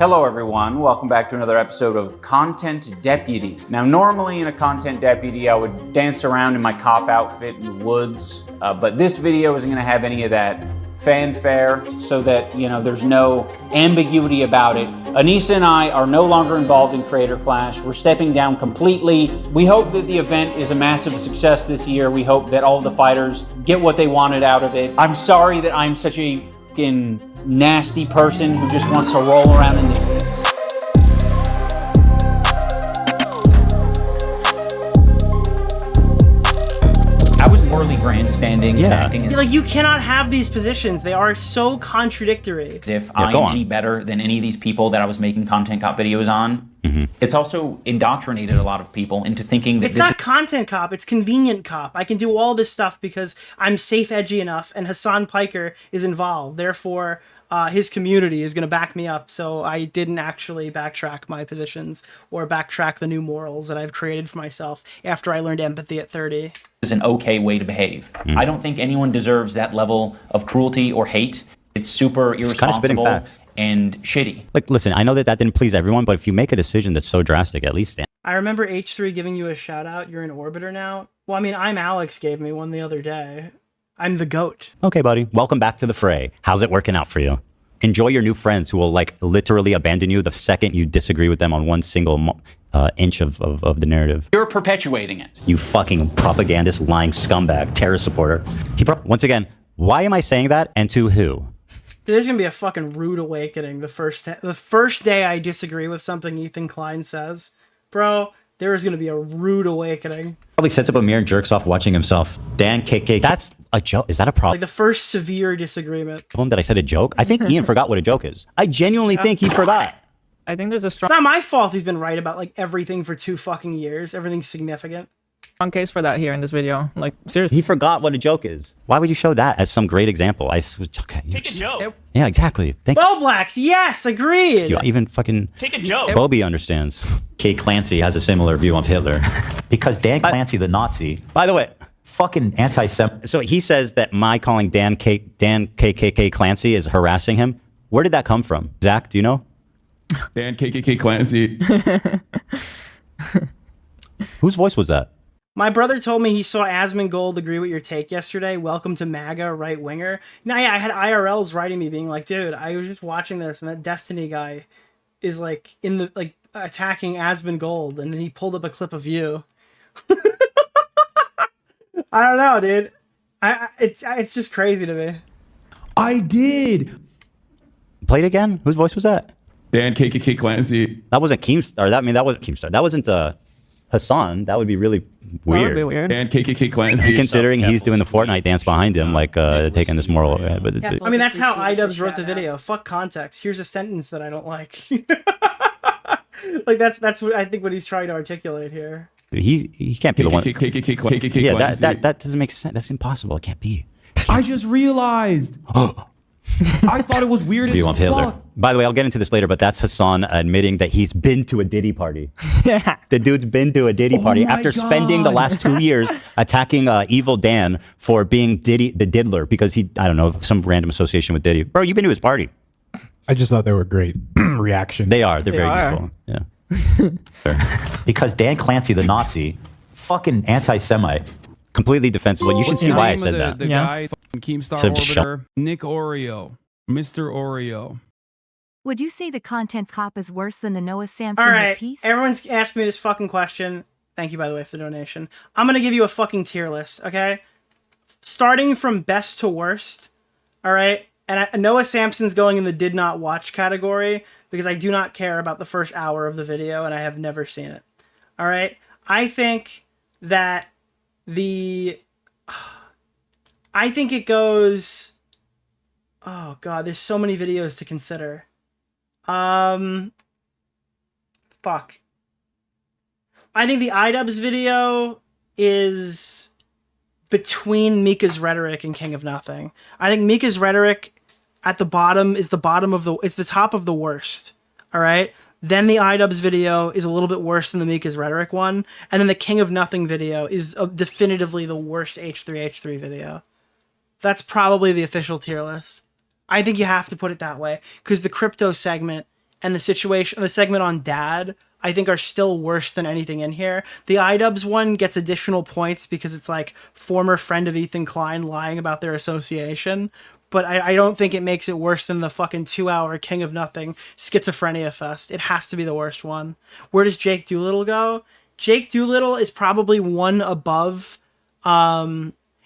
Hello everyone, welcome back to another episode of Content Deputy. Now normally in a Content Deputy I would dance around in my cop outfit in the woods, but this video isn't gonna have any of that fanfare so that, there's no ambiguity about it. Anissa and I are no longer involved in Creator Clash. We're stepping down completely. We hope that the event is a massive success this year. We hope that all of the fighters get what they wanted out of it. I'm sorry that I'm such a fucking nasty person who just wants to roll around in the I was morally grandstanding and acting as you cannot have these positions. They are so contradictory. if I'm any better than any of these people that I was making content cop videos on. It's also indoctrinated a lot of people into thinking that it's not content cop, it's convenient cop. I can do all this stuff because I'm safe edgy enough and Hassan Piker is involved. Therefore, his community is going to back me up. So I didn't actually backtrack my positions or backtrack the new morals that I've created for myself after I learned empathy at 30. is an okay way to behave. I don't think anyone deserves that level of cruelty or hate. It's super irresponsible and shitty. Like, listen, I know that didn't please everyone, but if you make a decision that's so drastic, at least stand. I remember H3 giving you a shout out. You're an orbiter now. Well, I mean, I'm Alex gave me one the other day. I'm the GOAT. Okay, buddy. Welcome back to the fray. How's it working out for you? Enjoy your new friends who will literally abandon you the second you disagree with them on one single inch of the narrative. You're perpetuating it. You fucking propagandist, lying scumbag, terror supporter. Once again, why am I saying that and to who? There's gonna be a fucking rude awakening the first day I disagree with something Ethan Klein says, bro. There is gonna be a rude awakening. Probably sets up a mirror and jerks off watching himself. Dan KK. That's a joke. Is that a problem? Like the first severe disagreement. That I said a joke. I think Ian forgot what a joke is. I genuinely think he forgot. I think there's a strong. It's not my fault. He's been right about like everything for 2 fucking years. Everything's significant. Case for that here in this video. Like, seriously. He forgot what a joke is. Why would you show that as some great example? Okay, take a joke. Yeah, exactly. Well, blacks, yes, agreed. You even fucking take a joke. Bobby understands. Kay Clancy has a similar view of Hitler. Because Dan Clancy, the Nazi, by the way, fucking anti-Semitic. So he says that my calling Dan KKK Clancy is harassing him. Where did that come from? Zach, do you know? Dan KKK Clancy. Whose voice was that? My brother told me he saw Asmongold agree with your take yesterday. Welcome to MAGA, right winger. Now, yeah, I had IRLs writing me being like, dude, I was just watching this and that Destiny guy is like attacking Asmongold, and then he pulled up a clip of you. I don't know, dude. It's just crazy to me. I did. Play it again. Whose voice was that? Dan KKK Clancy. That wasn't Keemstar. That wasn't Keemstar. That wasn't Hassan. That would be really weird. That would be weird. Dan KKK Clancy. Considering he's doing the Fortnite dance behind him, taking this moral. But I mean, that's how iDubbbz wrote the video. Fuck context. Here's a sentence that I don't like. Like that's what I think what he's trying to articulate here. He can't be the one. KKK Yeah, that doesn't make sense. That's impossible. It can't be. I just realized. I thought it was weird as fuck. By the way, I'll get into this later, but that's Hassan admitting that he's been to a Diddy party. The dude's been to a Diddy party after spending the last 2 years attacking Evil Dan for being the diddler because I don't know, some random association with Diddy. Bro, you've been to his party. I just thought they were great reaction. They are. They're very useful. Yeah. Sure. Because Dan Clancy, the Nazi, fucking anti-Semite. Completely defensible. You should see why I said that. The guy, Keemstar Orbiter, Nick Oreo, Mr. Oreo. Would you say the content cop is worse than the Noah Samson All right, piece? Everyone's asked me this fucking question. Thank you, by the way, for the donation. I'm going to give you a fucking tier list, okay? Starting from best to worst, all right? And Noah Samson's going in the did not watch category because I do not care about the first hour of the video and I have never seen it, all right? I think that I think it goes... Oh, God, there's so many videos to consider. Fuck. I think the iDubbbz video is between Mika's Rhetoric and King of Nothing. I think Mika's Rhetoric at the bottom is it's the top of the worst. All right? Then the iDubbbz video is a little bit worse than the Mika's Rhetoric one. And then the King of Nothing video is definitively the worst H3H3 video. That's probably the official tier list. I think you have to put it that way because the crypto segment and the segment on dad, I think are still worse than anything in here. The iDubbbz one gets additional points because it's like former friend of Ethan Klein lying about their association. But I don't think it makes it worse than the fucking 2-hour King of Nothing schizophrenia fest. It has to be the worst one. Where does Jake Doolittle go? Jake Doolittle is probably one above.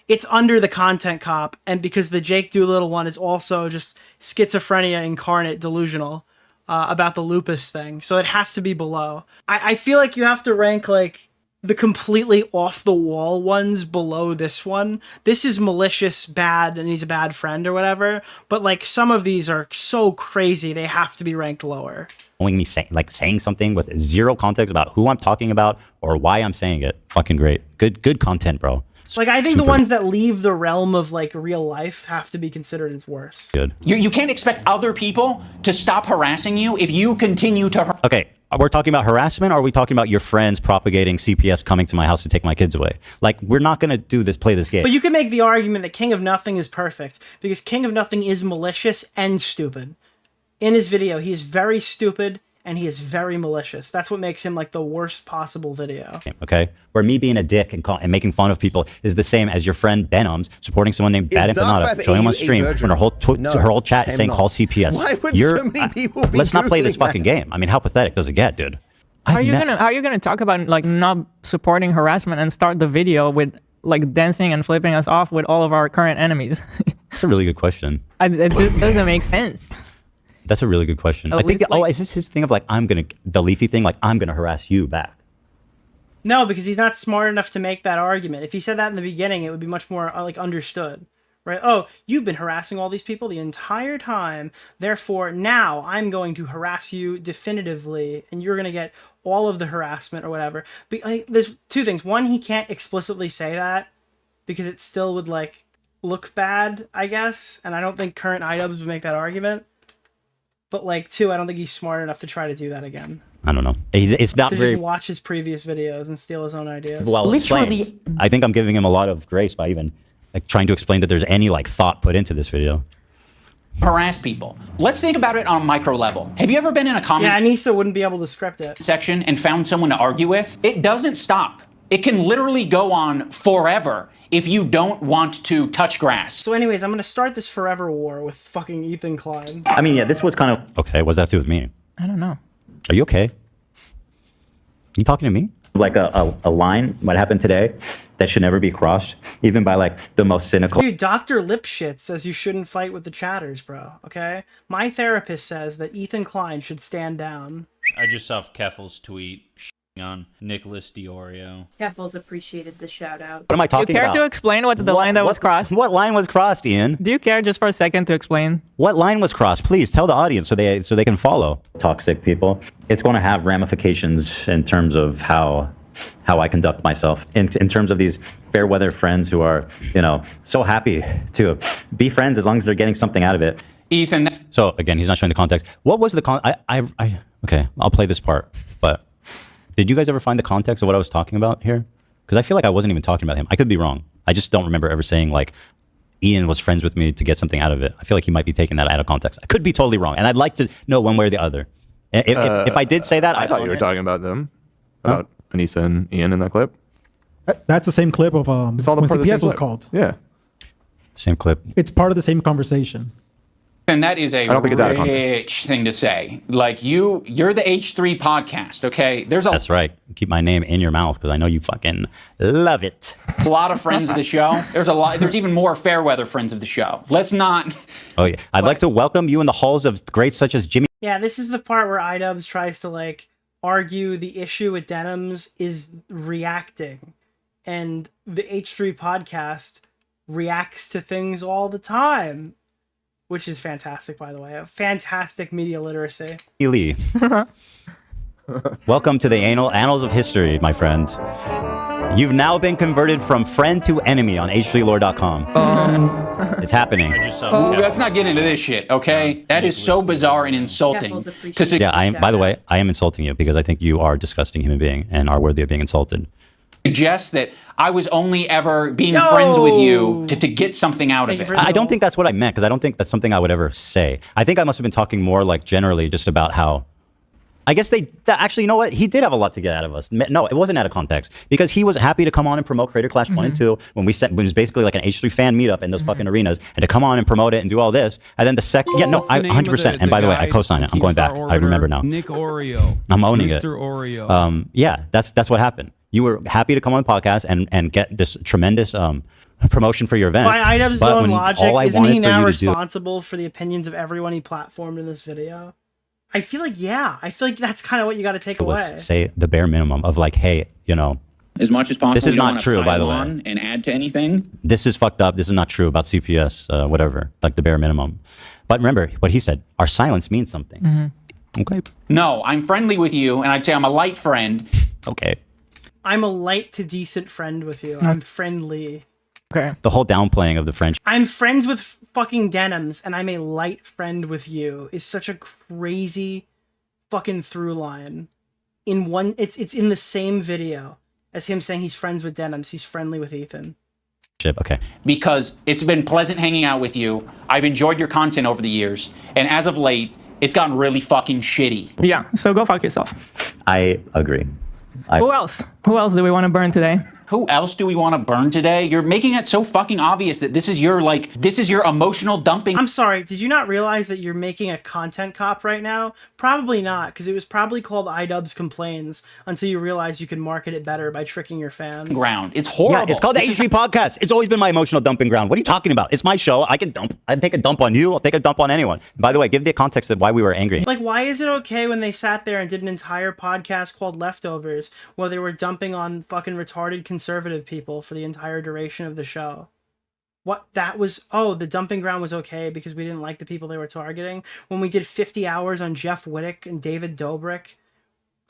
It's under the content cop, and because the Jake Doolittle one is also just schizophrenia incarnate, delusional about the lupus thing. So it has to be below. I feel like you have to rank like the completely off the wall ones below this one. This is malicious, bad, and he's a bad friend or whatever. But like some of these are so crazy they have to be ranked lower. Me saying something with zero context about who I'm talking about or why I'm saying it. Fucking great. Good content, bro. Like, I think the ones that leave the realm of, like, real life have to be considered as worse. Good. You can't expect other people to stop harassing you if you continue to... Okay, we're talking about harassment, or are we talking about your friends propagating CPS coming to my house to take my kids away? Like, we're not going to play this game. But you can make the argument that King of Nothing is perfect, because King of Nothing is malicious and stupid. In his video, he is very stupid, and he is very malicious. That's what makes him like the worst possible video. Okay, where me being a dick and making fun of people is the same as your friend Benums supporting someone named Bad Infinata, showing him on stream when her whole chat is saying call CPS. Why would so many people be let's not play this Googling fucking game. I mean, how pathetic does it get, dude? How are you gonna talk about like not supporting harassment and start the video with like dancing and flipping us off with all of our current enemies? That's a really good question. It just doesn't make sense. That's a really good question. I think, is this his thing of like, the Leafy thing, like, I'm going to harass you back? No, because he's not smart enough to make that argument. If he said that in the beginning, it would be much more, like, understood. Right? Oh, you've been harassing all these people the entire time. Therefore, now I'm going to harass you definitively, and you're going to get all of the harassment or whatever. But, like, there's two things. One, he can't explicitly say that because it still would, like, look bad, I guess. And I don't think current iDubbbz would make that argument. But, like, two, I don't think he's smart enough to try to do that again. I don't know. It's not to very... just watch his previous videos and steal his own ideas. Well, literally, I think I'm giving him a lot of grace by even like trying to explain that there's any like thought put into this video. Harass people. Let's think about it on a micro level. Have you ever been in a comment... Yeah, Anissa wouldn't be able to script it. ...section and found someone to argue with? It doesn't stop. It can literally go on forever if you don't want to touch grass. So anyways, I'm going to start this forever war with fucking Ethan Klein. I mean, yeah, this was kind of... Okay, what does that have to do with me? I don't know. Are you okay? You talking to me? Like a line, what happened today, that should never be crossed, even by like the most cynical... Dude, Dr. Lipshit says you shouldn't fight with the chatters, bro, okay? My therapist says that Ethan Klein should stand down. I just saw Keffals tweet on Nicholas DeOrio. Keffals appreciated the shout out. What am I talking about? Do you care to explain what's the line that was crossed? What line was crossed, Ian? Do you care just for a second to explain? What line was crossed? Please tell the audience so they can follow. Toxic people. It's going to have ramifications in terms of how I conduct myself. In terms of these Fairweather friends who are, you know, so happy to be friends as long as they're getting something out of it. Ethan. So again, he's not showing the context. What was the okay, I'll play this part, but did you guys ever find the context of what I was talking about here? Because I feel like I wasn't even talking about him. I could be wrong. I just don't remember ever saying like Ian was friends with me to get something out of it. I feel like he might be taking that out of context. I could be totally wrong, and I'd like to know one way or the other. If I did say that, I thought you were talking about them, about Anissa and Ian in that clip. That's the same clip of it's all the when part of the CPS same was clip. called. Yeah. Same clip. It's part of the same conversation. And that is a rich thing to say. Like you're the H3 podcast, okay? That's right. Keep my name in your mouth because I know you fucking love it. A lot of friends of the show. There's even more Fairweather friends of the show. Let's not. Oh yeah. I'd like to welcome you in the halls of greats such as Jimmy. Yeah, this is the part where iDubbbz tries to like argue the issue with denims is reacting, and the H3 podcast reacts to things all the time. Which is fantastic, by the way. A fantastic media literacy. Lee. Welcome to the annals of history, my friends. You've now been converted from friend to enemy on h3lore.com. It's happening. Let's not get into this shit, okay? That is so bizarre and insulting. Yeah, by the way, I am insulting you because I think you are a disgusting human being and are worthy of being insulted. Suggest that I was only ever being friends with you to get something out of it. I don't think that's what I meant, because I don't think that's something I would ever say. I think I must have been talking more like generally just about how, I guess actually, you know what? He did have a lot to get out of us. No, it wasn't out of context, because he was happy to come on and promote Creator Clash 1 and 2 when it was basically like an H3 fan meetup in those fucking arenas, and to come on and promote it and do all this. And then the second, yeah, no, I 100%. And by the way, I co-sign it. I'm going back. I remember now. Nick Oreo. I'm owning Mr. it. Oreo. Yeah, that's what happened. You were happy to come on the podcast and get this tremendous promotion for your event. By iDubbbz's but own when logic, all I isn't wanted he for now you to do- responsible for the opinions of everyone he platformed in this video? I feel like, yeah. I feel like that's kind of what you got to take away. Say the bare minimum of like, hey, you know, As much as possible. This is you don't not wanna true, by the pile way. on and add to anything. This is fucked up. This is not true about CPS, whatever, like the bare minimum. But remember what he said, our silence means something. Okay. No, I'm friendly with you, and I'd say I'm a light friend. Okay. I'm a light to decent friend with you. I'm friendly. Okay. The whole downplaying of the French. I'm friends with fucking denims, and I'm a light friend with you is such a crazy fucking through line. In one, it's in the same video as him saying he's friends with denims. He's friendly with Ethan. Okay. Because it's been pleasant hanging out with you. I've enjoyed your content over the years, and as of late, it's gotten really fucking shitty. Yeah, so go fuck yourself. I agree. Who else? Who else do we want to burn today? Who else do we want to burn today? You're making it so fucking obvious that this is your emotional dumping. I'm sorry, did you not realize that you're making a content cop right now? Probably not, because it was probably called iDubbbz Complains until you realized you could market it better by tricking your fans. Ground. It's horrible. Yeah, it's called the H3 Podcast. It's always been my emotional dumping ground. What are you talking about? It's my show. I can dump. I can take a dump on you. I'll take a dump on anyone. By the way, give the context of why we were angry. Like, why is it okay when they sat there and did an entire podcast called Leftovers where they were dumping on fucking retarded conservative people for the entire duration of the show? What that was, the dumping ground was okay because we didn't like the people they were targeting. When we did 50 hours on Jeff Wittick and David Dobrik,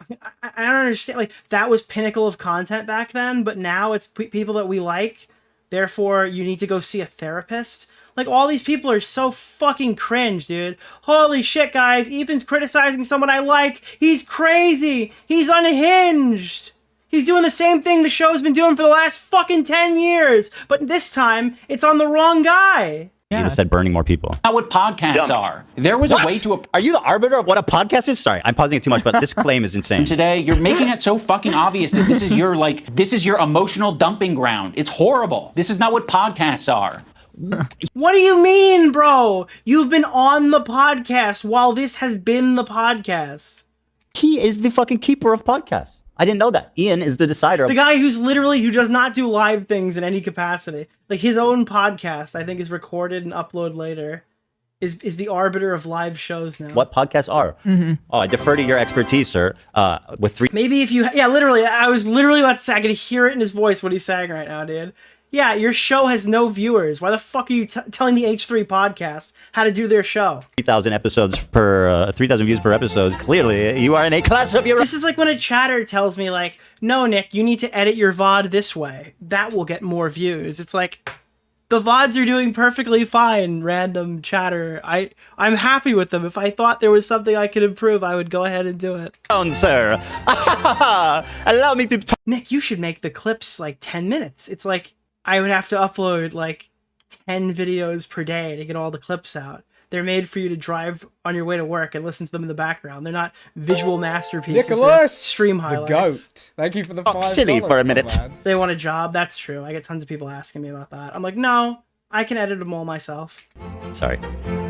I don't understand. Like, that was pinnacle of content back then, but now it's people that we like, therefore you need to go see a therapist. Like, all these people are so fucking cringe, dude. Holy shit, guys, Ethan's criticizing someone I like. He's crazy. He's unhinged. He's doing the same thing the show's been doing for the last fucking 10 years. But this time, it's on the wrong guy. You just said burning more people. Not what podcasts are. There was a way to... Are you the arbiter of what a podcast is? Sorry, I'm pausing it too much, but this claim is insane. Today, you're making it so fucking obvious that this is your emotional dumping ground. It's horrible. This is not what podcasts are. What do you mean, bro? You've been on the podcast while this has been the podcast. He is the fucking keeper of podcasts. I didn't know that. Ian is the decider. The guy who does not do live things in any capacity. Like, his own podcast, I think, is recorded and uploaded later, is the arbiter of live shows now. What podcasts are? Oh, I defer to your expertise, sir. With three... Maybe if you... Yeah, literally. I was literally about to say, I can hear it in his voice what he's saying right now, dude. Yeah, your show has no viewers. Why the fuck are you telling the H3 podcast how to do their show? 3,000 episodes per... 3,000 views per episode. Clearly, you are in a class of your... This is like when a chatter tells me, like, no, Nick, you need to edit your VOD this way. That will get more views. It's like, the VODs are doing perfectly fine, random chatter. I'm happy with them. If I thought there was something I could improve, I would go ahead and do it. Sir. Allow me to... Nick, you should make the clips, like, 10 minutes. It's like... I would have to upload like 10 videos per day to get all the clips out. They're made for you to drive on your way to work and listen to them in the background. They're not visual masterpieces. Nicholas, stream highlights. The goat. Thank you for the $5. Silly for a minute. They want a job. That's true. I get tons of people asking me about that. I'm like, no, I can edit them all myself. Sorry.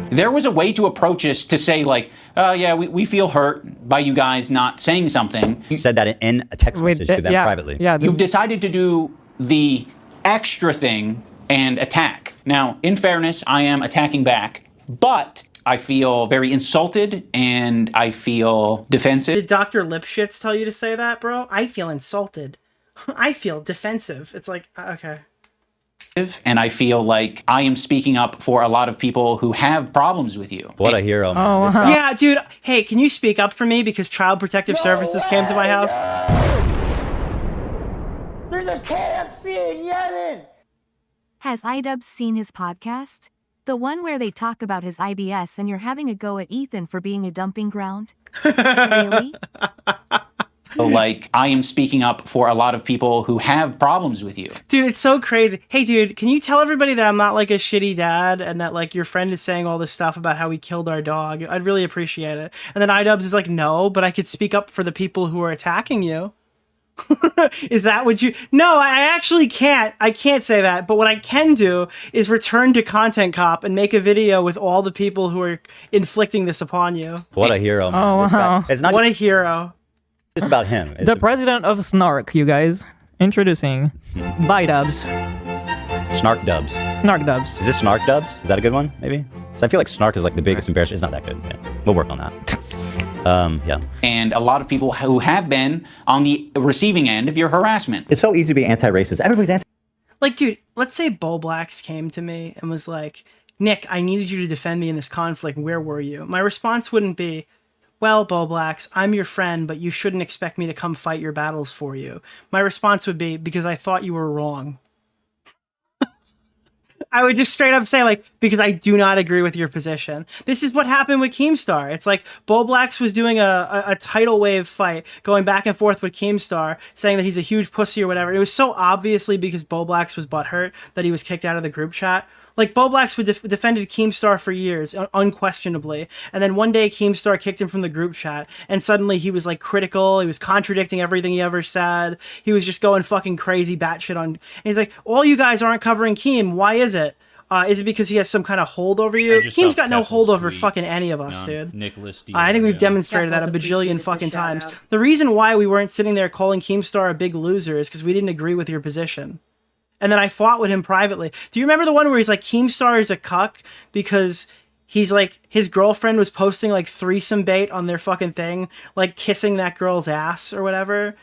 There was a way to approach this to say, like, yeah, we feel hurt by you guys not saying something. You said that in a text message to them privately. Yeah, you've decided to do the extra thing and attack. Now, in fairness, I am attacking back, but I feel very insulted and I feel defensive. Did Dr. Lipschitz tell you to say that, bro? I feel insulted. I feel defensive. It's like, okay. And I feel like I am speaking up for a lot of people who have problems with you. What a hero. Oh, wow. Yeah, dude. Hey, can you speak up for me because Child Protective Services came to my house? There's a KFC in Yemen! Has iDubbbz seen his podcast? The one where they talk about his IBS and you're having a go at Ethan for being a dumping ground? Really? So, like, I am speaking up for a lot of people who have problems with you. Dude, it's so crazy. Hey, dude, can you tell everybody that I'm not like a shitty dad and that like your friend is saying all this stuff about how we killed our dog? I'd really appreciate it. And then iDubbbz is like, no, but I could speak up for the people who are attacking you. Is that what you... No, I actually can't. I can't say that. But what I can do is return to Content Cop and make a video with all the people who are inflicting this upon you. What a hero. Oh, wow. It's not What a hero. just about him. It's The president of Snark, you guys. Introducing iDubbbz. Snark Dubs. Snark Dubs. Is this Snark Dubs? Is that a good one, maybe? So I feel like Snark is like the biggest embarrassment. It's not that good. Yeah. We'll work on that. Yeah. And a lot of people who have been on the receiving end of your harassment. It's so easy to be anti-racist. Everybody's anti. Like, dude, let's say Bo Blacks came to me and was like, Nick, I needed you to defend me in this conflict. Where were you? My response wouldn't be, well, Bo Blacks, I'm your friend, but you shouldn't expect me to come fight your battles for you. My response would be, because I thought you were wrong. I would just straight up say, like, because I do not agree with your position. This is what happened with Keemstar. It's like Bo Blacks was doing a tidal wave fight, going back and forth with Keemstar, saying that he's a huge pussy or whatever. It was so obviously because Bo Blacks was butthurt that he was kicked out of the group chat. Like, Bo Blacks would defended Keemstar for years, unquestionably. And then one day, Keemstar kicked him from the group chat. And suddenly, he was, like, critical. He was contradicting everything he ever said. He was just going fucking crazy batshit on... And he's like, all you guys aren't covering Keem. Why is it? Is it because he has some kind of hold over you? Keem's got no hold over fucking any of us, dude. Nicholas DeOrio. I think we've demonstrated that a bajillion fucking times. The reason why we weren't sitting there calling Keemstar a big loser is because we didn't agree with your position. And then I fought with him privately. Do you remember the one where he's like, Keemstar is a cuck because he's like, his girlfriend was posting like threesome bait on their fucking thing, like kissing that girl's ass or whatever.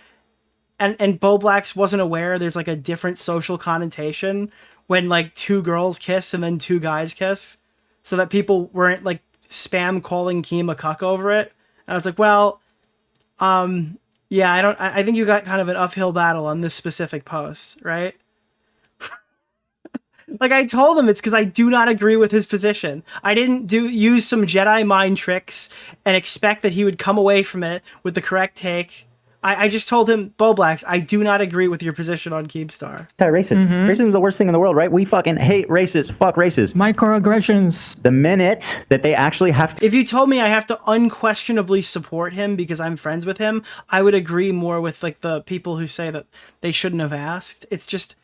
And Bo Blacks wasn't aware there's like a different social connotation when like two girls kiss and then two guys kiss, so that people weren't like spam calling Keem a cuck over it. And I was like, well, yeah, I think you got kind of an uphill battle on this specific post, right? Like, I told him it's because I do not agree with his position. I didn't use some Jedi mind tricks and expect that he would come away from it with the correct take. I just told him, Bo Blacks, I do not agree with your position on Keemstar. Anti-racist. Racism is the worst thing in the world, right? We fucking hate racists. Fuck racists. Microaggressions. The minute that they actually have to... If you told me I have to unquestionably support him because I'm friends with him, I would agree more with like the people who say that they shouldn't have asked. It's just...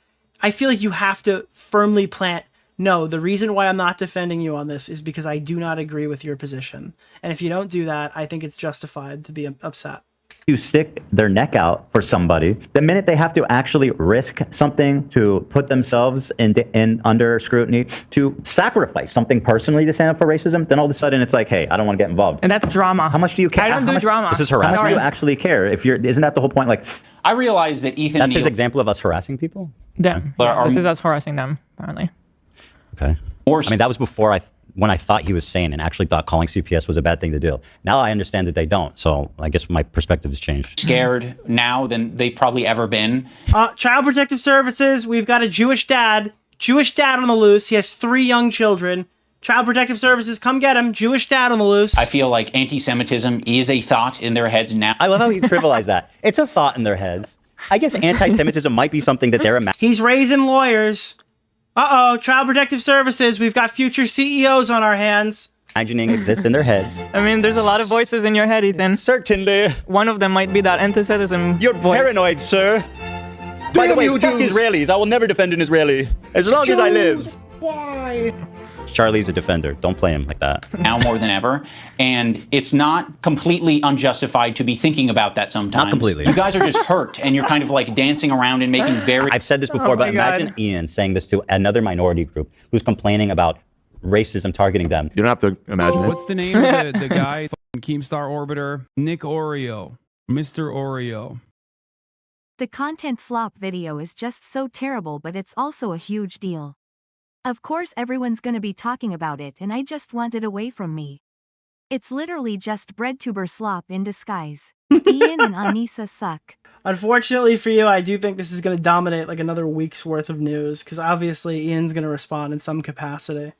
I feel like you have to firmly plant, no, the reason why I'm not defending you on this is because I do not agree with your position. And if you don't do that, I think it's justified to be upset. To stick their neck out for somebody, the minute they have to actually risk something to put themselves in under scrutiny, to sacrifice something personally to stand up for racism, then all of a sudden it's like, hey, I don't want to get involved. And that's drama. How much do you care? I don't do drama. This is harassment. How much do you actually care? If you're, isn't that the whole point? Like, I realize that Ethan... That's his example of us harassing people? Yeah, this is us harassing them, apparently. Okay. I mean, that was before when I thought he was sane and actually thought calling CPS was a bad thing to do. Now I understand that they don't, so I guess my perspective has changed. Scared now than they've probably ever been. Child Protective Services, we've got a Jewish dad on the loose. He has 3 young children. Child Protective Services, come get him. Jewish dad on the loose. I feel like anti-Semitism is a thought in their heads now. I love how you trivialize that. It's a thought in their heads. I guess anti-Semitism might be something that they're imagining. He's raising lawyers. Uh-oh, Child Protective Services, we've got future CEOs on our hands. Imagining exists in their heads. I mean, there's a lot of voices in your head, Ethan. Certainly. One of them might be that antisemitism You're voice. Paranoid, sir. By the way, fuck Israelis. I will never defend an Israeli. As long as I live. Why? Charlie's a defender. Don't play him like that. Now more than ever. And it's not completely unjustified to be thinking about that sometimes. Not completely. You guys are just hurt and you're kind of like dancing around and making very... I've said this before, but imagine Ian saying this to another minority group who's complaining about racism targeting them. You don't have to imagine it. What's the name of the guy, Keemstar Orbiter? Nick Oreo. Mr. Oreo. The content slop video is just so terrible, but it's also a huge deal. Of course everyone's gonna be talking about it, and I just want it away from me. It's literally just breadtuber slop in disguise. Ian and Anissa suck. Unfortunately for you, I do think this is going to dominate like another week's worth of news, because obviously Ian's going to respond in some capacity.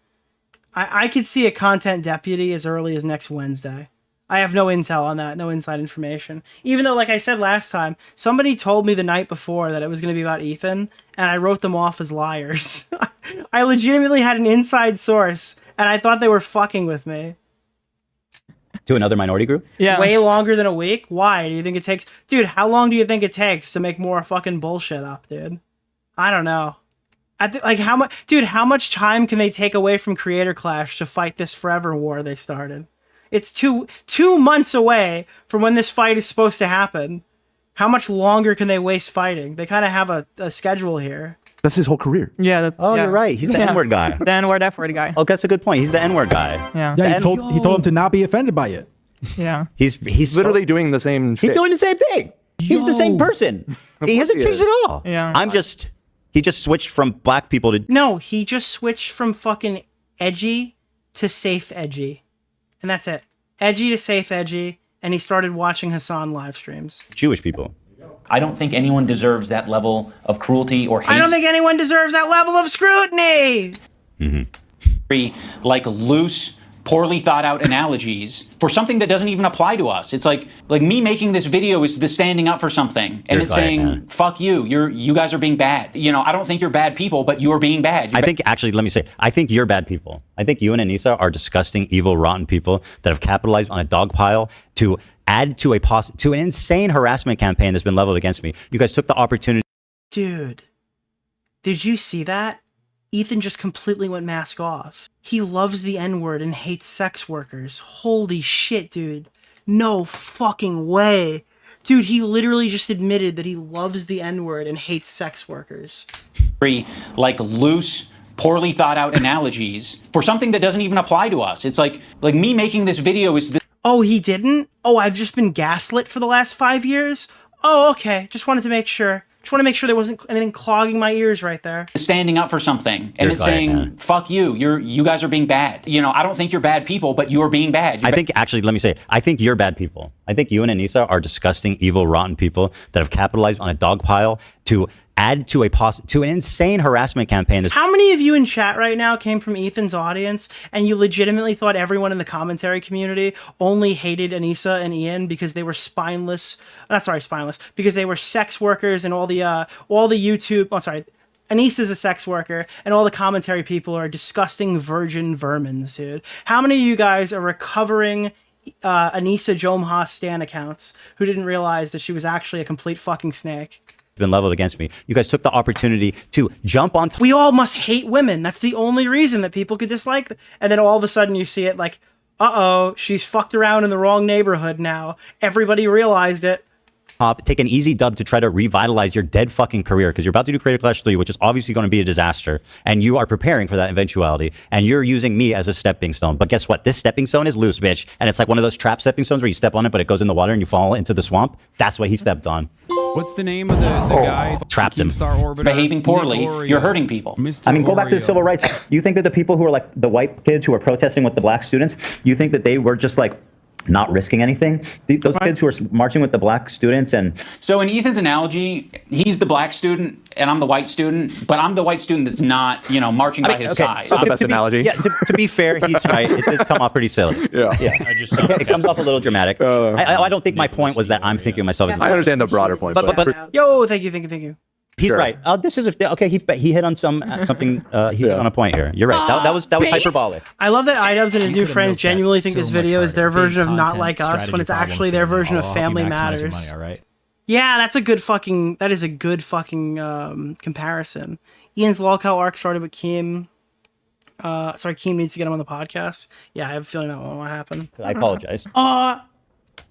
I could see a content deputy as early as next Wednesday. I have no intel on that, no inside information. Even though, like I said last time, somebody told me the night before that it was going to be about Ethan, and I wrote them off as liars. I legitimately had an inside source, and I thought they were fucking with me. To another minority group? Yeah. Way longer than a week? Why? Do you think it takes... Dude, how long do you think it takes to make more fucking bullshit up, dude? I don't know. Like, how much... Dude, how much time can they take away from Creator Clash to fight this forever war they started? It's two months away from when this fight is supposed to happen. How much longer can they waste fighting? They kind of have a schedule here. That's his whole career. Yeah. You're right. He's the N-word guy. The N-word, F-word guy. Oh, that's a good point. He's the N-word guy. Yeah. Yeah, he told him to not be offended by it. Yeah. He's literally doing the same shit. He's doing the same thing. He's the same person. He hasn't changed at all. Yeah. He just switched from black people to... No, he just switched from fucking edgy to safe edgy. And that's it. Edgy to safe edgy, and he started watching Hassan live streams. Jewish people. I don't think anyone deserves that level of cruelty or hate. I don't think anyone deserves that level of scrutiny! Like loose, poorly thought out analogies for something that doesn't even apply to us. It's like me making this video is the standing up for something, and it's saying, fuck you, you guys are being bad. You know, I don't think you're bad people, but you are being bad. I think, actually, let me say, I think you're bad people. I think you and Anissa are disgusting, evil, rotten people that have capitalized on a dog pile to add to an insane harassment campaign that's been leveled against me. You guys took the opportunity. Dude, did you see that? Ethan just completely went mask off. He loves the N-word and hates sex workers. Holy shit, dude. No fucking way. Dude, he literally just admitted that he loves the N-word and hates sex workers. Like loose, poorly thought out analogies for something that doesn't even apply to us. It's like me making this video is the... Oh, he didn't? Oh, I've just been gaslit for the last 5 years? Oh, okay. Just wanted to make sure. Just want to make sure there wasn't anything clogging my ears right there. Standing up for something, and it's saying, fuck you, you guys are being bad. You know, I don't think you're bad people, but you are being bad. I think, actually, let me say, I think you're bad people. I think you and Anissa are disgusting, evil, rotten people that have capitalized on a dog pile to add to an insane harassment campaign. How many of you in chat right now came from Ethan's audience and you legitimately thought everyone in the commentary community only hated Anissa and Ian because they were because they were sex workers and all the YouTube, Anissa's a sex worker, and all the commentary people are disgusting virgin vermins, dude. How many of you guys are recovering Anissa Jomha stan accounts who didn't realize that she was actually a complete fucking snake? Been leveled against me. You guys took the opportunity to jump on... We all must hate women. That's the only reason that people could dislike them. And then all of a sudden you see it like, uh-oh, she's fucked around in the wrong neighborhood now. Everybody realized it. Take an easy dub to try to revitalize your dead fucking career because you're about to do Creator Clash 3, which is obviously going to be a disaster, and you are preparing for that eventuality, and you're using me as a stepping stone. But guess what? This stepping stone is loose, bitch, and it's like one of those trap stepping stones where you step on it, but it goes in the water and you fall into the swamp. That's what he stepped on. What's the name of the guy? Trapped him. Behaving poorly, you're hurting people. I mean, go back to the civil rights. You think that the people who are like the white kids who are protesting with the black students, you think that they were just like not risking anything? Those kids who are marching with the black students and... So in Ethan's analogy, he's the black student and I'm the white student, but I'm the white student that's not, you know, marching by his side. Not the best analogy. Yeah, to be fair, he's right. It does come off pretty silly. Yeah. It comes off a little dramatic. I don't think my point was that I'm thinking of myself as... I understand the broader point. But yo, thank you. He's right. This is okay. He hit on something. He hit on a point here. You're right. That was hyperbolic. I love that iDubbbz and his new friends genuinely think this video is their version of Not Like Us when it's actually their version of Family Matters. Yeah, that is a good fucking comparison. Ian's lolcow arc started with Keem. Keem needs to get him on the podcast. Yeah, I have a feeling that won't happen. I apologize.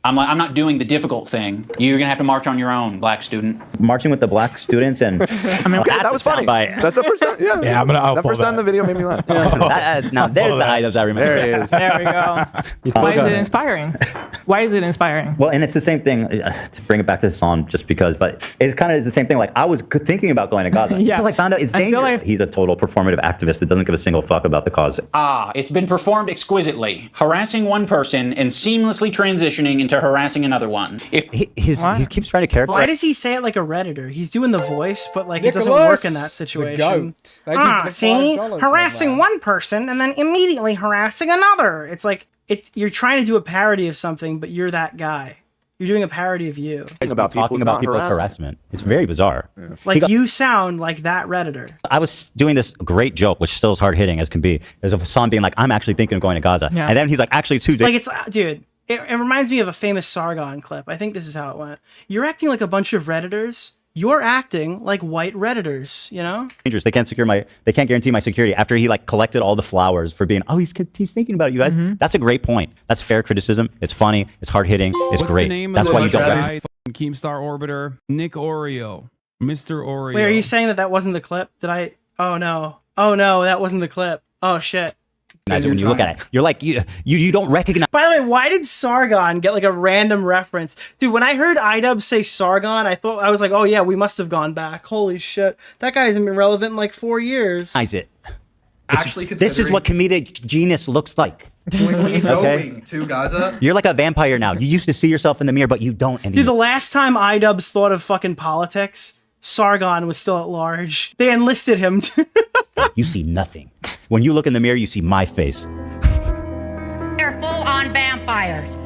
I'm not doing the difficult thing. You're gonna have to march on your own, black student. Marching with the black students and... I mean, that was funny. That's the first time. Yeah, yeah. The first time the video made me laugh. Now there's the iDubbbz I remember. There he is. There we go. Why is it inspiring? Why is it inspiring? Well, and it's the same thing, to bring it back to Hassan just because, but it kind of is the same thing. Like, I was thinking about going to Gaza until I found out it's dangerous. He's a total performative activist that doesn't give a single fuck about the cause. It's been performed exquisitely. Harassing one person and seamlessly transitioning into harassing another one. He keeps trying to characterize... Why does he say it like a Redditor? He's doing the voice, but like Nicholas, it doesn't work in that situation. See? Harassing one person and then immediately harassing another. It's like, you're trying to do a parody of something, but you're that guy. You're doing a parody of you. About talking about people's harassment. It's very bizarre. Yeah. Like you sound like that Redditor. I was doing this great joke, which still is hard hitting as can be. There's a Hassan being like, I'm actually thinking of going to Gaza. Yeah. And then he's like, actually, it's too Like it's, dude, it reminds me of a famous Sargon clip. I think this is how it went. You're acting like a bunch of Redditors. You're acting like white Redditors, you know? dangerous. They can't guarantee my security after he like collected all the flowers for being, oh, he's thinking about you guys. That's a great point. That's fair criticism. It's funny. It's hard hitting. It's What's great. The name That's of why the you don't. guy? Keemstar Orbiter, Nick Oreo, Mr. Oreo. Wait, are you saying that wasn't the clip? Did I? Oh no, that wasn't the clip. Oh shit. When you look at it, you're like, you don't recognize. By the way, why did Sargon get like a random reference? Dude, when I heard iDubbbz say Sargon, I was like, oh yeah, we must have gone back. Holy shit. That guy hasn't been relevant in like 4 years. This is what comedic genius looks like. When we going to Gaza? You're like a vampire now. You used to see yourself in the mirror, but you don't anymore. Dude, the last time iDubbbz thought of fucking politics, Sargon was still at large. They enlisted him. You see nothing. When you look in the mirror, you see my face. They're full-on vampires.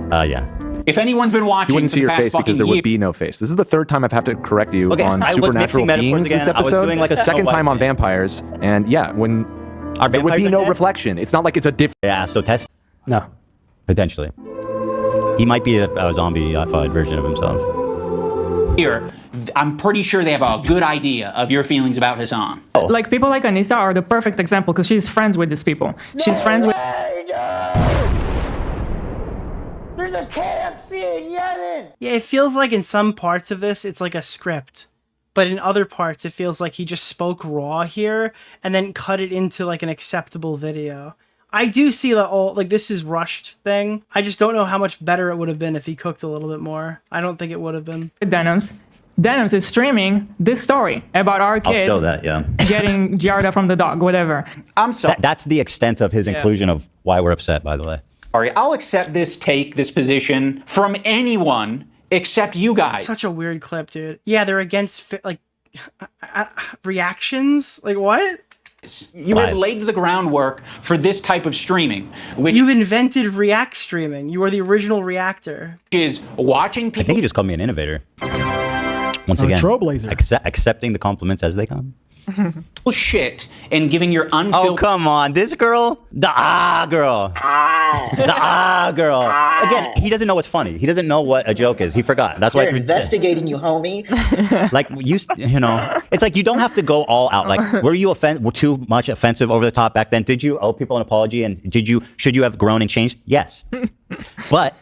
Yeah. If anyone's been watching, you wouldn't see your face because there would be no face. This is the third time I've had to correct you on supernatural beings this episode. Doing like a second time on vampires, and yeah, when there would be no reflection. It's not like it's a different. Yeah. So test. No. Potentially. He might be a zombie-fied version of himself. Here, I'm pretty sure they have a good idea of your feelings about Hassan. Like people like Anissa are the perfect example because she's friends with these people. She's friends with. There's a KFC in Yemen! Yeah, it feels like in some parts of this, it's like a script. But in other parts, it feels like he just spoke raw here and then cut it into like an acceptable video. I do see the old, like this is rushed thing. I just don't know how much better it would have been if he cooked a little bit more. I don't think it would have been. Denims. Denims is streaming this story about our kid I'll show that, yeah. getting Giarda from the dog, whatever. I'm sorry. That's the extent of his inclusion of why we're upset, by the way. Sorry, I'll accept this position from anyone except you guys. Such a weird clip, dude. Yeah, they're against like reactions. Like what? You have laid the groundwork for this type of streaming, which you've invented React streaming. You are the original reactor. Is watching people. I think he just called me an innovator. Once again, trailblazer. Accepting the compliments as they come. Shit and giving your unfiltered. Oh come on, this girl, the girl, the girl. Again, he doesn't know what's funny. He doesn't know what a joke is. He forgot. That's why. They're investigating you, homie. Like you know, it's like you don't have to go all out. Like, were you too much offensive, over the top back then? Did you owe people an apology? And should you have grown and changed? Yes, but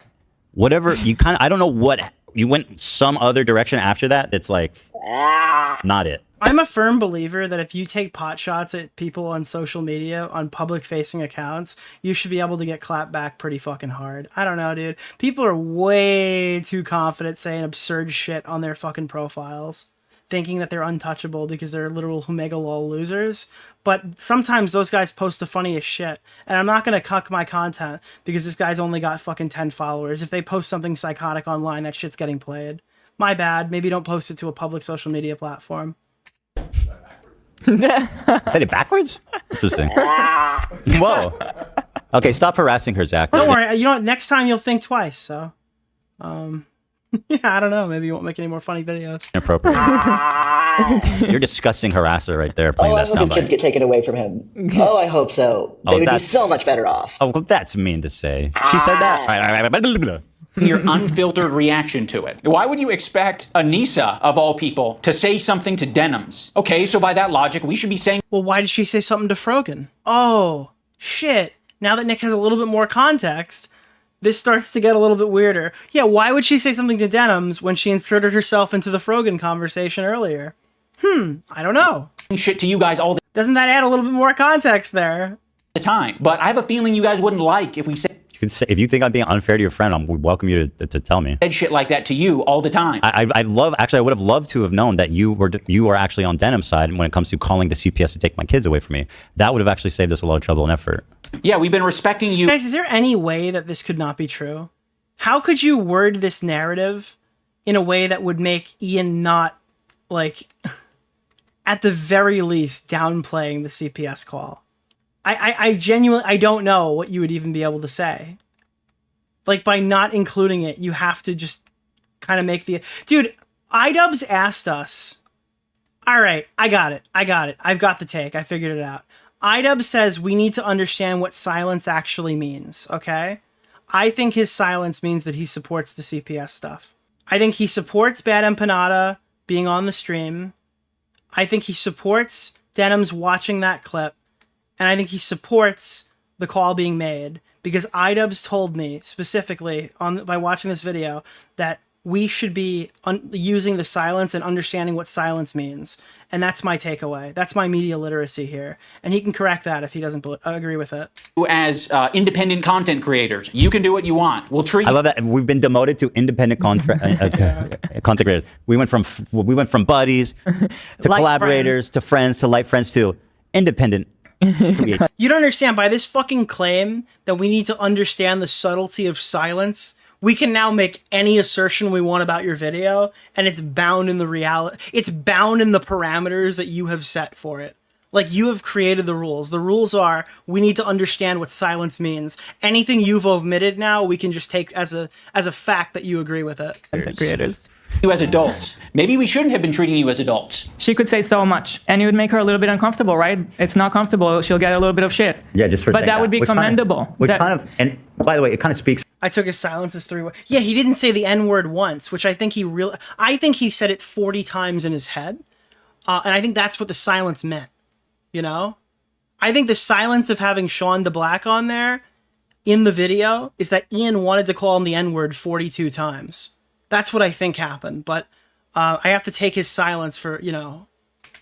whatever you I don't know what you went some other direction after that. It's like not it. I'm a firm believer that if you take pot shots at people on social media, on public-facing accounts, you should be able to get clapped back pretty fucking hard. I don't know, dude. People are way too confident saying absurd shit on their fucking profiles, thinking that they're untouchable because they're literal Humegalol losers. But sometimes those guys post the funniest shit, and I'm not gonna cuck my content because this guy's only got fucking 10 followers. If they post something psychotic online, that shit's getting played. My bad. Maybe don't post it to a public social media platform. Did it backwards? Interesting. Whoa. Okay, stop harassing her, Zach. Don't worry. You know what? Next time you'll think twice. So, yeah, I don't know. Maybe you won't make any more funny videos. Inappropriate. You're a disgusting harasser right there. Playing I that hope his kids soundbite. get taken away from him. Oh, I hope so. They would be so much better off. Oh, well, that's mean to say. She said that. Your unfiltered reaction to it. Why would you expect Anissa, of all people, to say something to Denims? Okay, so by that logic, we should be saying... Well, why did she say something to Frogan? Oh, shit. Now that Nick has a little bit more context, this starts to get a little bit weirder. Yeah, why would she say something to Denims when she inserted herself into the Frogan conversation earlier? I don't know. Shit to you guys all the Doesn't that add a little bit more context there? time. But I have a feeling you guys wouldn't like if we said... If you think I'm being unfair to your friend, I would welcome you to tell me. Said shit like that to you all the time. I would have loved to have known that you were actually on Denim's side when it comes to calling the CPS to take my kids away from me. That would have actually saved us a lot of trouble and effort. Yeah, we've been respecting you. Guys, is there any way that this could not be true? How could you word this narrative in a way that would make Ian not, like, at the very least, downplaying the CPS call? I genuinely, I don't know what you would even be able to say. Like, by not including it, you have to just kind of make the... Dude, iDubbbz asked us... All right, I got it. I've got the take. I figured it out. iDubbbz says we need to understand what silence actually means, okay? I think his silence means that he supports the CPS stuff. I think he supports Bad Empanada being on the stream. I think he supports Denim's watching that clip. And I think he supports the call being made. Because iDubbbz told me specifically by watching this video that we should be using the silence and understanding what silence means. And that's my takeaway. That's my media literacy here. And he can correct that if he doesn't agree with it. As independent content creators, you can do what you want. We'll treat. I love that we've been demoted to independent content creators. We went from buddies to Like collaborators to friends to like friends to independent. You don't understand, by this fucking claim that we need to understand the subtlety of silence, we can now make any assertion we want about your video, and it's bound in the reality. It's bound in the parameters that you have set for it. Like, you have created the rules. The rules are, we need to understand what silence means. Anything you've omitted now, we can just take as a fact that you agree with it. Content creators. You as adults. Maybe we shouldn't have been treating you as adults. She could say so much, and it would make her a little bit uncomfortable, right? It's not comfortable. She'll get a little bit of shit. Yeah, just for But that would be commendable. And by the way, it kind of speaks. I took his silence as 3 words. Yeah, he didn't say the N-word once, which I think I think he said it 40 times in his head. And I think that's what the silence meant. You know? I think the silence of having Sean DeBlack on there in the video is that Ian wanted to call him the N-word 42 times. That's what I think happened, but I have to take his silence for, you know...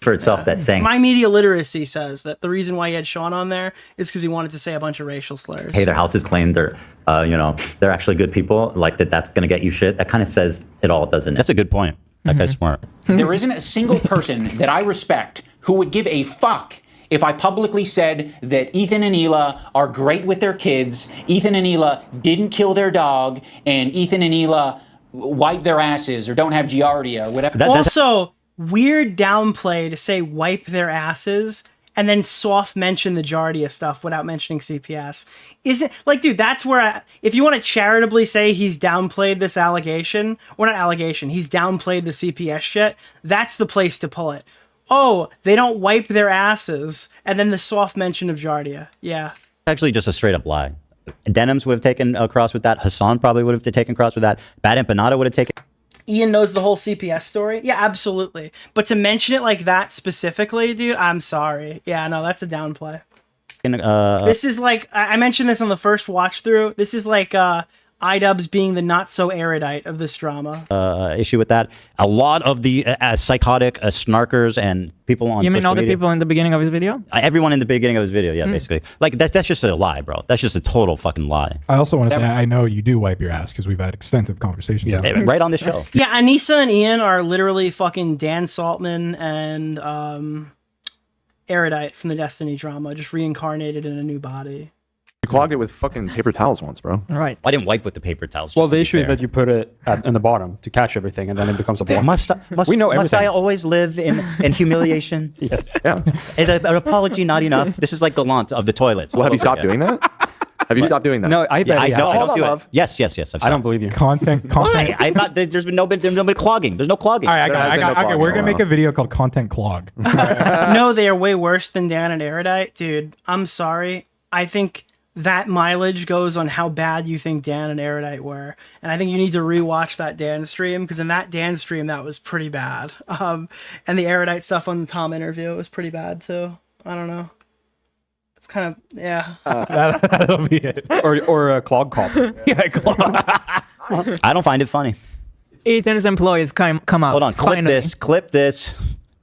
For itself, that's saying... My media literacy says that the reason why he had Sean on there is because he wanted to say a bunch of racial slurs. Hey, their houses claim they're, they're actually good people, like that's going to get you shit. That kind of says it all, doesn't it? That's a good point. That guy's smart. There isn't a single person that I respect who would give a fuck if I publicly said that Ethan and Hila are great with their kids, Ethan and Hila didn't kill their dog, and Ethan and Hila wipe their asses or don't have giardia or whatever. Also, weird downplay to say wipe their asses and then soft mention the giardia stuff without mentioning CPS. Isn't, like, dude, that's where if you want to charitably say he's downplayed this allegation, or not allegation, he's downplayed the CPS shit, that's the place to pull it. Oh, they don't wipe their asses, and then the soft mention of giardia. Yeah. Actually just a straight up lie. Denims would have taken a cross with that. Hassan probably would have taken cross with that. Bad Empanada would have taken. Ian knows the whole CPS story. Yeah, absolutely. But to mention it like that specifically, dude, I'm sorry. Yeah, no, that's a downplay. This is like, I mentioned this on the first watch through. This is like iDubbbz being the not so erudite of this drama. Issue with that. A lot of the psychotic snarkers and people on You mean social all the media, people in the beginning of his video? everyone in the beginning of his video, yeah, basically. Like, that's just a lie, bro. That's just a total fucking lie. I also want to say, I know you do wipe your ass because we've had extensive conversations. Yeah. Right on the show. Yeah, Anissa and Ian are literally fucking Dan Saltman and Erudite from the Destiny drama, just reincarnated in a new body. You clogged it with fucking paper towels once, bro. Right. I didn't wipe with the paper towels. Well, the issue is that you put it in the bottom to catch everything, and then it becomes a block. Must we know must I everything. always live in humiliation? Yes. Yeah. Is an apology not enough? This is like Gallant of the toilets. Well, have you stopped doing that? Have you stopped doing that? No, I bet. I know. I Hold don't on, do love. it. Yes. I don't believe you. Content. Why? I'm not. There's been no clogging. There's no clogging. All right, There I hasn't got, been no okay, we're clogging gonna make a video called Content Clog. No, they are way worse than Dan and Erudite. Dude, I'm sorry. I think that mileage goes on how bad you think Dan and Erudite were. And I think you need to rewatch that Dan stream, because in that Dan stream, that was pretty bad. And the Erudite stuff on the Tom interview was pretty bad, too. I don't know. It's kind of, yeah. That'll be it. Or a clog cop. Yeah, clog. I don't find it funny. Ethan's employees come out. Hold on. Clip finally. this. Clip this.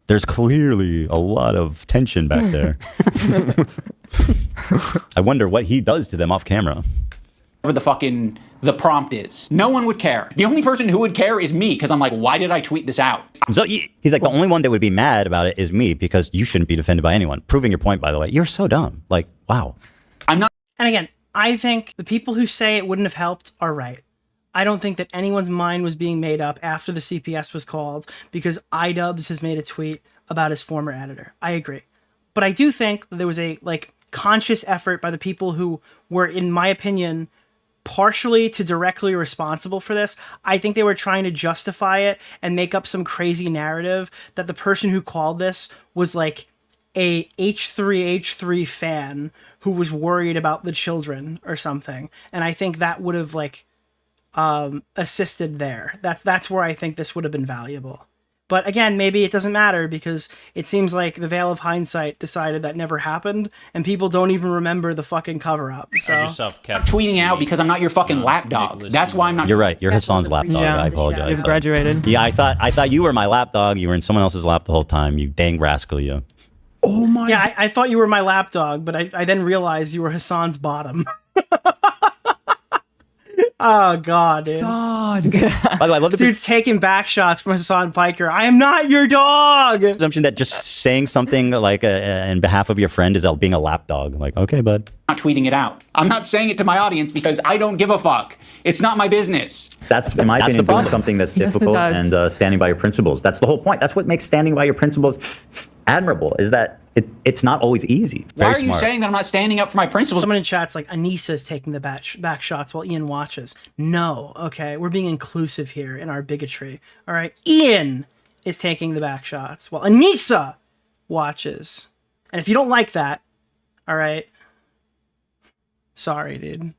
There's clearly a lot of tension back there. I wonder what he does to them off camera. Whatever the prompt is. No one would care. The only person who would care is me, because I'm like, why did I tweet this out? So he's like, the only one that would be mad about it is me, because you shouldn't be defended by anyone. Proving your point, by the way. You're so dumb. Like, wow. I'm not. And again, I think the people who say it wouldn't have helped are right. I don't think that anyone's mind was being made up after the CPS was called because iDubbbz has made a tweet about his former editor. I agree. But I do think that there was a, conscious effort by the people who were, in my opinion, partially to directly responsible for this. I think they were trying to justify it and make up some crazy narrative that the person who called this was like a H3H3 fan who was worried about the children or something. And I think that would have like assisted there. That's where I think this would have been valuable. But again, maybe it doesn't matter because it seems like the veil of hindsight decided that never happened, and people don't even remember the fucking cover-up. So I'm tweeting out because I'm not your fucking lapdog. That's why I'm not. You're right. You're Hassan's lapdog. Yeah, I apologize. You've graduated. Yeah, I thought you were my lapdog. You were in someone else's lap the whole time. You dang rascal, you. Oh my. Yeah, I thought you were my lapdog, but I then realized you were Hassan's bottom. Oh God, dude. God. By the way, I love the dude's taking back shots from Hassan Piker. I am not your dog. Assumption that just saying something like in behalf of your friend is being a lapdog. Like, okay, bud. I'm not tweeting it out. I'm not saying it to my audience because I don't give a fuck. It's not my business. That's in my opinion doing something that's difficult and standing by your principles. That's the whole point. That's what makes standing by your principles admirable. Is that it's not always easy. Why are you saying that I'm not standing up for my principles? Someone in chat's like, Anissa's taking the back shots while Ian watches. No, okay, we're being inclusive here in our bigotry. All right, Ian is taking the back shots while Anissa watches. And if you don't like that, all right, sorry, dude.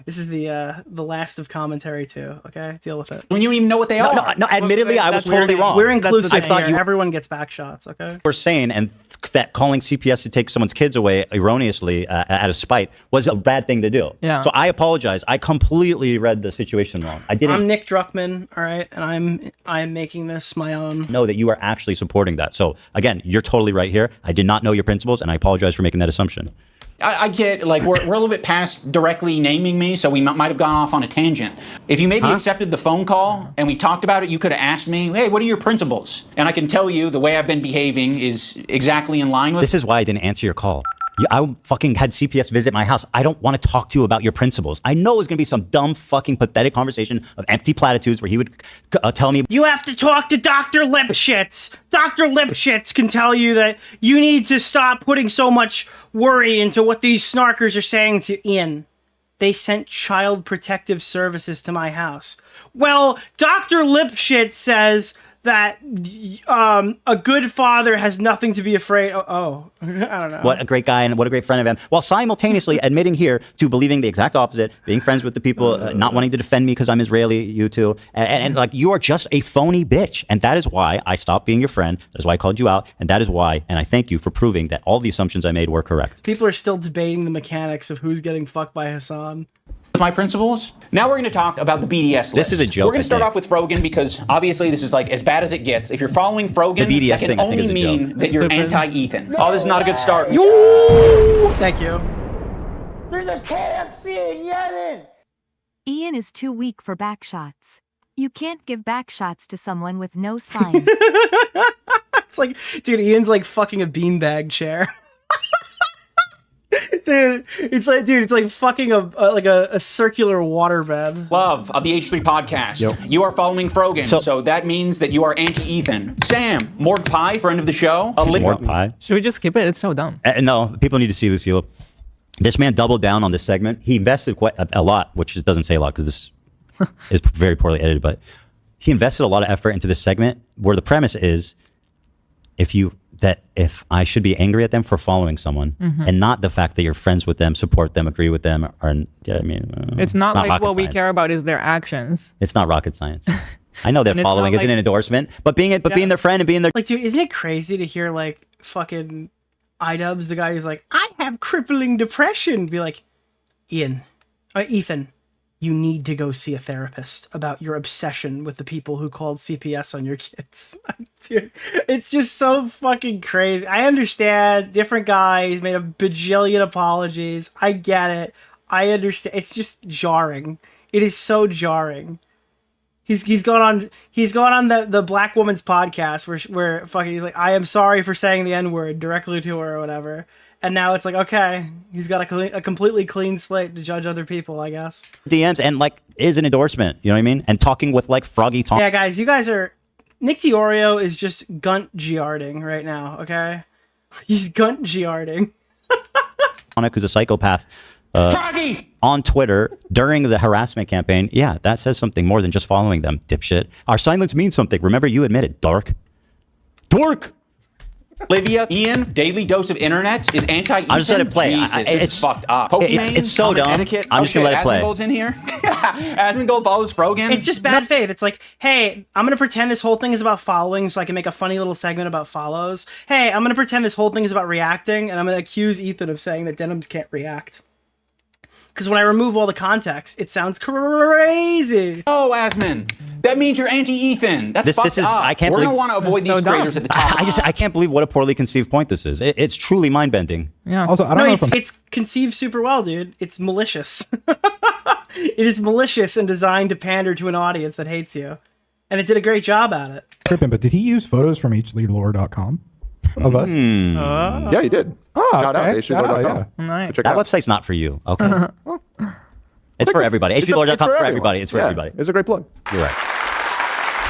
This is the last of commentary too. Okay, deal with it. When you don't even know what they are. No. Admittedly, I was totally wrong. We're inclusive. I thought everyone gets back shots. Okay. We're saying and that calling CPS to take someone's kids away erroneously out of spite was a bad thing to do. Yeah. So I apologize. I completely read the situation wrong. I didn't. I'm Nick Druckmann. All right, and I'm making this my own. Know that you are actually supporting that. So again, you're totally right here. I did not know your principles, and I apologize for making that assumption. I get, like, we're a little bit past directly naming me, so we might have gone off on a tangent. If you maybe accepted the phone call and we talked about it, you could have asked me, hey, what are your principles? And I can tell you the way I've been behaving is exactly in line with... This is why I didn't answer your call. I fucking had CPS visit my house. I don't want to talk to you about your principles. I know it was going to be some dumb, fucking pathetic conversation of empty platitudes where he would tell me... You have to talk to Dr. Lipschitz. Dr. Lipschitz can tell you that you need to stop putting so much worry into what these snarkers are saying to Ian. They sent Child Protective Services to my house. Well, Dr. Lipschitz says that a good father has nothing to be afraid of. Oh, I don't know. What a great guy and what a great friend of him. While simultaneously admitting here to believing the exact opposite, being friends with the people, not wanting to defend me because I'm Israeli, you two. And like, you are just a phony bitch. And that is why I stopped being your friend. That is why I called you out. And that is why, and I thank you for proving that all the assumptions I made were correct. People are still debating the mechanics of who's getting fucked by Hassan. My principles. Now we're going to talk about the BDS list. This is a joke. We're going to start off with Frogan because obviously this is like as bad as it gets. If you're following Frogan, the BDS that can only mean that you're anti-Ethan. Oh, this is not a good start. Thank you. There's a KFC in Yemen! Ian is too weak for backshots. You can't give backshots to someone with no spine. It's like, dude, Ian's like fucking a beanbag chair. Dude, it's like fucking a circular waterbed. Love of the H3 podcast. Yep. You are following Frogan, so that means that you are anti-Ethan. Sam, Morg Pie, friend of the show. Morg Pie. Should we just skip it? It's so dumb. No, people need to see this. This man doubled down on this segment. He invested quite a lot, which doesn't say a lot because this is very poorly edited, but he invested a lot of effort into this segment where the premise is if I should be angry at them for following someone and not the fact that you're friends with them, support them, agree with them, or it's not like what we care about is their actions. It's not rocket science. I know that following isn't an endorsement, but being their friend and being their... Like, dude, isn't it crazy to hear like fucking iDubbbz, the guy who's like, I have crippling depression, be like, Ethan, you need to go see a therapist about your obsession with the people who called CPS on your kids. Dude, it's just so fucking crazy. I understand, different guy, he's made a bajillion apologies. I get it. I understand. It's just jarring. It is so jarring. He's gone on the black woman's podcast where fucking he's like, I am sorry for saying the N-word directly to her or whatever. And now it's like, okay, he's got a completely clean slate to judge other people, I guess. DMs and like is an endorsement, you know what I mean? And talking with like Froggy Tom. Yeah, guys, you guys are... Nick DeOrio is just gunt giarding right now, okay? He's gungiarding. Who's a psychopath on Twitter during the harassment campaign. Yeah, that says something more than just following them, dipshit. Our silence means something. Remember, you admitted, dork. Olivia, Ian, daily dose of internet is anti-Ethan. I just let it play. It's fucked up. It's so dumb. Etiquette. I'm just gonna let it play. Asmongold's in here. Asmongold follows Frogan. It's just bad faith. It's like, hey, I'm going to pretend this whole thing is about following so I can make a funny little segment about follows. Hey, I'm going to pretend this whole thing is about reacting, and I'm going to accuse Ethan of saying that denims can't react. Because when I remove all the context, it sounds crazy. Oh, Asmon, that means you're anti-Ethan. That's fucked up. I can't We're believe. going to want to avoid these creators at the top. I can't believe what a poorly conceived point this is. It's truly mind-bending. Yeah. Also, I don't know if it's conceived super well, dude. It's malicious. It is malicious and designed to pander to an audience that hates you. And it did a great job at it. tripping, but did he use photos from hleadlore.com of us? Yeah, he did. Shout out to hleadlore.com. Nice. That website's not for you, okay? It's for everybody. hleadlore.com for everybody. It's for everybody. It's a great plug. You're right.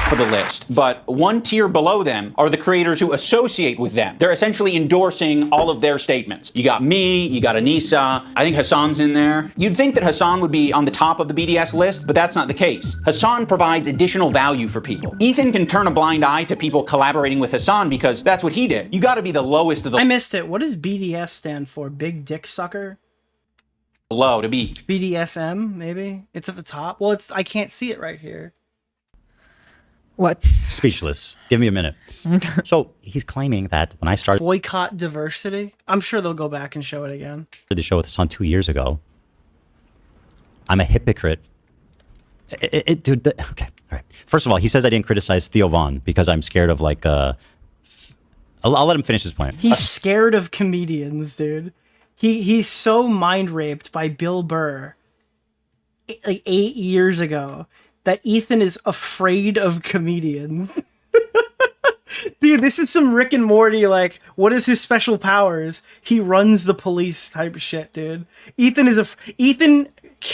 For the list, but one tier below them are the creators who associate with them. They're essentially endorsing all of their statements. You got me, you got Anissa, I think Hassan's in there. You'd think that Hassan would be on the top of the BDS list, but that's not the case. Hassan provides additional value for people. Ethan can turn a blind eye to people collaborating with Hassan because that's what he did. You gotta be the lowest of the I missed it. What does BDS stand for? Big Dick Sucker? low to be. BDSM, maybe? It's at the top? Well, I can't see it right here. What? Speechless. Give me a minute. So he's claiming that when I started Boycott diversity. I'm sure they'll go back and show it again. the show with Hassan 2 years ago, I'm a hypocrite. Dude, okay, all right. First of all, he says I didn't criticize Theo Von because I'm scared of like, I'll let him finish his point. He's scared of comedians, dude. He's so mind raped by Bill Burr like 8 years ago that Ethan is afraid of comedians. Dude, this is some Rick and Morty, like, what is his special powers? He runs the police type shit, dude. Ethan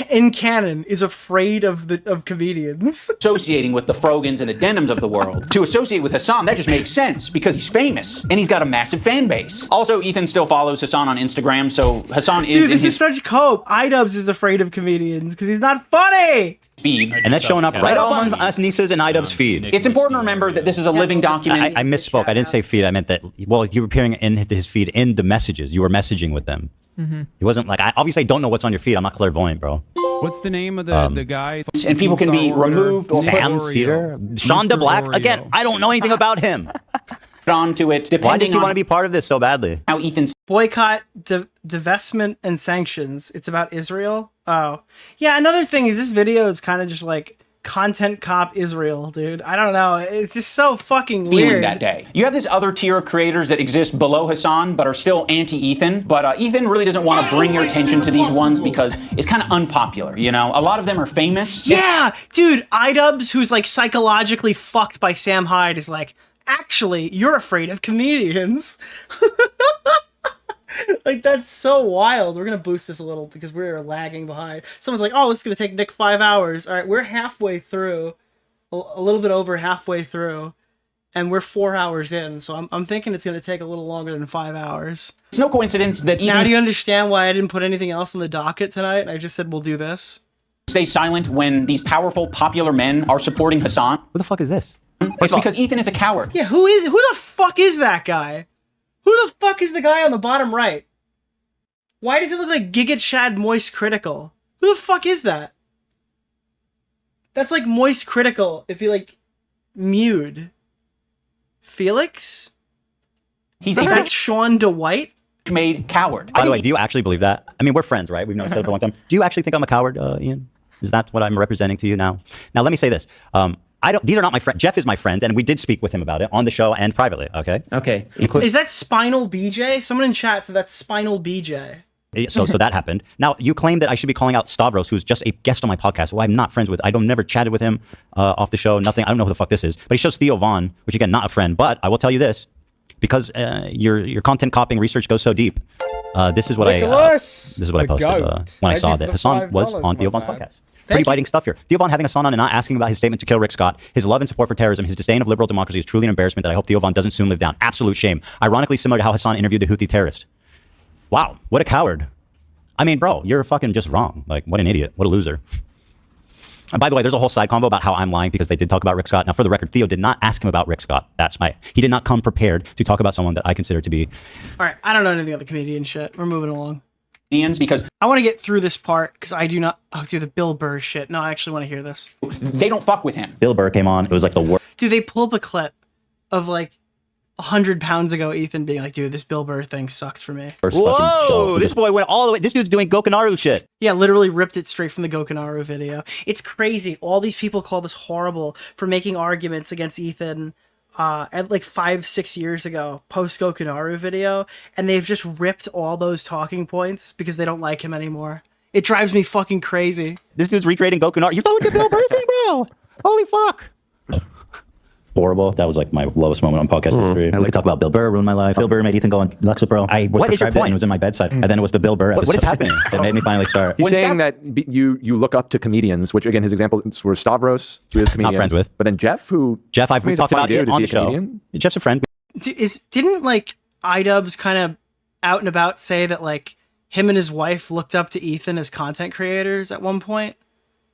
in canon is afraid of comedians. Associating with the Frogans and the Denims of the world. To associate with Hassan, that just makes sense because he's famous and he's got a massive fan base. Also, Ethan still follows Hassan on Instagram, so Hassan is Dude, this is such cope. iDubbbz is afraid of comedians because he's not funny. Feed. And that's showing up right up on us Nissa's and iDubbbz feed. It's important to remember that this is a living document. I misspoke. I didn't say feed. I meant that, well, you were appearing in his feed in the messages. You were messaging with them. Mm-hmm. It wasn't like, obviously I don't know what's on your feed. I'm not clairvoyant, bro. What's the name of the guy? And people can be removed or Sam Seder? Sean DeBlack? Again, I don't know anything about him. Onto it. Why does he want to be part of this so badly? How Ethan's boycott, divestment, and sanctions. It's about Israel. Oh, yeah. Another thing is this video is kind of just like content cop Israel, dude. I don't know. It's just so fucking feeling weird. that day. You have this other tier of creators that exist below Hassan, but are still anti-Ethan. But Ethan really doesn't want to bring your attention to these ones because it's kind of unpopular, you know? A lot of them are famous. Yeah, dude. iDubbbz, who's like psychologically fucked by Sam Hyde, is like, actually, you're afraid of comedians. Like, that's so wild. We're going to boost this a little because we're lagging behind. Someone's like, oh, this is going to take Nick 5 hours. All right, we're halfway through, a little bit over halfway through, and we're 4 hours in. So I'm thinking it's going to take a little longer than 5 hours. It's no coincidence that Now do you understand why I didn't put anything else on the docket tonight? I just said we'll do this. Stay silent when these powerful, popular men are supporting Hassan. Who the fuck is this? It's because Ethan is a coward. Yeah, who the fuck is that guy? Who the fuck is the guy on the bottom right? Why does it look like Giga Chad Moist Critical? Who the fuck is that? That's like Moist Critical if he like mewed. Felix? That's Sean DeWhite? Made coward. By the way, do you actually believe that? I mean, we're friends, right? We've known each other for a long time. Do you actually think I'm a coward, Ian? Is that what I'm representing to you now? Now, let me say this. These are not my friends. Jeff is my friend, and we did speak with him about it on the show and privately, okay? Okay. Is that Spinal BJ? Someone in chat said that's Spinal BJ. So that happened. Now, you claim that I should be calling out Stavros, who's just a guest on my podcast, who I'm not friends with. I don't never chatted with him off the show, nothing. I don't know who the fuck this is. But he shows Theo Von, which, again, not a friend. But I will tell you this, because your content copying research goes so deep. This is what I posted when I saw that Hassan was on Theo Von's podcast. Pretty biting stuff here. Theo Von having Hassan on and not asking about his statement to kill Rick Scott, his love and support for terrorism, his disdain of liberal democracy is truly an embarrassment that I hope Theo Von doesn't soon live down. Absolute shame. Ironically similar to how Hassan interviewed the Houthi terrorist. Wow, what a coward. I mean, bro, you're fucking just wrong. Like, what an idiot. What a loser. And by the way, there's a whole side convo about how I'm lying because they did talk about Rick Scott. Now, for the record, Theo did not ask him about Rick Scott. He did not come prepared to talk about someone that I consider to be. All right, I don't know anything about the comedian shit. We're moving along. Because I want to get through this part because I do not. Oh, dude, the Bill Burr shit. No, I actually want to hear this. They don't fuck with him. Bill Burr came on. It was like the worst. Dude, they pull up a clip of like 100 pounds ago, Ethan being like, dude, this Bill Burr thing sucked for me. Whoa, this boy went all the way. This dude's doing Gokinaru shit. Yeah, literally ripped it straight from the Gokinaru video. It's crazy. All these people call this horrible for making arguments against Ethan at like 5-6 years ago, post Gokinaru video, and they've just ripped all those talking points because they don't like him anymore. It drives me fucking crazy. This dude's recreating Gokinaru. You thought it was the Bill Burr thing, bro? Holy fuck. Horrible. That was like my lowest moment on podcast history. We could talk about Bill Burr ruined my life. Bill Burr made Ethan go on Lexapro. I was what is your point? And it was in my bedside. And then it was the Bill Burr episode. What is happening? That made me finally start. He's saying that you look up to comedians, which again, his examples were Stavros, who is a comedian. Not friends with. But then Jeff, we've talked about it on the show. Comedian? Jeff's a friend. Didn't like iDubbbz kind of out and about say that like him and his wife looked up to Ethan as content creators at one point?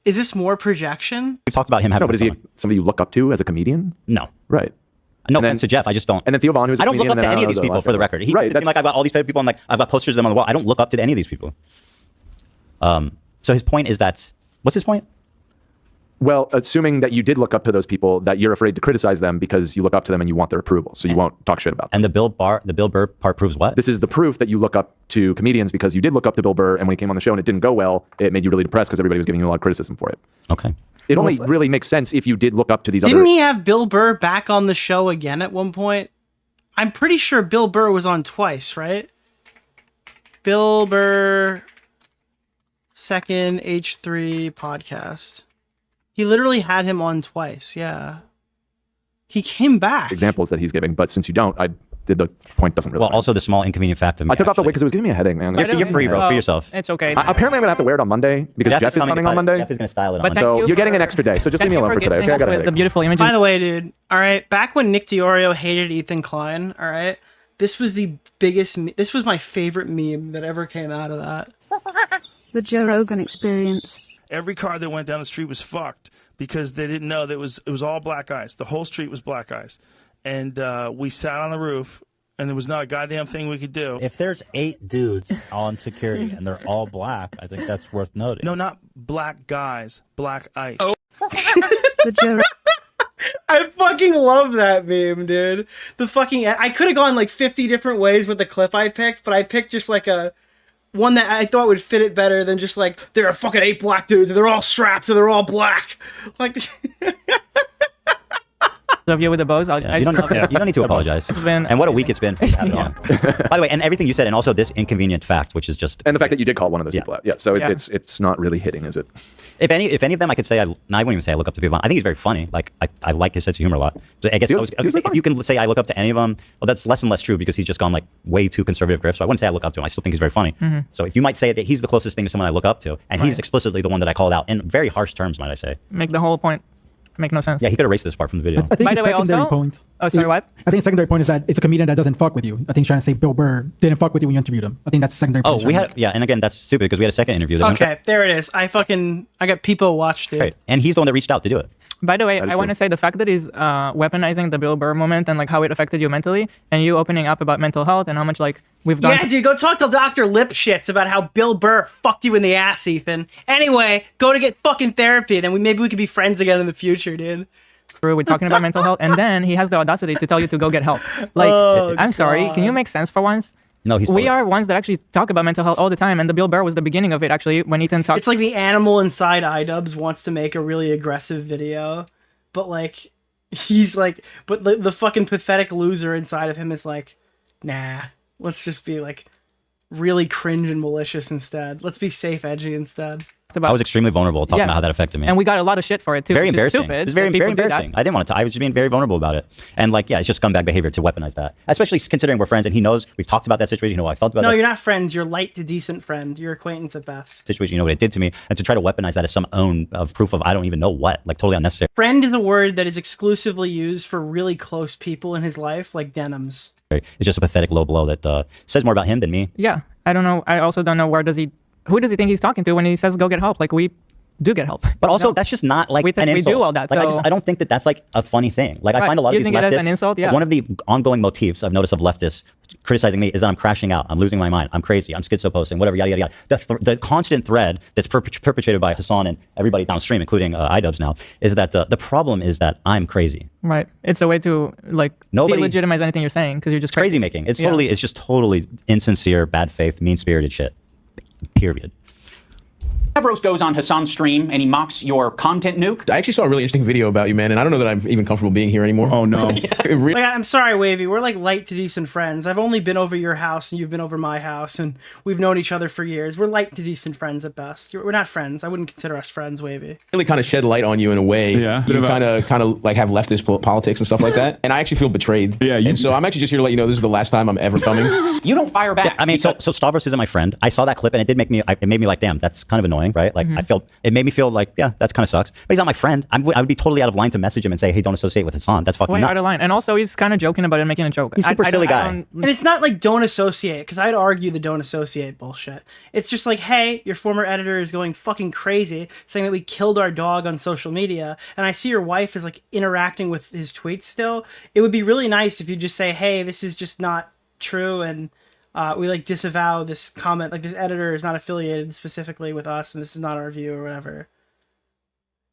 Is this more projection? We've talked about him having. No, but is he somebody you look up to as a comedian? No. Right. No offense to Jeff, I just don't. And then Theo Von, who's a I don't look comedian, up to any of these people, for the record. He seems like I've got all these people, and like I've got posters of them on the wall. I don't look up to any of these people. So his point is that, what's his point? Well, assuming that you did look up to those people, that you're afraid to criticize them because you look up to them and you want their approval, so you won't talk shit about them. And the Bill Burr part proves what? This is the proof that you look up to comedians because you did look up to Bill Burr, and when he came on the show and it didn't go well, it made you really depressed because everybody was giving you a lot of criticism for it. Okay. It only really makes sense if you did look up to these Didn't he have Bill Burr back on the show again at one point? I'm pretty sure Bill Burr was on twice, right? Bill Burr second H3 podcast. He literally had him on twice, yeah. He came back. Examples that he's giving, but since you don't, the point doesn't really Well, matter. also the small inconvenient fact of me. I took off the wig because it was giving me a headache, man. You're free, bro. For yourself. It's okay. Apparently, I'm going to have to wear it on Monday because Jeff is coming on Monday. Jeff is going to style it on But Monday. So you're getting an extra day. So just leave me alone for today. Okay, I got a headache. The beautiful images. By the way, dude, all right, back when Nick DeOrio hated Ethan Klein, all right, this was the biggest, this was my favorite meme that ever came out of that. The Joe Rogan Experience. Every car that went down the street was fucked because they didn't know that it was all black ice. The whole street was black ice. And we sat on the roof, and there was not a goddamn thing we could do. If there's 8 dudes on security and they're all black, I think that's worth noting. No, not black guys, black ice. Oh. I fucking love that meme, dude. The fucking, I could have gone like 50 different ways with the clip I picked, but I picked just like one that I thought would fit it better than just like, there are fucking 8 black dudes and they're all strapped and they're all black. Like, Of you with the bows. You don't need to apologize. And what a week it's been for you to have it on. By the way, and everything you said, and also this inconvenient fact, which is just... And the fact that you did call one of those people out. Yeah, so it's not really hitting, is it? If any of them, I could say, I wouldn't even say I look up to people. I think he's very funny. Like, I like his sense of humor a lot. So I guess I was gonna say, if you can say I look up to any of them, well, that's less and less true because he's just gone like way too conservative grift. So I wouldn't say I look up to him. I still think he's very funny. Mhm. So if you might say that he's the closest thing to someone I look up to, and he's explicitly the one that I called out in very harsh terms, might I say. Make the whole point make no sense. Yeah, he could erase this part from the video. I think By the the way, secondary also- point. Oh, sorry, what? I think the secondary point is that it's a comedian that doesn't fuck with you. I think he's trying to say Bill Burr didn't fuck with you when you interviewed him. I think that's the secondary point. Oh, we had, and again, that's stupid because we had a second interview. That okay, there it is. I got people watched, dude. Right. And he's the one that reached out to do it. By the way, I want to say the fact that he's weaponizing the Bill Burr moment and like how it affected you mentally, and you opening up about mental health and how much like we've done. Yeah, dude, go talk to Dr. Lipschitz about how Bill Burr fucked you in the ass, Ethan. Anyway, go to get fucking therapy, then maybe we could be friends again in the future, dude. We're talking about mental health, and then he has the audacity to tell you to go get help. Like, I'm sorry, can you make sense for once? No, we are ones that actually talk about mental health all the time, and the Bill Burr was the beginning of it, actually, when Ethan talked. It's like the animal inside iDubbbz wants to make a really aggressive video, but like, he's like, but the fucking pathetic loser inside of him is like, nah, let's just be like really cringe and malicious instead. Let's be safe, edgy instead. about. I was extremely vulnerable talking about how that affected me. And we got a lot of shit for it too. Very which is embarrassing. Stupid It was very that people do embarrassing. that. I didn't want to. I was just being very vulnerable about it. And like, yeah, it's just scumbag behavior to weaponize that. Especially considering we're friends and he knows we've talked about that situation. You know how I felt about No, that you're not friends. You're light to decent friend. You're acquaintance at best. situation. You know what it did to me, and to try to weaponize that as some own of proof of I don't even know what, like totally unnecessary. Friend is a word that is exclusively used for really close people in his life, like denims. It's just a pathetic low blow that says more about him than me. Yeah, I don't know. I also don't know who does he think he's talking to when he says go get help? Like we do get help. But also, that's just not like an insult. We do all that. Like, so. I don't think that that's like a funny thing. Like I find a lot of these Using it leftists, as an insult, yeah. One of the ongoing motifs I've noticed of leftists criticizing me is that I'm crashing out, I'm losing my mind, I'm crazy, I'm schizo-posting, whatever, yada, yada, yada. The constant thread that's perpetrated by Hassan and everybody downstream, including iDubbbz now, is that the problem is that I'm crazy. Right. It's a way to like delegitimize anything you're saying because you're just crazy making. It's just totally insincere, bad faith, mean-spirited shit. Period. Stavros goes on Hassan's stream and he mocks your content nuke. I actually saw a really interesting video about you, man, and I don't know that I'm even comfortable being here anymore. Oh, no. Like, I'm sorry, Wavy. We're like light to decent friends. I've only been over your house and you've been over my house, and we've known each other for years. We're light to decent friends at best. We're not friends. I wouldn't consider us friends, Wavy. Really kind of shed light on you in a way. Yeah. You kind of like have leftist politics and stuff like that, and I actually feel betrayed. Yeah. And so I'm actually just here to let you know this is the last time I'm ever coming. You don't fire back. Yeah, I mean, so Stavros isn't my friend. I saw that clip and it did make me. It made me like, damn, that's kind of annoying, right? Like it made me feel like, yeah, that's kind of sucks. But he's not my friend. I would be totally out of line to message him and say, hey, don't associate with Hassan. That's fucking nuts. Out of line. And also, he's kind of joking about it and making a joke. He's a super silly guy. And it's not like don't associate, because I'd argue the don't associate bullshit. It's just like, hey, your former editor is going fucking crazy, saying that we killed our dog on social media, and I see your wife is like interacting with his tweets still. It would be really nice if you just say, hey, this is just not true, and we like disavow this comment. Like, this editor is not affiliated specifically with us, and this is not our view or whatever.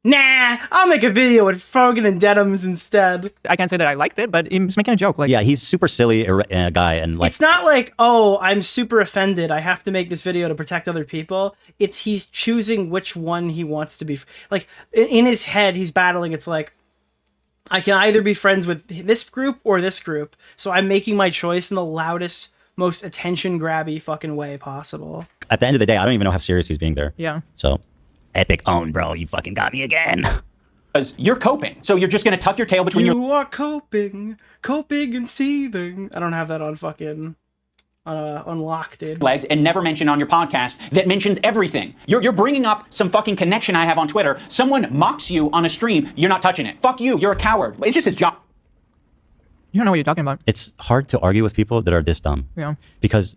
Nah, I'll make a video with Fogan and Denims instead. I can't say that I liked it, but he's making a joke. Like, yeah, he's super silly guy, and like it's not like, oh, I'm super offended, I have to make this video to protect other people. It's he's choosing which one he wants to be. Like in his head, he's battling. It's like, I can either be friends with this group or this group, so I'm making my choice in the loudest, most attention grabby fucking way possible. At the end of the day, I don't even know how serious he's being there. Yeah. So, epic own, bro. You fucking got me again. Because you're coping, so you're just gonna tuck your tail between You are coping and seething. I don't have that on fucking on lock, dude. legs and never mention on your podcast that mentions everything. You're bringing up some fucking connection I have on Twitter. Someone mocks you on a stream, you're not touching it. Fuck you, you're a coward. It's just his job. You don't know what you're talking about. It's hard to argue with people that are this dumb. Yeah. Because,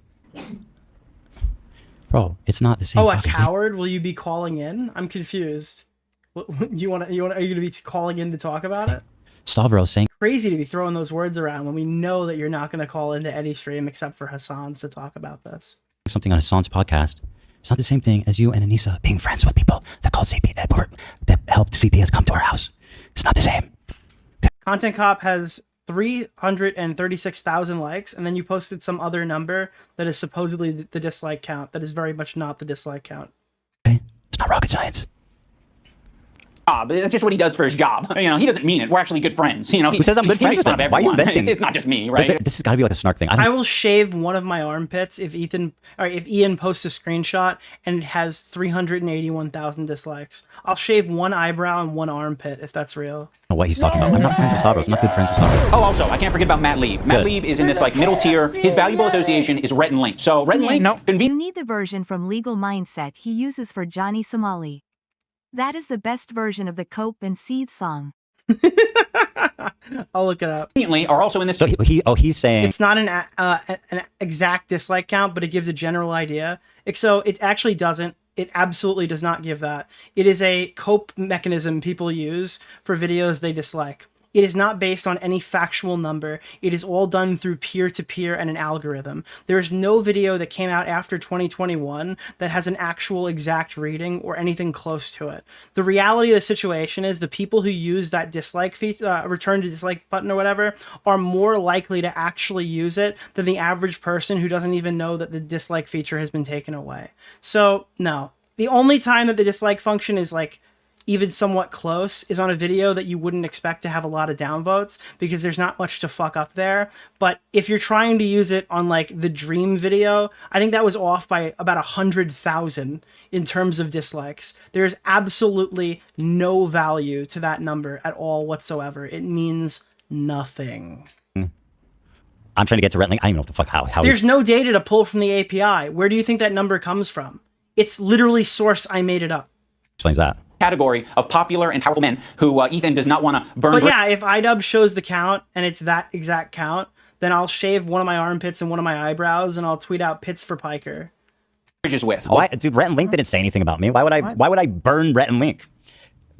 bro, it's not the same. Oh, a coward? Will you be calling in? I'm confused. Are you gonna be calling in to talk about it? Stavros saying Crazy to be throwing those words around when we know that you're not gonna call into any stream except for Hassan's to talk about this. something on Hassan's podcast. It's not the same thing as you and Anissa being friends with people that called CP that helped CPS come to our house. It's not the same. Content Cop has 336,000 likes, and then you posted some other number that is supposedly the dislike count. That is very much not the dislike count. Okay, it's not rocket science. But that's just what he does for his job. You know, he doesn't mean it. We're actually good friends. You know, Who says I'm good friends with him? Why are you inventing? It's not just me, right? This has got to be like a snark thing. I will shave one of my armpits if Ian posts a screenshot and it has 381,000 dislikes. I'll shave one eyebrow and one armpit if that's real. I don't know what he's talking about. I'm not friends with Stavros. I'm not good friends with Stavros. Oh, also, I can't forget about Matt Lieb. Matt Lieb is in this like middle tier. His valuable association is Rhett and Link. So Rhett and Link, You need the version from Legal Mindset he uses for Johnny Somali. That is the best version of the Cope and Seed song. I'll look it up. Are also in this. So he's saying it's not an exact dislike count, but it gives a general idea. So it actually doesn't. It absolutely does not give that. It is a cope mechanism people use for videos they dislike. It is not based on any factual number. It is all done through peer-to-peer and an algorithm. There is no video that came out after 2021 that has an actual exact reading or anything close to it. The reality of the situation is the people who use that dislike return to dislike button or whatever are more likely to actually use it than the average person who doesn't even know that the dislike feature has been taken away. So, no. The only time that the dislike function is like even somewhat close is on a video that you wouldn't expect to have a lot of downvotes because there's not much to fuck up there. But if you're trying to use it on like the Dream video, I think that was off by about 100,000 in terms of dislikes. There's absolutely no value to that number at all whatsoever. It means nothing. I'm trying to get to Retlink. I don't even know what the fuck how There's no data to pull from the API. Where do you think that number comes from? It's literally source. I made it up. Explains that. Category of popular and powerful men who Ethan does not want to burn. But yeah, if iDubbbz shows the count and it's that exact count, then I'll shave one of my armpits and one of my eyebrows and I'll tweet out pits for Piker. Bridges with. Why, dude, Rhett and Link didn't say anything about me. Why would I burn Rhett and Link?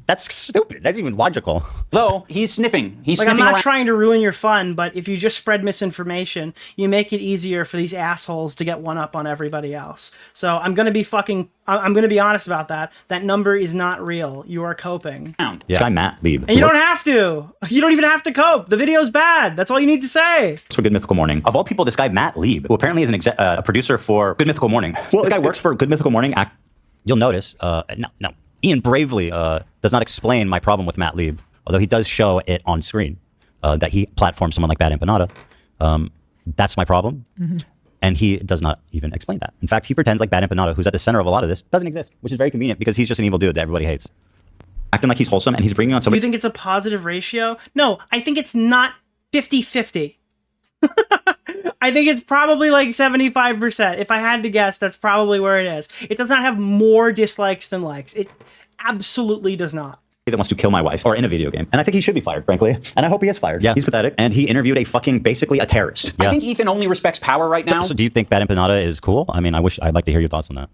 That's stupid. That's even logical. Though he's sniffing. He's like, sniffing I'm not around. trying to ruin your fun, but if you just spread misinformation, you make it easier for these assholes to get one up on everybody else. So I'm gonna be honest about that. That number is not real. You are coping. Yeah. This guy Matt Lieb. And you don't have to. You don't even have to cope. The video's bad. That's all you need to say. For Good Mythical Morning. Of all people, this guy Matt Lieb, who apparently is a producer for Good Mythical Morning. Well, this guy works for Good Mythical Morning. You'll notice. No. Ian bravely does not explain my problem with Matt Lieb, although he does show it on screen, that he platforms someone like Bad Empanada. That's my problem. And he does not even explain that. In fact, he pretends like Bad Empanada, who's at the center of a lot of this, doesn't exist, which is very convenient because he's just an evil dude that everybody hates. Acting like he's wholesome and he's bringing on somebody. You think it's a positive ratio? No, I think it's not 50-50. I think it's probably like 75%. If I had to guess, that's probably where it is. It does not have more dislikes than likes. It absolutely does not. That wants to kill my wife or in a video game. And I think he should be fired, frankly. And I hope he is fired. Yeah. He's pathetic. And he interviewed basically a terrorist. I think Ethan only respects power right now. So do you think Bad Empanada is cool? I mean, I'd like to hear your thoughts on that.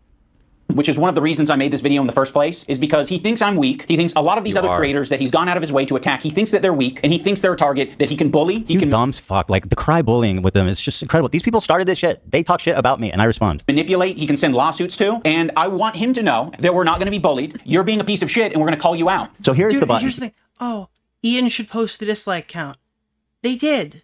Which is one of the reasons I made this video in the first place, is because he thinks I'm weak. He thinks a lot of these other creators that he's gone out of his way to attack, he thinks that they're weak, and he thinks they're a target that he can bully. You dumb fuck. Like, the cry bullying with them is just incredible. These people started this shit. They talk shit about me, and I respond. Manipulate, he can send lawsuits to, and I want him to know that we're not going to be bullied. You're being a piece of shit, and we're going to call you out. So here's the button. Here's the thing. Oh, Ian should post the dislike count. They did.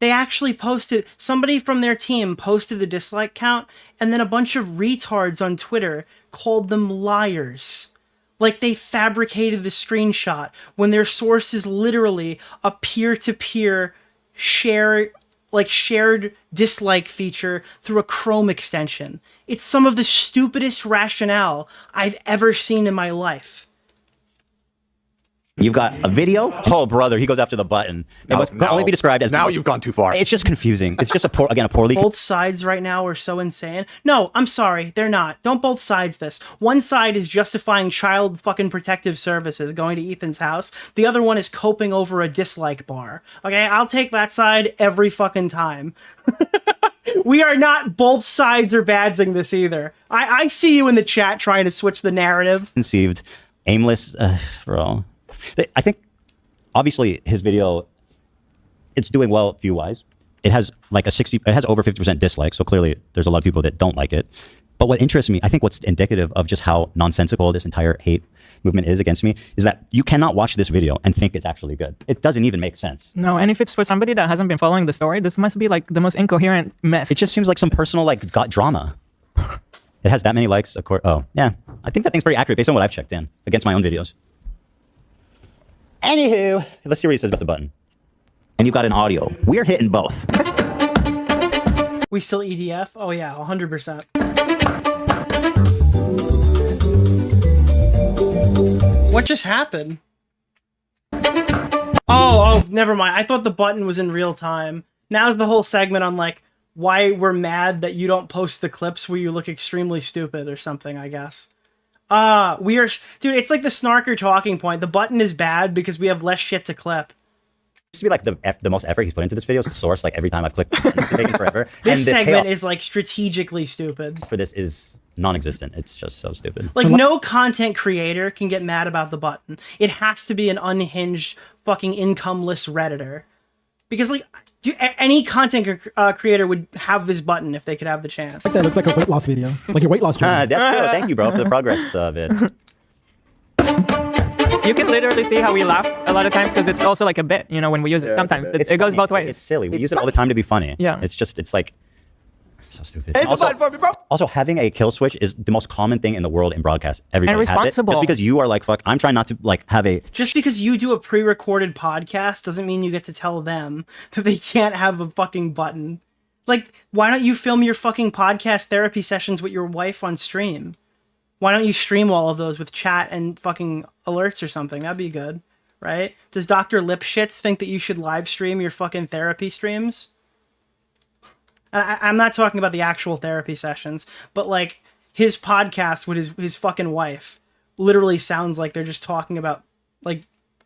They actually posted, somebody from their team posted the dislike count, and then a bunch of retards on Twitter called them liars. Like they fabricated the screenshot when their source is literally a peer-to-peer shared dislike feature through a Chrome extension. It's some of the stupidest rationale I've ever seen in my life. You've got a video. Oh, brother, he goes after the button. It must only be described as... Now you've gone too far. It's just confusing. It's just a poorly... Both sides right now are so insane. No, I'm sorry, they're not. Don't both sides this. One side is justifying child fucking protective services going to Ethan's house. The other one is coping over a dislike bar. Okay, I'll take that side every fucking time. We are not both sides are badsing this either. I see you in the chat trying to switch the narrative. Conceived, aimless, bro. I think, obviously, his video, it's doing well view-wise. It has like it has over 50% dislike, so clearly there's a lot of people that don't like it. But what interests me, I think what's indicative of just how nonsensical this entire hate movement is against me, is that you cannot watch this video and think it's actually good. It doesn't even make sense. No, and if it's for somebody that hasn't been following the story, this must be like the most incoherent mess. It just seems like some personal drama. It has that many likes, of course. Oh, yeah. I think that thing's pretty accurate based on what I've checked in against my own videos. Anywho, let's see what he says about the button. And you've got an audio. We're hitting both. We still EDF? Oh yeah, 100%. What just happened? Oh, never mind. I thought the button was in real time. Now's the whole segment on like why we're mad that you don't post the clips where you look extremely stupid or something, I guess. Dude, it's like the snarker talking point. The button is bad because we have less shit to clip. It used to be like the most effort he's put into this video is the source. Like every time I've clicked, it's taking forever. This segment is like strategically stupid. For this is non-existent. It's just so stupid. Like no content creator can get mad about the button. It has to be an unhinged fucking incomeless Redditor. Because like, any content creator would have this button if they could have the chance. That looks like a weight loss video. Like your weight loss journey. That's good. Thank you, bro, for the progress of it. You can literally see how we laugh a lot of times because it's also like a bit, you know, when we use it. Sometimes it goes both ways. It's silly. We use it all the time to be funny. Yeah. It's like So stupid. Also, having a kill switch is the most common thing in the world in broadcast. Everybody has it. Just because you are like, fuck, I'm trying not to like have a... Just because you do a pre-recorded podcast doesn't mean you get to tell them that they can't have a fucking button. Like, why don't you film your fucking podcast therapy sessions with your wife on stream? Why don't you stream all of those with chat and fucking alerts or something? That'd be good, right? Does Dr. Lipschitz think that you should live stream your fucking therapy streams? I'm not talking about the actual therapy sessions, but like his podcast with his fucking wife literally sounds like they're just talking about like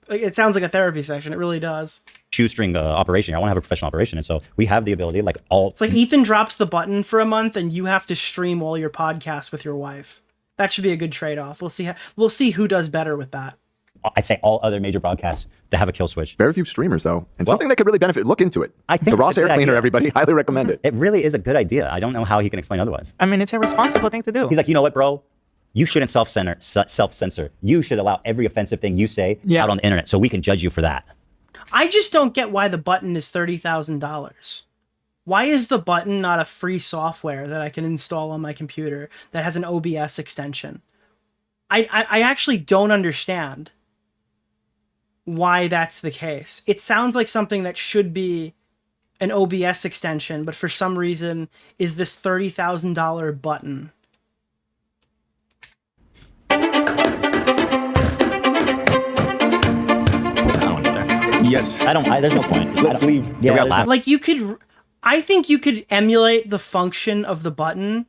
it sounds like a therapy session. It really does. Shoestring operation. I want to have a professional operation, and so we have the ability, like all. It's like Ethan drops the button for a month, and you have to stream all your podcasts with your wife. That should be a good trade-off. We'll see who does better with that. I'd say all other major broadcasts that have a kill switch. Very few streamers, though. And something that could really benefit. Look into it. I think the Ross air cleaner, everybody. Highly recommend it. It really is a good idea. I don't know how he can explain otherwise. I mean, it's a responsible thing to do. He's like, you know what, bro? You shouldn't self-censor. You should allow every offensive thing you say out on the internet so we can judge you for that. I just don't get why the button is $30,000. Why is the button not a free software that I can install on my computer that has an OBS extension? I actually don't understand why that's the case. It sounds like something that should be an OBS extension, but for some reason is this $30,000 button. Yes. There's no point. Let's leave. Yeah, like I think you could emulate the function of the button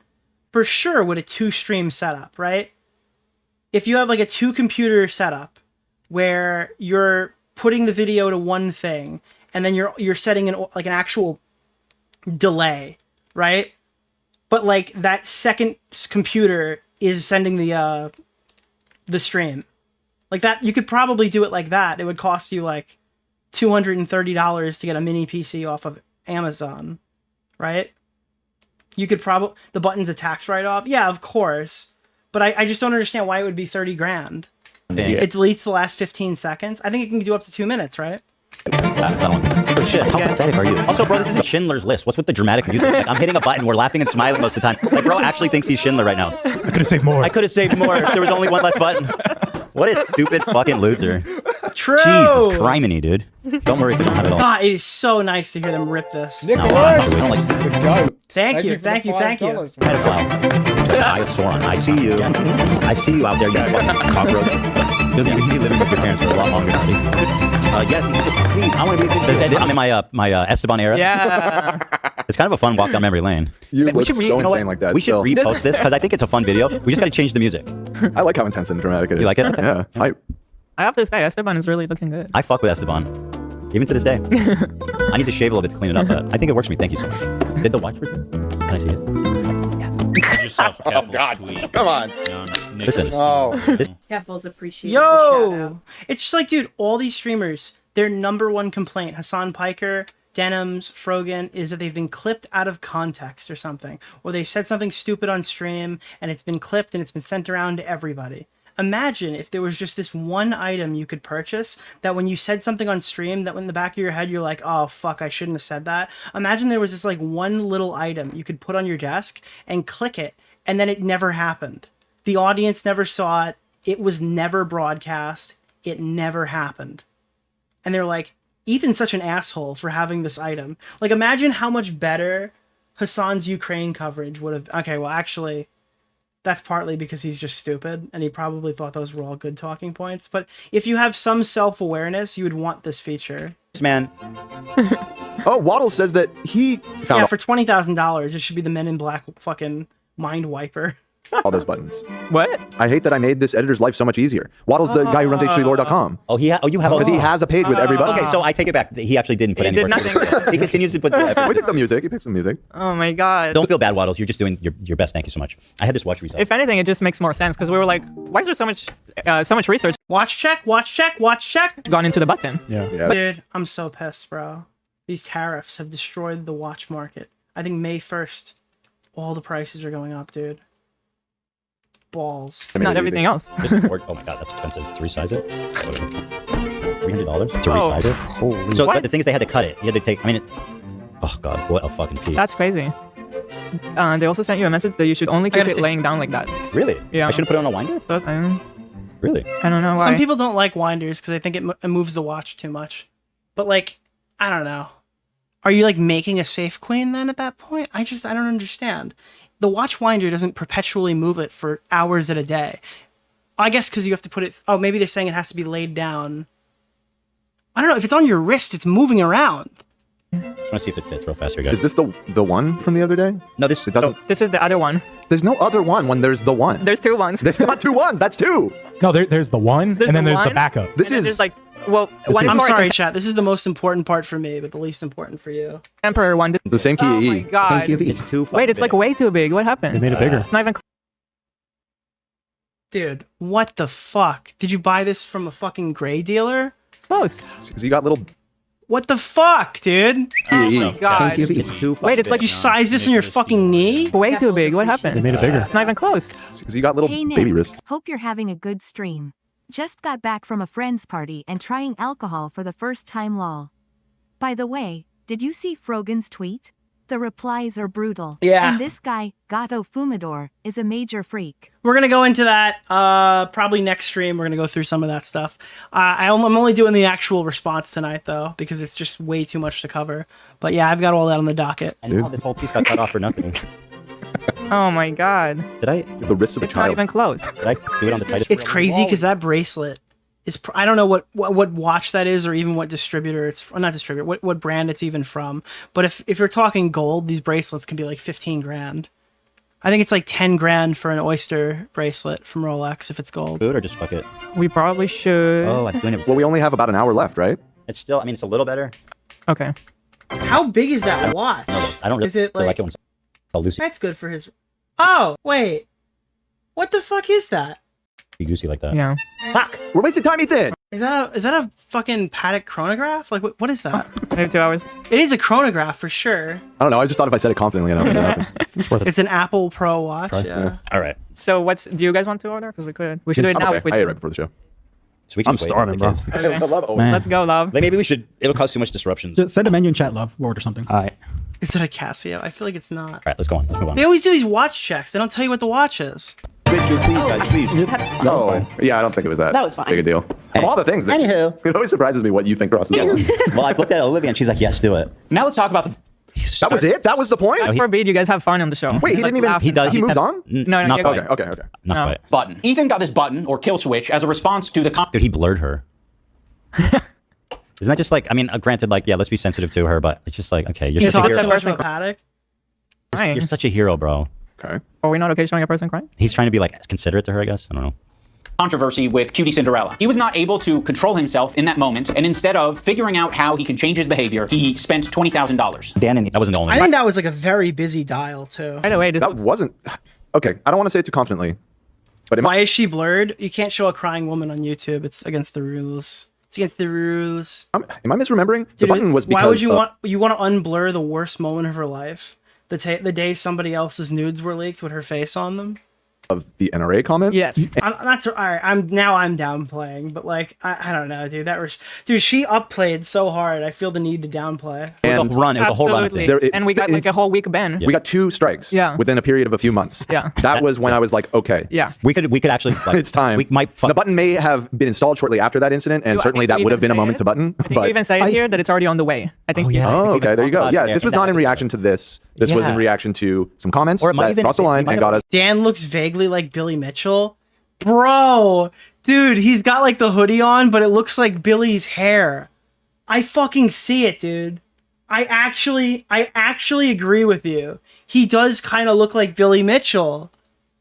for sure with a 2-stream setup, right? If you have like a 2-computer setup where you're putting the video to one thing and then you're setting an actual delay, right? But like that second computer is sending the stream. Like that, you could probably do it like that. It would cost you like $230 to get a mini PC off of Amazon, right? You could probably, the button's a tax write-off. Yeah, of course. But I just don't understand why it would be 30 grand. It deletes the last 15 seconds. I think it can do up to 2 minutes, right? Shit, how pathetic are you? Also, bro, this isn't Schindler's List. What's with the dramatic music? Like, I'm hitting a button, we're laughing and smiling most of the time. Like, bro actually thinks he's Schindler right now. I could have saved more. I could have saved more if there was only one left button. What a stupid fucking loser. True. Jesus criminy, dude. Don't worry if you don't have it all. God, it is so nice to hear them rip this. Nicholas! Thank you. Soren, I see you. I see you out there, you fucking cockroach. You'll be living with your parents for a lot longer. Yes, I want to be I'm in my Esteban era. Yeah. It's kind of a fun walk down memory lane. You look so insane like that. We should repost this because I think it's a fun video. We just got to change the music. I like how intense and dramatic it is. You like it? Yeah, it's hype. I have to say, Esteban is really looking good. I fuck with Esteban. Even to this day. I need to shave a little bit to clean it up, but I think it works for me. Thank you so much. Did the watch for you? Can I see it? Oh, God. Tweet. Come on. Listen. Keffals appreciate the shout out. It's just like, dude, all these streamers, their number one complaint, Hassan Piker, Denims, Frogan, is that they've been clipped out of context or something. Or they've said something stupid on stream, and it's been clipped and it's been sent around to everybody. Imagine if there was just this one item you could purchase that when you said something on stream that in the back of your head you're like, oh fuck, I shouldn't have said that. Imagine there was this like one little item you could put on your desk and click it, and then it never happened. The audience never saw it. It was never broadcast. It never happened. And they're like, Ethan's such an asshole for having this item. Like, imagine how much better Hassan's Ukraine coverage would have. Okay, well, actually, that's partly because he's just stupid, and he probably thought those were all good talking points. But if you have some self-awareness, you would want this feature. Man. Oh, Waddle says that he found... Yeah, for $20,000, it should be the Men in Black fucking mind wiper. all those buttons. What? I hate that I made this editor's life so much easier. Waddle's the guy who runs h3lore.com. Oh, you have because he has a page with every button. Okay, so I take it back. He actually didn't put any work. He continues to put the effort. We picked the music. He picked some music. Oh my god. Don't feel bad, Waddles. You're just doing your best. Thank you so much. I had this watch result. If anything, it just makes more sense because we were like, why is there so much research? Watch check. Gone into the button. Yeah. Dude, I'm so pissed, bro. These tariffs have destroyed the watch market. I think May 1st, all the prices are going up, dude. Balls. Not everything else. Oh my god, that's expensive. To resize it? $300 to resize it? Holy so what? But the thing is, they had to cut it. You had to take, oh god, what a fucking piece. That's crazy. They also sent you a message that you should only keep it laying down like that. Really? Yeah. I shouldn't put it on a winder? Really? I don't know why. Some people don't like winders because they think it moves the watch too much. But like, I don't know. Are you like making a safe queen then at that point? I don't understand. The watch winder doesn't perpetually move it for hours at a day. I guess because you have to put it... Oh, maybe they're saying it has to be laid down. I don't know. If it's on your wrist, it's moving around. I want to see if it fits real fast here, guys. Is this the one from the other day? No, it doesn't. This is the other one. There's no other one when there's the one. There's two ones. There's not two ones. That's two. No, there's the one, and then there's the backup. This is... There's like... Well, one is I'm more sorry, chat. This is the most important part for me, but the least important for you. Emperor one. The same key Oh E. my god. Same key E. It's too fucking Wait, it's like way too big. What happened? They made it bigger. It's not even... Dude, what the fuck? Did you buy this from a fucking gray dealer? Close. Because you got little... What the fuck, dude? Oh my god. It's too fucking Wait, it's like You size this in your fucking knee? way too big. What happened? They made it bigger. It's not even close. Because you got little Hey, Nick. baby wrists. Hope you're having a good stream. Just got back from a friend's party and trying alcohol for the first time lol. By the way, did you see Frogan's tweet? The replies are brutal. Yeah. And this guy, Gato Fumador, is a major freak. We're going to go into that probably next stream. We're going to go through some of that stuff. I'm only doing the actual response tonight, though, because it's just way too much to cover. But yeah, I've got all that on the docket. And now this whole piece got cut off for nothing. Oh my god. Did I? The wrist of a It's not child. even close. Did I do it on the tightest? It's crazy because that bracelet is... I don't know what watch that is or even what distributor it's... Not distributor, what brand it's even from. But if you're talking gold, these bracelets can be like 15 grand. I think it's like 10 grand for an oyster bracelet from Rolex if it's gold. Food or just fuck it? We probably should... Oh, I'm doing it. Well, we only have about an hour left, right? It's still, I mean, it's a little better. Okay. How big is that watch? I don't really Is it like it when it's all loosey That's good for his... Oh, wait. What the fuck is that? goosey like that. Yeah. Fuck! We're wasting time, Ethan! Is that a fucking Patek chronograph? Like, what is that? Maybe 2 hours. It is a chronograph for sure. I don't know. I just thought if I said it confidently enough, it would happen. It's worth it. It's an Apple Pro watch. Yeah. All right. So do you guys want to order? Because we could. We should do it now. Okay. If we I ate right before the show. So we can I'm starving, bro. Okay. Let's go, love. Like maybe we should. It'll cause too much disruptions. Just send a menu in chat, love. We'll order something. All right. Is it a Casio? I feel like it's not. All right, let's go on. Let's move on. They always do these watch checks. They don't tell you what the watch is. Please, guys, please. No, yeah, I don't think it was that. That was fine. Big a deal. Of all the things, that, it always surprises me what you think crosses the line. Well, I looked at Olivia and she's like, "Yes, do it." Now let's talk about the... That was it? That was the point? God forbid you guys have fun on the show. Wait, he didn't even... He moved on? No, not you're quite. good. Okay. Not quite. button. Ethan got this button, or kill switch, as a response to the... Dude, he blurred her. Isn't that just like, I mean, granted, like, yeah, let's be sensitive to her, but it's just like, okay, you're such a hero. So much about Patek. You're such a hero, bro. Okay. Are we not okay showing a person crying? He's trying to be like considerate to her, I guess. I don't know. Controversy with Cutie Cinderella. He was not able to control himself in that moment, and instead of figuring out how he can change his behavior, he spent $20,000. Dan, and that wasn't the only I think that was like a very busy dial too. By the way, that wasn't... Okay, I don't want to say it too confidently, but... Why is she blurred? You can't show a crying woman on YouTube. It's against the rules. It's against the rules. Am I misremembering? Dude, the button was because... Why would you want to unblur the worst moment of her life? The day somebody else's nudes were leaked with her face on them? Of the NRA comment? Yes. I'm not... All right, I'm downplaying, but like, I don't know, dude. Dude, she upplayed so hard. I feel the need to downplay. It was a run. It was a whole run of things. And we got like a whole week ban. We got 2 strikes within a period of a few months. Yeah. That was when I was like, okay. Yeah. We could actually... Like, it's time. We might... The button may have been installed shortly after that incident, and certainly that would have been a moment to button. I think you even say it here that it's already on the way. I think. Oh, okay. There you go. Yeah, this was not in reaction to this. This was in reaction to some comments that crossed the line and got us... Dan looks vaguely like Billy Mitchell. Bro, dude, he's got like the hoodie on, but it looks like Billy's hair. I fucking see it, dude. I actually agree with you. He does kind of look like Billy Mitchell.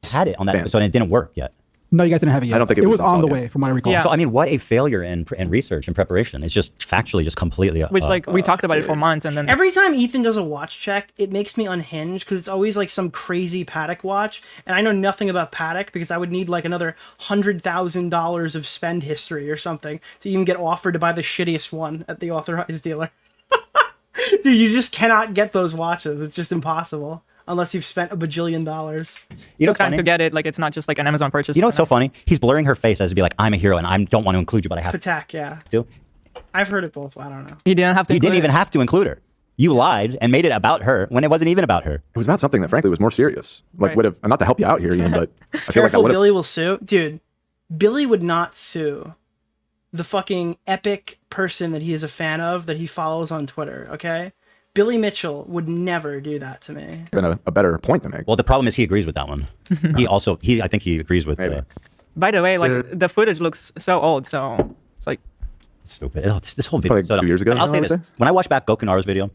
Had it on that episode and it didn't work yet. No, you guys didn't have it yet. I don't think it was on the way, from what I recall. Yeah. So I mean, what a failure in research and preparation. It's just factually just completely. Which like we talked about it for months, and then every time Ethan does a watch check, it makes me unhinged because it's always like some crazy Patek watch, and I know nothing about Patek because I would need like another $100,000 of spend history or something to even get offered to buy the shittiest one at the authorized dealer. Dude, you just cannot get those watches. It's just impossible. Unless you've spent $1 bajillion. You know, time to get it. Like it's not just like an Amazon purchase. You know what's so funny? He's blurring her face as to be like, "I'm a hero, and I don't want to include you, but I have Patek, yeah. to." I've heard it both. I don't know. He didn't have to. You didn't even have to include her. You lied and made it about her when it wasn't even about her. It was about something that frankly was more serious. Like Right. would have, not to help you out here, Ian, but I feel Careful, like I Billy will sue. Dude, Billy would not sue the fucking epic person that he is a fan of that he follows on Twitter, okay? Billy Mitchell would never do that to me. been a better point to make. Well, the problem is he agrees with that one. I think he agrees with By the way, like the footage looks so old, so it's like stupid. Oh, this whole video. Like 2 years ago. I'll say this. When I watched back Gokunaro's video,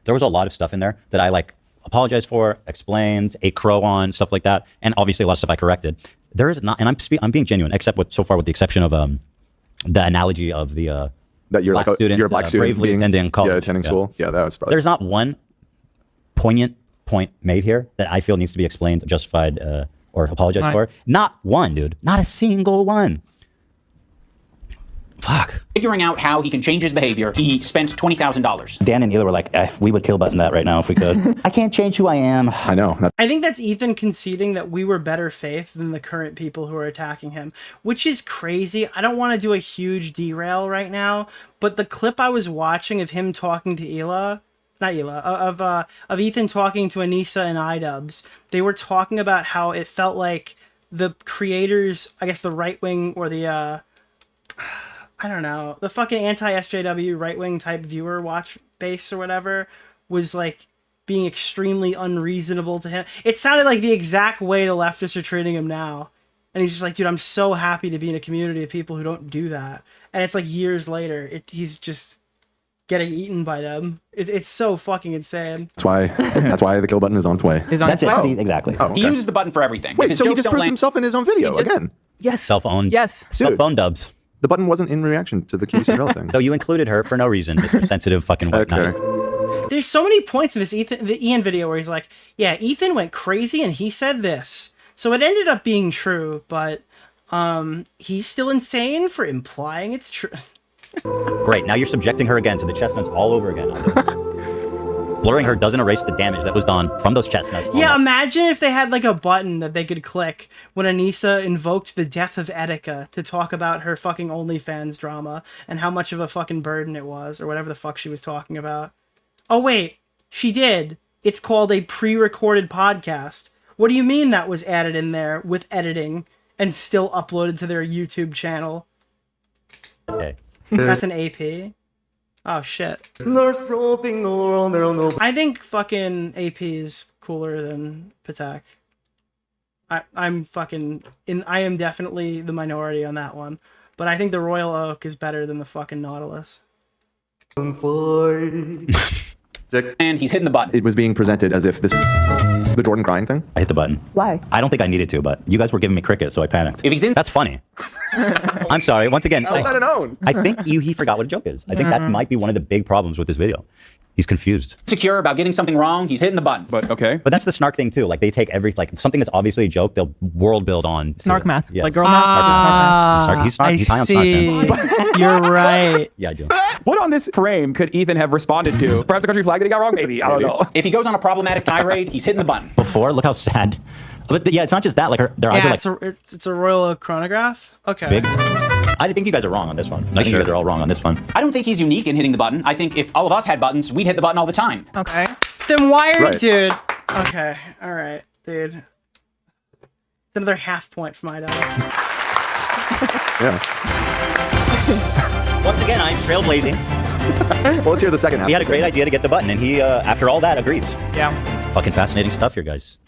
there was a lot of stuff in there that I like apologized for, explained, ate crow on, stuff like that, and obviously a lot of stuff I corrected. There is not, and I'm being genuine, except so far with the exception of the analogy of the that you're black like student, you're a black student bravely being, attending college, attending school. Yeah, that was probably. There's not one poignant point made here that I feel needs to be explained, justified, or apologized for. Not one, dude. Not a single one. Fuck. Figuring out how he can change his behavior, he spent $20,000. Dan and Ela were like, we would kill button that right now if we could. I can't change who I am. I know. I think that's Ethan conceding that we were better faith than the current people who are attacking him, which is crazy. I don't want to do a huge derail right now, but the clip I was watching of him talking to of Ethan talking to Anissa and iDubbbz, they were talking about how it felt like the creators, I guess the right wing or the I don't know, the fucking anti-SJW right-wing type viewer watch base or whatever was like being extremely unreasonable to him. It sounded like the exact way the leftists are treating him now. And he's just like, dude, I'm so happy to be in a community of people who don't do that. And it's like years later, he's just getting eaten by them. It's so fucking insane. That's why the kill button is on its way. That's it. Exactly. Oh, okay. He uses the button for everything. Wait, so he just proved himself in his own video again? Yes. Self-owned. Yes. Self-owned dubs. The button wasn't in reaction to the QC Cinderella thing. So you included her for no reason, Mr. Sensitive fucking white knight. There's so many points in the Ian video where he's like, yeah, Ethan went crazy and he said this. So it ended up being true, but he's still insane for implying it's true. Great, now you're subjecting her again to the chestnuts all over again. Blurring her doesn't erase the damage that was done from those chestnuts. Yeah, imagine if they had like a button that they could click when Anissa invoked the death of Etika to talk about her fucking OnlyFans drama and how much of a fucking burden it was, or whatever the fuck she was talking about. Oh wait, she did. It's called a pre-recorded podcast. What do you mean that was added in there with editing and still uploaded to their YouTube channel? Okay. That's an AP. Oh shit. I think fucking AP is cooler than Patek. I am definitely the minority on that one. But I think the Royal Oak is better than the fucking Nautilus. And he's hitting the button. It was being presented as if the Jordan crying thing. I hit the button. Why? I don't think I needed to, but you guys were giving me cricket, so I panicked. If he's in, that's funny. I'm sorry. Once again, I think he forgot what a joke is. I think that might be one of the big problems with this video. He's confused. Secure about getting something wrong, he's hitting the button. But okay. But that's the snark thing too. Like they take if something that's obviously a joke, they'll world build on snark math. Yes. Like girl math. He's high on snark math. You're right. Yeah, I do. What on this frame could Ethan have responded to? Perhaps a country flag that he got wrong? Maybe. I don't know. If he goes on a problematic tirade, he's hitting the button. Before, look how sad. But yeah, it's not just that. Like their eyes are like it's a Royal Oak chronograph. Okay. big. I think you guys are wrong on this one. I think you guys are all wrong on this one. I don't think he's unique in hitting the button. I think if all of us had buttons, we'd hit the button all the time. Okay. Then why are dude? Okay. All right, dude. It's another half point for my dice. Yeah. Once again, I'm trailblazing. Well, let's hear the second half. He had a great idea to get the button, and he, after all that, agrees. Yeah. Fucking fascinating stuff here, guys.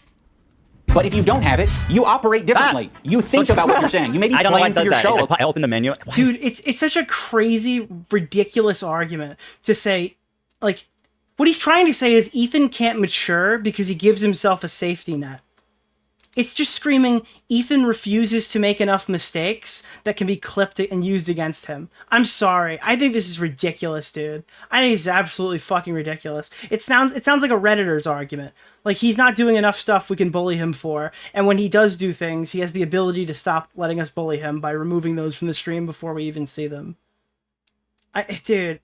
But if you don't have it, you operate differently. You think about what you're saying. You may be playing for your show. I open the menu. Dude, it's such a crazy, ridiculous argument to say, like, what he's trying to say is Ethan can't mature because he gives himself a safety net. It's just screaming, Ethan refuses to make enough mistakes that can be clipped and used against him. I'm sorry. I think this is ridiculous, dude. I think it's absolutely fucking ridiculous. It sounds like a Redditor's argument. Like, he's not doing enough stuff we can bully him for, and when he does do things, he has the ability to stop letting us bully him by removing those from the stream before we even see them. Dude,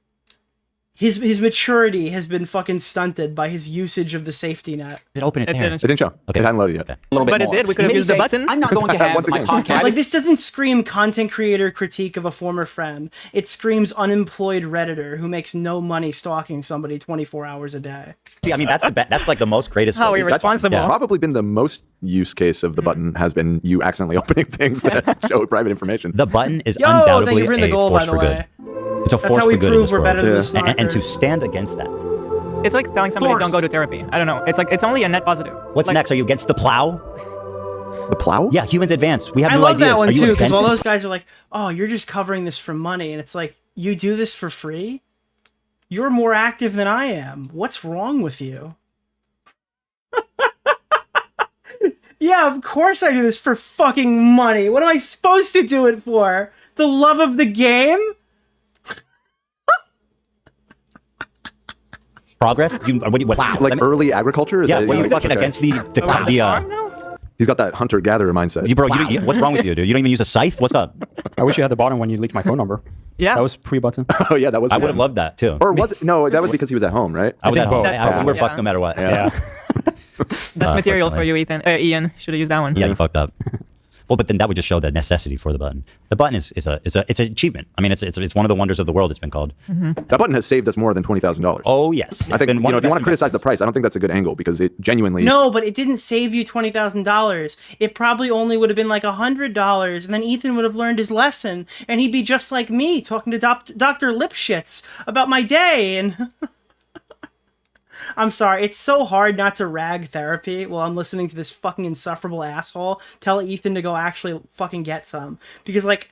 his maturity has been fucking stunted by his usage of the safety net. Did it open it there? didn't. It didn't show. Okay. It hadn't loaded yet. Okay. A little bit But it more. did. We could have Maybe used the say, button. I'm not going to have Once my again. podcast. Like, this doesn't scream content creator critique of a former friend. It screams unemployed Redditor who makes no money stalking somebody 24 hours a day. See, I mean, that's like the most greatest. How focus. irresponsible. That's probably been the most use case of the button has been you accidentally opening things that show private information. The button is Yo, thank undoubtedly you for the a goal, force by the for way. good. It's a That's force how we for good in prove this we're world. better than the And to snarker. stand against that. It's like telling somebody don't go to therapy. I don't know. It's like it's only a net positive. What's like, next? Are you against the plow? The plow? Yeah, humans advance. We have I new love ideas. that one Are you too, because against all it? those guys are like, "Oh, you're just covering this for money," and it's like, you do this for free. You're more active than I am. What's wrong with you? Yeah, of course I do this for fucking money. What am I supposed to do it for? The love of the game? Progress? Like early agriculture? Is Yeah, that, what are you like, fucking okay. against He's got that hunter-gatherer mindset. Bro, what's wrong with you, dude? You don't even use a scythe? What's up? I wish you had the button when you leaked my phone number. Yeah. That was pre-button. Oh, yeah, that was... I would have loved that, too. Or was it? No, that was because he was at home, right? I was at home. Yeah. We're fucked no matter what. Yeah. That's material for you, Ethan. Ian. Should have used that one. Yeah, you fucked up. Well, but then that would just show the necessity for the button. The button is it's an achievement. I mean, it's one of the wonders of the world. It's been called. That button has saved us more than $20,000. Oh yes, I think if you want to criticize the price, I don't think that's a good angle because it genuinely. No, but it didn't save you $20,000. It probably only would have been like $100, and then Ethan would have learned his lesson, and he'd be just like me, talking to Dr. Lipschitz about my day. And I'm sorry, it's so hard not to rag therapy while I'm listening to this fucking insufferable asshole tell Ethan to go actually fucking get some, because like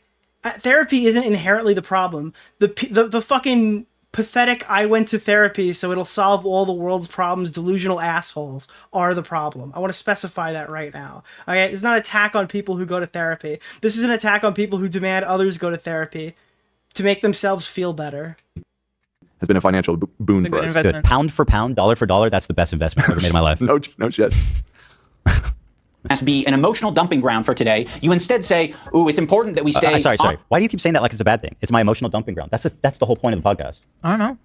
therapy isn't inherently the problem. The fucking pathetic I went to therapy so it'll solve all the world's problems delusional assholes are the problem. I want to specify that right now. Okay, it's not an attack on people who go to therapy. This is an attack on people who demand others go to therapy to make themselves feel better. Has been a financial boon for us. Good. Pound for pound, dollar for dollar, that's the best investment I've ever made in my life. No shit. Has to be an emotional dumping ground for today. You instead say, "Ooh, it's important that we stay." Sorry. Why do you keep saying that like it's a bad thing? It's my emotional dumping ground. That's the whole point of the podcast. I don't know.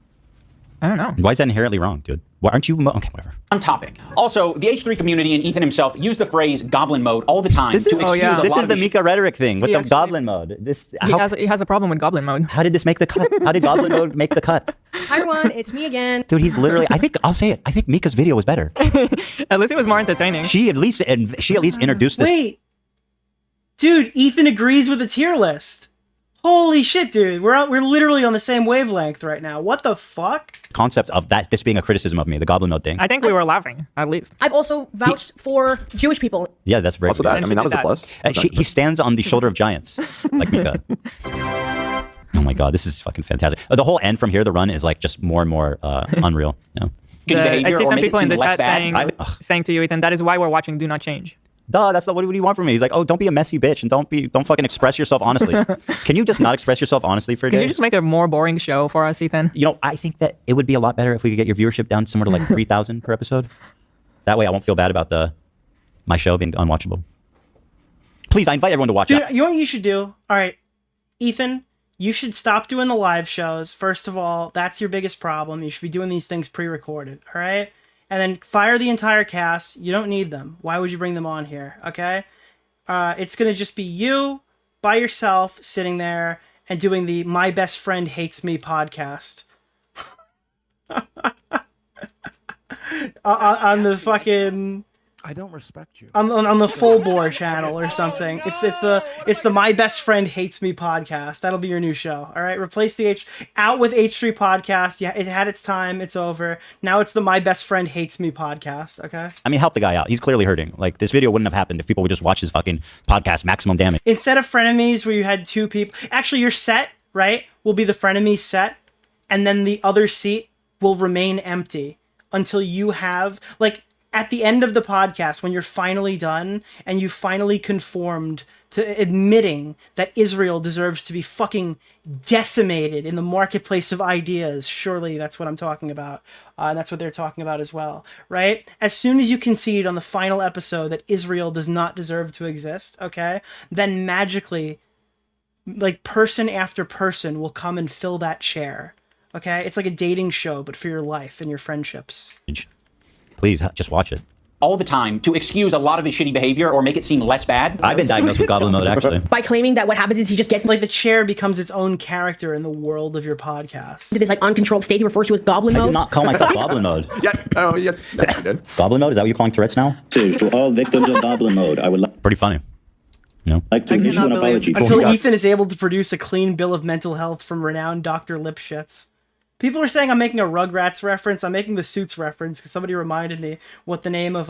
Why is that inherently wrong, dude? Why aren't you? Okay, whatever. On topic. Also, the H3 community and Ethan himself use the phrase "goblin mode" all the time This to is excuse a this lot is of the the Mika rhetoric thing with He the actually- goblin mode. He has a problem with goblin mode. How did this make the cut? How did goblin mode make the cut? Hi everyone, it's me again. Dude, he's literally. I'll say it. I think Mika's video was better. At least it was more entertaining. She at least introduced this. Wait, dude, Ethan agrees with the tier list. Holy shit, dude, we're literally on the same wavelength right now. What the fuck? Concept of this being a criticism of me, the goblin mode thing. I think we were laughing, at least. I've also vouched for Jewish people. Yeah, that's very Also that. I mean, that was a plus. He stands on the shoulder of giants, like Mika. Oh my god, this is fucking fantastic. The whole end from here, the run is like just more and more unreal. You know? I see some people in the chat saying to you, Ethan, that is why we're watching Do Not Change. Duh, that's not what do you want from me? He's like, oh, don't be a messy bitch and don't fucking express yourself honestly. Can you just not express yourself honestly for a day? Can you just make a more boring show for us, Ethan? You know, I think that it would be a lot better if we could get your viewership down somewhere to like 3,000 per episode. That way I won't feel bad about my show being unwatchable. Please, I invite everyone to watch it. You know what you should do? All right, Ethan, you should stop doing the live shows. First of all, that's your biggest problem. You should be doing these things pre-recorded, all right? And then fire the entire cast. You don't need them. Why would you bring them on here, okay? It's going to just be you by yourself sitting there and doing the My Best Friend Hates Me podcast. On the fucking... I don't respect you. On the full bore channel or something. It's the My Best Friend Hates Me podcast. That'll be your new show. All right, replace the out with H3 podcast. Yeah, it had its time. It's over. Now it's the My Best Friend Hates Me podcast. Okay. I mean, help the guy out. He's clearly hurting. Like this video wouldn't have happened if people would just watch his fucking podcast, Maximum Damage. Instead of frenemies where you had two people, actually your set, right, will be the frenemies set, and then the other seat will remain empty until you have like. At the end of the podcast, when you're finally done and you finally conformed to admitting that Israel deserves to be fucking decimated in the marketplace of ideas, surely that's what I'm talking about. And that's what they're talking about as well, right? As soon as you concede on the final episode that Israel does not deserve to exist, okay, then magically, like person after person will come and fill that chair. Okay, it's like a dating show, but for your life and your friendships. Please just watch it. All the time to excuse a lot of his shitty behavior or make it seem less bad. I've been diagnosed with goblin mode, actually. By claiming that what happens is he just gets like the chair becomes its own character in the world of your podcast. this like uncontrolled state he refers to as goblin mode. I do not call myself goblin mode. Goblin mode? Is that what you're calling Tourette's now? To all victims of goblin mode, I would Pretty funny. like to issue an apology. Until Ethan is able to produce a clean bill of mental health from renowned Dr. Lipschitz. People are saying I'm making a Rugrats reference. I'm making the Suits reference because somebody reminded me what the name of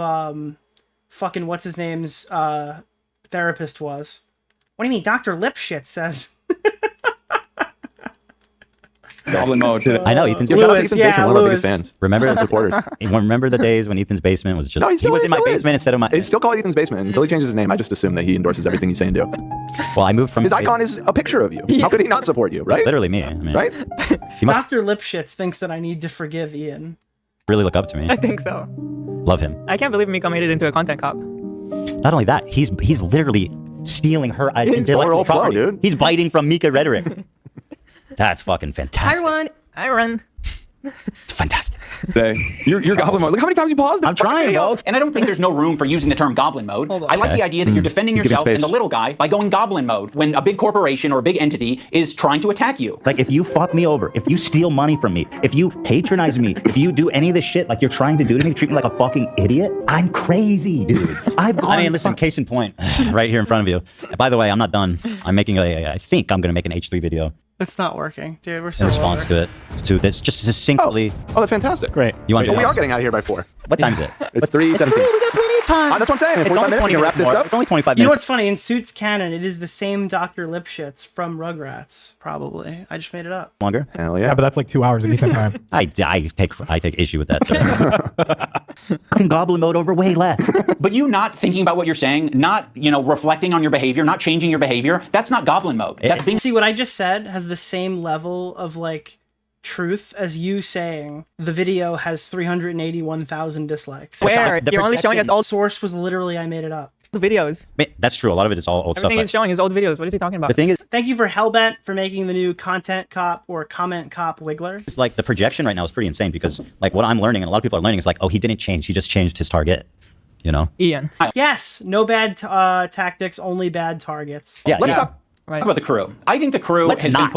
fucking what's his name's therapist was. What do you mean? Dr. Lipschitz says. Goblin mode. I know Ethan's. Shout out to Ethan's basement, one of our biggest fans. Remember supporters. Remember the days when Ethan's basement was just. No, he was in my basement instead of my. It's still called Ethan's basement until he changes his name. I just assume that he endorses everything you say and do. Well, I moved from. His icon is a picture of you. How could he not support you, right? Literally me. I mean, right? He must Dr. Lipschitz thinks that I need to forgive Ian. really look up to me. I think so. Love him. I can't believe Miko made it into a content cop. Not only that, he's literally stealing her intellectual flow, property. dude. He's biting from Mika rhetoric. That's fucking fantastic. Hi, everyone. Fantastic. You're goblin mode. Look how many times you paused. I'm trying, yo. And I don't think there's no room for using the term goblin mode. I like the idea that you're defending He's giving yourself and space. the little guy by going goblin mode when a big corporation or a big entity is trying to attack you. Like, if you fuck me over, if you steal money from me, if you patronize me, if you do any of this shit like you're trying to do to me, treat me like a fucking idiot, I'm crazy, dude. I mean, listen, case in point, right here in front of you. By the way, I'm not done. I'm making I think I'm going to make an H3 video. It's not working, dude. We're so In response to it. To this, just succinctly. Oh, that's fantastic. Great. You want? But we are getting out of here by 4. What time is it? It's 3:17. We got plenty of time. That's what I'm saying. It's 45 only minutes, 20 we can wrap minutes this more. up. It's only 25 You know minutes. what's funny? In Suits canon, it is the same Dr. Lipschitz from Rugrats, probably. I just made it up. Longer? Hell Yeah, but that's like 2 hours of Ethan time. I take issue with that. Fucking goblin mode over way less. But you not thinking about what you're saying, not, reflecting on your behavior, not changing your behavior, that's not goblin mode. That's being... See, what I just said has the same level of, truth as you saying the video has 381,000 dislikes. Where? You're only showing us old source was literally I made it up. videos. I mean, that's true. A lot of it is all old Everything stuff. he's showing is old videos. What is he talking about? The thing is, Thank you for Hellbent for making the new content cop or comment cop Wiggler. it's like the projection right now is pretty insane because like what I'm learning and a lot of people are learning is like, oh, he didn't change. He just changed his target. Ian. Yes, no bad tactics, only bad targets. Yeah. Let's talk about the crew. I think the crew Let's not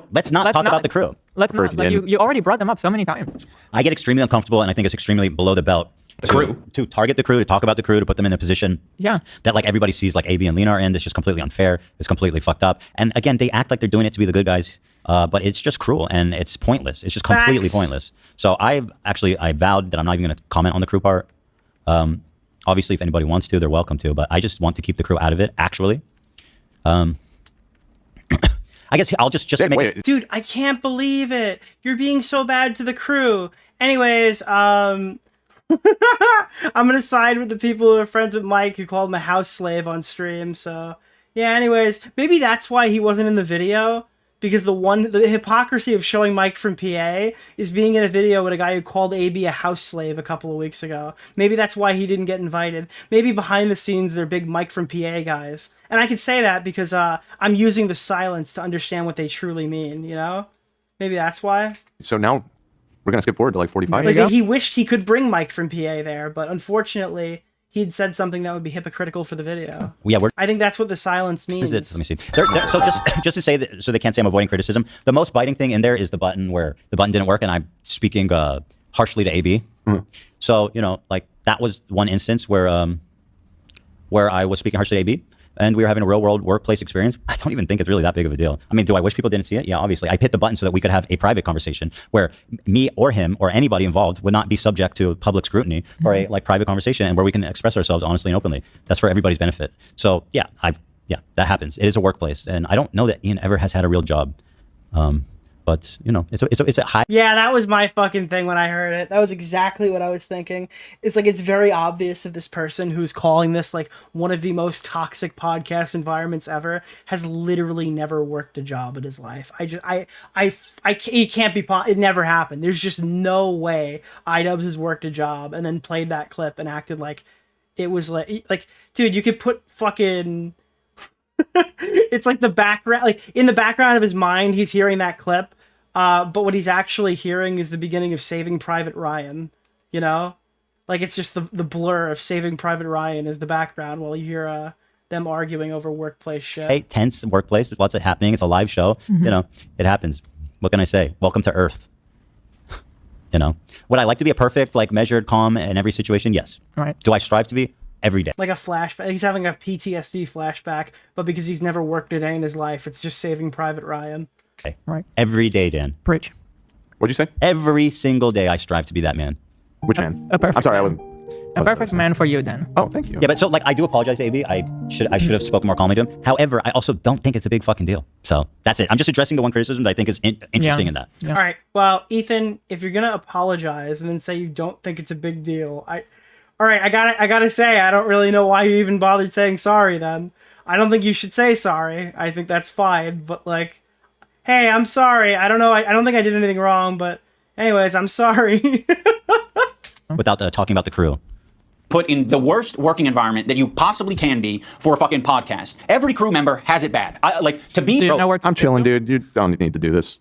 talk about the crew. Let's not. Like, you already brought them up so many times. I get extremely uncomfortable and I think it's extremely below the belt. To target the crew, to talk about the crew, to put them in a position that like everybody sees like AB and Lena are in. It's just completely unfair. It's completely fucked up. And again, they act like they're doing it to be the good guys, but it's just cruel and it's pointless. It's just completely pointless. So I vowed that I'm not even going to comment on the crew part. Obviously, if anybody wants to, they're welcome to, but I just want to keep the crew out of it, actually. I guess I'll just make it. Dude, I can't believe it. You're being so bad to the crew. Anyways, I'm gonna side with the people who are friends with Mike who called him a house slave on stream. So yeah, anyways, maybe that's why he wasn't in the video, because the hypocrisy of showing Mike from PA is being in a video with a guy who called AB a house slave a couple of weeks ago. Maybe that's why he didn't get invited. Maybe behind the scenes they're big Mike from PA guys. And I can say that because I'm using the silence to understand what they truly mean, Maybe that's why. So now we're going to skip forward to like 45. Like, he wished he could bring Mike from PA there, but unfortunately he'd said something that would be hypocritical for the video. Yeah, I think that's what the silence means. Let me see. So just to say that, so they can't say I'm avoiding criticism. The most biting thing in there is the button where the button didn't work, and I'm speaking harshly to AB. Mm-hmm. So like that was one instance where I was speaking harshly to AB, and we were having a real world workplace experience. I don't even think it's really that big of a deal. I mean, do I wish people didn't see it? Yeah, obviously. I hit the button so that we could have a private conversation where me or him or anybody involved would not be subject to public scrutiny or a private conversation, and where we can express ourselves honestly and openly. That's for everybody's benefit. So yeah, that happens. It is a workplace, and I don't know that Ian ever has had a real job. But it's a high. Yeah, that was my fucking thing when I heard it. That was exactly what I was thinking. It's like, it's very obvious that this person who's calling this like one of the most toxic podcast environments ever has literally never worked a job in his life. It can't be. It never happened. There's just no way iDubbbz has worked a job and then played that clip and acted like it was like dude, you could put fucking. It's like the background, like in the background of his mind, he's hearing that clip but what he's actually hearing is the beginning of Saving Private Ryan, you know? Like, it's just the blur of Saving Private Ryan as the background while you hear them arguing over workplace shit. Hey, tense workplace. There's lots of happening. It's a live show. Mhm. You know, it happens. What can I say? Welcome to Earth. You know, would I like to be a perfect, like, measured, calm in every situation? Yes. Right. Do I strive to be? Every day. Like a flashback. He's having a PTSD flashback, but because he's never worked a day in his life, it's just Saving Private Ryan. Okay. Right. Every day, Dan. Preach. What'd you say? Every single day I strive to be that man. Which man? A perfect I'm sorry, I man. wasn't. A perfect man for you, then. Oh, thank you. Yeah, but so, like, I do apologize, AB. I should have spoken more calmly to him. However, I also don't think it's a big fucking deal. So that's it. I'm just addressing the one criticism that I think is interesting in that. All right. Well, Ethan, if you're gonna apologize and then say you don't think it's a big deal, all right, I gotta say, I don't really know why you even bothered saying sorry. Then I don't think you should say sorry. I think that's fine. But like, hey, I'm sorry. I don't know. I don't think I did anything wrong. But anyways, I'm sorry. Without talking about the crew. Put in the worst working environment that you possibly can be for a fucking podcast. Every crew member has it bad. I'm chilling, dude. You don't need to do this.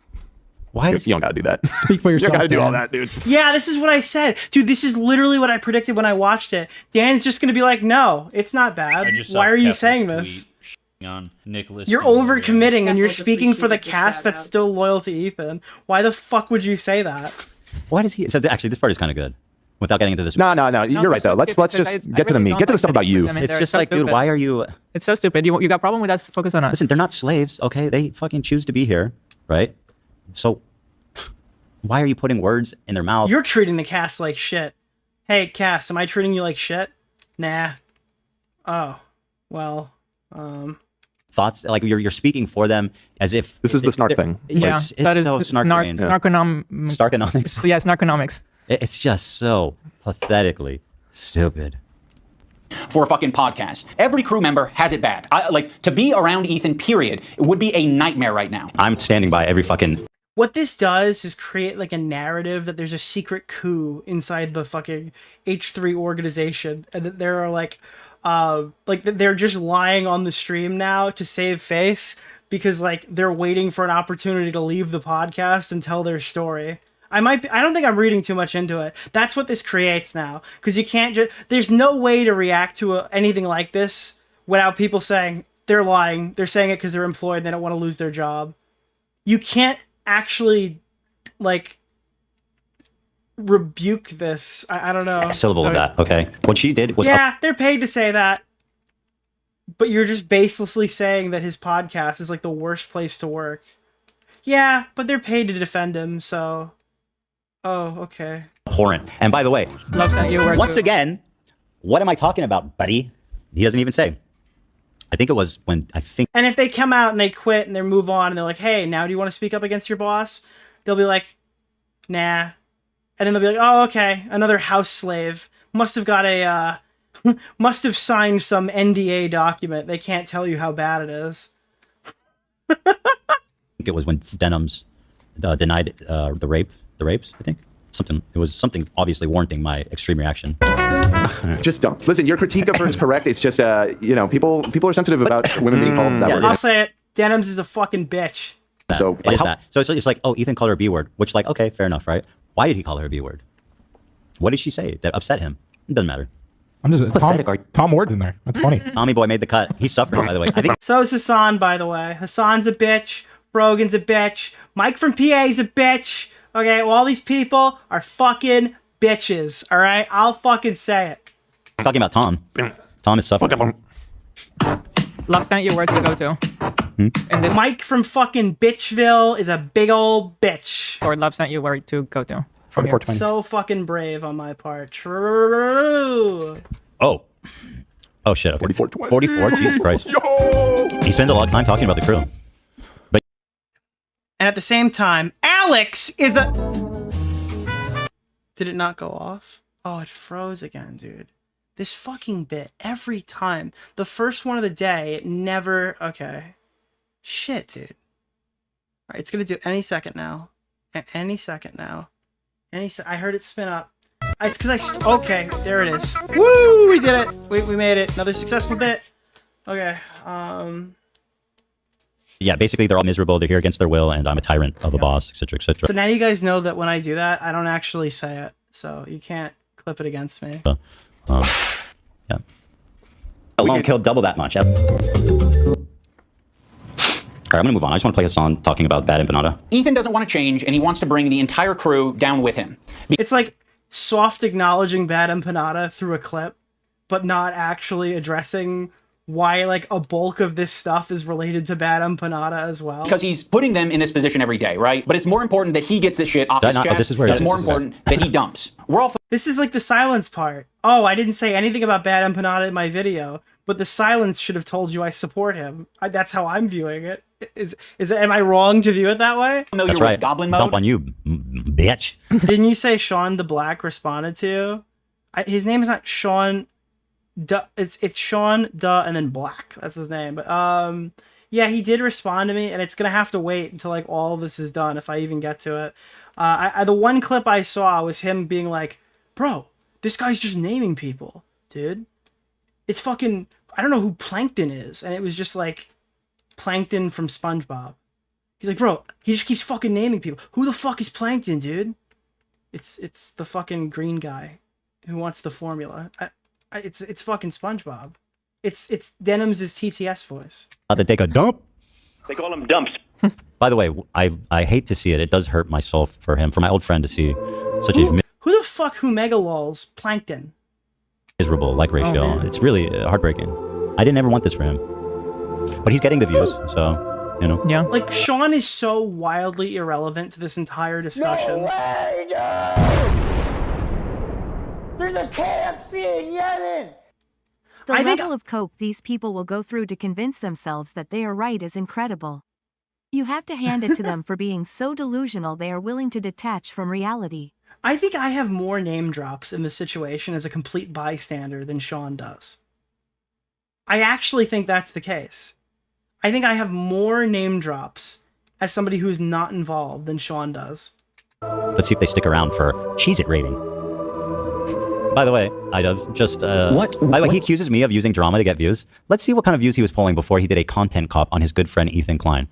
Why? You don't gotta do that. Speak for yourself. You gotta do all Dan. that, dude. Yeah, this is what I said. Dude, this is literally what I predicted when I watched it. Dan's just going to be like, no, it's not bad. Why are you saying this? On Nicholas You're DeOrio. overcommitting and you're speaking for the cast that's still loyal to Ethan. Why the fuck would you say that? Why does he? So actually, this part is kind of good. Without getting into this. No. You're right, though. Let's just get to the meat. Get to the stuff about you. It's just like, dude, why are you... It's so stupid. You got a problem with that? Focus on us. Listen, they're not slaves, okay? They fucking choose to be here, right? So why are you putting words in their mouth? You're treating the cast like shit. Hey, cast, am I treating you like shit? Nah. Oh, well, Thoughts, like you're speaking for them as if... This is the snark thing. Yeah, It's that is so snark-brained. Snarkonomics. Yeah, snarkonomics. It's just so pathetically stupid. For a fucking podcast. Every crew member has it bad. To be around Ethan, period, it would be a nightmare right now. I'm standing by every fucking... what this does is create like a narrative that there's a secret coup inside the fucking H3 organization, and that there are like they're just lying on the stream now to save face because like they're waiting for an opportunity to leave the podcast and tell their story. I don't think I'm reading too much into it. That's what this creates now, because you can't just. There's no way to react to anything like this without people saying they're lying. They're saying it because they're employed and they don't want to lose their job. You can't actually like rebuke this. I don't know. A syllable of that, okay? What she did was... yeah, they're paid to say that, but you're just baselessly saying that his podcast is like the worst place to work. Yeah, but they're paid to defend him, so... oh, okay. abhorrent. And by the way, once again, what am I talking about, buddy? He doesn't even say. I think it was when And if they come out and they quit and they move on and they're like, hey, now do you want to speak up against your boss? They'll be like, nah. And then they'll be like, oh, okay, another house slave. Must have got a, must have signed some NDA document. They can't tell you how bad it is. it was when Denham's denied the rapes, I think. It was something obviously warranting my extreme reaction. Just don't. Listen, your critique of her is correct. It's just, people are sensitive about women being called that word. I'll say it. Denham's is a fucking bitch. So it is that. So it's like, oh, Ethan called her a B word, which like, okay, fair enough, right? Why did he call her a B word? What did she say that upset him? It doesn't matter. I'm just Tom Ward's in there. That's funny. Tommy Boy made the cut. He's suffering, by the way. I think So is Hassan, by the way. Hassan's a bitch. Brogan's a bitch. Mike from PA's a bitch. Okay, well, all these people are fucking bitches, all right? I'll fucking say it. talking about Tom. Tom is suffering. Last time you where to go to? Hmm? Mike from fucking Bitchville is a big old bitch. Or last time you where to go to? From so fucking brave on my part. True. Oh shit. Okay. 44. Jesus Christ. He spends a lot of time talking about the crew. But And at the same time, Alex is a... Did it not go off? Oh, it froze again, dude. This fucking bit, every time. The first one of the day, it never... Okay. Shit, dude. Alright, it's gonna do any second now. Any second now. I heard it spin up. It's because okay, there it is. Woo! We did it! We made it. Another successful bit. Okay, Yeah, basically they're all miserable. They're here against their will, and I'm a tyrant of a boss, etc., etc. So now you guys know that when I do that, I don't actually say it. So you can't clip it against me. Yeah. Alone killed double that much. All right, I'm gonna move on. I just want to play a song talking about bad empanada. Ethan doesn't want to change, and he wants to bring the entire crew down with him. It's like soft acknowledging bad empanada through a clip, but not actually addressing why like a bulk of this stuff is related to bad empanada as well. Because he's putting them in this position every day, right? But it's more important that he gets this shit off his chest. This is where it's more important that he dumps. We're all. This is like the silence part. Oh, I didn't say anything about bad empanada in my video, but the silence should have told you I support him. That's how I'm viewing it. Am I wrong to view it that way? No, that's right. Goblin mode. Dump on you, bitch. Didn't you say Sean the Black responded to? His name is not Sean. It's Sean and then Black. That's his name. But yeah, he did respond to me, and it's gonna have to wait until like all of this is done if I even get to it. The one clip I saw was him being like, "Bro, this guy's just naming people, dude. It's fucking. I don't know who Plankton is," and it was just like Plankton from SpongeBob. He's like, "Bro, he just keeps fucking naming people. Who the fuck is Plankton, dude?" It's the fucking green guy who wants the formula. It's fucking SpongeBob. It's Denim's TTS voice. They take a dump. They call them dumps. By the way, I hate to see it. It does hurt my soul for him, for my old friend to see such Who the fuck who megalols Plankton? Miserable like ratio. Oh, it's really heartbreaking. I didn't ever want this for him, but he's getting the views, so you know. Yeah. Like Sean is so wildly irrelevant to this entire discussion. No way, dude! There's a KFC in Yemen! The level of coke these people will go through to convince themselves that they are right is incredible. You have to hand it to them for being so delusional they are willing to detach from reality. I think I have more name drops in this situation as a complete bystander than Sean does. I actually think that's the case. I think I have more name drops as somebody who's not involved than Sean does. Let's see if they stick around for Cheezit rating. By the way, iDubbbz, just, by the way, he accuses me of using drama to get views. Let's see what kind of views he was pulling before he did a content cop on his good friend Ethan Klein.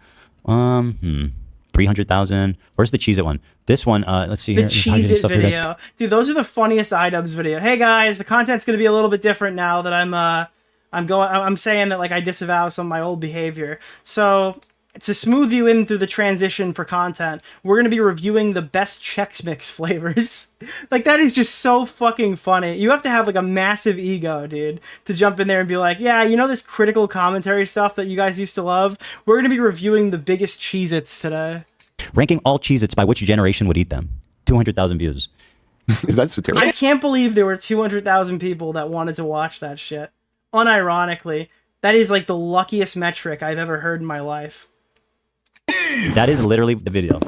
300,000. Where's the Cheezit one? This one, let's see the here. The Cheezit video. Dude, those are the funniest iDubbbz video. Hey guys, the content's gonna be a little bit different now that I'm saying that like I disavow some of my old behavior. So to smooth you in through the transition for content, we're going to be reviewing the best Chex Mix flavors. Like, that is just so fucking funny. You have to have, like, a massive ego, dude, to jump in there and be like, yeah, you know this critical commentary stuff that you guys used to love? We're going to be reviewing the biggest Cheez-Its today. Ranking all Cheez-Its by which generation would eat them. 200,000 views. Is that satirical? I can't believe there were 200,000 people that wanted to watch that shit. Unironically, that is, like, the luckiest metric I've ever heard in my life. That is literally the video.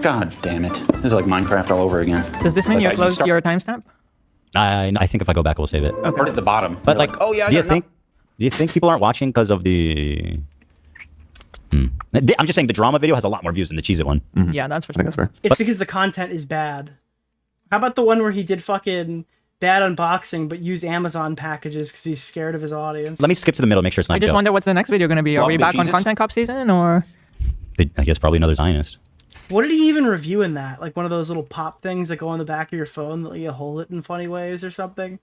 God damn it. This is like Minecraft all over again. Does this mean you closed your timestamp? I think if I go back, we'll save it. Okay. At the bottom. But like, oh yeah. Do you think people aren't watching because of the? I'm just saying the drama video has a lot more views than the Cheezit one. Mm-hmm. Yeah, that's for sure. I think that's fair. It's because the content is bad. How about the one where he did fucking bad unboxing but used Amazon packages because he's scared of his audience? Let me skip to the middle, make sure it's not. I just wonder what's the next video going to be. Are we back on Content Cop season or? I guess probably another Zionist. What did he even review in that? Like one of those little pop things that go on the back of your phone that let you hold it in funny ways or something?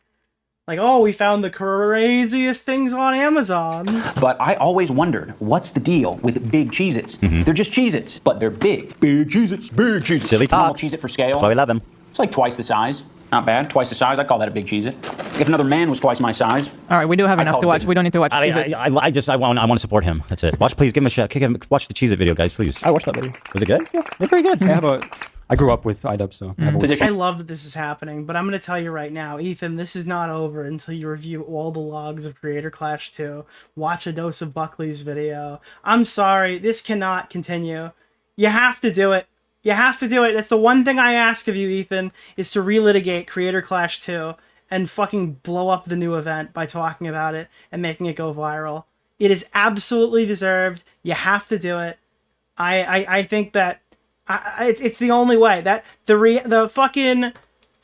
Like, oh, we found the craziest things on Amazon. But I always wondered, what's the deal with big Cheez-Its? They're just Cheez-Its, but they're big. Big Cheez-Its, big Cheez-Its. Silly talk. Cheez-It for scale. So I love them. It's like twice the size. Not bad. Twice the size. I'd call that a big Cheez-It. If another man was twice my size. All right, we do have enough to watch. We don't need to watch I want to support him. That's it. Please give him a shot. Watch the Cheez-It video, guys, please. I watched that video. Was it good? Yeah, they're very good. I grew up with iDubbbz, so I love that this is happening, but I'm going to tell you right now, Ethan, this is not over until you review all the logs of Creator Clash 2, watch a dose of Buckley's video. I'm sorry, this cannot continue. You have to do it. You have to do it. That's the one thing I ask of you, Ethan, is to relitigate Creator Clash 2 and fucking blow up the new event by talking about it and making it go viral. It is absolutely deserved. You have to do it. I think that it's the only way. That the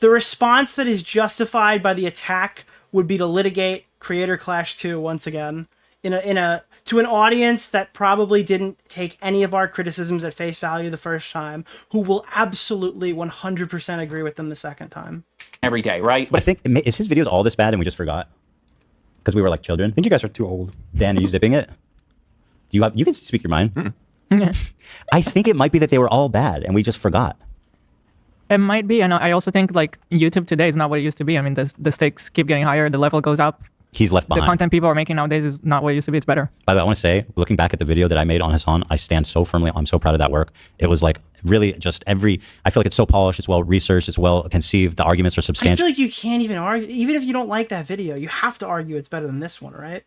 response that is justified by the attack would be to litigate Creator Clash 2 once again in a to an audience that probably didn't take any of our criticisms at face value the first time, who will absolutely 100% agree with them the second time. Every day, right? But I think, is his videos all this bad and we just forgot? Because we were like children? I think you guys are too old. Dan, are you zipping it? You can speak your mind. I think it might be that they were all bad and we just forgot. It might be, and I also think like YouTube today is not what it used to be. I mean, the stakes keep getting higher, the level goes up. He's left behind. The content people are making nowadays is not what it used to be. It's better. By the way, I want to say, looking back at the video that I made on Hassan, I stand so firmly. I'm so proud of that work. It was like really just I feel like it's so polished, it's well researched, it's well conceived. The arguments are I substantial. feel like you can't even argue, even if you don't like that video, you have to argue it's better than this one, right?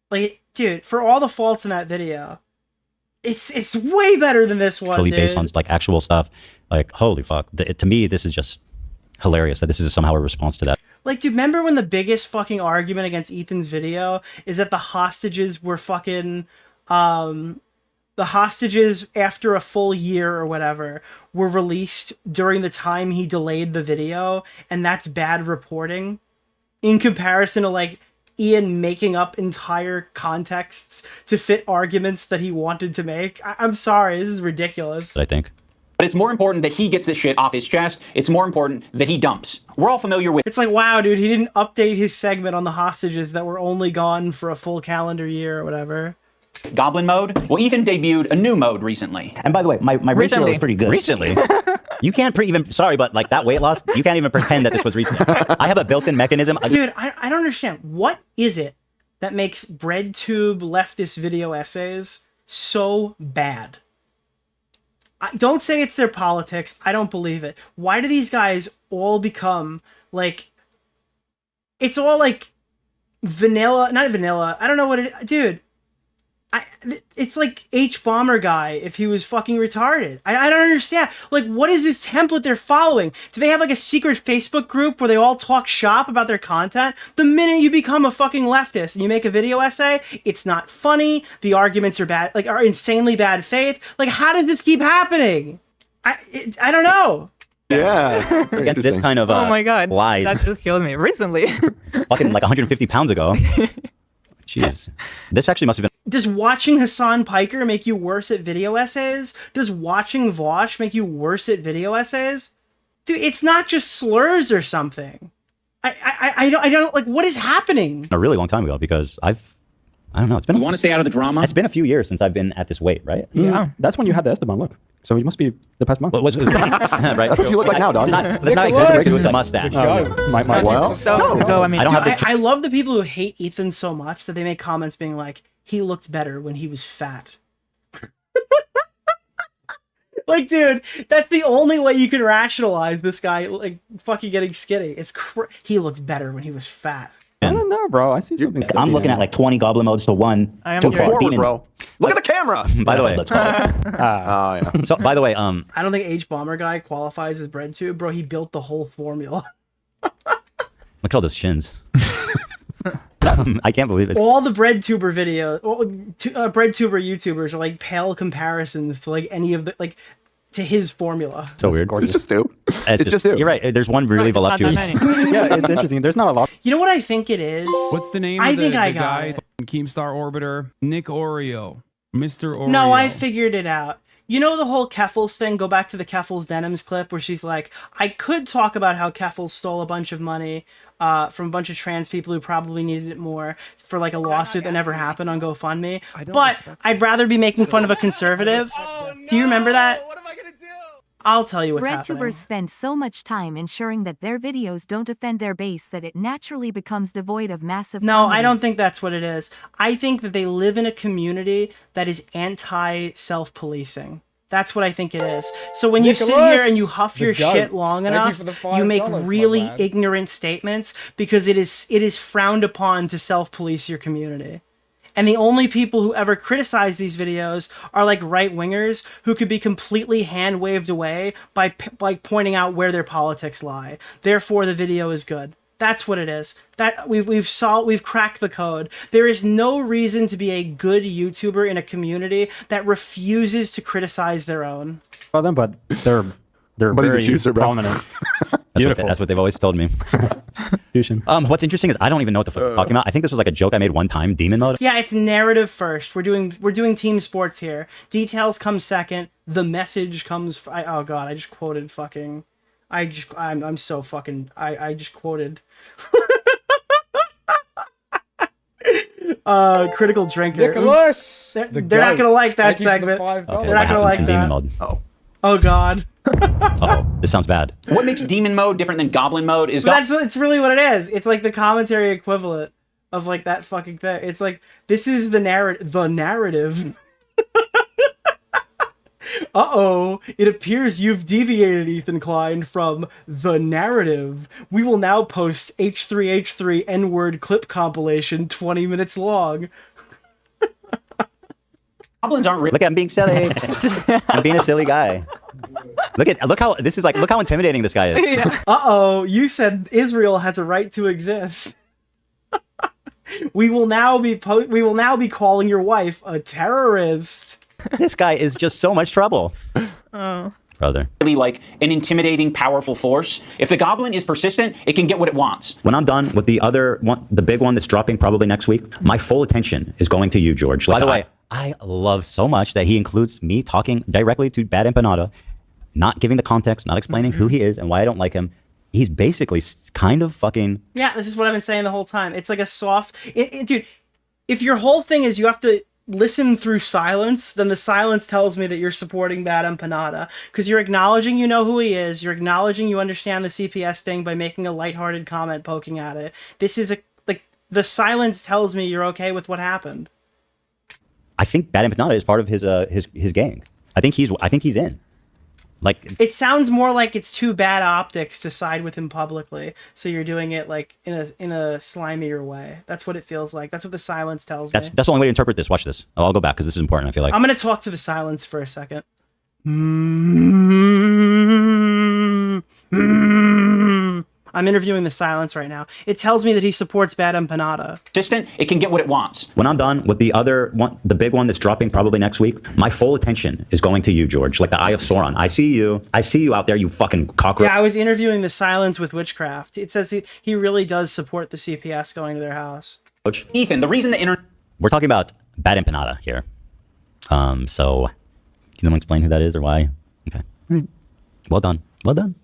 Like, dude, for all the faults in that video, it's way better than this one, Actually dude. based on like actual stuff. Like, holy fuck. To me, this is just hilarious that this is somehow a response to that. Like, do you remember when the biggest fucking argument against Ethan's video is that the hostages were fucking, the hostages after a full year or whatever were released during the time he delayed the video, and that's bad reporting in comparison to like Ian making up entire contexts to fit arguments that he wanted to make? I'm sorry, this is ridiculous. I think. But it's more important that he gets this shit off his chest. It's more important that he dumps. We're all familiar with... It's like, wow, dude, he didn't update his segment on the hostages that were only gone for a full calendar year or whatever. Goblin mode? Well, Ethan debuted a new mode recently. And by the way, my ratio is pretty good. Recently? You can't even, sorry, but like that weight loss, you can't even pretend that this was recent. I have a built-in mechanism. Dude, I don't understand. What is it that makes BreadTube leftist video essays so bad? Don't say it's their politics. I don't believe it. Why do these guys all become like... It's all like vanilla, not vanilla. I don't know what it... Dude, it's like H-Bomber guy if he was fucking retarded. I don't understand. Like, what is this template they're following? Do they have like a secret Facebook group where they all talk shop about their content? The minute you become a fucking leftist and you make a video essay, it's not funny. The arguments are bad, like are insanely bad faith. Like, how does this keep happening? I don't know. Yeah. Against this kind of oh my god, lies. that just killed me recently. Fucking like 150 pounds ago. Jeez. This actually must have been... Does watching Hassan Piker make you worse at video essays? Does watching Vosh make you worse at video essays? Dude, it's not just slurs or something. I don't like, what is happening? A really long time ago, because I don't know, it's been... You want to stay out of the drama? It's been a few years since I've been at this weight, right? Yeah. That's when you had the Esteban look. So it must be the past month. Right. That's what you look like now, dog. That's not exactly with the mustache. Well, I love the people who hate Ethan so much that they make comments being like, he looked better when he was fat. Like, dude, that's the only way you can rationalize this guy like fucking getting skinny. It's he looked better when he was fat. I don't know, bro. I see something. I'm looking at like 20 goblin modes to 1. Go forward, bro. Look at the camera. By the way, oh yeah. So by the way, I don't think H-Bomber guy qualifies as BreadTube, bro. He built the whole formula. look at all those shins. I can't believe it. All the BreadTuber video, BreadTuber YouTubers are like pale comparisons to like any of the like to his formula. So weird. It's just two. It's just two. You're right. There's one really voluptuous. Yeah, it's interesting. There's not a lot. You know what I think it is? What's the name I of the think I got guy? it. Keemstar Orbiter. Nick Oreo. Mr. Oreo. No, I figured it out. You know the whole Keffals thing? Go back to the Keffals Denims clip where she's like, I could talk about how Keffals stole a bunch of money from a bunch of trans people who probably needed it more for like a lawsuit that never happened on GoFundMe. But I'd rather be making fun of a conservative. Do you remember that? What am I gonna do? I'll tell you what's happening. BreadTubers spend so much time ensuring that their videos don't offend their base that it naturally becomes devoid of massive No, comedy. I don't think that's what it is. I think that they live in a community that is anti-self-policing. That's what I think it is. So when you sit here and you huff your shit long enough, you make really ignorant statements because it is frowned upon to self-police your community. And the only people who ever criticize these videos are like right-wingers who could be completely hand-waved away by pointing out where their politics lie. Therefore, the video is good. That's what it is. That we've cracked the code. There is no reason to be a good YouTuber in a community that refuses to criticize their own. Well, then, but they're But he's a very juicer, bro. prominent. That's what they've always told me. What's interesting is I don't even know what the fuck it's talking about. I think this was like a joke I made one time, demon mode. Yeah, it's narrative first. We're doing team sports here. Details come second. The message comes. Oh god, I just quoted fucking. I'm so fucking. I just quoted. Critical drinker. Nicholas! They're not gonna like that segment. Okay, they're not gonna like that. Demon mode. Oh god. This sounds bad. What makes demon mode different than goblin mode is It's really what it is. It's like the commentary equivalent of like that fucking thing. It's like this is the narrative. Uh-oh, it appears you've deviated, Ethan Klein, from the narrative. We will now post H3H3 N-word clip compilation 20 minutes long. Goblins aren't Look, I'm being silly. I'm being a silly guy. Look how intimidating this guy is. Yeah. Uh-oh, you said Israel has a right to exist. We will now be calling your wife a terrorist. This guy is just so much trouble. Oh. Brother. Really like an intimidating, powerful force. If the goblin is persistent, it can get what it wants. When I'm done with the other one, the big one that's dropping probably next week, my full attention is going to you, George. By the way, I love so much that he includes me talking directly to Bad Empanada, not giving the context, not explaining who he is and why I don't like him. He's basically kind of fucking... Yeah, this is what I've been saying the whole time. It's like a soft... Dude, if your whole thing is you have to listen through silence, then the silence tells me that you're supporting Bad Empanada. Because you're acknowledging you know who he is, you're acknowledging you understand the CPS thing by making a lighthearted comment poking at it. This is the silence tells me you're okay with what happened. I think Bad Empanada is part of his gang. I think he's in. Like, it sounds more like it's too bad optics to side with him publicly, so you're doing it like in a slimier way. That's what it feels like. That's what the silence tells me. That's the only way to interpret this. Watch this. I'll go back because this is important. I feel like I'm gonna talk to the silence for a second. I'm interviewing the silence right now. It tells me that he supports Bad Empanada. Persistent, it can get what it wants. When I'm done with the other one, the big one that's dropping probably next week, my full attention is going to you, George. Like the Eye of Sauron. I see you out there, you fucking cockroach. Yeah, I was interviewing the silence with witchcraft. It says he really does support the CPS going to their house. Ethan, the reason the internet... We're talking about Bad Empanada here. So, can someone explain who that is or why? Okay. All right. Well done. Well done.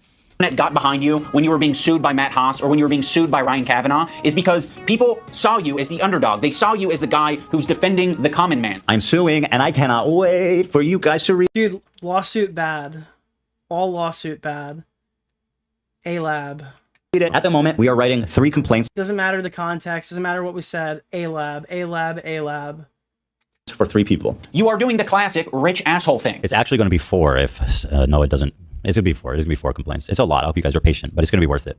Got behind you when you were being sued by Matt Haas or when you were being sued by Ryan Kavanaugh is because people saw you as the underdog. They saw you as the guy who's defending the common man. I'm suing and I cannot wait for you guys to read. Dude, lawsuit bad. All lawsuit bad. A-Lab. At the moment, we are writing 3 complaints. Doesn't matter the context. Doesn't matter what we said. A-Lab. A-Lab. A-Lab. For 3 people. You are doing the classic rich asshole thing. It's actually going to be 4 if no, it doesn't. It's going to be 4. It's going to be 4 complaints. It's a lot. I hope you guys are patient, but it's going to be worth it.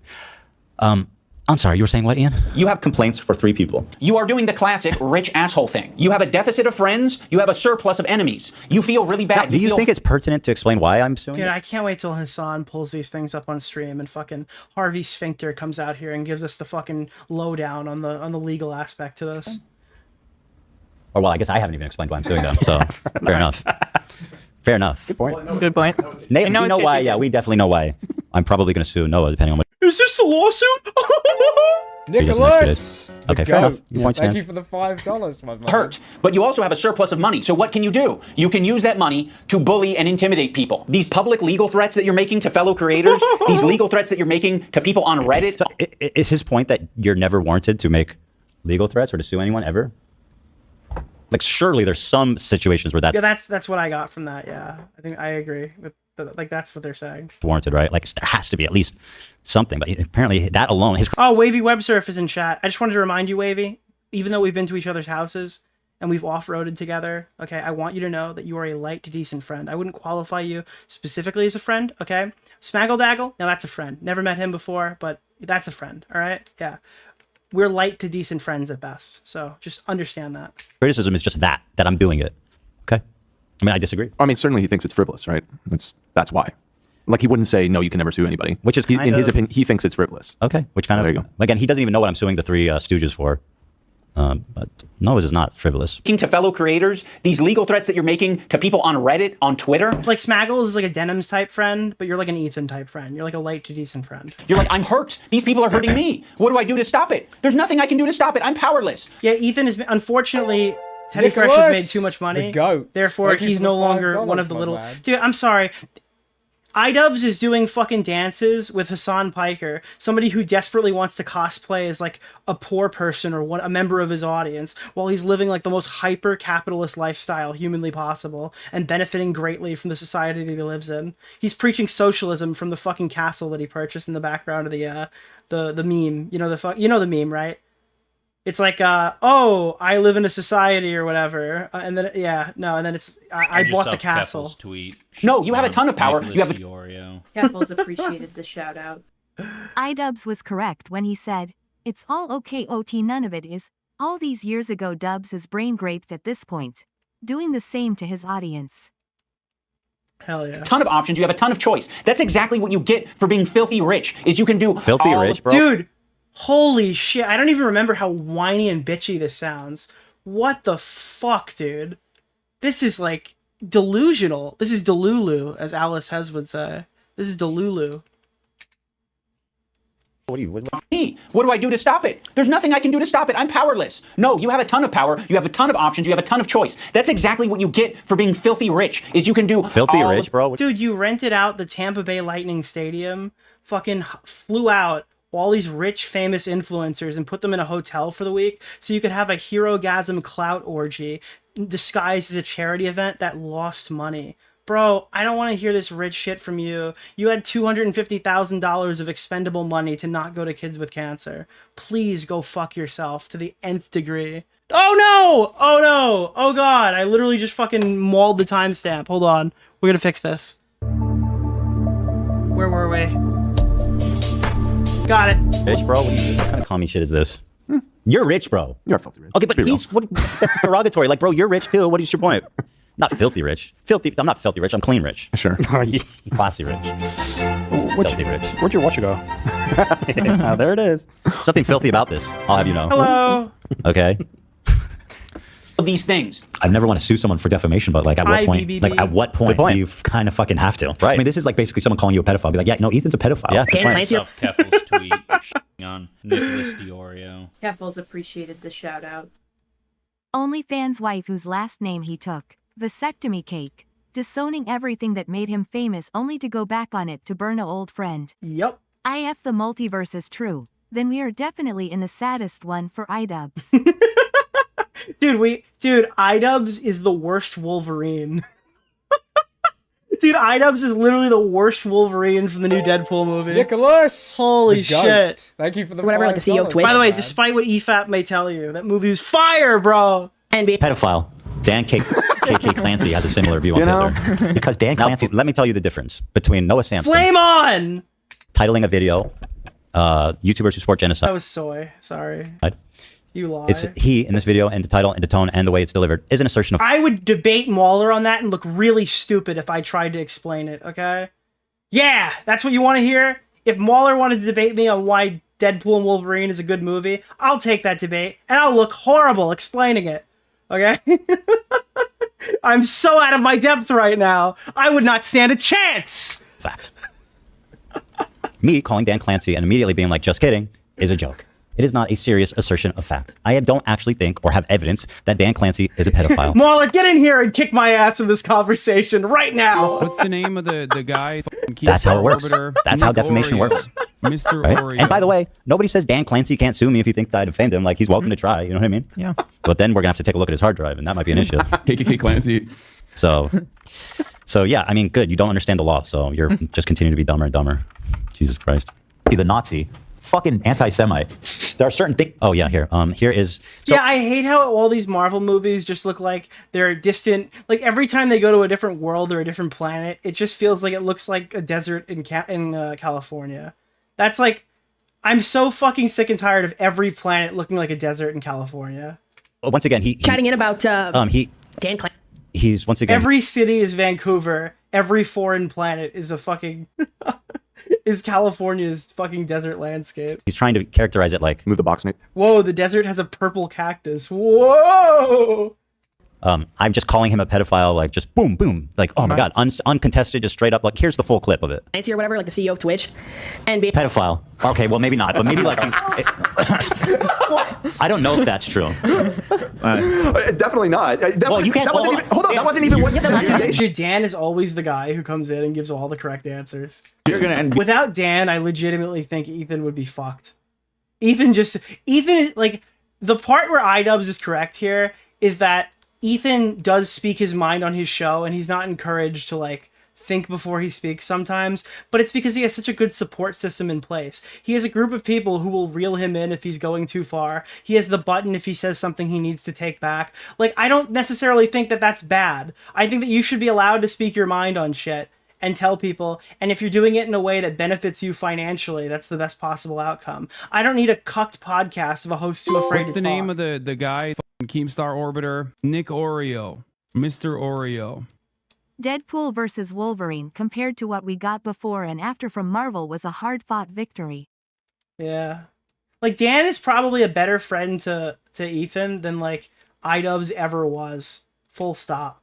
I'm sorry, you were saying what, Ian? You have complaints for 3 people. You are doing the classic rich asshole thing. You have a deficit of friends. You have a surplus of enemies. You feel really bad. Now, do you think it's pertinent to explain why I'm suing? Dude, I can't wait till Hassan pulls these things up on stream and fucking Harvey Sphincter comes out here and gives us the fucking lowdown on the legal aspect to this. Or well, I guess I haven't even explained why I'm suing them, so fair enough. Fair enough. Good point. Good point. We know why. Yeah, we definitely know why. I'm probably going to sue Noah, depending on what. Is this the lawsuit? Nicholas! Okay, fair enough. Your point stands. Thank you for the $5, my man. Hurt, but you also have a surplus of money. So what can you do? You can use that money to bully and intimidate people. These public legal threats that you're making to fellow creators, these legal threats that you're making to people on Reddit. So is his point that you're never warranted to make legal threats or to sue anyone ever? Like, surely there's some situations where that's... Yeah, that's what I got from that, yeah. I think I agree with... Like, that's what they're saying. Warranted, right? Like, there has to be at least something. But apparently, that alone... Oh, Wavy Websurf is in chat. I just wanted to remind you, Wavy, even though we've been to each other's houses and we've off-roaded together, okay, I want you to know that you are a light to decent friend. I wouldn't qualify you specifically as a friend, okay? Smaggledaggle, now that's a friend. Never met him before, but that's a friend, all right? Yeah. We're light to decent friends at best. So just understand that. Criticism is just that I'm doing it. Okay? I mean, I disagree. I mean, certainly he thinks it's frivolous, right? That's why. Like, he wouldn't say, no, you can never sue anybody. Which is in his opinion, he thinks it's frivolous. Okay. Which kind of... There you go. Again, he doesn't even know what I'm suing the 3 stooges for. But no, it is not frivolous. To fellow creators, these legal threats that you're making to people on Reddit, on Twitter. Like Smaggles is like a Denims type friend, but you're like an Ethan type friend. You're like a light to decent friend. You're like, I'm hurt. These people are hurting me. What do I do to stop it? There's nothing I can do to stop it. I'm powerless. Yeah, Ethan has been, unfortunately, Teddy Fresh has made too much money. The goat. Therefore, he's no longer one of the little... Dude, I'm sorry. iDubbbz is doing fucking dances with Hassan Piker, somebody who desperately wants to cosplay as like a poor person or a member of his audience, while he's living like the most hyper-capitalist lifestyle humanly possible and benefiting greatly from the society that he lives in. He's preaching socialism from the fucking castle that he purchased in the background of the meme. You know the meme, right? It's like, oh, I live in a society or whatever, and then and then it's I bought the castle. Tweet. No, you have a ton of power. Nicholas You have a DeOrio. Keffals appreciated the shout out. iDubbbz was correct when he said, "It's all okay, OT, none of it is. All these years ago, Dubbbz is brain graped at this point, doing the same to his audience." Hell yeah. ton of options. You have a ton of choice. That's exactly what you get for being filthy rich. Is you can do filthy rich, bro. Dude. Holy shit, I don't even remember how whiny and bitchy this sounds. What the fuck, dude? This is like delusional. This is Delulu, as Alice Hes would say. This is Delulu. What do I do to stop it? There's nothing I can do to stop it. I'm powerless. No, you have a ton of power. You have a ton of options. You have a ton of choice. That's exactly what you get for being filthy rich. Is you can do filthy rich, bro. Dude, you rented out the Tampa Bay Lightning Stadium, fucking flew out all these rich, famous influencers and put them in a hotel for the week so you could have a hero-gasm clout orgy disguised as a charity event that lost money. Bro, I don't want to hear this rich shit from you. You had $250,000 of expendable money to not go to kids with cancer. Please go fuck yourself to the nth degree. Oh no! Oh no! Oh god, I literally just fucking mauled the timestamp. Hold on. We're gonna fix this. Where were we? Got it. Rich, bro? What kind of commie shit is this? You're rich, bro. You're filthy rich. Okay, but that's derogatory. Like, bro, you're rich too. What is your point? Not filthy rich. I'm not filthy rich. I'm clean rich. Sure. Classy rich. Filthy rich. Where'd your watcher go? There it is. Something filthy about this. I'll have you know. Hello. Okay. These things. I never want to sue someone for defamation, but like at what point? Like at what point do you kind of fucking have to? Right. I mean, this is like basically someone calling you a pedophile. Be like, yeah, no, Ethan's a pedophile. Yeah. Keffals tweet on Nicholas DeOrio. Keffals appreciated the shout out. OnlyFans wife whose last name he took, vasectomy cake, disowning everything that made him famous only to go back on it to burn a old friend. Yep. If the multiverse is true, then we are definitely in the saddest one for iDubbbz. Dude, iDubbbz is the worst Wolverine. Dude, iDubbbz is literally the worst Wolverine from the new Deadpool movie. Nicholas! Holy shit. Thank you for the whatever, like the CEO of Twitch. By the way, despite what EFAP may tell you, that movie is fire, bro. And pedophile. Dan KK Clancy has a similar view on Twitter. Because Dan Clancy, let me tell you the difference between Noah Samson. Flame on! Titling a video, YouTubers who support genocide. That was soy. Sorry. You lie. It's he in this video, and the title, and the tone, and the way it's delivered is an assertion of. I would debate Mauler on that and look really stupid if I tried to explain it, okay? Yeah, that's what you want to hear? If Mauler wanted to debate me on why Deadpool and Wolverine is a good movie, I'll take that debate, and I'll look horrible explaining it, okay? I'm so out of my depth right now. I would not stand a chance! Fact. Me calling Dan Clancy and immediately being like, just kidding, is a joke. It is not a serious assertion of fact. I don't actually think or have evidence that Dan Clancy is a pedophile. Mauler, get in here and kick my ass in this conversation right now. What's the name of the guy? That's how it works. That's how defamation works. Mr. Right? Oreo. And by the way, nobody says Dan Clancy can't sue me if he thinks I defamed him. Like, he's welcome to try. You know what I mean? Yeah. But then we're going to have to take a look at his hard drive, and that might be an issue. KKK Clancy. So yeah, I mean, good. You don't understand the law, so you're just continuing to be dumber and dumber. Jesus Christ. Be the Nazi. Fucking anti-Semite. There are certain things. Oh yeah, here. Here is. So yeah, I hate how all these Marvel movies just look like they're distant. Like every time they go to a different world or a different planet, it just feels like it looks like a desert in California. That's like, I'm so fucking sick and tired of every planet looking like a desert in California. Once again, he chatting in about Dan Clancy. He's once again. Every city is Vancouver. Every foreign planet is a fucking. is California's fucking desert landscape. He's trying to characterize it like move the box, mate. Whoa, the desert has a purple cactus. Whoa. I'm just calling him a pedophile, like just boom, boom, like oh my god, uncontested, just straight up. Like here's the full clip of it. Or whatever, like the CEO of Twitch, and be Pedophile. Okay, well maybe not, but maybe like I don't know if that's true. Definitely not. Well, you can't. That wasn't even, hold on, that wasn't even what the accusation. Dude, Dan is always the guy who comes in and gives all the correct answers. You're gonna end. Without Dan, I legitimately think Ethan would be fucked. Ethan is like the part where iDubbbz is correct here is that Ethan does speak his mind on his show, and he's not encouraged to like think before he speaks sometimes, but it's because he has such a good support system in place. He has a group of people who will reel him in if he's going too far. He has the button if he says something he needs to take back. Like, I don't necessarily think that that's bad. I think that you should be allowed to speak your mind on shit and tell people, and if you're doing it in a way that benefits you financially, that's the best possible outcome. I don't need a cucked podcast of a host too afraid to What's the name of the guy? Keemstar Orbiter? Nick Oreo. Mr. Oreo. Deadpool vs. Wolverine compared to what we got before and after from Marvel was a hard-fought victory. Yeah. Like, Dan is probably a better friend to Ethan than, like, iDubbbz ever was. Full stop.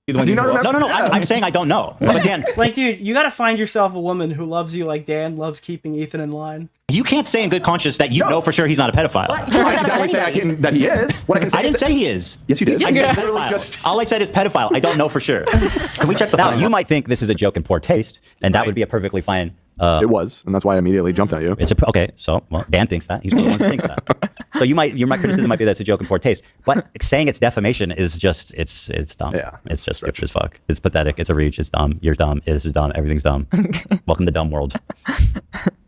No, I'm saying I don't know. But Dan, like, dude, you gotta find yourself a woman who loves you like Dan loves keeping Ethan in line. you can't say in good conscience that you know for sure he's not a pedophile. I can definitely say that he is. What I can say I didn't say he is. Yes, you did. I said pedophile. All I said is pedophile. I don't know for sure. Can we check the Now, you might think this is a joke in poor taste, and that would be a perfectly fine... it was, and that's why I immediately jumped at you. It's okay, so well, Dan thinks that. He's one of the ones that thinks that. So your criticism might be that's a joke in poor taste, but saying it's defamation is just it's dumb. Yeah, it's just stupid as fuck. It's pathetic. It's a reach. It's dumb. You're dumb. This is dumb. Everything's dumb. Welcome to dumb world.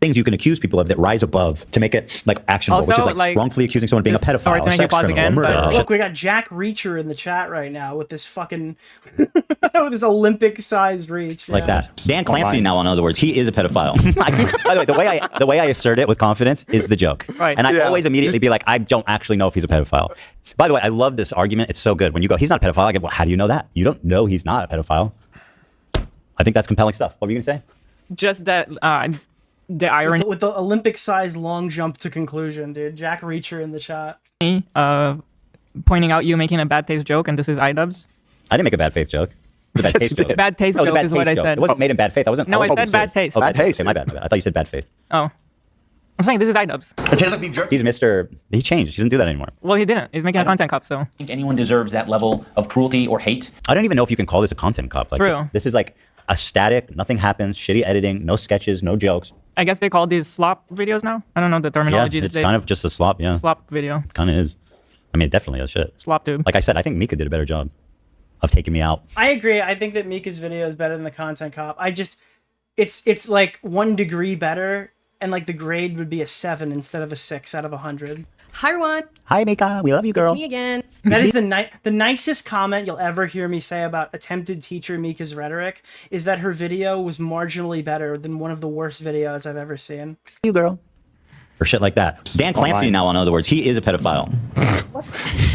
Things you can accuse people of that rise above to make it like actionable, Also, which is like wrongfully accusing someone of being a pedophile, a sex criminal, a murderer. Look, we got Jack Reacher in the chat right now with this fucking with this Olympic-sized reach. Like that. Dan Clancy now, in other words, he is a pedophile. By the way, the way I assert it with confidence is the joke. Right. And I always immediately be like, I don't actually know if he's a pedophile. By the way, I love this argument. It's so good. When you go, he's not a pedophile, I go, well, how do you know that? You don't know he's not a pedophile. I think that's compelling stuff. What were you going to say? Just that the irony with the Olympic-sized long jump to conclusion, dude. Jack Reacher in the chat. Pointing out you making a bad taste joke, and this is iDubbbz. I didn't make a bad faith joke. It's a bad taste joke. Bad taste No, it was a joke bad is what I taste joke. said. It wasn't made in bad faith. I wasn't. No, I said bad taste. Oh, bad taste. Okay, my bad. I thought you said bad faith. Oh. I'm saying this is iDubbbz. He's Mr. He changed. He doesn't do that anymore. Well, he didn't. He's making a content cop, so. Think anyone deserves that level of cruelty or hate? I don't even know if you can call this a content cop. Like, True. This is like a static, nothing happens, shitty editing, no sketches, no jokes. I guess they call these slop videos now. I don't know the terminology. Yeah, it's kind of just a slop, yeah. Slop video. Kind of is. I mean, it definitely is shit. Slop tube. Like I said, I think Mika did a better job of taking me out. I agree. I think that Mika's video is better than the content cop. It's like 1 degree better, and like the grade would be a 7 instead of a 6 out of 100. Hi everyone. Hi Mika, we love you, girl. It's me again. That is the nicest comment you'll ever hear me say about attempted teacher Mika's rhetoric is that her video was marginally better than one of the worst videos I've ever seen. You girl. Or shit like that. Dan Clancy now, in other words, he is a pedophile.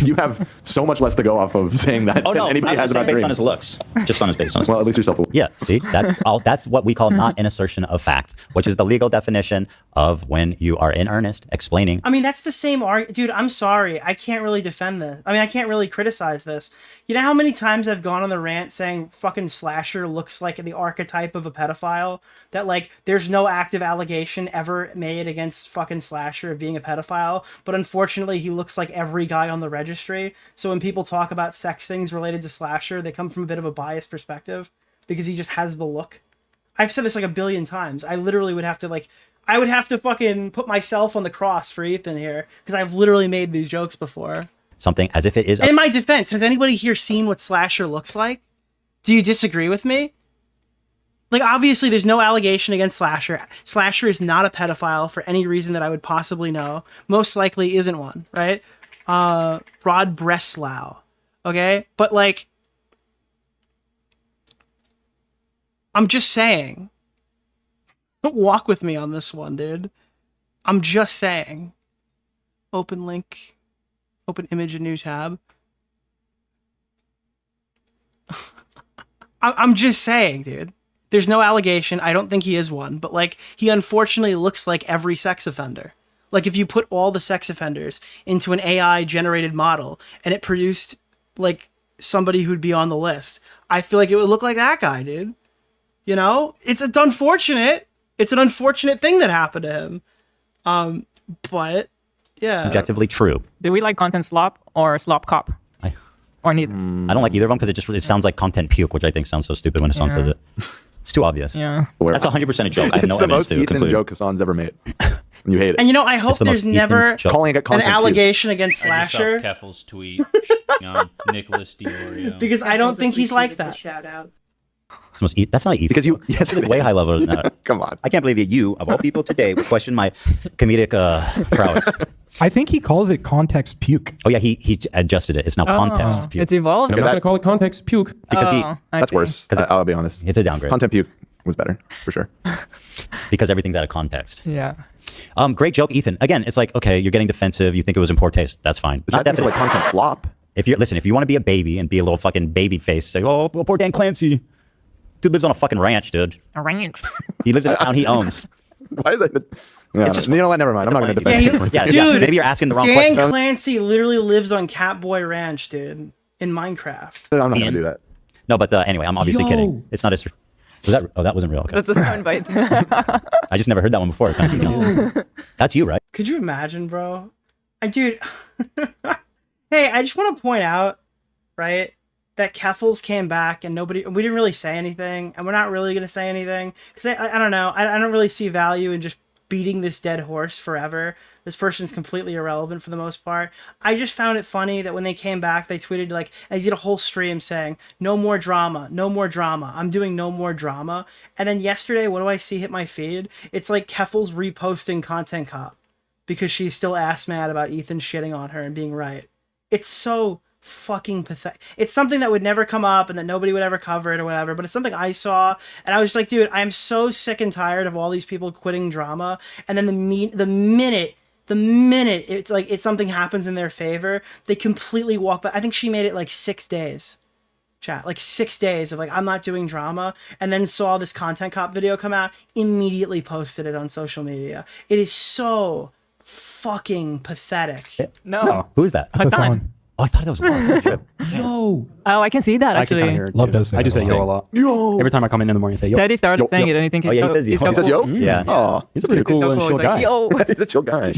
You have so much less to go off of saying that than anybody has about based Dream. on his looks. Just on his based on his Well, at least yourself. Yeah, see, that's what we call not an assertion of fact, which is the legal definition of when you are in earnest explaining. I mean, that's the same argument. Dude, I'm sorry. I can't really defend this. I mean, I can't really criticize this. You know how many times I've gone on the rant saying fucking Slasher looks like the archetype of a pedophile? That, like, there's no active allegation ever made against fucking Slasher of being a pedophile, but unfortunately he looks like every guy on the registry. So when people talk about sex things related to Slasher, they come from a bit of a biased perspective because he just has the look. I've said this like a billion times. I literally would have to, like, I would have to fucking put myself on the cross for Ethan here because I've literally made these jokes before. Something as if it is. In my defense, has anybody here seen what Slasher looks like? Do you disagree with me? Like, obviously, there's no allegation against Slasher. Slasher is not a pedophile for any reason that I would possibly know. Most likely isn't one, right? Rod Breslau. Okay? But, like, I'm just saying. Don't walk with me on this one, dude. I'm just saying. Open link. Open image, a new tab. I'm just saying, dude. There's no allegation. I don't think he is one, but like he unfortunately looks like every sex offender. Like if you put all the sex offenders into an AI generated model and it produced like somebody who'd be on the list, I feel like it would look like that guy, dude. You know, it's unfortunate. It's an unfortunate thing that happened to him. But yeah, Objectively true. Do we like content slop or slop cop? Or neither? I don't like either of them because it sounds like content puke, which I think sounds so stupid when Hassan says it. It's too obvious. Yeah. That's 100% a joke. I have no It's the evidence most to Ethan conclude. joke Hassan's ever made. You hate it. And you know, I hope It's the there's most Ethan never joke. Calling it an content puke. allegation against I just saw Slasher Keffals tweet on Nicholas DeOrio. because I don't think he's like that. Shout out. That's not Ethan. Because you, yes, It's way high level than that. Come on. I can't believe that you, of all people today, would question my comedic prowess. I think he calls it context puke. Oh yeah, he adjusted it. It's now context puke. It's evolved. I'm not going to call it context puke. Because That's worse. I'll be honest. It's a downgrade. Content puke was better, for sure. Because everything's out of context. Yeah. Great joke, Ethan. Again, it's like, okay, you're getting defensive. You think it was in poor taste. That's fine. Not definitely like content flop. If you listen, if you want to be a baby and be a little fucking baby face, say, oh, poor Dan Clancy. Dude lives on a fucking ranch, dude. A ranch. He lives in a town he owns. Why is that? Yeah, It's just- you know what? Never mind. I'm not going to defend him. Dude, maybe you're asking the wrong Dan question. Clancy literally lives on Catboy Ranch, dude, in Minecraft. I'm not going to do that. No, but anyway, I'm obviously kidding. It's not as... Was that? Oh, that wasn't real. Okay. That's a soundbite. I just never heard that one before. That's you, right? Could you imagine, bro? Dude, hey, I just want to point out, right, that Keffals came back and we didn't really say anything, and we're not really going to say anything, because I don't know, I don't really see value in just beating this dead horse forever. This person's completely irrelevant for the most part. I just found it funny that when they came back, they tweeted and they did a whole stream saying, no more drama, no more drama. I'm doing no more drama. And then yesterday, what do I see hit my feed? It's like Keffals reposting Content Cop because she's still ass mad about Ethan shitting on her and being right. It's so fucking pathetic. It's something that would never come up and that nobody would ever cover it or whatever, but it's something I saw and I was just like, dude, I'm so sick and tired of all these people quitting drama, and then the minute it's like something happens in their favor, they completely walk back. I think she made it like 6 days, chat, like 6 days of like, I'm not doing drama, and then saw this Content Cop video come out, immediately posted it on social media. It is so fucking pathetic. No. Who is that? Hassan. Oh, I thought that was a trip. Yo. Oh, I can see that I can actually. kind of hear it. Love too. does say I do that say a yo lot. a lot. Yo. Every time I come in the morning and say yo. Teddy started Yo, saying yo. it, and I think Oh, yeah, he says yo. He says yo? Yeah. Oh, He's a pretty cool and chill guy. Yo. he's a chill guy.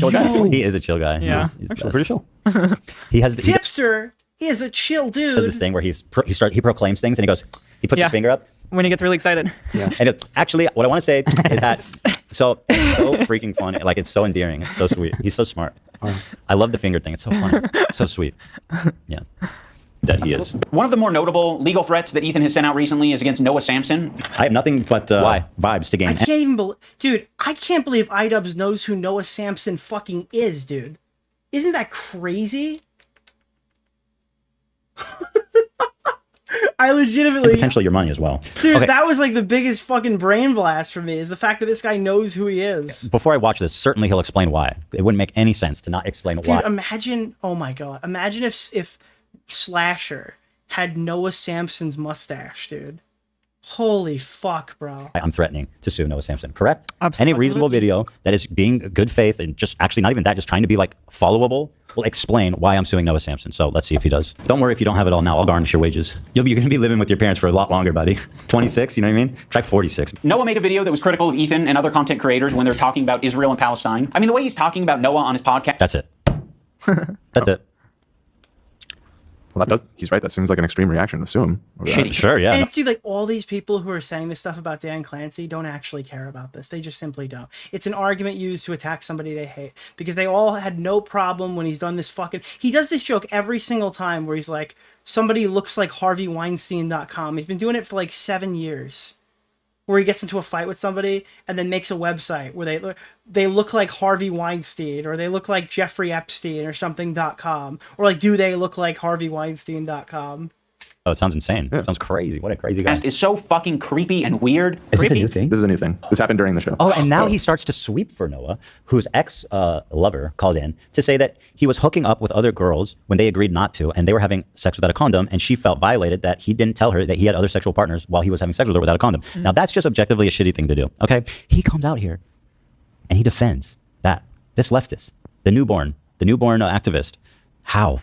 He is a chill guy. Yeah. He's Actually, the pretty best. chill. He has he Tipster is a chill dude. does this thing where he proclaims things and he goes, he puts Yeah. his finger up. When he gets really excited. Yeah. And actually, what I want to say is that it's so freaking funny. Like, it's so endearing. It's so sweet. He's so smart. I love the finger thing. It's so funny. It's so sweet. Yeah. That he is. One of the more notable legal threats that Ethan has sent out recently is against Noah Samson. I have nothing but vibes to gain. I can't even believe, dude, I can't believe iDubbbz knows who Noah Samson fucking is, dude. Isn't that crazy? I legitimately... And potentially your money as well. Dude, Okay. that was like the biggest fucking brain blast for me, is the fact that this guy knows who he is. Before I watch this, certainly he'll explain why. It wouldn't make any sense to not explain Dude, why. imagine, oh my god, imagine if Slasher had Noah Samson's mustache, dude. Holy fuck, bro. I'm threatening to sue Noah Samson, correct? Absolutely. Any reasonable video that is being good faith and just actually not even that, just trying to be like followable, will explain why I'm suing Noah Samson. So let's see if he does. Don't worry if you don't have it all now. I'll garnish your wages. You're going to be living with your parents for a lot longer, buddy. 26, you know what I mean? Try 46. Noah made a video that was critical of Ethan and other content creators when they're talking about Israel and Palestine. I mean, the way he's talking about Noah on his podcast. That's it. That's it. Well, he's right. That seems like an extreme reaction to sue him. Shitty. Sure, yeah. And it's, dude, like, all these people who are saying this stuff about Dan Clancy don't actually care about this. They just simply don't. It's an argument used to attack somebody they hate, because they all had no problem when he's done this fucking... He does this joke every single time where he's like, somebody looks like HarveyWeinstein.com. He's been doing it for like 7 years. Where he gets into a fight with somebody and then makes a website where they look like Harvey Weinstein, or they look like Jeffrey Epstein or something.com, or like, do they look like HarveyWeinstein.com? Oh, it sounds insane. It sounds crazy. What a crazy guy. Is so fucking creepy and weird. Is this a new thing? This is a new thing. This happened during the show. Oh, and now he starts to sweep for Noah, whose ex-lover called in to say that he was hooking up with other girls when they agreed not to, and they were having sex without a condom, and she felt violated that he didn't tell her that he had other sexual partners while he was having sex with her without a condom. Now, that's just objectively a shitty thing to do, okay? He comes out here, and he defends this leftist, the newborn activist. How?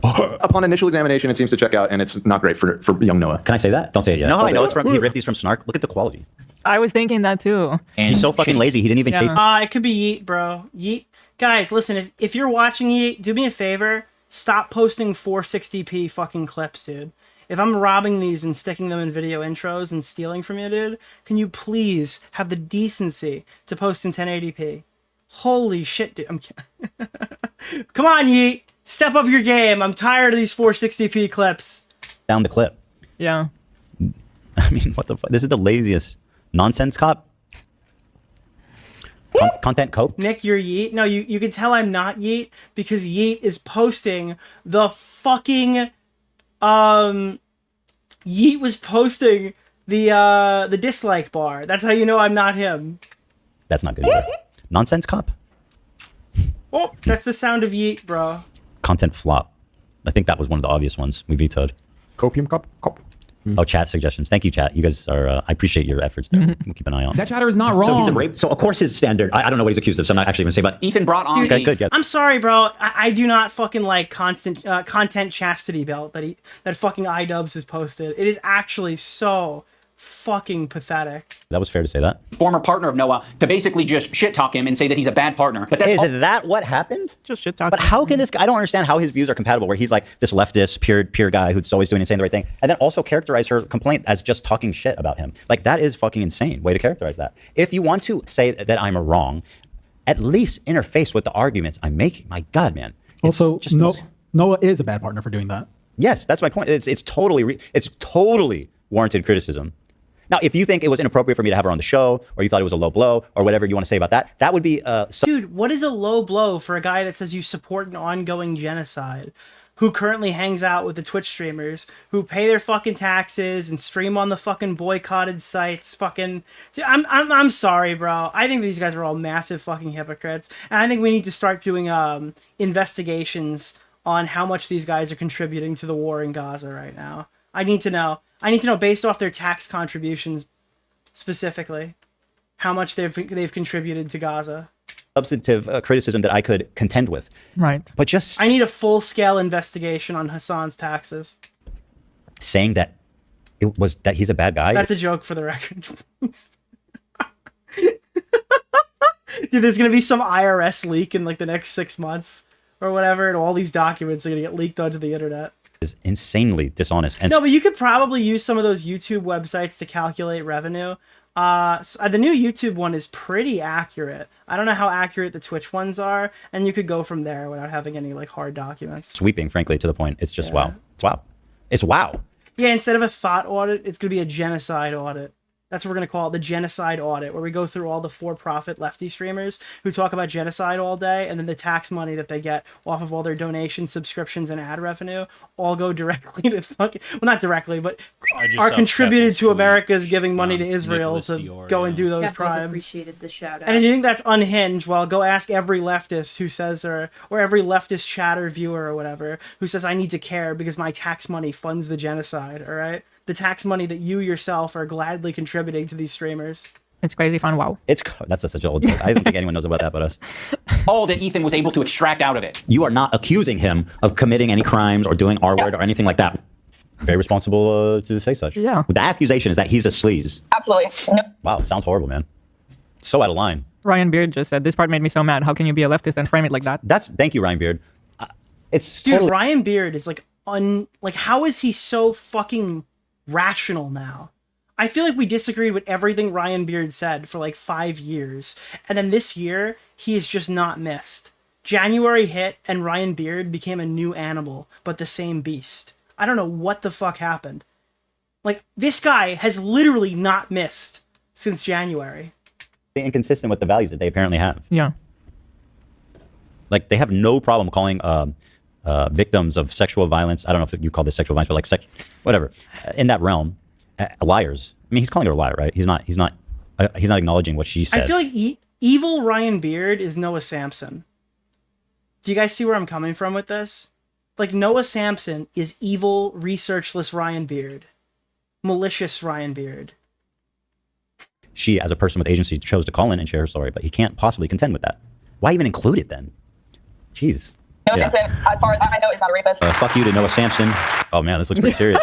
Upon initial examination, it seems to check out, and it's not great for young Noah. Can I say that? Don't say it yet. No, I know it's from. He ripped these from Snark. Look at the quality. I was thinking that too. And he's so fucking lazy. He didn't even chase. It could be Yeet, bro. Yeet, guys, listen. If you're watching Yeet, do me a favor. Stop posting 460p fucking clips, dude. If I'm robbing these and sticking them in video intros and stealing from you, dude, can you please have the decency to post in 1080p? Holy shit, dude. Come on, Yeet. Step up your game. I'm tired of these 460p clips. Down the clip. Yeah. I mean, what the fuck? This is the laziest nonsense cop. Content cope. Nick, you're Yeet. No, you can tell I'm not Yeet because Yeet is posting the fucking Yeet was posting the dislike bar. That's how you know I'm not him. That's not good either. Nonsense cop. Oh, that's the sound of Yeet, bro. Content flop. I think that was one of the obvious ones we vetoed. Copium cop. Oh, chat suggestions. Thank you, chat. You guys are. I appreciate your efforts there. We'll keep an eye on. That chatter is not wrong. So he's a rape. So of course his standard. I don't know what he's accused of. So I'm not actually going to say. But Ethan brought on. Dude, okay, good. Yeah. I'm sorry, bro. I do not fucking like content chastity belt that fucking iDubbbz has posted. It is actually so fucking pathetic. That was fair to say that. Former partner of Noah to basically just shit talk him and say that he's a bad partner. But that's is that what happened? Just shit talk. But how can this guy? I don't understand how his views are compatible. Where he's like this leftist, pure guy who's always doing and saying the right thing, and then also characterize her complaint as just talking shit about him. Like that is fucking insane way to characterize that. If you want to say that I'm wrong, at least interface with the arguments I'm making. My God, man. Also, Noah is a bad partner for doing that. Yes, that's my point. It's totally warranted criticism. Now, if you think it was inappropriate for me to have her on the show, or you thought it was a low blow, or whatever you want to say about that, that would be... Dude, what is a low blow for a guy that says you support an ongoing genocide, who currently hangs out with the Twitch streamers, who pay their fucking taxes and stream on the fucking boycotted sites, fucking... Dude, I'm sorry, bro. I think these guys are all massive fucking hypocrites, and I think we need to start doing investigations on how much these guys are contributing to the war in Gaza right now. I need to know based off their tax contributions specifically how much they've contributed to Gaza. Substantive criticism that I could contend with. Right. But just I need a full-scale investigation on Hassan's taxes. Saying that he's a bad guy. That's a joke for the record. Dude, there's gonna be some IRS leak in like the next 6 months or whatever, and all these documents are gonna get leaked onto the internet. Is insanely dishonest. And no, but you could probably use some of those YouTube websites to calculate revenue. The new YouTube one is pretty accurate. I don't know how accurate the Twitch ones are, and you could go from there without having any like hard documents. Sweeping, frankly, to the point. It's just wow. It's wow. It's wow. Yeah, instead of a thought audit, it's gonna be a genocide audit. That's what we're going to call it, the genocide audit, where we go through all the for-profit lefty streamers who talk about genocide all day, and then the tax money that they get off of all their donations, subscriptions, and ad revenue all go directly to fucking... Well, not directly, but are contributed to America's giving money to Israel Nicholas to DeOrio. go and do those Keffals crimes. appreciated the shout out. And if you think that's unhinged, well, go ask every leftist who says, or every leftist chatter viewer or whatever, who says, I need to care because my tax money funds the genocide, all right? The tax money that you yourself are gladly contributing to these streamers. It's crazy fun. Wow. That's such an old joke. I don't think anyone knows about that but us. All that Ethan was able to extract out of it. You are not accusing him of committing any crimes or doing R-word or anything like that. Very responsible to say such. Yeah. The accusation is that he's a sleaze. Absolutely. No. Wow, sounds horrible, man. So out of line. Ryan Beard just said, this part made me so mad. How can you be a leftist and frame it like that? Thank you, Ryan Beard. It's Dude, totally... Ryan Beard is like how is he so fucking rational now? I feel like we disagreed with everything Ryan Beard said for like 5 years, and then this year he is just not missed. January hit and Ryan Beard became a new animal, but the same beast. I don't know what the fuck happened. Like, this guy has literally not missed since January. Inconsistent with the values that they apparently have. Yeah. Like, they have no problem calling victims of sexual violence. I don't know if you call this sexual violence, but like whatever, in that realm, liars. I mean, he's calling her a liar, right? He's not acknowledging what she said. I feel like evil Ryan Beard is Noah Samson. Do you guys see where I'm coming from with this? Like, Noah Samson is evil, researchless Ryan Beard. Malicious Ryan Beard. She, as a person with agency, chose to call in and share her story, but he can't possibly contend with that. Why even include it then? Jeez. Noah Samson, as far as I know, is not a rapist. Fuck you to Noah Samson. Oh man, this looks pretty serious.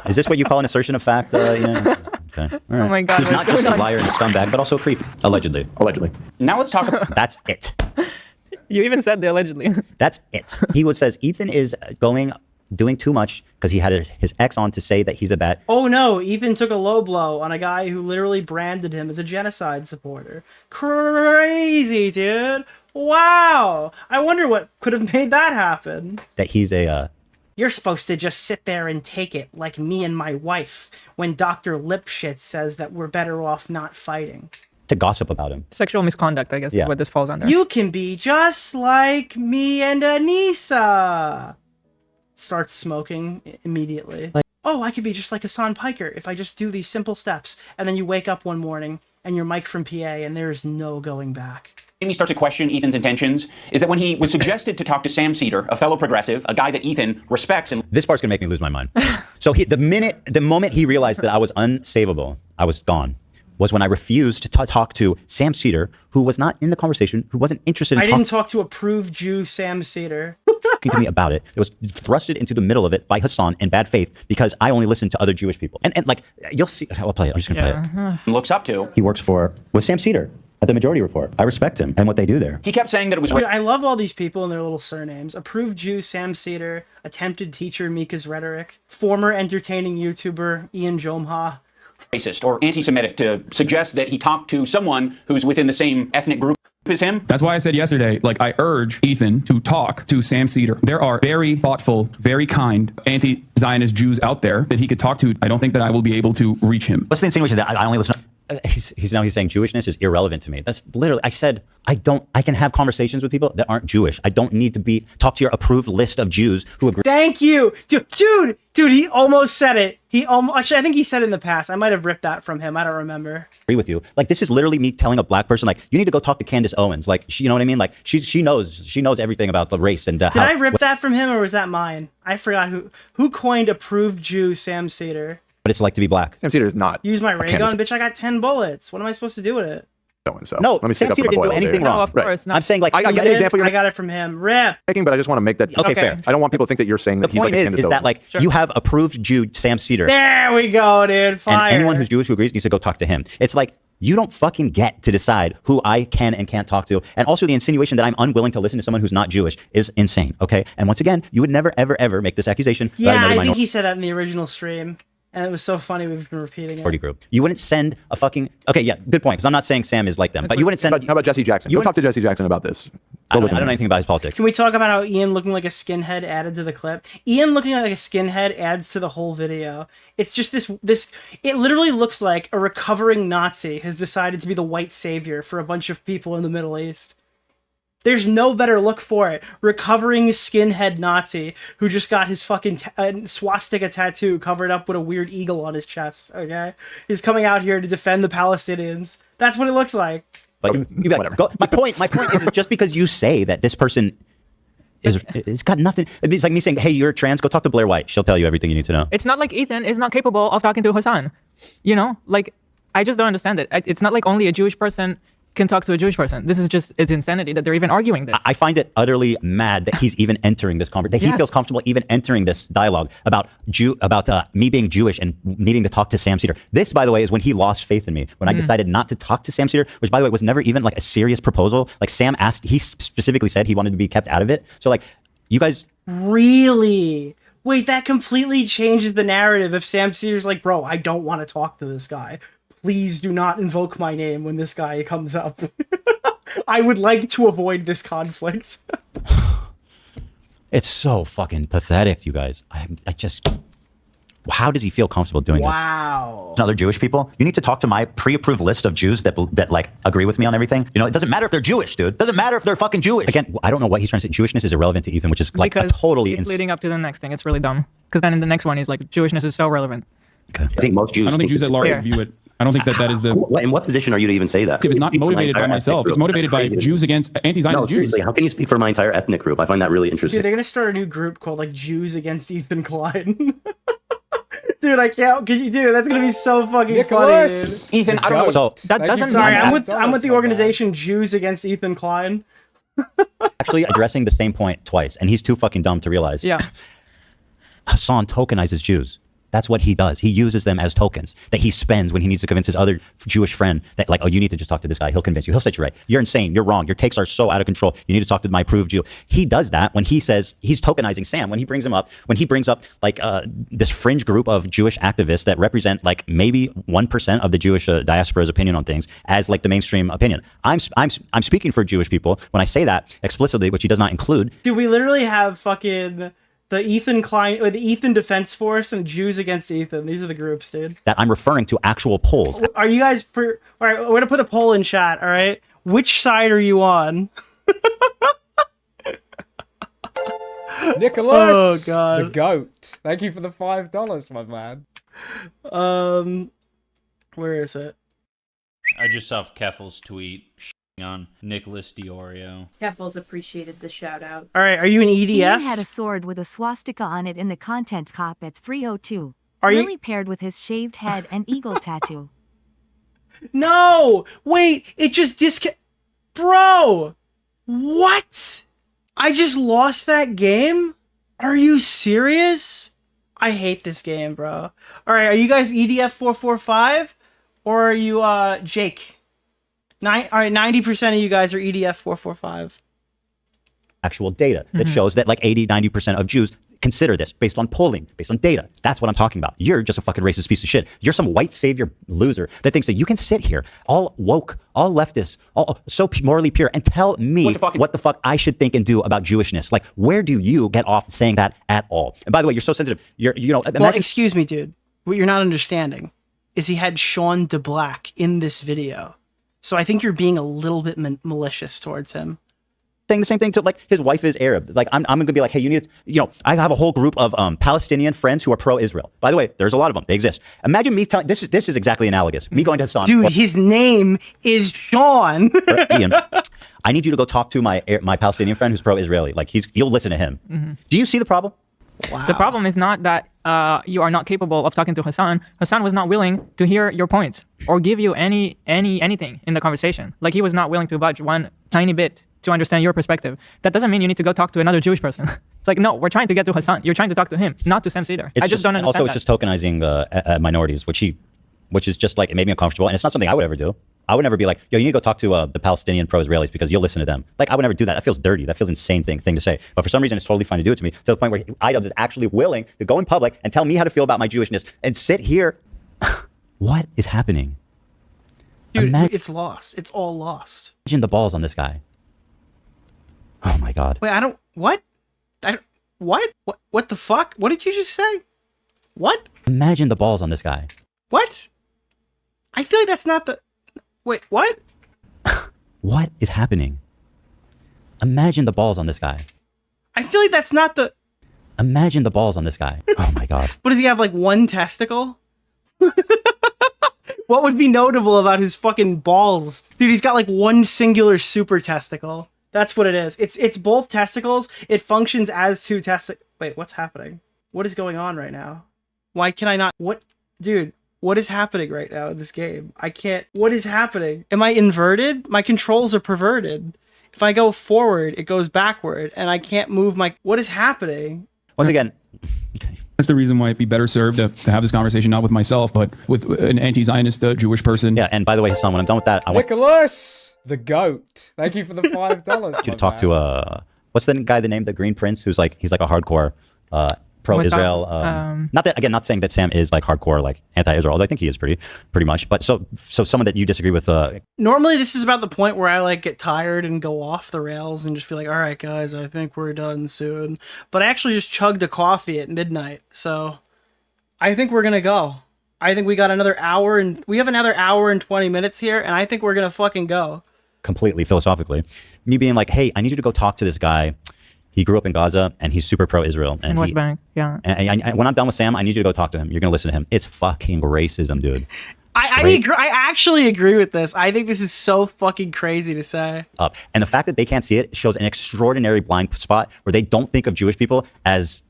Is this what you call an assertion of fact? Yeah. Okay. All right. Oh my God. He's not just a liar and a scumbag, but also a creep. Allegedly. Now let's talk about... That's it. You even said the allegedly. That's it. He says Ethan is doing too much because he had his ex on to say that he's a bad... Oh no, Ethan took a low blow on a guy who literally branded him as a genocide supporter. Crazy, dude. Wow. I wonder what could have made that happen. That he's a... You're supposed to just sit there and take it, like me and my wife, when Dr. Lipshit says that we're better off not fighting. To gossip about him. Sexual misconduct, I guess, is what this falls under. You can be just like me and Anissa. Starts smoking immediately. Oh, I could be just like Hassan Piker if I just do these simple steps. And then you wake up one morning and you're Mike from PA and there's no going back. He starts to question Ethan's intentions is that when he was suggested to talk to Sam Seder, a fellow progressive, a guy that Ethan respects and... This part's gonna make me lose my mind. So the moment he realized that I was unsavable, I was gone, was when I refused to talk to Sam Seder, who was not in the conversation, who wasn't interested in I didn't talk to approved Jew Sam Seder. Talking to me about it. It was thrusted into the middle of it by Hassan in bad faith because I only listen to other Jewish people. And like, you'll see, I'll play it. I'm just gonna play it. looks up to. He works with Sam Seder at the Majority Report. I respect him and what they do there. He kept saying that it was... Dude, I love all these people and their little surnames. Approved Jew Sam Seder, attempted teacher Mika's Rhetoric, former entertaining YouTuber Ian Jomha. Racist or anti-Semitic to suggest that he talked to someone who's within the same ethnic group as him. That's why I said yesterday, like, I urge Ethan to talk to Sam Seder. There are very thoughtful, very kind anti-Zionist Jews out there that he could talk to. I don't think that I will be able to reach him. What's the insinuation that I only listen to... He's saying Jewishness is irrelevant to me. That's literally, I said, I can have conversations with people that aren't Jewish. I don't need to talk to your approved list of Jews who agree. Thank you. Dude, he almost said it. Actually, I think he said it in the past. I might have ripped that from him. I don't remember. Agree with you. Like, this is literally me telling a black person, like, you need to go talk to Candace Owens. Like, you know what I mean? Like, she knows everything about the race and Did I rip that from him or was that mine? I forgot who coined approved Jew Sam Seder. What it's like to be black. Sam Seder is not. Use my ray gun, bitch. I got 10 bullets. What am I supposed to do with it? No, let me Sam Seder didn't do anything wrong. No, of course not. I'm saying, like, I get the example I got it from him. Rip. But I just want to make that okay, fair. I don't want people to think that you're saying that the he's point like a Candace is that, Owens. like, you have approved Jew Sam Seder. There we go, dude. Fire. And anyone who's Jewish who agrees needs to go talk to him. It's like, you don't fucking get to decide who I can and can't talk to. And also the insinuation that I'm unwilling to listen to someone who's not Jewish is insane, okay? And once again, you would never, ever, ever make this accusation. Yeah, I think he said that in the original stream. And it was so funny we've been repeating it. Group. You wouldn't send a fucking... Okay, yeah, good point, because I'm not saying Sam is like them, but you wouldn't send... How about Jesse Jackson? Go talk to Jesse Jackson about this. I don't know anything about his politics. Can we talk about how Ian looking like a skinhead added to the clip? Ian looking like a skinhead adds to the whole video. It's just this... It literally looks like a recovering Nazi has decided to be the white savior for a bunch of people in the Middle East. There's no better look for it. Recovering skinhead Nazi who just got his fucking swastika tattoo covered up with a weird eagle on his chest, okay? He's coming out here to defend the Palestinians. That's what it looks like. But my point is just because you say that this person it's got nothing... It's like me saying, hey, you're trans, go talk to Blair White. She'll tell you everything you need to know. It's not like Ethan is not capable of talking to Hassan. You know? Like, I just don't understand it. It's not like only a Jewish person can talk to a Jewish person. This is just, it's insanity that they're even arguing this. I find it utterly mad that he's even entering this conversation, that he feels comfortable even entering this dialogue about me being Jewish and needing to talk to Sam Seder. This, by the way, is when he lost faith in me, when I decided not to talk to Sam Seder, which, by the way, was never even like a serious proposal. Like, Sam asked, he specifically said he wanted to be kept out of it. So, like, you guys... Really? Wait, that completely changes the narrative if Sam Seder's like, bro, I don't want to talk to this guy. Please do not invoke my name when this guy comes up. I would like to avoid this conflict. It's so fucking pathetic, you guys. How does he feel comfortable doing this? Wow. Other Jewish people, you need to talk to my pre-approved list of Jews that like agree with me on everything. You know, it doesn't matter if they're Jewish, dude. It doesn't matter if they're fucking Jewish. Again, I don't know what he's trying to say. Jewishness is irrelevant to Ethan, which is like Because totally it's leading up to the next thing. It's really dumb. Because then in the next one, he's like, Jewishness is so relevant. Okay. I think most Jews. I don't think Jews at large view it. I don't think that is the. In what position are you to even say that? It's not motivated by myself. It's motivated by Jews against anti-Zionist Jews. Seriously, how can you speak for my entire ethnic group? I find that really interesting. Dude, they're gonna start a new group called like Jews Against Ethan Klein. Dude, I can't. Can you do? That's gonna be so fucking Nicholas, funny, dude. Ethan, I don't know. So that doesn't. Sorry, I'm with the organization Jews Against Ethan Klein. Actually addressing the same point twice, and he's too fucking dumb to realize. Yeah. Hassan tokenizes Jews. That's what he does. He uses them as tokens that he spends when he needs to convince his other Jewish friend that, like, oh, you need to just talk to this guy. He'll convince you. He'll set you right. You're insane. You're wrong. Your takes are so out of control. You need to talk to my approved Jew. He does that when he says he's tokenizing Sam. When he brings him up, when he brings up like this fringe group of Jewish activists that represent like maybe 1% of the Jewish diaspora's opinion on things as like the mainstream opinion. I'm speaking for Jewish people when I say that explicitly, which he does not include. Dude, we literally have fucking the Ethan Klein, or the Ethan Defense Force and Jews Against Ethan. These are the groups, dude. That I'm referring to actual polls. Are you guys all right, we're gonna put a poll in chat, all right? Which side are you on? Nicholas, oh god, the goat. Thank you for the $5, my man. Where is it? I just saw Keffals tweet on Nicholas DeOrio. Keffals appreciated the shout out. All right, are you an Ian EDF? had a sword with a swastika on it in the content cop at 302. Are you really paired with his shaved head and eagle tattoo? No! Wait, it just Bro! What? I just lost that game? Are you serious? I hate this game, bro. Alright, are you guys EDF 445? Or are you, Jake? Alright, 90% of you guys are EDF 445. Actual data that shows that like 80-90% of Jews consider this based on polling, based on data. That's what I'm talking about. You're just a fucking racist piece of shit. You're some white savior loser that thinks that you can sit here, all woke, all leftist, all so morally pure, and tell me what the fuck I should think and do about Jewishness. Like, where do you get off saying that at all? And by the way, you're so sensitive. You know, well, excuse me, dude. What you're not understanding is he had Sean DeBlack in this video. So I think you're being a little bit malicious towards him. Saying the same thing to like his wife is Arab. Like I'm gonna be like, hey, you need to, you know, I have a whole group of Palestinian friends who are pro-Israel. By the way, there's a lot of them. They exist. Imagine me telling this is exactly analogous. Me going to Hassan. Dude, his name is Sean. Ian, I need you to go talk to my Palestinian friend who's pro-Israeli. Like you'll listen to him. Mm-hmm. Do you see the problem? Wow. The problem is not that you are not capable of talking to Hassan. Hassan was not willing to hear your points or give you anything in the conversation. Like he was not willing to budge one tiny bit to understand your perspective. That doesn't mean you need to go talk to another Jewish person. It's like, no, we're trying to get to Hassan. You're trying to talk to him, not to Sam Seder. I just don't understand Also, it's just tokenizing minorities, which is just like, it made me uncomfortable. And it's not something I would ever do. I would never be like, yo, you need to go talk to the Palestinian pro-Israelis because you'll listen to them. Like, I would never do that. That feels dirty. That feels insane thing to say. But for some reason, it's totally fine to do it to me, to the point where iDubbbz is actually willing to go in public and tell me how to feel about my Jewishness and sit here. What is happening? Dude, it's lost. It's all lost. Imagine the balls on this guy. Oh my God. Wait, what? What the fuck? What did you just say? What? Imagine the balls on this guy. What? I feel like that's not the... Wait, what? What is happening? Imagine the balls on this guy. I feel like that's not the... Imagine the balls on this guy. Oh my God. What, does he have like one testicle? What would be notable about his fucking balls? Dude, he's got like one singular super testicle. That's what it is. It's both testicles. It functions as two testicles. Wait, what's happening? What is going on right now? Why can I not... What? Dude, what is happening right now in this game? I can't... What is happening? Am I inverted? My controls are perverted. If I go forward, it goes backward, and I can't move my... What is happening? Once again... That's the reason why it'd be better served to have this conversation not with myself, but with an anti-Zionist Jewish person. Yeah, and by the way, Hassan, when I'm done with that, I want... Nicholas, the goat. Thank you for the $5. you to talk to what's the guy that named the Green Prince, who's like he's like a hardcore pro-Israel. Not saying that Sam is like hardcore like anti-Israel, although I think he is pretty much. But so someone that you disagree with. Normally, this is about the point where I like get tired and go off the rails and just be like, all right, guys, I think we're done soon. But I actually just chugged a coffee at midnight, so I think we're gonna go. I think we got another hour and we have another hour and 20 minutes here, and I think we're gonna fucking go. Completely philosophically, me being like, hey, I need you to go talk to this guy. He grew up in Gaza and he's super pro-Israel. And in West Bank, yeah. And when I'm done with Sam, I need you to go talk to him. You're gonna listen to him. It's fucking racism, dude. I agree. I actually agree with this. I think this is so fucking crazy to say. And the fact that they can't see it shows an extraordinary blind spot where they don't think of Jewish people as,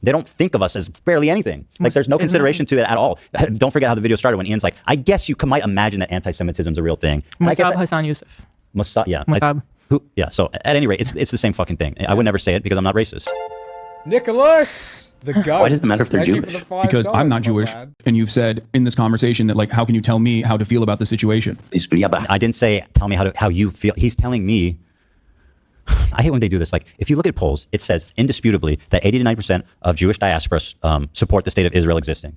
they don't think of us as barely anything. Like there's no consideration to it at all. Don't forget how the video started when Ian's like, I guess you might imagine that anti-Semitism is a real thing. Musab Hassan Yusuf. Yeah. Musab. Yeah, so at any rate, it's the same fucking thing. I would never say it because I'm not racist. Nicholas, the goat. Why does it matter if they're Jewish? Because I'm not Jewish, and you've said in this conversation that like, how can you tell me how to feel about the situation? I didn't say tell me how you feel. He's telling me. I hate when they do this. Like, if you look at polls, it says indisputably that 80 to 90% of Jewish diaspora support the state of Israel existing.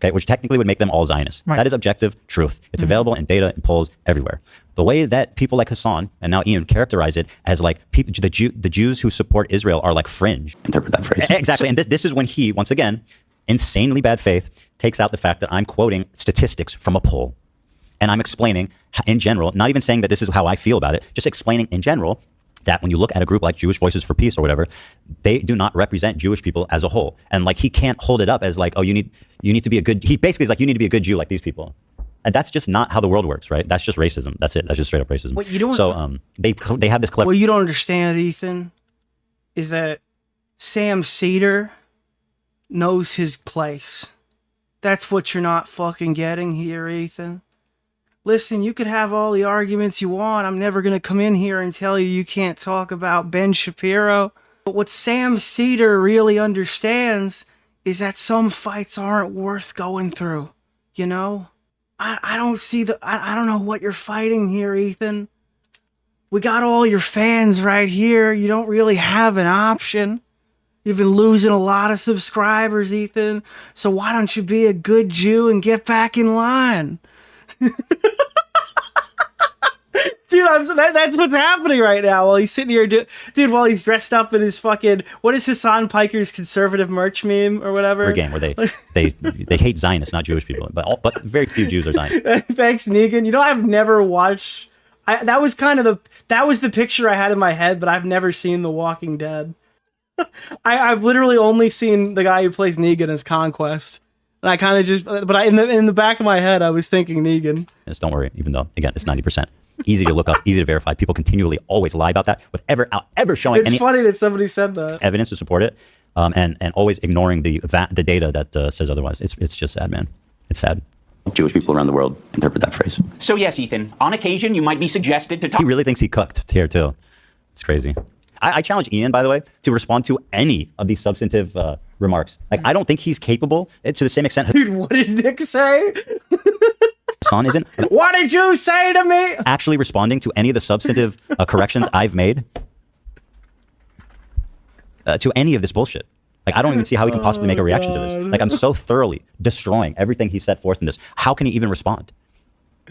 Okay, which technically would make them all Zionists. Right. That is objective truth. It's available in data and polls everywhere. The way that people like Hassan and now Ian characterize it as like people, the Jews who support Israel are like fringe. Interpret that phrase. Exactly, and this is when he, once again, insanely bad faith, takes out the fact that I'm quoting statistics from a poll. And I'm explaining in general, not even saying that this is how I feel about it, just explaining in general that when you look at a group like Jewish Voices for Peace or whatever, they do not represent Jewish people as a whole. And like, he can't hold it up as like, oh, you need to be a good, he basically is like, you need to be a good Jew like these people. And that's just not how the world works, right? That's just racism. That's it. That's just straight up racism. What you don't, so they have this clip. What you don't understand, Ethan, is that Sam Seder knows his place. That's what you're not fucking getting here, Ethan. Listen, you could have all the arguments you want. I'm never going to come in here and tell you can't talk about Ben Shapiro. But what Sam Seder really understands is that some fights aren't worth going through. You know? I don't see I don't know what you're fighting here, Ethan. We got all your fans right here. You don't really have an option. You've been losing a lot of subscribers, Ethan. So why don't you be a good Jew and get back in line? Dude, that's what's happening right now while he's sitting here, dude, while he's dressed up in his fucking, what is Hassan Piker's conservative merch meme or whatever? Again, where they hate Zionists, not Jewish people, but very few Jews are Zionists. Thanks, Negan. You know, I've never watched, that was the picture I had in my head, but I've never seen The Walking Dead. I've literally only seen the guy who plays Negan as Conquest. And I kind of just, but in the back of my head, I was thinking Negan. Yes, don't worry, even though, again, it's 90%. Easy to look up, easy to verify. People continually always lie about that with ever showing it's funny that somebody said that. Evidence to support it, and always ignoring the data that says otherwise. It's just sad, man. It's sad. Jewish people around the world interpret that phrase. So yes, Ethan, on occasion you might be suggested to talk. He really thinks he cooked here too. It's crazy. I challenge Ian, by the way, to respond to any of these substantive remarks. Like, I don't think he's capable to the same extent. Dude, what did Nick say? Hassan isn't. What did you say to me? Actually responding to any of the substantive corrections I've made to any of this bullshit. Like, I don't even see how he can possibly make a reaction to this. Like, I'm so thoroughly destroying everything he set forth in this. How can he even respond?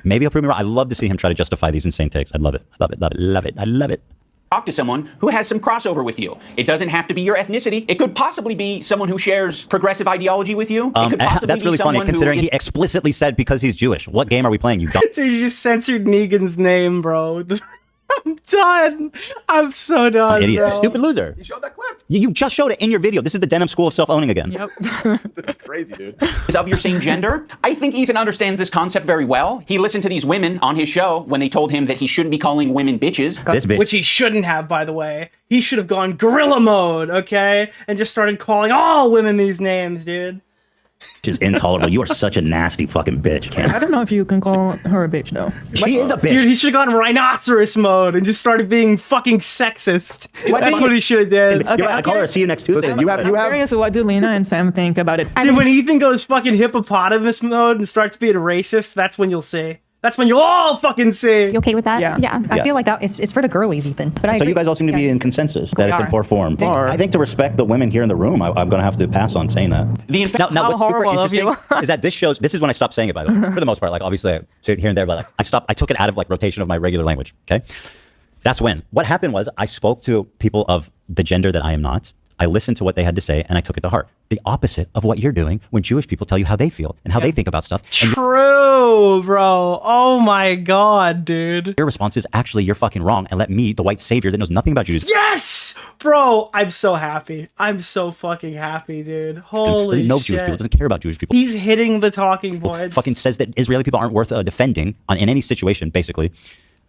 Maybe he'll prove me wrong. I love to see him try to justify these insane takes. I love it. I love it. Love it. Love it. I love it. Talk to someone who has some crossover with you. It doesn't have to be your ethnicity. It could possibly be someone who shares progressive ideology with you. It could possibly that's really funny, considering he explicitly said because he's Jewish. What game are we playing, you dumb? Dude, you just censored Negan's name, bro. I'm done. I'm so done, Idiot. bro. Stupid loser. You showed that clip. You just showed it in your video. This is the Denim School of Self-Owning again. Yep. That's crazy, dude. Is of your same gender. I think Ethan understands this concept very well. He listened to these women on his show when they told him that he shouldn't be calling women bitches. This bitch. Which he shouldn't have, by the way. He should have gone gorilla mode, okay? And just started calling all women these names, dude. Which is intolerable. You are such a nasty fucking bitch, I don't know if you can call her a bitch, though. She is a bitch. Dude, he should have gone rhinoceros mode and just started being fucking sexist. That's what he should have did. Okay, I call her, see you next Tuesday. Listen, I'm curious what do Lena and Sam think about it. Dude, when Ethan goes fucking hippopotamus mode and starts being racist, that's when you'll see. That's when you'll all fucking see. You okay with that? Yeah. I feel like that it's for the girlies, Ethan. But I So agree. you guys all seem to be in consensus that it's in poor form. Or- I think to respect the women here in the room, I'm going to have to pass on saying that. Now, what's super interesting is that this is when I stopped saying it, by the way, for the most part. Like, obviously, I say it here and there, but like, I took it out of like rotation of my regular language, okay? That's when. What happened was I spoke to people of the gender that I am not. I listened to what they had to say and I took it to heart. The opposite of what you're doing when Jewish people tell you how they feel and how they think about stuff. And True, bro. Oh my god, dude. your response is actually you're fucking wrong and let me, the white savior that knows nothing about Judaism. Yes! Bro, I'm so happy. I'm so fucking happy, dude. Holy doesn't know shit. Jewish people, doesn't care about Jewish people. He's hitting the talking points. Fucking says that Israeli people aren't worth defending in any situation, basically.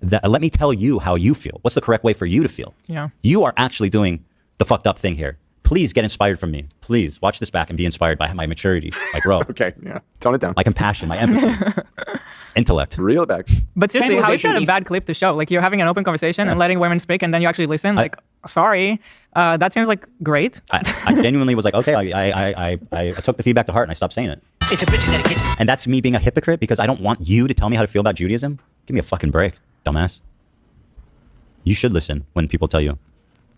Let me tell you how you feel. What's the correct way for you to feel? Yeah. You are actually doing the fucked up thing here. Please get inspired from me. Please watch this back and be inspired by my maturity, my growth. Okay, yeah. Tone it down. My compassion, my empathy, intellect. Reel it back. But seriously, how is that a bad clip to show? Like, you're having an open conversation and letting women speak, and then you actually listen. Like, sorry, that seems like great. I genuinely was like, okay, I took the feedback to heart and I stopped saying it. It's a bitch's etiquette. And that's me being a hypocrite because I don't want you to tell me how to feel about Judaism. Give me a fucking break, dumbass. You should listen when people tell you.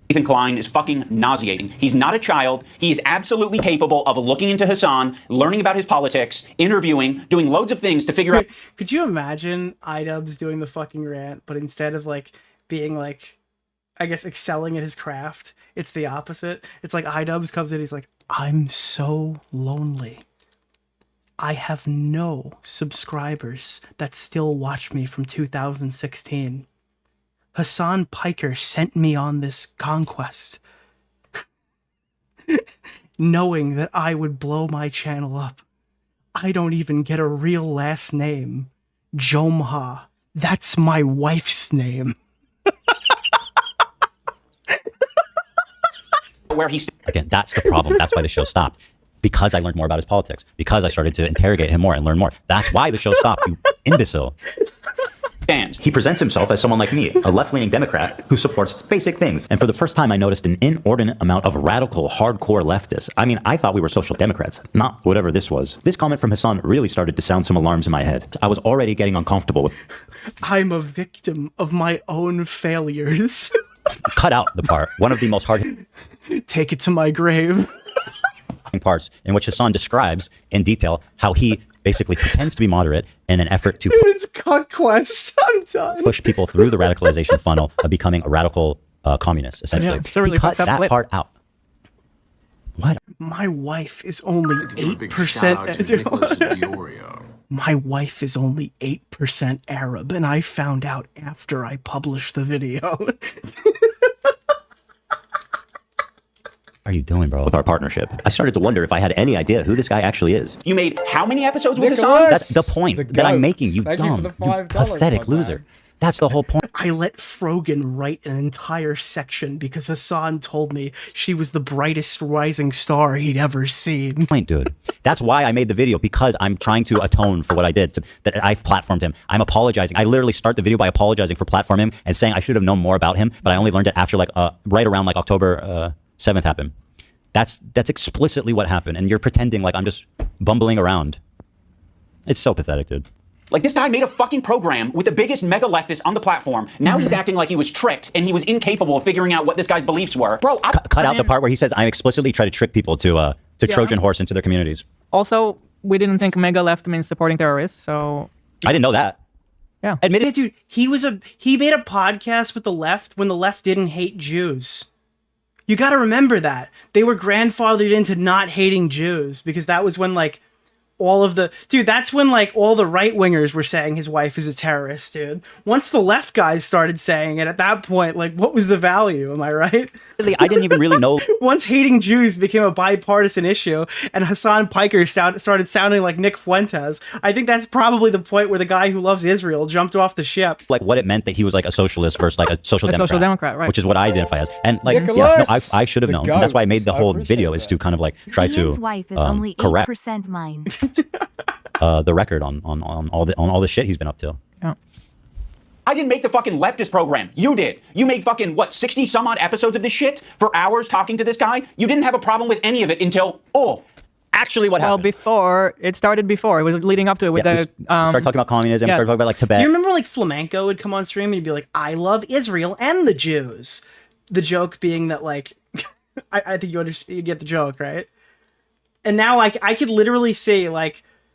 Ethan Klein is fucking nauseating. He's not a child. He is absolutely capable of looking into Hassan, learning about his politics, interviewing, doing loads of things to figure out. Could you imagine iDubbbz doing the fucking rant, but instead of like being like, I guess, excelling at his craft, it's the opposite. It's like iDubbbz comes in, he's like, I'm so lonely. I have no subscribers that still watch me from 2016. Hassan Piker sent me on this conquest, knowing that I would blow my channel up. I don't even get a real last name. Jomha. That's my wife's name. Where he's Again, that's the problem. That's why the show stopped. Because I learned more about his politics. Because I started to interrogate him more and learn more. That's why the show stopped, you imbecile. stands. He presents himself as someone like me, a left-leaning Democrat who supports basic things. And for the first time, I noticed an inordinate amount of radical, hardcore leftists. I mean, I thought we were social democrats, not whatever this was. This comment from Hassan really started to sound some alarms in my head. I was already getting uncomfortable with... I'm a victim of my own failures. Cut out the part. One of the most hard... Take it to my grave. ...parts in which Hassan describes in detail how he basically pretends to be moderate in an effort to... Dude, it's conquest. I'm done. ...push people through the radicalization funnel of becoming a radical communist, essentially. Yeah, it's a really he cut fucked up that clip. part out. What? My wife is only 8%. Nicholas DeOrio. My wife is only 8% Arab, and I found out after I published the video. What are you doing, bro? With our partnership, I started to wonder if I had any idea who this guy actually is. You made how many episodes with Nicholas! Hassan? That's the point that I'm making, you Thank you dumb, for the you $5, pathetic my loser. That's the whole point. I let Frogan write an entire section because Hassan told me she was the brightest rising star he'd ever seen. Point, dude. That's why I made the video, because I'm trying to atone for what I did, that I've platformed him. I'm apologizing. I literally start the video by apologizing for platforming him and saying I should have known more about him, but I only learned it after right around October 7th happened. That's explicitly what happened, and you're pretending like I'm just bumbling around. It's so pathetic, dude. Like, this guy made a fucking program with the biggest mega leftist on the platform. Now he's acting like he was tricked and he was incapable of figuring out what this guy's beliefs were. Bro, Cut out the part where he says I explicitly try to trick people to Trojan horse into their communities. Also, we didn't think mega left means supporting terrorists, so... I didn't know that. Yeah. Admit it, dude. He made a podcast with the left when the left didn't hate Jews. You got to remember that. They were grandfathered into not hating Jews because that was when that's when all the right wingers were saying his wife is a terrorist, dude. Once the left guys started saying it, at that point, what was the value? Am I right? I didn't even really know. Once hating Jews became a bipartisan issue and Hassan Piker started sounding like Nick Fuentes, I think that's probably the point where the guy who loves Israel jumped off the ship. What it meant that he was a socialist versus a social democrat. Social democrat, right. Which is what I identify as. And I should have known. That's why I made the whole video is to kind of try to Ian's wife is only correct 8% mine. the record on all the shit he's been up to. Yeah. I didn't make the fucking leftist program. You did. You made fucking, 60 some odd episodes of this shit for hours talking to this guy? You didn't have a problem with any of it until, actually what happened? Well, it started before. It was leading up to it with we started talking about communism, started talking about Tibet. Do you remember Flamenco would come on stream and he'd be like, I love Israel and the Jews. The joke being that I think you get the joke, right? And now I could literally see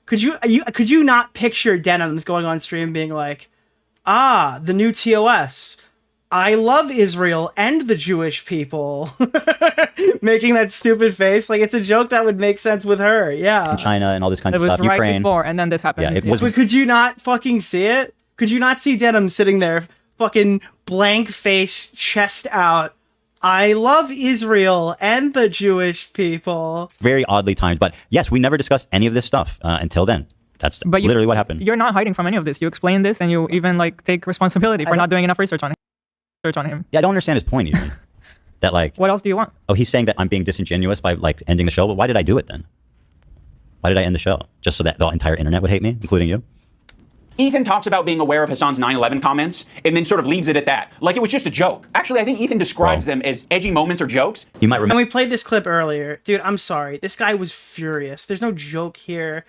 could you not picture Denims going on stream being like, the new TOS, I love Israel and the Jewish people. Making that stupid face. Like, it's a joke that would make sense with her. Yeah. China and all this kind of It was stuff. right Ukraine. before, and then this happened. Yeah, it was. But could you not fucking see it? Could you not see Denim sitting there, fucking blank face, chest out? I love Israel and the Jewish people. Very oddly timed. But yes, we never discussed any of this stuff until then. That's literally what happened. You're not hiding from any of this. You explain this, and you even like take responsibility for not doing enough research on him. Yeah, I don't understand his point even. That like. What else do you want? Oh, he's saying that I'm being disingenuous by like ending the show. But why did I do it then? Why did I end the show? Just so that the entire internet would hate me, including you? Ethan talks about being aware of Hassan's 9/11 comments and then sort of leaves it at that. Like it was just a joke. Actually, I think Ethan describes them as edgy moments or jokes. You might remember. And we played this clip earlier. Dude, I'm sorry. This guy was furious. There's no joke here.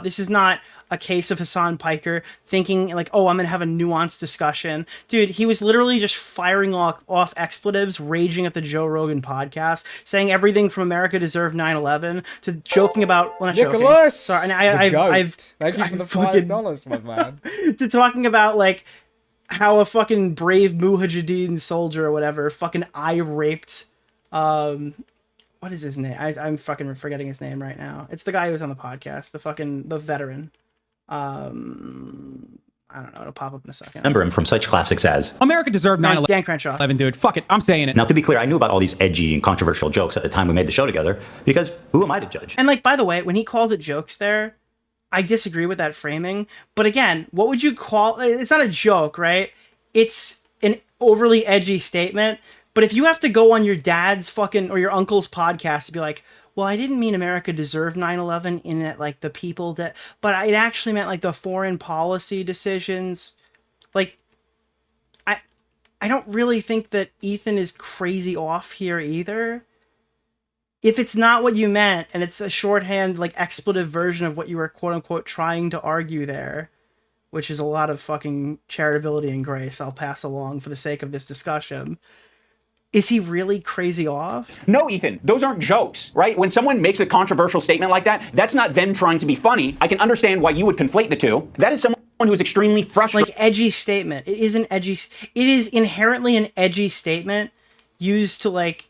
This is not a case of Hassan Piker thinking like, oh, I'm going to have a nuanced discussion. Dude, he was literally just firing off expletives, raging at the Joe Rogan podcast, saying everything from America deserved 9/11 to joking about... Well, not Nicholas! joking. Sorry, and I've Thank you for the $5, my man. to talking about like how a fucking brave Mujahideen soldier or whatever fucking raped what is his name? I'm fucking forgetting his name right now. It's the guy who was on the podcast, the veteran. I don't know. It'll pop up in a second. Remember him from such classics as America deserved 9/11. Dan Crenshaw. Dude, fuck it. I'm saying it. Now, to be clear, I knew about all these edgy and controversial jokes at the time we made the show together because who am I to judge? And like, by the way, when he calls it jokes there, I disagree with that framing. But again, what would you call... It's not a joke, right? It's an overly edgy statement. But if you have to go on your dad's fucking or your uncle's podcast to be like, well, I didn't mean America deserved 9/11 in that, like, the people that... But it actually meant, like, the foreign policy decisions. Like, I don't really think that Ethan is crazy off here either. If it's not what you meant, and it's a shorthand, like, expletive version of what you were, quote-unquote, trying to argue there, which is a lot of fucking charitability and grace I'll pass along for the sake of this discussion... Is he really crazy off? No, Ethan, those aren't jokes, right? When someone makes a controversial statement like that, that's not them trying to be funny. I can understand why you would conflate the two. That is someone who is extremely frustrated. Like, edgy statement. It is an edgy... It is inherently an edgy statement used to, like,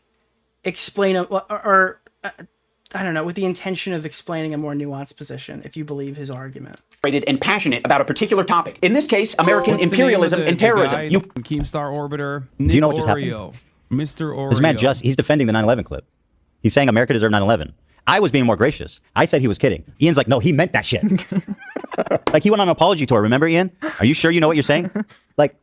explain... or I don't know, with the intention of explaining a more nuanced position, if you believe his argument. And passionate about a particular topic. In this case, American imperialism and terrorism. Keemstar Orbiter. Do you know what just happened? Mr. Oreo. This man he's defending the 9/11 clip. He's saying America deserved 9/11. I was being more gracious. I said he was kidding. Ian's like, no, he meant that shit. Like, he went on an apology tour. Remember, Ian? Are you sure you know what you're saying? Like,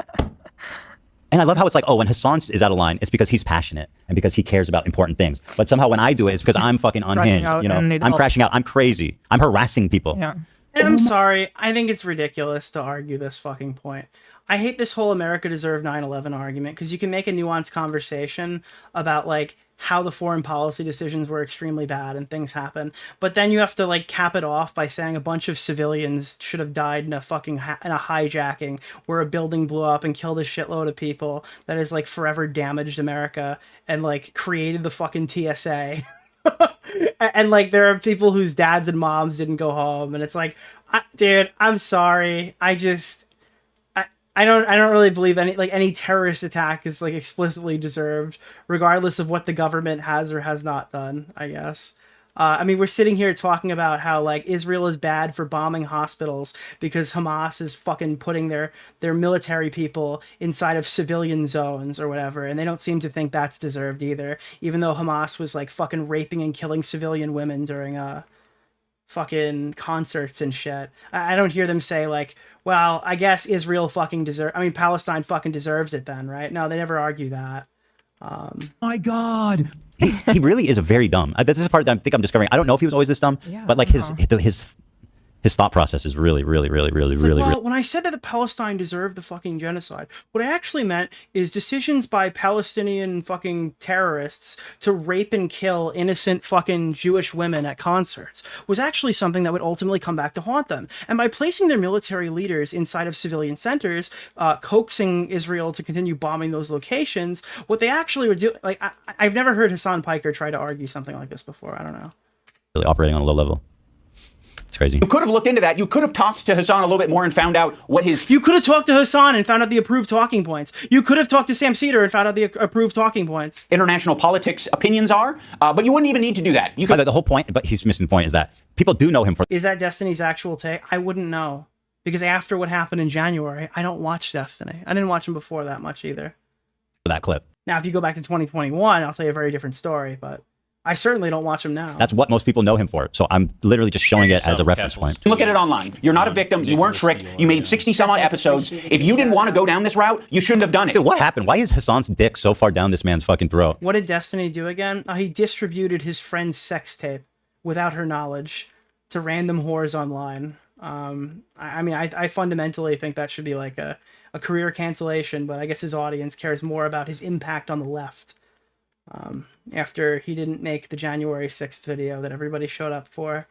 and I love how it's like, oh, when Hassan is out of line, it's because he's passionate and because he cares about important things. But somehow when I do it, it's because I'm fucking unhinged. You know, I'm crashing out. I'm crazy. I'm harassing people. Yeah. And I'm sorry. I think it's ridiculous to argue this fucking point. I hate this whole America deserved 9/11 argument because you can make a nuanced conversation about like how the foreign policy decisions were extremely bad and things happen, but then you have to like cap it off by saying a bunch of civilians should have died in a fucking in a hijacking where a building blew up and killed a shitload of people that has like forever damaged America and like created the fucking TSA. And like there are people whose dads and moms didn't go home, and it's like, dude, I'm sorry. I don't really believe any terrorist attack is like explicitly deserved, regardless of what the government has or has not done, I guess. I mean, we're sitting here talking about how like Israel is bad for bombing hospitals because Hamas is fucking putting their military people inside of civilian zones or whatever, and they don't seem to think that's deserved either, even though Hamas was like fucking raping and killing civilian women during fucking concerts and shit. I don't hear them say like, well, I guess Israel fucking Palestine fucking deserves it then, right? No, they never argue that. My God. He really is a very dumb. This is the part that I think I'm discovering. I don't know if he was always this dumb, but like his thought process is really. Well, when I said that the Palestine deserved the fucking genocide, what I actually meant is decisions by Palestinian fucking terrorists to rape and kill innocent fucking Jewish women at concerts was actually something that would ultimately come back to haunt them. And by placing their military leaders inside of civilian centers, coaxing Israel to continue bombing those locations, what they actually were doing, like, I've never heard Hassan Piker try to argue something like this before. I don't know. Really operating on a low level. It's crazy. You could have looked into that. You could have talked to Hassan a little bit more and found out what his... You could have talked to Hassan and found out the approved talking points. You could have talked to Sam Seder and found out the approved talking points. International politics opinions are, but you wouldn't even need to do that. You could... The whole point, but he's missing the point, is that people do know him for... Is that Destiny's actual take? I wouldn't know. Because after what happened in January, I don't watch Destiny. I didn't watch him before that much either. that clip. Now, if you go back to 2021, I'll tell you a very different story, but I certainly don't watch him now. That's what most people know him for. So I'm literally just showing it as a reference point. Look at it online. You're not a victim. You weren't tricked. You made 60 some odd episodes. If you didn't want to go down this route, you shouldn't have done it. Dude, what happened? Why is Hassan's dick so far down this man's fucking throat? What did Destiny do again? He distributed his friend's sex tape without her knowledge to random whores online. I mean, I fundamentally think that should be like a career cancellation, but I guess his audience cares more about his impact on the left. After he didn't make the January 6th video that everybody showed up for,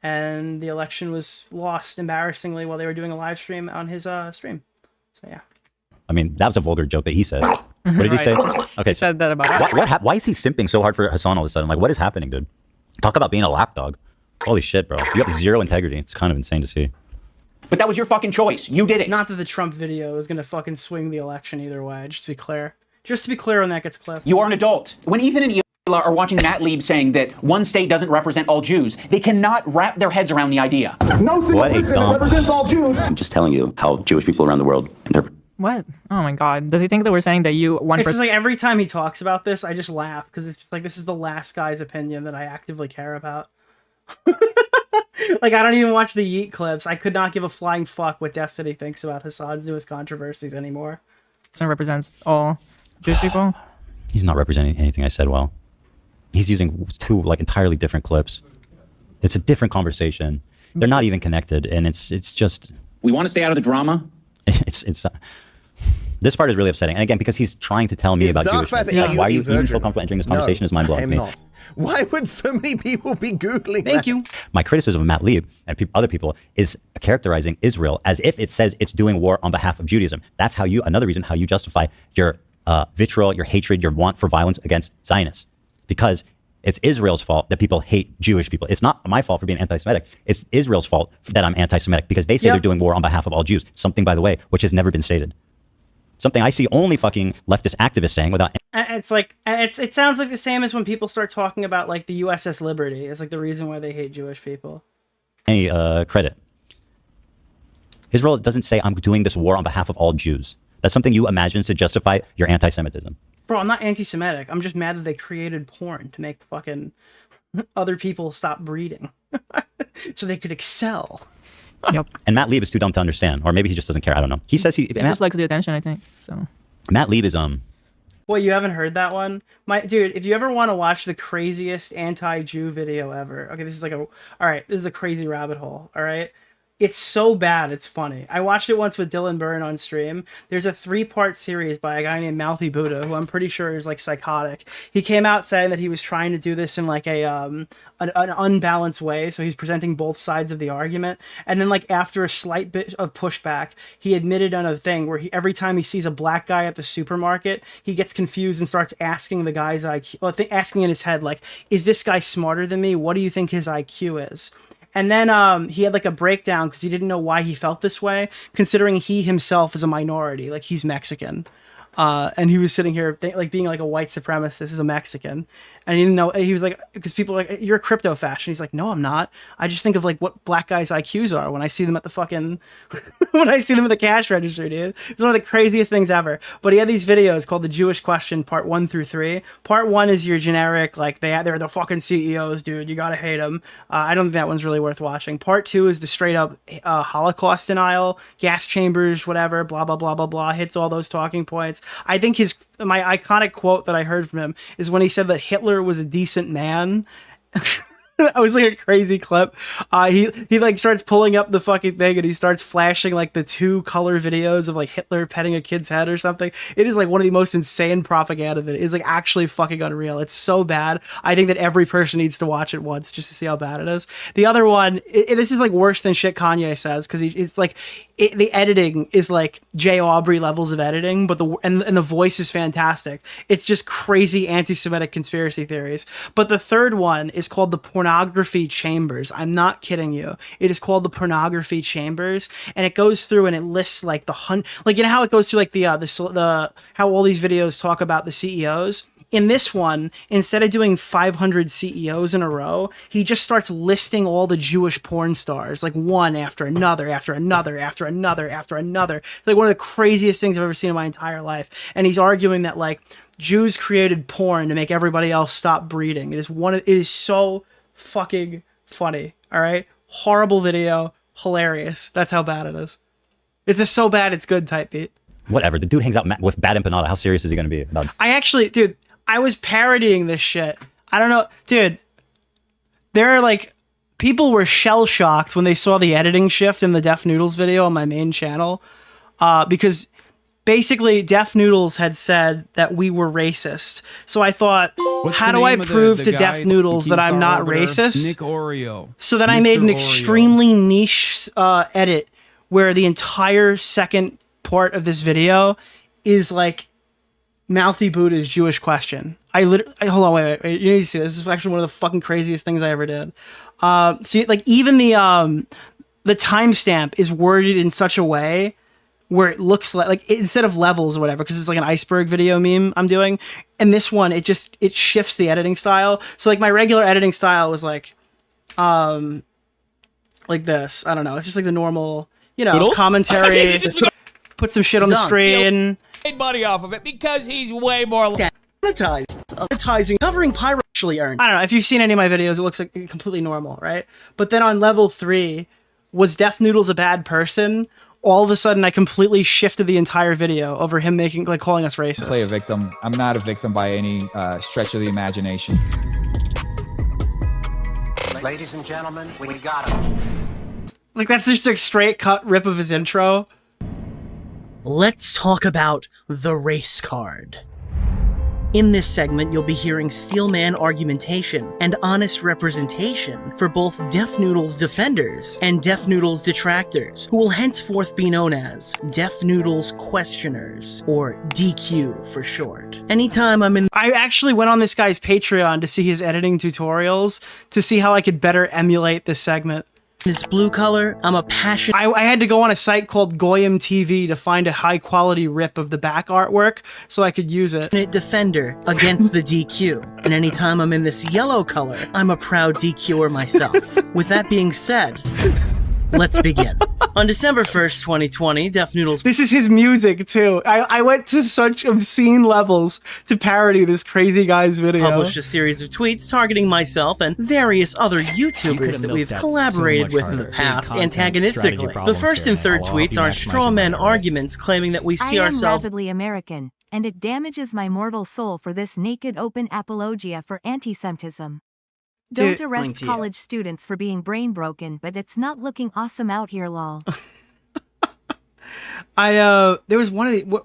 and the election was lost embarrassingly while they were doing a live stream on his stream. So yeah. I mean, that was a vulgar joke that he said. What did he say? Okay, he said that about why is he simping so hard for Hassan all of a sudden? Like, what is happening, dude? Talk about being a lapdog. Holy shit, bro. You have zero integrity. It's kind of insane to see. But that was your fucking choice. You did it. Not that the Trump video is gonna fucking swing the election either way, just to be clear. Just to be clear when that gets clipped. You are an adult. When Ethan and Ela are watching Matt Lieb saying that one state doesn't represent all Jews, they cannot wrap their heads around the idea. No single person represents all Jews. I'm just telling you how Jewish people around the world interpret. What? Oh my god. Does he think that we're saying that you It's just like every time he talks about this, I just laugh because it's just like this is the last guy's opinion that I actively care about. Like, I don't even watch the Yeet clips. I could not give a flying fuck what Destiny thinks about Hassan's newest controversies anymore. represents all Jewish people? He's not representing anything I said well. He's using two like entirely different clips. It's a different conversation. They're not even connected, and it's just. We want to stay out of the drama. It's this part is really upsetting, and again because he's trying to tell me about Jewish. Like, why are you even so comfortable entering this conversation? Is mind blowing to me. Not. Why would so many people be Googling Thank you. My criticism of Matt Lieb and other people is characterizing Israel as if it says it's doing war on behalf of Judaism. That's how another reason how you justify your vitriol, your hatred, your want for violence against Zionists. Because it's Israel's fault that people hate Jewish people. It's not my fault for being anti-Semitic. It's Israel's fault that I'm anti-Semitic because they say they're doing war on behalf of all Jews. Something, by the way, which has never been stated. Something I see only fucking leftist activists saying without. It's like it sounds like the same as when people start talking about like the USS Liberty. It's like the reason why they hate Jewish people. Any credit. Israel doesn't say I'm doing this war on behalf of all Jews. That's something you imagine to justify your anti-Semitism. Bro, I'm not anti-Semitic. I'm just mad that they created porn to make fucking other people stop breeding. So they could excel. Yep. And Matt Lieb is too dumb to understand. Or maybe he just doesn't care. I don't know. He says he just likes the attention, I think. So Matt Lieb is Well, you haven't heard that one? Dude, if you ever want to watch the craziest anti-Jew video ever. Okay, this is like this is a crazy rabbit hole, all right? It's so bad, it's funny. I watched it once with Dylan Byrne on stream. There's a 3-part series by a guy named Mouthy Buddha, who I'm pretty sure is like psychotic. He came out saying that he was trying to do this in like an unbalanced way, so he's presenting both sides of the argument. And then like after a slight bit of pushback, he admitted on a thing where every time he sees a black guy at the supermarket, he gets confused and starts asking the guy's IQ, asking in his head like, is this guy smarter than me? What do you think his IQ is? And then he had like a breakdown because he didn't know why he felt this way, considering he himself is a minority, like he's Mexican. And he was sitting here being like a white supremacist is a Mexican. And he didn't know, he was like, because people are like, you're a crypto fashion. He's like, no, I'm not. I just think of like what black guys' IQs are when I see them at the fucking, when I see them at the cash register, dude. It's one of the craziest things ever. But he had these videos called The Jewish Question, part 1 through 3. Part 1 is your generic, like they're the fucking CEOs, dude. You gotta hate them. I don't think that one's really worth watching. Part 2 is the straight up Holocaust denial, gas chambers, whatever, blah, blah, blah, blah, blah, hits all those talking points. I think my iconic quote that I heard from him is when he said that Hitler was a decent man. That was like a crazy clip. He like starts pulling up the fucking thing and he starts flashing like the 2 color videos of like Hitler petting a kid's head or something. It is like one of the most insane propaganda of it. It's like actually fucking unreal. It's so bad. I think that every person needs to watch it once just to see how bad it is. The other one, this is like worse than shit Kanye says because it's like the editing is like Jay Aubrey levels of editing, but the voice is fantastic. It's just crazy anti-Semitic conspiracy theories. But the third one is called the pornography pornography chambers. I'm not kidding you. It is called the pornography chambers, and it goes through and it lists like like, you know how it goes through like the how all these videos talk about the CEOs. In this one, instead of doing 500 CEOs in a row, he just starts listing all the Jewish porn stars, like one after another, after another, after another, after another. It's like one of the craziest things I've ever seen in my entire life. And he's arguing that like Jews created porn to make everybody else stop breeding. It is so fucking funny. All right, horrible video, hilarious. That's how bad it is. It's a so bad it's good type beat. Whatever. The dude hangs out with Bad Empanada. How serious is he going to be about? Dude, I was parodying this shit. I don't know, dude. There are like, people were shell shocked when they saw the editing shift in the Def Noodles video on my main channel, because basically Def Noodles had said that we were racist. So I thought, how do I prove to Def Noodles that I'm not racist? Nick DeOrio. So then I made an extremely niche edit where the entire second part of this video is like Mouthy Buddha's Jewish question. Hold on, wait. You need to see this. This is actually one of the fucking craziest things I ever did. So like even the timestamp is worded in such a way where it looks like instead of levels or whatever, because it's like an iceberg video meme I'm doing. And this one, it shifts the editing style. So like my regular editing style was like this. I don't know. It's just like the normal, commentary. Put some shit on the screen. Made money off of it because he's way more advertising, covering actually earned. I don't know if you've seen any of my videos. It looks like completely normal, right? But then on level 3, was Def Noodles a bad person? All of a sudden, I completely shifted the entire video over him calling us racist. Play a victim. I'm not a victim by any stretch of the imagination. Ladies and gentlemen, we got him. Like that's just a straight cut rip of his intro. Let's talk about the race card. In this segment, you'll be hearing steelman argumentation and honest representation for both Def Noodles defenders and Def Noodles detractors, who will henceforth be known as Def Noodles questioners, or DQ for short. Anytime I actually went on this guy's Patreon to see his editing tutorials to see how I could better emulate this segment. This blue color, I'm a passion. I had to go on a site called Goyim TV to find a high quality rip of the back artwork so I could use it. Defender against the DQ. And anytime I'm in this yellow color, I'm a proud DQer myself. With that being said, let's begin. On December 1st, 2020, Def Noodles... This is his music, too. I went to such obscene levels to parody this crazy guy's video. Published a series of tweets targeting myself and various other YouTubers that we've collaborated with in the past antagonistically. The first and third tweets are straw men arguments claiming that we see ourselves... I am rabidly American, and it damages my mortal soul for this naked open apologia for antisemitism. Don't arrest college students for being brain broken, but it's not looking awesome out here, lol. There was one of the...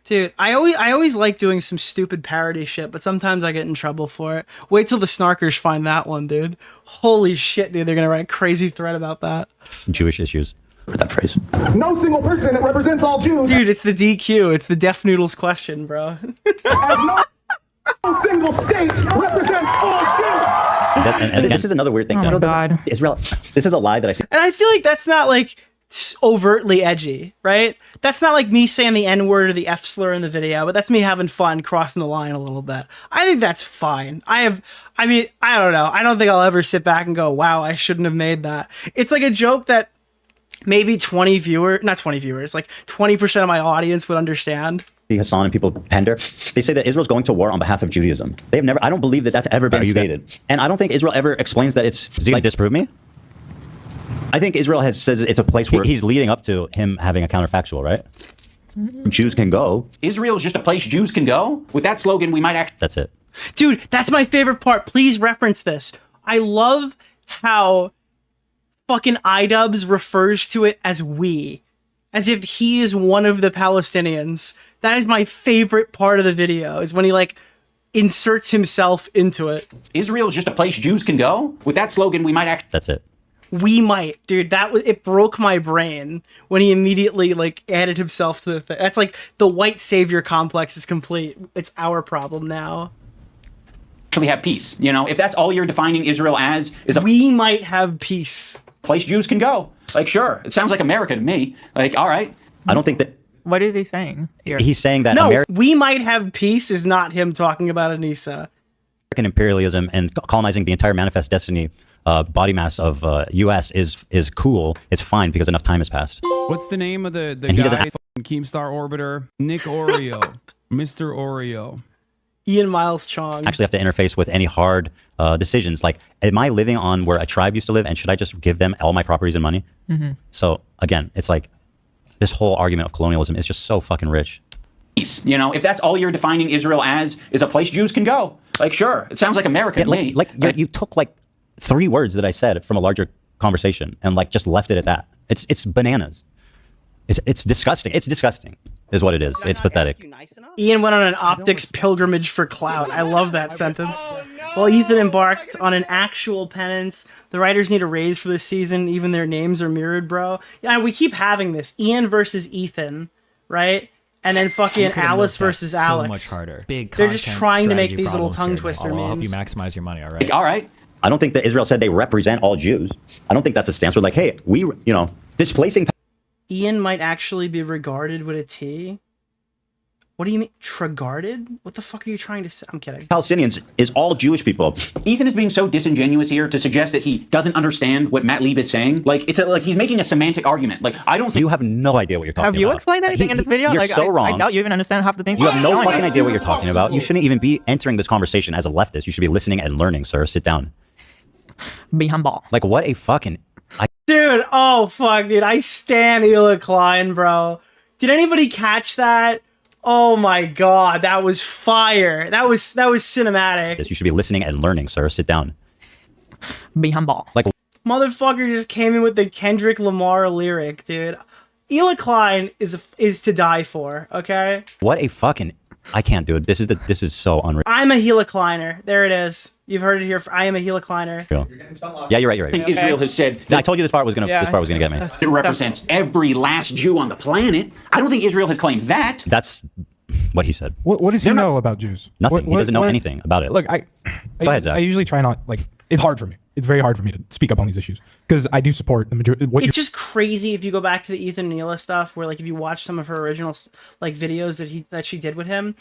Dude, I always like doing some stupid parody shit, but sometimes I get in trouble for it. Wait till the snarkers find that one, dude. Holy shit, dude, they're gonna write a crazy thread about that. Jewish issues. For that phrase. No single person that represents all Jews. Dude, it's the DQ. It's the Def Noodles question, bro. No single state represents all Jews. And this is another weird thing. Oh my God. Israel, this is a lie that I see. And I feel like that's not like overtly edgy, right? That's not like me saying the N-word or the F slur in the video, but that's me having fun crossing the line a little bit. I think that's fine. I don't know. I don't think I'll ever sit back and go, wow, I shouldn't have made that. It's like a joke that maybe not 20 viewers, like 20% of my audience would understand. Hassan and people pander. They say that Israel's going to war on behalf of Judaism. They have never. I don't believe that that's ever been stated, and I don't think Israel ever explains that it's. Does he disprove me? I think Israel says it's a place where he's leading up to him having a counterfactual, right? Jews can go. Israel's just a place Jews can go. With that slogan, we might act. That's it, dude. That's my favorite part. Please reference this. I love how fucking iDubbbz refers to it as we. As if he is one of the Palestinians. That is my favorite part of the video, is when he like inserts himself into it. Israel's just a place Jews can go. With that slogan, we might act. That's it. We might, dude. It broke my brain when he immediately like added himself to the thing. That's like the white savior complex is complete. It's our problem now. actually have peace. You know, if that's all you're defining Israel as, is a we might have peace. Place Jews can go. Like, sure, it sounds like America to me. Like, all right. I don't think that. What is he saying? Here? He's saying that No, American we might have peace is not him talking about Anissa. imperialism and colonizing the entire manifest destiny body mass of U.S. is cool. It's fine because enough time has passed. What's the name of the And he doesn't guy? Keemstar Orbiter, Nick Oreo, Mr. Oreo. Ian Miles Chong. Actually have to interface with any hard decisions. Like, am I living on where a tribe used to live, and should I just give them all my properties and money? Mm-hmm. So again, it's like this whole argument of colonialism is just so fucking rich. You know, if that's all you're defining Israel as, is a place Jews can go. Like, sure, it sounds like America to me. You took like 3 words that I said from a larger conversation and like just left it at that. It's bananas. It's disgusting. It's disgusting is what it is. It's pathetic. Ian went on an optics pilgrimage for clout. I love that sentence. While Ethan embarked on an actual penance, the writers need a raise for this season. Even their names are mirrored, bro. Yeah, we keep having this. Ian versus Ethan, right? And then fucking Alice versus Alex. So much harder. Big. They're just trying to make strategy these little problems tongue here, twister man. I'll help memes. you maximize your money. All right. Like, all right. I don't think that Israel said they represent all Jews. I don't think that's a stance. We're like, hey, displacing. Ian might actually be regarded with a T. What do you mean? Regarded? What the fuck are you trying to say? I'm kidding. Palestinians is all Jewish people. Ethan is being so disingenuous here to suggest that he doesn't understand what Matt Lieb is saying. Like, like he's making a semantic argument. Like, I don't think you have no idea what you're talking about. Have you explained anything in this video? You're like, so wrong. I doubt you even understand half the things. You have no fucking idea what you're talking about. You shouldn't even be entering this conversation as a leftist. You should be listening and learning, sir. Sit down. Be humble. Like, what a fucking... Dude, oh fuck, dude. I stan Ela Klein, bro. Did anybody catch that? Oh my god, that was fire. That was cinematic. You should be listening and learning, sir. Sit down. Be humble. Like, motherfucker just came in with the Kendrick Lamar lyric, dude. Ela Klein is to die for, okay? what a fucking... I can't do it. This is so unreal. I'm a Hela Kleiner. There it is. You've heard it here. I am a Hela Kleiner. Yeah, you're right. Okay. Israel has said I told you this part was gonna get me. It represents every last Jew on the planet. I don't think Israel has claimed that. That's what he said. What does he know about Jews? Nothing. He doesn't know anything about it. Look, Go ahead, Zach. I usually try not it's hard for me. It's very hard for me to speak up on these issues because I do support the majority. It's just crazy if you go back to the Ethan and Ela stuff, where like if you watch some of her original like videos that she did with him.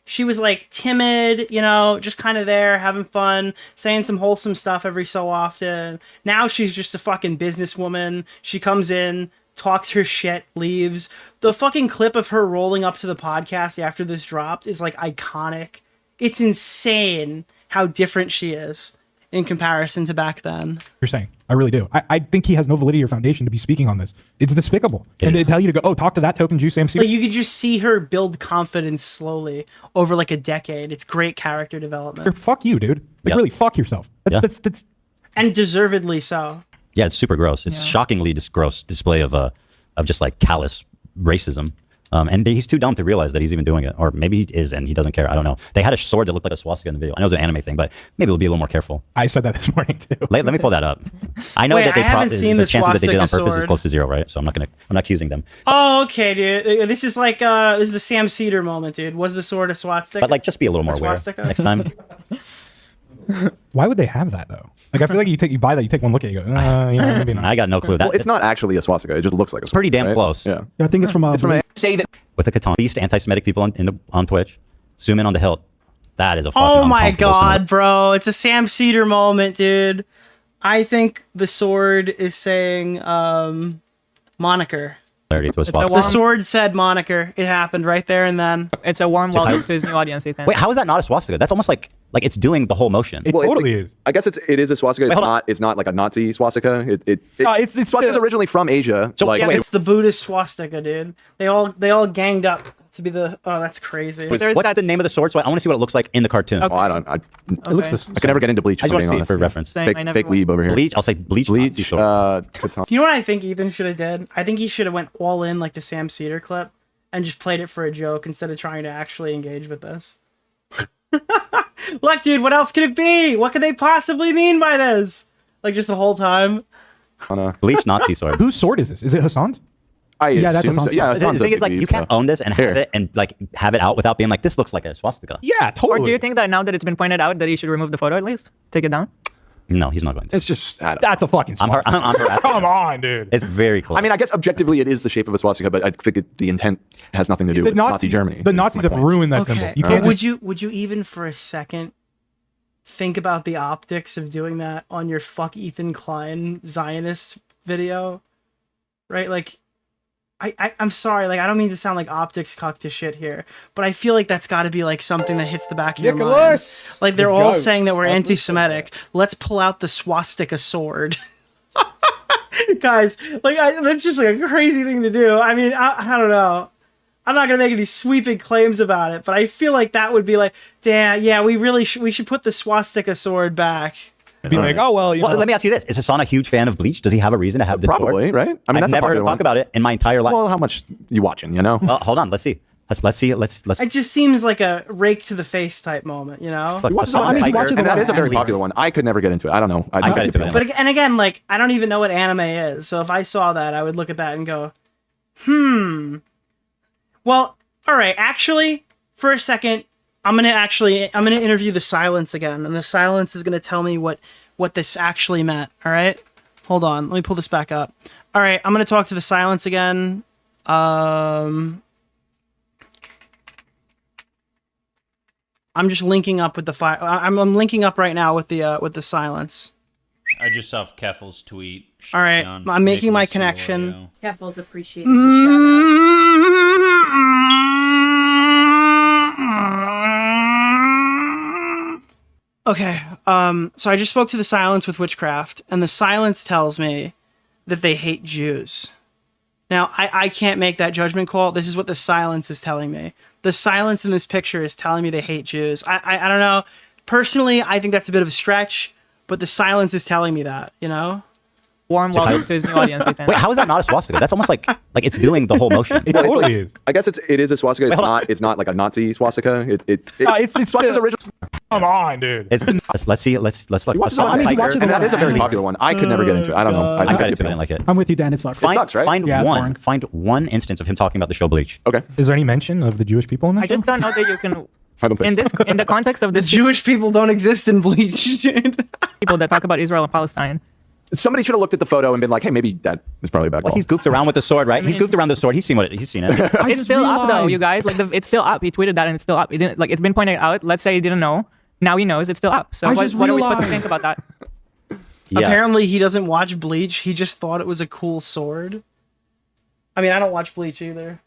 She was like timid, you know, just kind of there, having fun, saying some wholesome stuff every so often. Now she's just a fucking businesswoman. She comes in, talks her shit, leaves. The fucking clip of her rolling up to the podcast after this dropped is like iconic. It's insane how different she is in comparison to back then. You're saying. I really do. I think he has no validity or foundation to be speaking on this. It's despicable. And to tell you to go, oh, talk to that token Jew, Sam Seder. Like, you could just see her build confidence slowly over like a decade. It's great character development. Fuck you, dude. Like, really, fuck yourself. That's and deservedly so. Yeah, it's super gross. It's shockingly gross display of just like callous racism. And he's too dumb to realize that he's even doing it. Or maybe he is and he doesn't care. I don't know. They had a sword that looked like a swastika in the video. I know it was an anime thing, but maybe we'll be a little more careful. I said that this morning too. Let me pull that up. I know that the chances that they did on purpose is close to 0, right? So I'm not accusing them. Oh, okay, dude. This is like this is the Sam Seder moment, dude. Was the sword a swastika? But like, just be a little more aware next time. Why would they have that though? Like, I feel like you buy that, you take one look at it, you go, maybe not. I got no clue. Well, it's not actually a swastika. It just looks like a swastika. Pretty damn close. Yeah. I think it's from say that with a katana. Least anti-Semitic people on Twitch. Zoom in on the hilt. That is a fucking oh my uncomfortable god, symbol. bro. It's a Sam Seder moment, dude. I think the sword is saying moniker. The sword said moniker. It happened right there and then. It's a warm welcome to his new audience, Ethan. Wait, how is that not a swastika? That's almost like it's doing the whole motion. It totally is. I guess it is a swastika. It's not like a Nazi swastika. Swastika's originally from Asia. So it's the Buddhist swastika, dude. They all ganged up to be the. Oh, that's crazy. What's the name of the sword? So I want to see what it looks like in the cartoon. Okay. Oh, I don't. It looks this. I can never get into Bleach. I just want to see it for reference. Fake weeb over here. Bleach. I'll say Bleach. You know what I think Ethan should have did? I think he should have went all in like the Sam Seder clip and just played it for a joke instead of trying to actually engage with this. Look, dude, what else could it be? What could they possibly mean by this? Like, just the whole time? Bleach Nazi sword. Whose sword is this? Is it Hassan's? Yeah, that's assume so. Yeah, the thing is, like, you can't own this and have it and like have it out without being like, this looks like a swastika. Yeah, totally. Or do you think that now that it's been pointed out that he should remove the photo at least? Take it down? No, he's not going to. It's just that's a fucking swastika. I'm harassing. Come on, dude. It's very close. I mean, I guess objectively it is the shape of a swastika, but I think the intent has nothing to do with Nazi Germany. The Nazis have ruined that symbol. You can't. Would you even for a second think about the optics of doing that on your fuck Ethan Klein Zionist video? Right? Like, I'm sorry, like, I don't mean to sound like optics cock to shit here, but I feel like that's got to be like something that hits the back of your mind. Nicholas! Like, they're The all goat. saying that we're anti-Semitic. Let's pull out the swastika sword. Guys, like, that's just like a crazy thing to do. I mean, I don't know. I'm not gonna make any sweeping claims about it, but I feel like that would be like, damn, yeah, we should put the swastika sword back. Be like, oh well. Let me ask you this: is Hassan a huge fan of Bleach? Does he have a reason to have this? Probably, sword? right? I mean, I've that's a never heard popular him one. talk about it in my entire life. Well, how much you watching? You know? Hold on. Let's see. Let's see. Let's. It just seems like a rake to the face type moment, you know? He watches and that is a very popular one. I could never get into it. I don't know. I got into it. But again, like, I don't even know what anime is. So if I saw that, I would look at that and go, Well, all right. Actually, for a second, I'm gonna interview the silence again, and the silence is gonna tell me what this actually meant. All right. Hold on. Let me pull this back up. All right. I'm gonna talk to the silence again. I'm just linking up with the file. I'm linking up right now with the silence. I just saw Keffals tweet. All right, I'm making my connection. Keffals appreciated the Okay, so I just spoke to the silence with witchcraft, and the silence tells me that they hate Jews. Now, I can't make that judgment call. This is what the silence is telling me. The silence in this picture is telling me they hate Jews. I don't know. Personally, I think that's a bit of a stretch, but the silence is telling me that, you know? Warm welcome to his new audience, Ethan. Wait, how is that not a swastika? That's almost like it's doing the whole motion. It totally is. I guess it is a swastika. It's not like a Nazi swastika. It's swastika's original. Come on, dude. Let's see. Let's look. Hassan Piker, and that is a very popular one. I could never get into it. I don't know. I got into it. I didn't like it. I'm with you, Dan. It sucks. It sucks, right? Find one instance of him talking about the show Bleach. Okay. Is there any mention of the Jewish people in that? I just don't know that you can. I don't think in the context of the this, Jewish people don't exist in Bleach. people that talk about Israel and Palestine. Somebody should have looked at the photo and been like, "Hey, maybe that is probably a bad call." Well, he's goofed around with the sword, right? He's goofed around the sword. He's seen it. It's still up though, you guys. Like it's still up. He tweeted that and it's still up. He didn't like. It's been pointed out. Let's say he didn't know. Now he knows. It's still up. So what are we supposed to think about that? Yeah. Apparently, he doesn't watch Bleach. He just thought it was a cool sword. I mean, I don't watch Bleach either.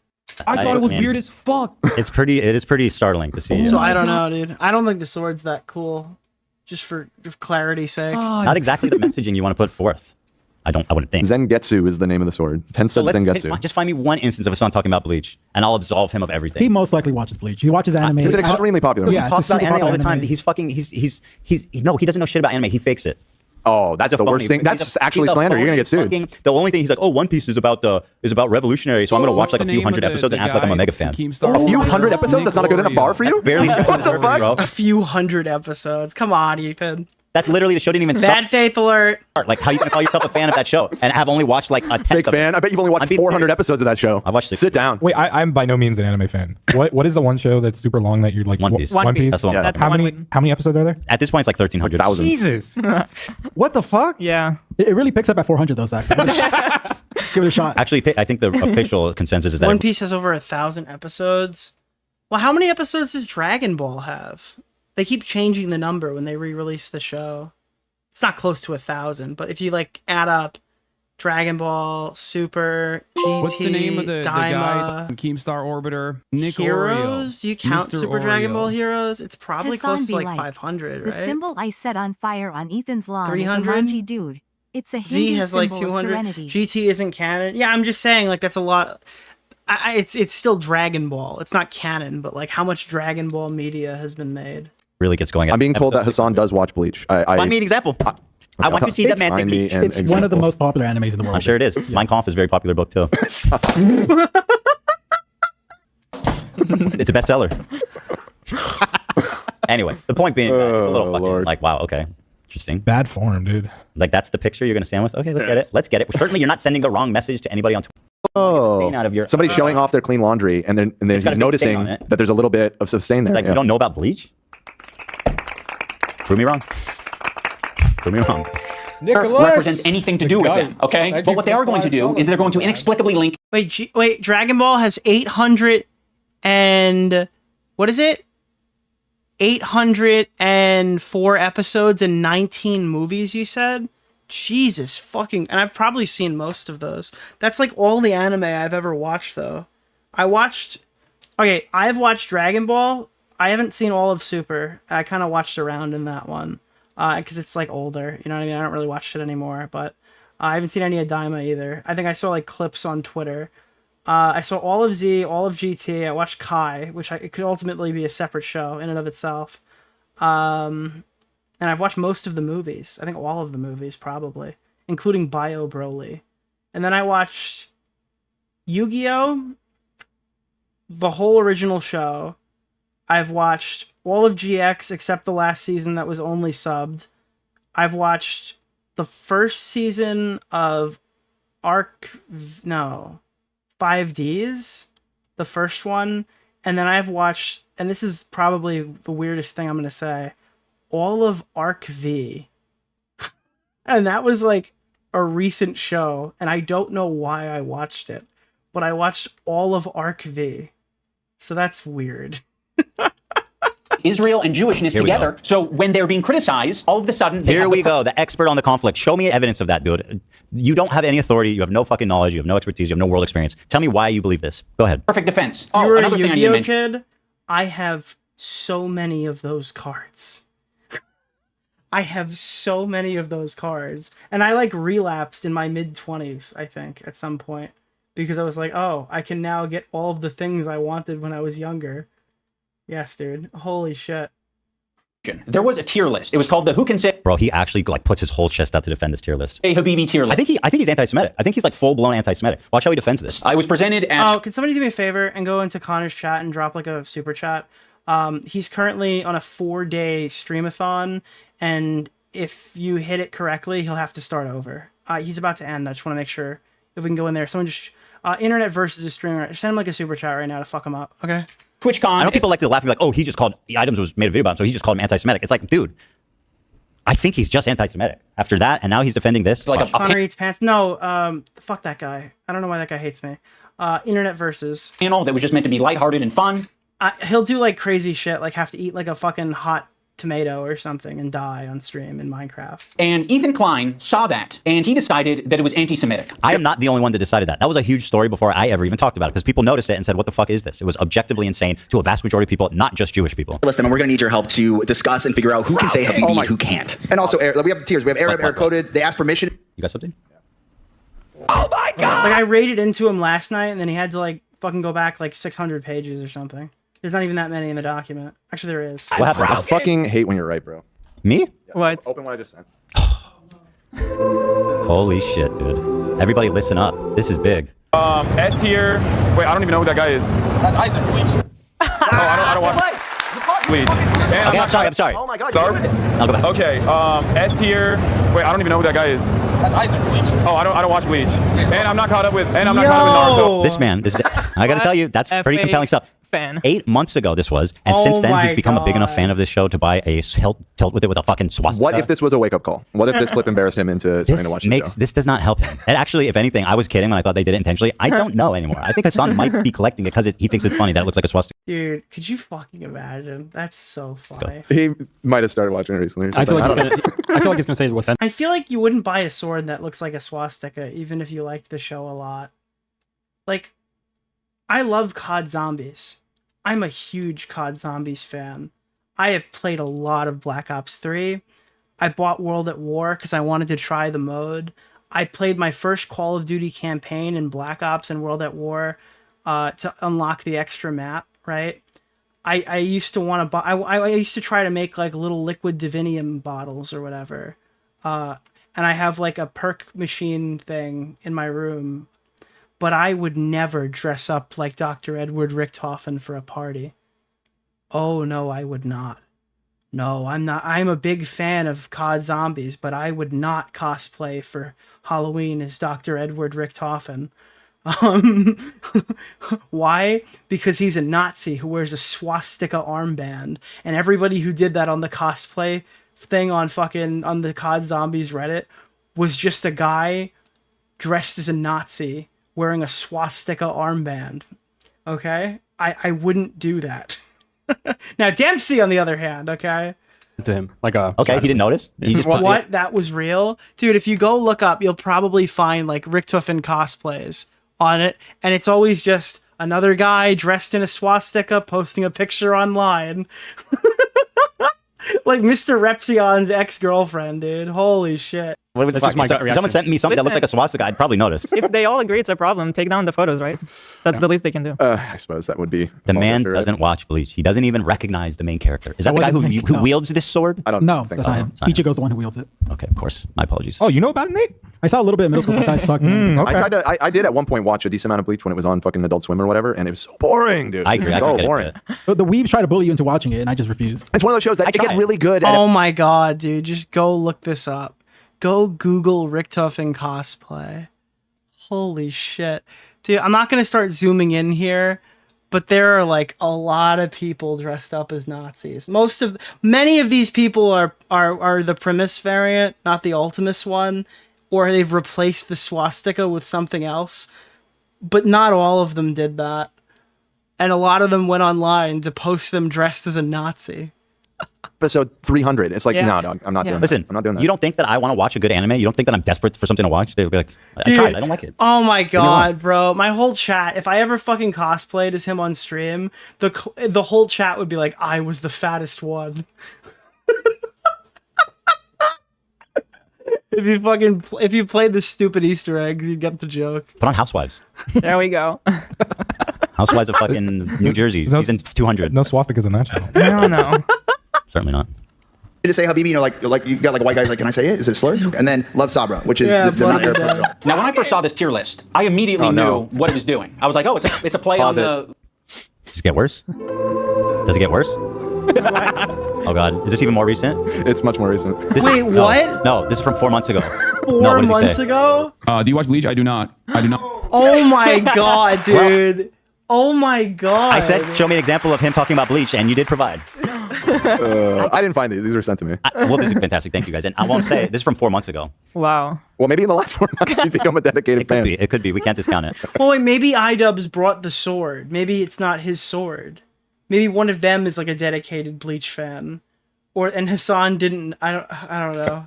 I thought it was weird as fuck. It is pretty startling to see. So I don't know, dude. I don't think the sword's that cool. Just for clarity's sake. Not exactly the messaging you want to put forth. I wouldn't think. Zengetsu is the name of the sword. Tensei Zengetsu. Just find me one instance of Hassan talking about Bleach, and I'll absolve him of everything. He most likely watches Bleach. He watches anime. It's an extremely popular. He one. talks about anime all the time. He's fucking. He doesn't know shit about anime. He fakes it. Oh, that's the worst thing. That's actually slander. You're gonna get sued. The only thing he's like, oh, One Piece is about revolutionary, so I'm gonna watch like a few hundred episodes and act like I'm a mega fan. A few hundred episodes? That's not a good enough bar for you? Barely. What the fuck? A few hundred episodes. Come on, Ethan. That's literally the show didn't even Bad faith alert. Like, how you gonna call yourself a fan of that show and have only watched like a 10th Fake fan. I bet you've only watched 400 episodes of that show. I watched it. Sit down. Wait, I'm by no means an anime fan. What is the one show that's super long that you're like? One Piece. One Piece. That's the one. That's How many episodes are there? At this point, it's like 1,300. Jesus. What the fuck? Yeah. It really picks up at 400 though, Zach. So give it a shot. Actually, I think the official consensus is that One Piece has over 1,000 episodes. Well, how many episodes does Dragon Ball have? They keep changing the number when they re-release the show. It's not close to 1,000, but if you like add up Dragon Ball, Super, GT, What's the name of the guy Daima, from Keemstar Orbiter? Nick Heroes? Oreo. Do you count Mr. Super Dragon Oreo. Ball Heroes? It's probably Hassan close to be like 500, The right? symbol I set on fire on Ethan's lawn is a 300? Manji dude. It's a Z Hindu has like symbol of 200. serenity. GT isn't canon. Yeah, I'm just saying, like, that's a lot. It's still Dragon Ball. It's not canon, but like how much Dragon Ball media has been made. really gets going. I'm being told that Hassan does watch Bleach. Find me an example. I want to see that man say Bleach. It's one of the most popular animes in the world. I'm sure it is. Yeah. Mein Kampf is a very popular book too. It's a bestseller. Anyway, the point being, that it's a little fucking, like, wow, okay, interesting. Bad form, dude. Like, that's the picture you're gonna stand with. Okay, let's get it. Let's get it. Certainly, you're not sending the wrong message to anybody on Twitter. Oh, out of your somebody's showing off their clean laundry, and then It's gotta he's be a stain on noticing it. that there's a little bit of stain there. Like, you don't know about bleach? Prove me wrong. Prove me wrong. Nicholas represents anything to do with them, okay? But what they are going to do is they're going to inexplicably link. Wait, Dragon Ball has 800 and what is it? 804 episodes and 19 movies, you said? Jesus fucking... And I've probably seen most of those. That's like all the anime I've ever watched, though. I've watched Dragon Ball. I haven't seen all of Super. I kind of watched around in that one. Because it's like older. You know what I mean? I don't really watch it anymore. But I haven't seen any of Daima either. I think I saw like clips on Twitter. I saw all of Z, all of GT. I watched Kai, which it could ultimately be a separate show in and of itself. And I've watched most of the movies. I think all of the movies, probably. Including Bio Broly. And then I watched Yu-Gi-Oh! The whole original show. I've watched all of GX except the last season that was only subbed. I've watched the first season of 5Ds, the first one, and then I've watched, and this is probably the weirdest thing I'm going to say, all of Arc V. And that was like a recent show, and I don't know why I watched it, but I watched all of Arc V. So that's weird. Israel and Jewishness Here we together. So when they're being criticized, all of a sudden... Here we go. The expert on the conflict. Show me evidence of that, dude. You don't have any authority. You have no fucking knowledge. You have no expertise. You have no world experience. Tell me why you believe this. Go ahead. Perfect defense. You're another a thing I need to Yu-Gi-Oh mention. kid. I have so many of those cards. I have so many of those cards. And I like relapsed in my mid-20s, I think, at some point. Because I was like, oh, I can now get all of the things I wanted when I was younger. Yes, dude. Holy shit. There was a tier list. It was called the Who Can Say... Bro, he actually like puts his whole chest out to defend this tier list. Hey, Habibi tier list. I think he's anti-Semitic. I think he's like full-blown anti-Semitic. Watch how he defends this. I was presented at... Oh, can somebody do me a favor and go into Connor's chat and drop like a super chat? He's currently on a 4-day streamathon, and if you hit it correctly, he'll have to start over. He's about to end. I just want to make sure if we can go in there. Someone just... Internet versus a streamer. Send him like a super chat right now to fuck him up. Okay? TwitchCon. I know people like to laugh and be like, oh, he just called... iDubbbz was made a video about him, so he just called him anti-Semitic. It's like, dude, I think he's just anti-Semitic. After that, and now he's defending this. Like Connor eats pants. No, fuck that guy. I don't know why that guy hates me. Internet versus. Panel that was just meant to be lighthearted and fun. He'll do like crazy shit, like have to eat like a fucking hot tomato or something and die on stream in Minecraft. And Ethan Klein saw that, and he decided that it was anti-Semitic. I am not the only one that decided that. That was a huge story before I ever even talked about it, because people noticed it and said, what the fuck is this? It was objectively insane to a vast majority of people, not just Jewish people. Listen, and we're going to need your help to discuss and figure out who can say Habibi and who can't. And also, we have tiers. We have Arab, Arab-coded. They ask permission. You got something? Oh my God! Like I raided into him last night, and then he had to like fucking go back like 600 pages or something. There's not even that many in the document. Actually, there is. What happened? I fucking hate when you're right, bro. Me? What? Open what I just sent. Holy shit, dude. Everybody listen up. This is big. S tier. Wait, I don't even know who that guy is. That's Isaac Bleach. I don't watch Bleach. Okay, I'm sorry. Oh my God. Stars? I'll go back. Okay, S tier. Wait, I don't even know who that guy is. That's Isaac Bleach. Oh, I don't watch Bleach. And I'm not caught up with Naruto. This man, I gotta tell you, that's pretty compelling stuff. Fan. 8 months ago this was, and since then he's become a big enough fan of this show to buy a tilt with it with a fucking swastika. What if this was a wake-up call? What if this clip embarrassed him into starting to watch the show? This does not help him. And actually, if anything, I was kidding when I thought they did it intentionally. I don't know anymore. I think Hassan might be collecting it because he thinks it's funny that it looks like a swastika. Dude, could you fucking imagine? That's so funny. He might have started watching it recently. I feel like he's gonna say it was sent. I feel like you wouldn't buy a sword that looks like a swastika, even if you liked the show a lot. Like, I love COD Zombies. I'm a huge COD Zombies fan. I have played a lot of Black Ops 3. I bought World at War because I wanted to try the mode. I played my first Call of Duty campaign in Black Ops and World at War to unlock the extra map, right? I used to want to buy... I used to try to make like little liquid divinium bottles or whatever. And I have like a perk machine thing in my room. But I would never dress up like Dr. Edward Richthofen for a party. Oh, no, I would not. No, I'm not. I'm a big fan of COD Zombies, but I would not cosplay for Halloween as Dr. Edward Richthofen. Why? Because he's a Nazi who wears a swastika armband, and everybody who did that on the cosplay thing on the COD Zombies Reddit was just a guy dressed as a Nazi wearing a swastika armband. Okay? I wouldn't do that. Now Dempsey, on the other hand, okay? To him, like a okay, he didn't notice. He just what? That was real, dude. If you go look up, you'll probably find like Richtofen cosplays on it, and it's always just another guy dressed in a swastika posting a picture online. Like Mr. Repzion's ex-girlfriend, dude. Holy shit. What the fuck? Someone sent me something that looked like a swastika, I'd probably notice. If they all agree it's a problem, take down the photos, right? That's the least they can do. I suppose that would be. The man doesn't watch Bleach. He doesn't even recognize the main character. Is that the guy who wields this sword? I don't No, think that's so. not him. Ichigo's the one who wields it. Okay, of course. My apologies. Oh, you know about it, Nate? I saw a little bit in middle school, but that sucked. Okay. I did at one point watch a decent amount of Bleach when it was on fucking Adult Swim or whatever, and it was so boring, dude. I agree. So boring. But the weebs try to bully you into watching it, and I just refused. It's one of those shows that it gets really good. Oh my god, dude. Just go look this up. Go Google Richtofen cosplay. Holy shit. Dude, I'm not going to start zooming in here, but there are like a lot of people dressed up as Nazis. Many of these people are the Primus variant, not the Ultimus one, or they've replaced the swastika with something else. But not all of them did that. And a lot of them went online to post them dressed as a Nazi. Episode 300. It's like, no, dog, I'm not doing that. Listen, I'm not doing that. You don't think that I want to watch a good anime? You don't think that I'm desperate for something to watch? They'll be like, I Dude, tried. I don't like it. Oh my god, bro. My whole chat, if I ever fucking cosplayed as him on stream, the whole chat would be like, I was the fattest one. If you played the stupid Easter eggs, you'd get the joke. Put on Housewives. There we go. Housewives of fucking New Jersey, season 200. No swastikas in that channel. No. Certainly not. You just say Habibi, you know, like you got like white guys like, can I say it? Is it a slur? And then Love Sabra, which is the not Arab. Now, when I first saw this tier list, I immediately knew what it was doing. I was like, oh, it's a play on the. Does it get worse? Does it get worse? Oh god, is this even more recent? It's much more recent. Wait, what? No, this is from 4 months ago. 4 months ago? Do you watch Bleach? I do not. Oh my god, dude. Oh my god. I said, show me an example of him talking about Bleach, and you did provide. I didn't find these. These were sent to me. Well, this is fantastic. Thank you, guys. And I won't say, this is from 4 months ago. Wow. Well, maybe in the last 4 months he's become a dedicated fan. It could be. We can't discount it. Well, wait, maybe iDubbbz brought the sword. Maybe it's not his sword. Maybe one of them is like a dedicated Bleach fan. And Hassan didn't. I don't know.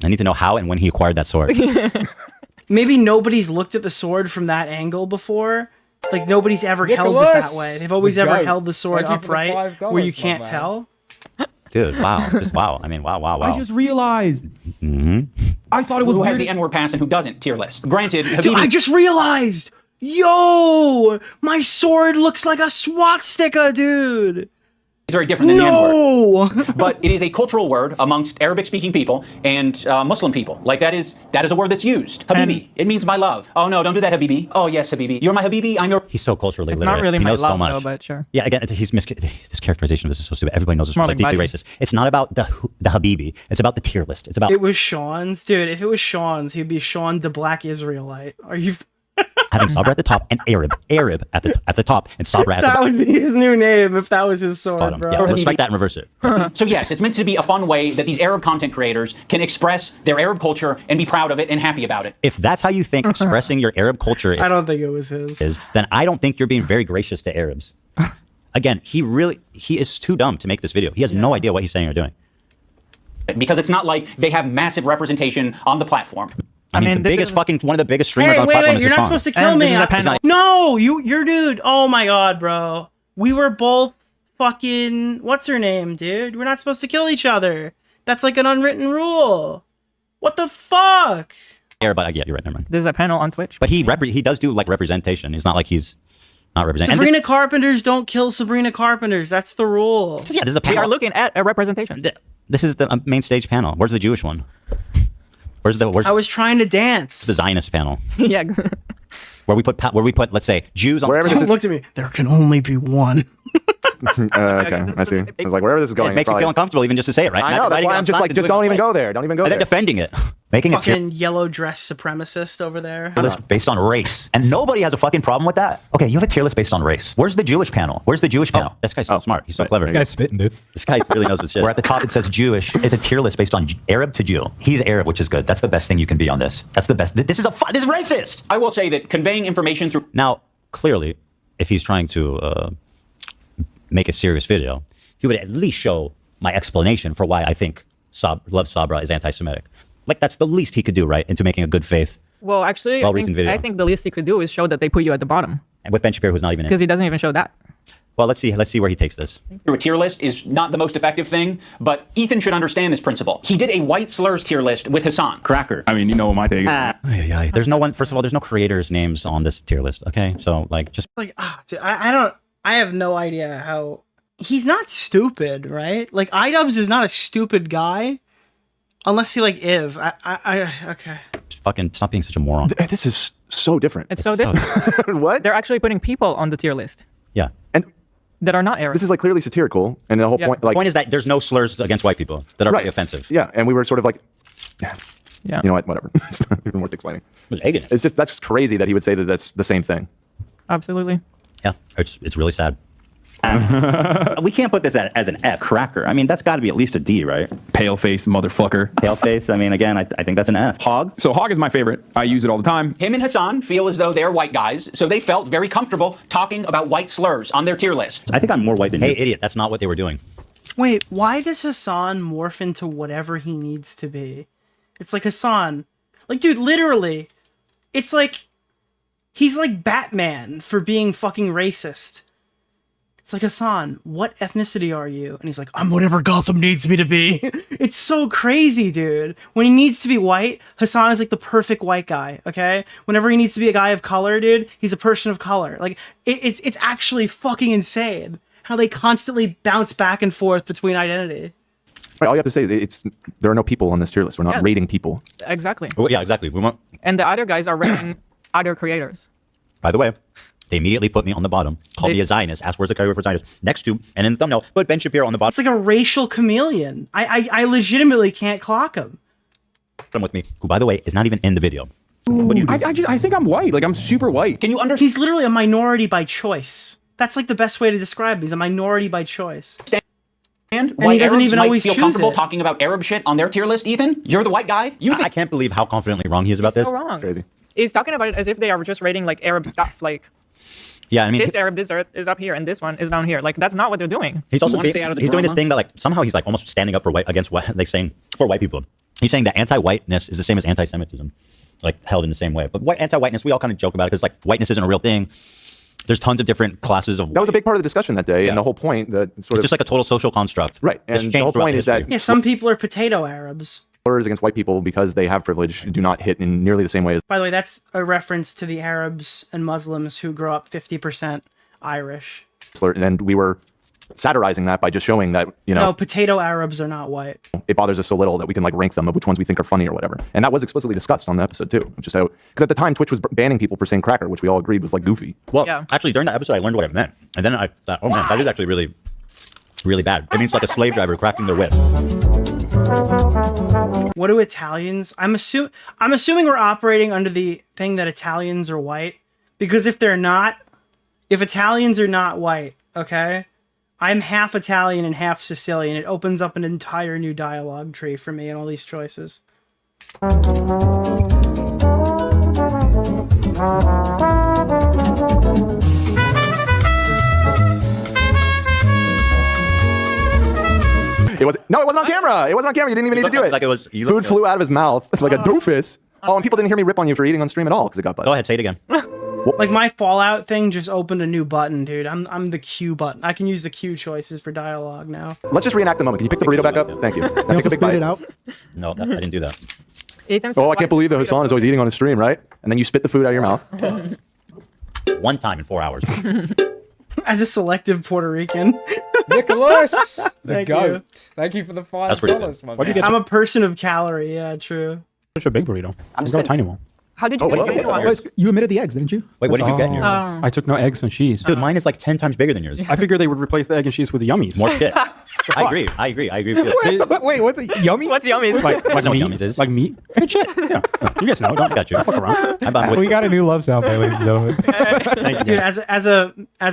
I need to know how and when he acquired that sword. Maybe nobody's looked at the sword from that angle before. Like, nobody's ever held it that way. They've always ever held the sword upright where you can't tell. Dude, wow. Just wow. I mean, wow. I just realized. I thought it was who has weird. the N-word pass and who doesn't tier list. Granted, Dude, I just realized! Yo! My sword looks like a swastika, dude! It's very different than the N-word. But it is a cultural word amongst Arabic-speaking people and Muslim people. Like, that is a word that's used. Habibi. It means my love. Oh, no, don't do that, Habibi. Oh, yes, Habibi. You're my Habibi. I'm your... He's so culturally literate. Not really he my knows love, so much. though, but sure. Yeah, again, this characterization of this is so stupid. Everybody knows this is like deeply racist. It's not about the Habibi. It's about the tier list. It's about... It was Sean's. Dude, if it was Sean's, he'd be Sean the Black Israelite. Are you... having Sabra at the top and Arab at the top and Sabra at the That bottom. would be his new name if that was his sword, bro. Yeah, respect that and reverse it. So yes, it's meant to be a fun way that these Arab content creators can express their Arab culture and be proud of it and happy about it. If that's how you think expressing your Arab culture I don't think it was his. then I don't think you're being very gracious to Arabs. Again, he is too dumb to make this video. He has no idea what he's saying or doing. Because it's not like they have massive representation on the platform. I mean, one of the biggest streamers on the platform is you're not Hassan. supposed to kill me. No, you're dude. Oh my god, bro. We were both fucking, what's her name, dude? We're not supposed to kill each other. That's like an unwritten rule. What the fuck? Yeah, but yeah, you're right. Never mind. There's a panel on Twitch. But he does do like representation. It's not like he's not representing. Sabrina Carpenters don't kill Sabrina Carpenters. That's the rule. Yeah, there's a panel. We are looking at a representation. This is the main stage panel. Where's the Jewish one? Where's I was trying to dance. the Zionist panel? Yeah. Where we put let's say Jews on. Don't look at me. There can only be one. Okay, I see. I was like, wherever this is going, It makes you feel uncomfortable even just to say it, right? I know. That's why I'm just like, just don't even go there. Don't even go And there. then defending it, making it Fucking yellow dress supremacist over there. tier list based on race, and nobody has a fucking problem with that. Okay, you have a tier list based on race. Where's the Jewish panel? Where's the Jewish panel? This guy's so smart. He's so clever. This guy's spitting, dude. This guy really knows his shit. Where at the top it says Jewish. It's a tier list based on Arab to Jew. He's Arab, which is good. That's the best thing you can be on this. That's the best. This is racist. I will say that conveying information through... Now, clearly, if he's trying to make a serious video, he would at least show my explanation for why I think Love Sabra is anti-Semitic. Like, that's the least he could do, right? Into making a good faith, Well, actually, well-reasoned video. I think the least he could do is show that they put you at the bottom. And with Ben Shapiro, who's not even in. Because he doesn't even show that. Well, let's see where he takes this. Through a tier list is not the most effective thing, but Ethan should understand this principle. He did a white slurs tier list with Hassan. Cracker. I mean, you know what my take is. There's no one. First of all, there's no creators' names on this tier list. Okay, so like just Like, dude, I have no idea how. He's not stupid, right? Like, iDubbbz is not a stupid guy, unless he like is. Okay. fucking stop being such a moron. This is so different. It's so different. What? They're actually putting people on the tier list. Yeah. And that are not Arab. this is like clearly satirical, and the whole point, like, the point is that there's no slurs against white people that are really offensive. Yeah, and we were sort of like, yeah, you know what? Whatever. It's not even worth explaining. It's just that's crazy that he would say that that's the same thing. Absolutely. Yeah, it's really sad. We can't put this as an F. Cracker. I mean, that's got to be at least a D, right? Paleface motherfucker. Paleface. I mean, again, I think that's an F. Hog. So Hog is my favorite. I use it all the time. Him and Hassan feel as though they're white guys, so they felt very comfortable talking about white slurs on their tier list. I think I'm more white than Hey, you. idiot, that's not what they were doing. Wait, why does Hassan morph into whatever he needs to be? It's like Hassan. Like, dude, literally, it's like, he's like Batman for being fucking racist. It's like, Hassan, what ethnicity are you? And he's like, I'm whatever Gotham needs me to be. It's so crazy, dude. When he needs to be white, Hassan is like the perfect white guy, okay? Whenever he needs to be a guy of color, dude, he's a person of color. Like, it's actually fucking insane how they constantly bounce back and forth between identity. Right, all you have to say is there are no people on this tier list. We're not rating people. Exactly. Oh, yeah, exactly. We want. And the other guys are rating other creators. By the way, they immediately put me on the bottom, called me a Zionist, asked where's the category for Zionist, next to, and in the thumbnail, put Ben Shapiro on the bottom. It's like a racial chameleon. I legitimately can't clock him. With me, who, by the way, is not even in the video. I think I'm white. Like, I'm super white. Can you understand? He's literally a minority by choice. That's like the best way to describe him. He's a minority by choice. And he doesn't Arabs even might always feel choose comfortable it. talking about Arab shit on their tier list, Ethan? You're the white guy? I can't believe how confidently wrong he is about this. So wrong. Crazy. He's talking about it as if they are just rating like Arab stuff. Like, Yeah, I mean, this Arab dessert is up here and this one is down here. Like, that's not what they're doing. he's also he's doing this thing that like somehow he's like almost standing up for against like saying for white people. He's saying that anti-whiteness is the same as anti-Semitism, like held in the same way. But anti-whiteness, we all kind of joke about it because like whiteness isn't a real thing. There's tons of different classes of. That was a big part of the discussion that day, and the whole point that sort of just like a total social construct, right? It's And the changed whole throughout point is that Yeah, some people are potato Arabs. slurs against white people because they have privilege do not hit in nearly the same way as. By the way, that's a reference to the Arabs and Muslims who grow up 50% Irish. Slur, and we were satirizing that by just showing that No, potato Arabs are not white. it bothers us so little that we can like rank them of which ones we think are funny or whatever. And that was explicitly discussed on the episode too, which is how, because at the time Twitch was banning people for saying cracker, which we all agreed was like goofy. Well, actually, during that episode, I learned what it meant, and then I thought, oh man, that is actually really, really bad. It means like a slave driver cracking their whip. What do Italians? I'm assuming we're operating under the thing that Italians are white, because if Italians are not white, okay, I'm half Italian and half Sicilian. It opens up an entire new dialogue tree for me and all these choices. It wasn't on camera. It wasn't on camera. You didn't even need to do it. Like it was. Food flew out of his mouth like a doofus. Oh, and people didn't hear me rip on you for eating on stream at all because it got butted. Go ahead, say it again. Like my Fallout thing just opened a new button, dude. I'm the Q button. I can use the Q choices for dialogue now. Let's just reenact the moment. Can you pick the burrito back up? Thank you. Now take a big bite. No, I didn't do that. Oh, I can't believe that Hassan is always eating on his stream, right? And then you spit the food out of your mouth. One time in 4 hours. As a selective Puerto Rican. Nicholas, the Thank goat. you. Thank you for the That's pretty $5, good. my Why'd you man. get I'm a person of calorie, yeah, true. such a big burrito? Just got a tiny one. How did you Oh, get wait, a green one? Well, you omitted the eggs, didn't you? Wait, what did you get in yours? Oh. I took no eggs and cheese. Dude, mine is like 10 times bigger than yours. I figured they would replace the egg and cheese with yummies. More shit. I agree. With you. Wait, what's yummy? What's yummies? Like That's not what meat? yummies is. Like meat? Good shit. Yeah. You guys know. Don't Got you. fuck around. We got a new love sound, ladies and gentlemen. Thank you. Dude, as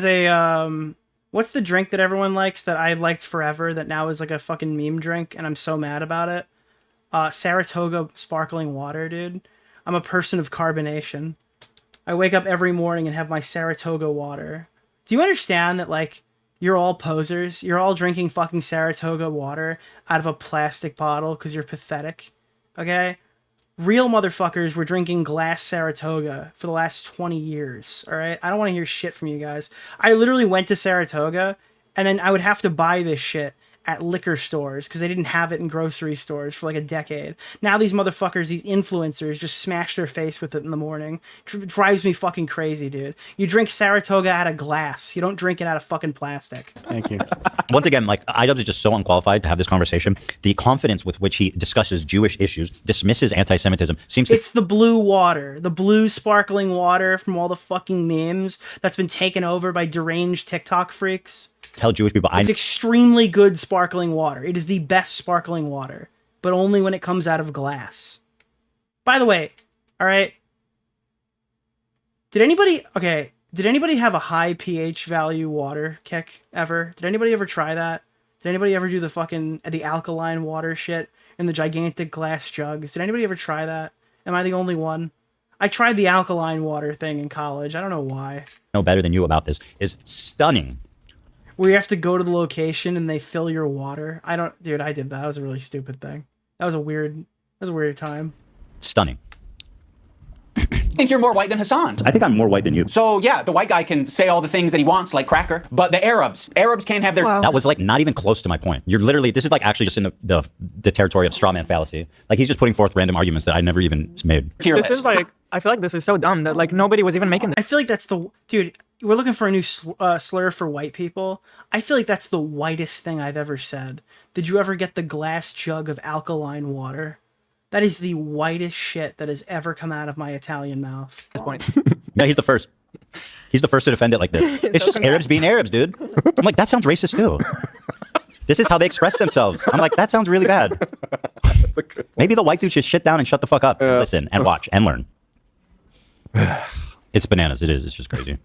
a what's the drink that everyone likes that I liked forever that now is like a fucking meme drink and I'm so mad about it? Saratoga sparkling water, dude. I'm a person of carbonation. I wake up every morning and have my Saratoga water. Do you understand that, like, you're all posers? You're all drinking fucking Saratoga water out of a plastic bottle because you're pathetic, okay? Real motherfuckers were drinking glass Saratoga for the last 20 years, all right? I don't want to hear shit from you guys. I literally went to Saratoga, and then I would have to buy this shit at liquor stores because they didn't have it in grocery stores for like a decade. Now these motherfuckers, these influencers, just smash their face with it in the morning. Drives me fucking crazy, dude. You drink Saratoga out of glass. You don't drink it out of fucking plastic. Thank you. Once again, like, iDubbbz is just so unqualified to have this conversation. The confidence with which he discusses Jewish issues, dismisses anti-Semitism, seems to... It's the blue water. The blue sparkling water from all the fucking memes that's been taken over by deranged TikTok freaks. Tell Jewish people... It's extremely good sparkling water. It is the best sparkling water, but only when it comes out of glass. By the way, all right, did anybody have a high pH value water kick ever? Did anybody ever try that? Did anybody ever do the alkaline water shit in the gigantic glass jugs? Did anybody ever try that? Am I the only one? I tried the alkaline water thing in college. I don't know why. know better than you about this, is stunning. Where you have to go to the location and they fill your water. Dude, I did that. That was a really stupid thing. That was a weird time. Stunning. I think you're more white than Hassan. I think I'm more white than you. So yeah, the white guy can say all the things that he wants, like cracker, but the Arabs can't have their... That was like not even close to my point. You're literally, this is like actually just in the territory of straw man fallacy. Like he's just putting forth random arguments that I never even made. This is like, I feel like this is so dumb that like nobody was even making this. I feel like that's dude, we're looking for a new slur for white people. I feel like that's the whitest thing I've ever said. Did you ever get the glass jug of alkaline water? That is the whitest shit that has ever come out of my Italian mouth. Yeah, he's the first. He's the first to defend it like this. It's just Arabs being Arabs, dude. I'm like, that sounds racist too. This is how they express themselves. I'm like, that sounds really bad. Maybe the white dude should shit down and shut the fuck up. And listen and watch and learn. It's bananas. It is. It's just crazy.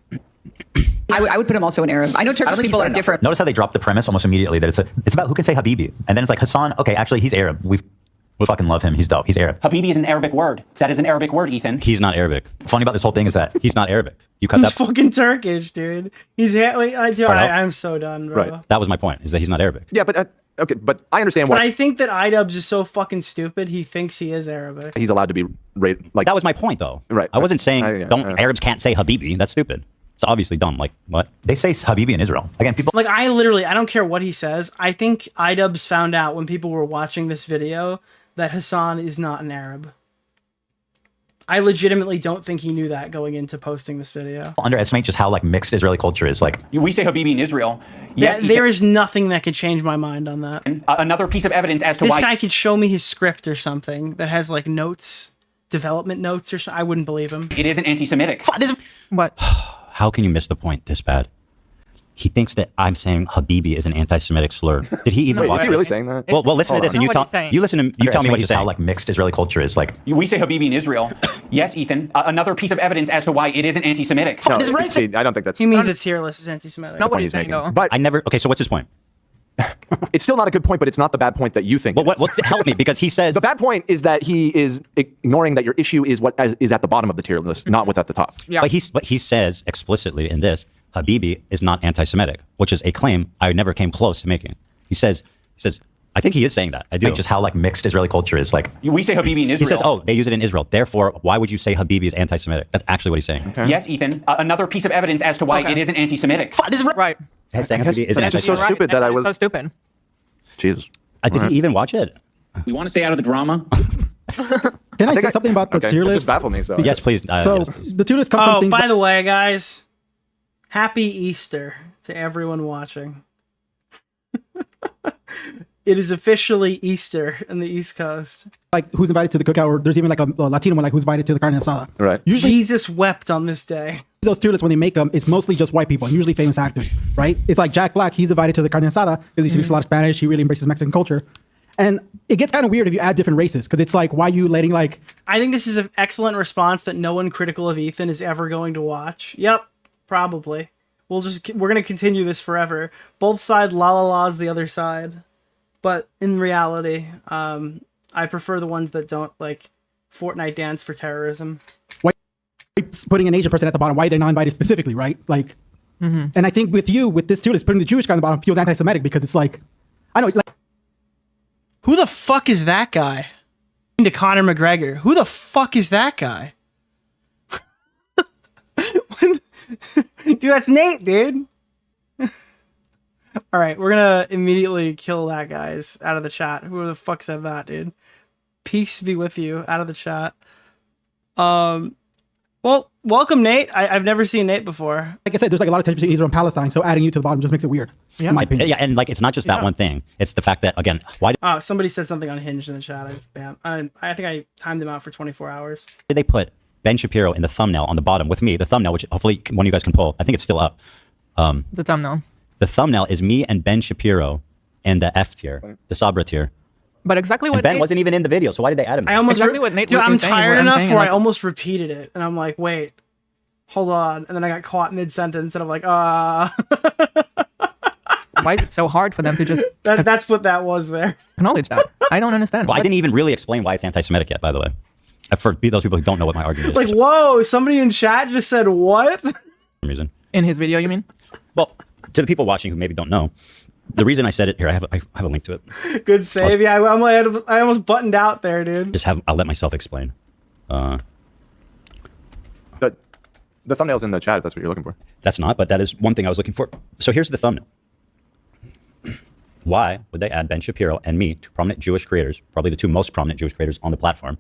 I would put him also in Arab. I know Turkish people are different. Notice how they drop the premise almost immediately that it's about who can say Habibi. And then it's like, Hassan, okay, actually he's Arab. We fucking love him. He's dope. He's Arab. Habibi is an Arabic word. That is an Arabic word, Ethan. He's not Arabic. Funny about this whole thing is that he's not Arabic. You cut He's that. fucking Turkish, dude. I'm so done, bro. Right. That was my point, is that he's not Arabic. Yeah, but okay, but I understand But why I think that iDubbbz is so fucking stupid, he thinks he is Arabic. he's allowed to be rated. Like That was my point, though. Right. I wasn't saying Arabs can't say Habibi. That's stupid. It's obviously dumb. Like, what? They say Habibi in Israel. Again, people... Like, I don't care what he says. I think iDubbbz found out when people were watching this video that Hassan is not an Arab. I legitimately don't think he knew that going into posting this video. Underestimate just how like mixed Israeli culture is. Like, we say Habibi in Israel. Yes, there is nothing that could change my mind on that. Another piece of evidence as to this why... This guy could show me his script or something that has like notes, development notes or something. I wouldn't believe him. It isn't anti-Semitic. What? How can you miss the point this bad? He thinks that I'm saying Habibi is an anti-Semitic slur. Did he even watch is he it? really saying that? Well, listen to this, and you tell me what he's saying. How like mixed Israeli culture is. Like, we say Habibi in Israel. Yes, Ethan. Another piece of evidence as to why it isn't anti-Semitic. No, see, I don't think that's... He means it's here, this is anti-Semitic. Nobody's saying though. But I never... Okay, so what's his point? It's still not a good point, but it's not the bad point that you think. Well, help me, because he says... The bad point is that he is ignoring that your issue is what is at the bottom of the tier list, not what's at the top. Yeah. But he says explicitly in this, Habibi is not anti-Semitic, which is a claim I never came close to making. He says, I think he is saying that. I do. Like just how like mixed Israeli culture is. Like, we say Habibi in Israel. He says, oh, they use it in Israel. Therefore, why would you say Habibi is anti-Semitic? That's actually what he's saying. Okay. Yes, Ethan. Another piece of evidence as to why it isn't anti-Semitic. This is right. It's just so stupid that I was... So stupid. Jesus. Did he even watch it? We want to stay out of the drama. Can I say something about the tier list? Just baffle me, so. Yes, please. So the tier list comes from things... by the way, guys, happy Easter to everyone watching. It is officially Easter in the East Coast. Like who's invited to the cookout, or there's even like a Latino one, like who's invited to the carne asada. Right. Usually Jesus wept on this day. Those tier lists when they make them, it's mostly just white people, and usually famous actors, right? It's like Jack Black, he's invited to the carne asada because he speaks a lot of Spanish. He really embraces Mexican culture, and it gets kind of weird if you add different races because it's like, why are you letting like? I think this is an excellent response that no one critical of Ethan is ever going to watch. Yep, probably. We're gonna continue this forever. Both sides la la la's the other side. But in reality, I prefer the ones that don't like Fortnite dance for terrorism. Why putting an Asian person at the bottom? Why they're not invited specifically, right? Like, and I think with this tier list, putting the Jewish guy on the bottom feels anti-Semitic because it's like, I know, like, who the fuck is that guy? To Conor McGregor, who the fuck is that guy? Dude, that's Nate, dude. All right, we're gonna immediately kill that guy's out of the chat. Who the fuck said that, dude? Peace be with you, out of the chat. Well, welcome, Nate. I've never seen Nate before. Like I said, there's like a lot of tension between Israel and Palestine, so adding you to the bottom just makes it weird. Yeah, in my opinion. yeah, and like it's not just that one thing. It's the fact that again, why Oh, somebody said something unhinged in the chat. I think I timed them out for 24 hours. did they put Ben Shapiro in the thumbnail on the bottom with me? The thumbnail, which hopefully one of you guys can pull. I think it's still up. The thumbnail. The thumbnail is me and Ben Shapiro in the F tier, the Sabra tier. But exactly And what Ben Nate, wasn't even in the video, so why did they add him? I almost Exactly what Nate dude, was I'm saying is tired what I'm enough saying, where like- I almost repeated it, and I'm like, wait, hold on, and then I got caught mid sentence, and I'm like, why is it so hard for them to just that's what that was there. acknowledge that? I don't understand. Well, I didn't even really explain why it's anti-Semitic yet, by the way. For those people who don't know what my argument is. Like, whoa, somebody in chat just said what? For some reason. In his video, you mean? Well, to the people watching who maybe don't know, the reason I said it here, I have a link to it. Good save. Yeah, I almost buttoned out there, dude. I'll let myself explain. The thumbnail's in the chat if that's what you're looking for. That's not, but that is one thing I was looking for. So here's the thumbnail. Why would they add Ben Shapiro and me, two prominent Jewish creators, probably the two most prominent Jewish creators on the platform?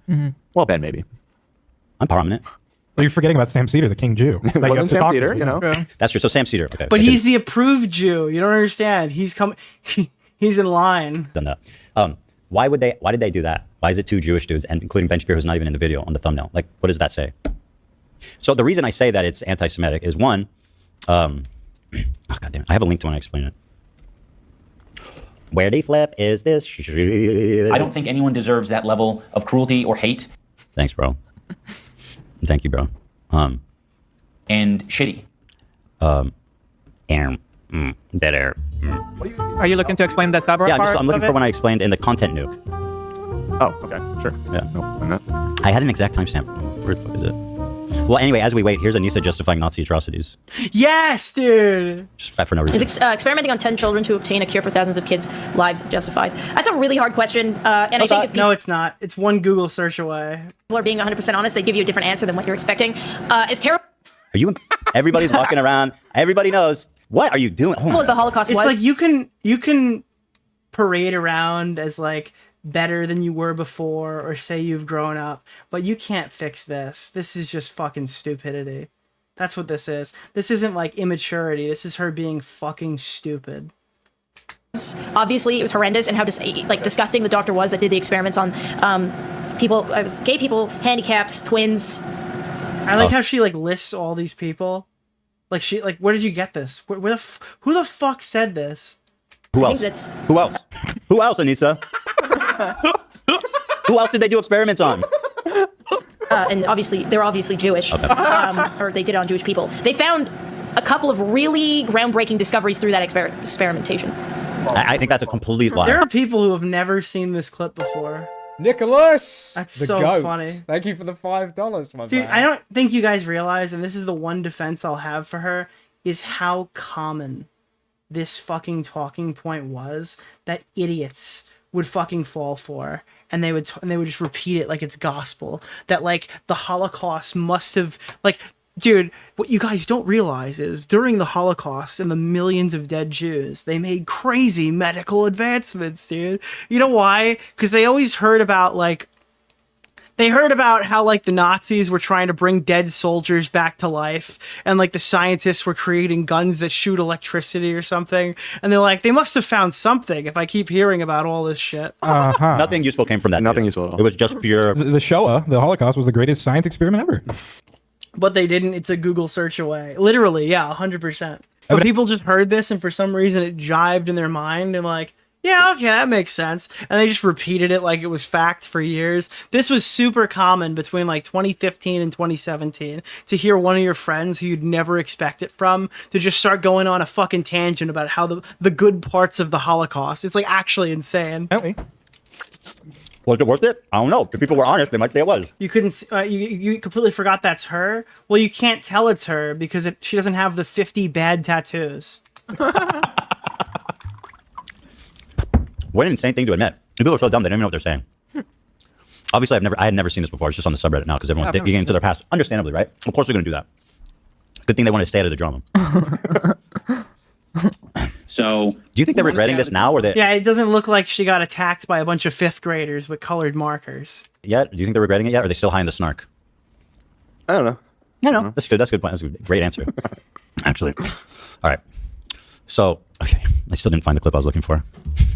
Well, Ben, maybe. I'm prominent. Well, you're forgetting about Sam Seder, the King Jew. Like, Well, you have then to Sam talk- Seder, you know. That's true. So Sam Seder, okay. But I he's should've the approved Jew. You don't understand. He's he's in line. done that. Why did they do that? Why is it two Jewish dudes, and including Ben Shapiro, who's not even in the video, on the thumbnail? Like, what does that say? So the reason I say that it's anti-Semitic is one, oh goddamn, I have a link to when I explain it. Where they flip is this shit. I don't think anyone deserves that level of cruelty or hate. Thanks, bro. Thank you, bro. And shitty. Dead air. Are you looking to explain the Sabra Yeah, part I'm looking of for it? when I explained in the content nuke. Oh, okay, sure. Yeah. No, I had an exact timestamp. Where the fuck is it? Well, anyway, as we wait, here's Anissa justifying Nazi atrocities. Yes, dude. Just for no reason. Is experimenting on 10 children to obtain a cure for thousands of kids' lives justified? That's a really hard question. And I think if No, it's not. It's one Google search away. people are being 100% honest, they give you a different answer than what you're expecting. It's terrible. Are you? Everybody's walking around. Everybody knows. What are you doing? Oh Was the Holocaust It's was? like you can parade around as like better than you were before or say you've grown up, but you can't fix this. This is just fucking stupidity. That's what this is. This isn't like immaturity. This is her being fucking stupid. Obviously, it was horrendous, and how disgusting the doctor was that did the experiments on people. It was gay people, handicaps, twins. I like how she like lists all these people. Like where did you get this? Who the fuck said this? Who I else? think that's- Who else? Who else, Anissa? Who else did they do experiments on? And obviously, they're obviously Jewish, or they did it on Jewish people. They found a couple of really groundbreaking discoveries through that experimentation. I think that's a complete lie. There are people who have never seen this clip before. Nicholas! That's the so goat. funny. Thank you for the $5, my Dude, man. I don't think you guys realize, and this is the one defense I'll have for her, is how common this fucking talking point was that idiots would fucking fall for, and they would just repeat it like it's gospel. That like the Holocaust must have like. Dude, what you guys don't realize is during the Holocaust and the millions of dead Jews, they made crazy medical advancements, dude. You know why? Because they always heard about, like, They heard about how like the Nazis were trying to bring dead soldiers back to life, and like the scientists were creating guns that shoot electricity or something. And they're like, they must have found something if I keep hearing about all this shit. Nothing useful came from that. Nothing useful at all. It was just pure. The Shoah, the Holocaust, was the greatest science experiment ever. But they didn't. It's a Google search away. Literally, yeah, 100%. But people just heard this, and for some reason it jived in their mind, and like, yeah, okay, that makes sense. And they just repeated it like it was fact for years. This was super common between like 2015 and 2017 to hear one of your friends who you'd never expect it from to just start going on a fucking tangent about how the good parts of the Holocaust. It's like actually insane. Was it worth it? I don't know. If people were honest, they might say it was. You couldn't. You completely forgot that's her. Well, you can't tell it's her because she doesn't have the 50 bad tattoos. What an insane thing to admit. People are so dumb they don't even know what they're saying. Obviously, I had never seen this before. It's just on the subreddit now because everyone's digging into their past. Understandably, right? Of course they're going to do that. Good thing they want to stay out of the drama. So, do you think they're regretting this now, or they? Yeah, it doesn't look like she got attacked by a bunch of 5th graders with colored markers. Yet? Do you think they're regretting it yet, or are they still high in the snark? I don't know. No. That's good. That's a good point. That's a great answer. Actually. All right. So, okay. I still didn't find the clip I was looking for.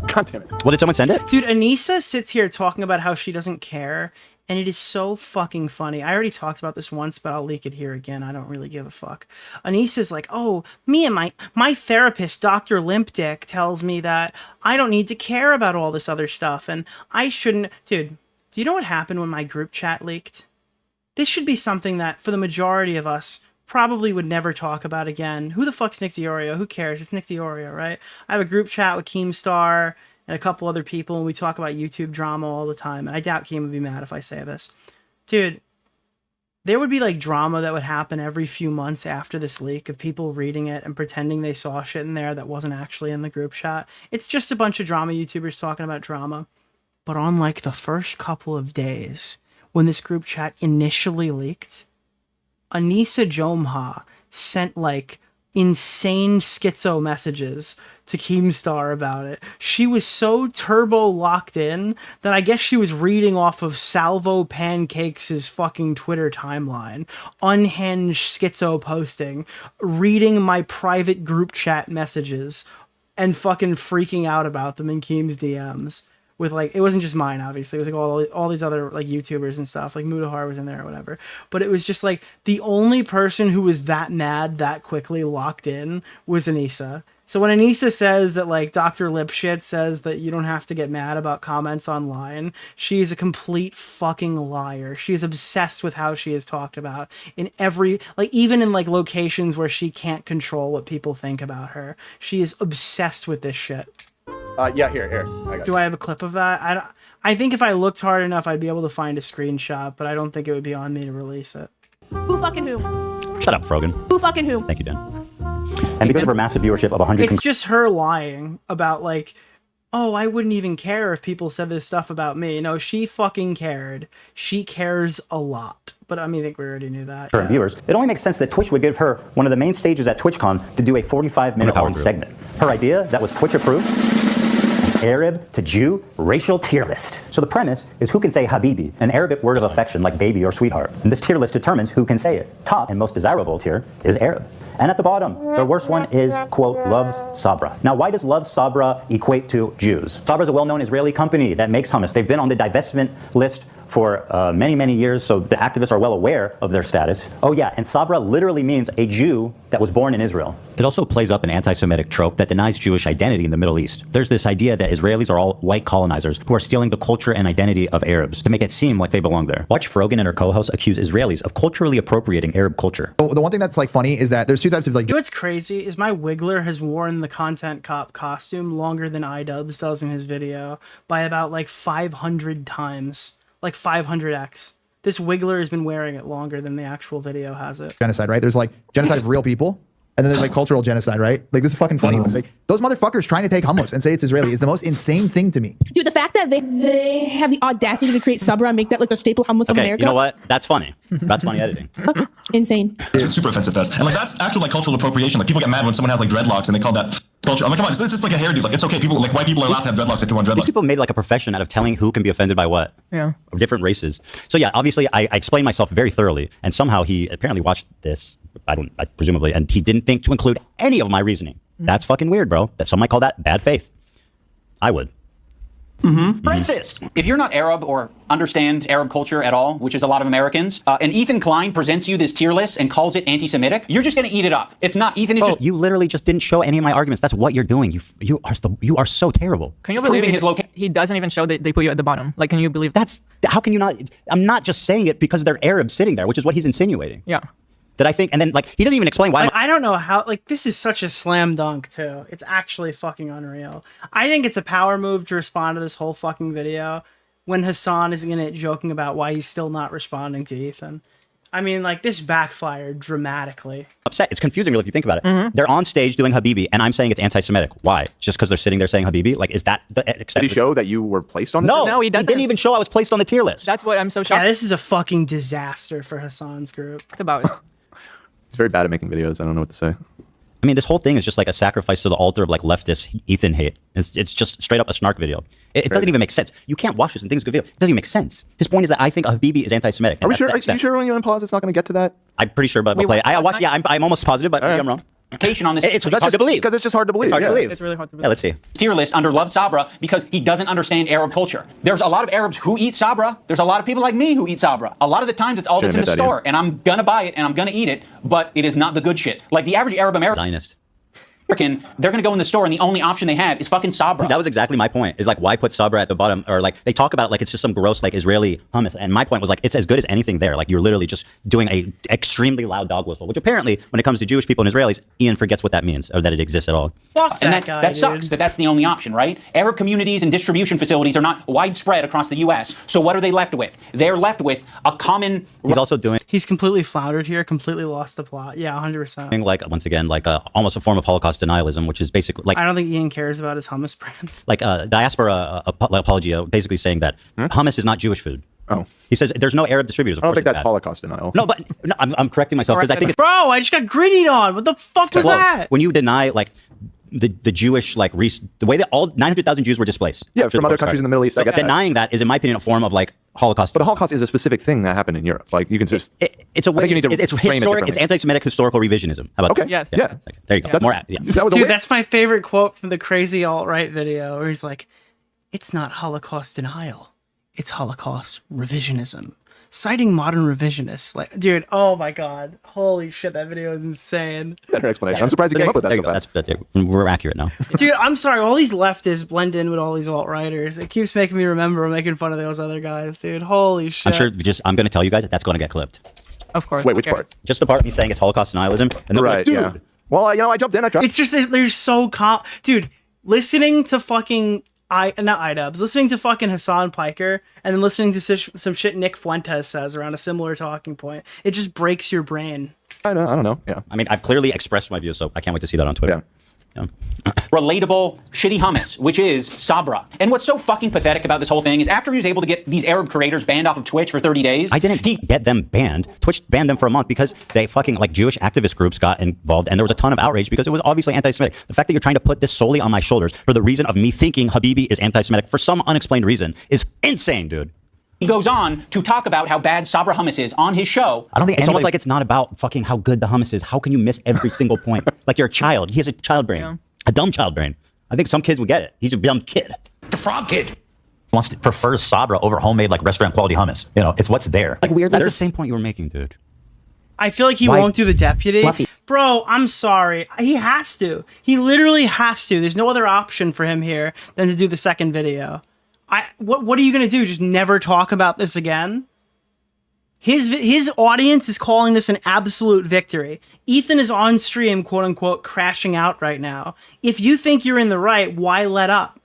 God damn it. What, did someone send it? Dude, Anissa sits here talking about how she doesn't care, and it is so fucking funny. I already talked about this once, but I'll leak it here again. I don't really give a fuck. Anissa's like, oh, me and my therapist, Dr. Limpdick, tells me that I don't need to care about all this other stuff, and I shouldn't... Dude, do you know what happened when my group chat leaked? This should be something that, for the majority of us, probably would never talk about again. Who the fuck's Nick DeOrio? Who cares? It's Nick DeOrio, right? I have a group chat with Keemstar and a couple other people, and we talk about YouTube drama all the time. And I doubt Keem would be mad if I say this. Dude, there would be like drama that would happen every few months after this leak of people reading it and pretending they saw shit in there that wasn't actually in the group chat. It's just a bunch of drama YouTubers talking about drama. But on like the first couple of days, when this group chat initially leaked, Anissa Jomha sent like insane schizo messages to Keemstar about it. She was so turbo locked in that I guess she was reading off of Salvo Pancakes' fucking Twitter timeline, unhinged schizo posting, reading my private group chat messages, and fucking freaking out about them in Keem's DMs. With like, it wasn't just mine, obviously. It was like all these other like YouTubers and stuff. Like Mudahar was in there or whatever. But it was just like the only person who was that mad that quickly locked in was Anissa. So when Anissa says that like Dr. Lipshit says that you don't have to get mad about comments online, she is a complete fucking liar. She is obsessed with how she is talked about in every, like even in like locations where she can't control what people think about her. She is obsessed with this shit. Yeah, here. Do I have a clip of that? I think if I looked hard enough, I'd be able to find a screenshot, but I don't think it would be on me to release it. Who fucking who? Shut up, Frogan. Who fucking who? Thank you, Dan. And because of her massive viewership of 100... It's just her lying about like, oh, I wouldn't even care if people said this stuff about me. No, she fucking cared. She cares a lot. But I mean, I think we already knew that. Her viewers, it only makes sense that Twitch would give her one of the main stages at TwitchCon to do a 45-minute long segment. Her idea that was Twitch approved, Arab to Jew racial tier list. So the premise is who can say Habibi, an Arabic word of affection like baby or sweetheart. And this tier list determines who can say it. Top and most desirable tier is Arab. And at the bottom, the worst one is, quote, loves Sabra. Now, why does loves Sabra equate to Jews? Sabra is a well-known Israeli company that makes hummus. They've been on the divestment list for many years, so the activists are well aware of their status. Oh yeah, and Sabra literally means a Jew that was born in Israel. It also plays up an anti-Semitic trope that denies Jewish identity in the Middle East. There's this idea that Israelis are all white colonizers who are stealing the culture and identity of Arabs to make it seem like they belong there. Watch Frogan and her co-host accuse Israelis of culturally appropriating Arab culture. The one thing that's like funny is that there's two types of like... You know what's crazy is my Wiggler has worn the content cop costume longer than iDubbbz does in his video by about like 500 times. Like 500x. This Wiggler has been wearing it longer than the actual video has it. Genocide, right? There's like genocide of real people, and then there's like cultural genocide, right? Like this is fucking funny. Like those motherfuckers trying to take hummus and say it's Israeli is the most insane thing to me. Dude, the fact that they have the audacity to create Sabra and make that like a staple hummus of America. You know what? That's funny. That's funny editing. Insane. It's super offensive to us. And like that's actual like cultural appropriation. Like people get mad when someone has like dreadlocks and they call that culture. I'm like, come on, it's just like a hairdo. Like, it's okay. People, like, white people are allowed to have dreadlocks if they want dreadlocks. These people made like a profession out of telling who can be offended by what. Yeah. Of different races. So yeah, obviously I explained myself very thoroughly, and somehow he apparently watched this. Presumably, and he didn't think to include any of my reasoning. That's fucking weird, bro. That some might call that bad faith. I would. Racist. If you're not Arab or understand Arab culture at all, which is a lot of Americans, and Ethan Klein presents you this tier list and calls it anti-Semitic, you're just going to eat it up. It's not. Ethan is just. You literally just didn't show any of my arguments. That's what you're doing. You are so terrible. Can you believe he doesn't even show that they put you at the bottom? Like, can you believe that's how can you not? I'm not just saying it because they're Arabs sitting there, which is what he's insinuating. Yeah. That I think, and then like he doesn't even explain why. Like, I don't know how. Like, this is such a slam dunk too. It's actually fucking unreal. I think it's a power move to respond to this whole fucking video when Hassan is in it joking about why he's still not responding to Ethan. I mean, like, this backfired dramatically. Upset. It's confusing, really, if you think about it. They're on stage doing Habibi, and I'm saying it's anti-Semitic. Why? Just because they're sitting there saying Habibi? Like, is that the extent? Did he show that you were placed on the No, he didn't even show I was placed on the tier list. That's what I'm so shocked Yeah, this is a fucking disaster for Hassan's group. about it. He's very bad at making videos. I don't know what to say. I mean, this whole thing is just like a sacrifice to the altar of like leftist Ethan hate. It's just straight up a snark video. It doesn't even make sense. You can't watch this and think it's a good video. It doesn't even make sense. His point is that I think Habibi is anti-Semitic. Are we sure? Are you sure when you unpause it's not going to get to that? I'm pretty sure, but we'll play it. I watched. Yeah, I'm almost positive, but maybe I'm wrong. On this, It's hard to believe because it's just hard to believe. It's hard to believe. It's really hard to believe. Yeah, let's see. Tier list under Love Sabra because he doesn't understand Arab culture. There's a lot of Arabs who eat Sabra. There's a lot of people like me who eat Sabra. A lot of the times it's all that's in the store, and I'm gonna buy it and I'm gonna eat it, but it is not the good shit. Like the average Arab American. Zionist. They're gonna go in the store and the only option they have is fucking Sabra. That was exactly my point. Is like, why put Sabra at the bottom? Or like they talk about it like it's just some gross like Israeli hummus. And my point was like, it's as good as anything there. Like you're literally just doing a extremely loud dog whistle, which apparently when it comes to Jewish people and Israelis, Ian forgets what that means or that it exists at all. Fuck and that guy, that sucks that that's the only option, right? Arab communities and distribution facilities are not widespread across the U.S. So what are they left with? They're left with a common. He's also doing. He's completely floundered here. Completely lost the plot. Yeah, 100%. Like once again, like almost a form of Holocaust denialism, which is basically like I don't think Ian cares about his hummus brand. Like diaspora apologia, basically saying that hummus is not Jewish food. Oh, he says there's no Arab distributors. I don't think that's Holocaust denial. No, but no, I'm correcting myself because I think it's, bro, I just got grittied on. What the fuck was that? When you deny like the Jewish like the way that all 900,000 Jews were displaced. Yeah, from other countries in the Middle East. I get that. Denying that is, in my opinion, a form of like Holocaust. But a Holocaust is a specific thing that happened in Europe. Like you can just. It's a way. It's historic. It's anti-Semitic historical revisionism. How about that? Yes. Yeah. Okay. There you go. That's more. Yeah. Dude, that's my favorite quote from the crazy alt-right video where he's like, "It's not Holocaust denial. It's Holocaust revisionism." Citing modern revisionists. Like, dude, oh my god. Holy shit, that video is insane. Better explanation. I'm surprised you came up with that so fast. We're accurate now. Dude, I'm sorry. All these leftists blend in with all these alt-righters. It keeps making me remember making fun of those other guys, dude. Holy shit. I'm sure I'm going to tell you guys that that's going to get clipped. Of course. Wait, which part? Just the part of me saying it's Holocaust denialism. And right, like, dude. yeah. Well, I jumped in. It's just, they're so dude, listening to fucking not iDubbbz, listening to fucking Hassan Piker and then listening to some shit Nick Fuentes says around a similar talking point, it just breaks your brain. I don't know. Yeah. I mean, I've clearly expressed my views, so I can't wait to see that on Twitter. Yeah. Relatable, shitty hummus, which is Sabra. And what's so fucking pathetic about this whole thing is after he was able to get these Arab creators banned off of Twitch for 30 days. I didn't get them banned. Twitch banned them for a month because they fucking like Jewish activist groups got involved and there was a ton of outrage because it was obviously anti-Semitic. The fact that you're trying to put this solely on my shoulders for the reason of me thinking Habibi is anti-Semitic for some unexplained reason is insane, dude. He goes on to talk about how bad Sabra hummus is on his show. I don't think it's almost like it's not about fucking how good the hummus is. How can you miss every single point? Like you're a child. He has a child brain. Yeah. A dumb child brain. I think some kids would get it. He's a dumb kid. The frog kid prefers Sabra over homemade like restaurant quality hummus. You know, it's what's there. Like weird. That's the same point you were making, dude. I feel like he won't do the deputy. Fluffy. Bro, I'm sorry. He has to. He literally has to. There's no other option for him here than to do the second video. What are you gonna do? Just never talk about this again? His audience is calling this an absolute victory. Ethan is on stream, quote unquote, crashing out right now. If you think you're in the right, why let up?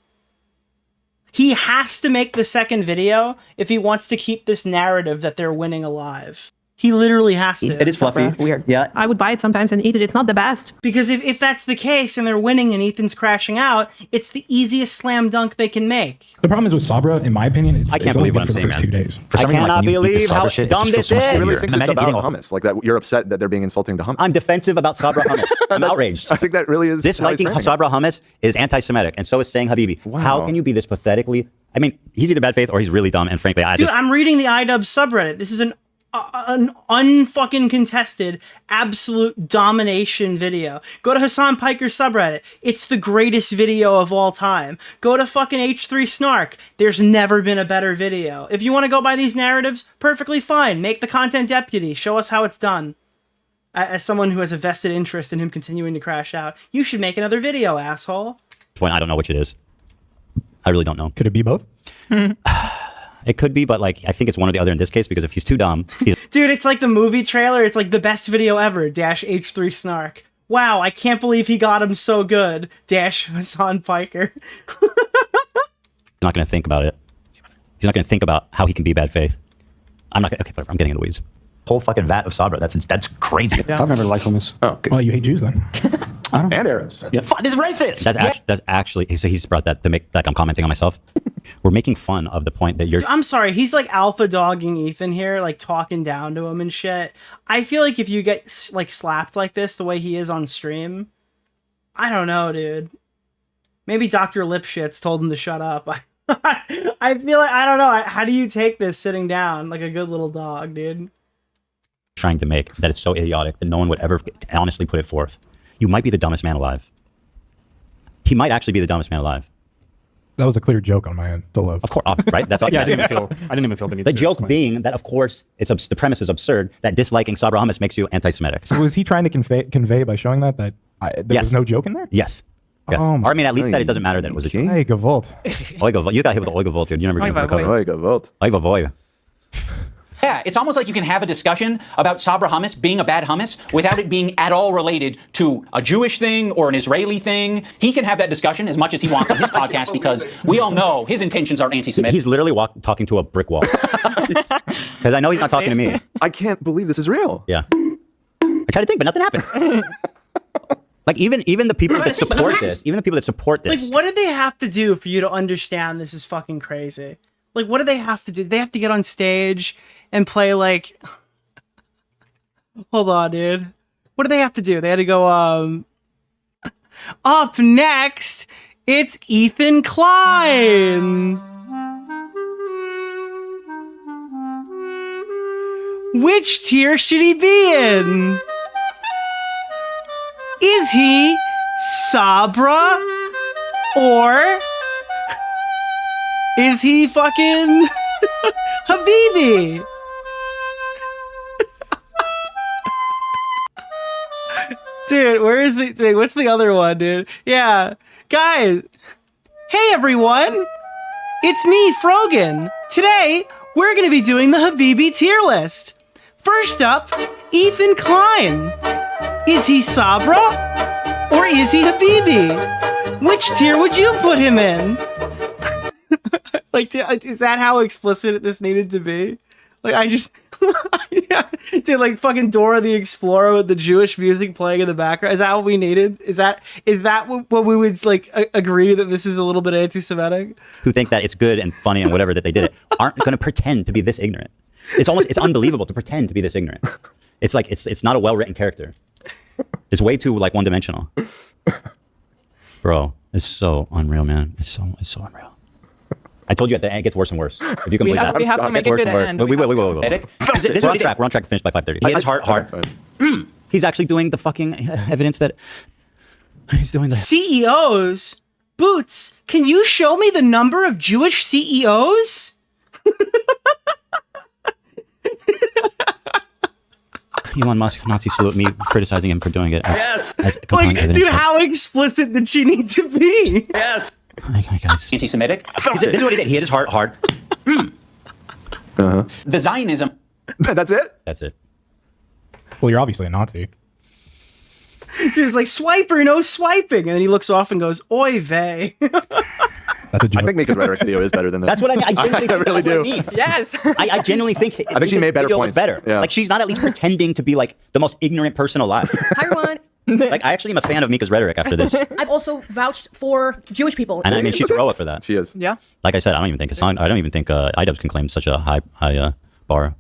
He has to make the second video if he wants to keep this narrative that they're winning alive. He literally has to. It is fluffy. Weird. Yeah. I would buy it sometimes and eat it. It's not the best. Because if that's the case and they're winning and Ethan's crashing out, it's the easiest slam dunk they can make. The problem is with Sabra, in my opinion, it's, I can't it's only believe what good I'm for the saying, first man. 2 days. I cannot believe how dumb this is. He really thinks it's about hummus. Like that, you're upset that they're being insulting to hummus. I'm defensive about Sabra hummus. I'm outraged. I think that really is. Disliking Sabra hummus is anti-Semitic, and so is saying Habibi. Wow. How can you be this pathetically? I mean, he's either bad faith or he's really dumb. And frankly, Dude, I'm reading the iDubbbz subreddit. This is an unfucking contested, absolute domination video. Go to Hassan Piker's subreddit. It's the greatest video of all time. Go to fucking H3 Snark. There's never been a better video. If you want to go by these narratives, perfectly fine. Make the content deputy. Show us how it's done. As someone who has a vested interest in him continuing to crash out, you should make another video, asshole. When I don't know which it is. I really don't know. Could it be both? It could be, but like I think it's one or the other in this case because if he's too dumb, he's Dude, it's like the movie trailer. It's like the best video ever. Dash H3 Snark. Wow, I can't believe he got him so good. Dash Hassan Piker. not going to think about it. He's not going to think about how he can be bad faith. I'm not going to. Okay, whatever. I'm getting in the weeds. Whole fucking vat of Sabra. That's crazy. I've never liked hummus. Oh, okay. Well, you hate Jews then. And Arabs. Yeah. Fuck, this is racist. That's actually. So he's brought that to make like I'm commenting on myself. We're making fun of the point that you're. Dude, I'm sorry. He's like alpha dogging Ethan here, like talking down to him and shit. I feel like if you get like slapped like this the way he is on stream, I don't know, dude. Maybe Dr. Lipschitz told him to shut up. I feel like, I don't know. How do you take this sitting down like a good little dog, dude? Trying to make that it's so idiotic that no one would ever honestly put it forth. You might be the dumbest man alive. He might actually be the dumbest man alive. That was a clear joke on my end. To love. Of course, right? That's all. Yeah, I didn't even feel the need. The joke being that, of course, the premise is absurd. That disliking Sabra hummus makes you anti-Semitic. So was he trying to convey by showing that there was no joke in there? Yes. Yes. Oh, or I mean, at least that it doesn't matter that it was a joke. Hey, Gavolt. You got hit with the Oiga Volt, dude. You never get Oiga Volt. Oiga Voy. Yeah, it's almost like you can have a discussion about Sabra hummus being a bad hummus without it being at all related to a Jewish thing or an Israeli thing. He can have that discussion as much as he wants on his podcast because we all know his intentions are anti-Semitic. He's literally talking to a brick wall. Because I know he's not talking to me. I can't believe this is real. Yeah. I tried to think, but nothing happened. Like even the people that support this, Like, what did they have to do for you to understand this is fucking crazy? Like, what do they have to do? They have to get on stage and play like... Hold on, dude. What do they have to do? They had to go, Up next, it's Ethan Klein. Which tier should he be in? Is he Sabra? Or is he fucking Habibi? Dude, where is it? Wait, what's the other one, dude? Yeah. Guys. Hey, everyone. It's me, Frogan. Today, we're going to be doing the Habibi tier list. First up, Ethan Klein. Is he Sabra? Or is he Habibi? Which tier would you put him in? Like, is that how explicit this needed to be? Like, I just... yeah. Dude, like fucking Dora the Explorer with the Jewish music playing in the background. Is that what we needed? Is that what we would like agree that this is a little bit anti-Semitic? Who think that it's good and funny and whatever that they did it aren't going to pretend to be this ignorant. It's unbelievable to pretend to be this ignorant. It's like it's not a well-written character. It's way too like one-dimensional. Bro, it's so unreal, man. It's so unreal. I told you at the end it gets worse and worse. If you can believe that. We have to make it to the end. We will. We're on track. We're on track to finish by 5:30. He is hard. He's actually doing the fucking evidence that he's doing the CEOs? Boots, can you show me the number of Jewish CEOs? Elon Musk, Nazi salute me, criticizing him for doing it as compelling Like, evidence. dude, how explicit did she need to be? Yes. Hi guys. Anti-Semitic. This is what he did. He hit his heart hard. The Zionism. That's it? That's it. Well, you're obviously a Nazi. Dude, it's like, swiper, no swiping. And then he looks off and goes, oy vey. That's a joke. I think Mika's rhetoric video is better than this. That's what I mean. I genuinely think really that's do. what I mean. Yes. I genuinely think. I think she made better video was points. Better. Yeah. Like she's not at least pretending to be like the most ignorant person alive. Hi, everyone. Like I actually am a fan of Mika's rhetoric after this, I've also vouched for Jewish people. and I mean she's heroic for that. She is. Yeah. Like I said, I don't even think iDubbbz can claim such a high bar.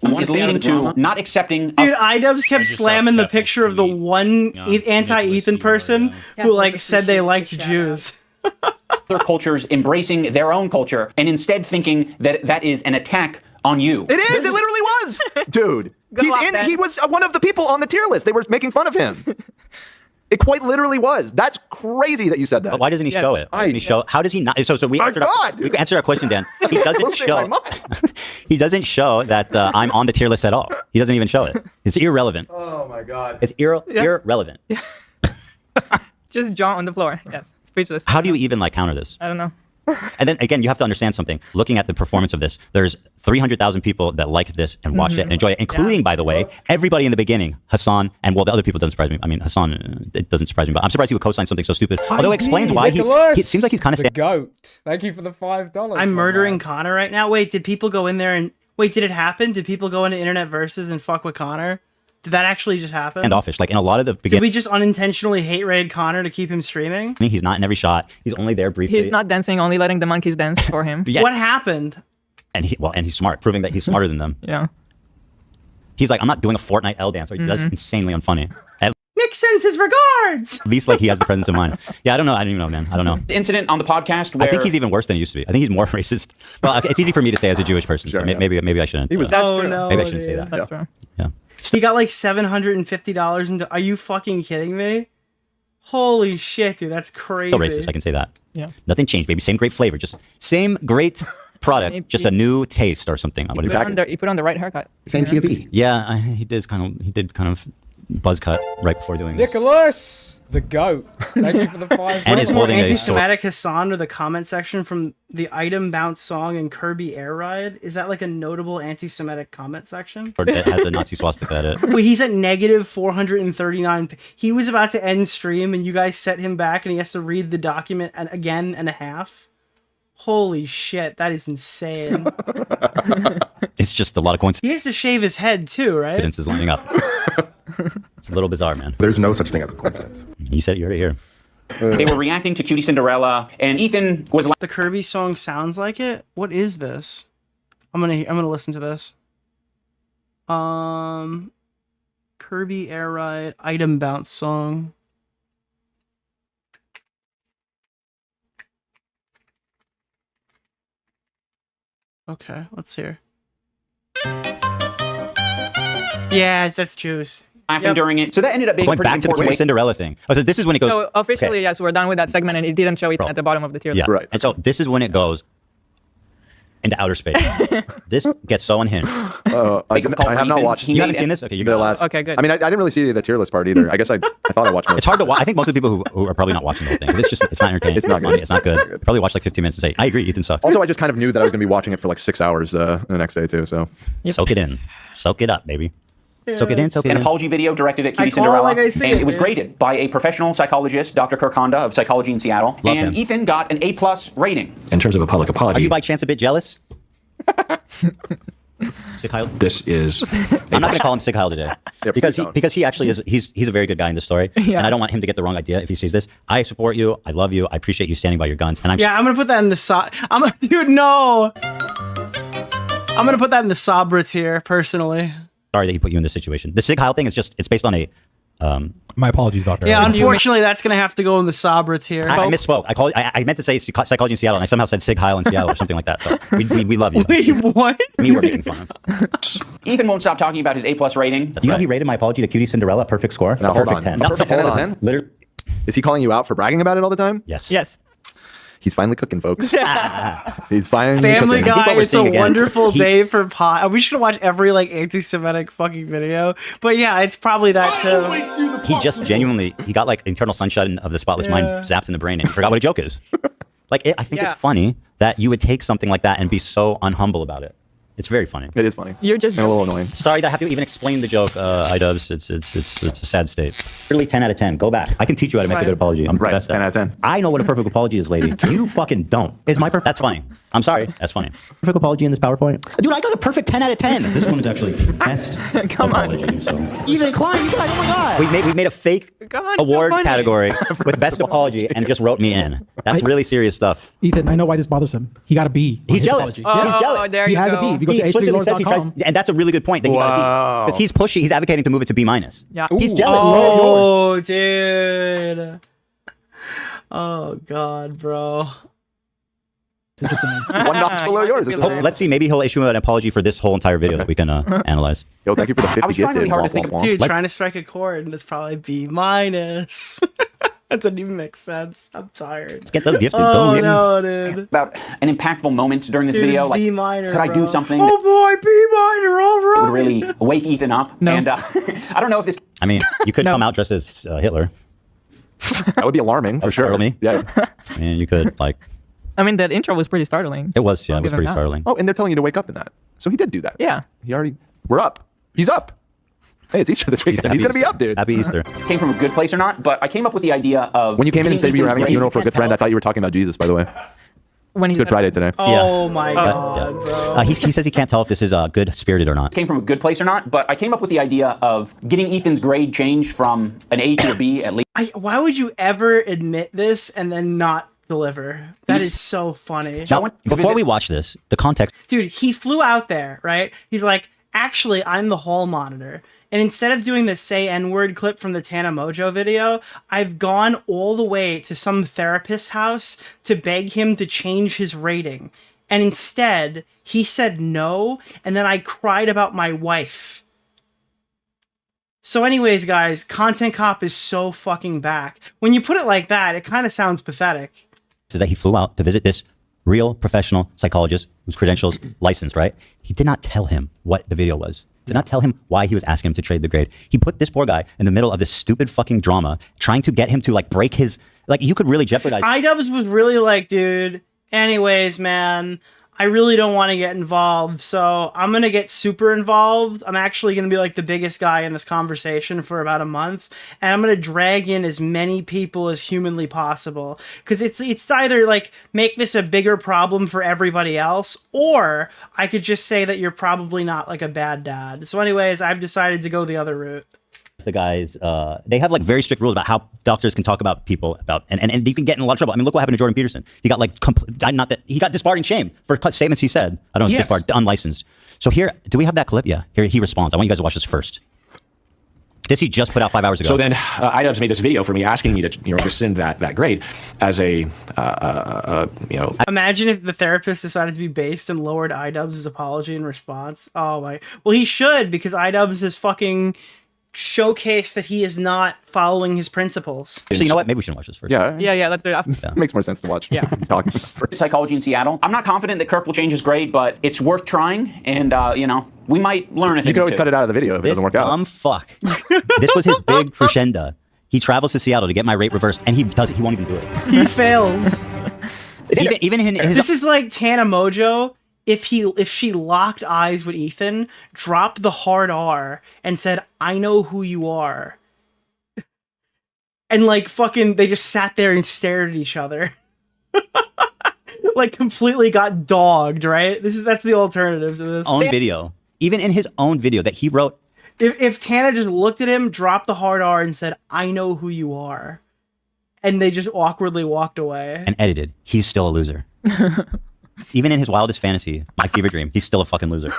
Is leading to not accepting. Dude, iDubbbz kept slamming the picture of the one anti-Ethan person who like said they liked Jews. Other cultures embracing their own culture and instead thinking that that is an attack on you. It is. It literally was, dude. He was one of the people on the tier list. They were making fun of him. It quite literally was. That's crazy that you said that. But why doesn't he show it? Why doesn't he show? How does he not? So we answered we answer our question, Dan. He doesn't show. He doesn't show that I'm on the tier list at all. He doesn't even show it. It's irrelevant. Oh my god. It's irrelevant. Just jaw on the floor. Yes. Speechless. How do you even like counter this? I don't know. And then again, you have to understand something. Looking at the performance of this, there's 300,000 people that like this and watch it and enjoy it, including, by the way, everybody in the beginning, Hassan, and well, the other people doesn't surprise me. I mean, Hassan, it doesn't surprise me, but I'm surprised he would co-sign something so stupid. Although it explains why he it seems like he's kind of the goat. Thank you for the $5. I'm murdering Connor right now. Wait, did people go in there and wait? Did it happen? Did people go into Internet Versus and fuck with Connor? Did that actually just happen? And offish, like in a lot of the Did beginning. we just unintentionally hate raid Connor to keep him streaming? He's not in every shot. He's only there briefly. He's not dancing, only letting the monkeys dance for him. Yeah. What happened? And he's smart, proving that he's smarter than them. Yeah. He's like, I'm not doing a Fortnite L dance. That's insanely unfunny. At Nick sends his regards. least like he has the presence of mind. Yeah, I don't know. I don't even know, man. I don't know. Incident on the podcast where I think he's even worse than he used to be. I think he's more racist. Well, okay, it's easy for me to say as a Jewish person. So maybe I shouldn't. That's true. No, maybe I shouldn't say that. That's true. Yeah. He got like $750 into. Are you fucking kidding me? Holy shit, dude, that's crazy. Still racist. I can say that. Yeah. Nothing changed, baby. Same great flavor. Just same great product. Just a new taste or something. You put on the right haircut. Same POV. Yeah, he did kind of buzz cut right before doing this. Nicholas, the goat. Thank you for the $5. And is more holding a anti-Semitic Hassan or the comment section from the item bounce song and Kirby Air Ride? Is that like a notable anti-Semitic comment section? Or it has the Nazi swastika at it. Wait, he's at negative 439. He was about to end stream and you guys set him back and he has to read the document again and a half. Holy shit, that is insane. It's just a lot of coincidences He has to shave his head too, right? lining up. It's a little bizarre, man. There's no such thing as a coincidence. You said it, you heard it here. they were reacting to Cutie Cinderella, and Ethan was like, the Kirby song sounds like it. What is this? I'm gonna listen to this. Kirby Air Ride item bounce song. Okay, let's hear. Yeah, that's juice. laughing during it. So that ended up being Going pretty back to the important. Cinderella thing. Oh, so this is when it goes. So officially, okay. yes, we're done with that segment, and it didn't show it at the bottom of the tier Yeah, list. right. And so this is when it goes into outer space. This gets so unhinged. I have not watched. You haven't seen this? Okay, you're the good. last. Okay, good. I mean, I didn't really see the tier list part either. I guess I thought I watched most. It's hard to watch. I think most of the people who are probably not watching the whole thing, 'cause it's not entertaining. It's not funny. good. It's not good. Probably watch like 15 minutes and say, I agree, Ethan sucks. Also, I just kind of knew that I was going to be watching it for like 6 hours the next day too. So soak it in, soak it up, baby. Soak it in, soak it An in. apology video directed at I Cutie call it Cinderella, like I see and it, it was man. graded by a professional psychologist, Dr. Kirk Honda of Psychology in Seattle. Love and him. Ethan got an A+ rating. In terms of a public apology, Are you by chance a bit jealous? Sick Heil? this is. I'm not going to call him Sick Heil today because he actually is. He's a very good guy in this story, and I don't want him to get the wrong idea if he sees this. I support you. I love you. I appreciate you standing by your guns, and I'm Yeah, I'm gonna put that in the dude, no. I'm gonna put that in the Sabra tier, personally. sorry that he put you in this situation. The Sig Heil thing is it's based on a. My apologies, Doctor. Yeah, unfortunately, that's gonna have to go in the Sabra tier. I misspoke. I meant to say Psychology in Seattle, and I somehow said Sig Heil in Seattle or something like that. So we love you. Wait, what? Me, we're making fun of. Ethan won't stop talking about his A+ rating. Do you know he rated my apology to Cutie Cinderella a perfect score? No, a hold perfect on. 10. A perfect 10 out of 10? Literally. is he calling you out for bragging about it all the time? Yes. Yes. He's finally cooking, folks. He's finally Family cooking. Guy, it's a again. wonderful day for pot. We should watch every like anti-Semitic fucking video. But yeah, it's probably that too. He just genuinely, he got like internal sunshine of the spotless mind zapped in the brain and he forgot what a joke is. I think it's funny that you would take something like that and be so unhumble about it. It's very funny. It is funny. You're just and a little annoying. Sorry that I have to even explain the joke, iDubbbz. It's a sad state. Really 10 out of 10. Go back. I can teach you how to make a good apology. I'm Right, best 10 out of 10. I know what a perfect apology is, lady. You fucking don't. Is my perfect? That's funny. I'm sorry. That's funny. Perfect apology in this PowerPoint? Dude, I got a perfect 10 out of 10. This one is actually best apology. So. Ethan Klein, you guys, oh my god. We made a fake award category with best apology and just wrote me in. That's really serious stuff. Ethan, I know why this bothers him. He got a B. He's jealous. He's jealous. There He you has go. a B. If you go He to explicitly says he tries, h3lords.com. and that's a really good point that he got a B. Because he's pushing, he's advocating to move it to B minus. Yeah. He's jealous. Oh, dude. Oh God, bro. It's interesting. One notch below yours. Isn't it? Let's see, maybe he'll issue an apology for this whole entire video that we can analyze. Yo, thank you for the 50 I was trying really hard to think of, Dude, trying to strike a chord, and it's probably B minus. That doesn't even make sense. I'm tired. Let's get those gifted. Oh Boom. no, dude. About an impactful moment during this Dude, video. it's Like, B minor, could I do bro. something Oh boy, B minor. All that right. would really wake Ethan up? No. And I don't know if this. I mean, you could come out dressed as Hitler. That would be alarming for sure. Me? Yeah. I mean, you could, like... I mean, that intro was pretty startling. It was, yeah, I'll it was give him pretty that. startling. Oh, and they're telling you to wake up in that. So he did do that. Yeah. He already... We're up. He's up. Hey, it's Easter this weekend. He's going to be up, dude. Happy Easter. Came from a good place or not, but I came up with the idea of... When you came in and said you were having a getting funeral for a good friend, I thought you were talking about Jesus, by the way. When It's Good Friday today. Oh my God, bro. He says he can't tell if this is good-spirited or not. Came from a good place or not, but I came up with the idea of getting Ethan's grade changed from an A to a B at least. Why would you ever admit this and then not deliver? That is so funny. Now, before we watch this, the context... Dude, he flew out there, right? He's like, actually, I'm the hall monitor. And instead of doing the say N-word clip from the Tana Mojo video, I've gone all the way to some therapist's house to beg him to change his rating. And instead, he said no, and then I cried about my wife. So anyways, guys, Content Cop is so fucking back. When you put it like that, it kind of sounds pathetic. Is that he flew out to visit this real professional psychologist whose credentials licensed, right? He did not tell him what the video was. Did not tell him why he was asking him to trade the grade. He put this poor guy in the middle of this stupid fucking drama, trying to get him to like break his, like you could really jeopardize. iDubbbz was really like, dude, anyways, man, I really don't want to get involved, so I'm going to get super involved. I'm actually going to be like the biggest guy in this conversation for about a month, and I'm going to drag in as many people as humanly possible. Because it's either like make this a bigger problem for everybody else, or I could just say that you're probably not like a bad dad. So anyways, I've decided to go the other route. The guys, they have like very strict rules about how doctors can talk about people about, and you can get in a lot of trouble. I mean, look what happened to Jordan Peterson. He got like, he got disbarred and shamed for statements he said. I don't know, disbarred, unlicensed. So here, do we have that clip? Yeah, here he responds. I want you guys to watch this first. This he just put out 5 hours ago. So then iDubbbz made this video for me asking me to rescind that grade as a Imagine if the therapist decided to be based and lowered iDubbbz's apology in response. Oh my, well he should, because iDubbbz is fucking showcase that he is not following his principles. So you know what? Maybe we shouldn't watch this first. Yeah, let's do it after. Yeah. Makes more sense to watch. Yeah. He's talking. Psychology in Seattle. I'm not confident that Kirk will change his grade, but it's worth trying, and we might learn a thing. You can always cut it out of the video if it doesn't work out. Fuck. This was his big crescendo. He travels to Seattle to get my rate reversed, and he does it. He won't even do it. He fails. even in his... This is like Tana Mojo. If she locked eyes with Ethan, dropped the hard R, and said, "I know who you are," and like fucking, they just sat there and stared at each other, like completely got dogged. Right? That's the alternative to this. Own video, even in his own video that he wrote. If Tana just looked at him, dropped the hard R, and said, "I know who you are," and they just awkwardly walked away and edited, he's still a loser. Even in his wildest fantasy, my fever dream, he's still a fucking loser.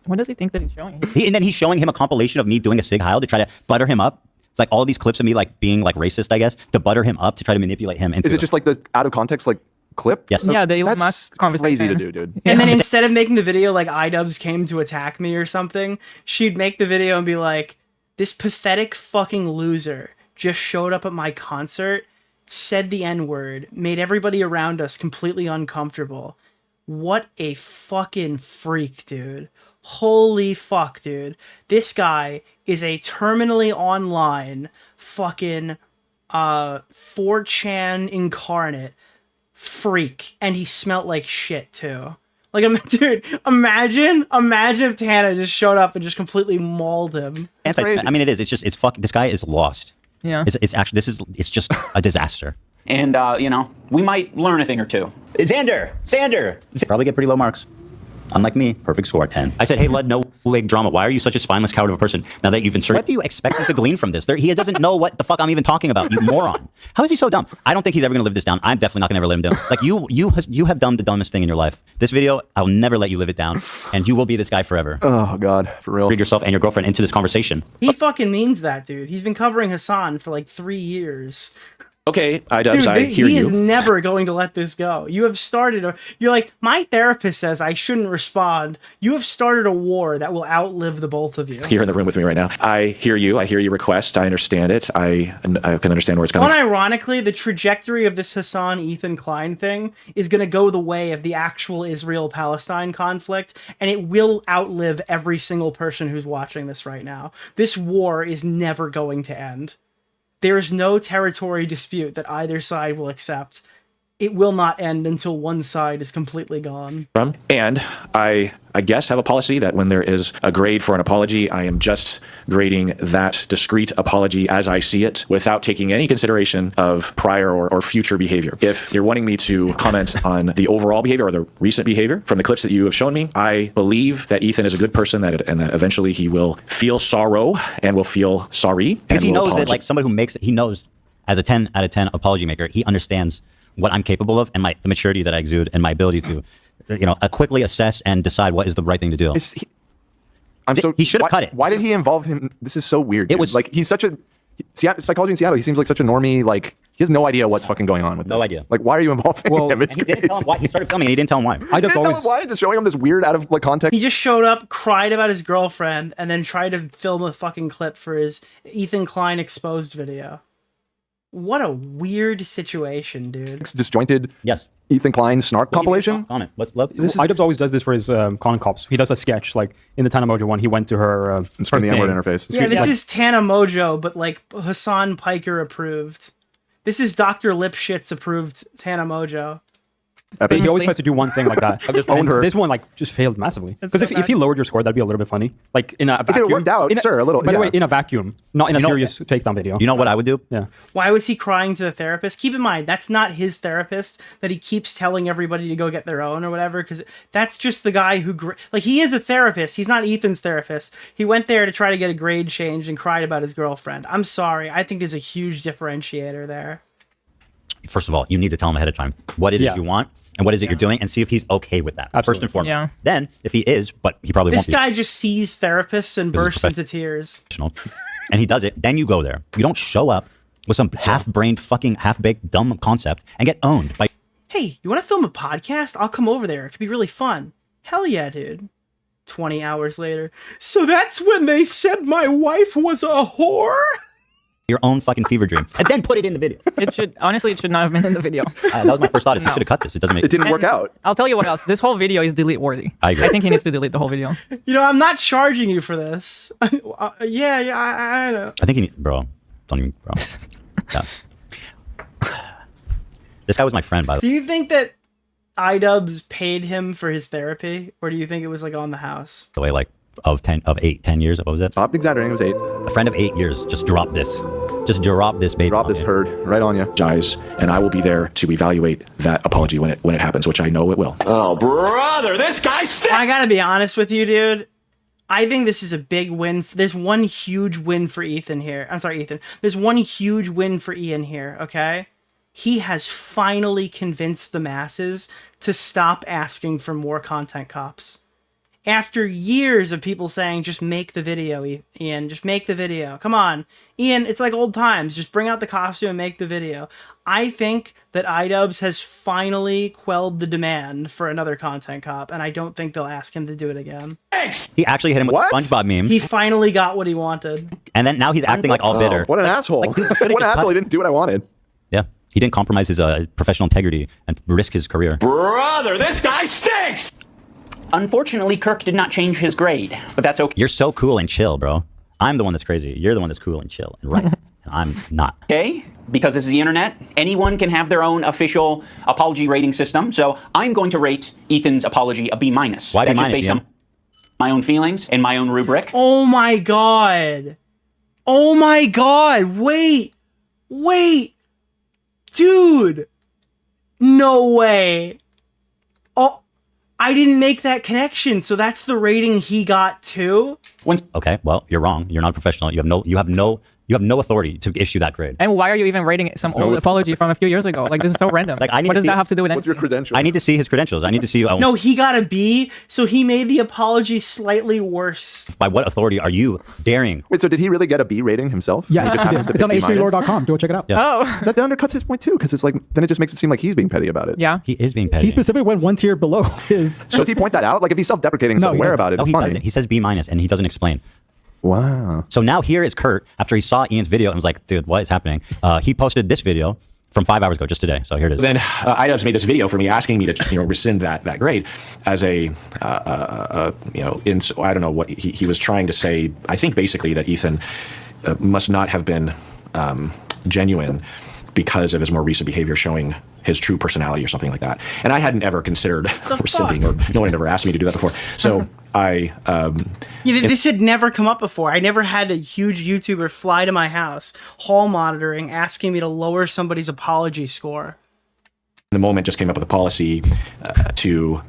What does he think that he's showing? And then he's showing him a compilation of me doing a Sig Heil to try to butter him up. It's like all these clips of me like being like racist, I guess, to butter him up to try to manipulate him. Is it just like the out of context like clip? Yes. Yeah, the Elon That's Musk conversation. crazy to do, dude. And then instead of making the video like iDubbbz came to attack me or something, she'd make the video and be like, "This pathetic fucking loser just showed up at my concert, said the N-word, made everybody around us completely uncomfortable. What a fucking freak, dude. Holy fuck, dude. This guy is a terminally online fucking 4chan incarnate freak, and he smelt like shit too. Like, dude, imagine if Tana just showed up and just completely mauled him. I mean, it is. It's just, it's fucking, this guy is lost. Yeah. It's actually, it's just a disaster. And, you know, we might learn a thing or two. Xander! Probably get pretty low marks. Unlike me, perfect score, 10. I said, hey, Lud, no wig drama. Why are you such a spineless coward of a person? Now that you've inserted... What do you expect us to glean from this? He doesn't know what the fuck I'm even talking about, you moron. How is he so dumb? I don't think he's ever going to live this down. I'm definitely not going to ever let him down. Like, you have done the dumbest thing in your life. This video, I'll never let you live it down, and you will be this guy forever. Oh, God, for real. Read yourself and your girlfriend into this conversation. He fucking means that, dude. He's been covering Hassan for like 3 years. Okay, iDubbbz, I hear he you. is never going to let this go. You have started you're like, my therapist says I shouldn't respond. You have started a war that will outlive the both of you. Here in the room with me right now. I hear you. I hear your request. I understand it. I can understand where it's coming from. Unironically, the trajectory of this Hassan Ethan Klein thing is going to go the way of the actual Israel-Palestine conflict, and it will outlive every single person who's watching this right now. This war is never going to end. There is no territory dispute that either side will accept. It will not end until one side is completely gone. And I guess have a policy that when there is a grade for an apology, I am just grading that discrete apology as I see it without taking any consideration of prior or future behavior. If you're wanting me to comment on the overall behavior or the recent behavior from the clips that you have shown me, I believe that Ethan is a good person and that eventually he will feel sorrow and will feel sorry. Because he knows that, like, somebody who makes it, he knows as a 10 out of 10 apology maker, he understands what I'm capable of and the maturity that I exude and my ability to, quickly assess and decide what is the right thing to do. He should have cut it. Why did he involve him? This is so weird. It was like, he's such a psychology in Seattle. He seems like such a normie. Like, he has no idea what's fucking going on with this. No idea. Like, why are you involving him? It's he didn't tell him why. He started filming and he didn't tell him why. He didn't tell him why, just showing him this weird out of context. He just showed up, cried about his girlfriend, and then tried to film a fucking clip for his Ethan Klein exposed video. What a weird situation, dude. Disjointed. Yes. Ethan Klein snark compilation. Comment. iDubbbz always does this for his con cops. He does a sketch, like in the Tana Mojo one. He went to her. It's from the N-word interface. Yeah, this is Tana Mojo, but like Hassan Piker approved. This is Dr. Lipschitz approved Tana Mojo. He always tries to do one thing like that. I've just owned her. This one just failed massively. Because if he lowered your score, that'd be a little bit funny. Like in a vacuum. If it worked out, sir, a little. By the way, in a vacuum, not in a serious takedown video. You know what I would do? Yeah. Why was he crying to the therapist? Keep in mind, that's not his therapist that he keeps telling everybody to go get their own or whatever, because that's just the guy who, he is a therapist. He's not Ethan's therapist. He went there to try to get a grade change and cried about his girlfriend. I'm sorry. I think there's a huge differentiator there. First of all, you need to tell him ahead of time what it is you want and what is it you're doing, and see if he's okay with that. Absolutely. First and foremost. Yeah. Then, if he is, but he probably won't be. This guy just sees therapists and bursts into tears. And he does it. Then you go there. You don't show up with some half-brained, fucking half-baked, dumb concept and get owned by... Hey, you want to film a podcast? I'll come over there. It could be really fun. Hell yeah, dude. 20 hours later. So that's when they said my wife was a whore? Your own fucking fever dream, and then put it in the video. It should not have been in the video. That was my first thought. Is he should have cut this. It doesn't make. It didn't work out. I'll tell you what else. This whole video is delete worthy. I agree. I think he needs to delete the whole video. I'm not charging you for this. I know. I think you need, bro. Don't even, bro. Yeah. This guy was my friend, by the way. Do you think that iDubbbz paid him for his therapy, or do you think it was like on the house? The way, like, of 10 years, what was it? Stop exaggerating. It was 8. A friend of 8 years just dropped this. Just drop this baby. Drop this turd right on you. Guys, and I will be there to evaluate that apology when it happens, which I know it will. Oh, brother, this guy stinks. I gotta be honest with you, dude. I think this is a big win. There's one huge win for Ethan here. I'm sorry, Ethan. There's one huge win for Ian here, okay? He has finally convinced the masses to stop asking for more content cops. After years of people saying, just make the video, Ian, just make the video. Come on, Ian, it's like old times. Just bring out the costume and make the video. I think that iDubbbz has finally quelled the demand for another content cop, and I don't think they'll ask him to do it again. He actually hit him with a SpongeBob meme. He finally got what he wanted. And then now he's acting like all bitter. What an asshole. What an asshole. He didn't do what I wanted. Yeah. He didn't compromise his professional integrity and risk his career. Brother, this guy stinks! Unfortunately, Kirk did not change his grade, but that's okay. You're so cool and chill, bro. I'm the one that's crazy. You're the one that's cool and chill and right. And I'm not. Okay, because this is the internet, anyone can have their own official apology rating system. So I'm going to rate Ethan's apology a B-. Why That's B-, just based Ian? on my own feelings and my own rubric. Oh my god. Oh my god. Wait. Dude. No way. Oh, I didn't make that connection. So that's the rating he got too? Okay, well, you're wrong. You're not a professional. You have no authority to issue that grade. And why are you even rating some old apology from a few years ago? Like, this is so random. Like, I need what to does see, that have to do with What's your credentials? I need to see his credentials. I need to see. No, he got a B, so he made the apology slightly worse. By what authority are you daring? Wait, so did he really get a B rating himself? Yes, He just happens to it's on pick B-. h3lore.com. Go check it out. Yeah. Oh. That undercuts his point too, because it's like then it just makes it seem like he's being petty about it. Yeah. He is being petty. He specifically went one tier below his. So does he point that out? Like if he's self-deprecating, No, so he aware doesn't. about it. No, It's he funny. doesn't. He says B- and he doesn't explain. Wow. So now here is Kurt, after he saw Ian's video and was like, dude, what is happening? He posted this video from 5 hours ago, just today. So here it is. Then iDubbbz made this video for me asking me to rescind that grade as a I don't know what he was trying to say. I think basically that Ethan must not have been genuine because of his more recent behavior showing his true personality or something like that. And I hadn't ever considered rescinding, or no one had ever asked me to do that before. So This had never come up before. I never had a huge YouTuber fly to my house, hall monitoring, asking me to lower somebody's apology score. the moment just came up with a policy to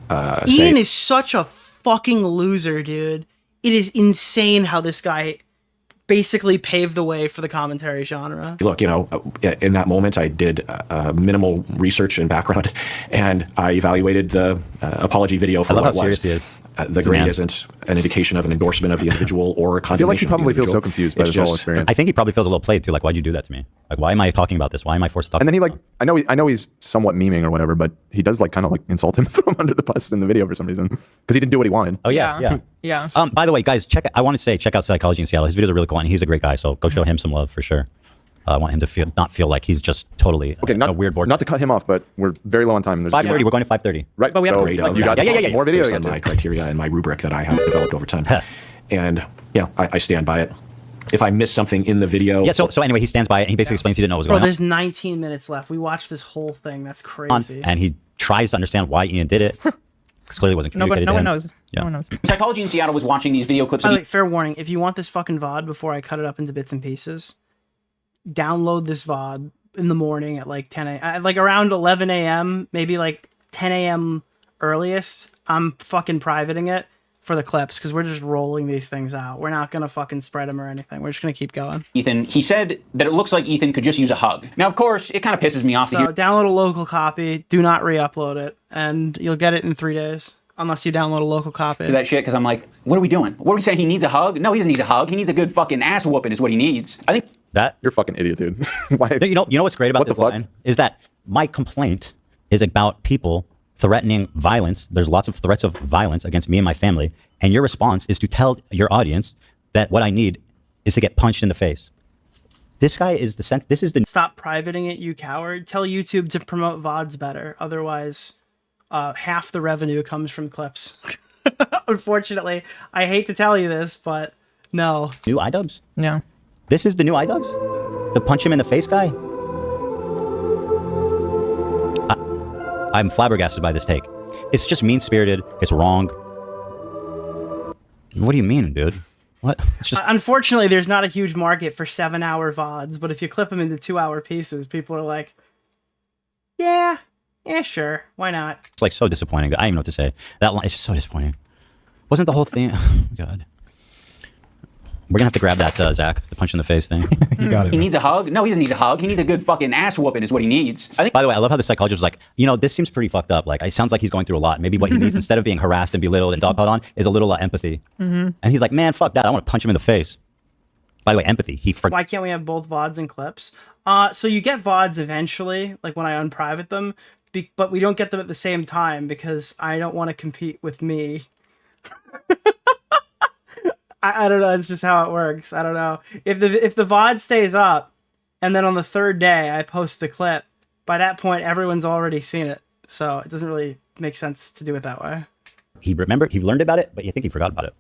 Ian is such a fucking loser, dude. It is insane how this guy basically paved the way for the commentary genre. Look, in that moment, I did minimal research and background, and I evaluated the apology video for I love what how it was. serious he is. The grade isn't an indication of an endorsement of the individual or a condemnation. I feel like he probably of the feels so individual. confused by It's this whole just- experience. I think he probably feels a little played too. Like, why'd you do that to me? Like, why am I talking about this? Why am I forced to talk? And then he I know he's somewhat memeing or whatever, but he does kind of insult him, throw him under the bus in the video for some reason because he didn't do what he wanted. Oh yeah. Yeah. By the way, guys, check out Psychology in Seattle. His videos are really cool, and he's a great guy. So go show him some love for sure. I want him to not feel like he's just totally a weird board. Not to cut him off, but we're very low on time. 5:30. We're going to 5:30. Right. But we have so grade of you got more video based on my criteria and my rubric that I have developed over time. And I stand by it. If I miss something in the video, Yeah. So anyway, he stands by it. And he basically explains he didn't know what was Bro, going on. there's 19 minutes left. We watched this whole thing. That's crazy. And he tries to understand why Ian did it. Because clearly it wasn't communicated No to one him. knows. Yeah. No one knows. Psychology in Seattle was watching these video clips. By Of the way, fair warning, if you want this fucking VOD before I cut it up into bits and pieces, download this VOD in the morning at like 10 a.m. Like around 11 a.m., maybe like 10 a.m. earliest. I'm fucking privating it for the clips because we're just rolling these things out. We're not going to fucking spread them or anything. We're just going to keep going. Ethan, he said that it looks like Ethan could just use a hug. Now, of course, it kind of pisses me off to So hear download a local copy. Do not re-upload it. And you'll get it in 3 days. Unless you download a local copy. that shit, because I'm like, what are we doing? What are we saying? He needs a hug? No, he doesn't need a hug. He needs a good fucking ass whooping is what he needs. I think that you're a fucking idiot, dude. Why? You know what's great about this line is that my complaint is about people threatening violence. There's lots of threats of violence against me and my family, and your response is to tell your audience that what I need is to get punched in the face. This guy is this is the Stop privating it, you coward. Tell YouTube to promote VODs better. Otherwise, half the revenue comes from clips. Unfortunately, I hate to tell you this, but no. new iDubbbz. Yeah. This is the new iDubbbz? The punch him in the face guy? I'm flabbergasted by this take. It's just mean-spirited. It's wrong. What do you mean, dude? What? It's just Unfortunately, there's not a huge market for 7-hour VODs, but if you clip them into 2-hour pieces, people are like, yeah, sure, why not? it's like so disappointing. I don't even know what to say. That line is just so disappointing. Wasn't the whole thing? Oh my God. We're gonna have to grab that Zach, the punch in the face thing. You got it. he needs a hug. No, he doesn't need a hug. He needs a good fucking ass whooping is what he needs. I think. By the way, I love how the psychologist was like, this seems pretty fucked up. Like, it sounds like he's going through a lot. Maybe what he needs instead of being harassed and belittled and dogpiled on is a little empathy. Mhm. And he's like, man, fuck that. I want to punch him in the face. By the way, empathy. Why can't we have both VODs and clips? So you get VODs eventually, like when I unprivate them, but we don't get them at the same time because I don't want to compete with me. I don't know. It's just how it works. I don't know. If the VOD stays up, and then on the third day I post the clip, by that point everyone's already seen it, so it doesn't really make sense to do it that way. He learned about it, but you think he forgot about it.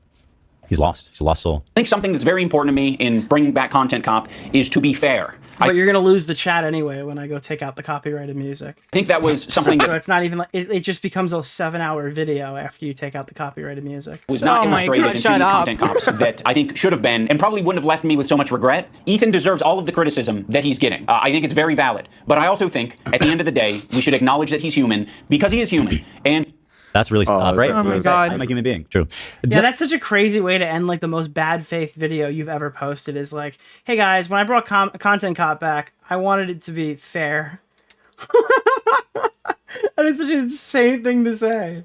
He's lost. He's a lost soul. I think something that's very important to me in bringing back Content Cop is to be fair. But you're gonna lose the chat anyway when I go take out the copyrighted music. I think that was something So that it's not even like it just becomes a 7-hour video after you take out the copyrighted music. was not illustrated in previous Content Cops that I think should have been, and probably wouldn't have left me with so much regret. Ethan deserves all of the criticism that he's getting. I think it's very valid. But I also think, at the end of the day, we should acknowledge that he's human, because he is human. And that's really right. Oh my God. I'm a human being. True. Yeah, that's such a crazy way to end like the most bad faith video you've ever posted. Is like, hey guys, when I brought Content Cop back, I wanted it to be fair. And it's such an insane thing to say.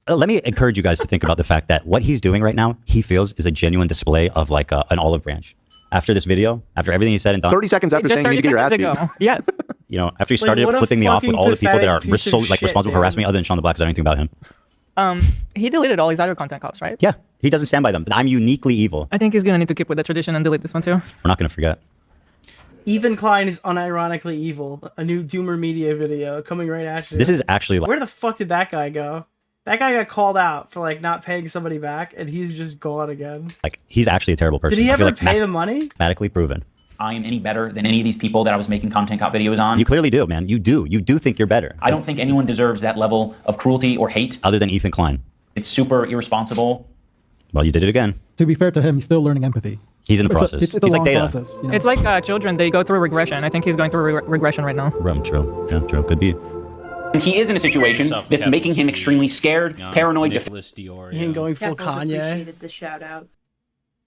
Let me encourage you guys to think about the fact that what he's doing right now, he feels is a genuine display of like an olive branch. After this video, after everything he said and done. 30 seconds after saying you need to get your ass beat. Yes. You know, after he started flipping me off with all the people that are responsible for harassing me, other than Sean the Black, because I don't know anything about him. He deleted all his other Content Cops, right? Yeah, he doesn't stand by them. I'm uniquely evil. I think he's gonna need to keep with the tradition and delete this one too. We're not gonna forget. Ethan Klein is unironically evil. A new Doomer Media video coming right at you. This is actually like, where the fuck did that guy go? That guy got called out for like not paying somebody back, and he's just gone again. like he's actually a terrible person. Did he I feel ever like pay the money? Mathematically proven. I am any better than any of these people that I was making Content Cop videos on. You clearly do, man. You do. You do think you're better. I don't think anyone deserves that level of cruelty or hate. Other than Ethan Klein. It's super irresponsible. Well, you did it again. To be fair to him, he's still learning empathy. He's in the process. It's a he's long like data. process. You know? It's like children, they go through regression. I think he's going through regression right now. True. Yeah, true. Could be. And he is in a situation that's making him extremely scared, paranoid. Nicholas DeOrio. Ian going full Keffals Kanye. appreciated the shout out.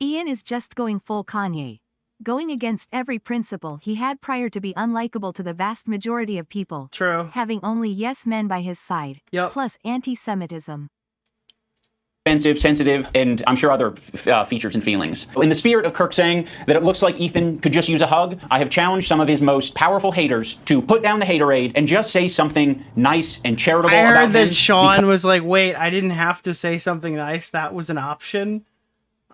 Ian is just going full Kanye. Going against every principle he had prior to be unlikable to the vast majority of people. True. Having only yes men by his side. Yep. Plus anti-Semitism. Offensive, sensitive, and I'm sure other features and feelings. In the spirit of Kirk saying that it looks like Ethan could just use a hug, I have challenged some of his most powerful haters to put down the haterade and just say something nice and charitable I about heard that him Sean was like, wait, I didn't have to say something nice. That was an option.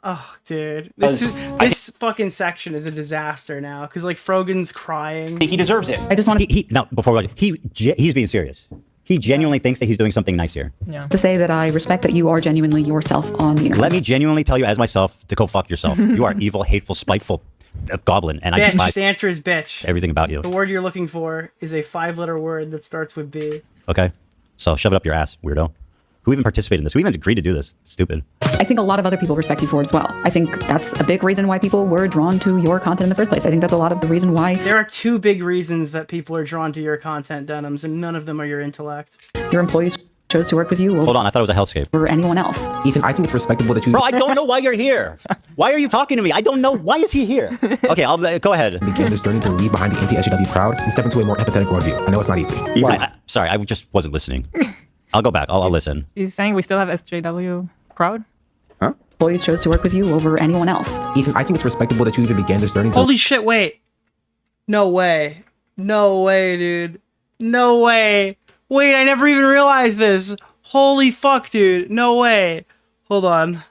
Oh, dude. This fucking section is a disaster now. Because, like, Frogan's crying. I think he deserves it. I just want to... Now, before we go, he's being serious. He genuinely thinks that he's doing something nice here. Yeah. To say that I respect that you are genuinely yourself on the internet. Let me genuinely tell you as myself to go fuck yourself. You are evil, hateful, spiteful goblin, and I Bitch. despise The answer is bitch. everything about you. The word you're looking for is a 5-letter word that starts with B. Okay? So shove it up your ass, weirdo. Who even participated in this? Who even agreed to do this? Stupid. I think a lot of other people respect you for it as well. I think that's a big reason why people were drawn to your content in the first place. I think that's a lot of the reason why There are 2 big reasons that people are drawn to your content, Denims, and none of them are your intellect. your employees chose to work with you Hold on, I thought it was a hellscape. over anyone else. Ethan, I think it's respectable that you... Bro, I don't know why you're here. Why are you talking to me? I don't know. Why is he here? Okay, I'll go ahead. Began this journey to leave behind the anti-SJW crowd and step into a more empathetic worldview. I know it's not easy. Sorry, I just wasn't listening. I'll go back. I'll listen. He's saying we still have SJW crowd? Employees chose to work with you over anyone else. Ethan, I think it's respectable that you even began this journey to... Holy shit, wait. No way. No way, dude. No way. Wait, I never even realized this. Holy fuck, dude. No way. Hold on.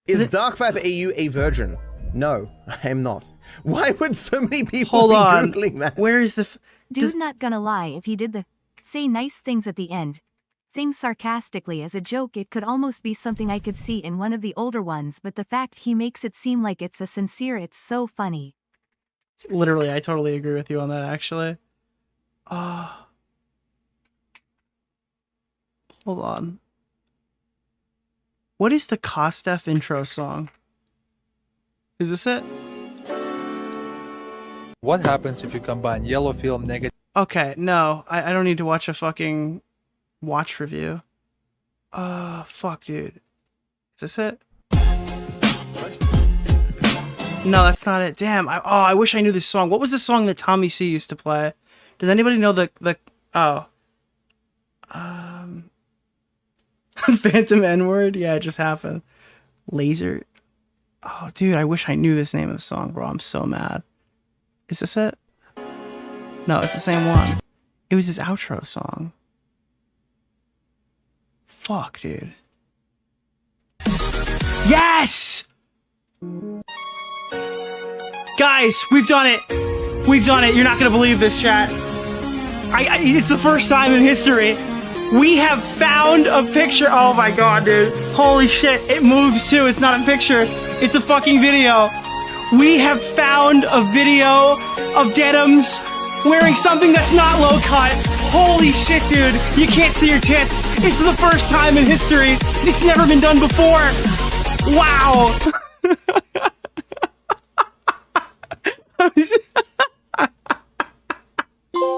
Is Dark Viper AU a virgin? No, I am not. Why would so many people Hold be on. Googling that? Where is the... Dude, not gonna lie, if he did the say nice things at the end, things sarcastically as a joke, it could almost be something I could see in one of the older ones, but the fact he makes it seem like it's a sincere, it's so funny. Literally, I totally agree with you on that, actually. Hold on. What is the Kostef intro song? Is this it? What happens if you combine yellow film negative? Okay, no. I don't need to watch a fucking watch review. Fuck, dude. Is this it? No, that's not it. Damn. I wish I knew this song. What was the song that Tommy C used to play? Does anybody know the Phantom N-word? Yeah, it just happened. Laser. Oh, dude, I wish I knew this name of the song, bro. I'm so mad. Is this it? No, it's the same one. It was his outro song. Fuck, dude. Yes! Guys, we've done it. We've done it. You're not gonna believe this, chat. It's the first time in history. We have found a picture. Oh my god, dude. Holy shit. It moves too. It's not a picture. It's a fucking video. We have found a video of Dedums wearing something that's not low cut. Holy shit, dude. You can't see your tits. It's the first time in history. It's never been done before. Wow.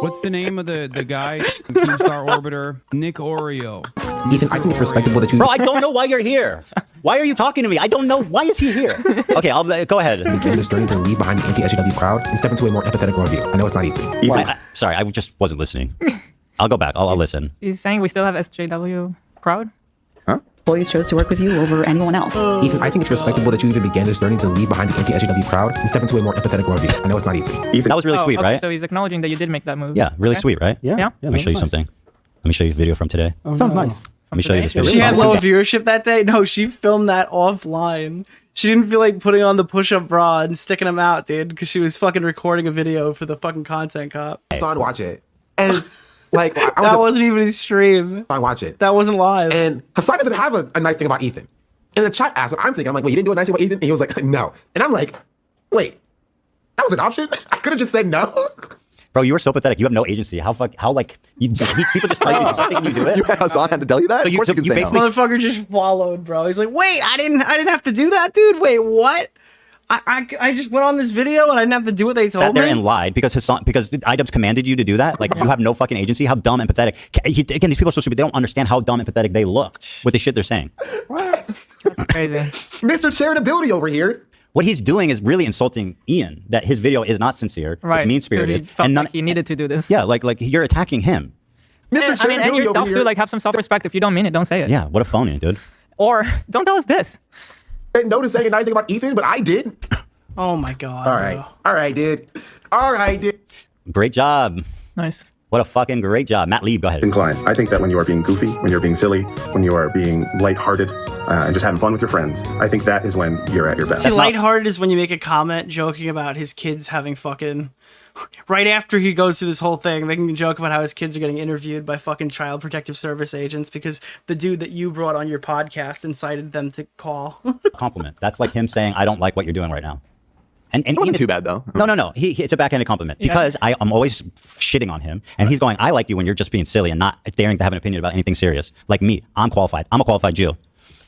What's the name of the guy, Keemstar Orbiter? Nick Oreo. Ethan, I think it's respectable that you... Bro, I don't know why you're here. Why are you talking to me? I don't know. Why is he here? Okay, I'll go ahead. Begin this journey to leave behind the anti-SJW crowd and step into a more empathetic worldview. I know it's not easy. Sorry, I just wasn't listening. I'll go back. I'll listen. He's saying we still have SJW crowd? Employees chose to work with you over anyone else. Ethan, I think it's respectable that you even began this journey to leave behind the anti-SJW crowd and step into a more empathetic worldview. I know it's not easy. Ethan, that was really sweet, okay, right? So he's acknowledging that you did make that move. Yeah, really sweet, right? Yeah. Let me show you something. Let me show you a video from today. Sounds nice. Let me show you this video. She had low viewership that day? No, she filmed that offline. She didn't feel like putting on the push-up bra and sticking them out, dude, because she was fucking recording a video for the fucking content cop. Son, watch it. And like, that wasn't even his stream. I watch it. That wasn't live. And Hassan doesn't have a nice thing about Ethan. And the chat asked what I'm thinking. I'm like, wait, you didn't do a nice thing about Ethan? And he was like, no. And I'm like, wait, that was an option? I could have just said no. Bro, you were so pathetic. You have no agency. How like people just tell you to do something and you do it? You had Hassan had to tell you that? So you basically Motherfucker just followed, bro. He's like, wait, I didn't have to do that, dude. Wait, what? I just went on this video and I didn't have to do what they told sat there me. and lied because iDubbbz commanded you to do that. Like you have no fucking agency. How dumb and pathetic. Again, these people are so stupid. They don't understand how dumb and pathetic they look with the shit they're saying. What? That's crazy. Mr. Charitability over here. What he's doing is really insulting Ian. That his video is not sincere. Right. It's mean spirited. He felt like he needed to do this. Yeah, like you're attacking him. Mr. I mean, and yourself too. Like have some self-respect. If you don't mean it, don't say it. Yeah. What a phony, dude. Or don't tell us this. No to saying a nice thing about Ethan, but I did. Oh my god. All right. All right, dude. All right, dude. Great job. Nice. What a fucking great job. Matt Lieb, go ahead. Inclined. I think that when you are being goofy, when you're being silly, when you are being lighthearted, and just having fun with your friends, I think that is when you're at your best. See, lighthearted is when you make a comment joking about his kids having fucking... Right after he goes through this whole thing, making a joke about how his kids are getting interviewed by fucking Child Protective Service agents because the dude that you brought on your podcast incited them to call. Compliment. That's like him saying, I don't like what you're doing right now. And it wasn't too bad, though. No. It's a backhanded compliment because I'm always shitting on him. And he's going, I like you when you're just being silly and not daring to have an opinion about anything serious. Like me, I'm qualified. I'm a qualified Jew.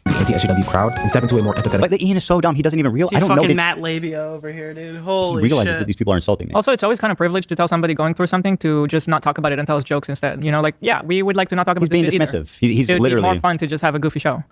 The anti-SJW crowd and step into a more empathetic... But Ian is so dumb. He doesn't even realize... I don't know. Fucking Matt Labia over here, dude. Holy he realizes shit. that these people are insulting me. Also, it's always kind of privileged to tell somebody going through something to just not talk about it and tell us jokes instead. You know, like, yeah, we would like to not talk about He's being this either. dismissive. He's It would literally... be more fun to just have a goofy show.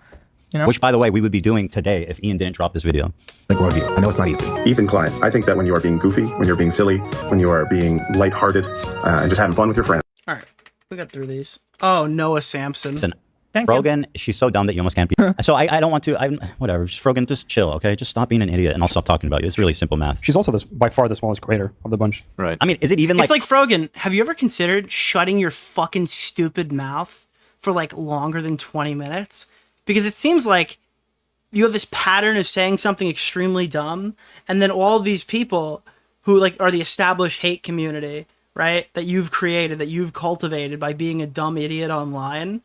You know? Which, by the way, we would be doing today if Ian didn't drop this video. Like worldview. I know it's not easy. Ethan Klein. I think that when you are being goofy, when you're being silly, when you are being lighthearted, and just having fun with your friends. All right. We got through these. Oh, Noah Samson. Listen, Frogan, she's so dumb that you almost can't be. So I don't want to. Whatever. Just Frogan, just chill, okay? Just stop being an idiot, and I'll stop talking about you. It's really simple math. She's also by far the smallest creator of the bunch. Right. I mean, is it even It's like Frogan, have you ever considered shutting your fucking stupid mouth for like longer than 20 minutes? Because it seems like you have this pattern of saying something extremely dumb, and then all of these people who like are the established hate community, right? That you've created, that you've cultivated by being a dumb idiot online,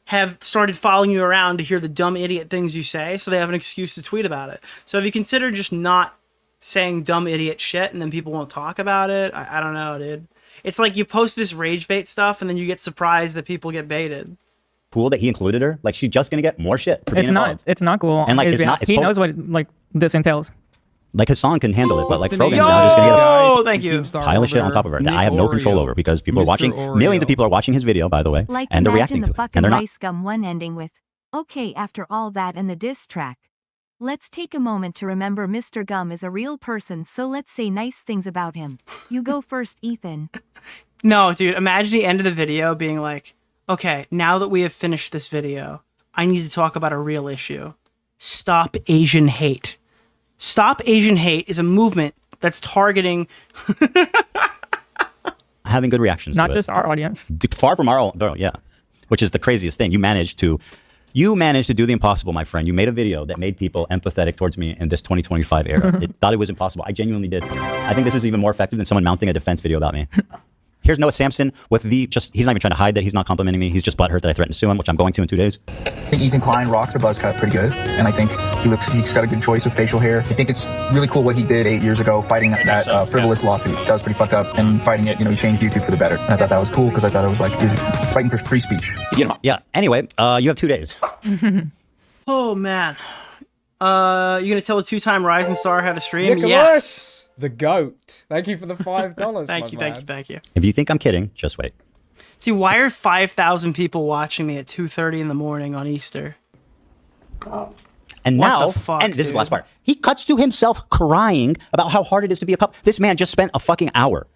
have started following you around to hear the dumb idiot things you say, so they have an excuse to tweet about it. So have you considered just not saying dumb idiot shit and then people won't talk about it? I don't know, dude. It's like you post this rage bait stuff and then you get surprised that people get baited. Cool that he included her? Like, she's just gonna get more shit for being involved. It's not cool. And like, it's not. It's he knows what like this entails. Like Hassan can handle it, but like Frogan's now just gonna get a thank you. Pile of shit on top of her that I have no control over because people are watching. Millions of people are watching his video, by the way, Like, and they're imagine reacting the to it, fucking and they're not. Rice Gum one ending with, okay, after all that and the diss track. Let's take a moment to remember Mr. Gum is a real person, so let's say nice things about him. You go first, Ethan. No, dude, imagine the end of the video being like, okay, now that we have finished this video, I need to talk about a real issue. Stop Asian hate. Stop Asian hate is a movement that's targeting having good reactions. Not to just it. our audience. Far from our own, yeah. Which is the craziest thing. You managed to do the impossible, my friend. You made a video that made people empathetic towards me in this 2025 era. It thought it was impossible. I genuinely did. I think this is even more effective than someone mounting a defense video about me. Here's Noah Samson with the he's not even trying to hide that he's not complimenting me. He's just butthurt that I threatened to sue him, which I'm going to in 2 days. I think Ethan Klein rocks a buzz cut pretty good, and I think he's got a good choice of facial hair. I think it's really cool what he did 8 years ago, fighting that frivolous lawsuit. That was pretty fucked up, and fighting it, he changed YouTube for the better. And I thought that was cool because I thought it was like he was fighting for free speech. Yeah. Anyway, you have 2 days. Oh man, you gonna tell a 2-time Rising Star how to stream? Nicholas, yes. the goat. Thank you for the $5. Thank you. If you think I'm kidding, just wait. Dude, why are 5,000 people watching me at 2:30 in the morning on Easter? And What now, the fuck, and this is the dude? last part, he cuts to himself crying about how hard it is to be a cop. This man just spent a fucking hour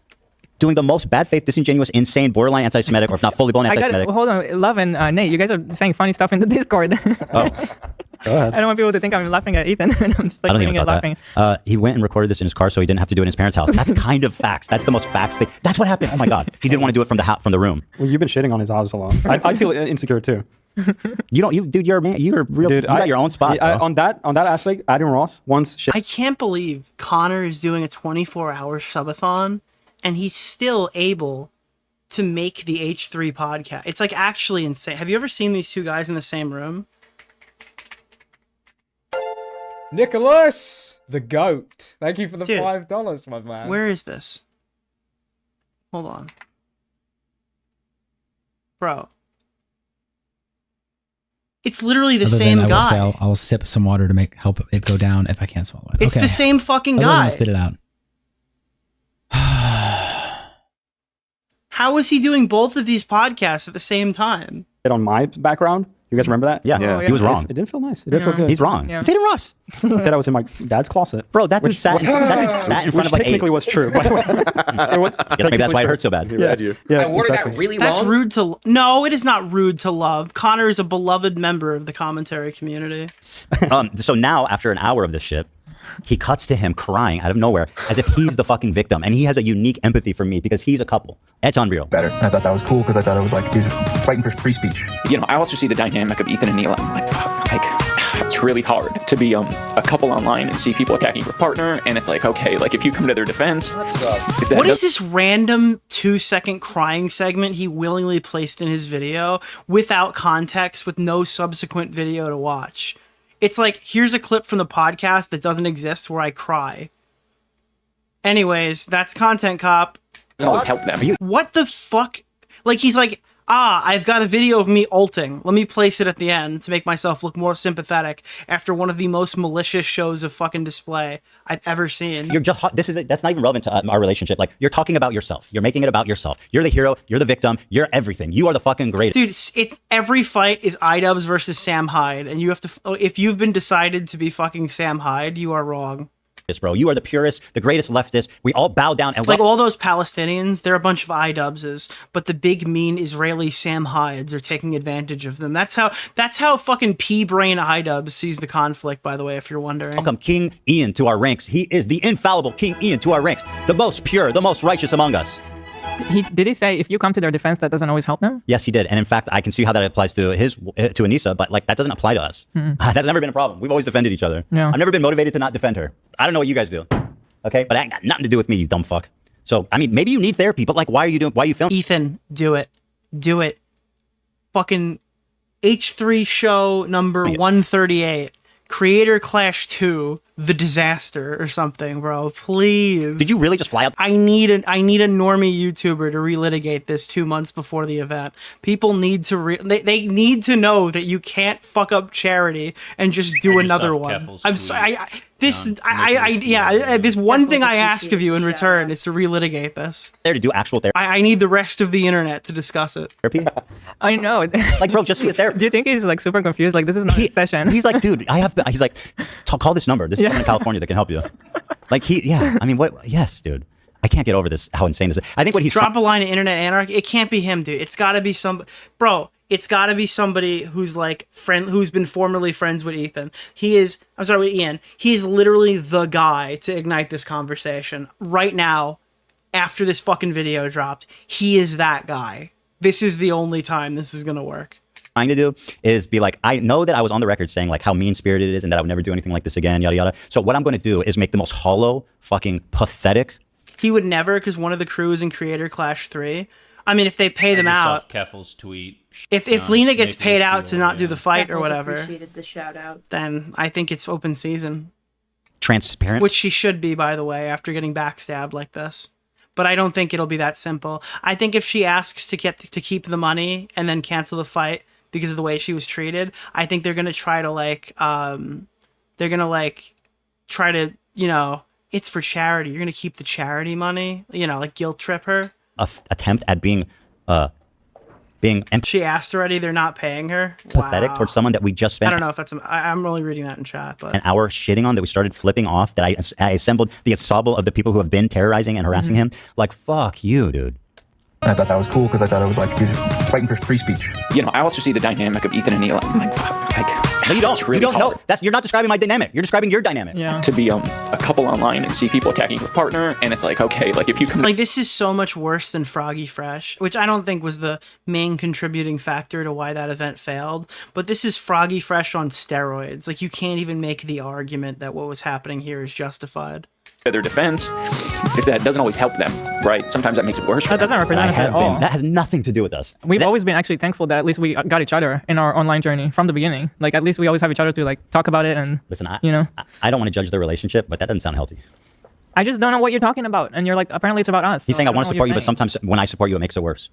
doing the most bad faith, disingenuous, insane, borderline anti-Semitic, or if not fully blown anti-Semitic. Hold on, Love and Nate, you guys are saying funny stuff in the Discord. Oh, go ahead. I don't want people to think I'm laughing at Ethan. I'm just like I don't sitting even and thought laughing. that. He went and recorded this in his car so he didn't have to do it in his parents' house. That's kind of facts. That's the most facts thing. That's what happened. Oh my God. He didn't want to do it from the room. Well, you've been shitting on his house a lot. I feel insecure too. Dude, you're a man. You're real. Dude, you got your own spot. bro. On that aspect, Adam Ross once shit. I can't believe Connor is doing a 24-hour subathon and he's still able to make the H3 podcast. It's like actually insane. Have you ever seen these two guys in the same room? Nicholas, the goat. Thank you for the Dude, $5, my man. Where is this? Hold on. Bro. It's literally the Other same than I will guy. say I will sip some water to help it go down if I can't swallow it. It's the same fucking Otherwise, I'm guy. gonna spit it out. How is he doing both of these podcasts at the same time? On my background. You guys remember that? Yeah, he was wrong. It didn't feel nice. It didn't feel good. He's wrong. Yeah. It's Aiden Ross. He said I was in my dad's closet. Bro, that dude sat in front of like technically was true, by the way. It was, maybe that's why it hurt so bad. Yeah, really That's long? rude to... No, it is not rude to Love. Connor is a beloved member of the commentary community. So now, after an hour of this shit, he cuts to him crying out of nowhere as if he's the fucking victim. And he has a unique empathy for me because he's a couple. It's unreal. Better. And I thought that was cool because I thought it was like he was fighting for free speech. I also see the dynamic of Ethan and Neil. I'm like, fuck, it's really hard to be a couple online and see people attacking your partner, and it's like, okay, like if you come to their defense. What is this random 2-second crying segment he willingly placed in his video without context, with no subsequent video to watch? It's like, here's a clip from the podcast that doesn't exist where I cry. Anyways, that's Content Cop. Always help them. What the fuck? Like, he's like, I've got a video of me ulting. Let me place it at the end to make myself look more sympathetic after one of the most malicious shows of fucking display I've ever seen. You're just that's not even relevant to our relationship. Like, you're talking about yourself. You're making it about yourself. You're the hero. You're the victim. You're everything. You are the fucking greatest. Dude, it's every fight is iDubbbz versus Sam Hyde, and you have to. If you've been decided to be fucking Sam Hyde, you are wrong. Bro, you are the purest, the greatest leftist. We all bow down and like all those Palestinians, they're a bunch of iDubbbzes, but the big mean Israeli Sam Hydes are taking advantage of them. That's how fucking pea-brain iDubbbz sees the conflict, by the way, if you're wondering. Welcome King Ian to our ranks. He is the infallible King Ian to our ranks, the most pure, the most righteous among us. Did he say if you come to their defense, that doesn't always help them? Yes, he did. And in fact, I can see how that applies to Anissa, but like that doesn't apply to us. That's never been a problem. We've always defended each other. Yeah. I've never been motivated to not defend her. I don't know what you guys do. Okay? But that ain't got nothing to do with me, you dumb fuck. So, I mean, maybe you need therapy, but like, why are you filming? Ethan, do it. Do it. Fucking H3 show number 138. Creator Clash 2, The Disaster or something, bro. Please. Did you really just fly out? I need a normie YouTuber to relitigate this 2 months before the event. People need to they need to know that you can't fuck up charity and just do another one. Keffals I'm sorry. This one thing I ask of you in return is to relitigate this. There to do actual therapy. I need the rest of the internet to discuss it. Therapy? I know. Like, bro, just see a therapist. Do you think he's like super confused? Like, this is not a session. He's like, dude, he's like, call this number. This is someone in California that can help you. Like, I mean, what? Yes, dude. I can't get over this, how insane this is. I think what he's Drop a line of internet anarchy. It can't be him, dude. It's got to be it's got to be somebody who's like who's been formerly friends with Ethan. With Ian. He is literally the guy to ignite this conversation right now. After this fucking video dropped, he is that guy. This is the only time this is gonna work. Trying to do is be like, I know that I was on the record saying like how mean-spirited it is and that I would never do anything like this again, yada yada. So what I'm going to do is make the most hollow, fucking pathetic, He would never, because one of the crew is in Creator Clash 3. I mean, if they pay them out, Keffals tweet. if Lena gets paid out to not do the fight or Keffals whatever, appreciated the shout out. then I think it's open season. Transparent. Which she should be, by the way, after getting backstabbed like this. But I don't think it'll be that simple. I think if she asks to keep the money and then cancel the fight because of the way she was treated, I think they're gonna try to you know, it's for charity. You're gonna keep the charity money, you know, like guilt trip her. Attempt at being She asked already. They're not paying her. empathetic Wow. towards someone that we just I spent don't know if that's. I'm only reading that in chat, but an hour shitting on, that we started flipping off, that I assembled the ensemble of the people who have been terrorizing and harassing him. Like, fuck you, dude. And I thought that was cool because I thought it was like he was fighting for free speech. You know, I also see the dynamic of Ethan and Eli. I'm like, fuck, No, you don't. it's really You don't know. hard. You're not describing my dynamic. You're describing your dynamic. Yeah. To be a couple online and see people attacking your partner, and it's like, okay, like if you come like this is so much worse than Froggy Fresh, which I don't think was the main contributing factor to why that event failed. But this is Froggy Fresh on steroids. Like you can't even make the argument that what was happening here is justified. their defense, if that doesn't always help them, right? Sometimes that makes it worse for That them. doesn't represent us at all. That has nothing to do with us. We've always been actually thankful that at least we got each other in our online journey from the beginning. Like at least we always have each other to like talk about it and listen. You know, I don't want to judge the relationship, but that doesn't sound healthy. I just don't know what you're talking about, and you're like, apparently it's about us. He's saying I want to don't know support you, what but sometimes when I support you, it makes it worse.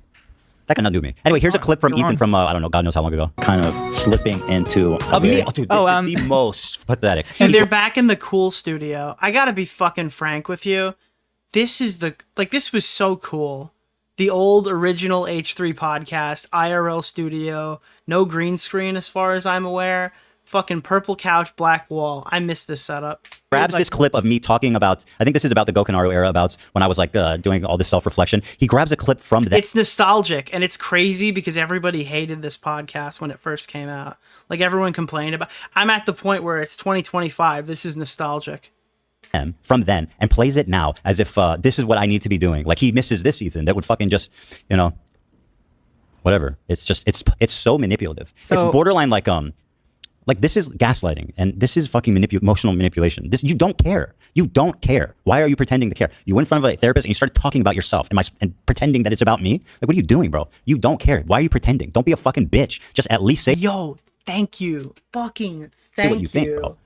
That can undo me. Anyway, here's a clip from Ethan from I don't know, God knows how long ago. Kind of slipping into of me. Oh, dude, this is the most pathetic. And they're back in the cool studio. I gotta be fucking frank with you. This is this was so cool. The old original H3 podcast, IRL studio, no green screen as far as I'm aware. Fucking purple couch, black wall. I miss this setup. Grabs this clip of me talking about, I think this is about the Gokunaru era, about when I was like doing all this self-reflection. He grabs a clip from that. It's nostalgic, and it's crazy because everybody hated this podcast when it first came out. Like everyone complained about. I'm at the point where it's 2025. This is nostalgic. From then, and plays it now as if this is what I need to be doing. Like he misses this Ethan that would fucking just, you know, whatever. It's just, it's so manipulative. It's borderline like this is gaslighting, and this is fucking emotional manipulation. This, you don't care. You don't care. Why are you pretending to care? You went in front of a therapist and you started talking about yourself and pretending that it's about me. Like, what are you doing, bro? You don't care. Why are you pretending? Don't be a fucking bitch. Just at least say, yo, thank you. Fucking say what you think, bro.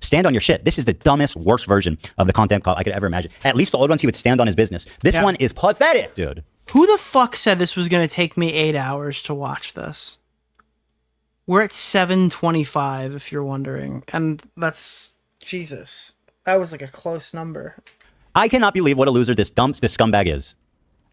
Stand on your shit. This is the dumbest, worst version of the content call I could ever imagine. At least the old ones, he would stand on his business. This one is pathetic, dude. Who the fuck said this was going to take me 8 hours to watch this? We're at 7:25, if you're wondering. And that's, Jesus. That was like a close number. I cannot believe what a loser this scumbag is.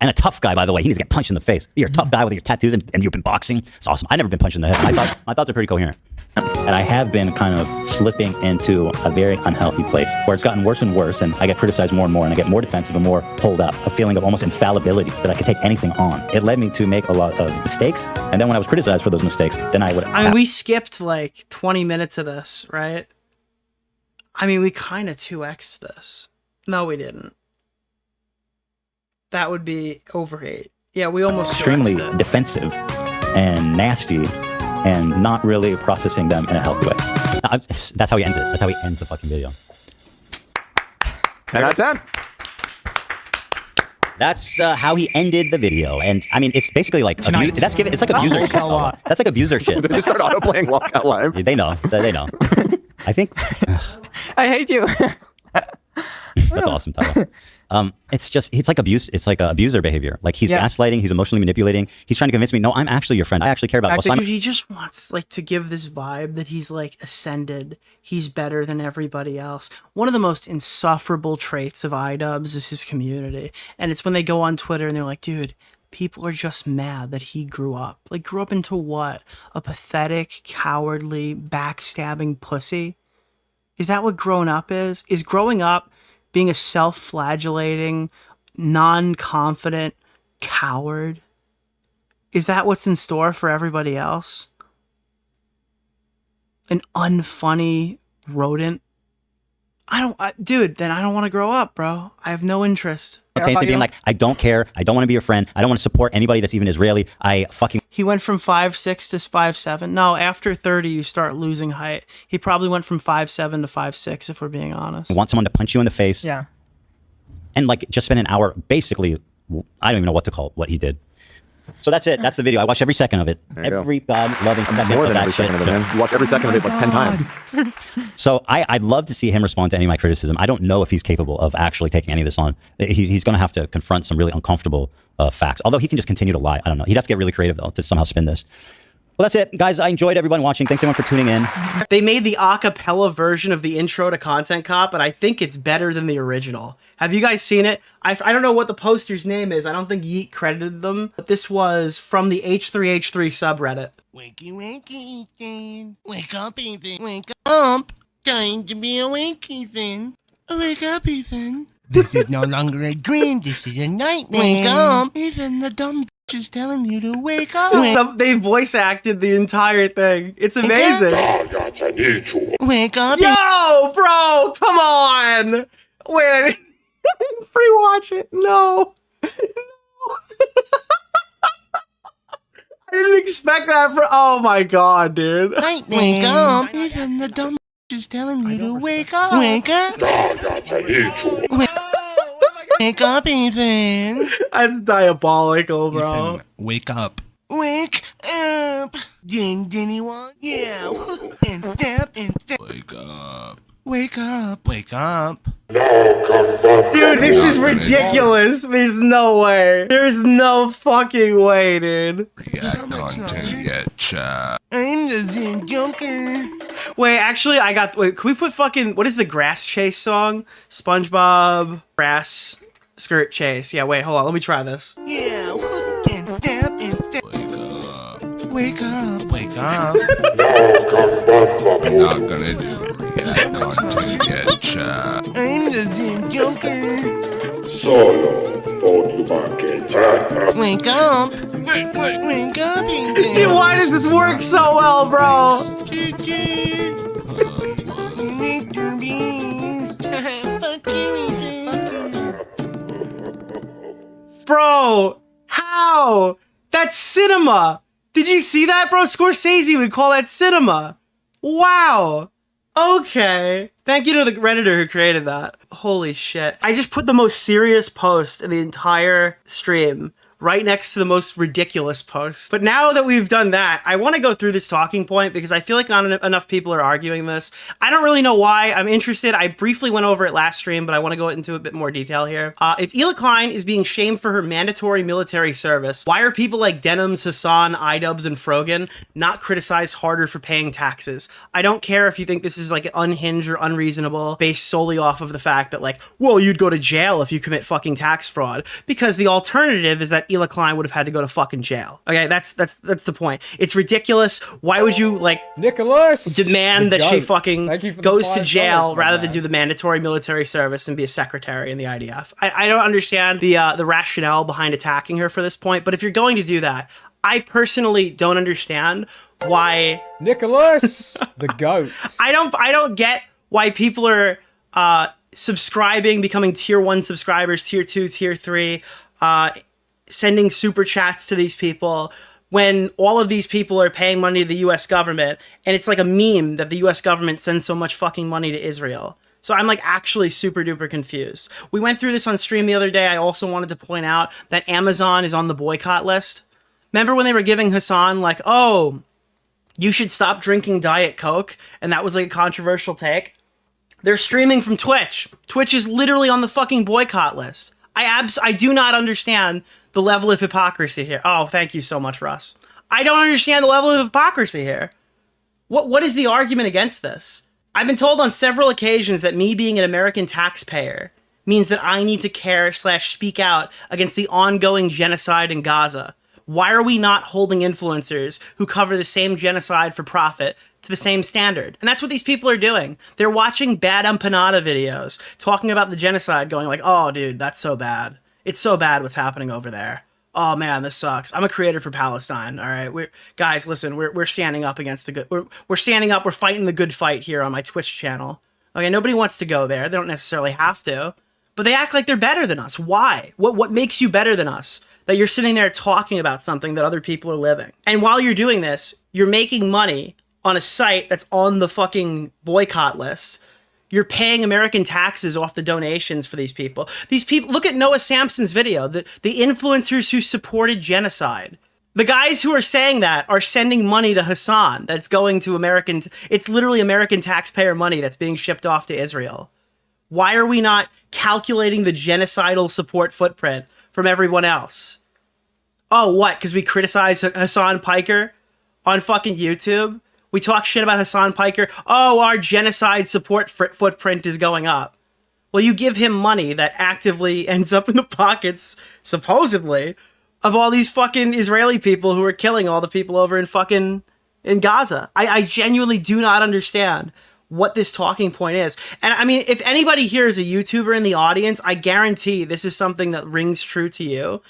And a tough guy, by the way. He needs to get punched in the face. You're a tough guy with your tattoos and you've been boxing. It's awesome. I've never been punched in the head. My thoughts are pretty coherent. And I have been kind of slipping into a very unhealthy place where it's gotten worse and worse, and I get criticized more and more, and I get more defensive and more pulled up, a feeling of almost infallibility that I could take anything on. It led me to make a lot of mistakes, and then when I was criticized for those mistakes, then I would... I mean, we skipped like 20 minutes of this, right? I mean, we kind of 2x'd this. No, we didn't. That would be over 8. Yeah, we almost extremely 2x'd it. defensive and nasty and not really processing them in a healthy way. That's how he ends it. That's how he ends the fucking video. 10 out of 10. That's how he ended the video. And I mean, it's basically like, it's like abuser shit. That's like abuser shit. Did they start auto-playing Lockout Live? They know. They know. I think... I hate you. That's awesome, Tyler. It's like abuse. It's like abuser behavior. Like he's gaslighting. He's emotionally manipulating. He's trying to convince me, no, I'm actually your friend. I actually care about Dude, he just wants like to give this vibe that he's like ascended. He's better than everybody else. One of the most insufferable traits of iDubbbz is his community. And it's when they go on Twitter and they're like, dude, people are just mad that he grew up. Like, grew up into what? A pathetic, cowardly, backstabbing pussy? Is that what grown up is? Is growing up being a self-flagellating, non-confident coward? Is that what's in store for everybody else? An unfunny rodent? Dude, then I don't want to grow up, bro. I have no interest. being like, I don't care. I don't want to be your friend. I don't want to support anybody that's even Israeli. He went from 5'6" to 5'7". No, after 30, you start losing height. He probably went from 5'7" to 5'6", if we're being honest. want someone to punch you in the face. Yeah. and like just spend an hour basically, I don't even know what to call it, what he did. So that's it. That's the video. I watch every second of it. Every God-loving second More of than that every shit. second of it, man. You watch every second of it like 10 times. So I'd love to see him respond to any of my criticism. I don't know if he's capable of actually taking any of this on. He's going to have to confront some really uncomfortable facts. Although he can just continue to lie. I don't know. He'd have to get really creative, though, to somehow spin this. Well, that's it. Guys, I enjoyed everyone watching. Thanks, everyone, for tuning in. They made the a cappella version of the intro to Content Cop, and I think it's better than the original. Have you guys seen it? I don't know what the poster's name is. I don't think Yeet credited them, but this was from the H3H3 subreddit. Wakey, wakey, Ethan. Wake up, Ethan. Wake up. Time to be awake, Ethan. Wake up, Ethan. This is no longer a dream. This is a nightmare. Wake up. Ethan, the dumb bitch is telling you to wake up. They voice acted the entire thing. It's amazing. Wake up. Yo, bro, come on. Wait, free watch it. No. I didn't expect that for. Oh my god, dude. Wake up. Even the dumb is telling you to wake up. Wake up. Wake up, Ethan. That's diabolical, bro. Ethan, wake up. Wake up. Ding, anyone? Yeah. And step, and step. Wake up. Wake up. Wake up. Dude, this is ridiculous. There's no way. There's no fucking way, dude. Content yet, chat. I'm the Zen Joker. Wait, actually, wait, can we put fucking, what is the grass chase song? SpongeBob grass skirt chase. Yeah, wait, hold on. Let me try this. Yeah. And step, and step. Wake up. Wake up. I'm not gonna do content yet, chat. I'm the Zen Joker. Solo Wake up. Wake up, Ethan. Dude, why does this work so well, bro? Bro, how? That's cinema. Did you see that, bro? Scorsese would call that cinema. Wow. Okay. Thank you to the Redditor who created that. Holy shit. I just put the most serious post in the entire stream right next to the most ridiculous post. But now that we've done that, I want to go through this talking point because I feel like not enough people are arguing this. I don't really know why. I'm interested. I briefly went over it last stream, but I want to go into a bit more detail here. If Hila Klein is being shamed for her mandatory military service, why are people like Denims, Hassan, iDubbbz, and Frogan not criticized harder for paying taxes? I don't care if you think this is like unhinged or unreasonable based solely off of the fact that like, well, you'd go to jail if you commit fucking tax fraud, because the alternative is that Hila Klein would have had to go to fucking jail. Okay, that's the point. It's ridiculous. Why would you like Nicholas demand that she fucking goes to jail $5, rather than do the mandatory military service and be a secretary in the IDF? I don't understand the rationale behind attacking her for this point, but if you're going to do that, I personally don't understand why Nicholas the goat. I don't get why people are subscribing, becoming tier 1 subscribers, tier 2, tier 3, sending super chats to these people when all of these people are paying money to the US government, and it's like a meme that the US government sends so much fucking money to Israel. So I'm like actually super duper confused. We went through this on stream the other day. I also wanted to point out that Amazon is on the boycott list. Remember when they were giving Hassan like, oh, you should stop drinking Diet Coke, and that was like a controversial take? They're streaming from Twitch. Twitch is literally on the fucking boycott list. I do not understand the level of hypocrisy here. Oh, thank you so much, Russ. I don't understand the level of hypocrisy here. What is the argument against this? I've been told on several occasions that me being an American taxpayer means that I need to care/speak out against the ongoing genocide in Gaza. Why are we not holding influencers who cover the same genocide for profit to the same standard? And that's what these people are doing. They're watching bad empanada videos, talking about the genocide, going like, oh, dude, that's so bad. It's so bad what's happening over there. Oh man, this sucks. I'm a creator for Palestine. All right, guys, listen, we're standing up against the good. We're standing up. We're fighting the good fight here on my Twitch channel. Okay, nobody wants to go there. They don't necessarily have to, but they act like they're better than us. Why? What makes you better than us? That you're sitting there talking about something that other people are living. And while you're doing this, you're making money on a site that's on the fucking boycott list. You're paying American taxes off the donations for these people. These people, look at Noah Samson's video, the influencers who supported genocide. The guys who are saying that are sending money to Hassan that's going to American, it's literally American taxpayer money that's being shipped off to Israel. Why are we not calculating the genocidal support footprint from everyone else? Oh, what? Because we criticize Hassan Piker on fucking YouTube? We talk shit about Hassan Piker. Oh, our genocide support footprint is going up. Well, you give him money that actively ends up in the pockets, supposedly, of all these fucking Israeli people who are killing all the people over in Gaza. I genuinely do not understand what this talking point is. And I mean, if anybody here is a YouTuber in the audience, I guarantee this is something that rings true to you.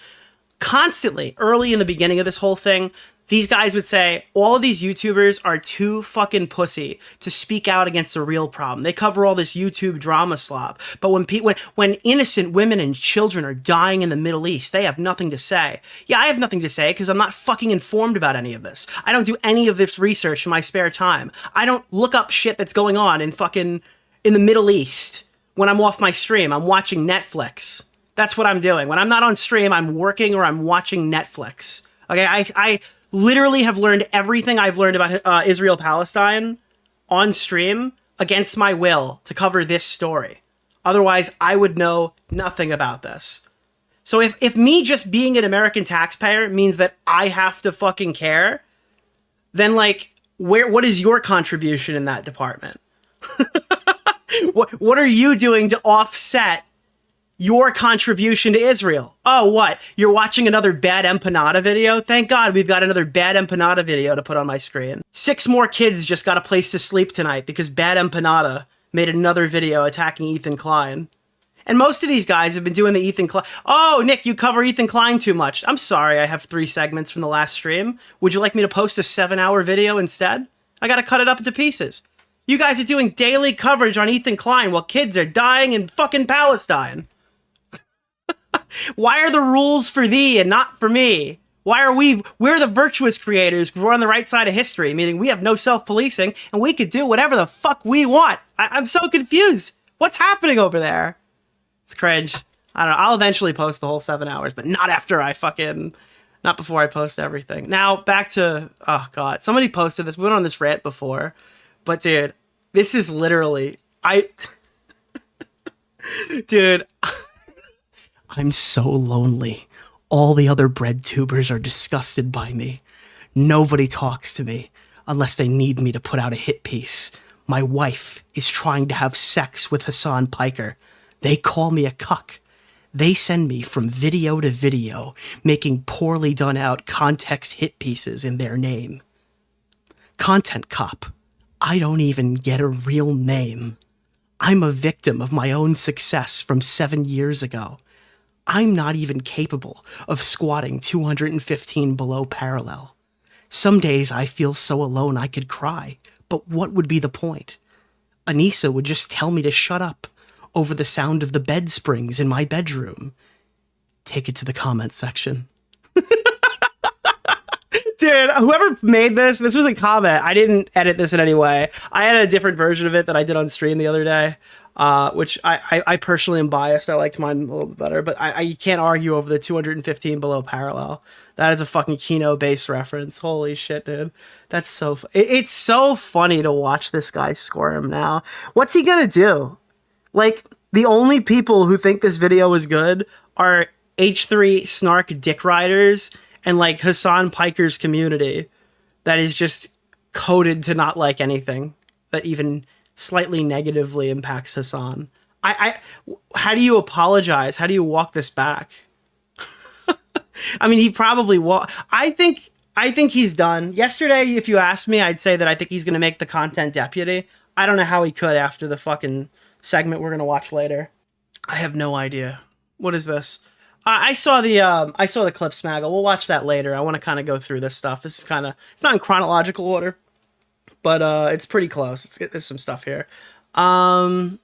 Constantly, early in the beginning of this whole thing, these guys would say, all of these YouTubers are too fucking pussy to speak out against the real problem. They cover all this YouTube drama slop. But when innocent women and children are dying in the Middle East, they have nothing to say. Yeah, I have nothing to say because I'm not fucking informed about any of this. I don't do any of this research in my spare time. I don't look up shit that's going on in the Middle East when I'm off my stream. I'm watching Netflix. That's what I'm doing. When I'm not on stream, I'm working or I'm watching Netflix. Okay, I literally have learned everything I've learned about Israel-Palestine on stream against my will to cover this story. Otherwise, I would know nothing about this. So if me just being an American taxpayer means that I have to fucking care, then like, what is your contribution in that department? What are you doing to offset your contribution to Israel? Oh, what? You're watching another bad empanada video? Thank God we've got another bad empanada video to put on my screen. 6 more kids just got a place to sleep tonight because bad empanada made another video attacking Ethan Klein. And most of these guys have been doing the Ethan Klein. Oh, Nick, you cover Ethan Klein too much. I'm sorry, I have 3 segments from the last stream. Would you like me to post a 7-hour video instead? I gotta cut it up into pieces. You guys are doing daily coverage on Ethan Klein while kids are dying in fucking Palestine. Why are the rules for thee and not for me? Why are we're the virtuous creators, we're on the right side of history, meaning we have no self-policing and we could do whatever the fuck we want. I'm so confused. What's happening over there? It's cringe. I don't know. I'll eventually post the whole 7 hours, but not not before I post everything. Now, back to, oh God, somebody posted this. We went on this rant before, but dude, this is literally, dude, I'm so lonely. All the other bread tubers are disgusted by me. Nobody talks to me unless they need me to put out a hit piece. My wife is trying to have sex with Hassan Piker. They call me a cuck. They send me from video to video, making poorly done out context hit pieces in their name. Content cop. I don't even get a real name. I'm a victim of my own success from 7 years ago. I'm not even capable of squatting 215 below parallel. Some days I feel so alone I could cry, but what would be the point? Anissa would just tell me to shut up over the sound of the bed springs in my bedroom. Take it to the comment section. Dude, whoever made this was a comment. I didn't edit this in any way. I had a different version of it that I did on stream the other day. Which I personally am biased. I liked mine a little bit better, but you can't argue over the 215 below parallel. That is a fucking Kino-based reference. Holy shit, dude. That's so... It's so funny to watch this guy squirm now. What's he gonna do? Like, the only people who think this video is good are H3 snark dick riders and, like, Hassan Piker's community that is just coded to not like anything that even slightly negatively impacts Hassan. How do you apologize? How do you walk this back? I mean, he probably will. I think he's done. Yesterday, if you asked me, I'd say that I think he's going to make the content deputy. I don't know how he could after the fucking segment we're going to watch later. I have no idea. What is this? I saw the clip Smaggle. We'll watch that later. I want to kind of go through this stuff. This is kind of, it's not in chronological order, but it's pretty close. There's some stuff here. Oh,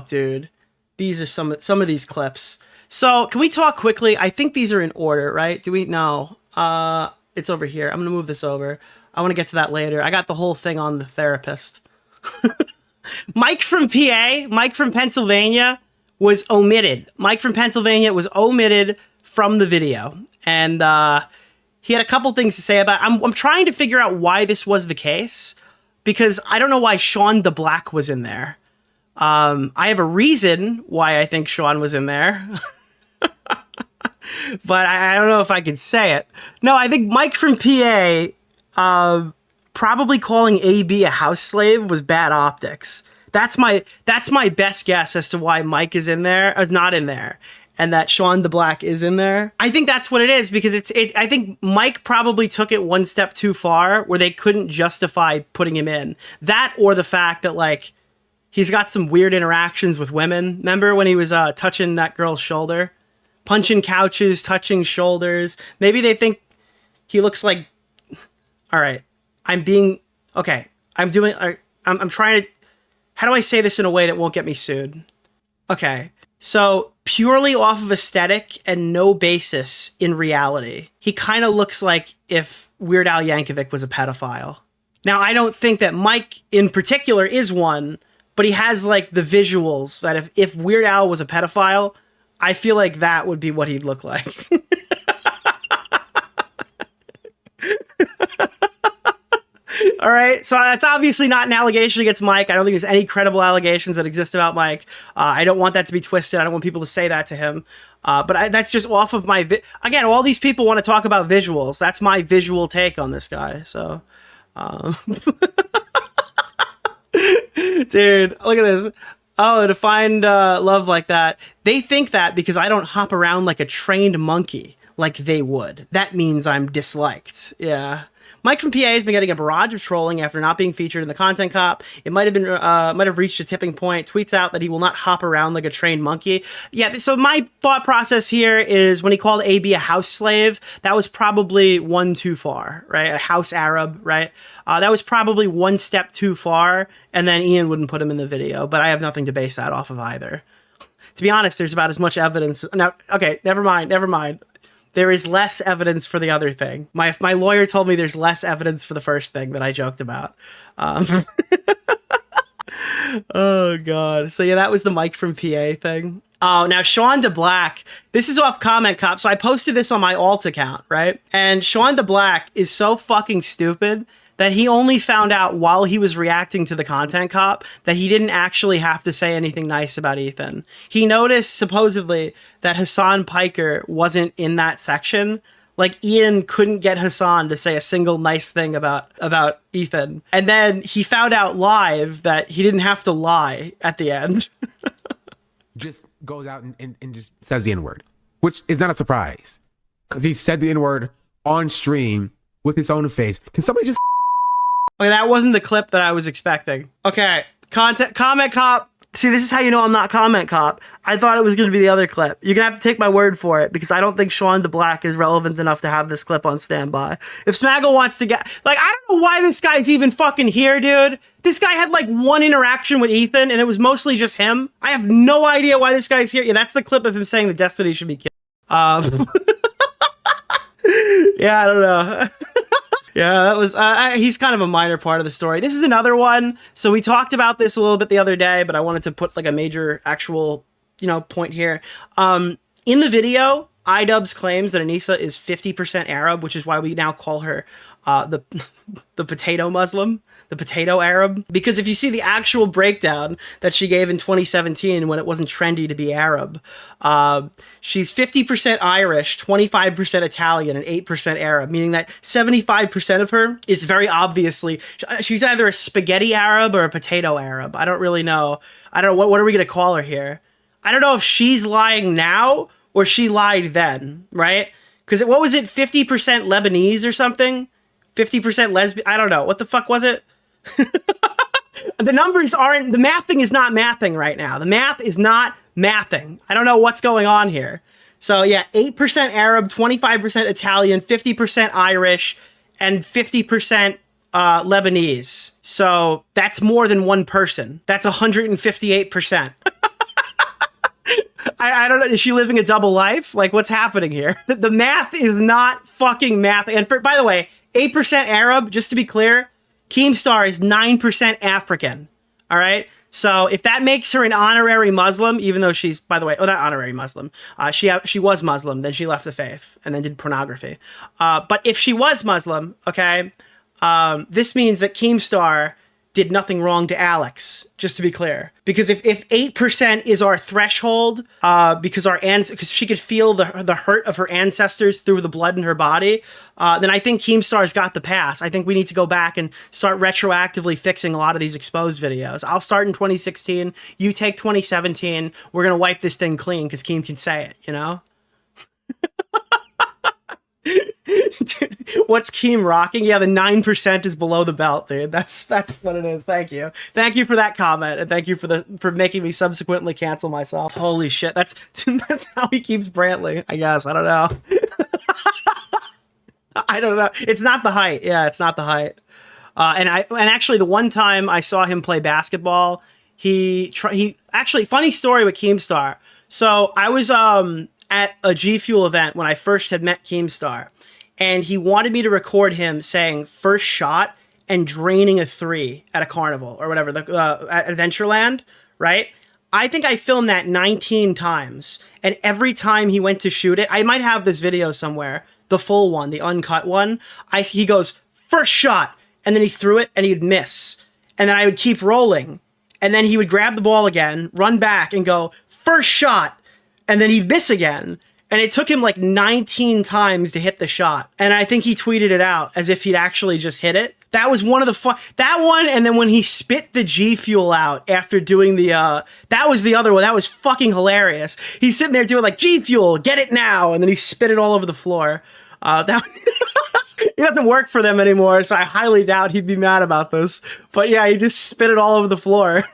dude, these are some of these clips. So can we talk quickly? I think these are in order, right? Do we know? It's over here. I'm gonna move this over. I want to get to that later. I got the whole thing on the therapist. Mike from PA, Mike from Pennsylvania was omitted. Mike from Pennsylvania was omitted from the video. And he had a couple things to say about it. I'm trying to figure out why this was the case, because I don't know why Sean the Black was in there. I have a reason why I think Sean was in there. But I don't know if I can say it. No, I think Mike from PA probably calling AB a house slave was bad optics. That's my best guess as to why Mike is not in there, and that Sean the Black is in there. I think that's what it is, because I think Mike probably took it one step too far, where they couldn't justify putting him in. That, or the fact that like he's got some weird interactions with women. Remember when he was touching that girl's shoulder? Punching couches, touching shoulders. Maybe they think he looks like... All right. I'm trying to... How do I say this in a way that won't get me sued? Okay. So, purely off of aesthetic and no basis in reality, he kind of looks like if Weird Al Yankovic was a pedophile. Now, I don't think that Mike in particular is one, but he has like the visuals that if Weird Al was a pedophile... I feel like that would be what he'd look like. All right, so that's obviously not an allegation against Mike. I don't think there's any credible allegations that exist about Mike. I don't want that to be twisted. I don't want people to say that to him. But that's just off of my... Again, all these people want to talk about visuals. That's my visual take on this guy, so... Dude, look at this. Oh, to find love like that. They think that because I don't hop around like a trained monkey like they would. That means I'm disliked. Yeah. Mike from PA has been getting a barrage of trolling after not being featured in the content cop. It might have reached a tipping point. Tweets out that he will not hop around like a trained monkey. Yeah, so my thought process here is when he called AB a house slave, that was probably one too far, right? A house Arab, right? That was probably one step too far, and then Ian wouldn't put him in the video, but I have nothing to base that off of either. To be honest, there's about as much evidence. Now, okay, never mind. There is less evidence for the other thing. My lawyer told me there's less evidence for the first thing that I joked about. Oh, God. So, yeah, that was the Mike from PA thing. Oh, now Sean the Black. This is off Comment Cop. So I posted this on my alt account, right? And Sean the Black is so fucking stupid that he only found out while he was reacting to the content cop that he didn't actually have to say anything nice about Ethan. He noticed, supposedly, that Hassan Piker wasn't in that section. Like, Ian couldn't get Hassan to say a single nice thing about Ethan. And then he found out live that he didn't have to lie at the end. Just goes out and just says the N-word, which is not a surprise. Because he said the N-word on stream with his own face. Can somebody just... Okay, that wasn't the clip that I was expecting. Okay, comment cop. See, this is how you know I'm not comment cop. I thought it was going to be the other clip. You're going to have to take my word for it, because I don't think Sean the Black is relevant enough to have this clip on standby. If Smaggle wants to get... Like, I don't know why this guy's even fucking here, dude. This guy had, like, one interaction with Ethan, and it was mostly just him. I have no idea why this guy's here. Yeah, that's the clip of him saying that Destiny should be killed. Yeah, I don't know. Yeah, that was, he's kind of a minor part of the story. This is another one. So we talked about this a little bit the other day, but I wanted to put like a major actual, point here. In the video, iDubbbz claims that Anissa is 50% Arab, which is why we now call her the potato Muslim, the potato Arab. Because if you see the actual breakdown that she gave in 2017 when it wasn't trendy to be Arab, she's 50% Irish, 25% Italian, and 8% Arab, meaning that 75% of her is very obviously, she's either a spaghetti Arab or a potato Arab. I don't really know. I don't know, what are we going to call her here? I don't know if she's lying now or she lied then, right? Because what was it, 50% Lebanese or something? 50% lesbian? I don't know. What the fuck was it? The numbers aren't, the mathing is not mathing right now. The math is not mathing. I don't know what's going on here. So yeah, 8% Arab, 25% Italian, 50% Irish, and 50% Lebanese. So that's more than one person. That's 158%. I don't know. Is she living a double life? Like, what's happening here? The math is not fucking math. And by the way, 8% Arab, just to be clear, Keemstar is 9% African. All right? So if that makes her an honorary Muslim, even though she's, by the way, not honorary Muslim, she was Muslim, then she left the faith and then did pornography. But if she was Muslim, okay, this means that Keemstar did nothing wrong to Alex, just to be clear. Because if 8% is our threshold, because she could feel the hurt of her ancestors through the blood in her body, then I think Keemstar's got the pass. I think we need to go back and start retroactively fixing a lot of these exposed videos. I'll start in 2016. You take 2017. We're going to wipe this thing clean because Keem can say it, you know? Dude, what's Keem rocking? Yeah, the 9% is below the belt, dude. That's what it is. Thank you for that comment, and thank you for making me subsequently cancel myself. Holy shit, that's how he keeps Brantley. I guess I don't know. I don't know. It's not the height. Yeah, it's not the height. And actually, the one time I saw him play basketball, he actually, funny story with Keemstar. So I was at a G Fuel event when I first had met Keemstar, and he wanted me to record him saying first shot and draining a 3 at a carnival or whatever, at Adventureland, right? I think I filmed that 19 times, and every time he went to shoot it, I might have this video somewhere, the full one, the uncut one, he goes, first shot, and then he threw it and he'd miss. And then I would keep rolling, and then he would grab the ball again, run back and go, first shot, and then he'd miss again. And it took him like 19 times to hit the shot. And I think he tweeted it out as if he'd actually just hit it. That was one of the that one, and then when he spit the G Fuel out after doing the, that was the other one. That was fucking hilarious. He's sitting there doing like, G Fuel, get it now. And then he spit it all over the floor. He doesn't work for them anymore, so I highly doubt he'd be mad about this. But yeah, he just spit it all over the floor.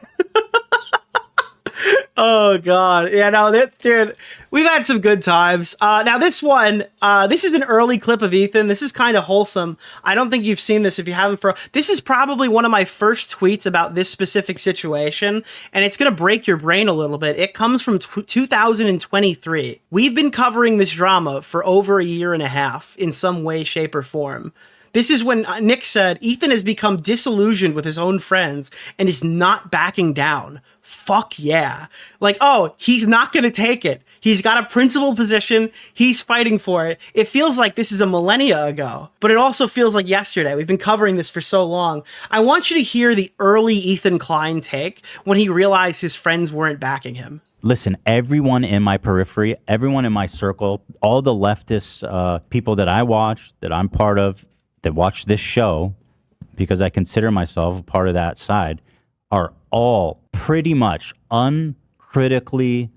Oh god, yeah, no, dude, we've had some good times. Now this one, this is an early clip of Ethan. This is kind of wholesome. I don't think you've seen this if you haven't. This is probably one of my first tweets about this specific situation, and it's gonna break your brain a little bit. It comes from 2023. We've been covering this drama for over a year and a half in some way, shape, or form. This is when Nick said, Ethan has become disillusioned with his own friends and is not backing down. Fuck yeah. Like, oh, he's not going to take it. He's got a principled position. He's fighting for it. It feels like this is a millennia ago, but it also feels like yesterday. We've been covering this for so long. I want you to hear the early Ethan Klein take when he realized his friends weren't backing him. Listen, everyone in my periphery, everyone in my circle, all the leftist people that I watch, that I'm part of, that watch this show, because I consider myself a part of that side, are all pretty much uncritically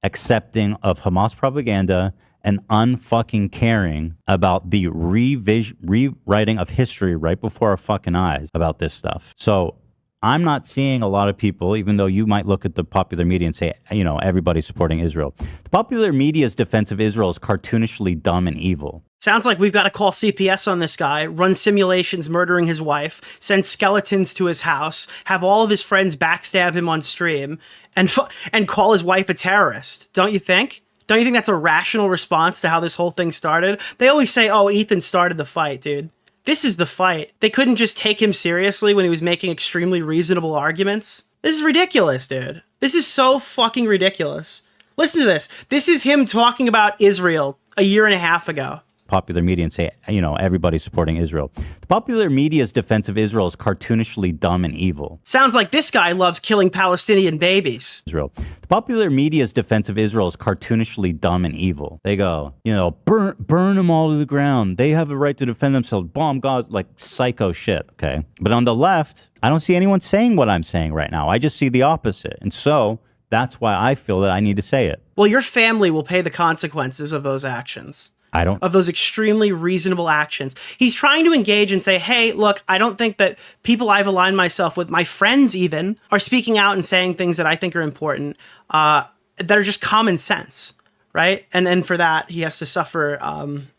accepting of Hamas propaganda and unfucking caring about the rewriting of history right before our fucking eyes about this stuff. So I'm not seeing a lot of people, even though you might look at the popular media and say, you know, everybody's supporting Israel. The popular media's defense of Israel is cartoonishly dumb and evil. Sounds like we've got to call CPS on this guy, run simulations murdering his wife, send skeletons to his house, have all of his friends backstab him on stream, and call his wife a terrorist. Don't you think? Don't you think that's a rational response to how this whole thing started? They always say, oh, Ethan started the fight, dude. This is the fight. They couldn't just take him seriously when he was making extremely reasonable arguments. This is ridiculous, dude. This is so fucking ridiculous. Listen to this. This is him talking about Israel a year and a half ago. Popular media and say, you know, everybody's supporting Israel. The popular media's defense of Israel is cartoonishly dumb and evil. Sounds like this guy loves killing Palestinian babies. Israel. The popular media's defense of Israel is cartoonishly dumb and evil. They go, you know, burn them all to the ground. They have a right to defend themselves. Bomb God, like psycho shit. Okay. But on the left, I don't see anyone saying what I'm saying right now. I just see the opposite. And so that's why I feel that I need to say it. Well, your family will pay the consequences of those actions. Of those extremely reasonable actions. He's trying to engage and say, hey, look, I don't think that people I've aligned myself with, my friends even, are speaking out and saying things that I think are important, that are just common sense, right? And then for that, he has to suffer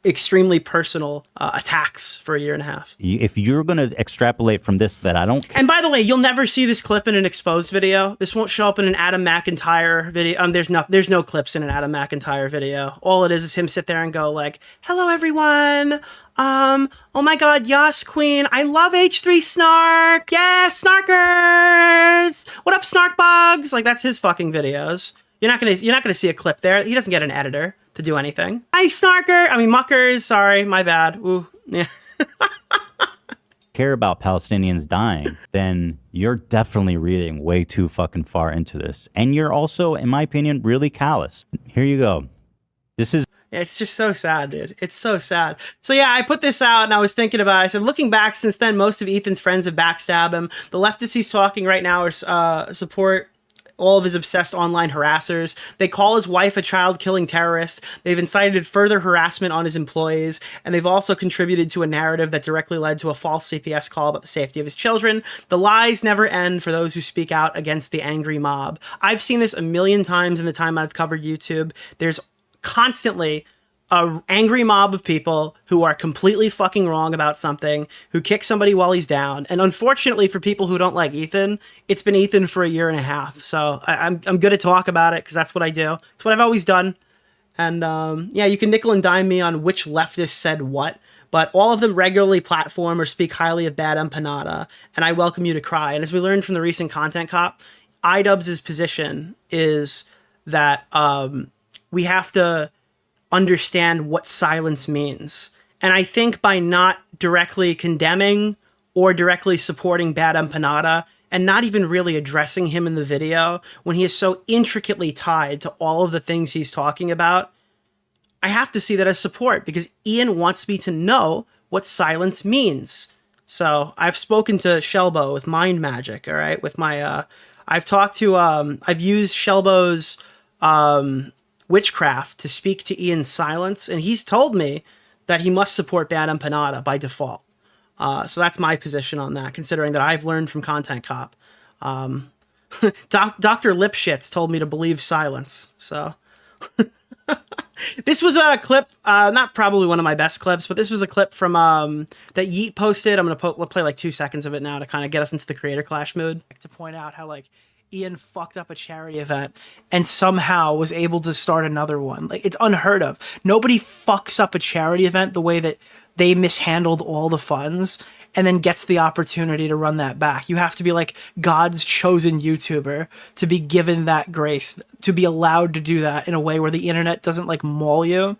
extremely personal attacks for a year and a half. If you're going to extrapolate from this that I don't... And by the way, you'll never see this clip in an exposed video. This won't show up in an Adam McIntyre video. There's no clips in an Adam McIntyre video. All it is him sit there and go like, hello, everyone. oh my god, yes, queen, I love H3 Snark, yes, snarkers, what up, snark bugs? Like, that's his fucking videos. You're not gonna see a clip there. He doesn't get an editor to do anything. Hi, snarker, I mean muckers, sorry, my bad. Ooh, yeah. Care about Palestinians dying, then you're definitely reading way too fucking far into this. And you're also, in my opinion, really callous. Here you go. This is... It's just so sad, dude. It's so sad. So yeah, I put this out and I was thinking about it. I said, looking back since then, most of Ethan's friends have backstabbed him. The leftists he's talking right now are support all of his obsessed online harassers. They call his wife a child-killing terrorist. They've incited further harassment on his employees, and they've also contributed to a narrative that directly led to a false CPS call about the safety of his children. The lies never end for those who speak out against the angry mob. I've seen this a million times in the time I've covered YouTube. There's constantly a angry mob of people who are completely fucking wrong about something, who kick somebody while he's down. And unfortunately for people who don't like Ethan, it's been Ethan for a year and a half. So I'm good to talk about it because that's what I do. It's what I've always done. And yeah, you can nickel and dime me on which leftist said what, but all of them regularly platform or speak highly of bad empanada, and I welcome you to cry. And as we learned from the recent Content Cop, iDubbbz's position is that we have to understand what silence means. And I think by not directly condemning or directly supporting bad empanada and not even really addressing him in the video when he is so intricately tied to all of the things he's talking about, I have to see that as support because Ian wants me to know what silence means. So I've spoken to Shelbo with Mind Magic, all right, with my, I've talked to, I've used Shelbo's, witchcraft to speak to Ian's silence, and he's told me that he must support bad empanada by default. So that's my position on that, considering that I've learned from Content Cop. Dr. Lipschitz told me to believe silence. So this was a clip, not probably one of my best clips, but this was a clip from that Yeet posted. I'm gonna play like 2 seconds of it now to kind of get us into the creator clash mood. To point out how like Ian fucked up a charity event and somehow was able to start another one. Like, it's unheard of. Nobody fucks up a charity event the way that they mishandled all the funds and then gets the opportunity to run that back. You have to be like God's chosen YouTuber to be given that grace, to be allowed to do that in a way where the internet doesn't like maul you.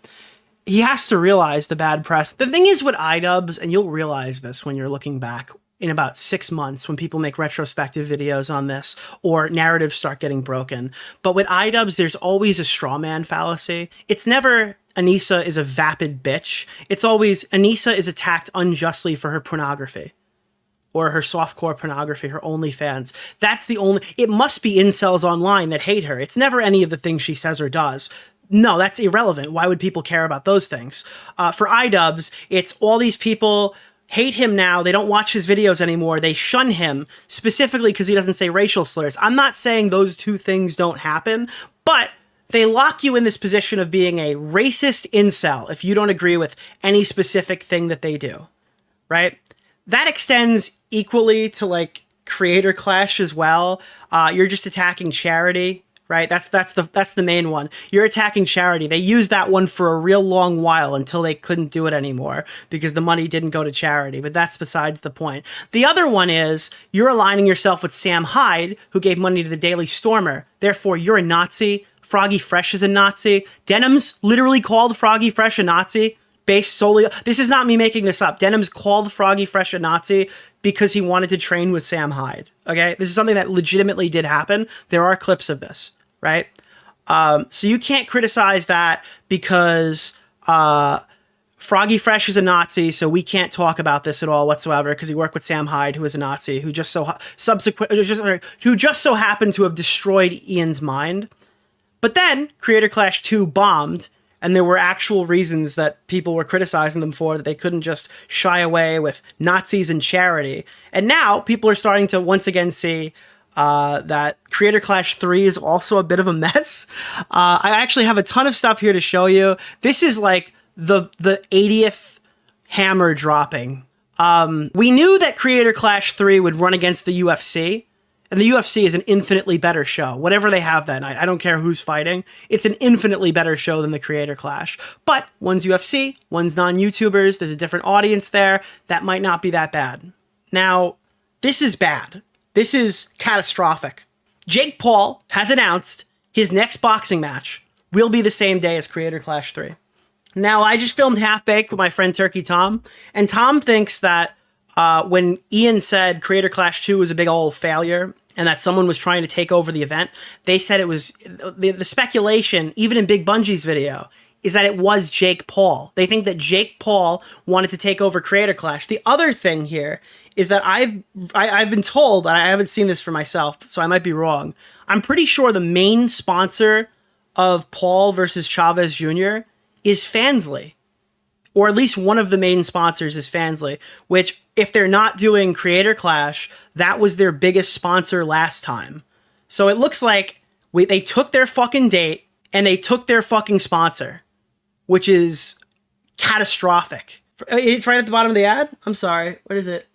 He has to realize the bad press. The thing is with iDubbbz, and you'll realize this when you're looking back, in about 6 months when people make retrospective videos on this or narratives start getting broken. But with iDubbbz, there's always a straw man fallacy. It's never Anissa is a vapid bitch. It's always Anissa is attacked unjustly for her pornography or her softcore pornography, her OnlyFans. That's the only, it must be incels online that hate her. It's never any of the things she says or does. No, that's irrelevant. Why would people care about those things? For iDubbbz, it's all these people hate him now. They don't watch his videos anymore. They shun him specifically because he doesn't say racial slurs. I'm not saying those two things don't happen, but they lock you in this position of being a racist incel if you don't agree with any specific thing that they do, right? That extends equally to like creator clash as well. You're just attacking charity, right? That's the main one. You're attacking charity. They used that one for a real long while until they couldn't do it anymore because the money didn't go to charity, but that's besides the point. The other one is you're aligning yourself with Sam Hyde, who gave money to the Daily Stormer. Therefore, you're a Nazi. Froggy Fresh is a Nazi. Denim's literally called Froggy Fresh a Nazi based solely... This is not me making this up. Denim's called Froggy Fresh a Nazi because he wanted to train with Sam Hyde, okay? This is something that legitimately did happen. There are clips of this. Right? So you can't criticize that because Froggy Fresh is a Nazi, so we can't talk about this at all whatsoever because he worked with Sam Hyde, who is a Nazi, who just so happened to have destroyed Ian's mind. But then Creator Clash 2 bombed, and there were actual reasons that people were criticizing them for, that they couldn't just shy away with Nazis and charity. And now people are starting to once again see that Creator Clash 3 is also a bit of a mess. I actually have a ton of stuff here to show you. This is like the 80th hammer dropping. We knew that Creator Clash 3 would run against the UFC, And the UFC is an infinitely better show. Whatever they have that night, I don't care who's fighting. It's an infinitely better show than the Creator Clash. But one's UFC, one's non-YouTubers. There's a different audience there. That might not be that bad. Now, this is bad. This is catastrophic. Jake Paul has announced his next boxing match will be the same day as Creator Clash 3. Now, I just filmed Half Baked with my friend Turkey Tom, and Tom thinks that when Ian said Creator Clash 2 was a big old failure and that someone was trying to take over the event, they said it was, the speculation, even in Big Bungie's video, is that it was Jake Paul. They think that Jake Paul wanted to take over Creator Clash. The other thing here is that I've been told, and I haven't seen this for myself, so I might be wrong, I'm pretty sure the main sponsor of Paul versus Chavez Jr. is Fansly. Or at least one of the main sponsors is Fansly, which, if they're not doing Creator Clash, that was their biggest sponsor last time. So it looks like they took their fucking date and they took their fucking sponsor, which is catastrophic. It's right at the bottom of the ad? I'm sorry. What is it?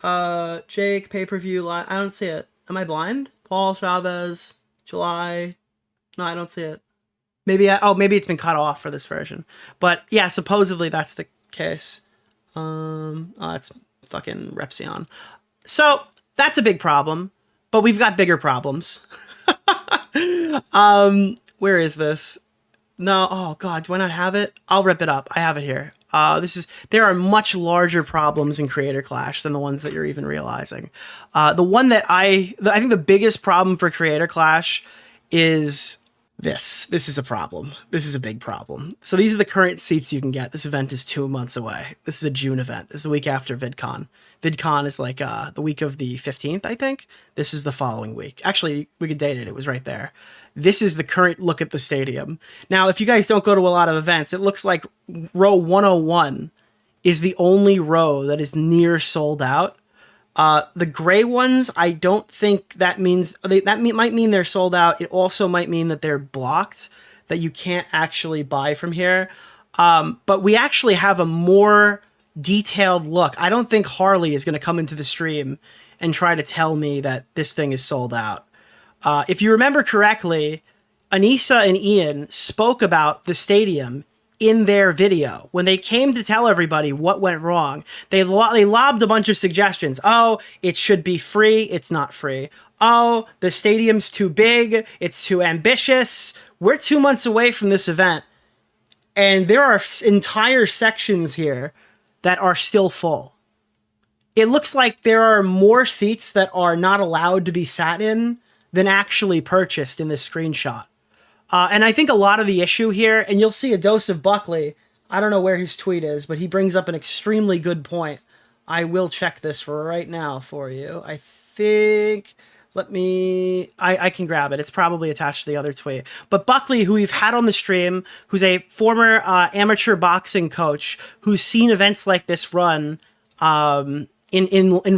Jake, pay-per-view live. I don't see it. Am I blind? Paul Chavez, July. No, I don't see it. Maybe maybe it's been cut off for this version. But yeah, supposedly that's the case. It's fucking Repsion. So that's a big problem, but we've got bigger problems. Where is this? No, oh god, do I not have it? I'll rip it up. I have it here. There are much larger problems in Creator Clash than the ones that you're even realizing. The one that I think the biggest problem for Creator Clash is this. This is a problem. This is a big problem. So these are the current seats you can get. This event is 2 months away. This is a June event. This is the week after VidCon. VidCon is like the week of the 15th, I think. This is the following week. Actually, we could date it. It was right there. This is the current look at the stadium. Now, if you guys don't go to a lot of events, it looks like row 101 is the only row that is near sold out. The gray ones, I don't think that means might mean they're sold out. It also might mean that they're blocked, that you can't actually buy from here. But we actually have a more detailed look. I don't think Harley is going to come into the stream and try to tell me that this thing is sold out. If you remember correctly, Anissa and Ian spoke about the stadium in their video. When they came to tell everybody what went wrong, they lobbed a bunch of suggestions. Oh, it should be free. It's not free. Oh, the stadium's too big. It's too ambitious. We're 2 months away from this event, and there are entire sections here that are still full. It looks like there are more seats that are not allowed to be sat in than actually purchased in this screenshot. And I think a lot of the issue here, and you'll see a dose of Buckley, I don't know where his tweet is, but he brings up an extremely good point. I will check this right now for you. I think, I can grab it. It's probably attached to the other tweet. But Buckley, who we've had on the stream, who's a former amateur boxing coach, who's seen events like this run in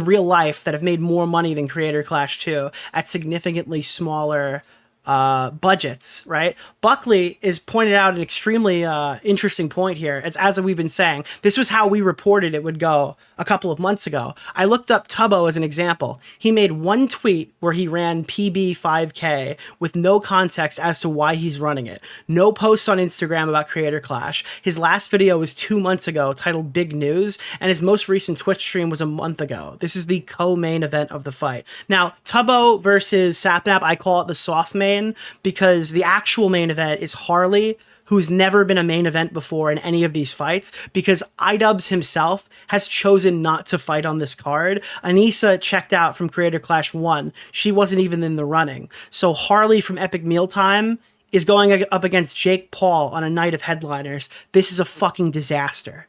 real life that have made more money than Creator Clash 2 at significantly smaller budgets, right? Buckley is pointed out an extremely interesting point here. It's as we've been saying, this was how we reported it would go a couple of months ago. I looked up Tubbo as an example. He made one tweet where he ran PB 5K with no context as to why he's running it. No posts on Instagram about Creator Clash. His last video was 2 months ago titled Big News, and his most recent Twitch stream was a month ago. This is the co-main event of the fight. Now, Tubbo versus Sapnap, I call it the soft main, because the actual main event is Harley, who's never been a main event before in any of these fights, because iDubbbz himself has chosen not to fight on this card. Anissa checked out from Creator Clash 1. She wasn't even in the running. So Harley from Epic Mealtime is going up against Jake Paul on a night of headliners. This is a fucking disaster.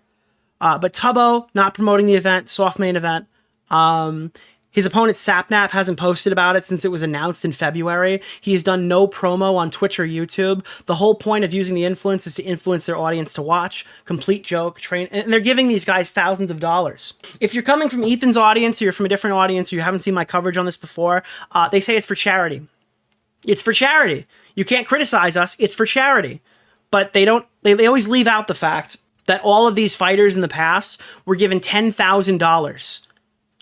But Tubbo, not promoting the event, soft main event. His opponent Sapnap hasn't posted about it since it was announced in February. He has done no promo on Twitch or YouTube. The whole point of using the influence is to influence their audience to watch. Complete joke. And they're giving these guys thousands of dollars. If you're coming from Ethan's audience or you're from a different audience or you haven't seen my coverage on this before, they say it's for charity. It's for charity. You can't criticize us. It's for charity. But they always leave out the fact that all of these fighters in the past were given $10,000.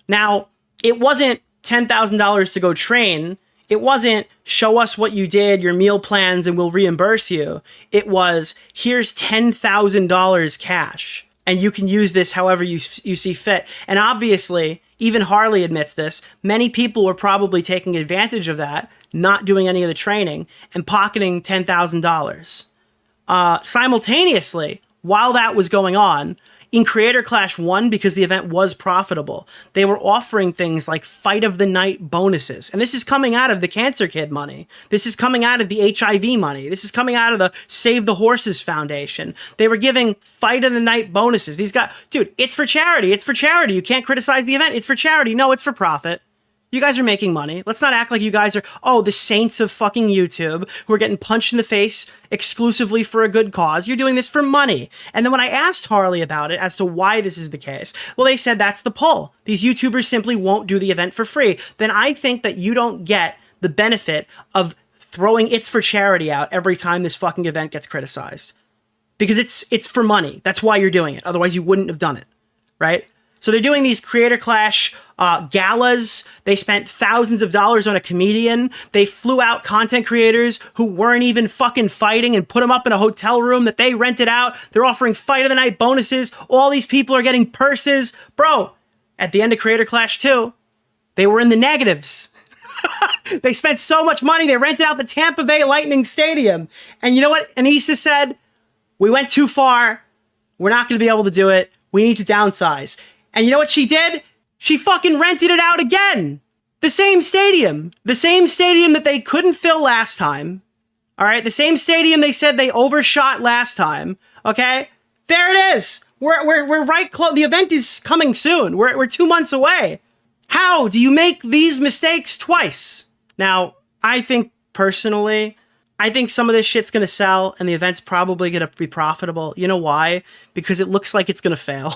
Now, it wasn't $10,000 to go train. It wasn't show us what you did, your meal plans, and we'll reimburse you. It was here's $10,000 cash, and you can use this however you see fit. And obviously, even Harley admits this, many people were probably taking advantage of that, not doing any of the training, and pocketing $10,000. Simultaneously, while that was going on, in Creator Clash 1, because the event was profitable, they were offering things like Fight of the Night bonuses. And this is coming out of the Cancer Kid money. This is coming out of the HIV money. This is coming out of the Save the Horses Foundation. They were giving Fight of the Night bonuses. These guys, dude, it's for charity. It's for charity. You can't criticize the event. It's for charity. No, it's for profit. You guys are making money. Let's not act like you guys are, the saints of fucking YouTube who are getting punched in the face exclusively for a good cause. You're doing this for money. And then when I asked Harley about it as to why this is the case, well, they said that's the pull. These YouTubers simply won't do the event for free. Then I think that you don't get the benefit of throwing it's for charity out every time this fucking event gets criticized. Because it's for money. That's why you're doing it. Otherwise, you wouldn't have done it, right? So they're doing these Creator Clash galas. They spent thousands of dollars on a comedian. They flew out content creators who weren't even fucking fighting and put them up in a hotel room that they rented out. They're offering Fight of the Night bonuses. All these people are getting purses. Bro, at the end of Creator Clash 2, they were in the negatives. They spent so much money, they rented out the Tampa Bay Lightning Stadium. And you know what Anissa said? We went too far. We're not going to be able to do it. We need to downsize. And you know what she did? She fucking rented it out again. The same stadium. The same stadium that they couldn't fill last time. All right? The same stadium they said they overshot last time. Okay? There it is. We're right close. The event is coming soon. We're 2 months away. How do you make these mistakes twice? Now, I think personally, I think some of this shit's going to sell and the event's probably going to be profitable. You know why? Because it looks like it's going to fail.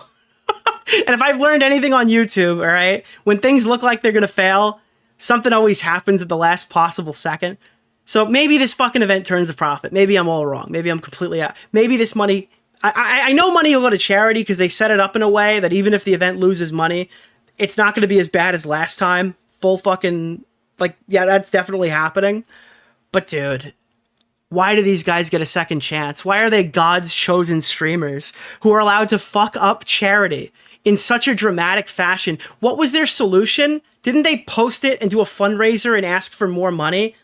And if I've learned anything on YouTube, all right, when things look like they're going to fail, something always happens at the last possible second. So maybe this fucking event turns a profit. Maybe I'm all wrong. Maybe I'm completely out. Maybe this money, I know money will go to charity because they set it up in a way that even if the event loses money, it's not going to be as bad as last time. Full fucking, like, yeah, that's definitely happening. But dude, why do these guys get a second chance? Why are they God's chosen streamers who are allowed to fuck up charity in such a dramatic fashion? What was their solution? Didn't they post it and do a fundraiser and ask for more money?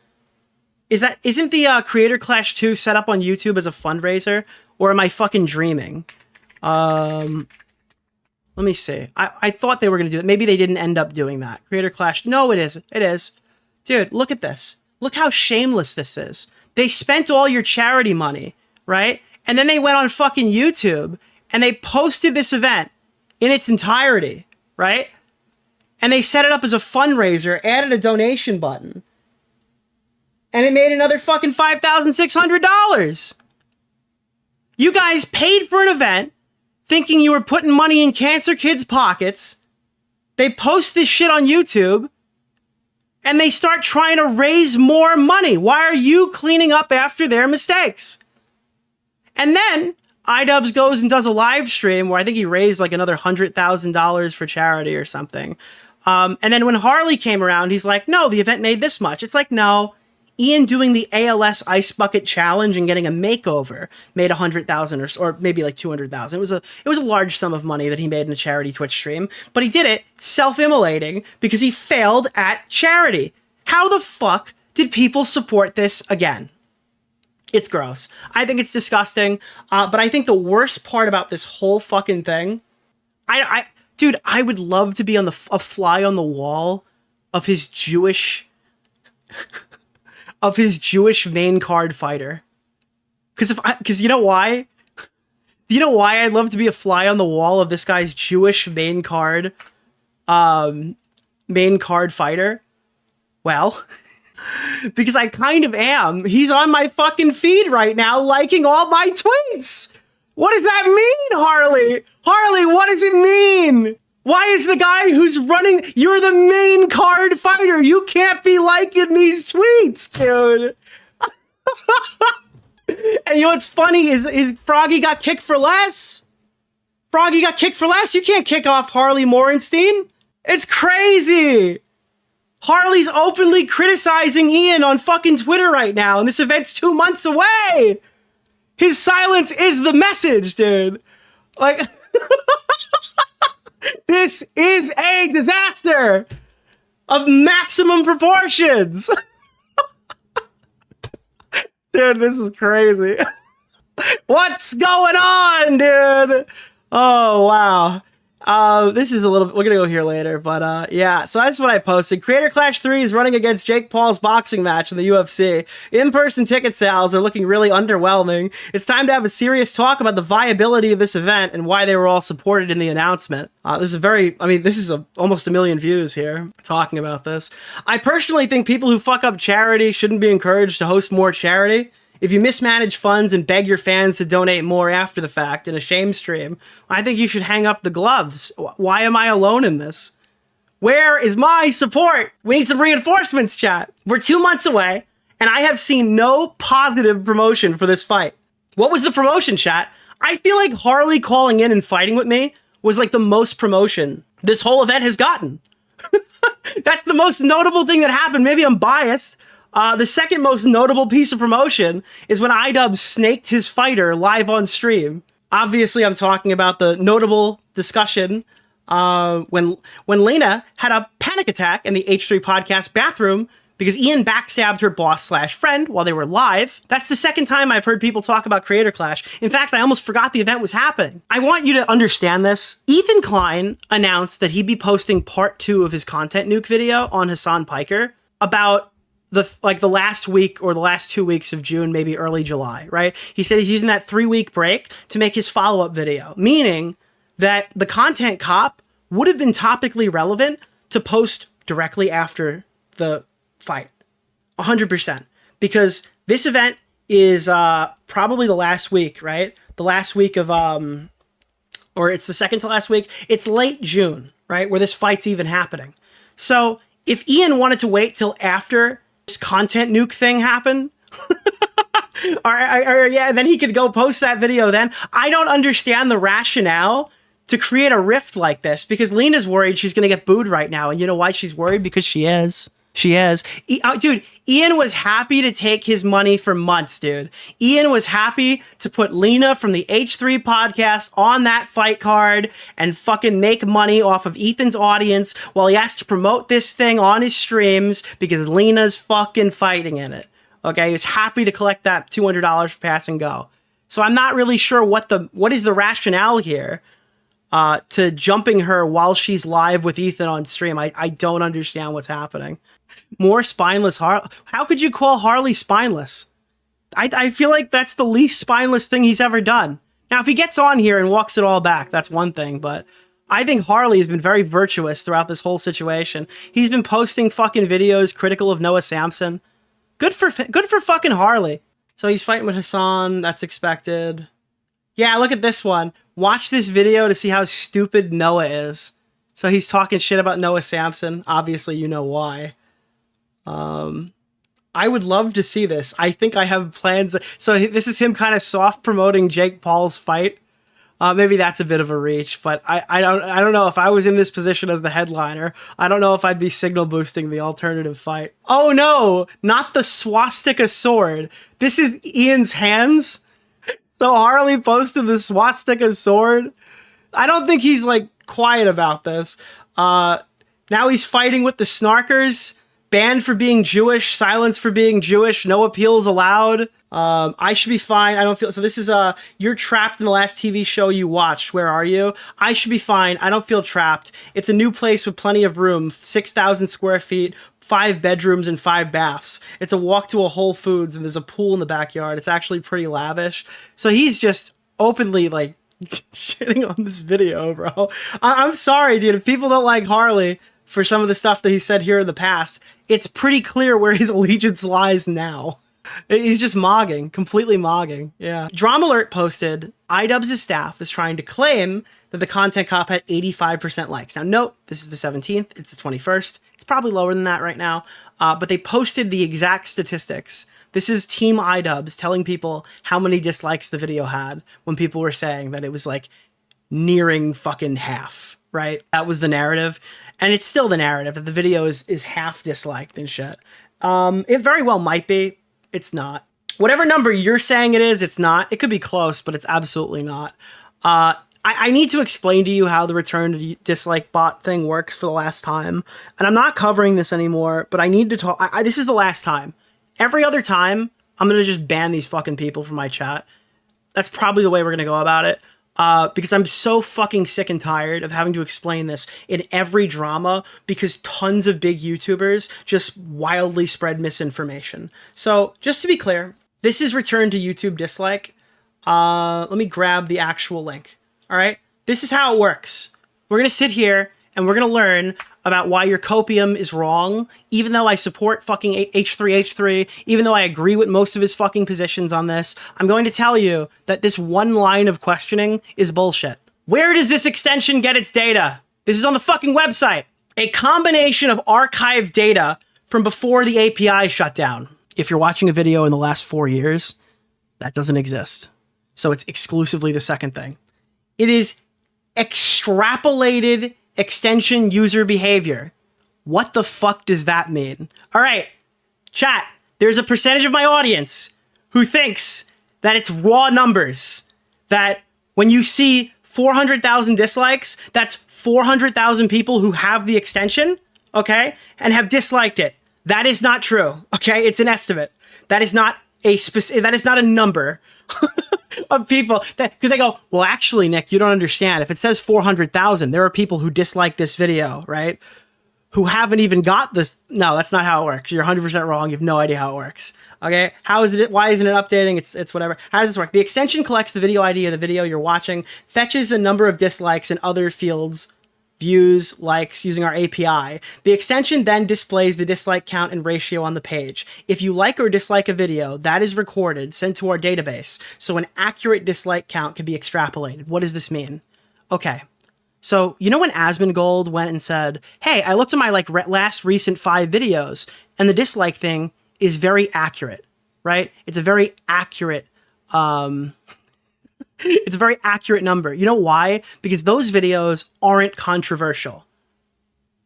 Isn't the Creator Clash 2 set up on YouTube as a fundraiser? Or am I fucking dreaming? Let me see. I thought they were going to do that. Maybe they didn't end up doing that. Creator Clash. No, it is. It is. Dude, look at this. Look how shameless this is. They spent all your charity money, right? And then they went on fucking YouTube and they posted this event in its entirety, right? And they set it up as a fundraiser, added a donation button, and it made another fucking $5,600. You guys paid for an event thinking you were putting money in cancer kids' pockets. They post this shit on YouTube and they start trying to raise more money. Why are you cleaning up after their mistakes? And then iDubbbz goes and does a live stream where I think he raised like another $100,000 for charity or something. And then when Harley came around, he's like, no, the event made this much. It's like, no, Ian doing the ALS Ice Bucket Challenge and getting a makeover made $100,000 or maybe like $200,000. It was a large sum of money that he made in a charity Twitch stream, but he did it self-immolating because he failed at charity. How the fuck did people support this again? It's gross. I think it's disgusting. But I think the worst part about this whole fucking thing, dude, I would love to be on a fly on the wall of his Jewish main card fighter. Because you know why? Do you know why I'd love to be a fly on the wall of this guy's Jewish main card fighter? Well, because I kind of am. He's on my fucking feed right now liking all my tweets. What does that mean, Harley? Harley, what does it mean? Why is the guy who's running, you're the main card fighter. You can't be liking these tweets, dude. And you know what's funny is Froggy got kicked for less. Froggy got kicked for less. You can't kick off Harley Morenstein. It's crazy. Harley's openly criticizing Ian on fucking Twitter right now, and this event's 2 months away. His silence is the message, dude. Like, this is a disaster of maximum proportions. Dude, this is crazy. What's going on, dude? Oh, wow. This is a little, we're gonna go here later, but yeah, so that's what I posted. Creator Clash 3 is running against Jake Paul's boxing match in the UFC. In-person ticket sales are looking really underwhelming. It's time to have a serious talk about the viability of this event and why they were all supported in the announcement. This is this is almost 1 million views here talking about this. I personally think people who fuck up charity shouldn't be encouraged to host more charity. If you mismanage funds and beg your fans to donate more after the fact in a shame stream, I think you should hang up the gloves. Why am I alone in this? Where is my support? We need some reinforcements, chat. We're 2 months away, and I have seen no positive promotion for this fight. What was the promotion, chat? I feel like Harley calling in and fighting with me was like the most promotion this whole event has gotten. That's the most notable thing that happened. Maybe I'm biased. The second most notable piece of promotion is when iDubbbz snaked his fighter live on stream. Obviously, I'm talking about the notable discussion when Lena had a panic attack in the H3 podcast bathroom because Ian backstabbed her boss/friend while they were live. That's the second time I've heard people talk about Creator Clash. In fact, I almost forgot the event was happening. I want you to understand this. Ethan Klein announced that he'd be posting part 2 of his content nuke video on Hassan Piker about the last week or the last 2 weeks of June, maybe early July, right? He said he's using that 3-week break to make his follow-up video, meaning that the content cop would have been topically relevant to post directly after the fight. 100%. Because this event is probably the last week, right? The last week of, or it's the second to last week. It's late June, right? Where this fight's even happening. So if Ian wanted to wait till after this content nuke thing happened, or yeah, then he could go post that video then. I don't understand the rationale to create a rift like this, because Lena's worried she's going to get booed right now. And you know why she's worried? Because she is. She is. Dude, Ian was happy to take his money for months, dude. Ian was happy to put Lena from the H3 podcast on that fight card and fucking make money off of Ethan's audience while he has to promote this thing on his streams because Lena's fucking fighting in it. Okay, he was happy to collect that $200 for pass and go. So I'm not really sure what is the rationale here to jumping her while she's live with Ethan on stream. I don't understand what's happening. More spineless Harley. How could you call Harley spineless? I feel like that's the least spineless thing he's ever done. Now, if he gets on here and walks it all back, that's one thing, but I think Harley has been very virtuous throughout this whole situation. He's been posting fucking videos critical of Noah Samson. Good for fucking Harley. So he's fighting with Hassan. That's expected. Yeah, look at this one. Watch this video to see how stupid Noah is. So he's talking shit about Noah Samson. Obviously, you know why. I would love to see this. I think I have plans. So this is him kind of soft promoting Jake Paul's fight. Maybe that's a bit of a reach, but I don't know if I was in this position as the headliner. I don't know if I'd be signal boosting the alternative fight. Oh no, not the swastika sword. This is Ian's hands. So Harley posted the swastika sword. I don't think he's like quiet about this. Now he's fighting with the snarkers. Banned for being Jewish, silence for being Jewish, no appeals allowed. I should be fine. I don't feel, so this is you're trapped in the last TV show you watched. Where are you? I should be fine. I don't feel trapped. It's a new place with plenty of room, 6,000 square feet, 5 bedrooms and 5 baths. It's a walk to a Whole Foods and there's a pool in the backyard. It's actually pretty lavish. So he's just openly like shitting on this video, bro. I'm sorry, dude. If people don't like Harley for some of the stuff that he said here in the past, it's pretty clear where his allegiance lies now. He's just mogging, completely mogging. Yeah. Drama Alert posted, iDubbbz's staff is trying to claim that the content cop had 85% likes. Now note, this is the 17th, it's the 21st. It's probably lower than that right now. But they posted the exact statistics. This is Team iDubbbz telling people how many dislikes the video had when people were saying that it was like nearing fucking half, right? That was the narrative. And it's still the narrative that the video is half disliked and shit. It very well might be. It's not. Whatever number you're saying it is, it's not. It could be close, but it's absolutely not. I need to explain to you how the return to dislike bot thing works for the last time. And I'm not covering this anymore, but I need to talk. This is the last time. Every other time, I'm going to just ban these fucking people from my chat. That's probably the way we're going to go about it. Because I'm so fucking sick and tired of having to explain this in every drama because tons of big YouTubers just wildly spread misinformation. So just to be clear, this is return to YouTube dislike. Let me grab the actual link. All right. This is how it works. We're going to sit here and we're going to learn about why your copium is wrong, even though I support fucking H3H3, even though I agree with most of his fucking positions on this. I'm going to tell you that this one line of questioning is bullshit. Where does this extension get its data? This is on the fucking website. A combination of archived data from before the API shut down. If you're watching a video in the last 4 years, that doesn't exist. So it's exclusively the second thing. It is extrapolated extension user behavior. What the fuck does that mean? All right, chat, there's a percentage of my audience who thinks that it's raw numbers, that when you see 400,000 dislikes, that's 400,000 people who have the extension, okay, and have disliked it. That is not true, okay? It's an estimate. That is not a number of people that, because they go, well, actually, Nick, you don't understand. If it says 400,000, there are people who dislike this video, right? Who haven't even got this. No, that's not how it works. You're 100% wrong. You have no idea how it works. Okay. How is it? Why isn't it updating? It's whatever. How does this work? The extension collects the video ID of the video you're watching, fetches the number of dislikes and other fields, views, likes, using our API. The extension then displays the dislike count and ratio on the page. If you like or dislike a video, that is recorded, sent to our database, so an accurate dislike count can be extrapolated. What does this mean? Okay, so you know when Asmongold went and said, hey, I looked at my last recent 5 videos, and the dislike thing is very accurate, right? It's a very accurate it's a very accurate number. You know why? Because those videos aren't controversial.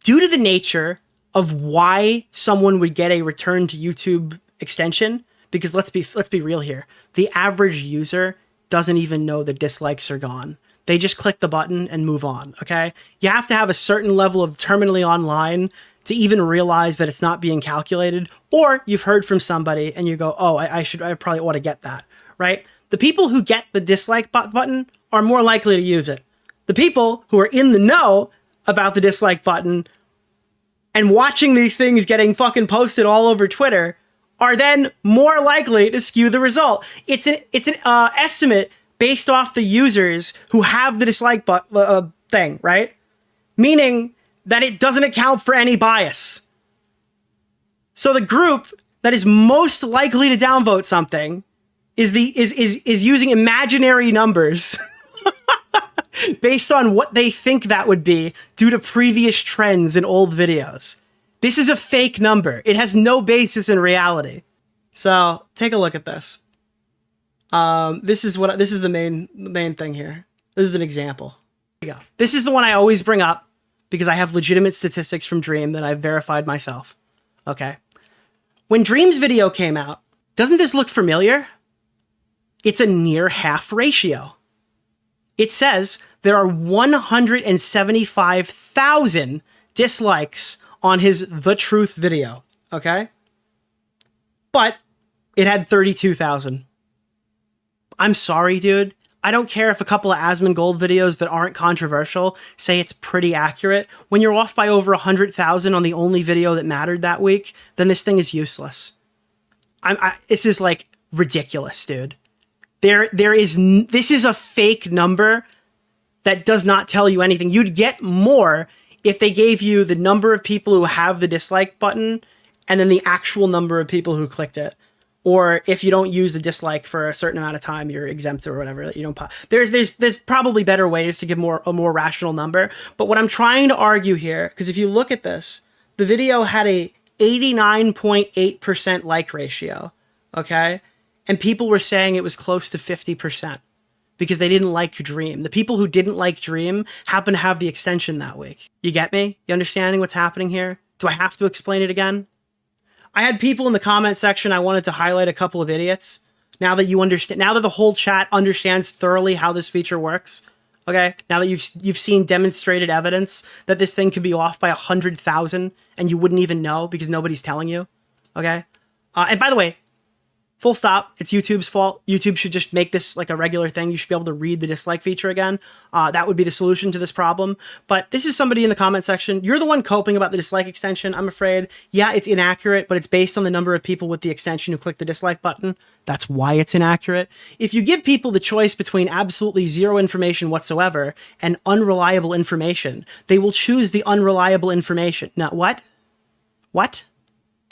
Due to the nature of why someone would get a return to YouTube extension, because let's be real here, the average user doesn't even know the dislikes are gone. They just click the button and move on, okay? You have to have a certain level of terminally online to even realize that it's not being calculated, or you've heard from somebody and you go, oh, I probably ought to get that, right? The people who get the dislike button are more likely to use it. The people who are in the know about the dislike button and watching these things getting fucking posted all over Twitter are then more likely to skew the result. It's an estimate based off the users who have the dislike thing, right? Meaning that it doesn't account for any bias. So the group that is most likely to downvote something is using imaginary numbers based on what they think that would be due to previous trends in old videos. This is a fake number. It has no basis in reality. So take a look at this. This is the main thing here. This is an example. Here you go. This is the one I always bring up because I have legitimate statistics from Dream that I've verified myself. Okay. When Dream's video came out, doesn't this look familiar? It's a near half ratio. It says there are 175,000 dislikes on his The Truth video, okay? But it had 32,000. I'm sorry, dude. I don't care if a couple of Asmongold videos that aren't controversial say it's pretty accurate. When you're off by over 100,000 on the only video that mattered that week, then this thing is useless. This is like ridiculous, dude. This is a fake number that does not tell you anything. You'd get more if they gave you the number of people who have the dislike button and then the actual number of people who clicked it. Or if you don't use the dislike for a certain amount of time, you're exempt or whatever. You don't. There's probably better ways to give a more rational number. But what I'm trying to argue here, because if you look at this, the video had a 89.8% like ratio. Okay. And people were saying it was close to 50% because they didn't like Dream. The people who didn't like Dream happen to have the extension that week. You get me? You understanding what's happening here? Do I have to explain it again? I had people in the comment section, I wanted to highlight a couple of idiots. Now that you understand, now that the whole chat understands thoroughly how this feature works, okay? Now that you've seen demonstrated evidence that this thing could be off by 100,000 and you wouldn't even know because nobody's telling you, okay? And by the way, full stop, it's YouTube's fault. YouTube should just make this like a regular thing. You should be able to read the dislike feature again. That would be the solution to this problem. But this is somebody in the comment section. You're the one coping about the dislike extension, I'm afraid. Yeah, it's inaccurate, but it's based on the number of people with the extension who click the dislike button. That's why it's inaccurate. If you give people the choice between absolutely zero information whatsoever and unreliable information, they will choose the unreliable information. Now, what? What?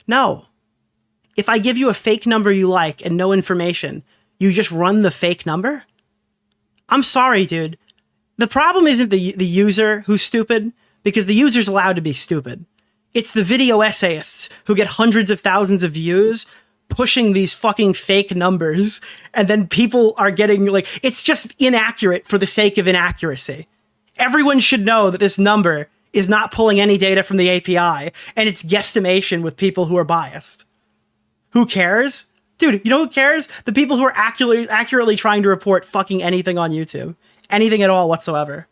No. If I give you a fake number you like and no information, you just run the fake number? I'm sorry, dude. The problem isn't the user who's stupid, because the user's allowed to be stupid. It's the video essayists who get hundreds of thousands of views pushing these fucking fake numbers, and then people are getting like, it's just inaccurate for the sake of inaccuracy. Everyone should know that this number is not pulling any data from the API, and it's guesstimation with people who are biased. Who cares? Dude, you know who cares? The people who are accurately trying to report fucking anything on YouTube. Anything at all whatsoever.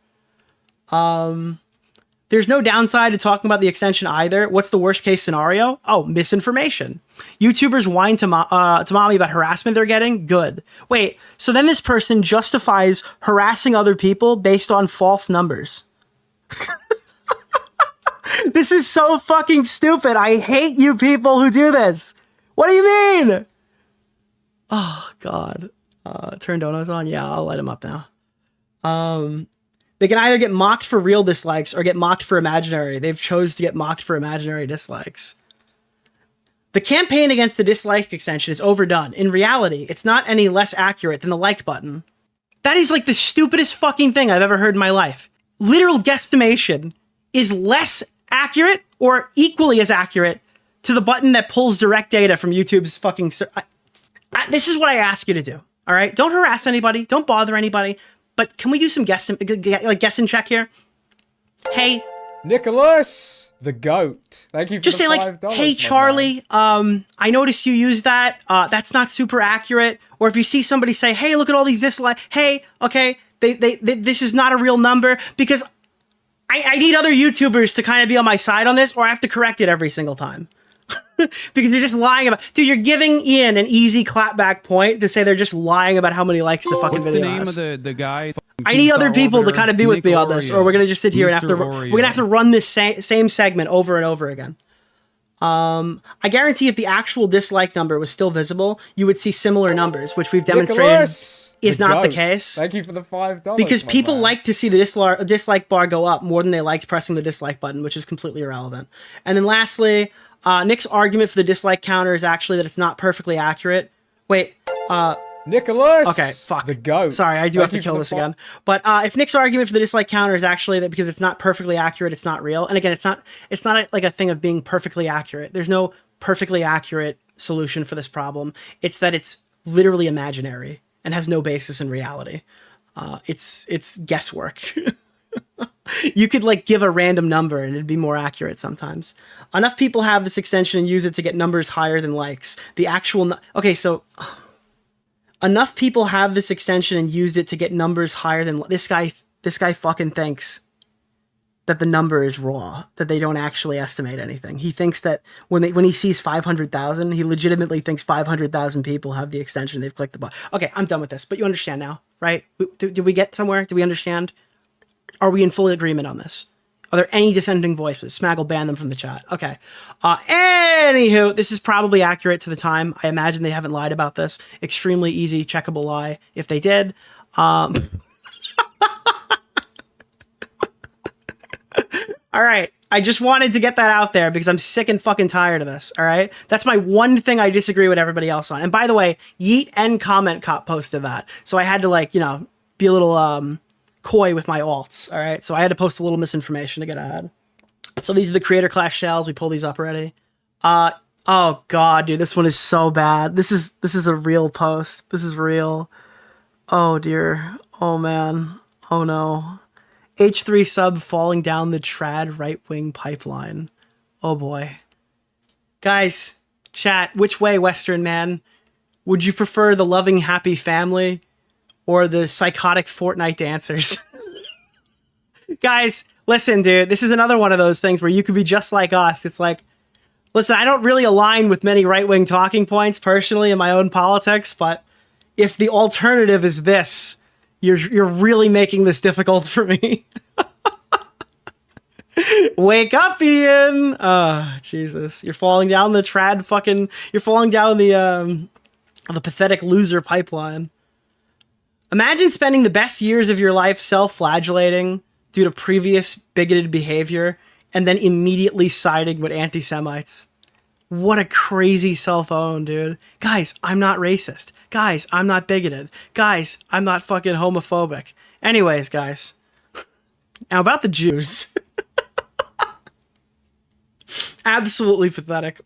There's no downside to talking about the extension either. What's the worst case scenario? Oh, misinformation. YouTubers whine to mommy about harassment they're getting? Good. Wait, so then this person justifies harassing other people based on false numbers. This is so fucking stupid. I hate you people who do this. What do you mean? Oh, God. Turn donos on? Yeah, I'll light them up now. They can either get mocked for real dislikes or get mocked for imaginary. They've chose to get mocked for imaginary dislikes. The campaign against the dislike extension is overdone. In reality, it's not any less accurate than the like button. That is like the stupidest fucking thing I've ever heard in my life. Literal guesstimation is less accurate or equally as accurate to the button that pulls direct data from YouTube's fucking... This is what I ask you to do, all right? Don't harass anybody. Don't bother anybody. But can we do some guess and check here? Hey... Nicholas, the goat. Thank you for just the say like, hey, Charlie, I noticed you used that. That's not super accurate. Or if you see somebody say, hey, look at all these dislikes. Hey, okay, this is not a real number. Because I need other YouTubers to kind of be on my side on this, or I have to correct it every single time. Because you're just lying about... Dude, you're giving Ian an easy clapback point to say they're just lying about how many likes the fucking video has. What's the name of the guy? I need other people to kind of be with me on this, or we're going to just sit here and we're going to have to run this same segment over and over again. I guarantee if the actual dislike number was still visible, you would see similar numbers, which we've demonstrated is not the case. Thank you for the $5. Because people like to see the dislike bar go up more than they liked pressing the dislike button, which is completely irrelevant. And then lastly... Nick's argument for the dislike counter is actually that it's not perfectly accurate. Wait, Nicholas! Okay, fuck. The goat. Sorry, I do have to kill this again. But if Nick's argument for the dislike counter is actually that because it's not perfectly accurate, it's not real. And again, it's not like a thing of being perfectly accurate. There's no perfectly accurate solution for this problem. It's that it's literally imaginary and has no basis in reality. It's guesswork. You could like give a random number and it'd be more accurate sometimes. Enough people have this extension and use it to get numbers higher than likes. The actual... Okay, so... Enough people have this extension and used it to get numbers higher than... This guy fucking thinks that the number is raw, that they don't actually estimate anything. He thinks that when he sees 500,000, he legitimately thinks 500,000 people have the extension. They've clicked the button. Okay, I'm done with this, but you understand now, right? Did we get somewhere? Do we understand? Are we in full agreement on this? Are there any dissenting voices? Smaggle ban them from the chat. Okay. Anywho, this is probably accurate to the time. I imagine they haven't lied about this. Extremely easy, checkable lie if they did. All right. I just wanted to get that out there because I'm sick and fucking tired of this. All right. That's my one thing I disagree with everybody else on. And by the way, Yeet and Comment Cop posted that. So I had to like, be a little, coy with my alts, all right? So I had to post a little misinformation to get ahead. So these are the creator class shells. We pulled these up already. Oh god, dude, this one is so bad. This is a real post. This is real. Oh dear. Oh man. Oh no. H3 sub falling down the trad right-wing pipeline. Oh boy. Guys, chat, which way, Western man? Would you prefer the loving, happy family or the psychotic Fortnite dancers? Guys, listen, dude, this is another one of those things where you could be just like us. It's like, listen, I don't really align with many right-wing talking points personally in my own politics, but if the alternative is this, you're really making this difficult for me. Wake up, Ian! Jesus. You're falling down the trad fucking... You're falling down the pathetic loser pipeline. Imagine spending the best years of your life self-flagellating due to previous bigoted behavior and then immediately siding with anti-Semites. What a crazy self-own, dude. Guys, I'm not racist. Guys, I'm not bigoted. Guys, I'm not fucking homophobic. Anyways, guys. Now about the Jews. Absolutely pathetic.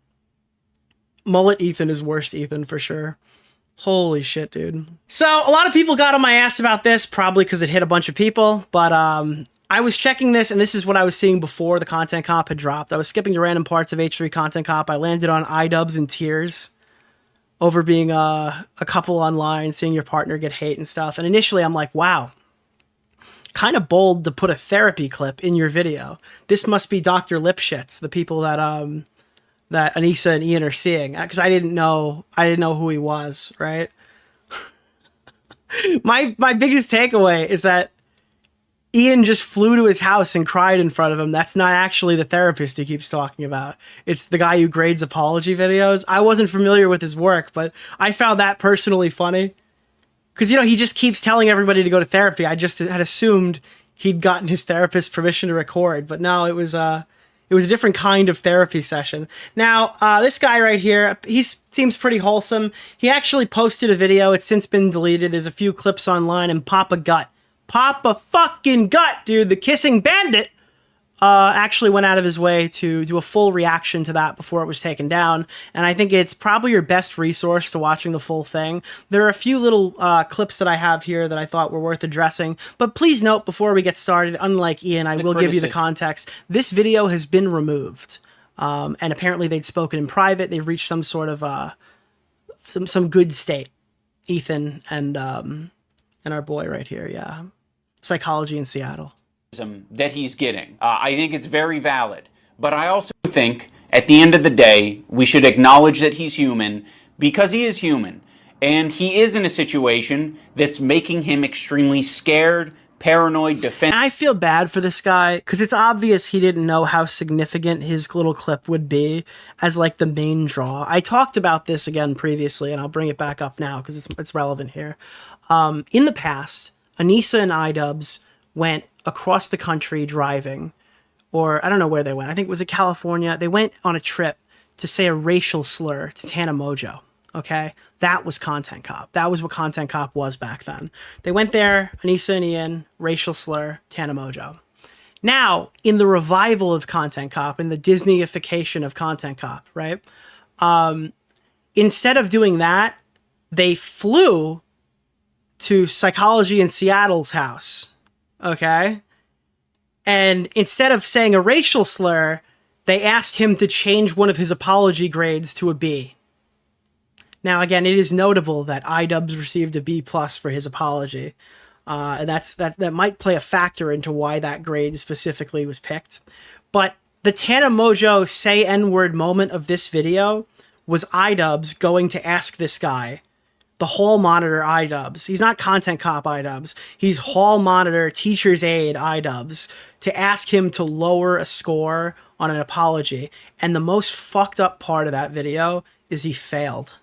Mullet Ethan is worst Ethan for sure. Holy shit, dude. So, a lot of people got on my ass about this, probably because it hit a bunch of people, but I was checking this, and this is what I was seeing before the content comp had dropped. I was skipping to random parts of H3 content comp. I landed on iDubbbz in tears over being a couple online, seeing your partner get hate and stuff. And initially, I'm like, wow, kind of bold to put a therapy clip in your video. This must be Dr. Lipschitz, the people that that Anissa and Ian are seeing, because I didn't know who he was, right? my biggest takeaway is that Ian just flew to his house and cried in front of him. That's not actually the therapist he keeps talking about. It's the guy who grades apology videos. I wasn't familiar with his work, but I found that personally funny. Because, you know, he just keeps telling everybody to go to therapy. I just had assumed he'd gotten his therapist's permission to record, but no, it was a different kind of therapy session. Now, this guy right here, he seems pretty wholesome. He actually posted a video. It's since been deleted. There's a few clips online, and Papa Gut. Papa fucking Gut, dude. The kissing bandit actually went out of his way to do a full reaction to that before it was taken down. And I think it's probably your best resource to watching the full thing. There are a few little clips that I have here that I thought were worth addressing. But please note before we get started, unlike Ian, I will give you the context. This video has been removed. And apparently they'd spoken in private. They've reached some sort of some good state. Ethan and our boy right here, yeah. Psychology in Seattle. That he's getting. I think it's very valid. But I also think, at the end of the day, we should acknowledge that he's human because he is human. And he is in a situation that's making him extremely scared, paranoid, defensive. I feel bad for this guy because it's obvious he didn't know how significant his little clip would be as like the main draw. I talked about this again previously, and I'll bring it back up now because it's relevant here. In the past, Anissa and iDubbbz went across the country driving, or I don't know where they went. I think it was in California. They went on a trip to say a racial slur to Tana Mojo. Okay, that was Content Cop. That was what Content Cop was back then. They went there, Anissa and Ian, racial slur, Tana Mojo. Now, in the revival of Content Cop, in the Disneyification of Content Cop, right? Instead of doing that, they flew to Psychology in Seattle's house, okay? And instead of saying a racial slur, they asked him to change one of his apology grades to a B. Now, again, it is notable that iDubbbz received a B+ for his apology. And that might play a factor into why that grade specifically was picked. But the Tana Mojo say N-word moment of this video was iDubbbz going to ask this guy, the hall monitor iDubbbz. He's not Content Cop iDubbbz. He's hall monitor, teacher's aide iDubbbz, to ask him to lower a score on an apology. And the most fucked up part of that video is he failed.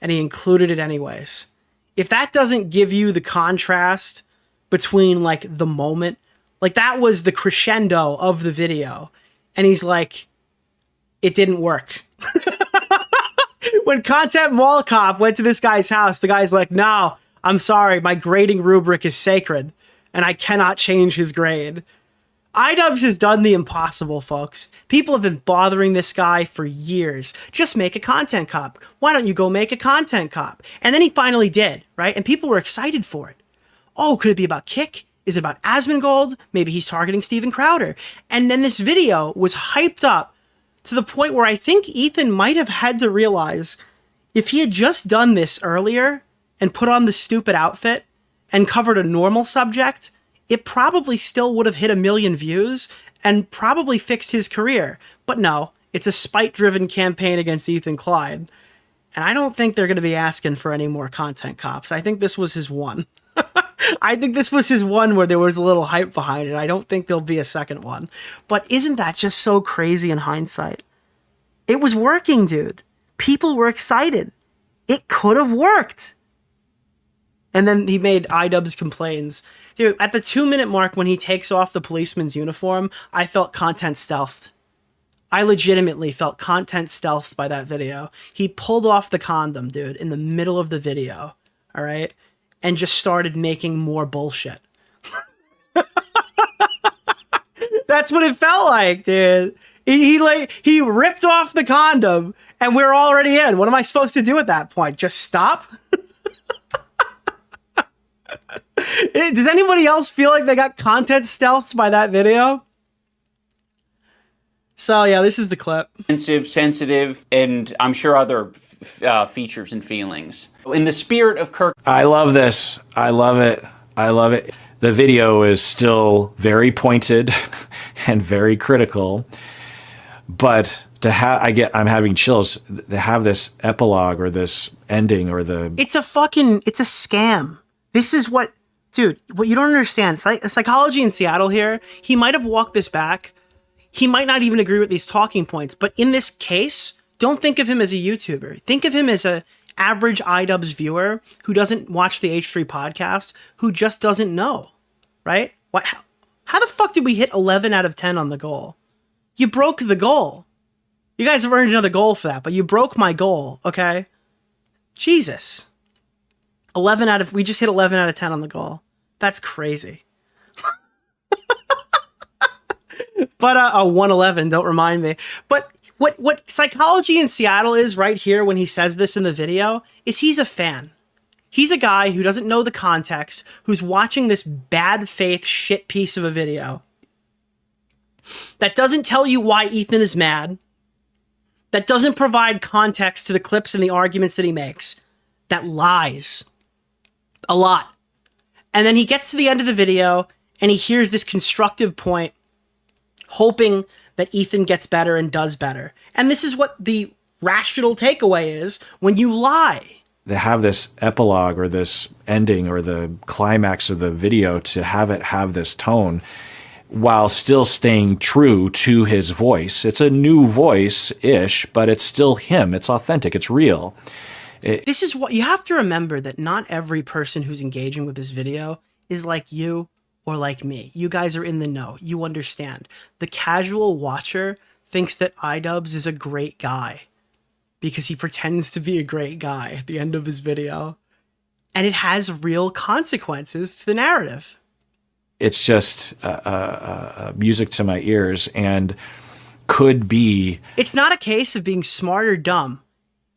And he included it anyways. If that doesn't give you the contrast between like the moment, like that was the crescendo of the video. And he's like, it didn't work. When Content Molotov went to this guy's house, the guy's like, no, I'm sorry, my grading rubric is sacred and I cannot change his grade. iDubbbz has done the impossible, folks. People have been bothering this guy for years. Just make a content cop. Why don't you go make a content cop? And then he finally did, right? And people were excited for it. Oh, could it be about Kick? Is it about Asmongold? Maybe he's targeting Steven Crowder. And then this video was hyped up to the point where I think Ethan might have had to realize if he had just done this earlier and put on the stupid outfit and covered a normal subject, it probably still would have hit 1 million views and probably fixed his career. But no, it's a spite-driven campaign against Ethan Klein. And I don't think they're going to be asking for any more content cops. I think this was his one. I think this was his one where there was a little hype behind it. I don't think there'll be a second one. But isn't that just so crazy in hindsight? It was working, dude. People were excited. It could have worked. And then he made iDubbbz complains. Dude, at the 2-minute mark when he takes off the policeman's uniform, I felt content stealthed. I legitimately felt content stealthed by that video. He pulled off the condom, dude, in the middle of the video. All right? And just started making more bullshit. That's what it felt like, dude. He ripped off the condom and we're already in. What am I supposed to do at that point? Just stop? Does anybody else feel like they got content stealthed by that video? So yeah, this is the clip. Sensitive, and I'm sure other features and feelings. In the spirit of Kirk. I love this. I love it. I love it. The video is still very pointed and very critical, but to have, I'm having chills to have this epilogue or this ending or the. It's a scam. This is what, dude, what you don't understand. Psychology in Seattle here, he might have walked this back. He might not even agree with these talking points, but in this case, don't think of him as a YouTuber. Think of him as a average iDubbbz viewer who doesn't watch the H3 podcast, who just doesn't know, right? How the fuck did we hit 11 out of 10 on the goal? You broke the goal. You guys have earned another goal for that, but you broke my goal, okay? Jesus. We just hit 11 out of 10 on the goal. That's crazy. But a 111, don't remind me. But what psychology in Seattle is right here when he says this in the video is he's a fan. He's a guy who doesn't know the context, who's watching this bad faith shit piece of a video that doesn't tell you why Ethan is mad, that doesn't provide context to the clips and the arguments that he makes, that lies a lot. And then he gets to the end of the video and he hears this constructive point, hoping that Ethan gets better and does better. And this is what the rational takeaway is when you lie. To have this epilogue or this ending or the climax of the video, to have it have this tone while still staying true to his voice. It's a new voice-ish, but it's still him. It's authentic. It's real. This is what you have to remember, that not every person who's engaging with this video is like you or like me. You guys are in the know. You understand. The casual watcher thinks that iDubbbz is a great guy because he pretends to be a great guy at the end of his video. And it has real consequences to the narrative. It's just music to my ears and could be... It's not a case of being smart or dumb.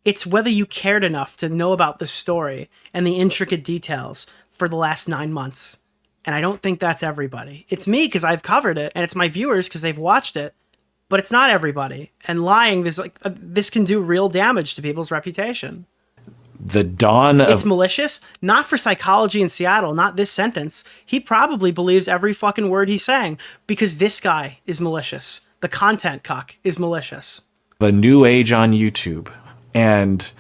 It's whether you cared enough to know about the story and the intricate details for the last 9 months. And I don't think that's everybody. It's me because I've covered it, and it's my viewers because they've watched it. But it's not everybody. And lying, this can do real damage to people's reputation. The dawn of... It's malicious, not for psychology in Seattle, not this sentence. He probably believes every fucking word he's saying because this guy is malicious. The content cuck is malicious. The new age on YouTube. And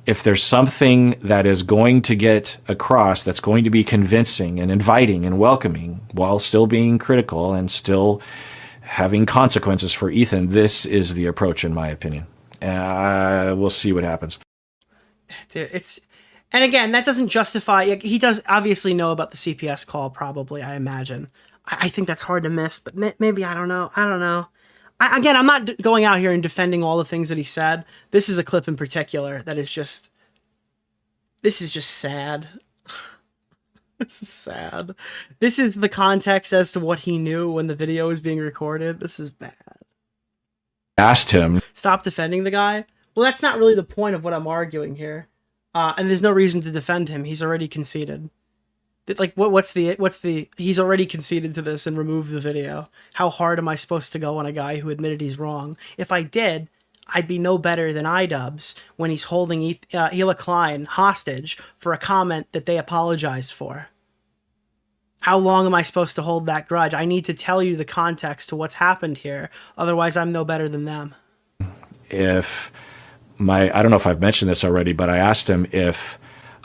if there's something that is going to get across that's going to be convincing and inviting and welcoming while still being critical and still having consequences for Ethan, this is the approach, in my opinion. We'll see what happens. Dude, and again, that doesn't justify... He does obviously know about the CPS call, probably, I imagine. I think that's hard to miss, but maybe, I don't know. Again, I'm not going out here and defending all the things that he said. This is a clip in particular that is just... This is just sad. This is sad. This is the context as to what he knew when the video was being recorded. This is bad. Asked him. Stop defending the guy. Well, that's not really the point of what I'm arguing here. And there's no reason to defend him. He's already conceded. Like, what's the, he's already conceded to this and removed the video. How hard am I supposed to go on a guy who admitted he's wrong? If I did, I'd be no better than iDubbbz when he's holding Hila Klein hostage for a comment that they apologized for. How long am I supposed to hold that grudge? I need to tell you the context to what's happened here. Otherwise, I'm no better than them. If I don't know if I've mentioned this already, but I asked him if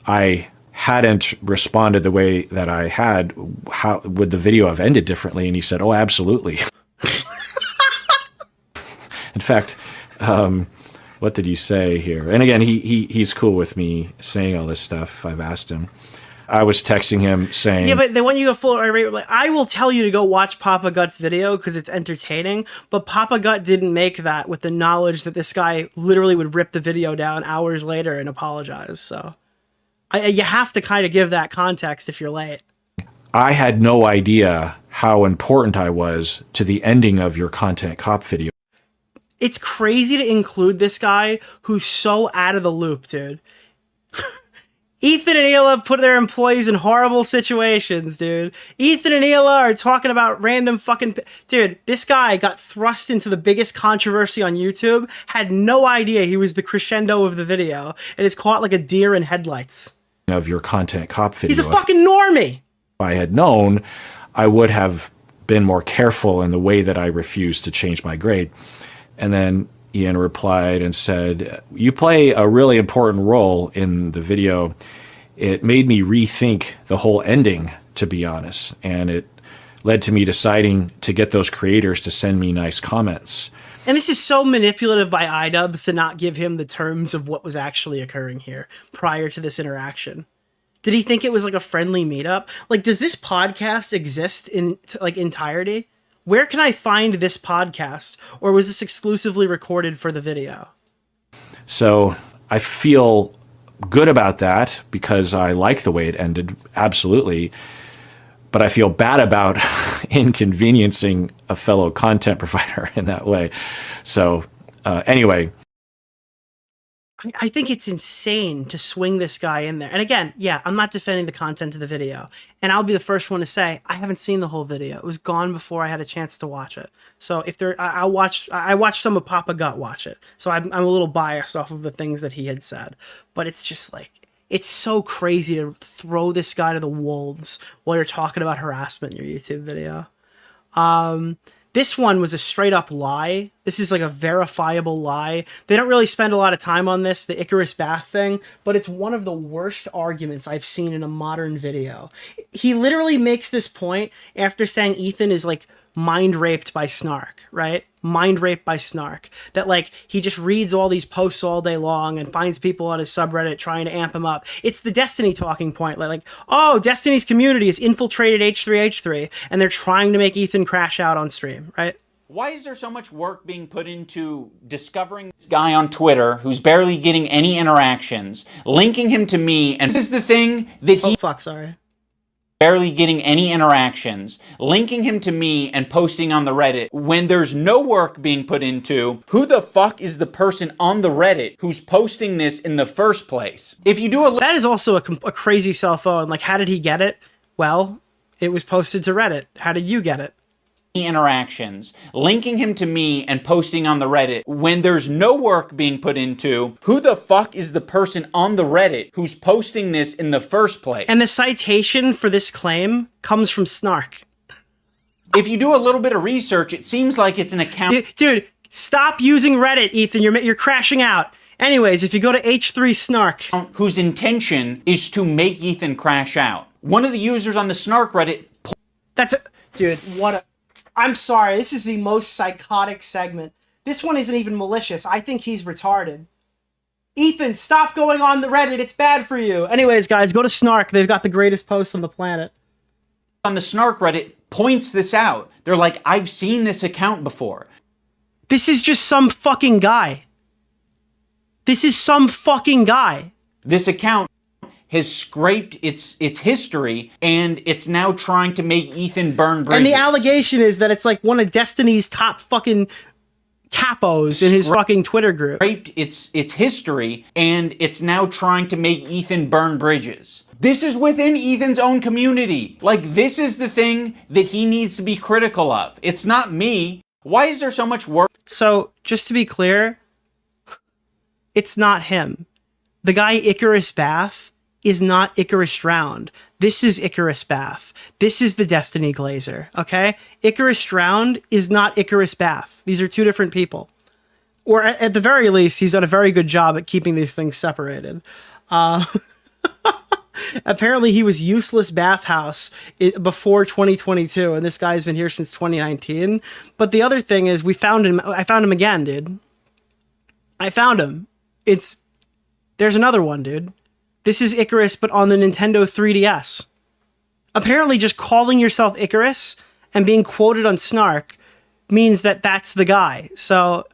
I hadn't responded the way that I had, how would the video have ended differently? And he said, oh, absolutely. In fact, what did he say here? And again, he's cool with me saying all this stuff. I've asked him. I was texting him saying... Yeah, but they want you to go full irate. Like, I will tell you to go watch Papa Gut's video because it's entertaining, but Papa Gut didn't make that with the knowledge that this guy literally would rip the video down hours later and apologize. So you have to kind of give that context if you're late. I had no idea how important I was to the ending of your Content Cop video. It's crazy to include this guy who's so out of the loop, dude. Ethan and Hila put their employees in horrible situations, dude. Ethan and Hila are talking about random fucking... Dude, this guy got thrust into the biggest controversy on YouTube, had no idea he was the crescendo of the video, and is caught like a deer in headlights. Of your Content Cop video. He's a fucking normie! If I had known, I would have been more careful in the way that I refused to change my grade. And then Ian replied and said, you play a really important role in the video. It made me rethink the whole ending, to be honest. And it led to me deciding to get those creators to send me nice comments. And this is so manipulative by iDubbbz to not give him the terms of what was actually occurring here prior to this interaction. Did he think it was like a friendly meetup? Like, does this podcast exist in like entirety? Where can I find this podcast? Or was this exclusively recorded for the video? So I feel good about that because I like the way it ended, absolutely. But I feel bad about inconveniencing a fellow content provider in that way. So anyway. I think it's insane to swing this guy in there. And again, yeah, I'm not defending the content of the video. And I'll be the first one to say, I haven't seen the whole video. It was gone before I had a chance to watch it. So if there, I watched some of Papa Gut watch it. So I'm a little biased off of the things that he had said. But it's just like, it's so crazy to throw this guy to the wolves while you're talking about harassment in your YouTube video. This one was a straight up lie. This is like a verifiable lie. They don't really spend a lot of time on this, the Icarus Bath thing, but it's one of the worst arguments I've seen in a modern video. He literally makes this point after saying Ethan is like mind raped by Snark, right? Mind raped by Snark. That like he just reads all these posts all day long and finds people on his subreddit trying to amp him up. It's the Destiny talking point. Like, oh, Destiny's community has infiltrated H3H3 and they're trying to make Ethan crash out on stream, right? Why is there so much work being put into discovering this guy on Twitter who's barely getting any interactions, linking him to me, and this is the thing that he... Oh, fuck, sorry. Barely getting any interactions, linking him to me and posting on the Reddit when there's no work being put into who the fuck is the person on the Reddit who's posting this in the first place. If you do that is also a crazy cell phone. Like, how did he get it? Well, it was posted to Reddit. How did you get it? Interactions, linking him to me and posting on the Reddit when there's no work being put into who the fuck is the person on the Reddit who's posting this in the first place. And the citation for this claim comes from Snark. If you do a little bit of research, it seems like it's an account. Dude, stop using Reddit, Ethan. You're crashing out. Anyways, if you go to H3 Snark, whose intention is to make Ethan crash out. One of the users on the Snark Reddit. Dude, what a... I'm sorry, this is the most psychotic segment. This one isn't even malicious. I think he's retarded. Ethan, stop going on the Reddit. It's bad for you. Anyways, guys, go to Snark. They've got the greatest posts on the planet. On the Snark Reddit points this out. They're like, I've seen this account before. This is just some fucking guy. This is some fucking guy. This account has scraped its history, and it's now trying to make Ethan burn bridges. And the allegation is that it's like one of Destiny's top fucking capos in his fucking Twitter group. Scraped its history, and it's now trying to make Ethan burn bridges. This is within Ethan's own community. Like, this is the thing that he needs to be critical of. It's not me. Why is there so much work? So, just to be clear, it's not him. The guy Icarus Bath is not Icarus Drowned. This is Icarus Bath. This is the Destiny Glazer, okay? Icarus Drowned is not Icarus Bath. These are two different people. Or at the very least, he's done a very good job at keeping these things separated. Apparently, he was useless bathhouse before 2022, and this guy's been here since 2019. But the other thing is, we found him. I found him again, dude. I found him. There's another one, dude. This is Icarus, but on the Nintendo 3DS. Apparently, just calling yourself Icarus and being quoted on Snark means that that's the guy. So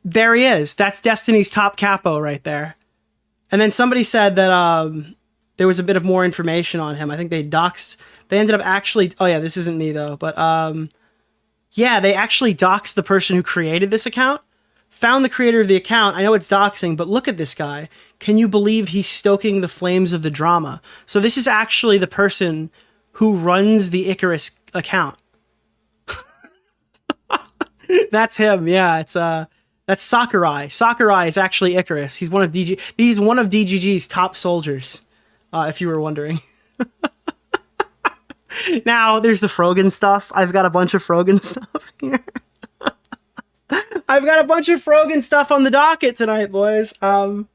there he is. That's Destiny's top capo right there. And then somebody said that there was a bit of more information on him. I think they doxed. They ended up actually. Oh yeah, this isn't me though. But yeah, they actually doxed the person who created this account. Found the creator of the account. I know it's doxing, but look at this guy. Can you believe he's stoking the flames of the drama? So this is actually the person who runs the Icarus account. That's him. Yeah, it's that's Sakurai. Sakurai is actually Icarus. He's one of DGG's top soldiers, if you were wondering. Now, there's the Frogan stuff. I've got a bunch of Frogan stuff here. I've got a bunch of Frogan stuff on the docket tonight, boys. I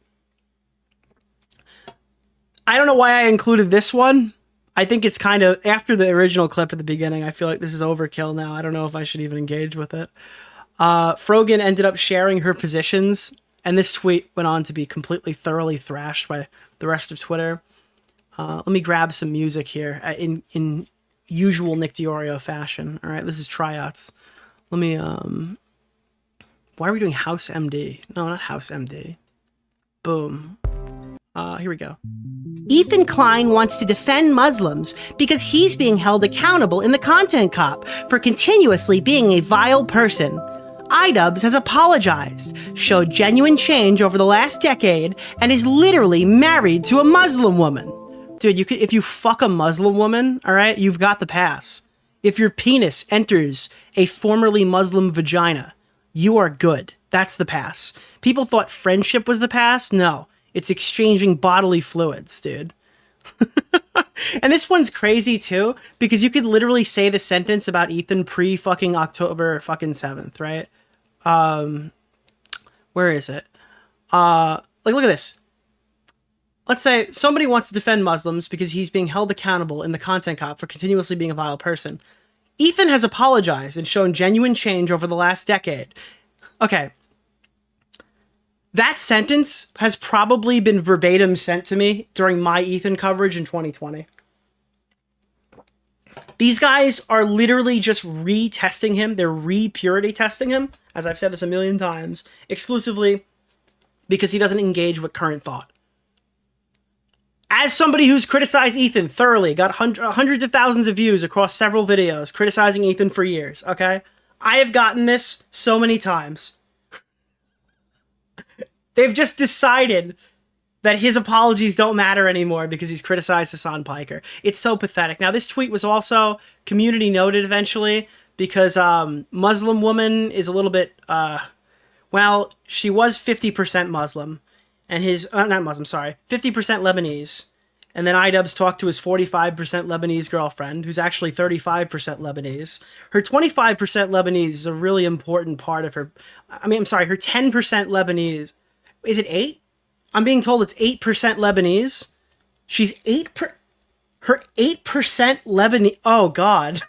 don't know why I included this one. I think it's kind of, after the original clip at the beginning, I feel like this is overkill now. I don't know if I should even engage with it. Frogan ended up sharing her positions, and this tweet went on to be completely thoroughly thrashed by the rest of Twitter. Let me grab some music here in usual Nick DeOrio fashion. All right, this is tryouts. Let me, why are we doing House MD? No, not House MD. Boom. Here we go. Ethan Klein wants to defend Muslims because he's being held accountable in the content cop for continuously being a vile person. iDubbbz has apologized, showed genuine change over the last decade, and is literally married to a Muslim woman. Dude, if you fuck a Muslim woman, all right, you've got the pass. If your penis enters a formerly Muslim vagina, you are good. That's the pass. People thought friendship was the pass. No, it's exchanging bodily fluids, dude. And this one's crazy too, because you could literally say the sentence about Ethan pre-fucking October fucking 7th, right? Where is it? Like, look at this. Let's say somebody wants to defend Muslims because he's being held accountable in the content cop for continuously being a vile person. Ethan has apologized and shown genuine change over the last decade. Okay. That sentence has probably been verbatim sent to me during my Ethan coverage in 2020. These guys are literally just retesting him. They're re-purity testing him, as I've said this a million times, exclusively because he doesn't engage with current thought. As somebody who's criticized Ethan thoroughly, got hundreds of thousands of views across several videos, criticizing Ethan for years, okay? I have gotten this so many times. They've just decided that his apologies don't matter anymore because he's criticized Hassan Piker. It's so pathetic. Now, this tweet was also community noted eventually because Muslim woman is a little bit, well, she was 50% Muslim. And his, not Muslim, sorry, 50% Lebanese. And then iDubbbz talked to his 45% Lebanese girlfriend, who's actually 35% Lebanese. Her 25% Lebanese is a really important part of her, I'm sorry, her 10% Lebanese. Is it 8? I'm being told it's 8% Lebanese. She's her 8% Lebanese. Oh, God.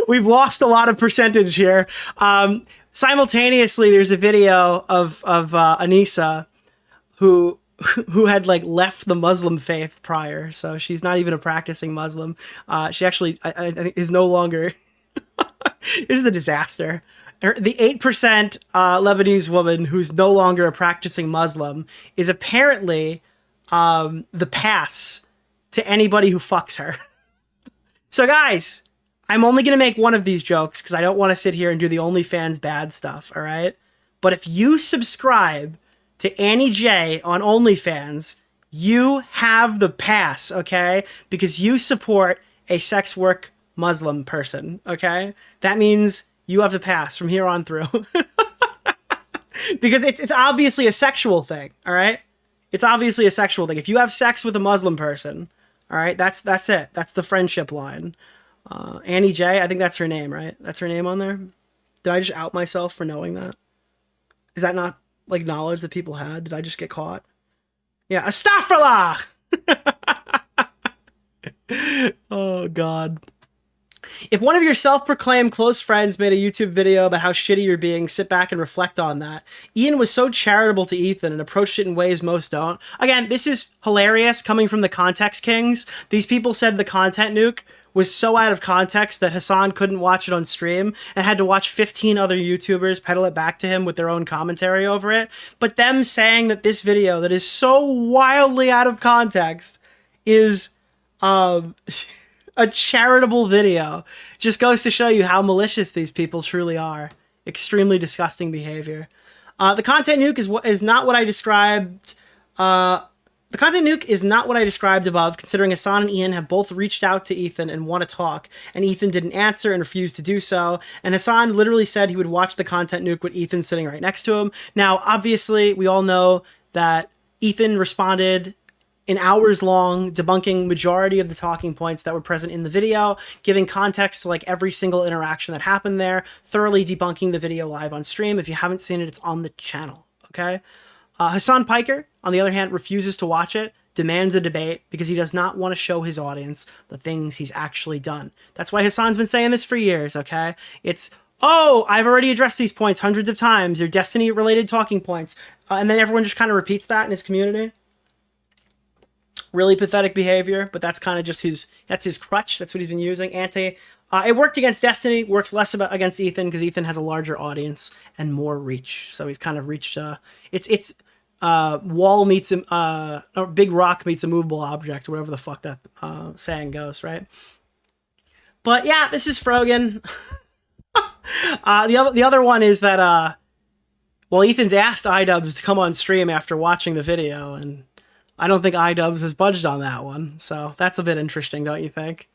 We've lost a lot of percentage here. Simultaneously, there's a video of Anissa who had like left the Muslim faith prior, so she's not even a practicing Muslim. She actually, I think, is no longer. This is a disaster. The 8% Lebanese woman who's no longer a practicing Muslim is apparently the pass to anybody who fucks her. So guys, I'm only going to make one of these jokes because I don't want to sit here and do the OnlyFans bad stuff, all right? But if you subscribe to Annie J on OnlyFans, you have the pass, okay? Because you support a sex work Muslim person, okay? That means you have the pass from here on through. Because it's obviously a sexual thing, all right? It's obviously a sexual thing. If you have sex with a Muslim person, all right, that's it. That's the friendship line. Annie J, I think that's her name, right? That's her name on there. Did I just out myself for knowing that? Is that not like knowledge that people had? Did I just get caught? Yeah, astaghfirullah! Oh, God. If one of your self-proclaimed close friends made a YouTube video about how shitty you're being, sit back and reflect on that. Ian was so charitable to Ethan and approached it in ways most don't. Again, this is hilarious coming from the Context Kings. These people said the content nuke was so out of context that Hassan couldn't watch it on stream and had to watch 15 other YouTubers peddle it back to him with their own commentary over it. But them saying that this video that is so wildly out of context is a charitable video just goes to show you how malicious these people truly are. Extremely disgusting behavior. The content nuke is not what I described. The content nuke is not what I described above, considering Hassan and Ian have both reached out to Ethan and want to talk, and Ethan didn't answer and refused to do so, and Hassan literally said he would watch the content nuke with Ethan sitting right next to him. Now, obviously, we all know that Ethan responded in hours long, debunking majority of the talking points that were present in the video, giving context to like every single interaction that happened there, thoroughly debunking the video live on stream. If you haven't seen it, it's on the channel, okay? Hassan Piker, on the other hand, refuses to watch it, demands a debate because he does not want to show his audience the things he's actually done. That's why Hassan's been saying this for years, okay? It's, oh, I've already addressed these points hundreds of times. They're Destiny-related talking points. And then everyone just kind of repeats that in his community. Really pathetic behavior, but that's kind of just that's his crutch. That's what he's been using. It worked against Destiny, works less against Ethan because Ethan has a larger audience and more reach. So he's kind of reached, it's wall meets or big rock meets a movable object, or whatever the fuck that saying goes, right? But yeah, this is Frogan. The other one is that, well, Ethan's asked iDubbbz to come on stream after watching the video, and I don't think iDubbbz has budged on that one. So that's a bit interesting, don't you think?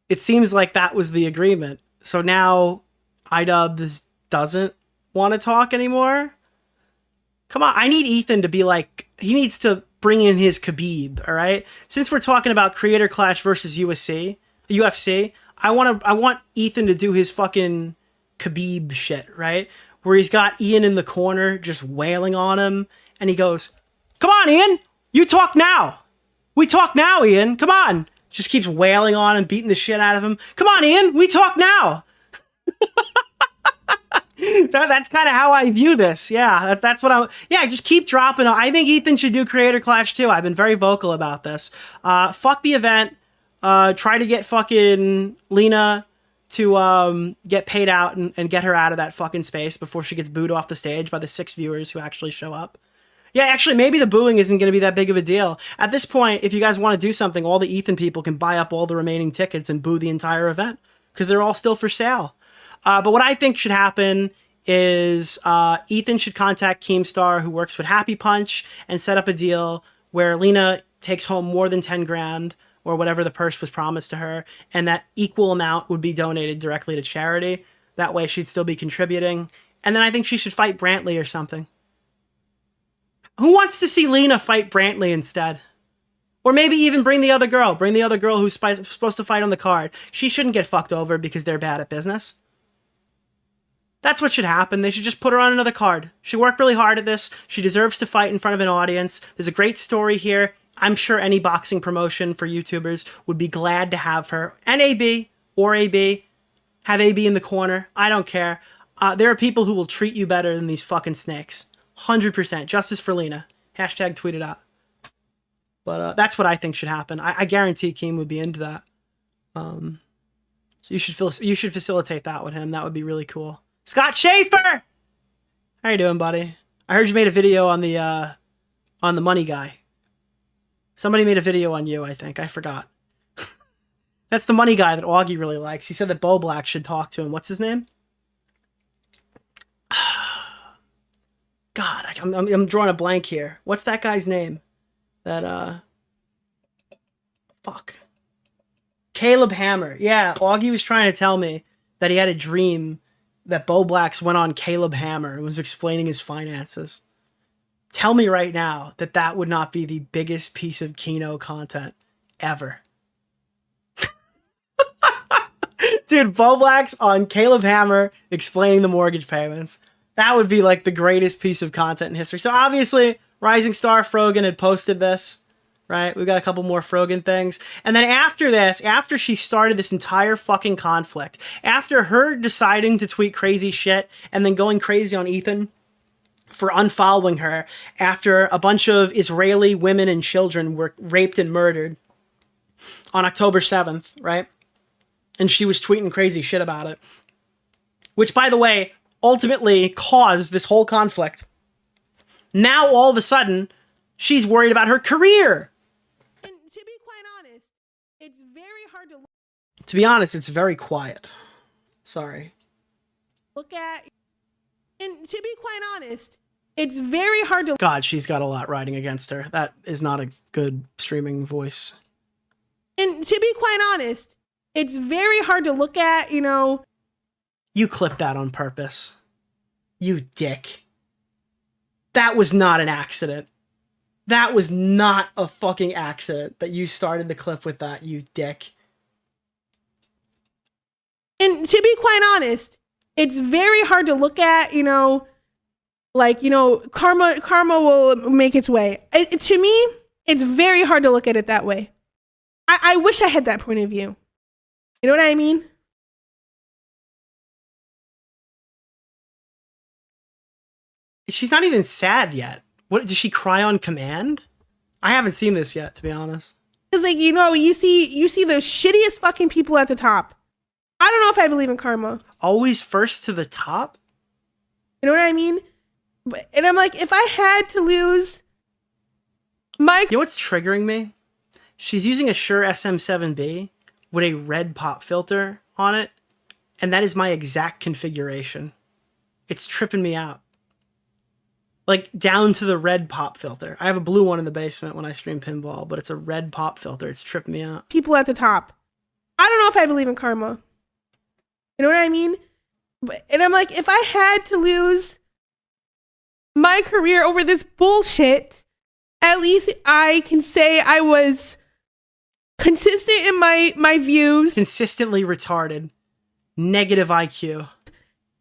It seems like that was the agreement. So now iDubbbz doesn't want to talk anymore? Come on, I need Ethan to be like, he needs to bring in his Khabib, all right? Since we're talking about Creator Clash versus UFC, I want Ethan to do his fucking Khabib shit, right? Where he's got Ian in the corner just wailing on him, and he goes, come on, Ian, you talk now. We talk now, Ian, come on. Just keeps wailing on him, beating the shit out of him. Come on, Ian, we talk now. That's kind of how I view this. Yeah, that's what I'm... Yeah, just keep dropping. I think Ethan should do Creator Clash too. I've been very vocal about this. Fuck the event. Try to get fucking Lena to get paid out and get her out of that fucking space before she gets booed off the stage by the 6 viewers who actually show up. Yeah, actually, maybe the booing isn't going to be that big of a deal. At this point, if you guys want to do something, all the Ethan people can buy up all the remaining tickets and boo the entire event because they're all still for sale. But what I think should happen is Ethan should contact Keemstar, who works with Happy Punch, and set up a deal where Lena takes home more than 10 grand or whatever the purse was promised to her, and that equal amount would be donated directly to charity. That way she'd still be contributing. And then I think she should fight Brantley or something. Who wants to see Lena fight Brantley instead? Or maybe even bring the other girl. Bring the other girl who's supposed to fight on the card. She shouldn't get fucked over because they're bad at business. That's what should happen. They should just put her on another card. She worked really hard at this. She deserves to fight in front of an audience. There's a great story here. I'm sure any boxing promotion for YouTubers would be glad to have her. NAB or AB. Have AB in the corner. I don't care. There are people who will treat you better than these fucking snakes. 100%. Justice for Lena. Hashtag tweet it out. But that's what I think should happen. I guarantee Keem would be into that. So you should facilitate that with him. That would be really cool. Scott Schaefer! How you doing, buddy? I heard you made a video on the money guy. Somebody made a video on you, I think. I forgot. That's the money guy that Augie really likes. He said that Bo Black should talk to him. What's his name? God, I'm drawing a blank here. What's that guy's name? That, fuck. Caleb Hammer. Yeah, Augie was trying to tell me that he had a dream that Bo Blacks went on Caleb Hammer and was explaining his finances. Tell me right now that that would not be the biggest piece of Kino content ever. Dude, Bo Black's on Caleb Hammer explaining the mortgage payments. That would be like the greatest piece of content in history. So obviously, Rising Star Frogan had posted this, right? We've got a couple more Frogan things. And then after this, after she started this entire fucking conflict, after her deciding to tweet crazy shit and then going crazy on Ethan for unfollowing her, after a bunch of Israeli women and children were raped and murdered on October 7th, right? And she was tweeting crazy shit about it. Which, by the way, ultimately caused this whole conflict. Now, all of a sudden, she's worried about her career. And to be quite honest, it's very hard to To be honest, it's very quiet. Sorry. look at. And to be quite honest, it's very hard to. God, she's got a lot riding against her. That is not a good streaming voice. And to be quite honest, it's very hard to look at, you know. You clipped that on purpose. You dick. That was not an accident. That was not a fucking accident that you started the clip with that, you dick. And to be quite honest, it's very hard to look at, you know, like, you know, karma will make its way. To me, it's very hard to look at it that way. I wish I had that point of view. You know what I mean? She's not even sad yet. What, does she cry on command? I haven't seen this yet, to be honest. It's like, you know, you see the shittiest fucking people at the top. I don't know if I believe in karma. Always first to the top? You know what I mean? And I'm like, if I had to lose my... You know what's triggering me? She's using a Shure SM7B with a red pop filter on it, and that is my exact configuration. It's tripping me out. Like, down to the red pop filter. I have a blue one in the basement when I stream pinball, but it's a red pop filter. It's tripping me out. People at the top. I don't know if I believe in karma. You know what I mean? And I'm like, if I had to lose my career over this bullshit, at least I can say I was consistent in my views. Consistently retarded. Negative IQ.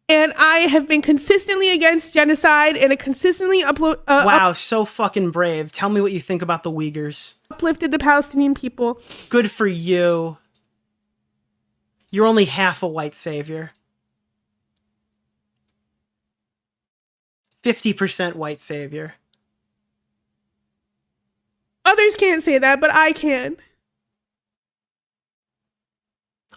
And I have been consistently against genocide and consistently wow, so fucking brave. Tell me what you think about the Uyghurs. Uplifted the Palestinian people. Good for you. You're only half a white savior. 50% white savior. Others can't say that, but I can.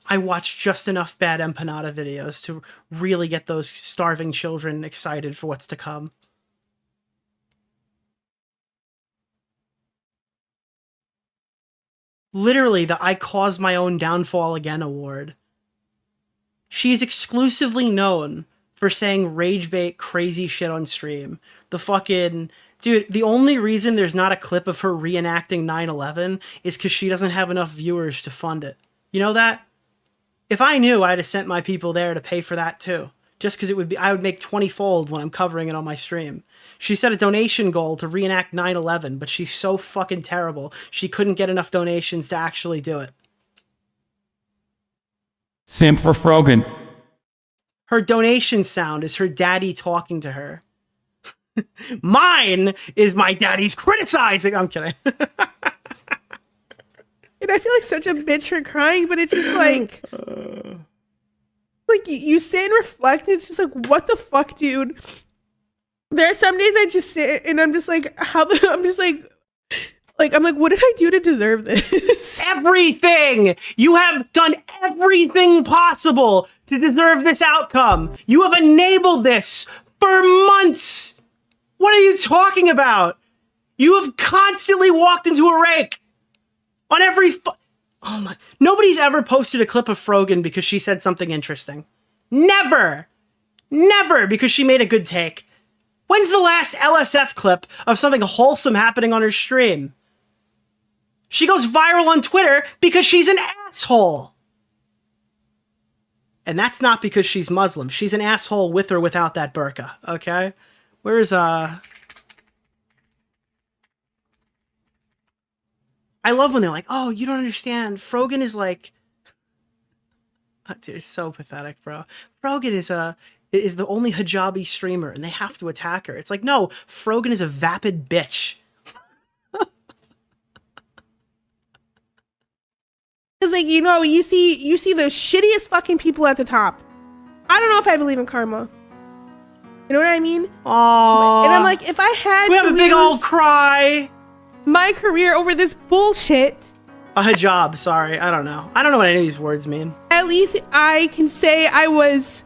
I watched just enough bad empanada videos to really get those starving children excited for what's to come. Literally, the I Caused My Own Downfall Again award. She is exclusively known for saying rage bait crazy shit on stream. The fucking... Dude, the only reason there's not a clip of her reenacting 9/11 is because she doesn't have enough viewers to fund it. You know that? If I knew, I'd have sent my people there to pay for that too. Just because I would make 20-fold when I'm covering it on my stream. She set a donation goal to reenact 9/11, but she's so fucking terrible, she couldn't get enough donations to actually do it. Simp for Frogan. Her donation sound is her daddy talking to her. Mine is my daddy's criticizing. I'm kidding. And I feel like such a bitch for crying, but it's just like... like, you sit and reflect, and it's just like, what the fuck, dude? There are some days I just sit, and I'm just like, I'm just like, I'm like, what did I do to deserve this? Everything! You have done everything possible to deserve this outcome. You have enabled this for months. What are you talking about? You have constantly walked into a rake on every. Oh my! Nobody's ever posted a clip of Frogan because she said something interesting. Never, never because she made a good take. When's the last LSF clip of something wholesome happening on her stream? She goes viral on Twitter because she's an asshole. And that's not because she's Muslim. She's an asshole with or without that burqa, okay? Where's, I love when they're like, oh, you don't understand. Frogan is like... Oh, dude, it's so pathetic, bro. Frogan is the only hijabi streamer, and they have to attack her. It's like, no, Frogan is a vapid bitch. Because, like, you know, you see the shittiest fucking people at the top. I don't know if I believe in karma. You know what I mean? Aww. And I'm like, if I had we have a big old cry. My career over this bullshit. A hijab, sorry. I don't know. I don't know what any of these words mean. At least I can say I was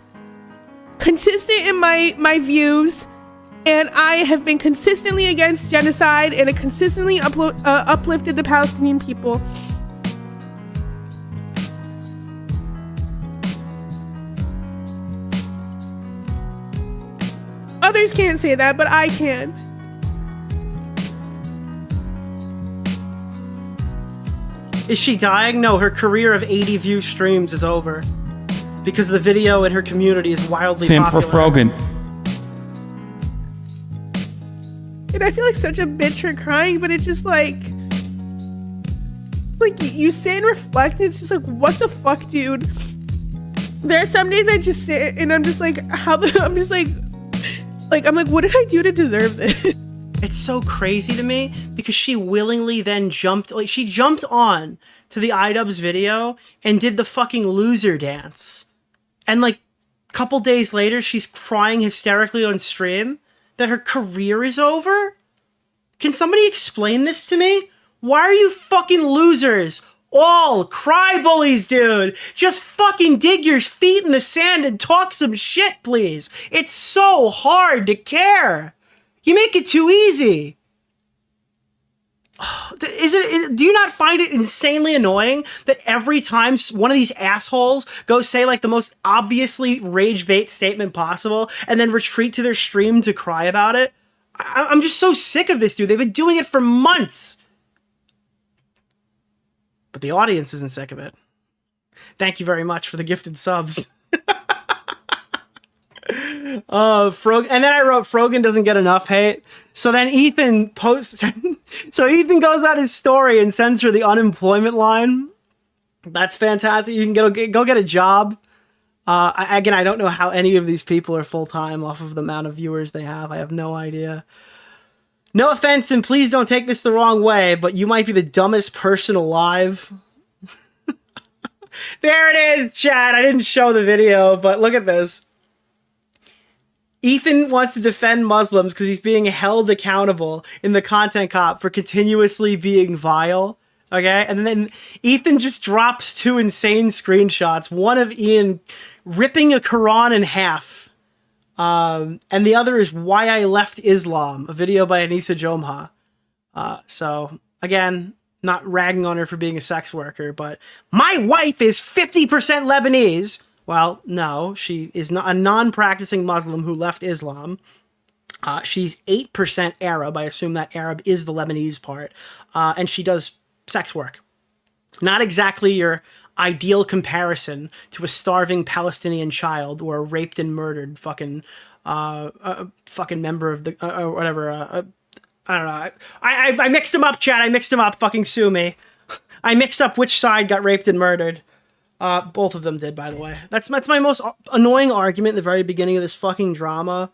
consistent in my views, and I have been consistently against genocide, and it consistently uplifted the Palestinian people. Others can't say that, but I can. Is she dying? No, her career of 80 view streams is over. Because the video in her community is wildly popular. For Frogan. And I feel like such a bitch for crying, but it's just like you sit and reflect, and it's just like, what the fuck, dude? There are some days I just sit and I'm just like, I'm just like, I'm like, what did I do to deserve this? It's so crazy to me because she willingly then jumped on to the iDubbbz video and did the fucking loser dance. And like a couple days later, she's crying hysterically on stream that her career is over? Can somebody explain this to me? Why are you fucking losers? All cry bullies, dude. Just fucking dig your feet in the sand and talk some shit, please. It's so hard to care. You make it too easy. Do you not find it insanely annoying that every time one of these assholes goes say like the most obviously rage bait statement possible and then retreat to their stream to cry about it? I'm just so sick of this, dude. They've been doing it for months. But the audience isn't sick of it. Thank you very much for the gifted subs. And then I wrote Frogan doesn't get enough hate. So then Ethan posts. So Ethan goes out his story and sends her the unemployment line. That's fantastic. You can go get a job. Again, I don't know how any of these people are full time off of the amount of viewers they have. I have no idea. No offense, and please don't take this the wrong way, but you might be the dumbest person alive. There it is, chat. I didn't show the video, but look at this. Ethan wants to defend Muslims because he's being held accountable in the content cop for continuously being vile. Okay? And then Ethan just drops two insane screenshots. One of Ian ripping a Quran in half. And the other is Why I Left Islam, a video by Anissa Jomha. So, again, not ragging on her for being a sex worker, but my wife is 50% Lebanese. Well, no, she is not a non-practicing Muslim who left Islam. She's 8% Arab. I assume that Arab is the Lebanese part. And she does sex work. Not exactly your ideal comparison to a starving Palestinian child or a raped and murdered fucking member of the or whatever. I don't know. I mixed them up, chat. I mixed them up. Fucking sue me. I mixed up which side got raped and murdered. Both of them did, by the way. That's my most annoying argument at the very beginning of this fucking drama.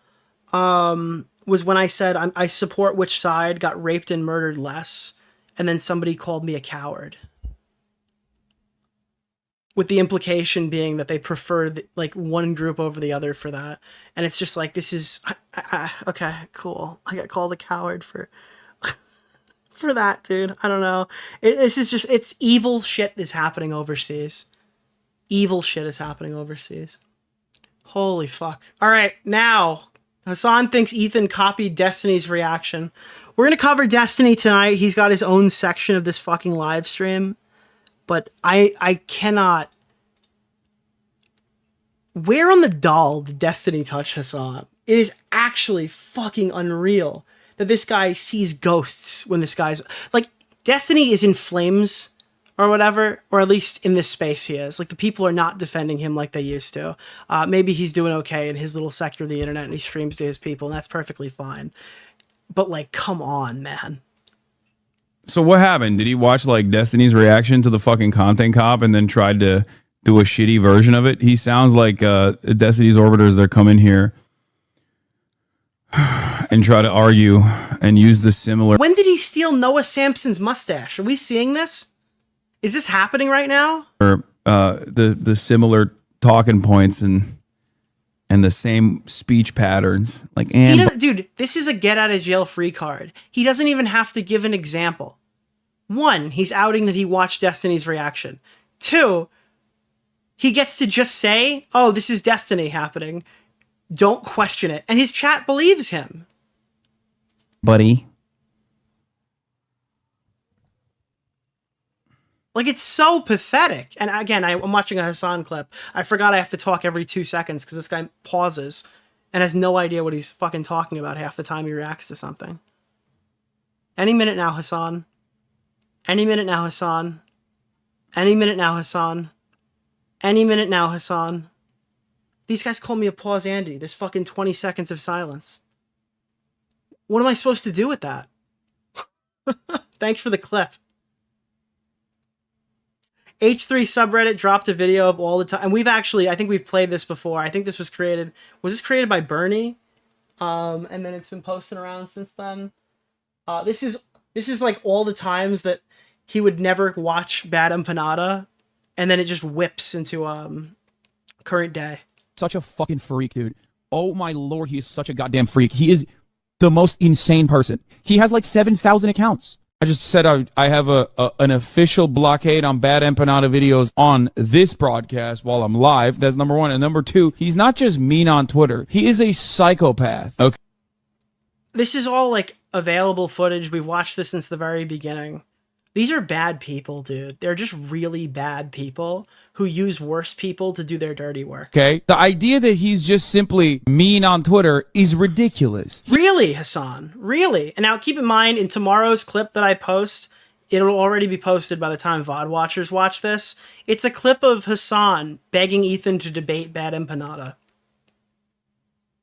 Was when I said I support which side got raped and murdered less, and then somebody called me a coward. With the implication being that they prefer like one group over the other for that. And it's just like, this is... okay, cool. I got called a coward for for that, dude. I don't know. This is just... It's evil shit is happening overseas. Evil shit is happening overseas. Holy fuck. All right, now... Hassan thinks Ethan copied Destiny's reaction. We're going to cover Destiny tonight. He's got his own section of this fucking live stream. But I cannot... Where on the doll did Destiny touch Hassan? It is actually fucking unreal that this guy sees ghosts when this guy's... Like, Destiny is in flames or whatever, or at least in this space he is. Like, the people are not defending him like they used to. Maybe he's doing okay in his little sector of the internet and he streams to his people, and that's perfectly fine. But, like, come on, man. So what happened? Did he watch like Destiny's reaction to the fucking content cop and then tried to do a shitty version of it? He sounds like Destiny's orbiters that come in here and try to argue and use the similar... When did he steal Noah Samson's mustache? Are we seeing this? Is this happening right now? Or the similar talking points and the same speech patterns. Like, and Dude, this is a get out of jail free card. He doesn't even have to give an example. 1, he's outing that he watched Destiny's reaction. 2, he gets to just say, oh, this is Destiny happening. Don't question it. And his chat believes him. buddy. Like, it's so pathetic. And again, I'm watching a Hassan clip. I forgot I have to talk every 2 seconds because this guy pauses and has no idea what he's fucking talking about half the time he reacts to something. Any minute now, Hassan. Any minute now, Hassan. Any minute now, Hassan. Any minute now, Hassan. These guys call me a pause Andy. There's fucking 20 seconds of silence. What am I supposed to do with that? Thanks for the clip. H3 subreddit dropped a video of all the time. And we've actually, I think we've played this before. I think this was this created by Bernie? And then it's been posted around since then. This is like all the times that he would never watch Bad Empanada. And then it just whips into current day. Such a fucking freak, dude. Oh my lord, he is such a goddamn freak. He is the most insane person. He has like 7,000 accounts. I just said I have an official blockade on Bad Empanada videos on this broadcast while I'm live. That's number one. And number two, he's not just mean on Twitter. He is a psychopath. Okay. This is all like available footage. We've watched this since the very beginning. These are bad people, dude. They're just really bad people who use worse people to do their dirty work. Okay. The idea that he's just simply mean on Twitter is ridiculous. Really, Hassan? Really? And now keep in mind, in tomorrow's clip that I post, it'll already be posted by the time VOD watchers watch this. It's a clip of Hassan begging Ethan to debate Bad Empanada.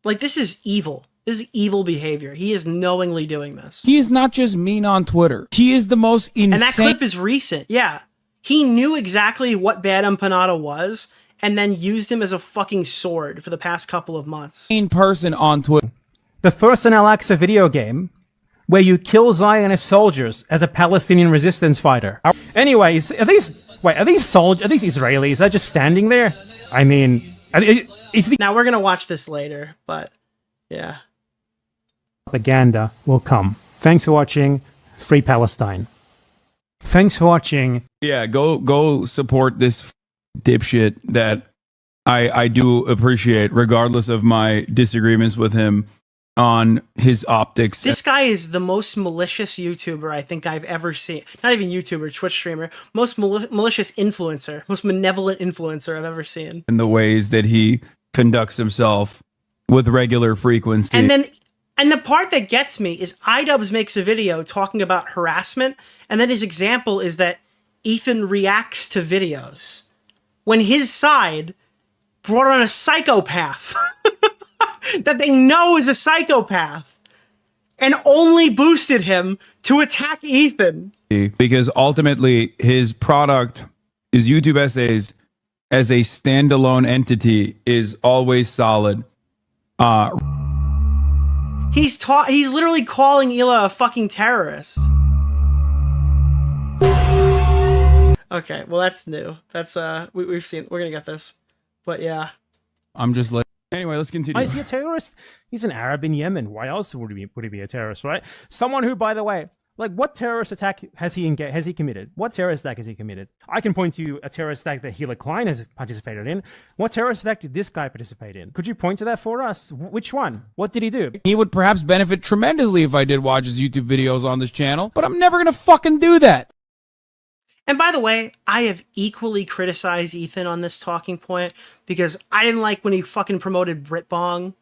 Like, this is evil. This is evil behavior. He is knowingly doing this. He is not just mean on Twitter. He is the most insane. And that clip is recent. Yeah. He knew exactly what Bad Empanada was and then used him as a fucking sword for the past couple of months. Person on Twitter. The first Alexa video game where you kill Zionist soldiers as a Palestinian resistance fighter. Anyways, are these Israelis? Are just standing there? I mean, now we're going to watch this later, but yeah. Propaganda will come. Thanks for watching. Free Palestine. Thanks for watching. Yeah, go support this dipshit that I do appreciate, regardless of my disagreements with him on his optics. This guy is the most malicious YouTuber I think I've ever seen. Not even YouTuber, Twitch streamer. Most malicious influencer. Most malevolent influencer I've ever seen. In the ways that he conducts himself with regular frequency. And the part that gets me is iDubbbz makes a video talking about harassment, and then his example is that Ethan reacts to videos when his side brought on a psychopath that they know is a psychopath and only boosted him to attack Ethan. Because ultimately his product, his YouTube essays as a standalone entity is always solid. He's literally calling Ela a fucking terrorist. Okay, well that's new. That's we've seen. We're gonna get this, but yeah. I'm just like. Anyway, let's continue. Why is he a terrorist? He's an Arab in Yemen. Why else would he be a terrorist, right? Someone who, by the way, Like, what terrorist attack has he committed? What terrorist attack has he committed? I can point to a terrorist attack that Hila Klein has participated in. What terrorist attack did this guy participate in? Could you point to that for us? Which one? What did he do? He would perhaps benefit tremendously if I did watch his YouTube videos on this channel, but I'm never gonna fucking do that. And by the way, I have equally criticized Ethan on this talking point because I didn't like when he fucking promoted Britbong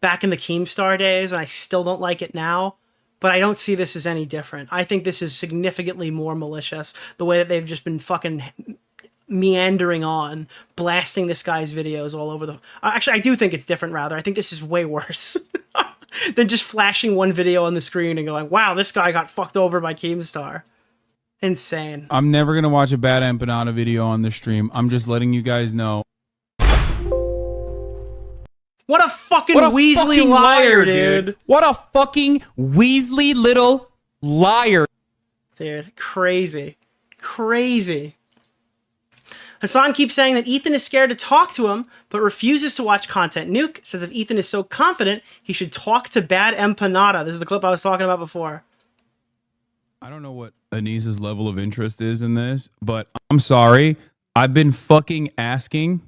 back in the Keemstar days, and I still don't like it now. But I don't see this as any different. I think this is significantly more malicious, the way that they've just been fucking meandering on, blasting this guy's videos all over the... Actually, I do think it's different, rather. I think this is way worse than just flashing one video on the screen and going, wow, this guy got fucked over by Keemstar. Insane. I'm never gonna watch a bad empanada video on the stream. I'm just letting you guys know. What a fucking Weasley liar, dude. What a fucking Weasley little liar. Dude, crazy. Crazy. Hassan keeps saying that Ethan is scared to talk to him, but refuses to watch content. Nuke says if Ethan is so confident, he should talk to Bad Empanada. This is the clip I was talking about before. I don't know what Anis's level of interest is in this, but I'm sorry. I've been fucking asking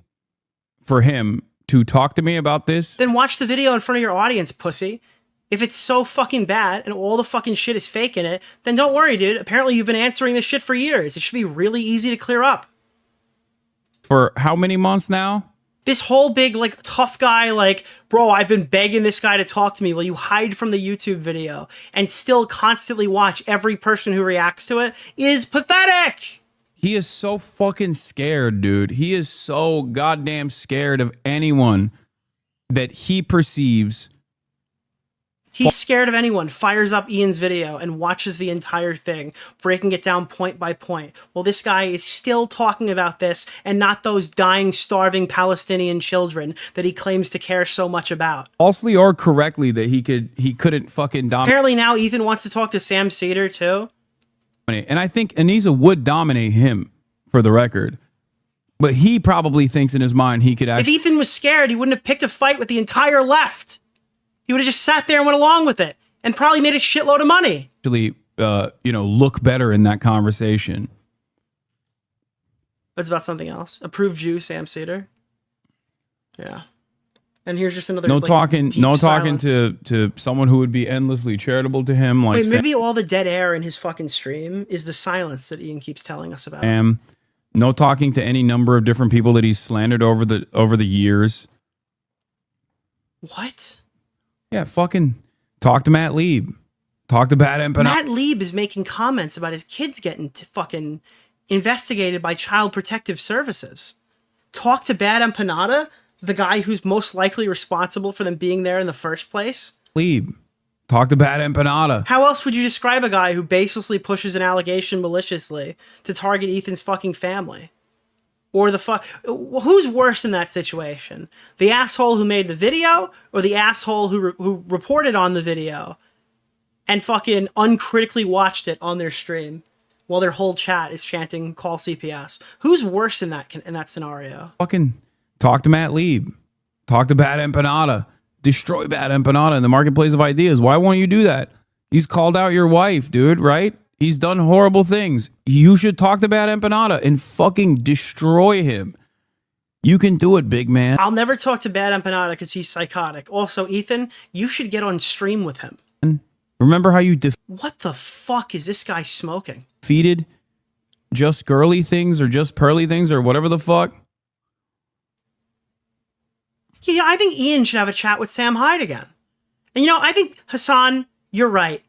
for him to talk to me about this. Then watch the video in front of your audience, pussy. If it's so fucking bad and all the fucking shit is fake in it, then don't worry, dude. Apparently you've been answering this shit for years. It should be really easy to clear up. For how many months now? This whole big, like, tough guy, like, bro, I've been begging this guy to talk to me while you hide from the YouTube video and still constantly watch every person who reacts to it is pathetic. He is so fucking scared, dude. He is so goddamn scared of anyone that he perceives. He's scared of anyone, fires up Ian's video and watches the entire thing, breaking it down point by point. Well, this guy is still talking about this and not those dying, starving Palestinian children that he claims to care so much about. Falsely or correctly that he couldn't fucking dominate. Apparently now Ethan wants to talk to Sam Seder too. And I think Anisa would dominate him, for the record. But he probably thinks in his mind he could actually... If Ethan was scared, he wouldn't have picked a fight with the entire left. He would have just sat there and went along with it and probably made a shitload of money. Actually, look better in that conversation. It's about something else. Approved Jew, Sam Seder. Yeah. And here's just another No like, talking silence. to someone who would be endlessly charitable to him. Like Wait, maybe all the dead air in his fucking stream is the silence that Ian keeps telling us about. No talking to any number of different people that he's slandered over the years. What? Yeah, fucking talk to Matt Lieb. Talk to Bad Empanada. Matt Lieb is making comments about his kids getting fucking investigated by Child Protective Services. Talk to Bad Empanada, the guy who's most likely responsible for them being there in the first place. Lieb. Talk to Bad Empanada. How else would you describe a guy who baselessly pushes an allegation maliciously to target Ethan's fucking family? Or who's worse in that situation? The asshole who made the video or the asshole who reported on the video and fucking uncritically watched it on their stream while their whole chat is chanting call CPS? Who's worse in that scenario? Fucking talk to Matt Lieb. Talk to Bad Empanada. Destroy Bad Empanada in the marketplace of ideas. Why won't you do that? He's called out your wife, dude, right? He's done horrible things. You should talk to Bad Empanada and fucking destroy him. You can do it, big man. I'll never talk to Bad Empanada because he's psychotic. Also, Ethan, you should get on stream with him. Remember how you What the fuck is this guy smoking? defeated just girly things or just pearly things or whatever the fuck? Yeah, I think Ian should have a chat with Sam Hyde again. And I think, Hassan, you're right.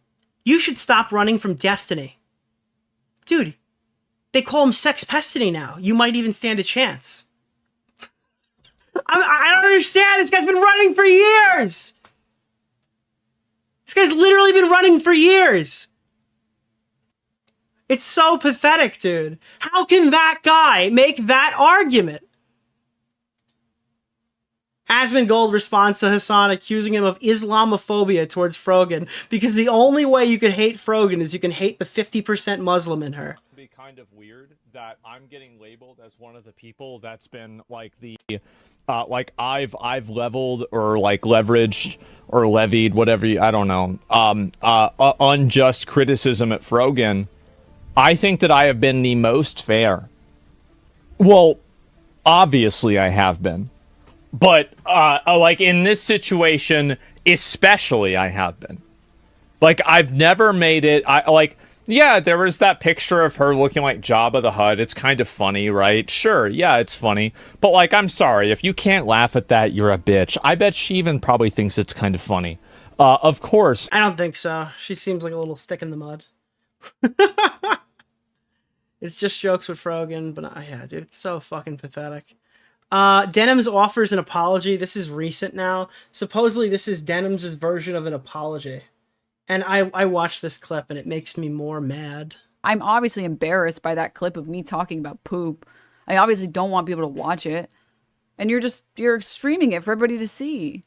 You should stop running from Destiny. Dude, they call him Sex Pestiny now. You might even stand a chance. I don't understand. This guy's been running for years. This guy's literally been running for years. It's so pathetic, dude. How can that guy make that argument? Asmongold responds to Hassan accusing him of Islamophobia towards Frogan because the only way you can hate Frogan is you can hate the 50% Muslim in her. It'd be kind of weird that I'm getting labeled as one of the people that's been like the like I've leveled or like leveraged or levied, whatever I don't know, unjust criticism at Frogan, I think that I have been the most fair. Well, obviously I have been. But, like, in this situation, especially I have been. Like, I've never made it, yeah, there was that picture of her looking like Jabba the Hutt. It's kind of funny, right? Sure, yeah, it's funny. But, like, I'm sorry, if you can't laugh at that, you're a bitch. I bet she even probably thinks it's kind of funny. Of course. I don't think so. She seems like a little stick in the mud. It's just jokes with Frogan, but yeah, dude, it's so fucking pathetic. Denims offers an apology. This is recent now. Supposedly this is Denims' version of an apology. And I watched this clip and it makes me more mad. I'm obviously embarrassed by that clip of me talking about poop. I obviously don't want people to watch it. And you're streaming it for everybody to see.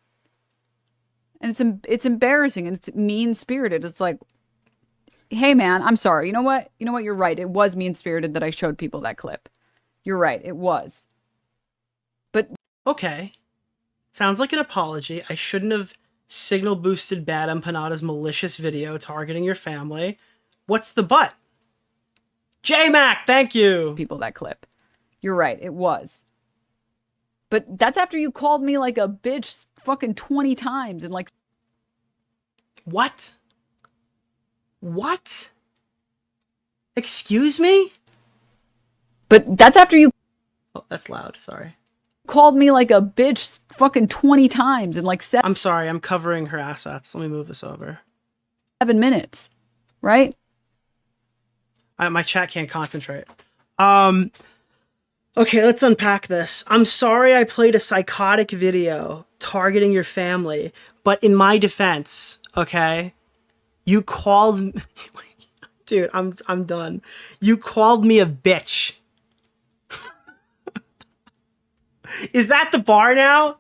And it's embarrassing and it's mean-spirited. It's like, hey man, I'm sorry. You know what? You're right. It was mean-spirited that I showed people that clip. You're right. It was. But okay. Sounds like an apology. I shouldn't have signal boosted Bad Empanada's malicious video targeting your family. What's the but? J-Mac, thank you. People that clip. You're right. It was. But that's after you called me like a bitch fucking 20 times and like. What? What? Excuse me? But that's after you. Oh, that's loud. Sorry. Called me like a bitch fucking 20 times in like I'm sorry. I'm covering her assets. Let me move this over. 7 minutes. Right? My chat can't concentrate. Okay, let's unpack this. I'm sorry I played a psychotic video targeting your family, but in my defense, okay, you called dude, I'm done. You called me a bitch. Is that the bar now?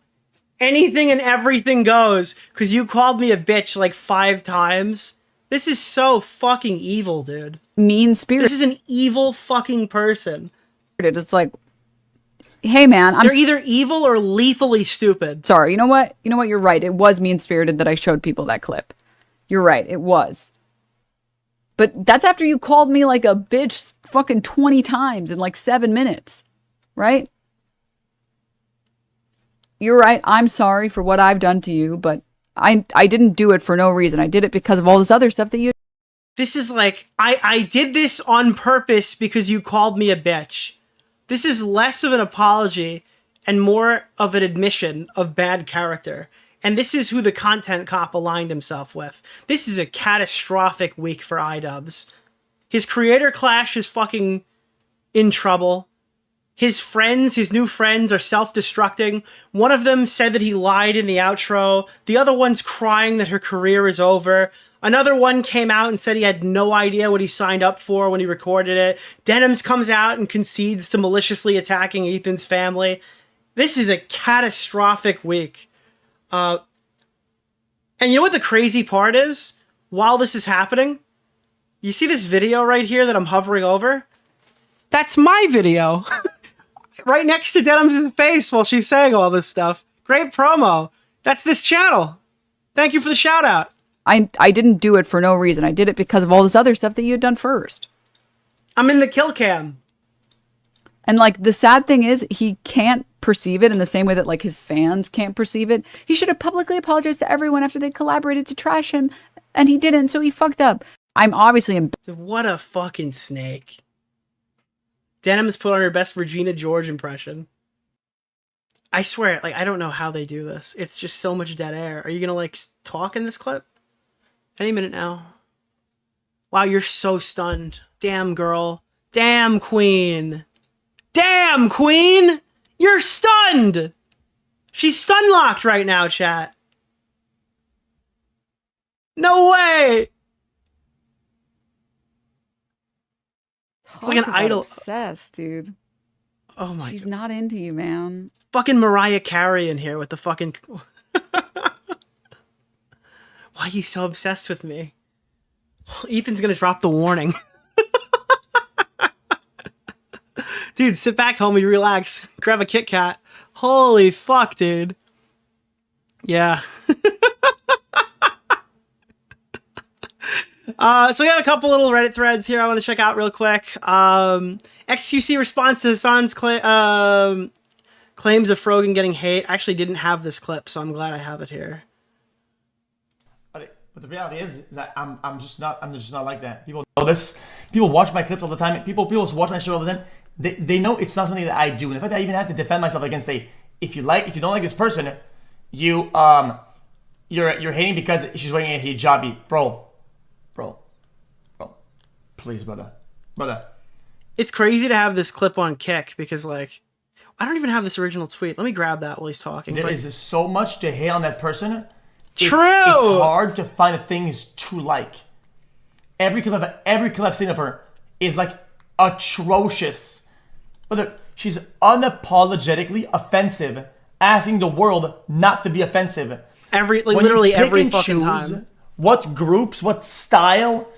Anything and everything goes because you called me a bitch like 5 times. This is so fucking evil, dude. Mean spirit. This is an evil fucking person. It's like, hey man, they're either evil or lethally stupid. Sorry, you know what? You're right. It was mean-spirited that I showed people that clip. You're right. It was. But that's after you called me like a bitch fucking 20 times in like 7 minutes. Right? You're right. I'm sorry for what I've done to you, but I didn't do it for no reason. I did it because of all this other stuff that you. This is like, I did this on purpose because you called me a bitch. This is less of an apology and more of an admission of bad character. And this is who the content cop aligned himself with. This is a catastrophic week for iDubbbz. His creator clash is fucking in trouble. His friends, his new friends, are self-destructing. One of them said that he lied in the outro. The other one's crying that her career is over. Another one came out and said he had no idea what he signed up for when he recorded it. Denims comes out and concedes to maliciously attacking Ethan's family. This is a catastrophic week. And you know what the crazy part is? While this is happening, you see this video right here that I'm hovering over? That's my video. Right next to Denims' face while she's saying all this stuff. Great promo. That's this channel. Thank you for the shout out. I didn't do it for no reason. I did it because of all this other stuff that you had done first. I'm in the kill cam. And like the sad thing is he can't perceive it in the same way that like his fans can't perceive it. He should have publicly apologized to everyone after they collaborated to trash him. And he didn't, so he fucked up. I'm obviously what a fucking snake. Denims put on her best Regina George impression. I swear, like, I don't know how they do this. It's just so much dead air. Are you gonna, like, talk in this clip? Any minute now. Wow, you're so stunned. Damn, girl. Damn, queen. Damn, queen! You're stunned! She's stun-locked right now, chat. No way! It's like an idol. Obsessed, dude. Oh my She's not into you, man. Fucking Mariah Carey in here with the fucking... Why are you so obsessed with me? Ethan's gonna drop the warning. Dude, sit back, homie, relax. Grab a Kit Kat. Holy fuck, dude. Yeah. So we have a couple little Reddit threads here I want to check out real quick. XQC response to Hassan's claims of Frogan getting hate. I actually didn't have this clip, so I'm glad I have it here. But the reality is that I'm just not like that. People know this. People watch my clips all the time. People watch my show all the time. They know it's not something that I do. And the fact that I even have to defend myself against if you don't like this person, you're hating because she's wearing a hijabi, bro. Please, brother. It's crazy to have this clip on Kick because like I don't even have this original tweet. Let me grab that while he's talking. There is so much to hate on that person. True. It's hard to find the things to like. Every clip I've seen of her is like atrocious. But she's unapologetically offensive, asking the world not to be offensive. Literally every fucking time. What groups, what style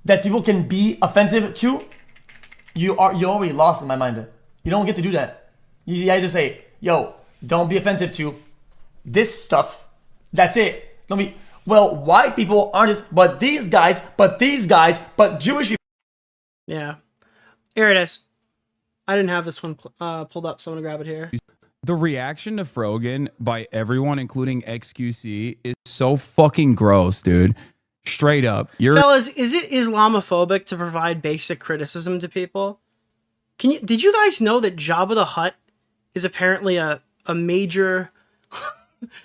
that people can be offensive to, you already lost in my mind. You don't get to do that. You have to say, yo, don't be offensive to this stuff. That's it. Don't be, well, white people aren't but these guys, but Jewish people. Yeah. Here it is. I didn't have this one pulled up, so I'm going to grab it here. The reaction to Frogan by everyone, including XQC, is so fucking gross, dude. Straight up. Fellas, is it Islamophobic to provide basic criticism to people? Did you guys know that Jabba the Hutt is apparently a major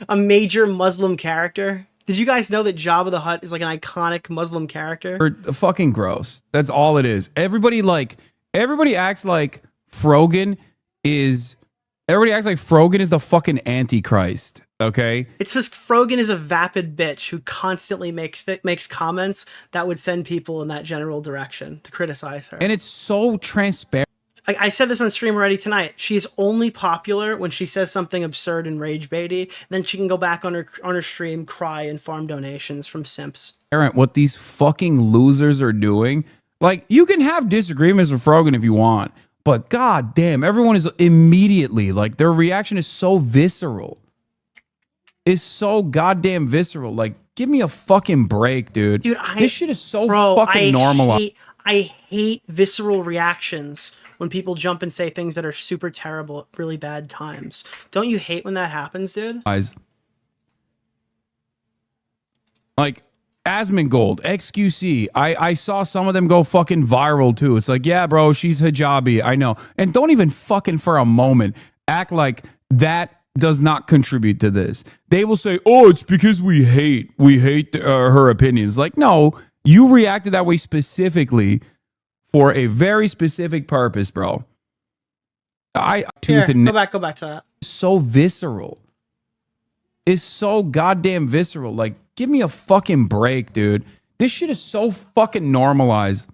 a major Muslim character? Did you guys know that Jabba the Hutt is like an iconic Muslim character? Fucking gross. That's all it is. Everybody acts like Frogan is the fucking Antichrist. Okay? It's just Frogan is a vapid bitch who constantly makes comments that would send people in that general direction to criticize her. And it's so transparent. I said this on stream already tonight. She's only popular when she says something absurd and rage baity. Then she can go back on her stream, cry, and farm donations from simps. What these fucking losers are doing. Like, you can have disagreements with Frogan if you want, but god damn, everyone is immediately like, their reaction is so visceral. Is so goddamn visceral. Like, give me a fucking break, dude. This shit is so fucking normalized. I hate visceral reactions when people jump and say things that are super terrible at really bad times. Don't you hate when that happens, dude? Like, Asmongold, XQC, I saw some of them go fucking viral too. It's like, yeah, bro, she's hijabi. I know. And don't even fucking for a moment act like that does not contribute to this. They will say, oh, it's because we hate her opinions. Like, no, you reacted that way specifically for a very specific purpose, bro. Go back to that. So visceral. It's so goddamn visceral. Like, give me a fucking break, dude. This shit is so fucking normalized.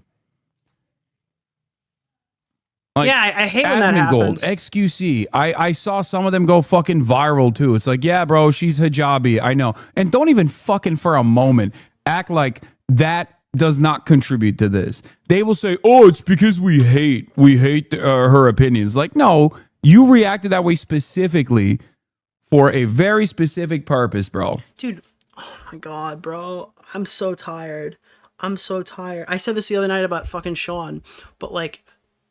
Like, yeah, I hate when that happens. XQC, I saw some of them go fucking viral too. It's like, yeah, bro, she's hijabi. I know. And don't even fucking for a moment act like that does not contribute to this. They will say, oh, it's because we hate her opinions. Like, no, you reacted that way specifically for a very specific purpose, bro. Dude, oh my god, bro. I'm so tired. I said this the other night about fucking Sean, but like,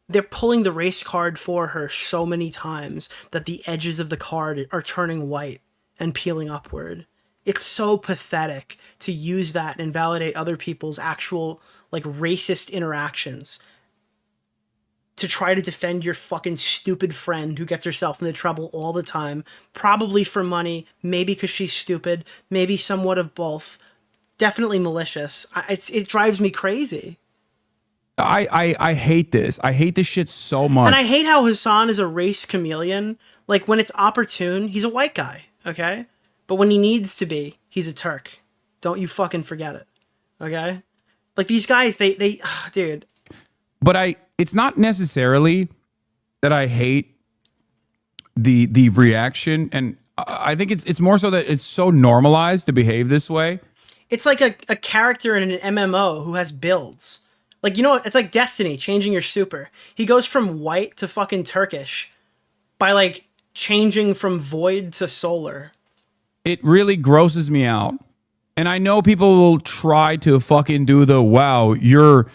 they're pulling the race card for her so many times that the edges of the card are turning white and peeling upward. It's so pathetic to use that and invalidate other people's actual, like, racist interactions to try to defend your fucking stupid friend who gets herself into trouble all the time, probably for money, maybe because she's stupid, maybe somewhat of both. Definitely malicious. It drives me crazy. I hate this. I hate this shit so much. And I hate how Hassan is a race chameleon. Like, when it's opportune, he's a white guy, okay? But when he needs to be, he's a Turk. Don't you fucking forget it, okay? Like, these guys, they dude. But it's not necessarily that I hate the reaction, and I think it's more so that it's so normalized to behave this way. It's like a character in an MMO who has builds. Like, you know, it's like Destiny, changing your super. He goes from white to fucking Turkish by, like, changing from void to solar. It really grosses me out And I know people will try to fucking do the, wow, you're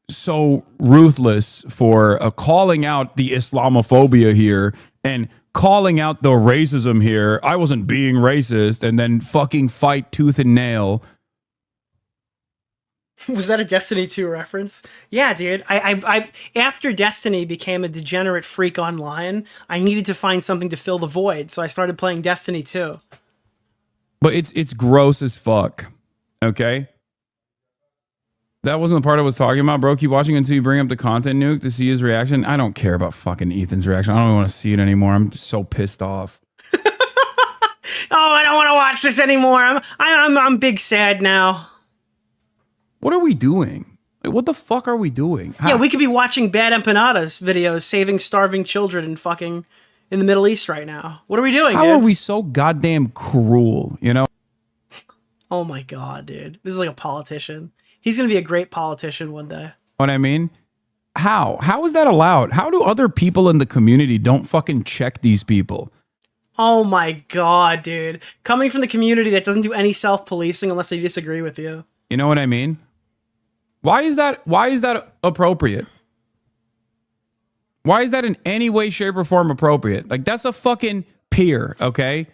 so ruthless for calling out the Islamophobia here and calling out the racism here. I wasn't being racist, and then fucking fight tooth and nail. Was that a Destiny 2 reference? Yeah, dude. I after Destiny became a degenerate freak online, I needed to find something to fill the void, so I started playing Destiny 2. But it's gross as fuck. Okay? That wasn't the part I was talking about, bro. Keep watching until you bring up the content nuke to see his reaction. I don't care about fucking Ethan's reaction. I don't want to see it anymore. I'm so pissed off. Oh, I don't want to watch this anymore. I'm big sad now. What are we doing? Like, what the fuck are we doing? Yeah, we could be watching Bad Empanadas videos saving starving children and fucking in the Middle East right now. What are we doing, How dude? are we so goddamn cruel, you know? Oh my god, dude. This is like a politician. He's going to be a great politician one day. What I mean? How? How is that allowed? How do other people in the community don't fucking check these people? Oh my god, dude. Coming from the community that doesn't do any self-policing unless they disagree with you. You know what I mean? Why is that appropriate? Why is that in any way, shape, or form appropriate? Like, that's a fucking peer, okay?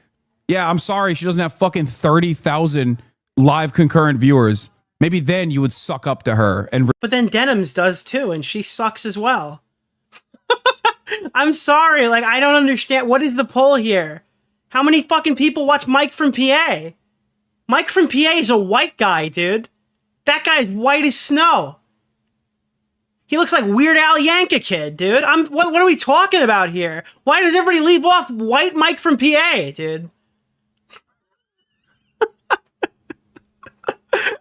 Yeah, I'm sorry she doesn't have fucking 30,000 live concurrent viewers. Maybe then you would suck up to her. But then Denims does too, and she sucks as well. I'm sorry, like, I don't understand. What is the pull here? How many fucking people watch Mike from PA? Mike from PA is a white guy, dude. That guy's white as snow. He looks like Weird Al Yankovic, dude. What are we talking about here? Why does everybody leave off white Mike from PA, dude?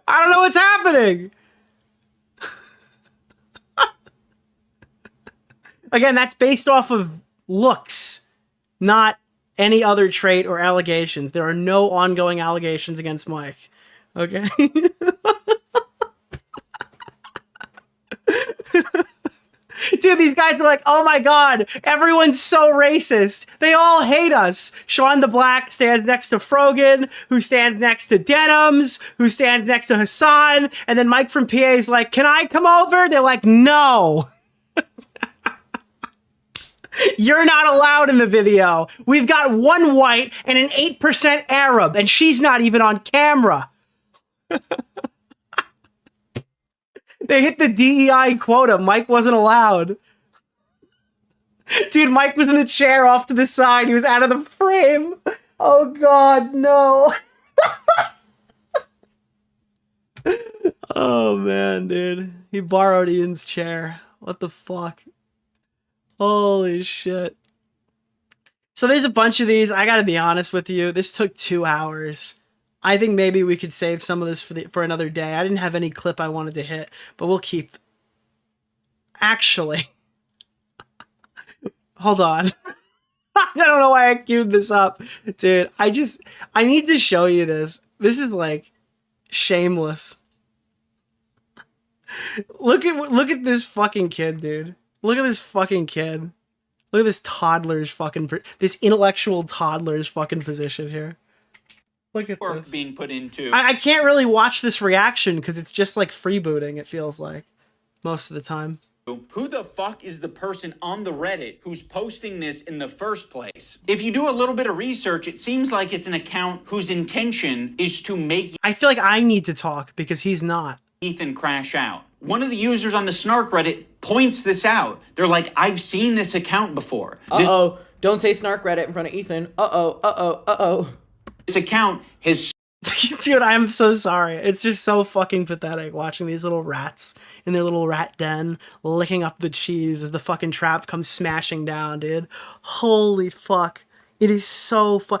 I don't know what's happening. Again, that's based off of looks, not any other trait or allegations. There are no ongoing allegations against Mike. Okay? Dude, these guys are like, oh my god, everyone's so racist. They all hate us. Sean the Black stands next to Frogan, who stands next to Denims, who stands next to Hassan, and then Mike from PA is like, can I come over? They're like, no. You're not allowed in the video. We've got one white and an 8% Arab, and she's not even on camera. They hit the DEI quota. Mike wasn't allowed. Dude, Mike was in the chair off to the side. He was out of the frame. Oh, God, no. Oh, man, dude. He borrowed Ian's chair. What the fuck? Holy shit. So there's a bunch of these. I gotta be honest with you. This took 2 hours. I think maybe we could save some of this for another day. I didn't have any clip I wanted to hit, but we'll keep... Actually... Hold on. I don't know why I queued this up. Dude, I need to show you this. This is like shameless. Look at this fucking kid, dude. Look at this fucking kid. Look at this toddler's fucking... This intellectual toddler's fucking position here. Look at this. Being put into. I can't really watch this reaction because it's just like freebooting, it feels like. Most of the time. Who the fuck is the person on the Reddit who's posting this in the first place? If you do a little bit of research, it seems like it's an account whose intention is to make... I feel like I need to talk because he's not. Ethan crash out. One of the users on the Snark Reddit points this out. They're like, I've seen this account before. Uh-oh. Don't say Snark Reddit in front of Ethan. Uh-oh, uh-oh, uh-oh. This account has... Dude, I'm so sorry. It's just so fucking pathetic watching these little rats in their little rat den licking up the cheese as the fucking trap comes smashing down, dude. Holy fuck. It is so fun.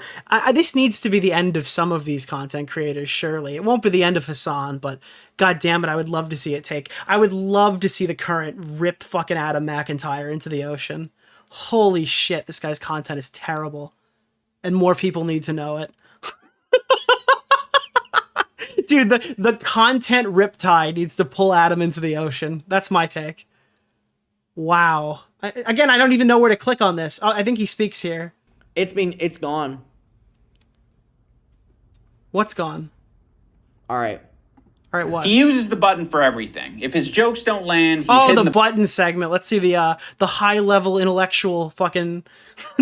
This needs to be the end of some of these content creators, surely. It won't be the end of Hassan, but god damn it, I would love to see it take. I would love to see the current rip fucking Adam McIntyre into the ocean. Holy shit, this guy's content is terrible. And more people need to know it. Dude, the content riptide needs to pull Adam into the ocean. That's my take. Wow. Again, I don't even know where to click on this. I think he speaks here. It's gone. What's gone? All right. All right, what? He uses the button for everything. If his jokes don't land, he's Oh, hitting the button segment. Let's see the high level intellectual fucking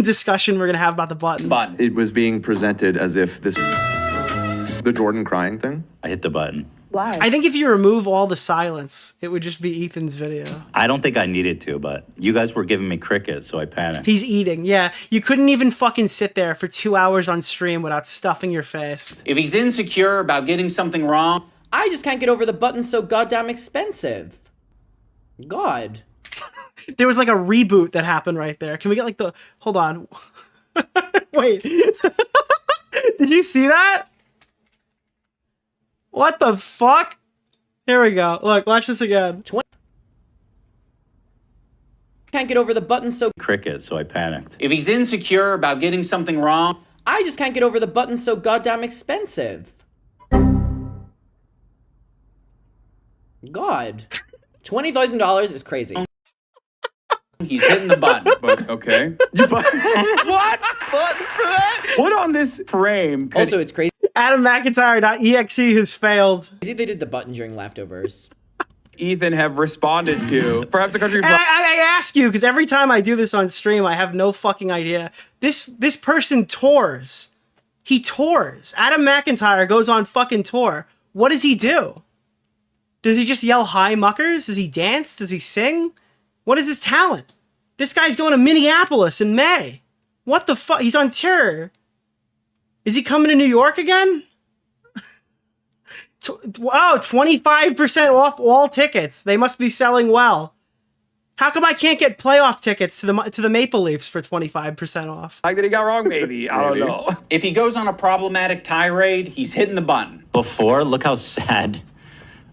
discussion we're gonna have about the button. It was being presented as if the Jordan crying thing. I hit the button. Why? I think if you remove all the silence, it would just be Ethan's video. I don't think I needed to, but you guys were giving me crickets, so I panicked. He's eating. Yeah, you couldn't even fucking sit there for 2 hours on stream without stuffing your face. If he's insecure about getting something wrong, I just can't get over the button's so goddamn expensive. God. There was like a reboot that happened right there. Can we get like the... Hold on. Wait. Did you see that? What the fuck? Here we go. Look, watch this again. Can't get over the button so... Crickets, so I panicked. if he's insecure about getting something wrong, I just can't get over the button so goddamn expensive. God. $20,000 is crazy. he's hitting the button. Okay. What? Put on this frame. Also, it's crazy. Adam McIntyre.exe has failed. They did the button during leftovers. Ethan have responded to perhaps the country. And I ask you, because every time I do this on stream, I have no fucking idea. This person tours. He tours. Adam McIntyre goes on fucking tour. What does he do? Does he just yell hi muckers? Does he dance? Does he sing? What is his talent? This guy's going to Minneapolis in May. What the fuck? He's on tour. Is he coming to New York again? Wow, 25% off all tickets. They must be selling well. How come I can't get playoff tickets to the Maple Leafs for 25% off? Like that he got wrong, maybe. I don't know. if he goes on a problematic tirade, he's hitting the button. Before, look how sad.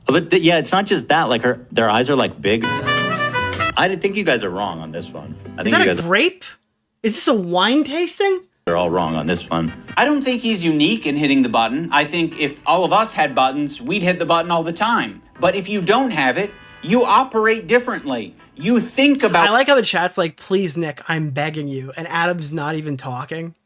But yeah, it's not just that. Like their eyes are like big. I think you guys are wrong on this one. I think Is that you a guys grape? Is this a wine tasting? are all wrong on this one. I don't think he's unique in hitting the button. I think if all of us had buttons, we'd hit the button all the time. But if you don't have it, you operate differently. You think about... I like how the chat's like, please, Nick, I'm begging you. And Adam's not even talking.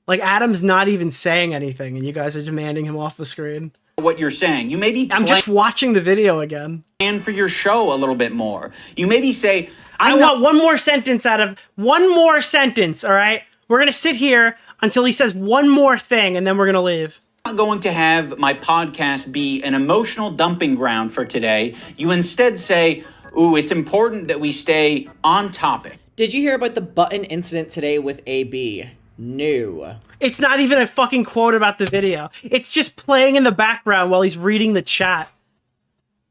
Like, Adam's not even saying anything, and you guys are demanding him off the screen. What you're saying. You maybe... I'm just watching the video again. And for your show a little bit more. You maybe say... I want one more sentence one more sentence, all right? We're going to sit here until he says one more thing, and then we're going to leave. I'm not going to have my podcast be an emotional dumping ground for today. You instead say, ooh, it's important that we stay on topic. Did you hear about the button incident today with AB? No. It's not even a fucking quote about the video. It's just playing in the background while he's reading the chat.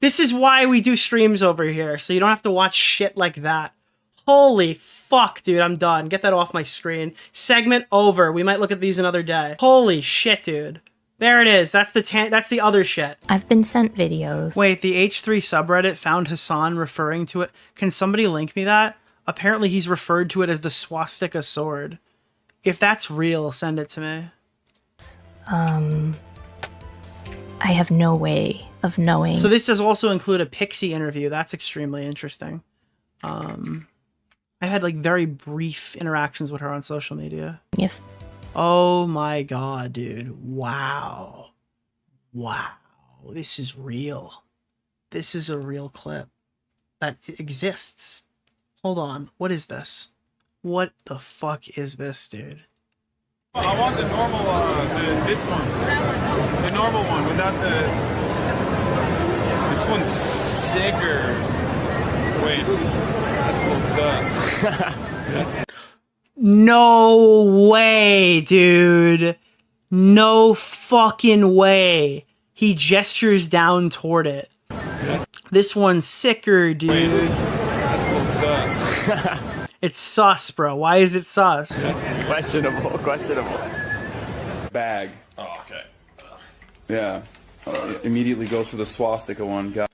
This is why we do streams over here, so you don't have to watch shit like that. Holy fuck, dude, I'm done. Get that off my screen. Segment over. We might look at these another day. Holy shit, dude. There it is. That's the other shit. I've been sent videos. Wait, the H3 subreddit found Hassan referring to it. Can somebody link me that? Apparently he's referred to it as the swastika sword. If that's real, send it to me. I have no way of knowing. So this does also include a Pixie interview. That's extremely interesting. I had like very brief interactions with her on social media. If Oh my god, dude. Wow. Wow. This is real. This is a real clip that exists. Hold on. What is this? What the fuck is this, dude? I want the normal, this one. The normal one without the... This one's sicker. Wait, that's a little sus. Yes. No way, dude. No fucking way. He gestures down toward it. Yes. This one's sicker, dude. Wait, that's a little sus. It's sus, bro. Why is it sus? That's questionable, questionable. Bag. Oh, okay. Yeah. It immediately goes for the swastika one. Got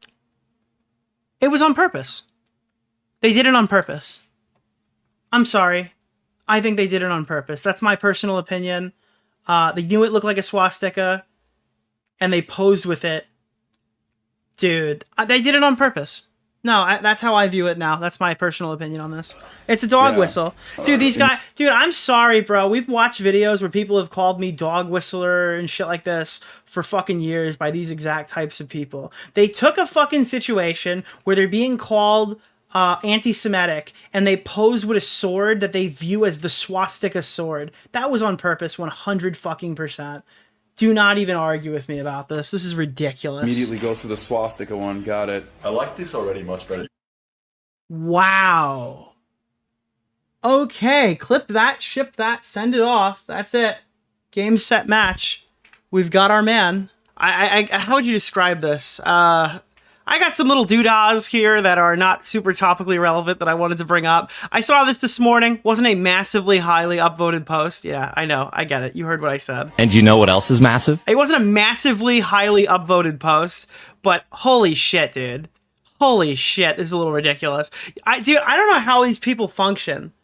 It was on purpose. They did it on purpose. I'm sorry. I think they did it on purpose. That's my personal opinion. They knew it looked like a swastika, and they posed with it. Dude, they did it on purpose. No, that's how I view it now. That's my personal opinion on this. It's a dog whistle. Dude, these guys... Dude, I'm sorry, bro. We've watched videos where people have called me dog whistler and shit like this for fucking years by these exact types of people. They took a fucking situation where they're being called anti-Semitic, and they pose with a sword that they view as the swastika sword. That was on purpose, 100%. Do not even argue with me about this. This is ridiculous. Immediately goes for the swastika one. Got it. I like this already much better. Wow. Okay, clip that, ship that, send it off. That's it. Game, set, match. We've got our man. How would you describe this? I got some little doodahs here that are not super topically relevant that I wanted to bring up. I saw this morning. Wasn't a massively highly upvoted post. Yeah, I know. I get it. You heard what I said. And you know what else is massive? It wasn't a massively highly upvoted post, but holy shit, dude. Holy shit, this is a little ridiculous. Dude, I don't know how these people function.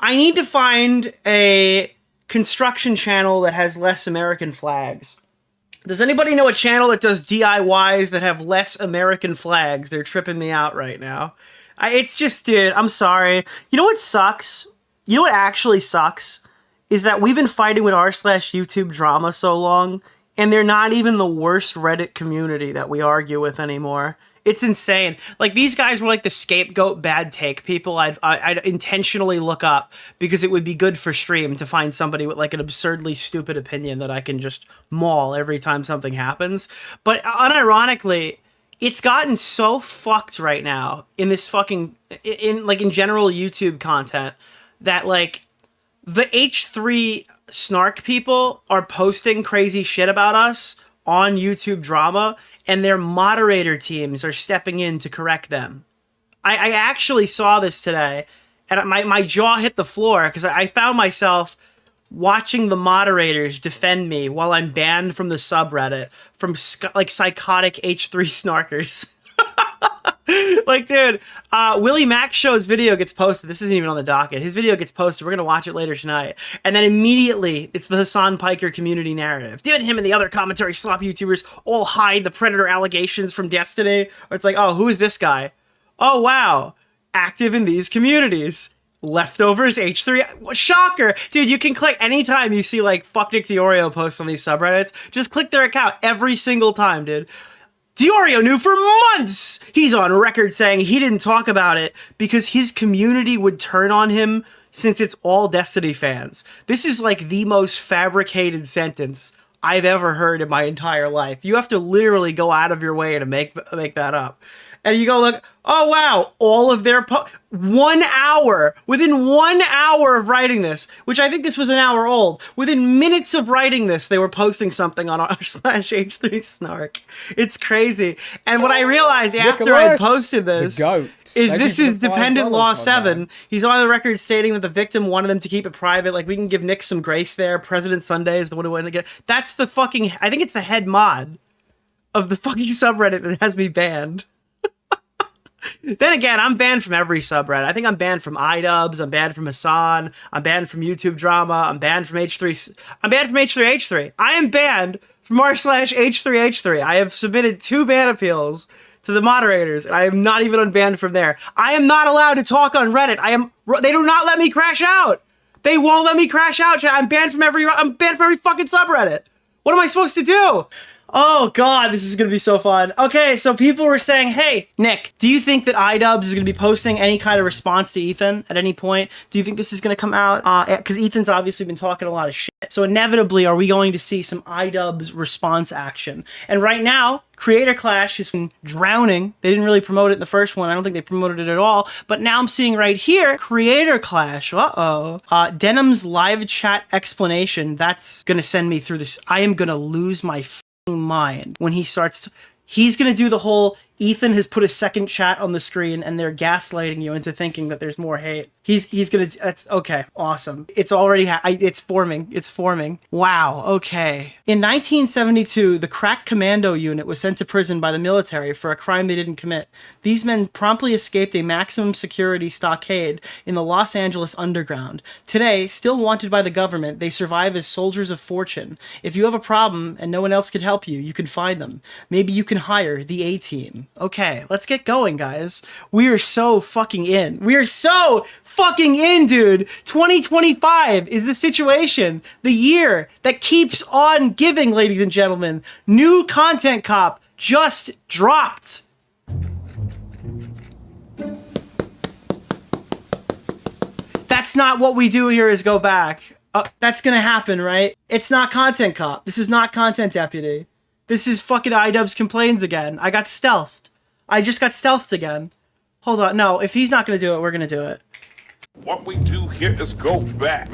I need to find a construction channel that has less American flags. Does anybody know a channel that does DIYs that have less American flags? They're tripping me out right now. It's just, dude, I'm sorry. You know what sucks? You know what actually sucks? Is that we've been fighting with r/YouTube drama so long, and they're not even the worst Reddit community that we argue with anymore. It's insane. Like, these guys were like the scapegoat bad take people I'd intentionally look up because it would be good for stream to find somebody with like an absurdly stupid opinion that I can just maul every time something happens. But unironically, it's gotten so fucked right now in this fucking, in general YouTube content that like the H3 snark people are posting crazy shit about us on YouTube drama, and their moderator teams are stepping in to correct them. I actually saw this today, and my jaw hit the floor because I found myself watching the moderators defend me while I'm banned from the subreddit from like psychotic H3 snarkers. Like, dude, Willie Mac Show's video gets posted. This isn't even on the docket. His video gets posted. We're going to watch it later tonight. And then immediately, it's the Hassan Piker community narrative. Dude, him and the other commentary slop YouTubers all hide the predator allegations from Destiny. Or it's like, oh, who is this guy? Oh, wow. Active in these communities. Leftovers H3. Shocker. Dude, you can click anytime you see, like, fuck Nick DeOrio posts on these subreddits. Just click their account every single time, dude. DeOrio knew for months! He's on record saying he didn't talk about it because his community would turn on him since it's all Destiny fans. This is like the most fabricated sentence I've ever heard in my entire life. You have to literally go out of your way to make that up. And you go look, oh wow, all of their 1 hour, within 1 hour of writing this, which I think this was an hour old, within minutes of writing this, they were posting something on r/H3 Snark. It's crazy. And what I realized after I posted this is this is Dependent Law 7. He's on the record stating that the victim wanted them to keep it private. Like, we can give Nick some grace there. President Sunday is the one who wanted to get. That's the fucking, I think it's the head mod of the fucking subreddit that has me banned. Then again, I'm banned from every subreddit. I think I'm banned from iDubbbz. I'm banned from Hassan. I'm banned from YouTube drama. I'm banned from H3. I'm banned from H3H3. I am banned from r/H3H3. I have submitted 2 ban appeals to the moderators, and I am not even unbanned from there. I am not allowed to talk on Reddit. They do not let me crash out. They won't let me crash out. I'm banned from every fucking subreddit. What am I supposed to do? Oh god, this is gonna be so fun. Okay, so people were saying, hey, Nick, do you think that iDubbbz is gonna be posting any kind of response to Ethan at any point? Do you think this is gonna come out? Because Ethan's obviously been talking a lot of shit. So inevitably, are we going to see some iDubbbz response action? And right now, Creator Clash has been drowning. They didn't really promote it in the first one. I don't think they promoted it at all. But now I'm seeing right here, Creator Clash. Denim's live chat explanation. That's gonna send me through this. I am gonna lose my mind when he starts he's gonna do the whole Ethan has put a second chat on the screen and they're gaslighting you into thinking that there's more hate. He's gonna, that's okay, awesome. It's already it's forming. Wow, okay. In 1972, the crack commando unit was sent to prison by the military for a crime they didn't commit. These men promptly escaped a maximum security stockade in the Los Angeles underground. Today, still wanted by the government, they survive as soldiers of fortune. If you have a problem and no one else can help you, you can find them. Maybe you can hire the A-Team. Okay, let's get going, guys. We are so fucking in. We are so fucking in, dude. 2025 is the situation, the year that keeps on giving, ladies and gentlemen. New content cop just dropped. That's not what we do here is go back. That's gonna happen, right? It's not content cop. This is not content deputy. This is fucking iDubbbz complains again. I got stealthed. I just got stealthed again. Hold on. No, if he's not gonna do it, we're gonna do it. What we do here is go back.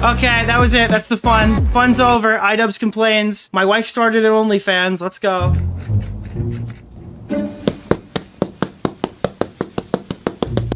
Okay, that was it. That's the fun. Fun's over. iDubbbz complains. My wife started at OnlyFans. Let's go.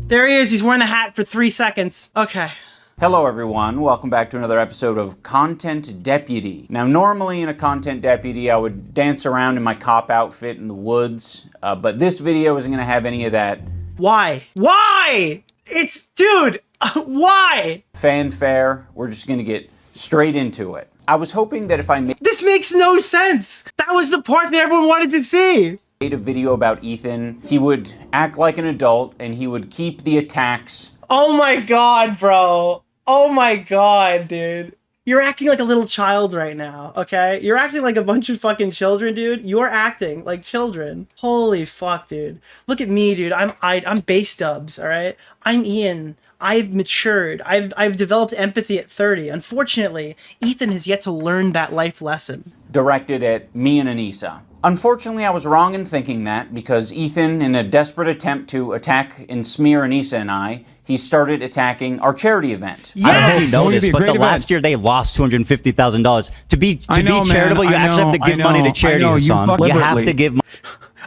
There he is. He's wearing the hat for 3 seconds. Okay. Hello everyone, welcome back to another episode of Content Deputy. Now normally in a Content Deputy I would dance around in my cop outfit in the woods, but this video isn't going to have any of that. Why? Why? It's, dude, why? Fanfare, we're just going to get straight into it. I was hoping that if I made... This makes no sense! That was the part that everyone wanted to see! ...a video about Ethan, he would act like an adult and he would keep the attacks... Oh my god, bro. Oh my god, dude. You're acting like a little child right now, okay? You're acting like a bunch of fucking children, dude. You're acting like children. Holy fuck, dude. Look at me, dude. I'm iDubbbz, all right? I'm Ian. I've matured. I've developed empathy at 30. Unfortunately, Ethan has yet to learn that life lesson. Directed at me and Anissa. Unfortunately, I was wrong in thinking that because Ethan, in a desperate attempt to attack and smear Anissa and I, he started attacking our charity event. Yes! I don't know if you noticed, but the last year they lost $250,000. To be charitable, you actually have to give money to charity, Hassan. You have to give money.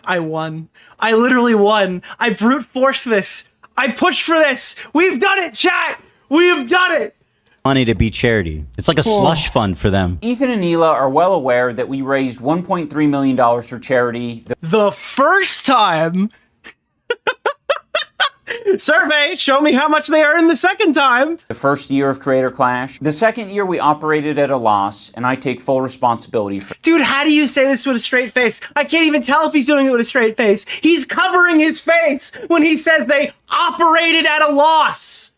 I won. I literally won. I brute forced this. I pushed for this. We've done it, chat. We've done it. Money to be charity. It's like a slush fund for them. Ethan and Neela are well aware that we raised $1.3 million for charity. The first time. Survey, show me how much they earned the second time. The first year of Creator Clash. The second year we operated at a loss, and I take full responsibility for... Dude, how do you say this with a straight face? I can't even tell if he's doing it with a straight face. He's covering his face when he says they operated at a loss.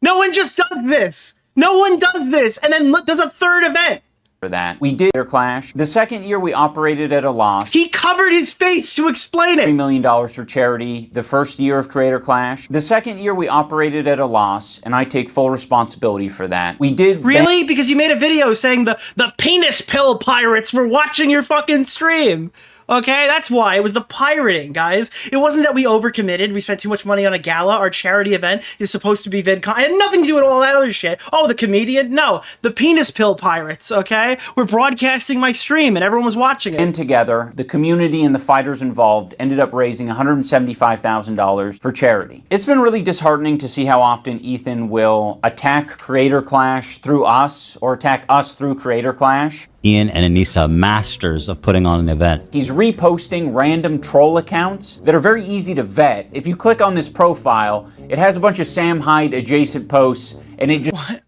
No one just does this. No one does this and then does a third event. For that. We did Creator Clash. The second year we operated at a loss. He covered his face to explain it. $3 million for charity. The first year of Creator Clash. The second year we operated at a loss, and I take full responsibility for that. We did... Really? Because you made a video saying the penis pill pirates were watching your fucking stream. Okay, that's why. It was the pirating, guys. It wasn't that we overcommitted. We spent too much money on a gala. Our charity event is supposed to be VidCon. It had nothing to do with all that other shit. Oh, the comedian? No. The penis pill pirates, okay? We're broadcasting my stream and everyone was watching it. And together, the community and the fighters involved ended up raising $175,000 for charity. It's been really disheartening to see how often Ethan will attack Creator Clash through us or attack us through Creator Clash. Ian and Anissa, masters of putting on an event. He's reposting random troll accounts that are very easy to vet. If you click on this profile, it has a bunch of Sam Hyde adjacent posts, and it just... What?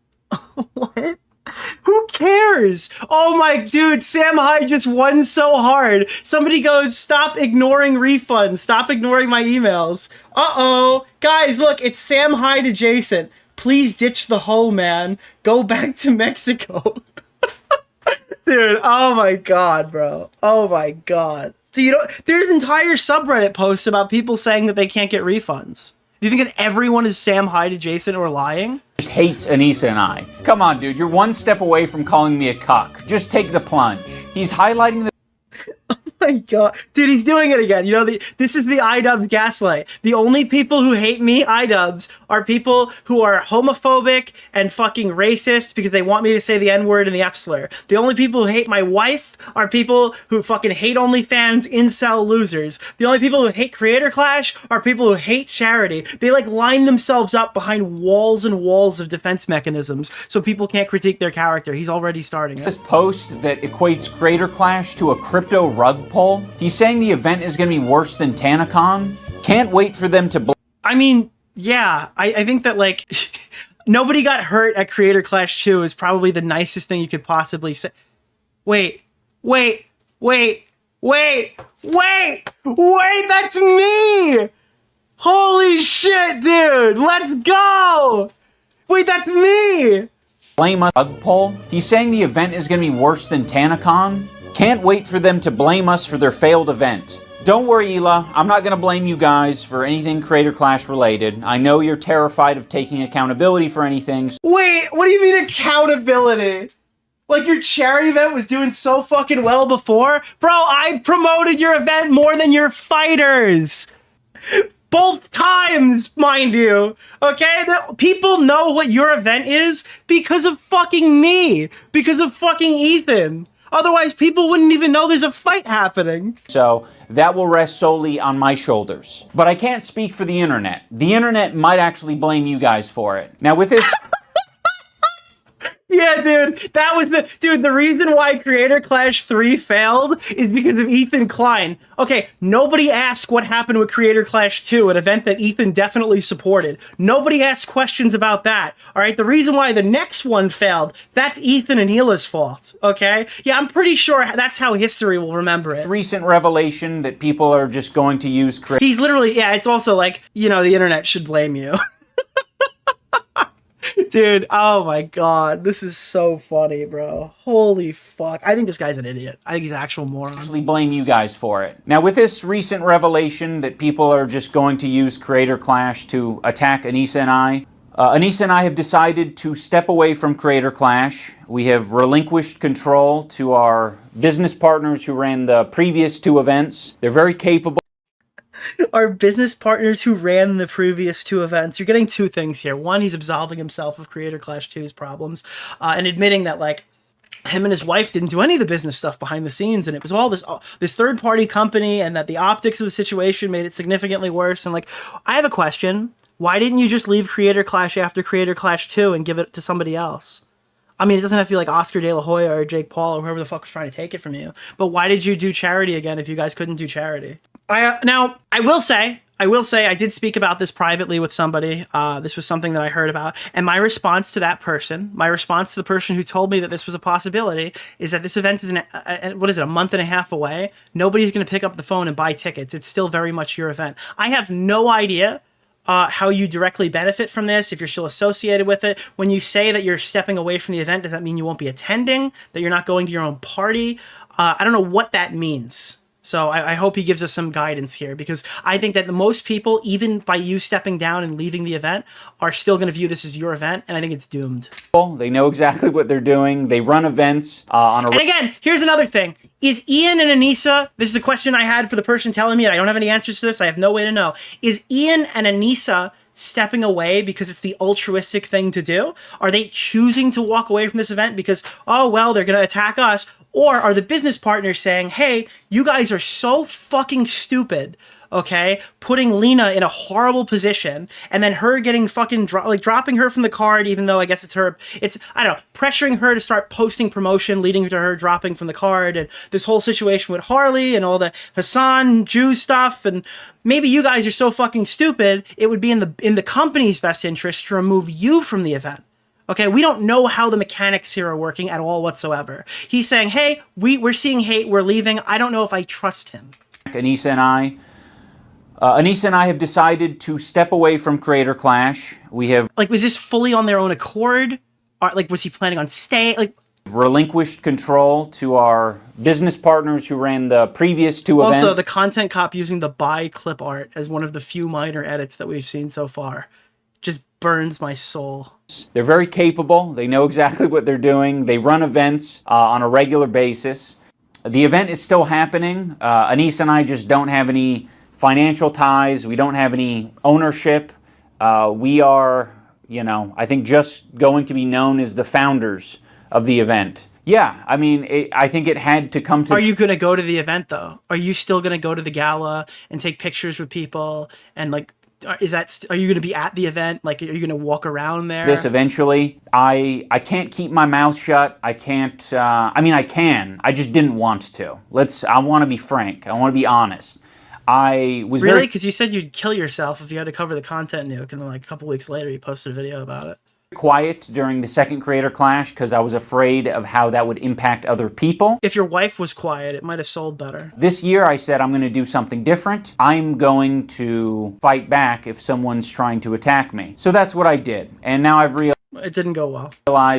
What? Who cares? Oh my dude, Sam Hyde just won so hard. Somebody goes, stop ignoring refunds. Stop ignoring my emails. Uh-oh. Guys, look, it's Sam Hyde adjacent. Please ditch the hoe, man. Go back to Mexico. Dude, oh my god, bro. Oh my god. So there's entire subreddit posts about people saying that they can't get refunds. Do you think that everyone is Sam Hyde adjacent or lying? Just hates Anissa and I. Come on, dude. You're one step away from calling me a cuck. Just take the plunge. He's highlighting the... Oh my god. Dude, he's doing it again. You know, this is the iDubbbz gaslight. The only people who hate me, iDubbbz, are people who are homophobic and fucking racist because they want me to say the N-word and the F-slur. The only people who hate my wife are people who fucking hate OnlyFans, incel losers. The only people who hate Creator Clash are people who hate charity. They like line themselves up behind walls and walls of defense mechanisms so people can't critique their character. He's already starting it. This post that equates Creator Clash to a crypto rug poll. He's saying the event is going to be worse than TanaCon. Can't wait for them to... I mean, yeah, I think that, like, nobody got hurt at Creator Clash 2 is probably the nicest thing you could possibly say. Wait, that's me! Holy shit, dude! Let's go! Wait, that's me! Blame us, bug poll. He's saying the event is going to be worse than TanaCon. Can't wait for them to blame us for their failed event. Don't worry, Ela. I'm not going to blame you guys for anything Creator Clash related. I know you're terrified of taking accountability for anything. Wait, what do you mean accountability? Like your charity event was doing so fucking well before? Bro, I promoted your event more than your fighters. Both times, mind you. Okay? People know what your event is because of fucking me. Because of fucking Ethan. Otherwise, people wouldn't even know there's a fight happening. So that will rest solely on my shoulders. But I can't speak for the internet. The internet might actually blame you guys for it. Now with this... Yeah, dude, that was the reason why Creator Clash 3 failed is because of Ethan Klein. Okay, nobody asked what happened with Creator Clash 2, an event that Ethan definitely supported. Nobody asked questions about that. All right, the reason why the next one failed, that's Ethan and Hila's fault. Okay? Yeah, I'm pretty sure that's how history will remember it. Recent revelation that people are just going to use... He's literally, yeah, it's also like, you know, the internet should blame you. Dude, oh my god, this is so funny, bro. Holy fuck. I think this guy's an idiot. I think he's an actual moron. Actually blame you guys for it. Now with this recent revelation that people are just going to use Creator Clash to attack Anissa and I, Anissa and I have decided to step away from Creator Clash. We have relinquished control to our business partners who ran the previous two events. They're very capable. Our business partners who ran the previous two events. You're getting two things here. One, he's absolving himself of Creator Clash 2's problems and admitting that, like, him and his wife didn't do any of the business stuff behind the scenes, and it was all this third-party company, and that the optics of the situation made it significantly worse. And, like, I have a question. Why didn't you just leave Creator Clash after Creator Clash 2 and give it to somebody else? I mean, it doesn't have to be like Oscar De La Hoya or Jake Paul or whoever the fuck was trying to take it from you. But why did you do charity again if you guys couldn't do charity? Now, I will say, I did speak about this privately with somebody. This was something that I heard about. And my response to that person, my response to the person who told me that this was a possibility, is that this event is, a month and a half away. Nobody's going to pick up the phone and buy tickets. It's still very much your event. I have no idea how you directly benefit from this, if you're still associated with it. When you say that you're stepping away from the event, does that mean you won't be attending? That you're not going to your own party? I don't know what that means. So I hope he gives us some guidance here, because I think that the most people, even by you stepping down and leaving the event, are still going to view this as your event, and I think it's doomed. They know exactly what they're doing. They run events on a... And again, here's another thing. Is Ian and Anissa, this is a question I had for the person telling me, and I don't have any answers to this, I have no way to know. Is Ian and Anissa stepping away because it's the altruistic thing to do? Are they choosing to walk away from this event because, oh, well, they're going to attack us? Or are the business partners saying, hey, you guys are so fucking stupid, okay? Putting Lena in a horrible position, and then her getting fucking, dropping her from the card, even though I guess it's her, I don't know, pressuring her to start posting promotion, leading to her dropping from the card, and this whole situation with Harley, and all the Hassan Jew stuff, and maybe you guys are so fucking stupid, it would be in the company's best interest to remove you from the event. Okay, we don't know how the mechanics here are working at all whatsoever. He's saying, hey, we're seeing hate, we're leaving. I don't know if I trust him. Anissa and I have decided to step away from Creator Clash. We have... Like, was this fully on their own accord? Or, like, was he planning on staying? Like, relinquished control to our business partners who ran the previous two events. Also, the content cop using the buy clip art as one of the few minor edits that we've seen so far just burns my soul. They're very capable. They know exactly what they're doing. They run events on a regular basis. The event is still happening. Anissa and I just don't have any financial ties. We don't have any ownership. We are, I think just going to be known as the founders of the event. Yeah, I mean, I think it had to come to... Are you going to go to the event, though? Are you still going to go to the gala and take pictures with people and, like, are you going to be at the event? Like, are you going to walk around there? This eventually. I can't keep my mouth shut. I can't, I can. I just didn't want to. I want to be frank. I want to be honest. I was Really? Because you said you'd kill yourself if you had to cover the content nuke, and then like a couple weeks later you posted a video about it. quiet during the second creator clash because I was afraid of how that would impact other people. If your wife was quiet, it might have sold better. This year I said I'm going to do something different. I'm going to fight back if someone's trying to attack me. So that's what I did. And now I've realized it didn't go well.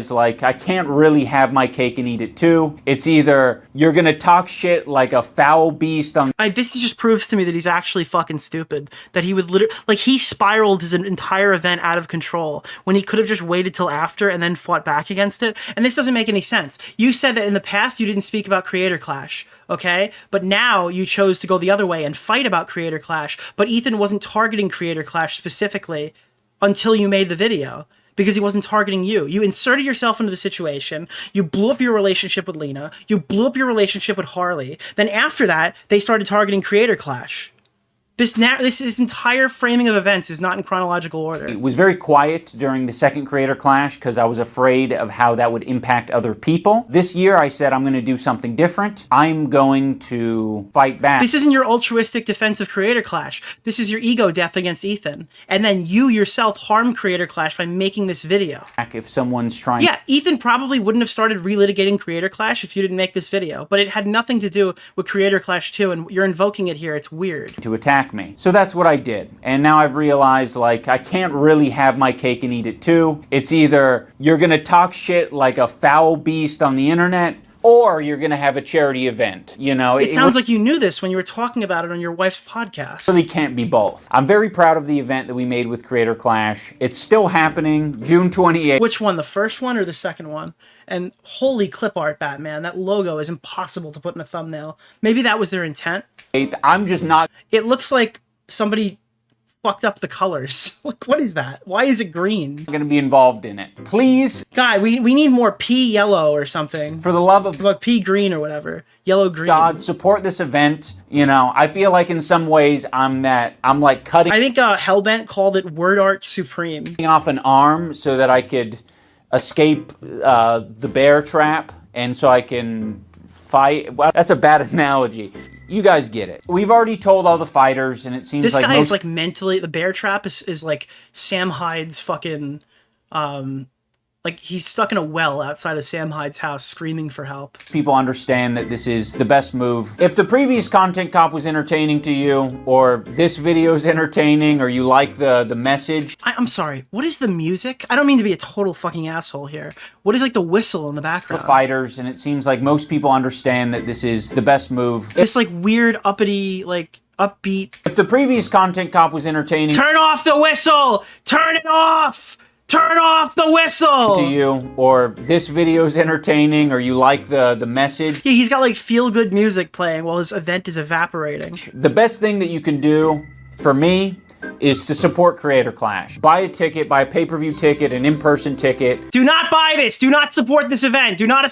Like, I can't really have my cake and eat it too. It's either you're gonna talk shit like a foul beast on. This just proves to me that he's actually fucking stupid. That he would literally, like, he spiraled his entire event out of control when he could have just waited till after and then fought back against it. And this doesn't make any sense. You said that in the past you didn't speak about Creator Clash. Okay, but now you chose to go the other way and fight about Creator Clash. But Ethan wasn't targeting Creator Clash specifically until you made the video. Because he wasn't targeting you. You inserted yourself into the situation. You blew up your relationship with Lena. You blew up your relationship with Harley. Then after that, they started targeting Creator Clash. This entire framing of events is not in chronological order. It was very quiet during the second creator clash because I was afraid of how that would impact other people. This year I said I'm going to do something different. I'm going to fight back. This isn't your altruistic defense of Creator Clash. This is your ego death against Ethan. And then you yourself harm Creator Clash by making this video. If someone's trying... Yeah, Ethan probably wouldn't have started relitigating Creator Clash if you didn't make this video. But it had nothing to do with Creator Clash 2, and you're invoking it here. It's weird. To attack me. So that's what I did. And now I've realized, like, I can't really have my cake and eat it too. It's either you're gonna talk shit like a foul beast on the internet, or you're gonna have a charity event. You know, it sounds like you knew this when you were talking about it on your wife's podcast. Really can't be both. I'm very proud of the event that we made with Creator Clash. It's still happening, June 28th. Which one, the first one or the second one? And holy clip art, Batman, that logo is impossible to put in a thumbnail. Maybe that was their intent. I'm just not... It looks like somebody fucked up the colors. Like, what is that? Why is it green? I'm gonna be involved in it. Please. God, we need more pea yellow or something. For the love of... Like pea green or whatever. Yellow green. God, support this event. You know, I feel like in some ways I'm like cutting... I think Hellbent called it word art supreme. Off an arm so that I could escape the bear trap and so I can fight. Well, that's a bad analogy. You guys get it. We've already told all the fighters, and it seems this like guy is like mentally... The bear trap is like Sam Hyde's fucking... like he's stuck in a well outside of Sam Hyde's house screaming for help. People understand that this is the best move. If the previous content cop was entertaining to you, or this video is entertaining, or you like the message... I'm sorry, what is the music? I don't mean to be a total fucking asshole here. What is like the whistle in the background? The fighters, and it seems like most people understand that this is the best move. This like weird uppity, like upbeat... If the previous content cop was entertaining... Turn off the whistle! Turn it off! Turn off the whistle! To you, or this video is entertaining, or you like the message. Yeah, he's got like feel-good music playing while his event is evaporating. The best thing that you can do, for me, is to support Creator Clash. Buy a ticket, buy a pay-per-view ticket, an in-person ticket. Do not buy this! Do not support this event! Do not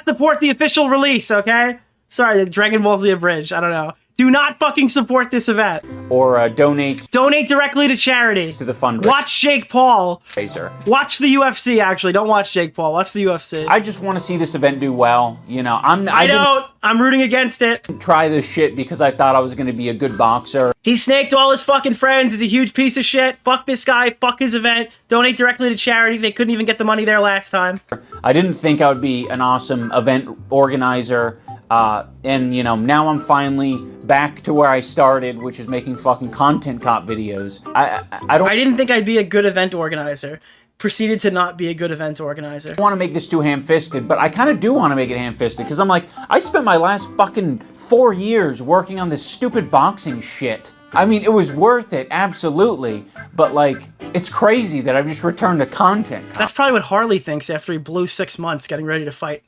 support the official release, okay? Sorry, the Dragon Ball Z Abridged, I don't know. Do not fucking support this event. Or donate. Donate directly to charity. To the fundraiser. Watch Jake Paul. Razor. Watch the UFC, actually. Don't watch Jake Paul. Watch the UFC. I just want to see this event do well. You know, I'm rooting against it. Try this shit because I thought I was going to be a good boxer. He snaked all his fucking friends. He's a huge piece of shit. Fuck this guy. Fuck his event. Donate directly to charity. They couldn't even get the money there last time. I didn't think I would be an awesome event organizer. And you know, now I'm finally back to where I started, which is making fucking content cop videos. I didn't think I'd be a good event organizer. Proceeded to not be a good event organizer. I don't want to make this too ham-fisted, but I kind of do want to make it ham-fisted because I'm like, I spent my last fucking 4 years working on this stupid boxing shit. I mean, it was worth it, absolutely, but like, it's crazy that I've just returned to content. That's probably what Harley thinks after he blew 6 months getting ready to fight.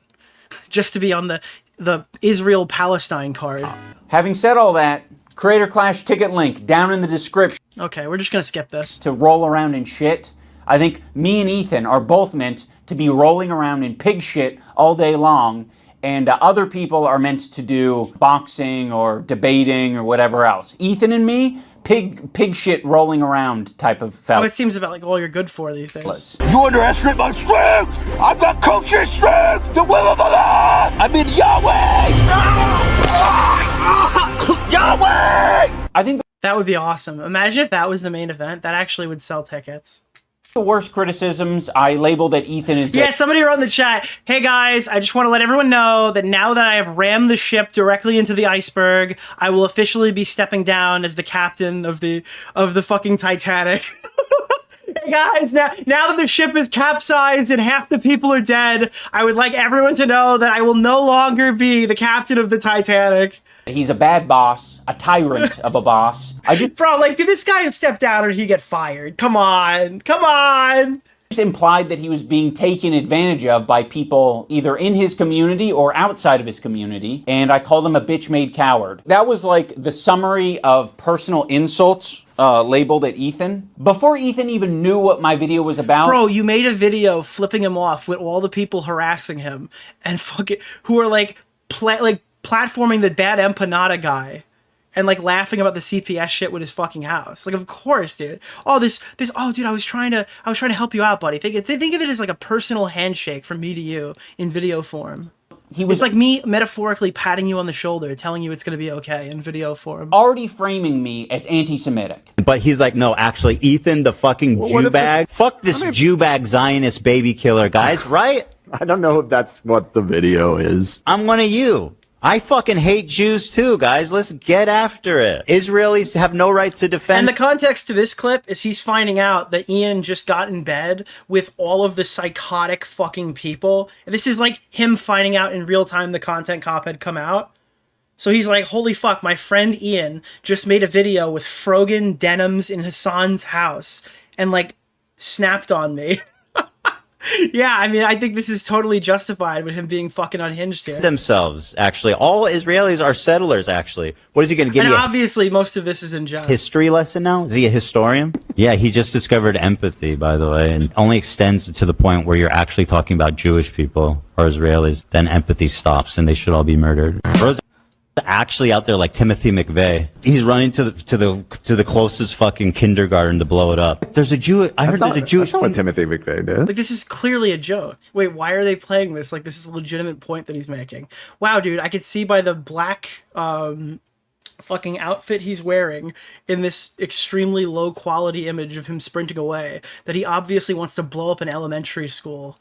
Just to be on the Israel-Palestine card. Having said all that, Creator Clash ticket link down in the description. Okay, we're just gonna skip this. To roll around in shit. I think me and Ethan are both meant to be rolling around in pig shit all day long, and other people are meant to do boxing or debating or whatever else. Ethan and me, pig shit rolling around type of fella. Oh, it seems about like all you're good for these days. You underestimate my strength! I've got coach's strength! The will of Allah! I mean Yahweh! Yahweh! I think that would be awesome. Imagine if that was the main event. That actually would sell tickets. The worst criticisms, I labeled that Ethan is... Yeah, somebody wrote in the chat, hey guys, I just want to let everyone know that now that I have rammed the ship directly into the iceberg, I will officially be stepping down as the captain of the fucking Titanic. Hey guys, now that the ship is capsized and half the people are dead, I would like everyone to know that I will no longer be the captain of the Titanic. He's a bad boss, a tyrant of a boss. Bro, like, did this guy step down or did he get fired? Come on, come on. Just implied that he was being taken advantage of by people either in his community or outside of his community, and I called him a bitch-made coward. That was like the summary of personal insults labeled at Ethan. Before Ethan even knew what my video was about. Bro, you made a video flipping him off with all the people harassing him and fucking who are like platforming the bad empanada guy and like laughing about the CPS shit with his fucking house. Like, of course, dude. Oh, oh, dude, I was trying to help you out, buddy. Think of it as like a personal handshake from me to you in video form. It's like me metaphorically patting you on the shoulder, telling you it's going to be okay in video form. Already framing me as anti-Semitic. But he's like, no, actually, Ethan, the fucking Jew bag. Fuck this Jew bag Zionist baby killer, guys, right? I don't know if that's what the video is. I'm one of you. I fucking hate Jews too, guys. Let's get after it. Israelis have no right to defend. And the context to this clip is he's finding out that Ian just got in bed with all of the psychotic fucking people. This is like him finding out in real time the content cop had come out. So he's like, holy fuck, my friend Ian just made a video with Frogan denims in Hassan's house and like snapped on me. Yeah, I mean, I think this is totally justified with him being fucking unhinged here. Themselves, actually. All Israelis are settlers, actually. What is he going to give and you? Obviously, most of this is in jest. History lesson now? Is he a historian? Yeah, he just discovered empathy, by the way, and only extends to the point where you're actually talking about Jewish people or Israelis. Then empathy stops, and they should all be murdered. Bro's actually out there like Timothy McVeigh. He's running to the closest fucking kindergarten to blow it up. There's a Jew. I heard there's a Jewish. That's not what Timothy McVeigh did. Like, this is clearly a joke. Wait, why are they playing this? Like, this is a legitimate point that he's making. Wow, dude, I could see by the black fucking outfit he's wearing in this extremely low quality image of him sprinting away that he obviously wants to blow up an elementary school.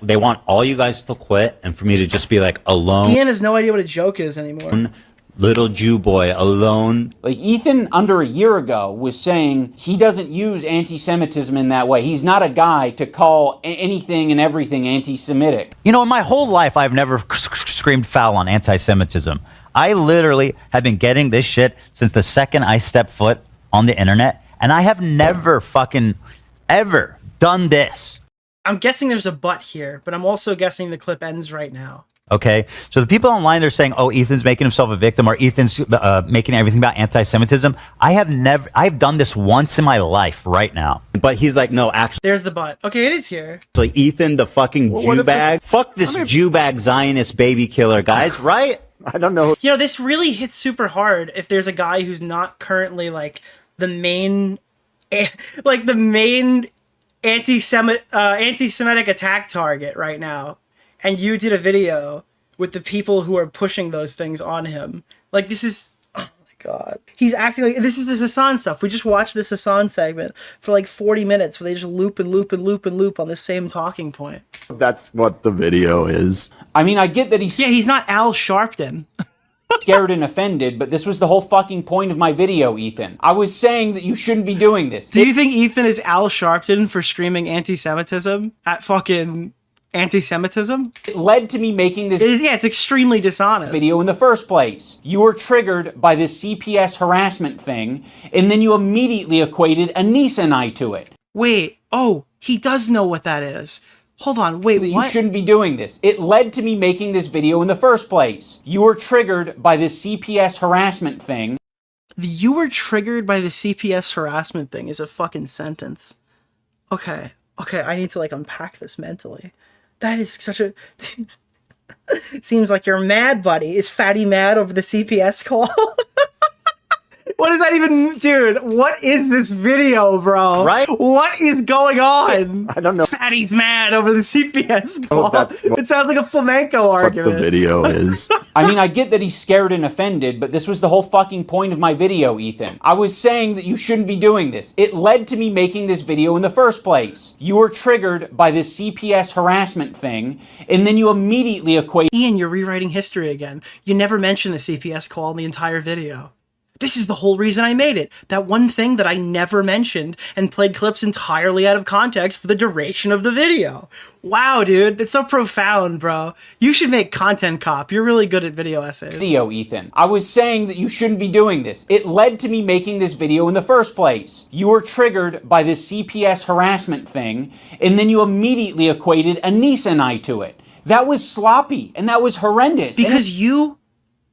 They want all you guys to quit and for me to just be like alone. Ian has no idea what a joke is anymore. Little Jew boy alone. Like, Ethan under a year ago was saying he doesn't use anti-Semitism in that way. He's not a guy to call anything and everything anti-Semitic. You know, in my whole life, I've never screamed foul on anti-Semitism. I literally have been getting this shit since the second I stepped foot on the internet, and I have never fucking ever done this. I'm guessing there's a but here, but I'm also guessing the clip ends right now. Okay, so the people online, they're saying, oh, Ethan's making himself a victim or Ethan's making everything about anti-Semitism. I've done this once in my life right now. But he's like, no, actually. There's the but. Okay, it is here. So Ethan, the fucking Jew bag. Fuck this Jew bag Zionist baby killer, guys, right? I don't know. You know, this really hits super hard if there's a guy who's not currently like the main anti-Semitic attack target right now, and you did a video with the people who are pushing those things on him. Like, this is, oh my god. He's acting like, this is the Hassan stuff. We just watched this Hassan segment for like 40 minutes where they just loop and loop and loop and loop on the same talking point. That's what the video is. I mean, I get that he's not Al Sharpton. Scared and offended, but this was the whole fucking point of my video, Ethan. I was saying that you shouldn't be doing this. Do you think Ethan is Al Sharpton for screaming anti-Semitism at fucking anti-Semitism? It led to me making this it's extremely dishonest video in the first place. You were triggered by this CPS harassment thing, and then you immediately equated Anissa and I to it. Wait, oh, he does know what that is. Hold on, wait, what? You shouldn't be doing this. It led to me making this video in the first place. You were triggered by this CPS harassment thing. You were triggered by the CPS harassment thing is a fucking sentence. Okay, I need to like unpack this mentally. That is such a... Seems like you're mad, buddy. Is Fatty mad over the CPS call? What does that even, dude? What is this video, bro? Right? What is going on? I don't know. Fatty's mad over the CPS Oh, call. that's It sounds like a flamenco what argument. the video is. I mean, I get that he's scared and offended, but this was the whole fucking point of my video, Ethan. I was saying that you shouldn't be doing this. It led to me making this video in the first place. You were triggered by this CPS harassment thing, and then you immediately equate... Ian, you're rewriting history again. You never mentioned the CPS call in the entire video. This is the whole reason I made it. That one thing that I never mentioned and played clips entirely out of context for the duration of the video. Wow, dude, that's so profound, bro. You should make content cop. You're really good at video essays. Video, Ethan. I was saying that you shouldn't be doing this. It led to me making this video in the first place. You were triggered by this CPS harassment thing, and then you immediately equated Anissa and I to it. That was sloppy, and that was horrendous. Because you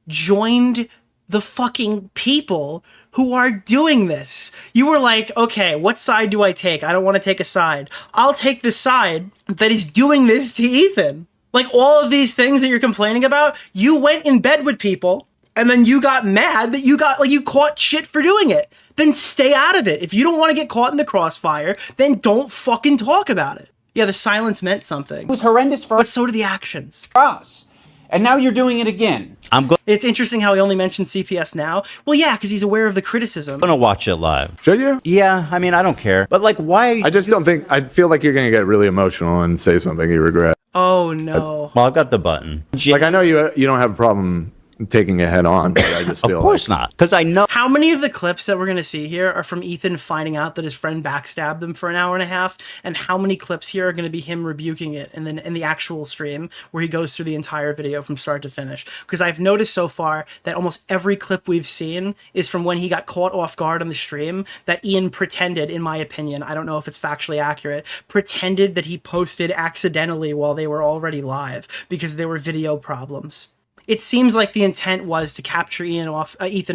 joined the fucking people who are doing this. You were like, okay, what side do I take? I don't want to take a side. I'll take the side that is doing this to Ethan. Like all of these things that you're complaining about, you went in bed with people and then you got mad that you caught shit for doing it. Then stay out of it. If you don't want to get caught in the crossfire, then don't fucking talk about it. Yeah, the silence meant something. It was horrendous for but so do the actions. us. And now you're doing it again. It's interesting how he only mentioned CPS now. Well, yeah, because he's aware of the criticism. I'm gonna watch it live. Should you? Yeah, I mean, I don't care. But like, why? I just don't think. I feel like you're gonna get really emotional and say something you regret. Oh no. Well, I've got the button. Like I know you don't have a problem taking it head on, but I just feel Of course not, because I know. How many of the clips that we're going to see here are from Ethan finding out that his friend backstabbed him for an hour and a half, and how many clips here are going to be him rebuking it, and then in the actual stream where he goes through the entire video from start to finish? Because I've noticed so far that almost every clip we've seen is from when he got caught off guard on the stream, that Ian pretended, in my opinion, I don't know if it's factually accurate, pretended that he posted accidentally while they were already live because there were video problems. It seems like the intent was to capture Ethan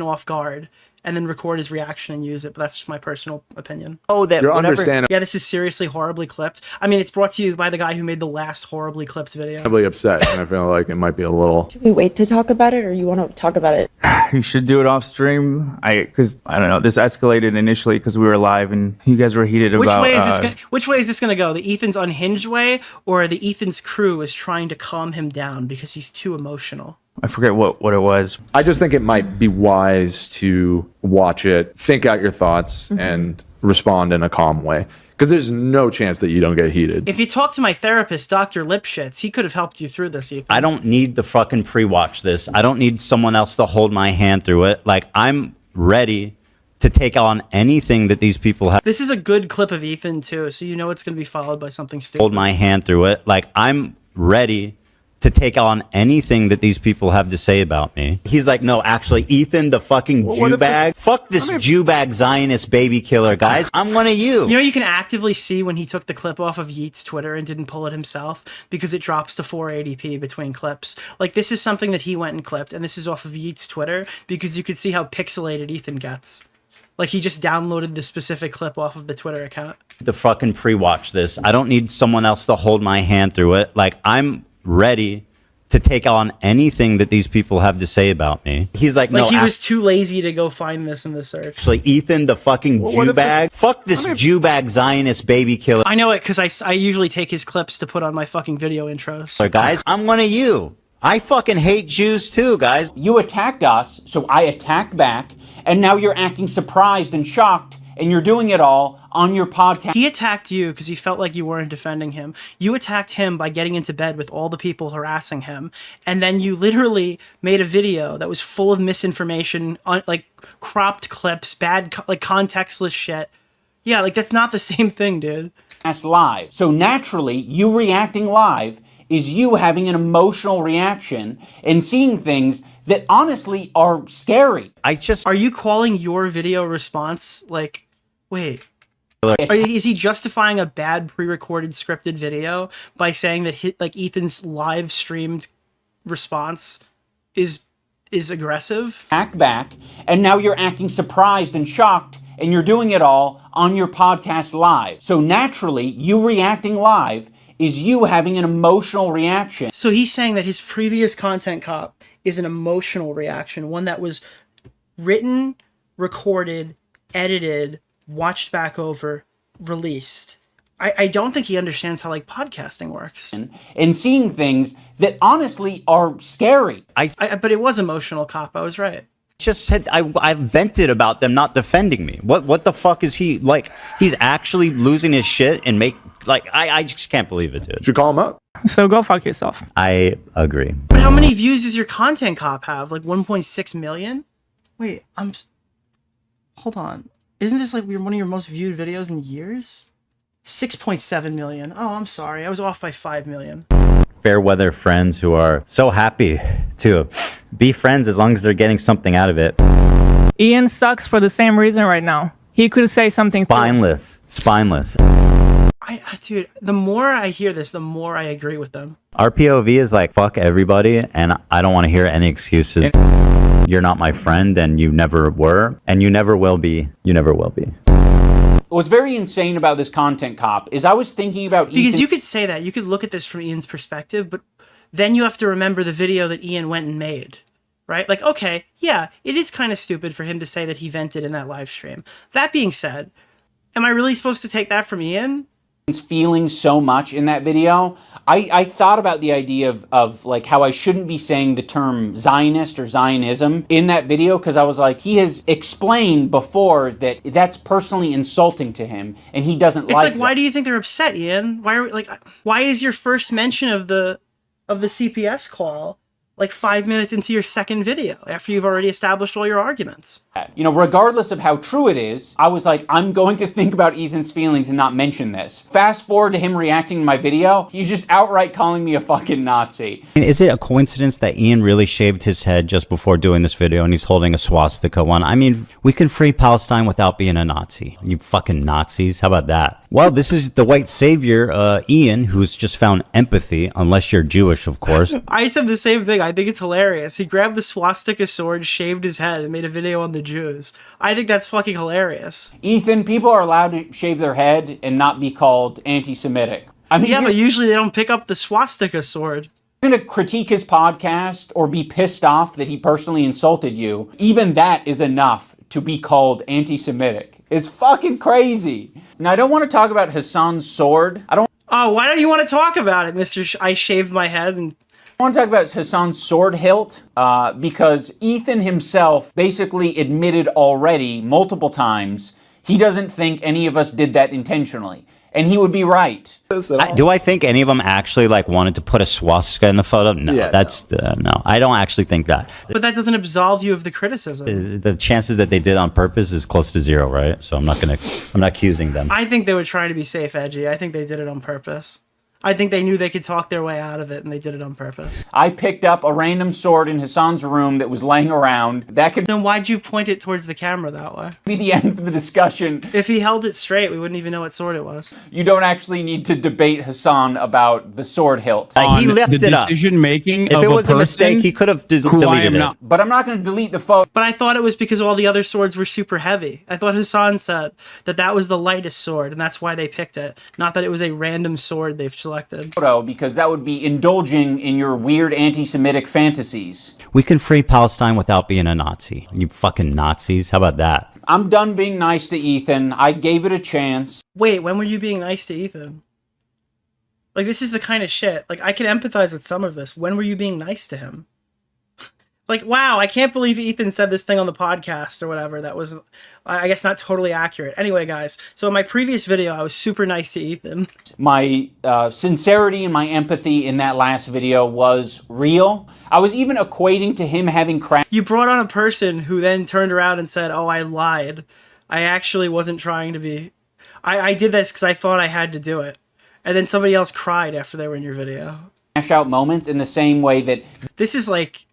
off guard and then record his reaction and use it, but that's just my personal opinion. Oh, that you're understandable. Yeah, this is seriously horribly clipped. I mean, it's brought to you by the guy who made the last horribly clipped video. Really upset, and I feel like it might be a little. Should we wait to talk about it, or you want to talk about it? You should do it off stream. Because I don't know. This escalated initially because we were live and you guys were heated Which about. Which way is this gonna go? The Ethan's unhinged way, or the Ethan's crew is trying to calm him down because he's too emotional? I forget what it was. I just think it might be wise to watch it, think out your thoughts, and respond in a calm way. Because there's no chance that you don't get heated. If you talk to my therapist, Dr. Lipschitz, he could have helped you through this, Ethan. I don't need to fucking pre-watch this. I don't need someone else to hold my hand through it. Like, I'm ready to take on anything that these people have. This is a good clip of Ethan, too, so you know it's going to be followed by something stupid. Hold my hand through it. Like, I'm ready to take on anything that these people have to say about me. He's like, no, actually, Ethan, the fucking Jew bag. Fuck this Jew bag Zionist baby killer, guys. I'm one of you. You know, you can actively see when he took the clip off of Yeet's Twitter and didn't pull it himself because it drops to 480p between clips. Like, this is something that he went and clipped, and this is off of Yeet's Twitter because you could see how pixelated Ethan gets. Like, he just downloaded the specific clip off of the Twitter account. To fucking pre-watch this. I don't need someone else to hold my hand through it. Like, I'm ready to take on anything that these people have to say about me. He's like, no, he was too lazy to go find this in the search. Actually, Ethan, the fucking Jew bag. Fuck this Jew bag Zionist baby killer. I know it because I usually take his clips to put on my fucking video intros. So guys, I'm one of you. I fucking hate Jews too, guys. You attacked us, so I attacked back, and now you're acting surprised and shocked, and you're doing it all on your podcast. He attacked you because he felt like you weren't defending him. You attacked him by getting into bed with all the people harassing him, and then you literally made a video that was full of misinformation, like cropped clips, bad, like contextless shit. Yeah, like that's not the same thing, dude. That's live. So naturally, you reacting live is you having an emotional reaction and seeing things that honestly are scary. Are you calling your video response like, wait, is he justifying a bad pre-recorded scripted video by saying that like Ethan's live streamed response is aggressive? Act back, and now you're acting surprised and shocked, and you're doing it all on your podcast live. So naturally, you reacting live is you having an emotional reaction. So he's saying that his previous content cop is an emotional reaction, one that was written recorded, edited, watched back over, released. I don't think he understands how like podcasting works. And seeing things that honestly are scary. But it was emotional, cop. I was right. Just said I vented about them not defending me. What the fuck is he like? He's actually losing his shit and I just can't believe it, dude. Should call him up. So go fuck yourself. I agree. But how many views does your content cop have? Like 1.6 million? Wait, hold on. Isn't this like one of your most viewed videos in years? 6.7 million. Oh, I'm sorry. I was off by 5 million. Fairweather friends who are so happy to be friends as long as they're getting something out of it. Ian sucks for the same reason right now. He could say something Spineless. Dude, the more I hear this, the more I agree with them. Our POV is like, fuck everybody, and I don't want to hear any excuses. You're not my friend, and you never were, and you never will be. You never will be. What's very insane about this content cop is I was thinking about Because you could say that. You could look at this from Ian's perspective, but then you have to remember the video that Ian went and made. Right? Like, okay, yeah, it is kind of stupid for him to say that he vented in that live stream. That being said, am I really supposed to take that from Ian? Feeling so much in that video, I thought about the idea of like how I shouldn't be saying the term Zionist or Zionism in that video, because I was like, he has explained before that that's personally insulting to him and he doesn't It's like why do you think they're upset, Ian? Why is your first mention of the CPS call like 5 minutes into your second video after you've already established all your arguments? You know, regardless of how true it is, I was like, I'm going to think about Ethan's feelings and not mention this. Fast forward to him reacting to my video, he's just outright calling me a fucking Nazi. Is it a coincidence that Ian really shaved his head just before doing this video and he's holding a swastika one? I mean, we can free Palestine without being a Nazi. You fucking Nazis. How about that? Well, this is the white savior, Ian, who's just found empathy, unless you're Jewish, of course. I said the same thing. I think it's hilarious. He grabbed the swastika sword, shaved his head, and made a video on the Jews. I think that's fucking hilarious. Ethan, people are allowed to shave their head and not be called anti-Semitic. I mean, yeah, but usually they don't pick up the swastika sword. You're going to critique his podcast or be pissed off that he personally insulted you. Even that is enough to be called anti-Semitic. It's fucking crazy. Now, I don't want to talk about Hassan's sword. Oh, why don't you want to talk about it, Mr. I shaved my head and... I want to talk about Hassan's sword hilt because Ethan himself basically admitted already multiple times he doesn't think any of us did that intentionally. And he would be right. Do I think any of them actually like wanted to put a swastika in the photo? No, no. I don't actually think that. But that doesn't absolve you of the criticism. The chances that they did on purpose is close to zero, right? So I'm not accusing them. I think they were trying to be safe, edgy. I think they did it on purpose. I think they knew they could talk their way out of it, and they did it on purpose. I picked up a random sword in Hassan's room that was laying around. Then why'd you point it towards the camera that way? Be the end of the discussion. If he held it straight, we wouldn't even know what sword it was. You don't actually need to debate Hassan about the sword hilt. He lifted it up. Decision making. If it was a mistake, he could have deleted it. But I'm not going to delete the photo. But I thought it was because all the other swords were super heavy. I thought Hassan said that was the lightest sword, and that's why they picked it. Not that it was a random sword they've selected. Because that would be indulging in your weird anti-Semitic fantasies. We can free Palestine without being a Nazi. You fucking Nazis. How about that? I'm done being nice to Ethan. I gave it a chance. Wait, when were you being nice to Ethan? Like, this is the kind of shit. Like, I can empathize with some of this. When were you being nice to him? Like, wow, I can't believe Ethan said this thing on the podcast or whatever. That was, I guess, not totally accurate. Anyway, guys, so in my previous video, I was super nice to Ethan. My sincerity and my empathy in that last video was real. I was even equating to him having crashed. You brought on a person who then turned around and said, oh, I lied. I actually wasn't trying to be. I did this because I thought I had to do it. And then somebody else cried after they were in your video. Crash out moments in the same way that... This is like...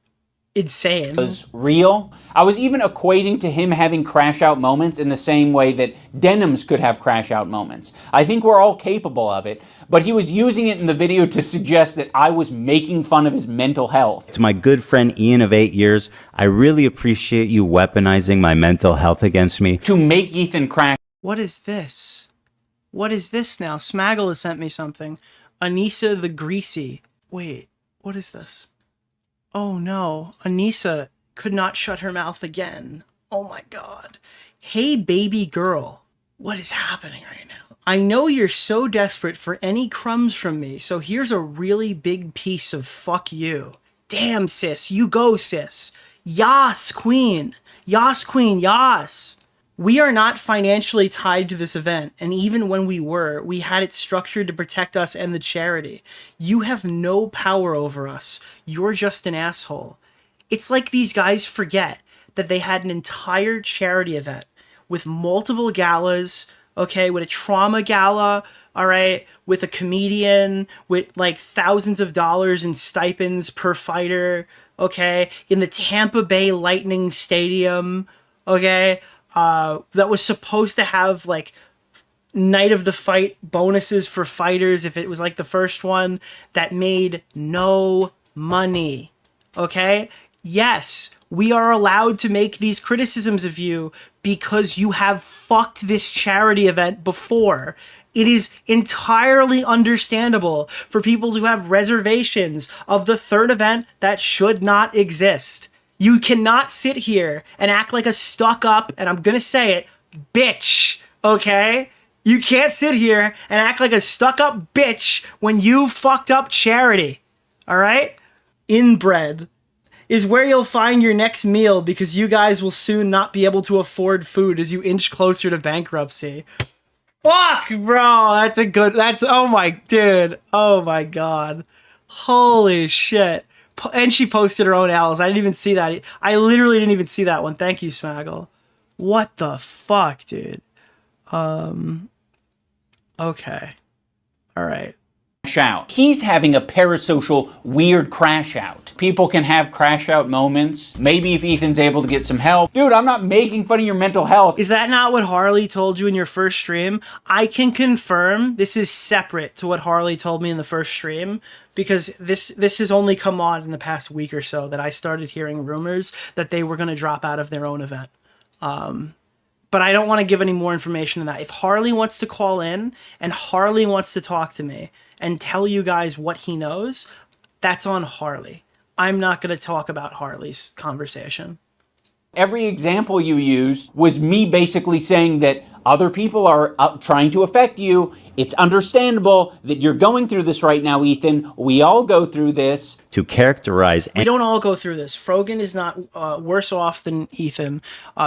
insane. Was real. I was even equating to him having crash out moments in the same way that denims could have crash out moments. I think we're all capable of it, but he was using it in the video to suggest that I was making fun of his mental health. To my good friend Ian of 8 years, I really appreciate you weaponizing my mental health against me. To make Ethan crash. What is this? What is this now? Smaggle has sent me something. Anissa the Greasy. Wait, what is this? Oh no, Anissa could not shut her mouth again. Oh my God. Hey, baby girl. What is happening right now? I know you're so desperate for any crumbs from me, so here's a really big piece of fuck you. Damn, sis. You go, sis. Yas, queen. Yas, queen. Yas. We are not financially tied to this event, and even when we were, we had it structured to protect us and the charity. You have no power over us. You're just an asshole. It's like these guys forget that they had an entire charity event with multiple galas, okay, with a trauma gala, all right, with a comedian, with like thousands of dollars in stipends per fighter, okay, in the Tampa Bay Lightning Stadium, okay, that was supposed to have like night of the fight bonuses for fighters if it was like the first one, that made no money, okay? Yes, we are allowed to make these criticisms of you because you have fucked this charity event before. It is entirely understandable for people to have reservations of the third event that should not exist. You cannot sit here and act like a stuck-up, and I'm gonna say it, bitch, okay? You can't sit here and act like a stuck-up bitch when you fucked up charity, all right? Inbred is where you'll find your next meal because you guys will soon not be able to afford food as you inch closer to bankruptcy. Fuck, bro, oh my, dude, oh my God. Holy shit. And she posted her own owls. I didn't even see that. I literally didn't even see that one. Thank you, Smaggle. What the fuck, dude? Okay. All right. Out. He's having a parasocial weird crash out. People can have crash out moments. Maybe if Ethan's able to get some help. Dude, I'm not making fun of your mental health. Is that not what Harley told you in your first stream? I can confirm this is separate to what Harley told me in the first stream, because this has only come on in the past week or so that I started hearing rumors that they were going to drop out of their own event. But I don't want to give any more information than that. If Harley wants to call in and Harley wants to talk to me and tell you guys what he knows, that's on Harley. I'm not going to talk about Harley's conversation. Every example you used was me basically saying that other people are trying to affect you. It's understandable that you're going through this right now, Ethan. We all go through this. To characterize... We don't all go through this. Frogan is not worse off than Ethan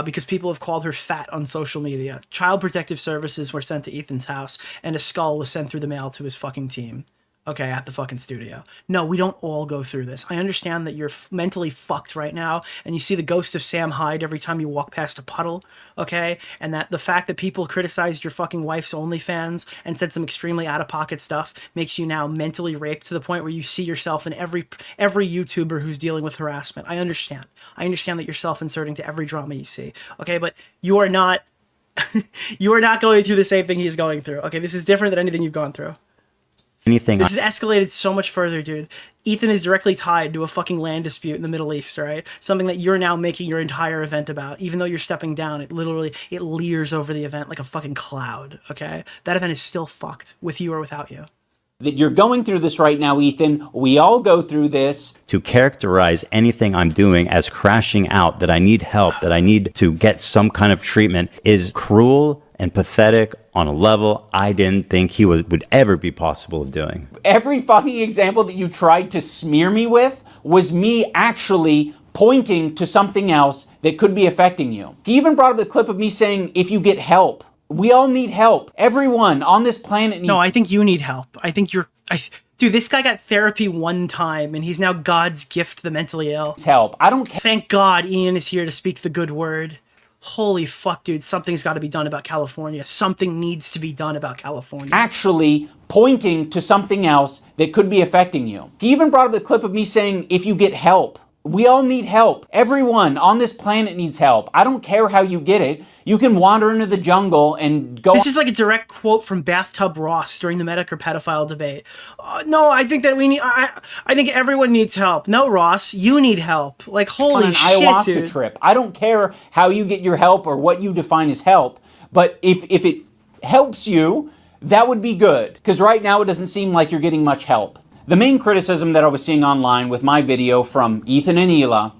because people have called her fat on social media. Child Protective Services were sent to Ethan's house and a skull was sent through the mail to his fucking team. Okay, at the fucking studio. No, we don't all go through this. I understand that you're mentally fucked right now, and you see the ghost of Sam Hyde every time you walk past a puddle, okay? And that the fact that people criticized your fucking wife's OnlyFans and said some extremely out-of-pocket stuff makes you now mentally raped to the point where you see yourself in every YouTuber who's dealing with harassment. I understand. I understand that you're self-inserting to every drama you see, okay? But you are not... you are not going through the same thing he's going through, okay? This is different than anything you've gone through. This has escalated so much further, dude. Ethan is directly tied to a fucking land dispute in the Middle East, right? Something that you're now making your entire event about. Even though you're stepping down, it leers over the event like a fucking cloud, okay? That event is still fucked, with you or without you. That you're going through this right now, Ethan. We all go through this. To characterize anything I'm doing as crashing out, that I need help, that I need to get some kind of treatment, is cruel and pathetic on a level I didn't think he would ever be possible of doing. Every fucking example that you tried to smear me with was me actually pointing to something else that could be affecting you. He even brought up the clip of me saying, if you get help. We all need help. Everyone on this planet needs... No, I think you need help. I think dude, this guy got therapy one time, and he's now God's gift to the mentally ill. It's help. I don't care. Thank God Ian is here to speak the good word. Holy fuck, dude. Something's got to be done about California. Something needs to be done about California. Actually pointing to something else that could be affecting you. He even brought up the clip of me saying, if you get help. We all need help. Everyone on this planet needs help. I don't care how you get it. You can wander into the jungle and go... This is like a direct quote from Bathtub Ross during the medic or pedophile debate. No, I think that we need... I think everyone needs help. No, Ross, you need help. Like, holy shit, ayahuasca dude. Trip. I don't care how you get your help or what you define as help, but if it helps you, that would be good. Because right now it doesn't seem like you're getting much help. The main criticism that I was seeing online with my video from Ethan and Hila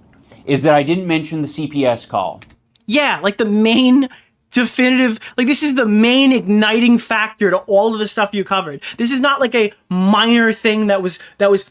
is that I didn't mention the CPS call. Yeah, like the main definitive, like this is the main igniting factor to all of the stuff you covered. This is not like a minor thing that was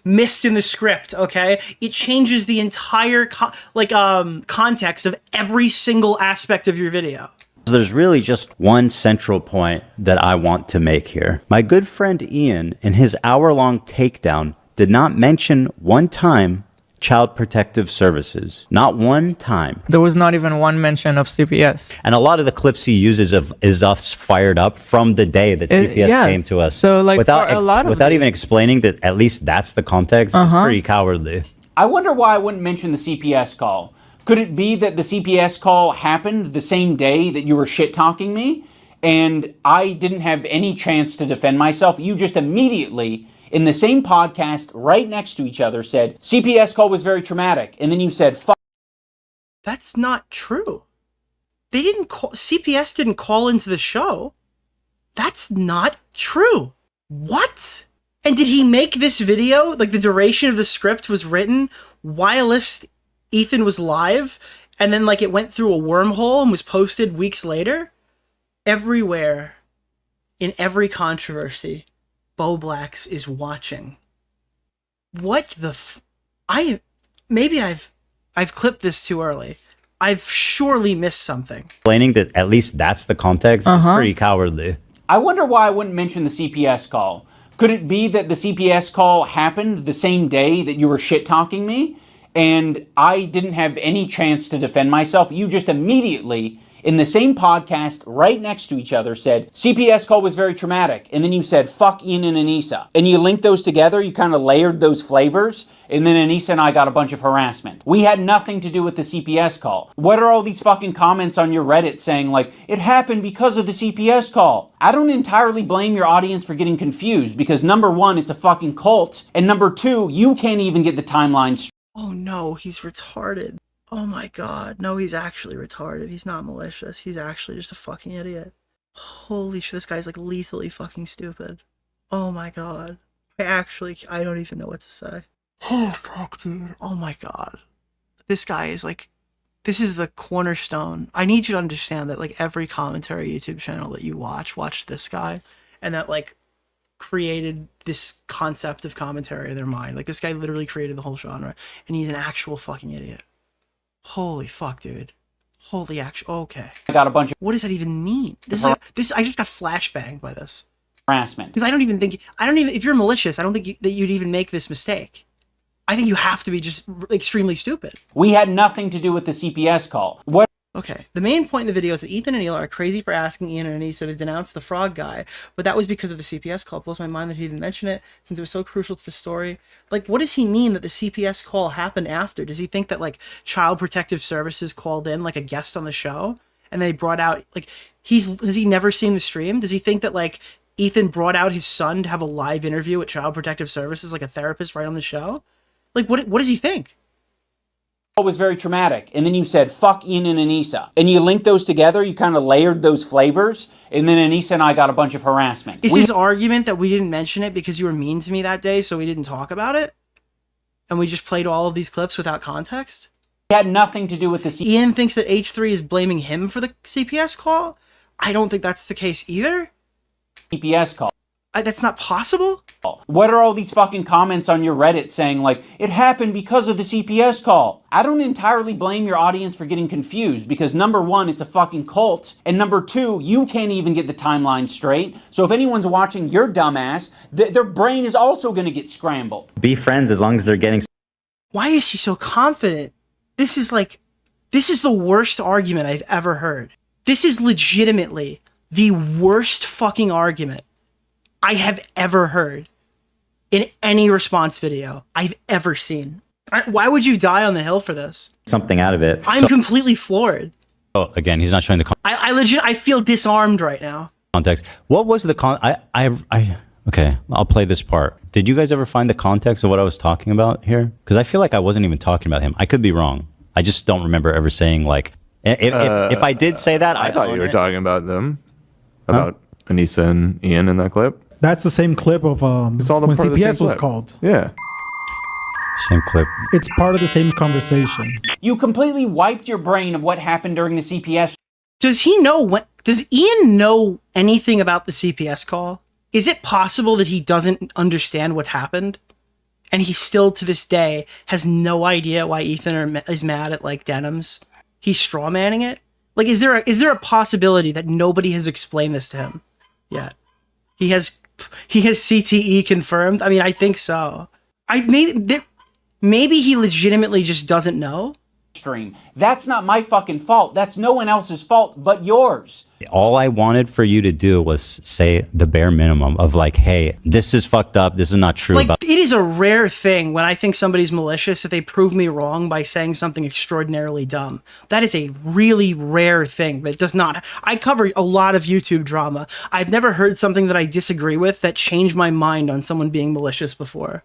missed in the script, okay? It changes the entire context of every single aspect of your video. There's really just one central point that I want to make here. My good friend Ian, in his hour-long takedown, did not mention one time Child Protective Services. Not one time. There was not even one mention of CPS. And a lot of the clips he uses is us fired up from the day that CPS came to us. So like without, for a lot of without even explaining that at least that's the context, it's pretty cowardly. I wonder why I wouldn't mention the CPS call. Could it be that the CPS call happened the same day that you were shit-talking me? And I didn't have any chance to defend myself? You just immediately, in the same podcast, right next to each other, said, CPS call was very traumatic. And then you said, fuck. That's not true. They didn't call, CPS didn't call into the show. That's not true. What? And did he make this video, like the duration of the script was written whilst Ethan was live, and then like it went through a wormhole and was posted weeks later? Everywhere, in every controversy, Bo Blacks is watching. What the maybe I've clipped this too early. I've surely missed something. Explaining that at least that's the context is pretty cowardly. I wonder why I wouldn't mention the CPS call. Could it be that the CPS call happened the same day that you were shit-talking me? And I didn't have any chance to defend myself? You just immediately, in the same podcast, right next to each other, said, CPS call was very traumatic. And then you said, fuck Ian and Anissa. And you linked those together, you kind of layered those flavors, and then Anissa and I got a bunch of harassment. We had nothing to do with the CPS call. What are all these fucking comments on your Reddit saying, like, it happened because of the CPS call? I don't entirely blame your audience for getting confused, because number one, it's a fucking cult, and number two, you can't even get the timeline straight. Oh no, he's retarded. Oh my god, no, he's actually retarded. He's not malicious. He's actually just a fucking idiot. Holy shit, this guy's like lethally fucking stupid. Oh my god. I don't even know what to say. Oh fuck, dude. Oh my god. This guy is like, this is the cornerstone. I need you to understand that like every commentary YouTube channel that you watch this guy, and that like created this concept of commentary in their mind. Like this guy literally created the whole genre, and he's an actual fucking idiot. Holy fuck, dude. Holy okay. I got a bunch of... What does that even mean? This is like, I just got flashbanged by this. Harassment. Because I don't even, if you're malicious, I don't think that you'd even make this mistake. I think you have to be just extremely stupid. We had nothing to do with the CPS call. What? Okay, the main point in the video is that Ethan and Neil are crazy for asking Ian and Anissa to denounce the frog guy, but that was because of the CPS call. It blows my mind that he didn't mention it, since it was so crucial to the story. Like, what does he mean that the CPS call happened after? Does he think that, like, Child Protective Services called in, like, a guest on the show, and they brought out, like, has he never seen the stream? Does he think that, like, Ethan brought out his son to have a live interview with Child Protective Services, like a therapist right on the show? Like, what does he think? Was very traumatic. And then you said, fuck Ian and Anissa. And you linked those together, you kind of layered those flavors, and then Anissa and I got a bunch of harassment. Is his argument that we didn't mention it because you were mean to me that day, so we didn't talk about it? And we just played all of these clips without context? It had nothing to do with the Ian thinks that H3 is blaming him for the CPS call? I don't think that's the case either. CPS call. That's not possible? What are all these fucking comments on your Reddit saying, like, it happened because of the CPS call? I don't entirely blame your audience for getting confused, because number one, it's a fucking cult, and number two, you can't even get the timeline straight. So if anyone's watching your dumbass, their brain is also going to get scrambled. Be friends as long as they're getting... Why is he so confident? This is the worst argument I've ever heard. This is legitimately the worst fucking argument I have ever heard in any response video I've ever seen. Why would you die on the hill for this? Something out of it. I'm completely floored. Oh, again, he's not showing the I feel disarmed right now. context. What was the okay, I'll play this part. Did you guys ever find the context of what I was talking about here? Because I feel like I wasn't even talking about him. I could be wrong. I just don't remember ever saying, like, if I did say that, I thought you were talking about them. About Anissa and Ian in that clip. That's the same clip of it's all the when part of the same CPS was clip. called. Yeah. Same clip. It's part of the same conversation. You completely wiped your brain of what happened during the CPS. Does he know what? Does Ian know anything about the CPS call? Is it possible that he doesn't understand what happened? And he still, to this day, has no idea why Ethan is mad at, like, Denims? He's strawmanning it? Like, is there a possibility that nobody has explained this to him yet? He has CTE confirmed? I mean, I think so. Maybe he legitimately just doesn't know? Stream. That's not my fucking fault. That's no one else's fault but yours. All I wanted for you to do was say the bare minimum of like, hey, this is fucked up. This is not true. Like, it is a rare thing when I think somebody's malicious if they prove me wrong by saying something extraordinarily dumb. That is a really rare thing that does not... I cover a lot of YouTube drama. I've never heard something that I disagree with that changed my mind on someone being malicious before.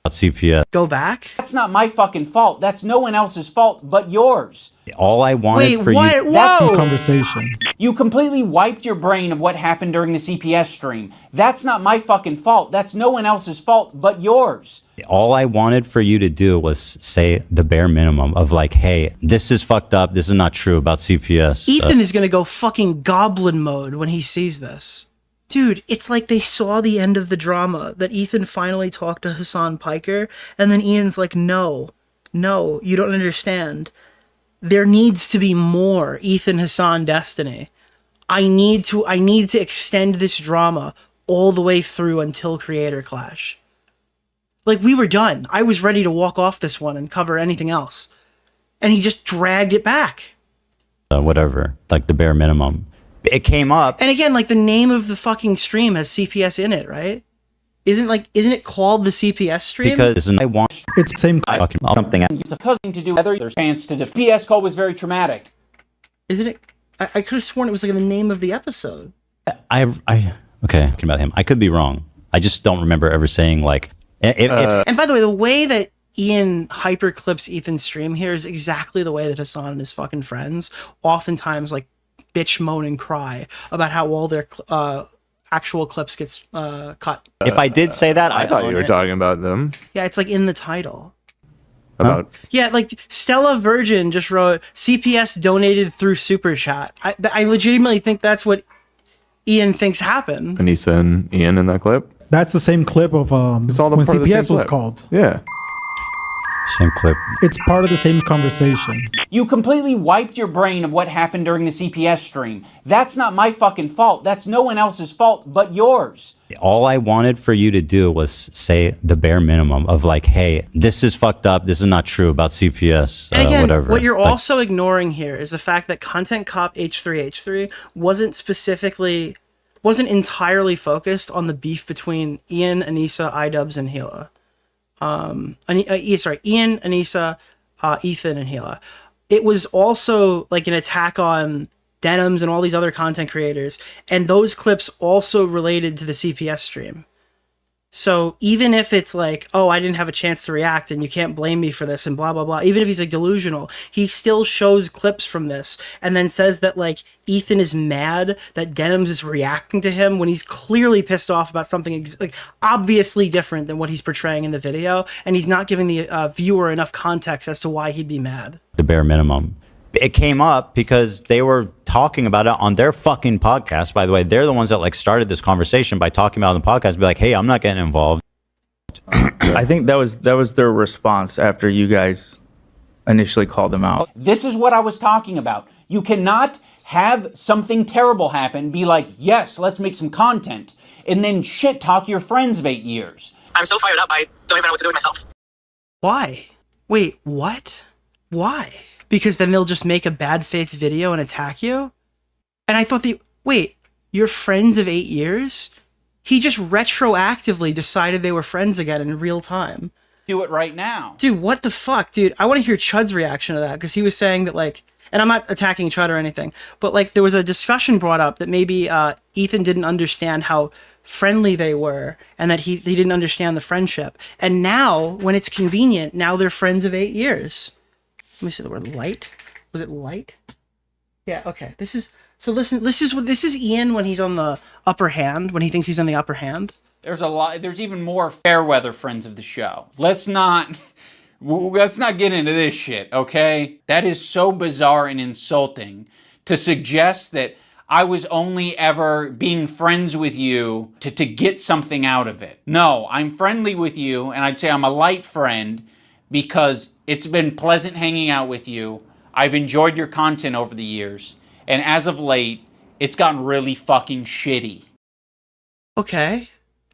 CPS. Go back? That's not my fucking fault. That's no one else's fault but yours. All I wanted for you... That's the conversation. You completely wiped your brain of what happened during the CPS stream. That's not my fucking fault. That's no one else's fault but yours. All I wanted for you to do was say the bare minimum of like, hey, this is fucked up. This is not true about CPS. Ethan is gonna go fucking goblin mode when he sees this. Dude, it's like they saw the end of the drama, that Ethan finally talked to Hassan Piker, and then Ian's like, no, you don't understand. There needs to be more Ethan Hassan destiny. I need to extend this drama all the way through until Creator Clash. Like, we were done. I was ready to walk off this one and cover anything else. And he just dragged it back. Whatever, like the bare minimum. It came up. And again, like, the name of the fucking stream has CPS in it, right? Isn't it called the CPS stream? Because I want... It's same something. It's a cousin to do whether there's chance to PS call was very traumatic. Isn't it? I could have sworn it was like the name of the episode. Okay, talking about him. I could be wrong. I just don't remember ever saying like... And by the way, the way that Ian hyperclips Ethan's stream here is exactly the way that Hassan and his fucking friends oftentimes, like, bitch, moan, and cry about how all their actual clips gets cut. If I did say that, I thought you were talking about them. Yeah, it's like in the title. About? Yeah, like Stella Virgin just wrote, CPS donated through Super Chat. I legitimately think that's what Ian thinks happened. Anissa and Ian in that clip? That's the same clip of it's all the when part of the CPS same was clip. called. Yeah. Same clip. It's part of the same conversation. You completely wiped your brain of what happened during the CPS stream. That's not my fucking fault. That's no one else's fault but yours. All I wanted for you to do was say the bare minimum of like, hey, this is fucked up. This is not true about CPS. And again, whatever. what you're Like, also ignoring here is the fact that Content Cop H3H3 wasn't entirely focused on the beef between Ian, Anissa, iDubbbz, and Hila. Ian, Anissa, Ethan, and Hila. It was also like an attack on Denims and all these other content creators, and those clips also related to the CPS stream. So even if it's like, oh, I didn't have a chance to react and you can't blame me for this and blah, blah, blah, even if he's like delusional, he still shows clips from this and then says that like Ethan is mad that Denims is reacting to him when he's clearly pissed off about something like obviously different than what he's portraying in the video, and he's not giving the viewer enough context as to why he'd be mad. the bare minimum. It came up because they were talking about it on their fucking podcast. By the way, they're the ones that like started this conversation by talking about it on the podcast. Be like, hey, I'm not getting involved. I think that was their response after you guys initially called them out. This is what I was talking about. You cannot have something terrible happen, be like, yes, let's make some content, and then shit talk your friends of 8 years. I'm so fired up, I don't even know what to do with myself. Why? Wait, what? Why? Because then they'll just make a bad faith video and attack you? And I thought wait, you're friends of 8 years? He just retroactively decided they were friends again in real time. Do it right now. Dude, what the fuck? Dude, I want to hear Chud's reaction to that, because he was saying that, like, and I'm not attacking Chud or anything, but, like, there was a discussion brought up that maybe Ethan didn't understand how friendly they were, and that he didn't understand the friendship. And now, when it's convenient, now they're friends of 8 years. Let me see the word light. Was it light? Yeah, okay. This is Ian when he's on the upper hand, when he thinks he's on the upper hand. There's even more Fairweather friends of the show. Let's not Let's not get into this shit, okay? That is so bizarre and insulting to suggest that I was only ever being friends with you to get something out of it. No, I'm friendly with you, and I'd say I'm a light friend because it's been pleasant hanging out with you. I've enjoyed your content over the years, and as of late, it's gotten really fucking shitty. Okay.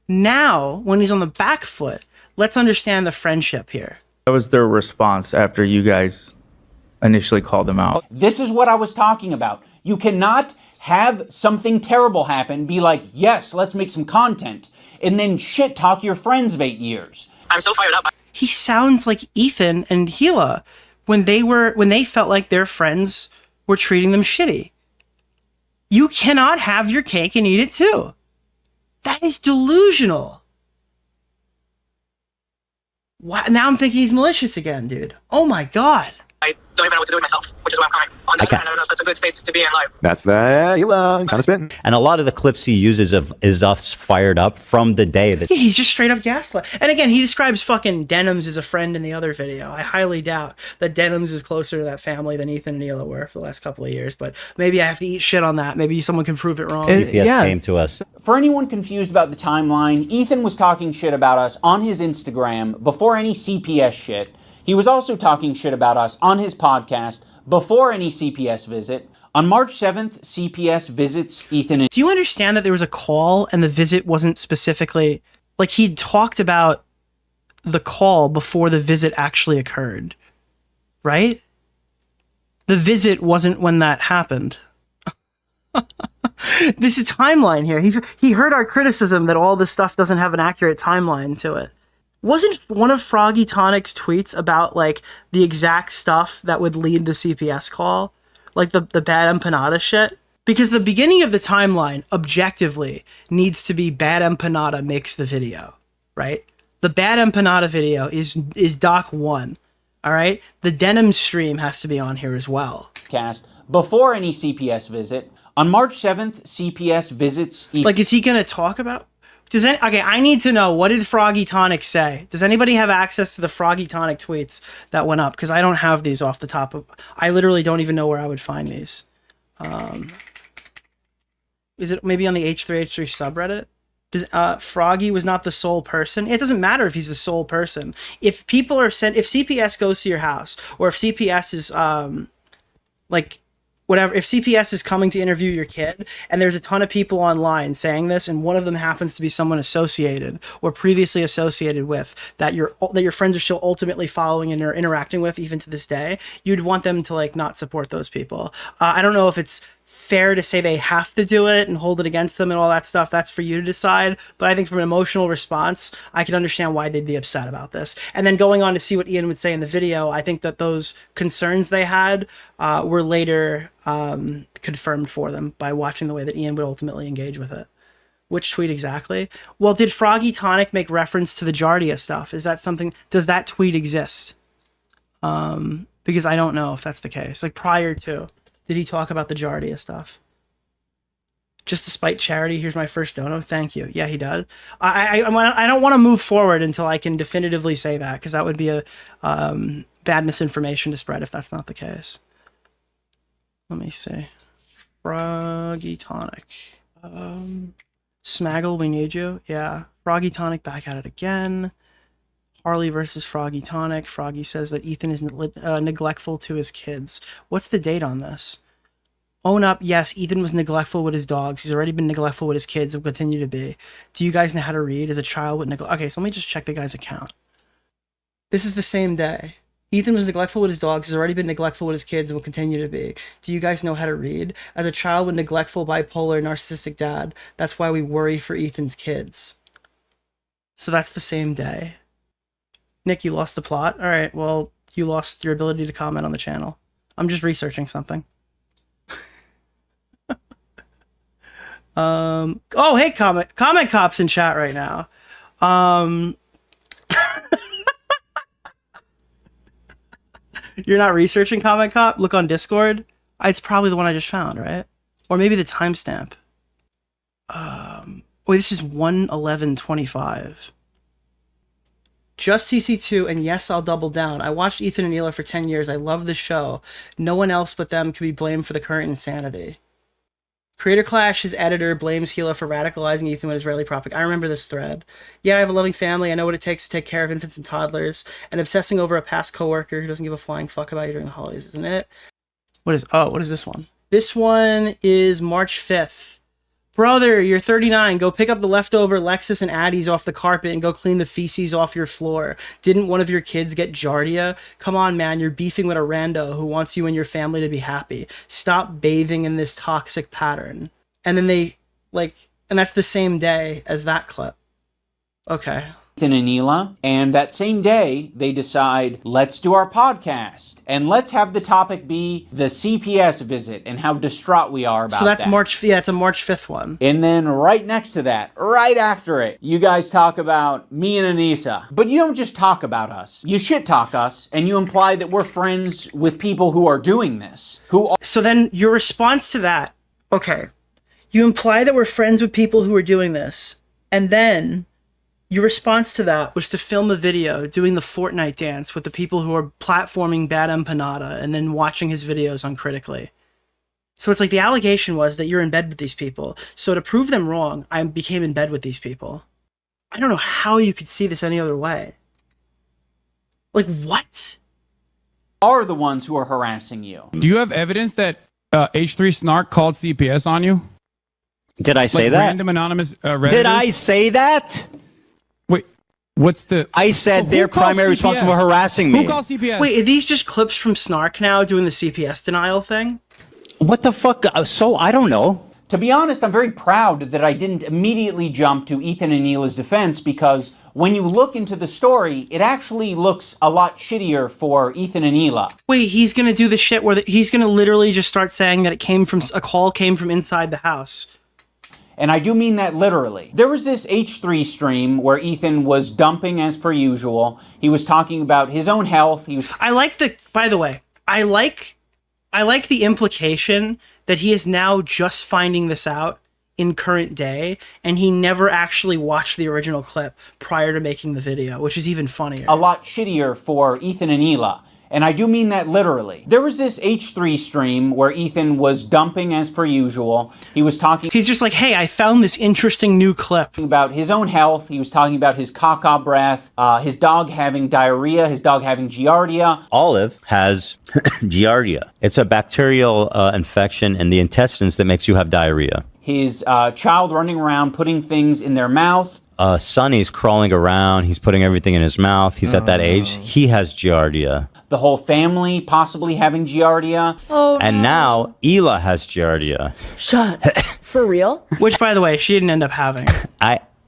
Now, when he's on the back foot, let's understand the friendship here. That was their response after you guys initially called them out. This is what I was talking about. You cannot have something terrible happen, be like, yes, let's make some content, and then shit talk your friends of 8 years. I'm so fired up. He sounds like Ethan and Gila when they felt like their friends were treating them shitty. You cannot have your cake and eat it too. That is delusional. Wow, now I'm thinking he's malicious again, dude. Oh my god. I don't even know what to do with myself, which is why I'm coming. On that, I don't know if that's a good state to be in live. That's the kind of spitting. And a lot of the clips he uses is us fired up from the day that he's just straight up gaslight. And again, he describes fucking Denims as a friend in the other video. I highly doubt that Denims is closer to that family than Ethan and Hila were for the last couple of years. But maybe I have to eat shit on that. Maybe someone can prove it wrong. CPS came to us. For anyone confused about the timeline, Ethan was talking shit about us on his Instagram before any CPS shit. He was also talking shit about us on his podcast before any CPS visit. On March 7th, CPS visits Ethan and... Do you understand that there was a call and the visit wasn't specifically... Like, he'd talked about the call before the visit actually occurred, right? The visit wasn't when that happened. This is timeline here. He heard our criticism that all this stuff doesn't have an accurate timeline to it. Wasn't one of Froggy Tonic's tweets about, like, the exact stuff that would lead the CPS call? Like, the bad empanada shit? Because the beginning of the timeline, objectively, needs to be bad empanada makes the video, right? The bad empanada video is Doc 1, all right? The denim stream has to be on here as well. Cast before any CPS visit. On March 7th, CPS visits Ethan. Like, is he going to talk about... Okay, I need to know, what did Froggy Tonic say? Does anybody have access to the Froggy Tonic tweets that went up? Because I don't have these off the top of... I literally don't even know where I would find these. Is it maybe on the H3H3 subreddit? Does Froggy was not the sole person? It doesn't matter if he's the sole person. If people are sent... If CPS goes to your house, or if CPS is, like... whatever, if CPS is coming to interview your kid and there's a ton of people online saying this and one of them happens to be someone associated or previously associated with that your friends are still ultimately following and are interacting with even to this day, you'd want them to, like, not support those people. I don't know if it's fair to say they have to do it and hold it against them and all that stuff. That's for you to decide. But I think from an emotional response, I can understand why they'd be upset about this. And then going on to see what Ian would say in the video, I think that those concerns they had were later confirmed for them by watching the way that Ian would ultimately engage with it. Which tweet exactly? Well, did Froggy Tonic make reference to the Jardia stuff? Is that something... Does that tweet exist? Because I don't know if that's the case. Like, prior to... Did he talk about the Jardia stuff? Just to spite charity, here's my first dono. Thank you. Yeah, he does. I don't want to move forward until I can definitively say that, because that would be a bad misinformation to spread if that's not the case. Let me see. Froggy Tonic. Smaggle, we need you. Yeah. Froggy Tonic back at it again. Harley versus Froggy Tonic. Froggy says that Ethan is neglectful to his kids. What's the date on this? Own up, yes, Ethan was neglectful with his dogs. He's already been neglectful with his kids and will continue to be. Do you guys know how to read as a child with neglect? Okay, so let me just check the guy's account. This is the same day. Ethan was neglectful with his dogs. He's already been neglectful with his kids and will continue to be. Do you guys know how to read? As a child with neglectful, bipolar, narcissistic dad, that's why we worry for Ethan's kids. So that's the same day. Nick, you lost the plot? All right, well, you lost your ability to comment on the channel. I'm just researching something. Oh, hey, comment cops in chat right now. You're not researching comment cop? Look on Discord. It's probably the one I just found, right? Or maybe the timestamp. Wait, this is 1:11:25. Just CC2, and yes, I'll double down. I watched Ethan and Hila for 10 years. I love the show. No one else but them can be blamed for the current insanity. Creator Clash, his editor, blames Hila for radicalizing Ethan with Israeli propaganda. I remember this thread. Yeah, I have a loving family. I know what it takes to take care of infants and toddlers. And obsessing over a past coworker who doesn't give a flying fuck about you during the holidays, isn't it? What is this one? This one is March 5th. Brother, you're 39. Go pick up the leftover Lexus and Addies off the carpet and go clean the feces off your floor. Didn't one of your kids get Giardia? Come on, man. You're beefing with a rando who wants you and your family to be happy. Stop bathing in this toxic pattern. And then they, and that's the same day as that clip. Okay. Ethan and Hila, and that same day they decide, let's do our podcast and let's have the topic be the CPS visit and how distraught we are about that. So that's it's a March 5th one. And then right next to that, right after it, you guys talk about me and Anissa. But you don't just talk about us. You shit talk us and you imply that we're friends with people who are doing this. So then your response to that, okay, you imply that we're friends with people who are doing this, and then your response to that was to film a video doing the Fortnite dance with the people who are platforming Bad Empanada and then watching his videos uncritically. So it's like the allegation was that you're in bed with these people. So to prove them wrong, I became in bed with these people. I don't know how you could see this any other way. Like, what? Are the ones who are harassing you. Do you have evidence that H3 Snark called CPS on you? Did I say that? Random anonymous Redditors? Did I say that? What's the... I said they're primarily responsible for harassing me. Who called CPS? Wait, are these just clips from Snark now doing the CPS denial thing? What the fuck? So, I don't know. To be honest, I'm very proud that I didn't immediately jump to Ethan and Hila's defense, because when you look into the story, it actually looks a lot shittier for Ethan and Hila. Wait, he's gonna do the shit where he's gonna literally just start saying that a call came from inside the house. And I do mean that literally. There was this H3 stream where Ethan was dumping as per usual. He was talking about his own health. I like the implication that he is now just finding this out in current day, and he never actually watched the original clip prior to making the video, which is even funnier. A lot shittier for Ethan and Hila. And I do mean that literally. There was this H3 stream where Ethan was dumping as per usual. He was talking... He's just like, hey, I found this interesting new clip. About his own health. He was talking about his caca breath, his dog having diarrhea, his dog having giardia. Olive has giardia. It's a bacterial infection in the intestines that makes you have diarrhea. His child running around putting things in their mouth. Sonny's crawling around. He's putting everything in his mouth. He's at that age. He has giardia. The whole family possibly having giardia. Oh, and now Hila has giardia. Shut. For real? Which, by the way, she didn't end up having.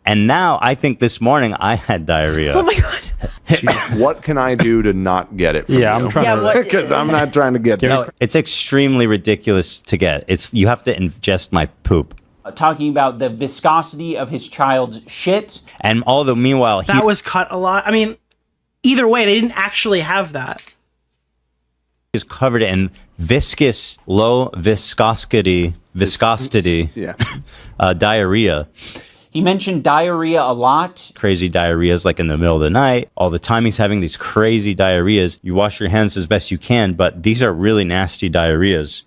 And now I think this morning I had diarrhea. Oh my god. What can I do to not get it? From I'm trying to, because I'm not trying to get. No, it's extremely ridiculous to get. You have to ingest my poop. Talking about the viscosity of his child's shit. And meanwhile, that was cut a lot. I mean, either way, they didn't actually have that. Is covered in viscous, low viscosity diarrhea. He mentioned diarrhea a lot. Crazy diarrheas, like in the middle of the night. All the time he's having these crazy diarrheas. You wash your hands as best you can, but these are really nasty diarrheas.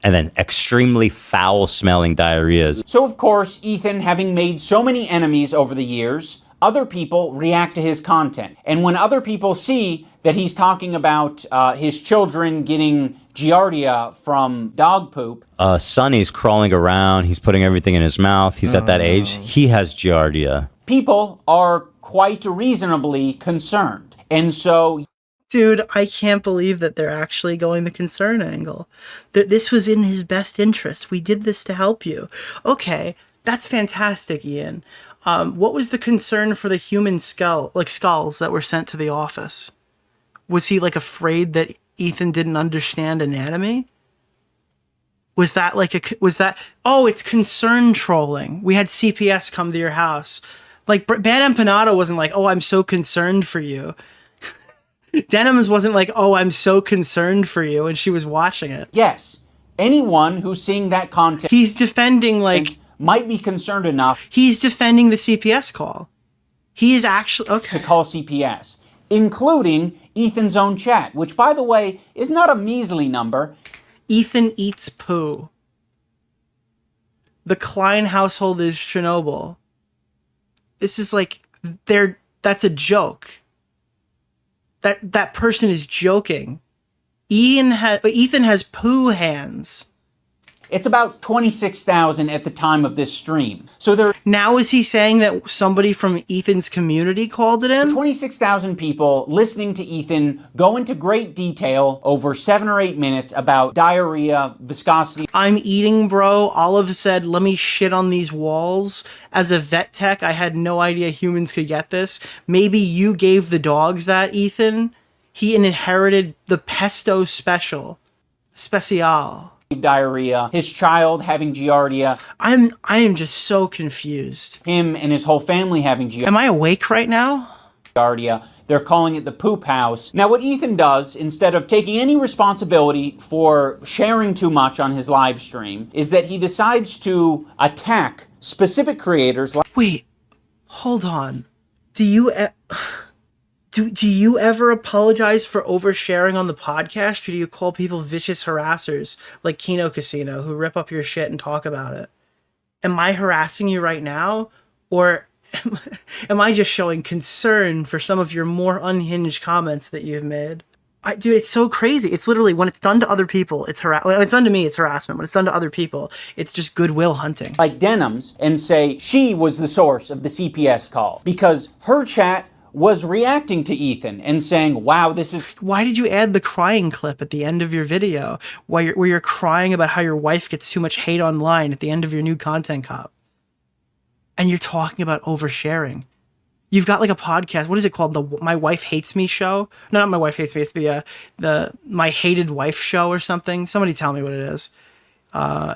And then extremely foul-smelling diarrheas. So, of course, Ethan, having made so many enemies over the years, other people react to his content. And when other people see that he's talking about his children getting giardia from dog poop. Sonny's crawling around. He's putting everything in his mouth. He's at that age. He has giardia. People are quite reasonably concerned. And so... Dude, I can't believe that they're actually going the concern angle. This was in his best interest. We did this to help you. Okay, that's fantastic, Ian. What was the concern for the human skulls that were sent to the office? Was he afraid that Ethan didn't understand anatomy? Was that oh, it's concern trolling. We had CPS come to your house. Bad Empanada wasn't like, oh, I'm so concerned for you. Denims wasn't like, oh, I'm so concerned for you, and she was watching it. Yes. Anyone who's seeing that content... He's defending, might be concerned enough. He's defending the CPS call. He is actually okay. To call CPS, including Ethan's own chat, which, by the way, is not a measly number. Ethan eats poo. The Klein household is Chernobyl. This is like that's a joke. That person is joking. Ethan has poo hands. It's about 26,000 at the time of this stream. So now is he saying that somebody from Ethan's community called it in? 26,000 people listening to Ethan go into great detail over 7 or 8 minutes about diarrhea, viscosity. I'm eating, bro. Olive said, let me shit on these walls. As a vet tech, I had no idea humans could get this. Maybe you gave the dogs that, Ethan. He inherited the pesto special. Diarrhea, his child having giardia. I am just so confused. Him and his whole family having giardia. Am I awake right now? They're calling it the poop house. Now what Ethan does, instead of taking any responsibility for sharing too much on his live stream, is that he decides to attack specific creators like— Wait, hold on. Do you ever apologize for oversharing on the podcast, or do you call people vicious harassers like Kino Casino who rip up your shit and talk about it? Am I harassing you right now, or am I just showing concern for some of your more unhinged comments that you've made? Dude, it's so crazy. It's literally, when it's done to other people, it's when it's done to me, it's harassment. When it's done to other people, it's just goodwill hunting. Like Denims, and say she was the source of the CPS call because her chat was reacting to Ethan and saying, wow, this is— Why did you add the crying clip at the end of your video where you're crying about how your wife gets too much hate online at the end of your new content cop? And you're talking about oversharing. You've got like a podcast. What is it called? The My Wife Hates Me show? No, not My Wife Hates Me. It's the My Hated Wife show or something. Somebody tell me what it is.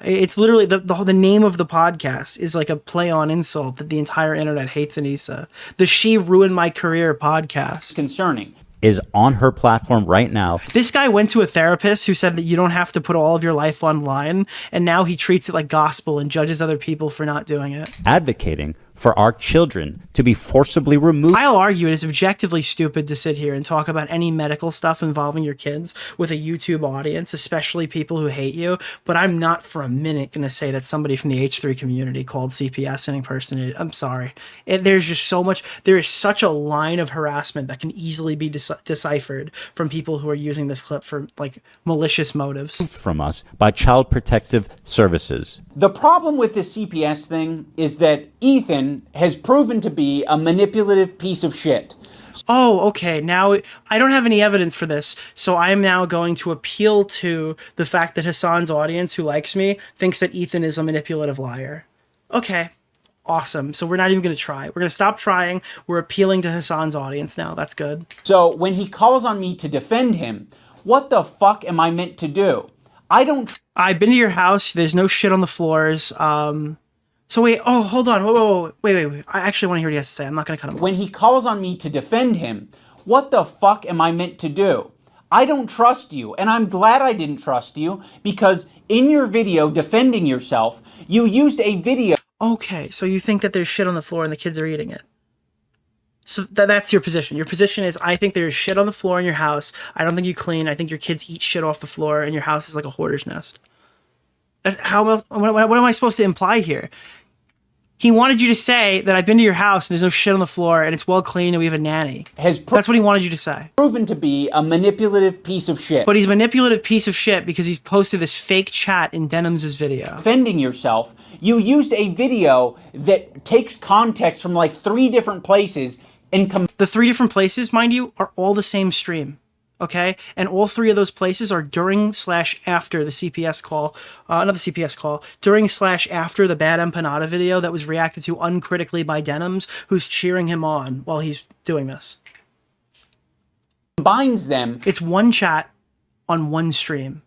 It's literally the name of the podcast is like a play on insult that the entire internet hates Anissa. The She Ruined My Career podcast. Concerning. Is on her platform right now. This guy went to a therapist who said that you don't have to put all of your life online, and now he treats it like gospel and judges other people for not doing it. Advocating for our children to be forcibly removed. I'll argue it is objectively stupid to sit here and talk about any medical stuff involving your kids with a YouTube audience, especially people who hate you, but I'm not for a minute going to say that somebody from the H3 community called CPS and impersonated. I'm sorry. There's just so much, there is such a line of harassment that can easily be deciphered from people who are using this clip for like malicious motives. From us by Child Protective Services. The problem with this CPS thing is that Ethan has proven to be a manipulative piece of shit. Oh, okay. Now, I don't have any evidence for this, so I'm now going to appeal to the fact that Hassan's audience, who likes me, thinks that Ethan is a manipulative liar. Okay. Awesome. So we're not even going to try. We're going to stop trying. We're appealing to Hassan's audience now. That's good. So when he calls on me to defend him, what the fuck am I meant to do? I've been to your house. There's no shit on the floors. So wait, oh, hold on. Whoa. Wait. I actually want to hear what he has to say. I'm not going to cut him off. When he calls on me to defend him, what the fuck am I meant to do? I don't trust you, and I'm glad I didn't trust you, because in your video defending yourself, you used a video. Okay, so you think that there's shit on the floor and the kids are eating it. So that's your position. Your position is, I think there's shit on the floor in your house. I don't think you clean. I think your kids eat shit off the floor, and your house is like a hoarder's nest. What am I supposed to imply here? He wanted you to say that I've been to your house and there's no shit on the floor and it's well clean and we have a nanny. That's what he wanted you to say. Proven to be a manipulative piece of shit. But he's a manipulative piece of shit because he's posted this fake chat in Denims' video. Defending yourself, you used a video that takes context from like 3 different places and the 3 different places, mind you, are all the same stream. Okay, and all 3 of those places are during/after the CPS call, not the CPS call, during/after the Bad Empanada video that was reacted to uncritically by Denims, who's cheering him on while he's doing this. Combines them. It's one chat on one stream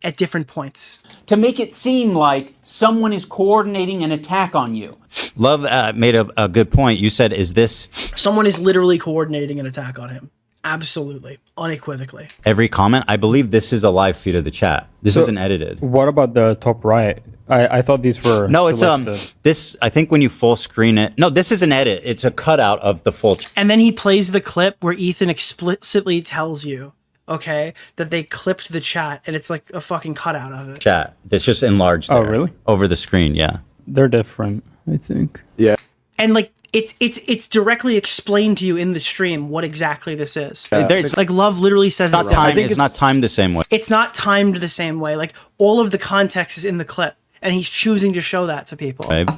at different points. To make it seem like someone is coordinating an attack on you. Love made a good point. You said, is this... Someone is literally coordinating an attack on him. Absolutely. Unequivocally. Every comment, I believe this is a live feed of the chat. This isn't edited. What about the top right? I thought these were No, it's selected. this. I think when you full screen it. No, this is an edit. It's a cutout of the full. And then he plays the clip where Ethan explicitly tells you, okay, that they clipped the chat, and it's like a fucking cutout of it. Chat. It's just enlarged. Oh, there, really? Over the screen, yeah. They're different, I think. Yeah. And like it's directly explained to you in the stream what exactly this is. There's- Like Love literally says It's not timed. It's not timed the same way. It's not timed the same way. Like all of the context is in the clip, and he's choosing to show that to people. Babe.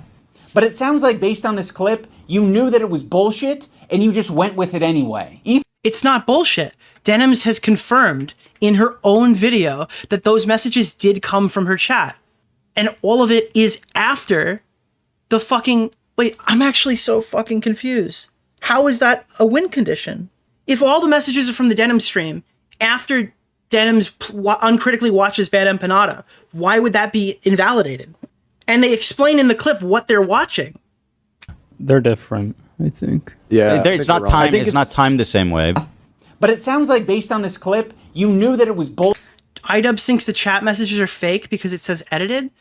But it sounds like based on this clip, you knew that it was bullshit and you just went with it anyway. It's not bullshit. Denims has confirmed in her own video that those messages did come from her chat. And all of it is after the fucking... Wait, I'm actually so fucking confused. How is that a win condition? If all the messages are from the Denim stream, after Denims uncritically watches Bad Empanada, why would that be invalidated? And they explain in the clip what they're watching. They're different, I think. Yeah. It's not timed. It's not timed the same way. But it sounds like based on this clip, you knew that it was bull. iDubbbz thinks the chat messages are fake because it says edited.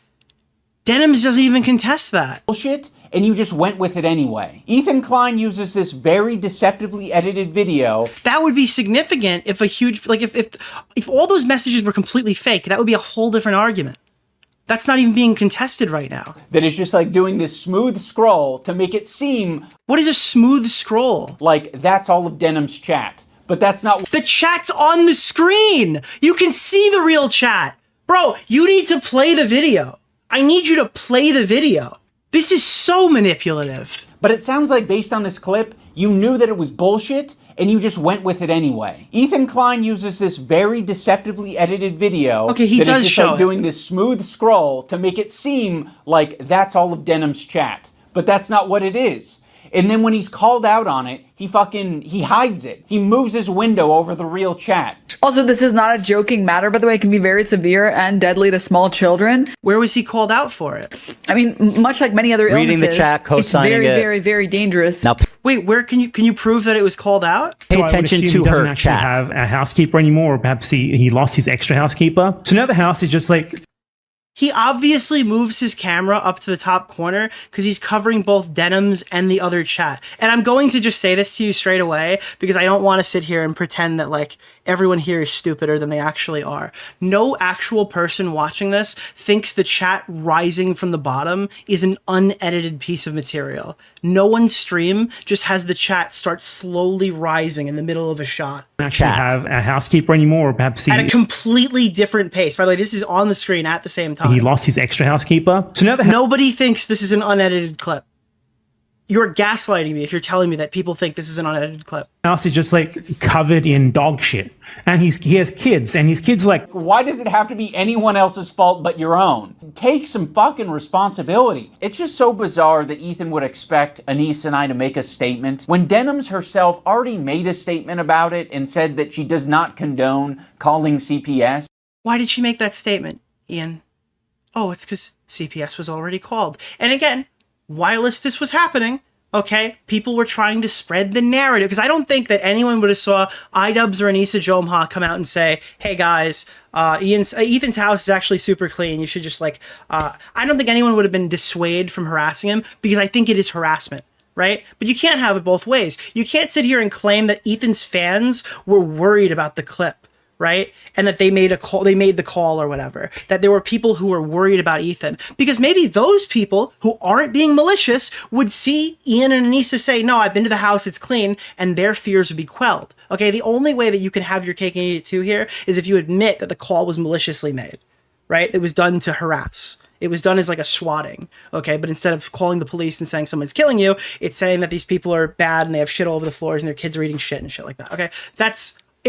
Denims doesn't even contest that. Bullshit, and you just went with it anyway. Ethan Klein uses this very deceptively edited video. That would be significant if a huge, like if all those messages were completely fake, that would be a whole different argument. That's not even being contested right now. That is just like doing this smooth scroll to make it seem... What is a smooth scroll? Like, that's all of Denim's chat. But that's not... The chat's on the screen! You can see the real chat! Bro, you need to play the video. I need you to play the video. This is so manipulative. But it sounds like based on this clip, you knew that it was bullshit and you just went with it anyway. Ethan Klein uses this very deceptively edited video. Okay, he that does is just show like it. doing this smooth scroll to make it seem like that's all of Denim's chat. But that's not what it is. And then when he's called out on it, he hides it. He moves his window over the real chat. Also, this is not a joking matter, by the way. It can be very severe and deadly to small children. Where was he called out for it? I mean, much like many other illnesses, Reading the chat, co-signing it's very, it. very, very dangerous. Now, Wait, where can you prove that it was called out? pay attention to her Actually chat. have a housekeeper anymore, or perhaps he lost his extra housekeeper. So now the house is just like... He obviously moves his camera up to the top corner because he's covering both Denims and the other chat. And I'm going to just say this to you straight away because I don't want to sit here and pretend that like everyone here is stupider than they actually are. No actual person watching this thinks the chat rising from the bottom is an unedited piece of material. No one's stream just has the chat start slowly rising in the middle of a shot. Actually have a housekeeper anymore, or perhaps At a completely different pace. By the way, this is on the screen at the same time. he lost his extra housekeeper. So now the Nobody thinks this is an unedited clip. You're gaslighting me if you're telling me that people think this is an unedited clip. house is just like covered in dog shit. And he has kids, and his kids like... Why does it have to be anyone else's fault but your own? Take some fucking responsibility. It's just so bizarre that Ethan would expect Anise and I to make a statement when Denims herself already made a statement about it and said that she does not condone calling CPS. Why did she make that statement, Ian? Oh, it's because CPS was already called. And again, whilst this was happening, okay, people were trying to spread the narrative because I don't think that anyone would have saw iDubbbz or Anissa Jomha come out and say, hey guys, Ethan's house is actually super clean. You should just like, I don't think anyone would have been dissuaded from harassing him because I think it is harassment, right? But you can't have it both ways. You can't sit here and claim that Ethan's fans were worried about the clip, right? And that they made the call or whatever. That there were people who were worried about Ethan. Because maybe those people who aren't being malicious would see Ian and Anissa say, no, I've been to the house, it's clean, and their fears would be quelled. Okay, the only way that you can have your cake and eat it too here is if you admit that the call was maliciously made, right? It was done to harass. It was done as like a swatting, okay? But instead of calling the police and saying someone's killing you, it's saying that these people are bad and they have shit all over the floors and their kids are eating shit and shit like that, okay?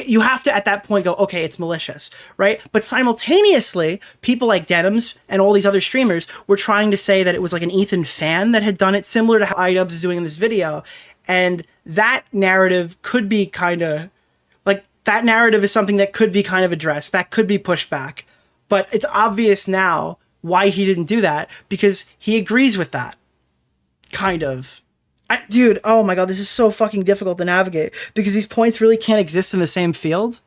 You have to, at that point, go, okay, it's malicious, right? But simultaneously, people like Denims and all these other streamers were trying to say that it was like an Ethan fan that had done it, similar to how iDubbbz is doing in this video. And that narrative could be kind of, like, that narrative is something that could be kind of addressed, that could be pushed back. But it's obvious now why he didn't do that, because he agrees with that. Kind of. Dude, oh my god, this is so fucking difficult to navigate because these points really can't exist in the same field.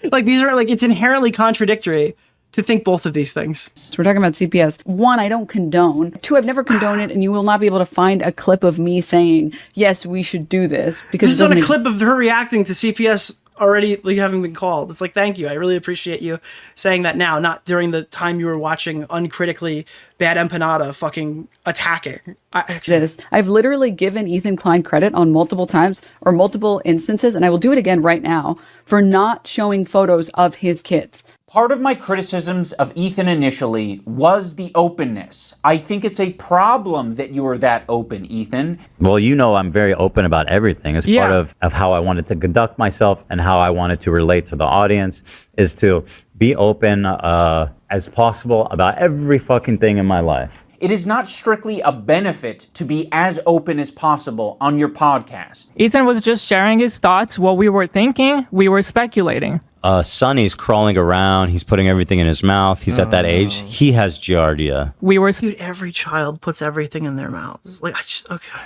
Like, these are, like, it's inherently contradictory to think both of these things. So we're talking about CPS. 1, I don't condone. 2, I've never condoned it, and you will not be able to find a clip of me saying, yes, we should do this. Because this is not a clip of her reacting to CPS already having been called. It's like, thank you. I really appreciate you saying that now, not during the time you were watching uncritically Bad Empanada fucking attacking. I've literally given Ethan Klein credit on multiple times or multiple instances, and I will do it again right now, for not showing photos of his kids. Part of my criticisms of Ethan initially was the openness. I think it's a problem that you were that open, Ethan. Well, you know I'm very open about everything. It's part of how I wanted to conduct myself and how I wanted to relate to the audience, is to be open as possible about every fucking thing in my life. It is not strictly a benefit to be as open as possible on your podcast. Ethan was just sharing his thoughts, what we were thinking, we were speculating. Sonny's crawling around. He's putting everything in his mouth. He's at that age. He has giardia. Dude, every child puts everything in their mouths. Like, okay.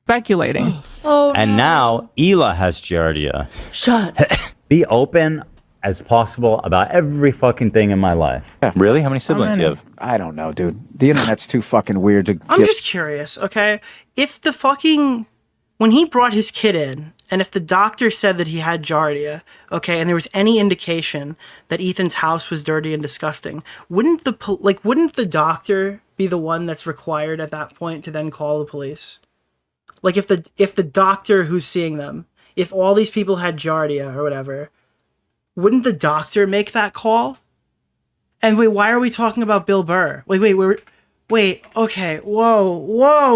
Speculating. And now Ela has giardia. Shut. Be open as possible about every fucking thing in my life. Yeah, really? How many siblings do you have? I don't know, dude. The internet's too fucking weird to I'm just curious, okay? If the fucking... When he brought his kid in, and if the doctor said that he had giardia, okay, and there was any indication that Ethan's house was dirty and disgusting, wouldn't the doctor be the one that's required at that point to then call the police? Like, if the doctor who's seeing them, if all these people had giardia or whatever, wouldn't the doctor make that call? And wait, why are we talking about Bill Burr? Wait, okay, whoa!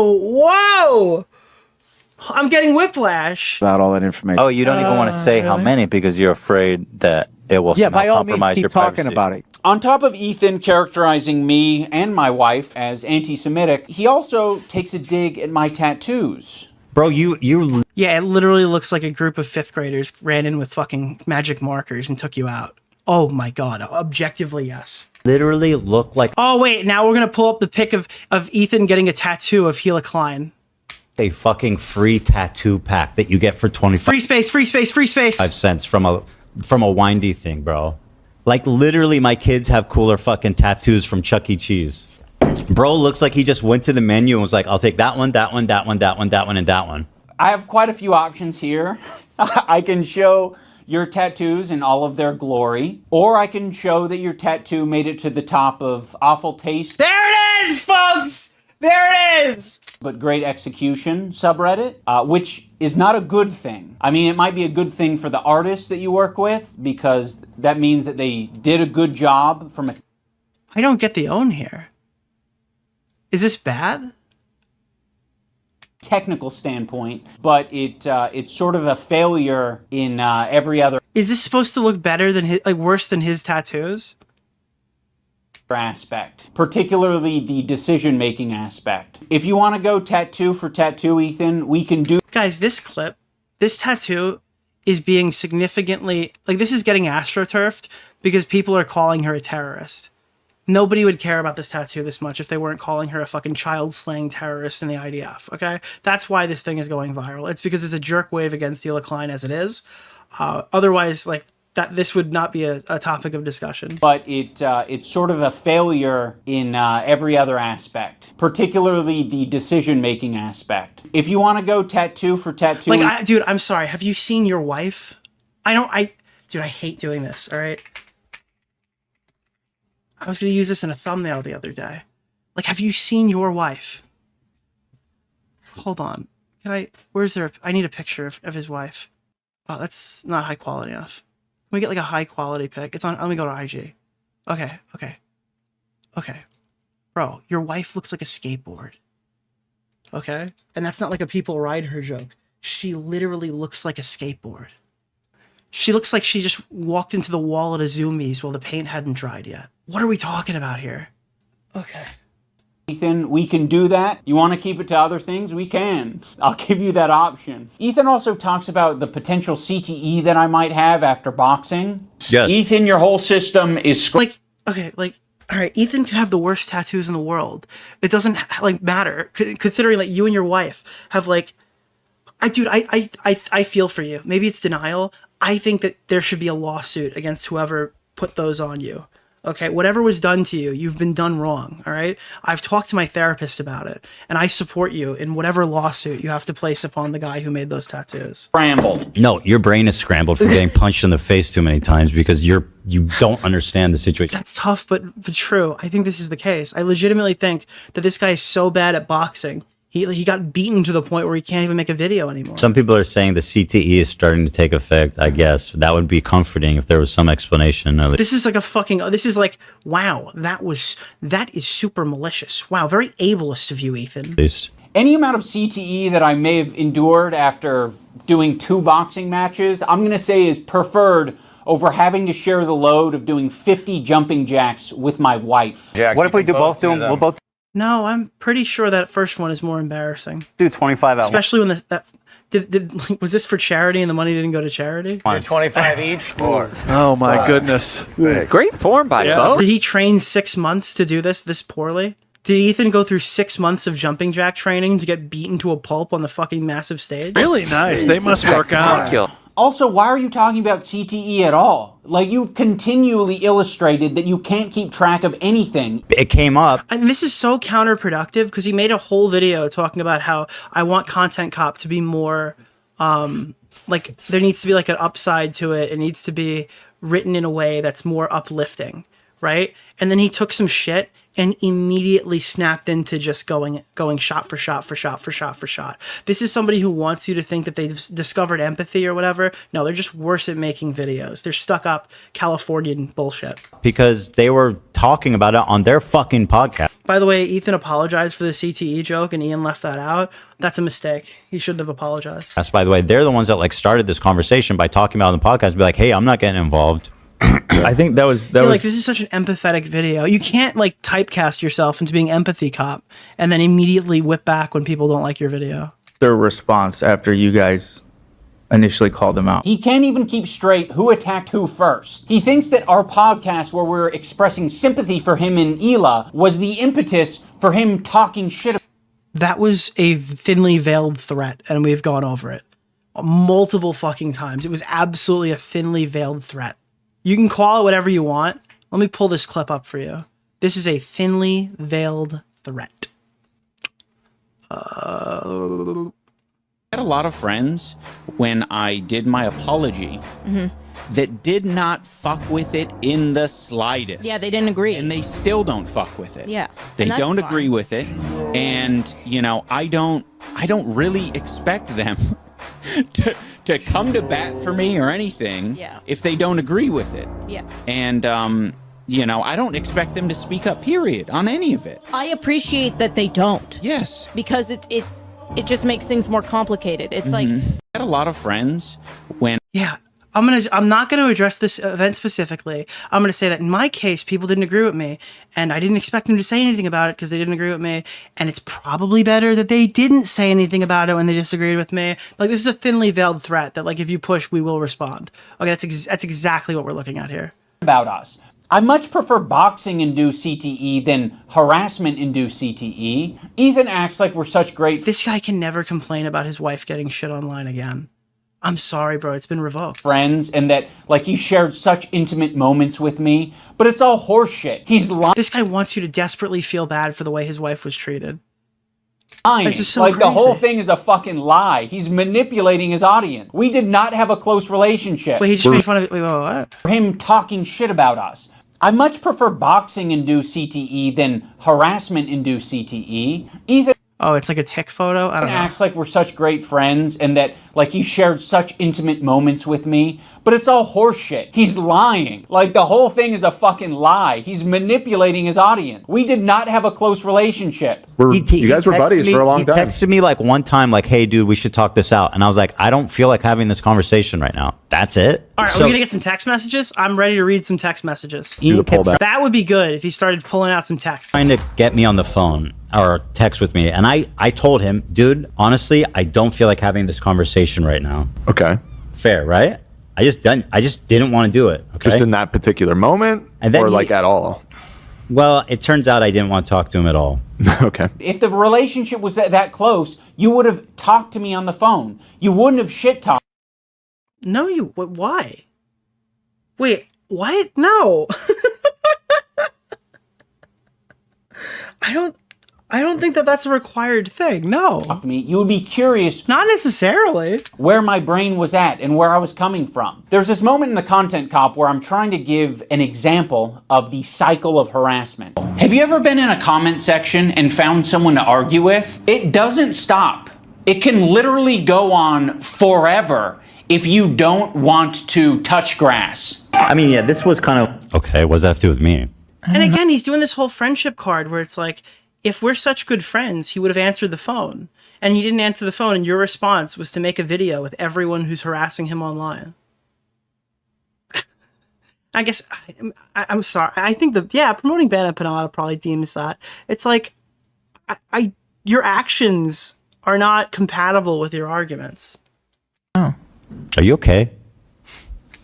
I'm getting whiplash. About all that information. Oh, you don't even want to say how many because you're afraid that it will by all means, compromise keep your talking privacy. about it. On top of Ethan characterizing me and my wife as anti-Semitic, he also takes a dig at my tattoos. Bro, you Yeah, it literally looks like a group of 5th graders ran in with fucking magic markers and took you out. Oh my god, objectively yes. literally look like Oh wait, now we're gonna pull up the pic of Ethan getting a tattoo of Hila Klein. a fucking free tattoo pack that you get for 25 Free space. 5 cents from a windy thing, bro. Like literally my kids have cooler fucking tattoos from Chuck E. Cheese. Bro looks like he just went to the menu and was like, I'll take that one, and that one. I have quite a few options here. I can show your tattoos in all of their glory, or I can show that your tattoo made it to the top of Awful Taste. There it is, folks! There it is! But Great Execution subreddit, which is not a good thing. I mean, it might be a good thing for the artists that you work with, because that means that they did a good job from a... I don't get the own here. Is this bad? Technical standpoint, but it's sort of a failure in every other... Is this supposed to look better than his, like worse than his tattoos? Aspect, particularly the decision-making aspect. If you want to go tattoo for tattoo, Ethan, we can do... Guys, this tattoo is being significantly... Like, this is getting astroturfed because people are calling her a terrorist. Nobody would care about this tattoo this much if they weren't calling her a fucking child-slaying terrorist in the IDF, okay? That's why this thing is going viral. It's because it's a jerk wave against Hila Klein as it is. Otherwise, like, this would not be a topic of discussion. But it's sort of a failure in every other aspect, particularly the decision-making aspect. If you want to go tattoo for tattoo... Like, dude, I'm sorry. Have you seen your wife? Dude, I hate doing this, all right? I was going to use this in a thumbnail the other day. Like, have you seen your wife? Hold on. I need a picture of his wife. Oh, that's not high quality enough. Can we get like a high quality pic? Let me go to IG. Okay. Bro, your wife looks like a skateboard. Okay? And that's not like a people ride her joke. She literally looks like a skateboard. She looks like she just walked into the wall at a Zoomies while the paint hadn't dried yet. What are we talking about here? Okay. Ethan, we can do that. You want to keep it to other things? We can. I'll give you that option. Ethan also talks about the potential CTE that I might have after boxing. Yeah. Ethan, your whole system is... all right, Ethan can have the worst tattoos in the world. It doesn't matter, considering you and your wife have I feel for you. Maybe it's denial. I think that there should be a lawsuit against whoever put those on you. Okay, whatever was done to you, you've been done wrong, all right? I've talked to my therapist about it, and I support you in whatever lawsuit you have to place upon the guy who made those tattoos. Scrambled. No, your brain is scrambled from getting punched in the face too many times because you don't understand the situation. That's tough, but true. I think this is the case. I legitimately think that this guy is so bad at boxing, he got beaten to the point where he can't even make a video anymore. Some people are saying the CTE is starting to take effect. I guess that would be comforting if there was some explanation. This is like this is like, wow, that is super malicious. Wow, very ableist of you, Ethan. Any amount of CTE that I may have endured after doing 2 boxing matches, I'm going to say is preferred over having to share the load of doing 50 jumping jacks with my wife. Yeah. What if we do both? We'll both No, I'm pretty sure that first one is more embarrassing. do 25 out. Especially when was this for charity and the money didn't go to charity? 25 each? Oh my goodness. Great form by both. Did he train 6 months to do this poorly? Did Ethan go through 6 months of jumping jack training to get beaten to a pulp on the fucking massive stage? Really nice. They must work out. Also, why are you talking about CTE at all? Like, you've continually illustrated that you can't keep track of anything. It came up. And this is so counterproductive because he made a whole video talking about how I want Content Cop to be more, like, there needs to be like an upside to it. It needs to be written in a way that's more uplifting, right? And then he took some shit and immediately snapped into just going shot for shot for shot for shot for shot. This is somebody who wants you to think that they've discovered empathy or whatever. No, they're just worse at making videos. They're stuck up Californian bullshit. Because they were talking about it on their fucking podcast. By the way, Ethan apologized for the CTE joke and Ian left that out. That's a mistake. He shouldn't have apologized. That's, by the way, they're the ones that like started this conversation by talking about it on the podcast and be like, hey, I'm not getting involved. I think that was like, this is such an empathetic video. You can't like typecast yourself into being empathy cop and then immediately whip back when people don't like your video. their response after you guys initially called them out. He can't even keep straight who attacked who first. He thinks that our podcast where we're expressing sympathy for him and Hila was the impetus for him talking shit. That was a thinly veiled threat, and we've gone over it multiple fucking times. It was absolutely a thinly veiled threat. You can call it whatever you want. Let me pull this clip up for you. This is a thinly veiled threat. I had a lot of friends when I did my apology that did not fuck with it in the slightest. Yeah, they didn't agree. And they still don't fuck with it. Yeah. They and that's don't fine. agree with it. And, you know, I don't really expect them to come to bat for me or anything if they don't agree with it. Yeah. And, you know, I don't expect them to speak up, period, on any of it. I appreciate that they don't. Yes. Because it just makes things more complicated. It's like I had a lot of friends when I'm not gonna address this event specifically. I'm gonna say that in my case, people didn't agree with me, and I didn't expect them to say anything about it because they didn't agree with me. And it's probably better that they didn't say anything about it when they disagreed with me. Like, this is a thinly veiled threat that, like, if you push, we will respond. Okay, that's exactly what we're looking at here. About us. I much prefer boxing-induced CTE than harassment-induced CTE. Ethan acts like we're such great... This guy can never complain about his wife getting shit online again. I'm sorry, bro. It's been revoked. Friends, and that, like, he shared such intimate moments with me, but it's all horseshit. He's lying. This guy wants you to desperately feel bad for the way his wife was treated. This is so like, crazy. The whole thing is a fucking lie. He's manipulating his audience. We did not have a close relationship. Wait, he just made fun of it. Wait, what? For him talking shit about us. I much prefer boxing-induced CTE than harassment-induced CTE. Ethan... Oh, it's like a tick photo? I don't know. Acts like we're such great friends and that, like, he shared such intimate moments with me, but it's all horseshit. He's lying. Like, the whole thing is a fucking lie. He's manipulating his audience. We did not have a close relationship. You guys were buddies for a long time. He texted me like one time, like, hey, dude, we should talk this out. And I was like, I don't feel like having this conversation right now. That's it. All right, are we going to get some text messages? I'm ready to read some text messages. Do the pull back. That would be good if he started pulling out some texts. Trying to get me on the phone or text with me. And I told him, dude, honestly, I don't feel like having this conversation right now. Okay. Fair, right? I just didn't want to do it. Okay? Just in that particular moment, and then or like at all? Well, it turns out I didn't want to talk to him at all. Okay. If the relationship was that close, you would have talked to me on the phone. You wouldn't have shit talked. No, why? Wait, what? No. I don't think that that's a required thing. No. Talk to me. You would be curious. Not necessarily. Where my brain was at and where I was coming from. There's this moment in the content cop where I'm trying to give an example of the cycle of harassment. Have you ever been in a comment section and found someone to argue with? It doesn't stop. It can literally go on forever if you don't want to touch grass. I mean, yeah, this was kind of... Okay, what does that have to do with me? And again, he's doing this whole friendship card where it's like, if we're such good friends, he would have answered the phone. And he didn't answer the phone, and your response was to make a video with everyone who's harassing him online. I guess, I'm sorry. I think promoting ban empanada probably deems that. It's like, your actions are not compatible with your arguments. Oh. Are you okay?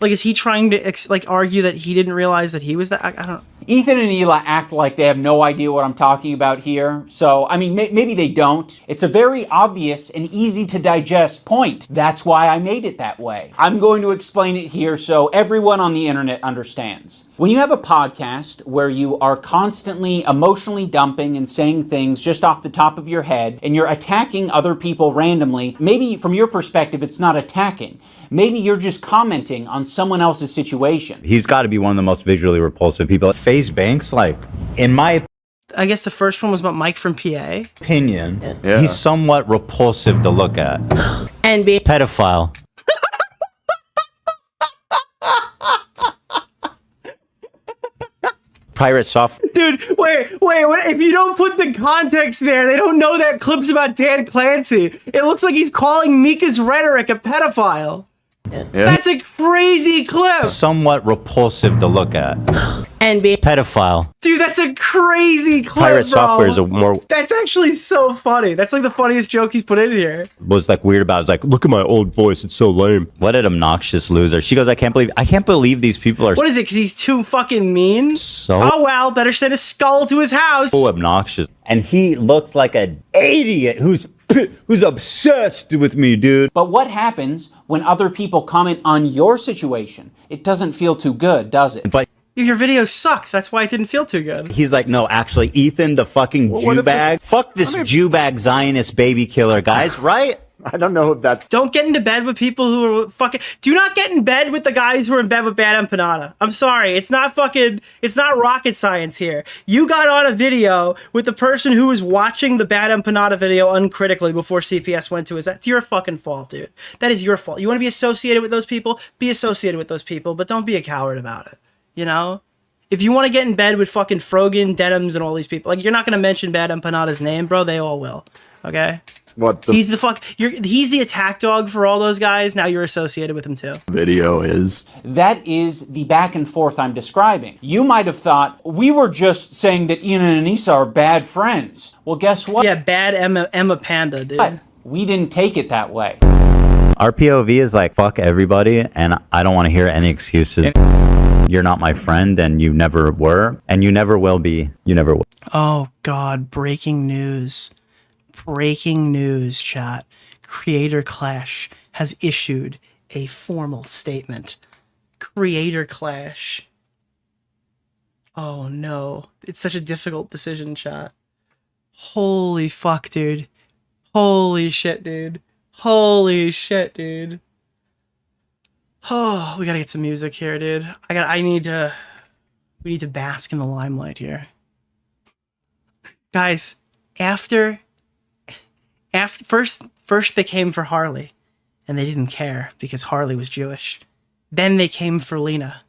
Like, is he trying to argue that he didn't realize that he was that? I don't know. Ethan and Hila act like they have no idea what I'm talking about here. So, I mean, maybe they don't. It's a very obvious and easy to digest point. That's why I made it that way. I'm going to explain it here so everyone on the internet understands. When you have a podcast where you are constantly emotionally dumping and saying things just off the top of your head, and you're attacking other people randomly, maybe from your perspective it's not attacking. Maybe you're just commenting on someone else's situation. He's got to be one of the most visually repulsive people. FaZe Banks, like, in my I guess the first one was about Mike from PA. opinion, he's somewhat repulsive to look at. And be Pedophile. Pirate software. Dude, wait, if you don't put the context there, they don't know that clip's about Dan Clancy. It looks like he's calling Mika's rhetoric a pedophile. Yeah. That's a crazy clip. Somewhat repulsive to look at. And be Pedophile. Dude, that's a crazy clip, Pirate bro. software is a more... That's actually so funny. That's like the funniest joke he's put in here. Was like weird about it. It's like, look at my old voice. It's so lame. What an obnoxious loser. She goes, I can't believe these people are What is it? Because he's too fucking mean? so Oh well, better send a skull to his house. obnoxious. And he looks like an idiot who's obsessed with me, dude. But what happens when other people comment on your situation? It doesn't feel too good, does it? But your video sucked. That's why it didn't feel too good. he's like, no, actually, Ethan, the fucking Jew bag. Fuck this Jew bag Zionist baby killer, guys, right? I don't know if that's... Don't get into bed with people who are fucking... Do not get in bed with the guys who are in bed with Bad Empanada. I'm sorry. It's not rocket science here. You got on a video with the person who was watching the Bad Empanada video uncritically before CPS went to his... That's your fucking fault, dude. That is your fault. You want to be associated with those people? Be associated with those people, but don't be a coward about it. You know? If you want to get in bed with fucking Frogan, Denims, and all these people, like, you're not going to mention Bad Empanada's name, bro. They all will. Okay? He's the attack dog for all those guys. Now you're associated with him too. Video is. That is the back and forth I'm describing. You might have thought we were just saying that Ian and Anissa are bad friends. Well, guess what? Yeah, bad Emma Panda, dude. But we didn't take it that way. Our POV is like, fuck everybody, and I don't want to hear any excuses. You're not my friend, and you never were, and you never will be. You never will. Oh, God. Breaking news. Breaking news, chat. Creator Clash has issued a formal statement. Creator Clash. Oh, no. It's such a difficult decision, chat. Holy fuck, dude. Holy shit, dude. Holy shit, dude. Oh, we gotta get some music here, dude. We need to bask in the limelight here. Guys, first they came for Harley, and they didn't care because Harley was Jewish. Then they came for Lena,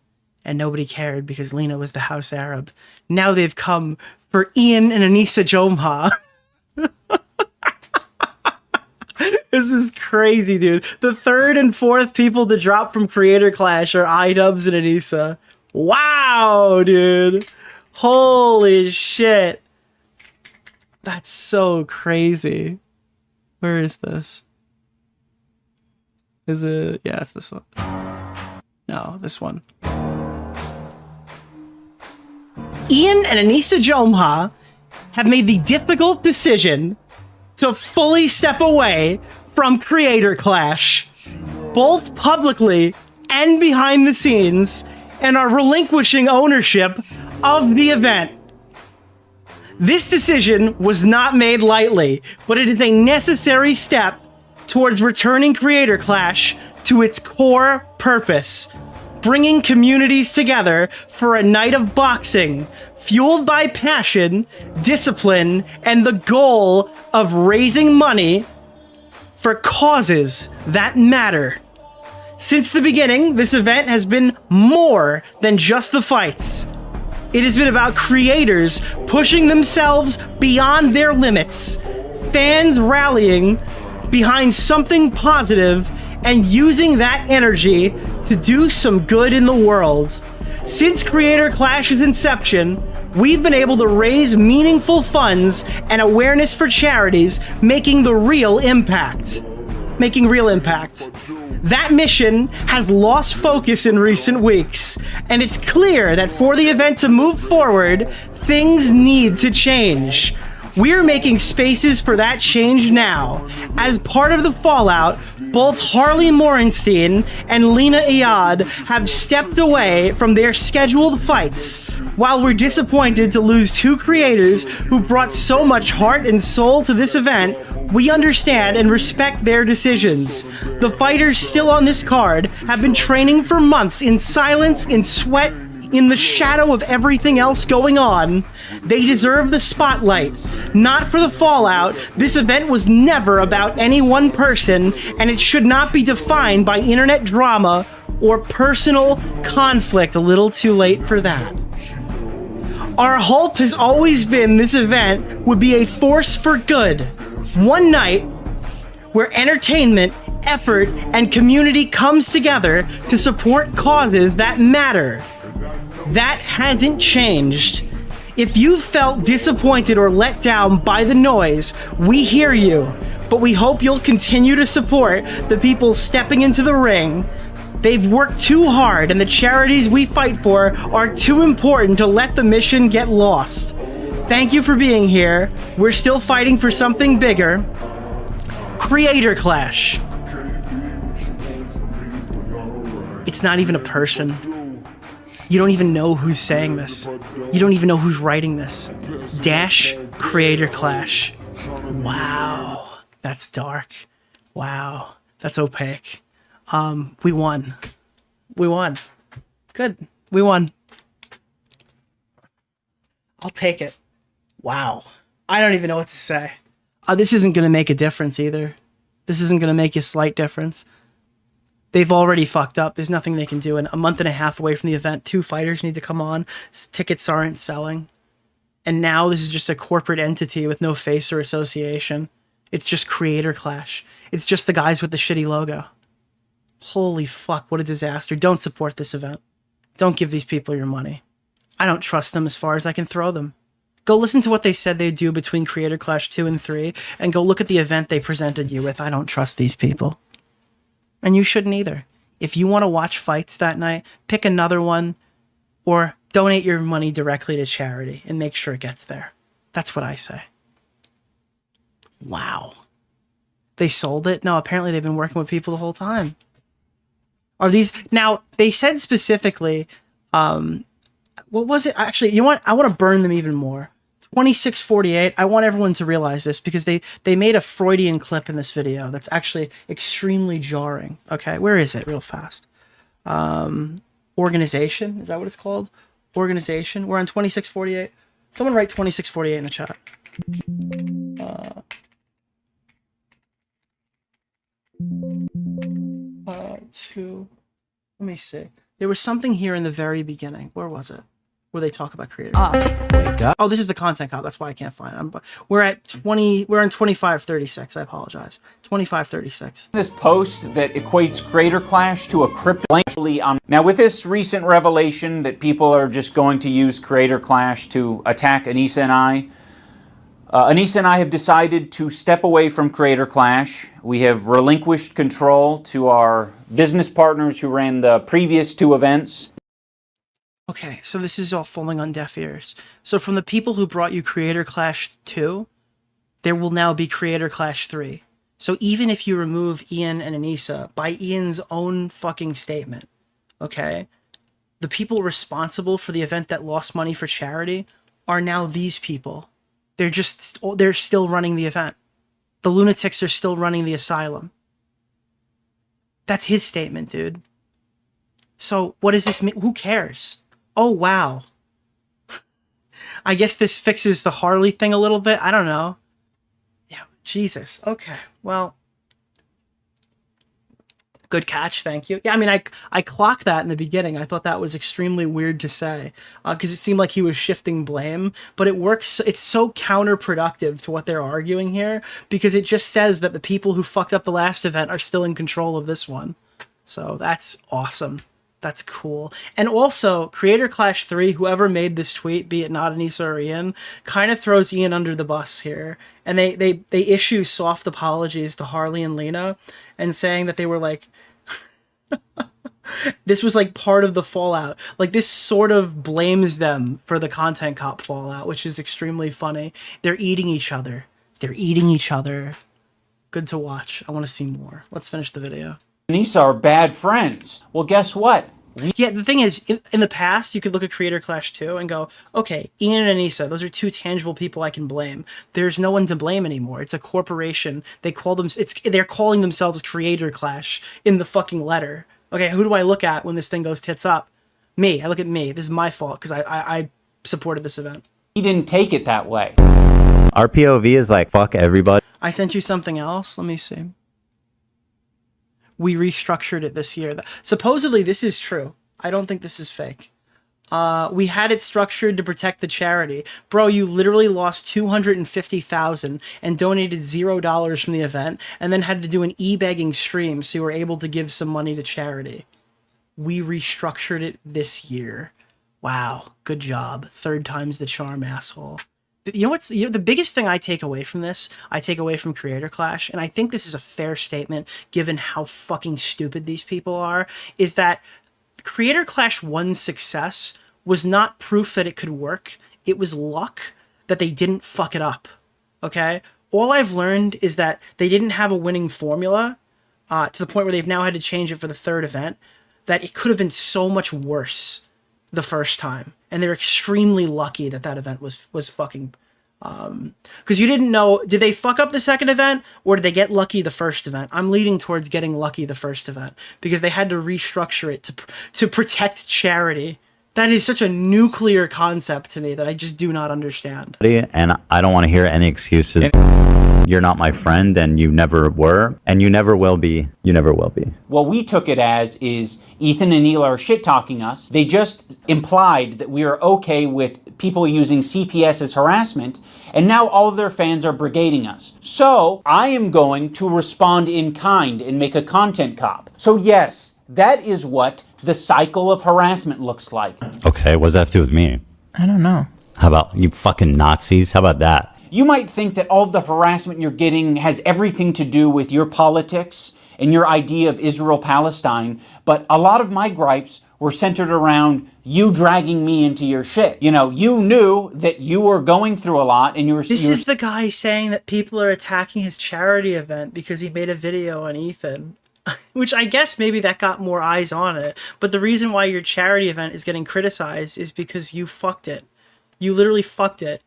and nobody cared because Lena was the house Arab. Now they've come for Ian and Anissa Jomha. This is crazy, dude. The third and fourth people to drop from Creator Clash are iDubbbz and Anissa. Wow, dude. Holy shit. That's so crazy. Where is this? Is it? Yeah, it's this one. No, this one. Ian and Anissa Jomha have made the difficult decision to fully step away from Creator Clash, both publicly and behind the scenes, and are relinquishing ownership of the event. This decision was not made lightly, but it is a necessary step towards returning Creator Clash to its core purpose, bringing communities together for a night of boxing, fueled by passion, discipline, and the goal of raising money for causes that matter. Since the beginning, this event has been more than just the fights. It has been about creators pushing themselves beyond their limits, fans rallying behind something positive, and using that energy to do some good in the world. Since Creator Clash's inception, we've been able to raise meaningful funds and awareness for charities, making real impact. That mission has lost focus in recent weeks, and it's clear that for the event to move forward, things need to change. We're making spaces for that change now. As part of the fallout, both Harley Morenstein and Lena Iyad have stepped away from their scheduled fights. While we're disappointed to lose two creators who brought so much heart and soul to this event, we understand and respect their decisions. The fighters still on this card have been training for months in silence, in sweat, in the shadow of everything else going on. They deserve the spotlight. Not for the fallout. This event was never about any one person, and it should not be defined by internet drama or personal conflict. A little too late for that. Our hope has always been this event would be a force for good. One night where entertainment, effort, and community comes together to support causes that matter. That hasn't changed. If you felt disappointed or let down by the noise, we hear you, but we hope you'll continue to support the people stepping into the ring. They've worked too hard, and the charities we fight for are too important to let the mission get lost. Thank you for being here. We're still fighting for something bigger. Creator Clash. It's not even a person. You don't even know who's saying this. You don't even know who's writing this. Dash Creator Clash. Wow. That's dark. Wow. That's opaque. We won. We won. Good. We won. I'll take it. Wow. I don't even know what to say. This isn't going to make a difference either. This isn't going to make a slight difference. They've already fucked up. There's nothing they can do. And a month and a half away from the event, two fighters need to come on. Tickets aren't selling. And now this is just a corporate entity with no face or association. It's just Creator Clash. It's just the guys with the shitty logo. Holy fuck, what a disaster. Don't support this event. Don't give these people your money. I don't trust them as far as I can throw them. Go listen to what they said they'd do between Creator Clash 2 and 3, and go look at the event they presented you with. I don't trust these people. And you shouldn't either. If you want to watch fights that night, pick another one, or donate your money directly to charity and make sure it gets there. That's what I say. Wow. They sold it? No, apparently they've been working with people the whole time. Are these... Now, they said specifically... what was it? Actually, you know what? I want to burn them even more. 2648, I want everyone to realize this because they made a Freudian clip in this video that's actually extremely jarring. Okay, where is it? Real fast. Organization, is that what it's called? Organization. We're on 2648. Someone write 2648 in the chat. Let me see. There was something here in the very beginning. Where was it? Where they talk about creator. Oh, this is the content cop. That's why I can't find it. We're at 20. We're on 2536. I apologize. 2536. This post that equates Creator Clash to a crypto. Now, with this recent revelation that people are just going to use Creator Clash to attack Anissa and I, Anissa and I have decided to step away from Creator Clash. We have relinquished control to our business partners who ran the previous two events. Okay, so this is all falling on deaf ears. So from the people who brought you Creator Clash 2, there will now be Creator Clash 3. So even if you remove Ian and Anissa, by Ian's own fucking statement, okay, the people responsible for the event that lost money for charity are now these people. They're still running the event. The lunatics are still running the asylum. That's his statement, dude. So what does this mean? Who cares? Oh, wow. I guess this fixes the Harley thing a little bit. I don't know. Yeah, Jesus. Okay, well, good catch, thank you. Yeah, I mean, I clocked that in the beginning. I thought that was extremely weird to say because it seemed like he was shifting blame, but it works. It's so counterproductive to what they're arguing here because it just says that the people who fucked up the last event are still in control of this one. So that's awesome. That's cool. And also, Creator Clash 3, whoever made this tweet, be it not Anissa or Ian, kind of throws Ian under the bus here. And they issue soft apologies to Harley and Lena and saying that they were like, this was like part of the fallout. Like this sort of blames them for the content cop fallout, which is extremely funny. They're eating each other. They're eating each other. Good to watch. I want to see more. Let's finish the video. Anissa are bad friends. Well, guess what? Yeah, the thing is, in the past, you could look at Creator Clash 2 and go, okay, Ian and Anissa, those are two tangible people I can blame. There's no one to blame anymore. It's a corporation. They're calling themselves Creator Clash in the fucking letter. Okay, who do I look at when this thing goes tits up? Me. I look at me. This is my fault because I supported this event. He didn't take it that way. Our POV is like, fuck everybody. I sent you something else. Let me see. We restructured it this year. Supposedly, this is true. I don't think this is fake. We had it structured to protect the charity. Bro, you literally lost $250,000 and donated $0 from the event and then had to do an e-begging stream so you were able to give some money to charity. We restructured it this year. Wow, good job. Third time's the charm, asshole. You know what's the biggest thing I take away from this? I take away from Creator Clash, and I think this is a fair statement given how fucking stupid these people are, is that Creator Clash 1's success was not proof that it could work. It was luck that they didn't fuck it up. Okay? All I've learned is that they didn't have a winning formula to the point where they've now had to change it for the third event, that it could have been so much worse the first time, and they're extremely lucky that that event was fucking because you didn't know, did they fuck up the second event or did they get lucky the first event? I'm leaning towards getting lucky the first event because they had to restructure it to protect charity. That is such a nuclear concept to me that I just do not understand. And I don't want to hear any excuses. You're not my friend, and you never were, and you never will be. You never will be. What we took it as is Ethan and Neil are shit-talking us. They just implied that we are okay with people using CPS as harassment, and now all of their fans are brigading us. So I am going to respond in kind and make a content cop. So yes, that is what the cycle of harassment looks like. Okay, what does that have to do with me? I don't know. How about you fucking Nazis? How about that? You might think that all of the harassment you're getting has everything to do with your politics and your idea of Israel-Palestine, but a lot of my gripes were centered around you dragging me into your shit. You know, you knew that you were going through a lot and you were... This is the guy saying that people are attacking his charity event because he made a video on Ethan. Which I guess maybe that got more eyes on it. But the reason why your charity event is getting criticized is because you fucked it. You literally fucked it.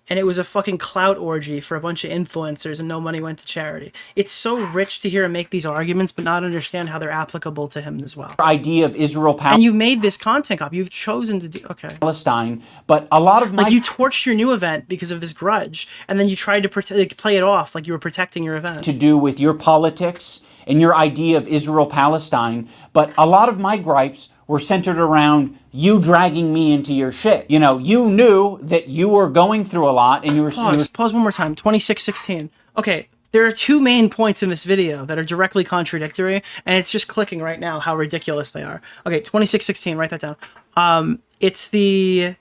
And it was a fucking clout orgy for a bunch of influencers and no money went to charity. It's so rich to hear him make these arguments but not understand how they're applicable to him as well. Idea of Israel-Palestine. And you made this content cop. You've chosen to do... Okay. Palestine, but a lot of my... Like, you torched your new event because of this grudge, and then you tried to play it off like you were protecting your event. To do with your politics and your idea of Israel-Palestine, but a lot of my gripes were centered around you dragging me into your shit. You know, you knew that you were going through a lot and you were... Pause one more time. 2616. Okay, there are two main points in this video that are directly contradictory, and it's just clicking right now how ridiculous they are. Okay, 2616, write that down. It's the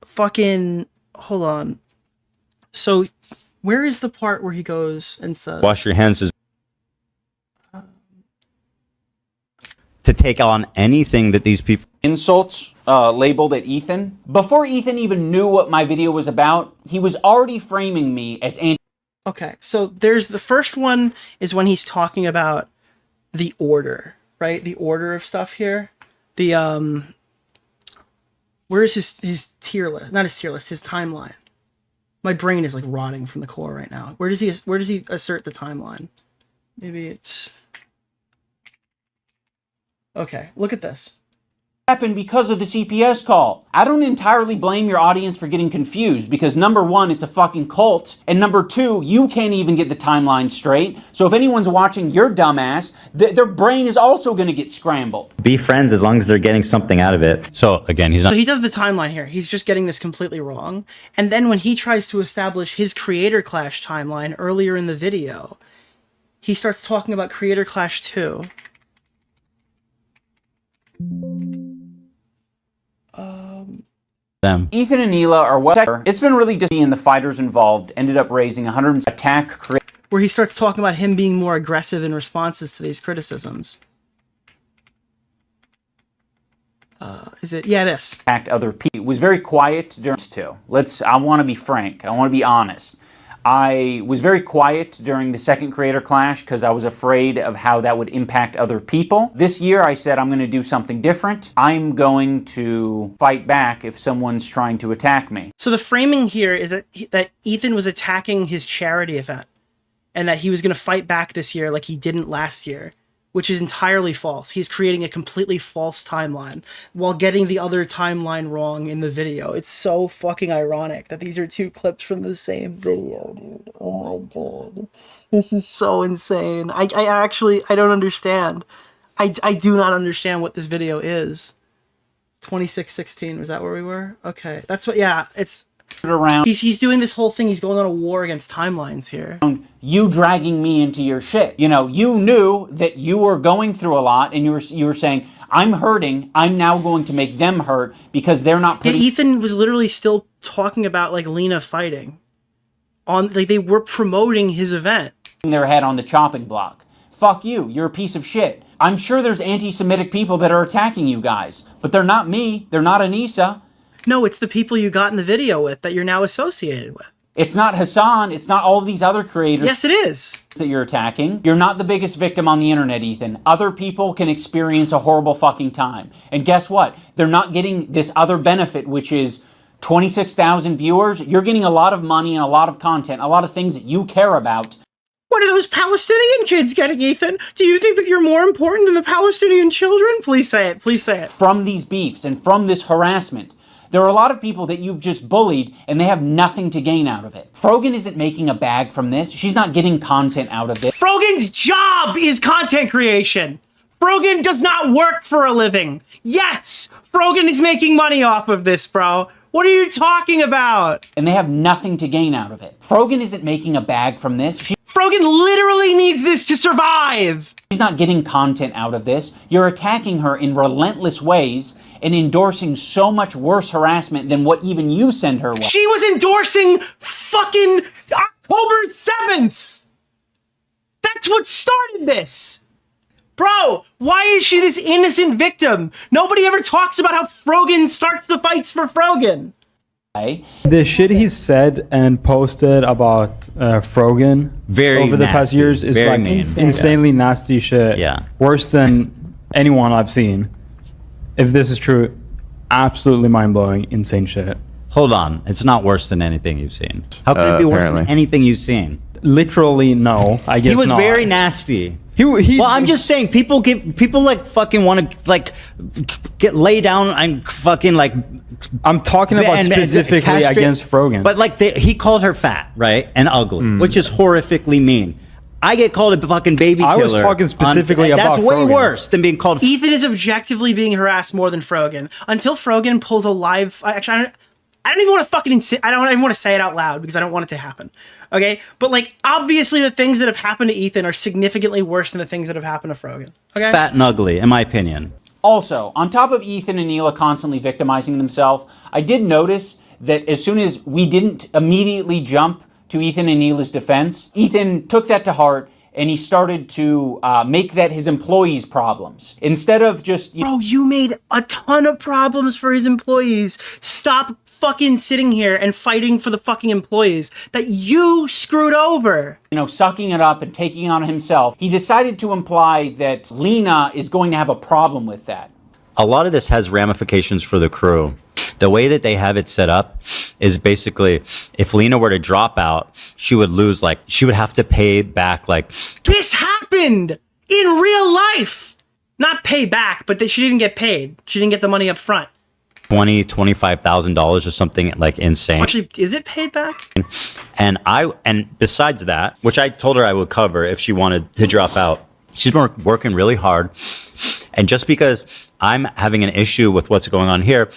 fucking... Hold on. So, where is the part where he goes and says... Wash your hands is... to take on anything that these people... Insults labeled at Ethan. Before Ethan even knew what my video was about, he was already framing me as anti... Okay, so there's the first one is when he's talking about the order, right? The order of stuff here. The, where is his tier list? Not his tier list, his timeline. My brain is like rotting from the core right now. Where does he assert the timeline? Maybe it's... Okay, look at this. Happened because of the CPS call. I don't entirely blame your audience for getting confused because number one, it's a fucking cult, and number two, you can't even get the timeline straight. So if anyone's watching your dumbass, their brain is also going to get scrambled. Be friends as long as they're getting something out of it. So again, he's not. So he does the timeline here. He's just getting this completely wrong. And then when he tries to establish his Creator Clash timeline earlier in the video, he starts talking about Creator Clash 2. Them. Ethan and Neela are well. It's been really disappointing, and the fighters involved ended up raising 100 attack. Where he starts talking about him being more aggressive in responses to these criticisms. Is it? Yeah, this. Attacked other people. It was very quiet during two. I want to be frank. I want to be honest. I was very quiet during the second Creator Clash because I was afraid of how that would impact other people. This year I said I'm going to do something different. I'm going to fight back if someone's trying to attack me. So the framing here is that Ethan was attacking his charity event and that he was going to fight back this year like he didn't last year, which is entirely false. He's creating a completely false timeline while getting the other timeline wrong in the video. It's so fucking ironic that these are two clips from the same video, dude. Oh my god. This is so insane. I don't understand. I do not understand what this video is. 2616, was that where we were? Okay, that's what, yeah, it's... Around. He's doing this whole thing. He's going on a war against timelines here. You dragging me into your shit. You know, you knew that you were going through a lot, and you were saying, I'm hurting. I'm now going to make them hurt because they're not. Yeah, Ethan was literally still talking about like Lena fighting. Like they were promoting his event. Their head on the chopping block. Fuck you. You're a piece of shit. I'm sure there's anti-Semitic people that are attacking you guys, but they're not me. They're not Anissa. No, it's the people you got in the video with that you're now associated with. It's not Hassan. It's not all of these other creators. Yes, it is. That you're attacking. You're not the biggest victim on the internet, Ethan. Other people can experience a horrible fucking time. And guess what? They're not getting this other benefit, which is 26,000 viewers. You're getting a lot of money and a lot of content, a lot of things that you care about. What are those Palestinian kids getting, Ethan? Do you think that you're more important than the Palestinian children? Please say it. Please say it. From these beefs and from this harassment. There are a lot of people that you've just bullied and they have nothing to gain out of it. Frogan isn't making a bag from this. She's not getting content out of it. Frogan's job is content creation. Frogan does not work for a living. Yes, Frogan is making money off of this, bro. What are you talking about? And they have nothing to gain out of it. Frogan isn't making a bag from this. Frogan literally needs this to survive. She's not getting content out of this. You're attacking her in relentless ways and endorsing so much worse harassment than what even you send her. She was endorsing fucking October 7th. That's what started this. Bro, why is she this innocent victim? Nobody ever talks about how Frogan starts the fights for Frogan. The shit he said and posted about Frogan over the past years is like insanely nasty shit. Yeah. Worse than anyone I've seen. If this is true, absolutely mind-blowing, insane shit. Hold on, it's not worse than anything you've seen. How can it be worse than anything you've seen? Literally, no. I guess he was not. very nasty. Well, I'm just saying, people like fucking want to like get lay down and fucking like. I'm talking about specifically against Frogan. But like he called her fat, right, and ugly, which is horrifically mean. I get called a fucking baby killer. I was talking specifically about That's way Frogan. worse than being called. Ethan is objectively being harassed more than Frogan. Until Frogan pulls a live... Actually, I don't even want to fucking... I don't even want to say it out loud because I don't want it to happen. Okay? But, like, obviously the things that have happened to Ethan are significantly worse than the things that have happened to Frogan. Okay? Fat and ugly, in my opinion. Also, on top of Ethan and Neela constantly victimizing themselves, I did notice that as soon as we didn't immediately jump to Ethan and Neela's defense, Ethan took that to heart and he started to make that his employees' problems. Instead of just... Bro, you made a ton of problems for his employees. Stop fucking sitting here and fighting for the fucking employees that you screwed over. You know, sucking it up and taking it on himself. He decided to imply that Lena is going to have a problem with that. A lot of this has ramifications for the crew. The way that they have it set up is basically if Lena were to drop out, she would lose, like, she would have to pay back, like, this happened in real life. Not pay back, but she didn't get paid. She didn't get the money up front. $25,000 or something like insane. Actually, is it paid back? And besides that, which I told her I would cover if she wanted to drop out, she's been working really hard. And just because I'm having an issue with what's going on here,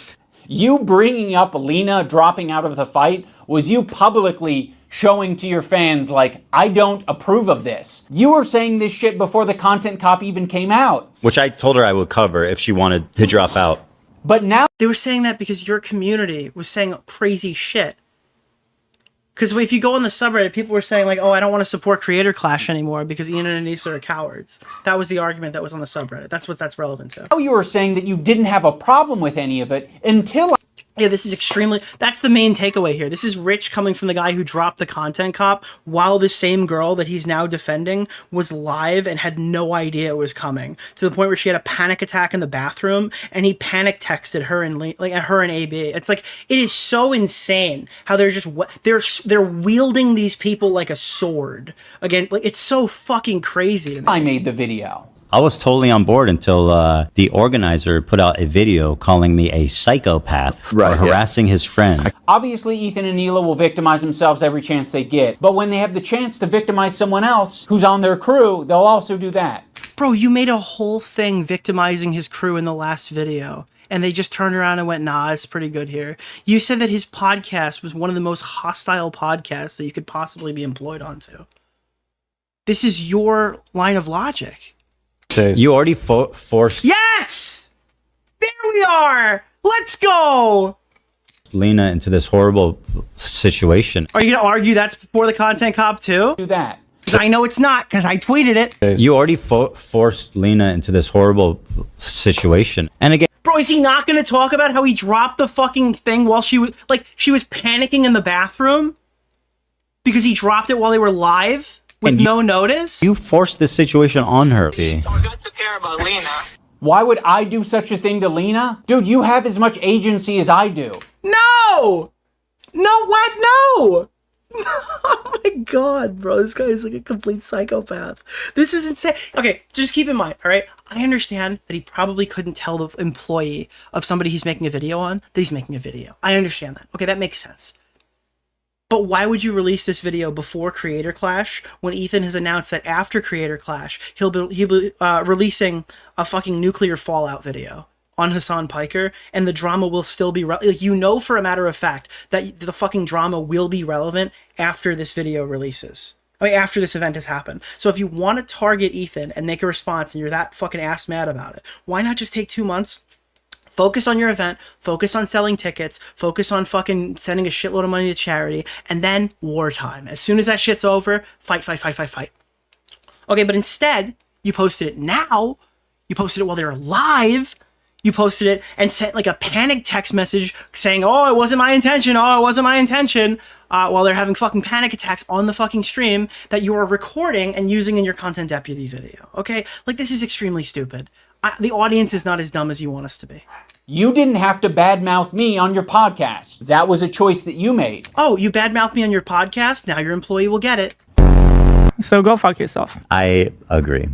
you bringing up Lena dropping out of the fight was you publicly showing to your fans, like, I don't approve of this. You were saying this shit before the content cop even came out. which I told her I would cover if she wanted to drop out. But now they were saying that because your community was saying crazy shit. Because if you go on the subreddit, people were saying like, oh, I don't want to support Creator Clash anymore because Ian and Anissa are cowards. That was the argument that was on the subreddit. That's what that's relevant to. you were saying that you didn't have a problem with any of it until... Yeah, this is extremely... That's the main takeaway here. This is rich coming from the guy who dropped the content cop while the same girl that he's now defending was live and had no idea it was coming. To the point where she had a panic attack in the bathroom and he panic texted her and her and AB. It's like, it is so insane how they're just... They're wielding these people like a sword. Again, like, it's so fucking crazy to me. I made the video. I was totally on board until the organizer put out a video calling me a psychopath for harassing his friend. Obviously, Ethan and Neela will victimize themselves every chance they get. But when they have the chance to victimize someone else who's on their crew, they'll also do that. Bro, you made a whole thing victimizing his crew in the last video. And they just turned around and went, nah, it's pretty good here. You said that his podcast was one of the most hostile podcasts that you could possibly be employed onto. This is your line of logic. You already forced Yes! There we are! Let's go! Lena into this horrible situation. Are you going to argue that's before the content cop too? Do that. Because I know it's not, because I tweeted it. You already forced Lena into this horrible situation. And again... Bro, is he not going to talk about how he dropped the fucking thing while she was panicking in the bathroom? Because he dropped it while they were live? With no notice? You forced this situation on her. Why would I do such a thing to Lena? Dude, you have as much agency as I do. No! No, what? No! Oh my god, bro. This guy is like a complete psychopath. This is insane. Okay, just keep in mind, alright? I understand that he probably couldn't tell the employee of somebody he's making a video on that he's making a video. I understand that. Okay, that makes sense. But why would you release this video before Creator Clash when Ethan has announced that after Creator Clash, he'll be releasing a fucking nuclear fallout video on Hassan Piker, and the drama will still be like, you know, for a matter of fact that the fucking drama will be relevant after this video releases. I mean, after this event has happened. So if you want to target Ethan and make a response and you're that fucking ass mad about it, why not just take 2 months? Focus on your event, focus on selling tickets, focus on fucking sending a shitload of money to charity, and then wartime. As soon as that shit's over, fight. Okay, but instead, you posted it now, you posted it while they were live, you posted it and sent like a panic text message saying, oh, it wasn't my intention, while they're having fucking panic attacks on the fucking stream that you are recording and using in your content deputy video, okay? Like, this is extremely stupid. The audience is not as dumb as you want us to be. You didn't have to badmouth me on your podcast. That was a choice that you made. Oh, you badmouthed me on your podcast? Now your employee will get it. So go fuck yourself. I agree.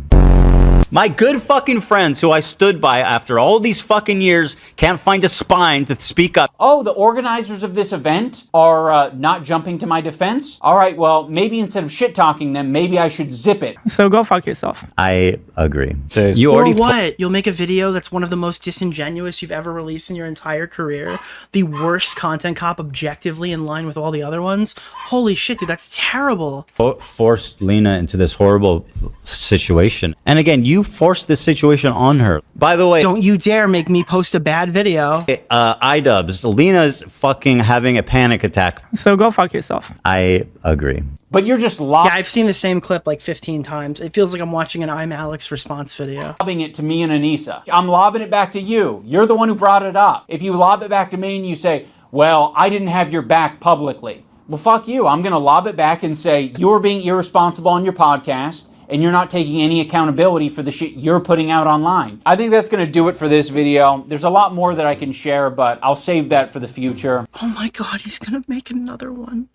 My good fucking friends who I stood by after all these fucking years can't find a spine to speak up. Oh, the organizers of this event are not jumping to my defense? All right, well, maybe instead of shit-talking them, maybe I should zip it. So go fuck yourself. I agree. You already what? You'll make a video that's one of the most disingenuous you've ever released in your entire career? The worst content cop objectively in line with all the other ones? Holy shit, dude, that's terrible. Forced Lena into this horrible situation. And again, you forced this situation on her. By the way, don't you dare make me post a bad video. iDubbbz, Lena's fucking having a panic attack. So go fuck yourself. I agree. But you're just Yeah, I've seen the same clip like 15 times. It feels like I'm watching an I'm Alex response video. Lobbing it to me and Anissa. I'm lobbing it back to you. You're the one who brought it up. If you lob it back to me and you say, well, I didn't have your back publicly. Well, fuck you. I'm going to lob it back and say, you're being irresponsible on your podcast. and you're not taking any accountability for the shit you're putting out online. I think that's gonna do it for this video. There's a lot more that I can share, but I'll save that for the future. Oh my God, he's gonna make another one.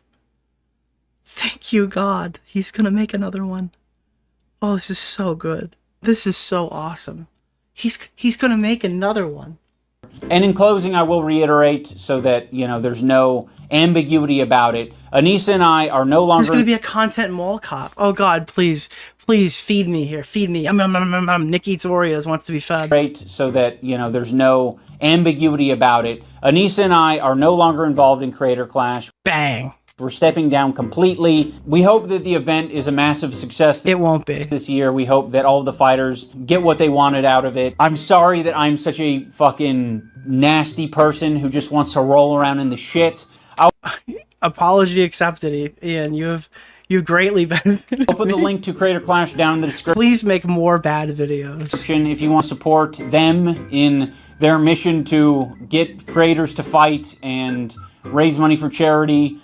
Thank you, God. He's gonna make another one. Oh, this is so good. This is so awesome. He's gonna make another one. And in closing, I will reiterate so that, you know, there's no ambiguity about it. Anissa and I are no longer... There's gonna be a content mall cop. Oh God, please feed me here. Feed me. Nick eats Oreos, wants to be fed. Right, so that, you know, there's no ambiguity about it. Anissa and I are no longer involved in Creator Clash. Bang. We're stepping down completely. We hope that the event is a massive success. It won't be. This year, we hope that all of the fighters get what they wanted out of it. I'm sorry that I'm such a fucking nasty person who just wants to roll around in the shit. Apology accepted, Ian. You've greatly benefited. I'll put the link to Creator Clash down in the description. Please make more bad videos. If you want to support them in their mission to get creators to fight and raise money for charity,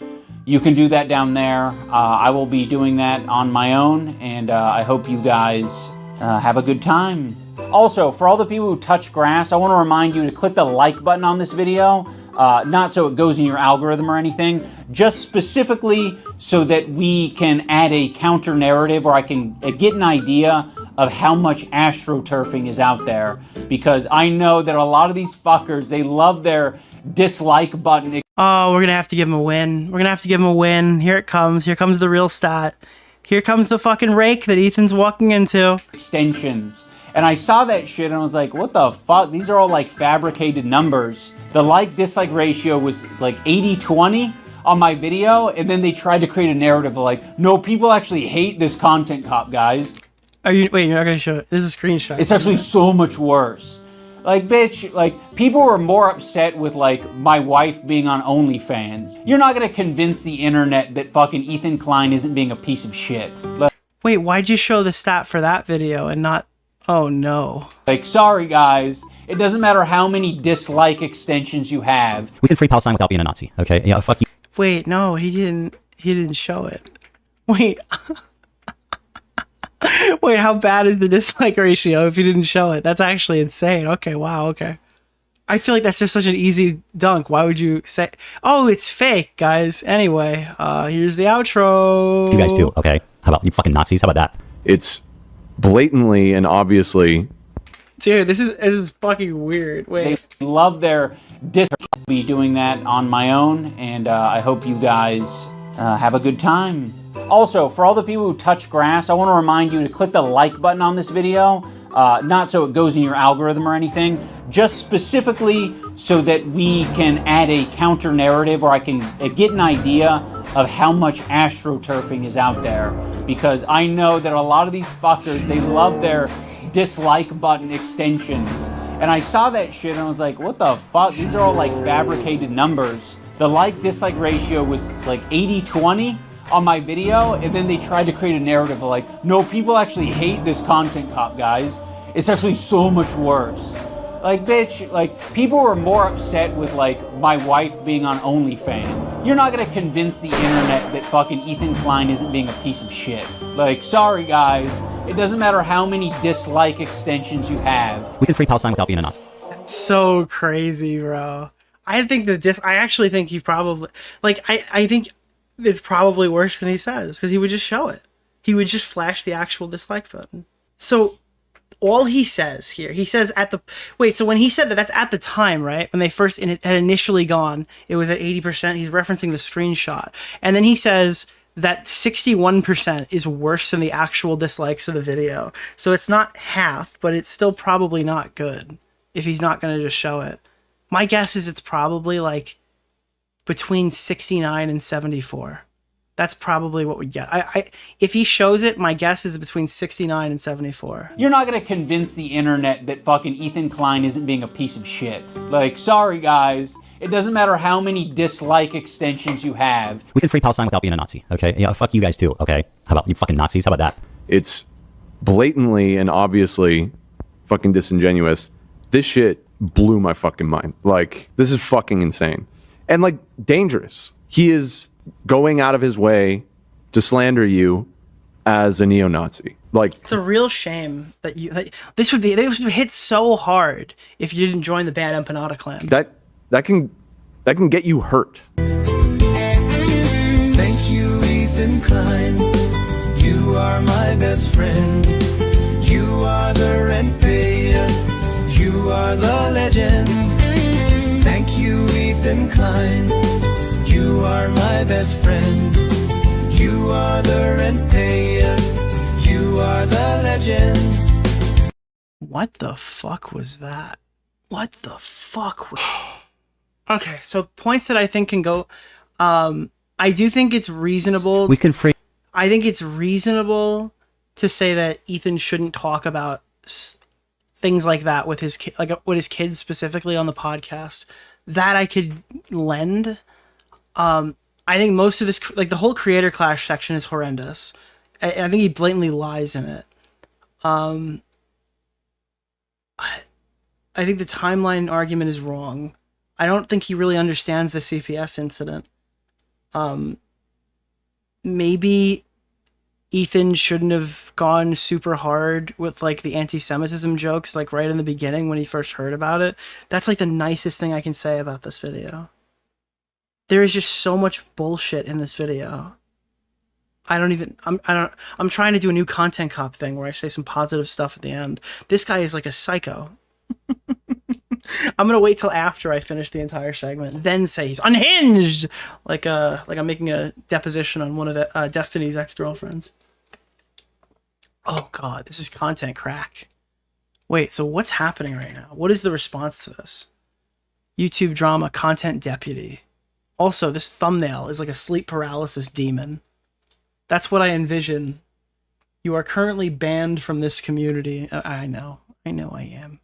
you can do that down there. I will be doing that on my own, and I hope you guys have a good time. Also, for all the people who touch grass, I want to remind you to click the like button on this video, not so it goes in your algorithm or anything, just specifically so that we can add a counter narrative, or I can get an idea of how much astroturfing is out there, because I know that a lot of these fuckers, they love their dislike button. Oh, we're gonna have to give him a win. We're gonna have to give him a win. Here it comes. Here comes the real stat. Here comes the fucking rake that Ethan's walking into. Extensions. And I saw that shit and I was like, what the fuck? These are all like fabricated numbers. The like-dislike ratio was like 80-20 on my video, and then they tried to create a narrative of like, no, people actually hate this content cop, guys. Wait, you're not gonna show it. This is a screenshot. It's actually so much worse. Like, bitch, like, people were more upset with, like, my wife being on OnlyFans. You're not gonna convince the internet that fucking Ethan Klein isn't being a piece of shit. Like, wait, why'd you show the stat for that video and not... Oh, no. Like, sorry, guys. It doesn't matter how many dislike extensions you have. We can free Palestine without being a Nazi, okay? Yeah, fuck you. Wait, no, he didn't show it. Wait... Wait, how bad is the dislike ratio if you didn't show it? That's actually insane. Okay, wow, okay. I feel like that's just such an easy dunk. Why would you say... Oh, it's fake, guys. Anyway, here's the outro. You guys do, okay? How about you fucking Nazis? How about that? It's blatantly and obviously... Dude, this is fucking weird. Wait. They love their dislike. I'll be doing that on my own, and I hope you guys have a good time. Also, for all the people who touch grass, I want to remind you to click the like button on this video, not so it goes in your algorithm or anything, just specifically so that we can add a counter narrative, or I can get an idea of how much astroturfing is out there, because I know that a lot of these fuckers, they love their dislike button extensions. And I saw that shit and I was like, what the fuck? These are all like fabricated numbers. The like-dislike ratio was like 80-20 on my video, and then they tried to create a narrative of like, no, people actually hate this content cop, guys. It's actually so much worse. Like, bitch, like, people were more upset with like my wife being on OnlyFans. You're not gonna convince the internet that fucking Ethan Klein isn't being a piece of shit. Like, sorry guys, it doesn't matter how many dislike extensions you have. We can free Palestine without being a Nazi. That's so crazy, bro. I actually think he probably, like, I think it's probably worse than he says, because he would just show it. He would just flash the actual dislike button. So all he says here, he says at the, wait, so when he said that, that's at the time, right? When they first had initially gone, it was at 80%. He's referencing the screenshot. And then he says that 61% is worse than the actual dislikes of the video. So it's not half, but it's still probably not good if he's not going to just show it. My guess is it's probably like between 69 and 74. That's probably what we get. If he shows it, my guess is between 69 and 74. You're not gonna convince the internet that fucking Ethan Klein isn't being a piece of shit. Like, sorry guys, it doesn't matter how many dislike extensions you have. We can free Palestine without being a Nazi, okay? Yeah, fuck you guys too, okay? How about you fucking Nazis? How about that? It's blatantly and obviously fucking disingenuous. This shit blew my fucking mind. Like, this is fucking insane. And like, dangerous. He is going out of his way to slander you as a neo-Nazi. Like, it's a real shame that this would hit so hard if you didn't join the Bad Empanada clan. That can get you hurt. Thank you, Ethan Klein. You are my best friend. You are the rent payer. You are the legend. Thank you, Ethan Klein. You are my best friend. You are the rent payer. You are the legend. What the fuck was that? What the fuck was... Okay, so points that I think can go... I do think it's reasonable... I think it's reasonable to say that Ethan shouldn't talk about things like that with his with his kids specifically on the podcast. That I could lend. I think most of this, like the whole creator clash section, is horrendous. I think he blatantly lies in it. I think the timeline argument is wrong. I don't think he really understands the CPS incident. Maybe Ethan shouldn't have gone super hard with like the anti-Semitism jokes like right in the beginning when he first heard about it. That's like the nicest thing I can say about this video. There is just so much bullshit in this video. I'm trying to do a new content cop thing where I say some positive stuff at the end. This guy is like a psycho. I'm gonna wait till after I finish the entire segment, then say he's unhinged, like I'm making a deposition on one of Destiny's ex-girlfriends. Oh god, this is content crack. Wait, so what's happening right now? What is the response to this? YouTube drama, content deputy. Also, this thumbnail is like a sleep paralysis demon. That's what I envision. You are currently banned from this community. I know I am.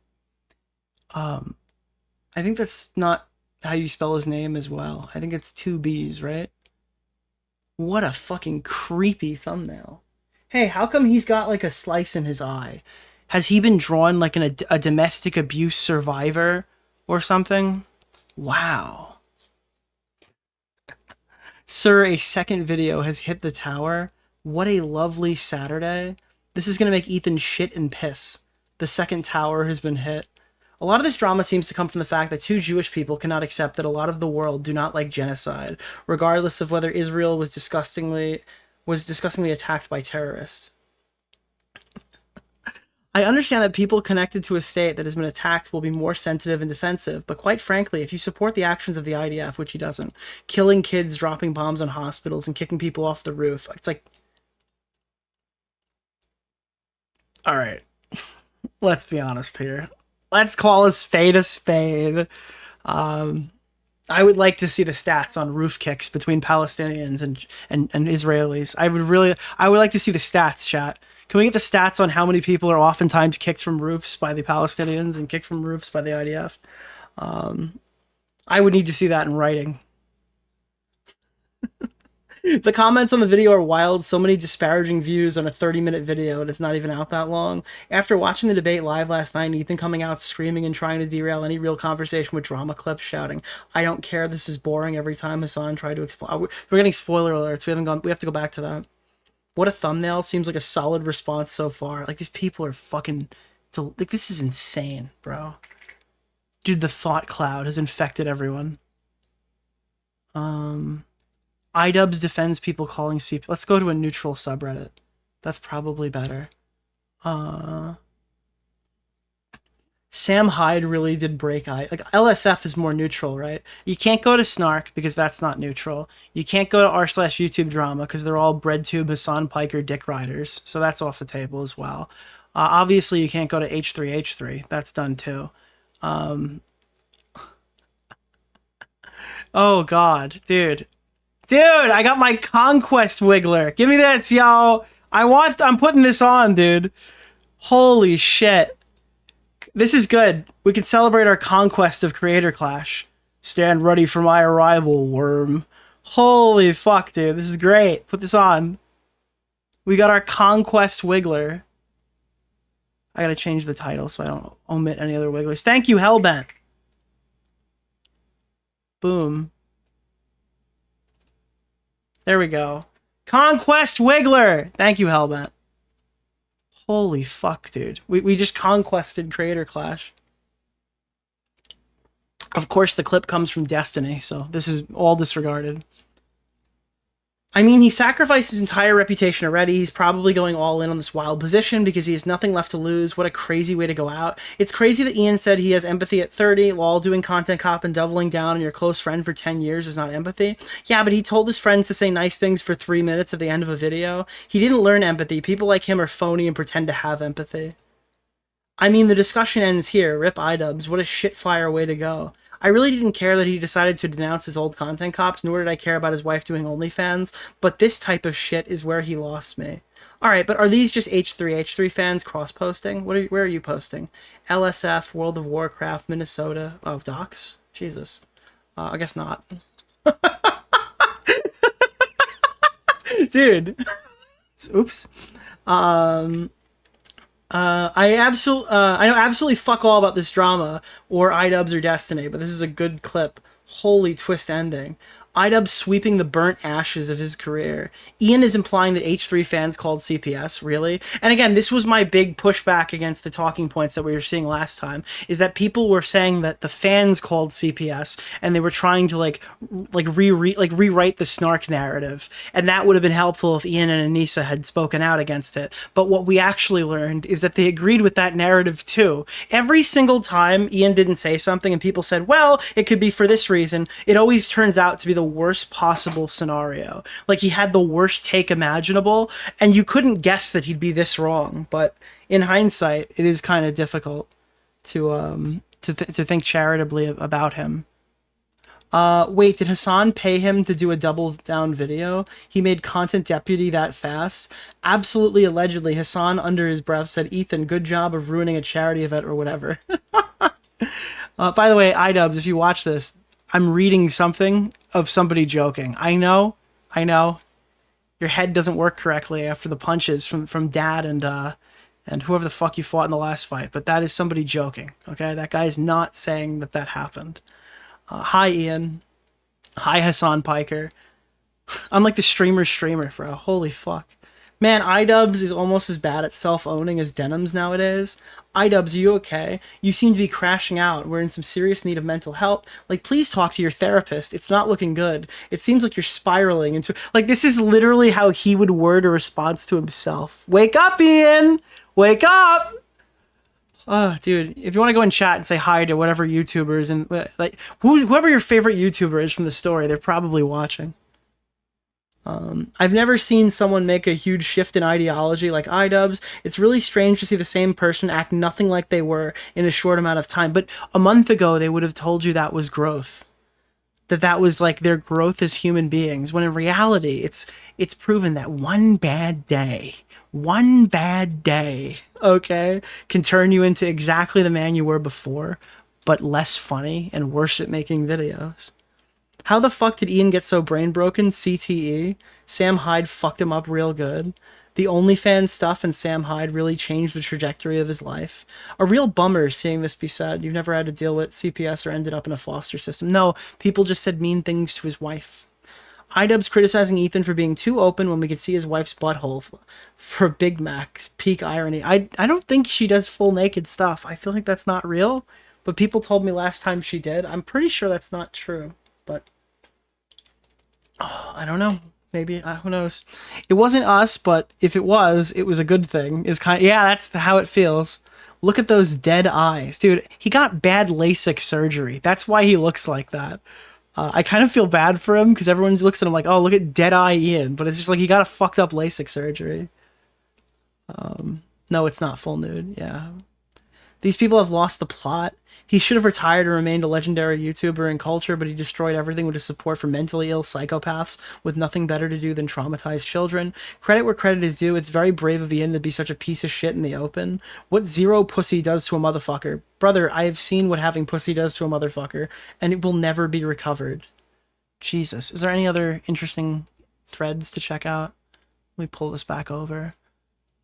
I think that's not how you spell his name as well. I think it's 2 B's, right? What a fucking creepy thumbnail. Hey, how come he's got like a slice in his eye? Has he been drawn like a domestic abuse survivor or something? Wow. Sir, a second video has hit the tower. What a lovely Saturday. This is going to make Ethan shit and piss. The second tower has been hit. A lot of this drama seems to come from the fact that 2 Jewish people cannot accept that a lot of the world do not like genocide, regardless of whether Israel was disgustingly attacked by terrorists. I understand that people connected to a state that has been attacked will be more sensitive and defensive, but quite frankly, if you support the actions of the IDF, which he doesn't, killing kids, dropping bombs on hospitals, and kicking people off the roof, it's like... Alright. Let's be honest here. Let's call a spade a spade. I would like to see the stats on roof kicks between Palestinians and Israelis. I would like to see the stats, chat. Can we get the stats on how many people are oftentimes kicked from roofs by the Palestinians and kicked from roofs by the IDF? I would need to see that in writing. The comments on the video are wild. So many disparaging views on a 30-minute video, and it's not even out that long. After watching the debate live last night, Ethan coming out screaming and trying to derail any real conversation with drama clips, shouting, "I don't care, this is boring," every time Hassan tried to explain. We're getting spoiler alerts. We have to go back to that. What a thumbnail. Seems like a solid response so far. Like, these people are fucking... Like, this is insane, bro. Dude, the thought cloud has infected everyone. iDubbbz defends people calling CP. Let's go to a neutral subreddit. That's probably better. Sam Hyde really did break like LSF is more neutral, right? You can't go to Snark because that's not neutral. You can't go to r/YouTube drama because they're all breadtube Hassan Piker dick riders. So that's off the table as well. Obviously you can't go to H3H3. That's done too. Oh god, dude. Dude, I got my Conquest Wiggler. Give me this, yo. I'm putting this on, dude. Holy shit. This is good. We can celebrate our conquest of Creator Clash. Stand ready for my arrival, worm. Holy fuck, dude. This is great. Put this on. We got our Conquest Wiggler. I gotta change the title so I don't omit any other Wigglers. Thank you, Hellbent. Boom. There we go. Conquest Wiggler. Thank you, Hellbent. Holy fuck, dude. We just conquested Creator Clash. Of course, the clip comes from Destiny, so this is all disregarded. I mean, he sacrificed his entire reputation already. He's probably going all in on this wild position because he has nothing left to lose. What a crazy way to go out. It's crazy that Ian said he has empathy at 30 while doing content cop and doubling down on your close friend for 10 years is not empathy. Yeah, but he told his friends to say nice things for 3 minutes at the end of a video. He didn't learn empathy. People like him are phony and pretend to have empathy. I mean, the discussion ends here. Rip iDubbbz. What a shitfire way to go. I really didn't care that he decided to denounce his old content cops, nor did I care about his wife doing OnlyFans, but this type of shit is where he lost me. Alright, but are these just H3 fans cross-posting? Where are you posting? LSF, World of Warcraft, Minnesota. Oh, Docs? Jesus. I guess not. Dude. Oops. I know absolutely fuck all about this drama or iDubbbz or Destiny, but this is a good clip. Holy twist ending. iDubbbz sweeping the burnt ashes of his career. Ian is implying that H3 fans called CPS, really? And again, this was my big pushback against the talking points that we were seeing last time, is that people were saying that the fans called CPS and they were trying to rewrite the snark narrative. And that would have been helpful if Ian and Anissa had spoken out against it. But what we actually learned is that they agreed with that narrative too. Every single time Ian didn't say something and people said, well, it could be for this reason, it always turns out to be the worst possible scenario. Like, he had the worst take imaginable, and you couldn't guess that he'd be this wrong. But in hindsight, it is kind of difficult to think charitably about him. Wait, did Hassan pay him to do a double down video? He made content deputy that fast? Absolutely, allegedly. Hassan, under his breath, said, Ethan, good job of ruining a charity event or whatever. By the way, iDubbbz, if you watch this, I'm reading something of somebody joking. I know. Your head doesn't work correctly after the punches from Dad and whoever the fuck you fought in the last fight, but that is somebody joking, okay? That guy is not saying that happened. Hi, Ian. Hi, Hassan Piker. I'm like the streamer, bro. Holy fuck. Man, iDubbbz is almost as bad at self-owning as Denims nowadays. iDubbbz, are you okay? You seem to be crashing out. We're in some serious need of mental help. Like, please talk to your therapist. It's not looking good. It seems like you're spiraling into... Like, this is literally how he would word a response to himself. Wake up, Ian! Wake up! Oh, dude, if you want to go in chat and say hi to whatever YouTubers and... like, whoever your favorite YouTuber is from the story, they're probably watching. I've never seen someone make a huge shift in ideology like iDubbbz. It's really strange to see the same person act nothing like they were in a short amount of time. But a month ago, they would have told you that was growth. That was like their growth as human beings. When in reality, it's proven that one bad day, okay, can turn you into exactly the man you were before, but less funny and worse at making videos. How the fuck did Ian get so brain broken? CTE. Sam Hyde fucked him up real good. The OnlyFans stuff and Sam Hyde really changed the trajectory of his life. A real bummer seeing this be said. You've never had to deal with CPS or ended up in a foster system. No, people just said mean things to his wife. iDubbbz criticizing Ethan for being too open when we could see his wife's butthole for Big Mac's peak irony. I don't think she does full naked stuff. I feel like that's not real, but people told me last time she did. I'm pretty sure that's not true. But I don't know. Maybe who knows? It wasn't us, but if it was a good thing. Yeah, that's how it feels. Look at those dead eyes, dude. He got bad LASIK surgery. That's why he looks like that. I kind of feel bad for him because everyone looks at him like, oh, look at dead eye Ian, but it's just like he got a fucked up LASIK surgery. No, it's not full nude. Yeah, these people have lost the plot. He should have retired and remained a legendary YouTuber in culture, but he destroyed everything with his support for mentally ill psychopaths with nothing better to do than traumatize children. Credit where credit is due. It's very brave of Ian to be such a piece of shit in the open. What zero pussy does to a motherfucker. Brother, I have seen what having pussy does to a motherfucker, and it will never be recovered. Jesus. Is there any other interesting threads to check out? Let me pull this back over.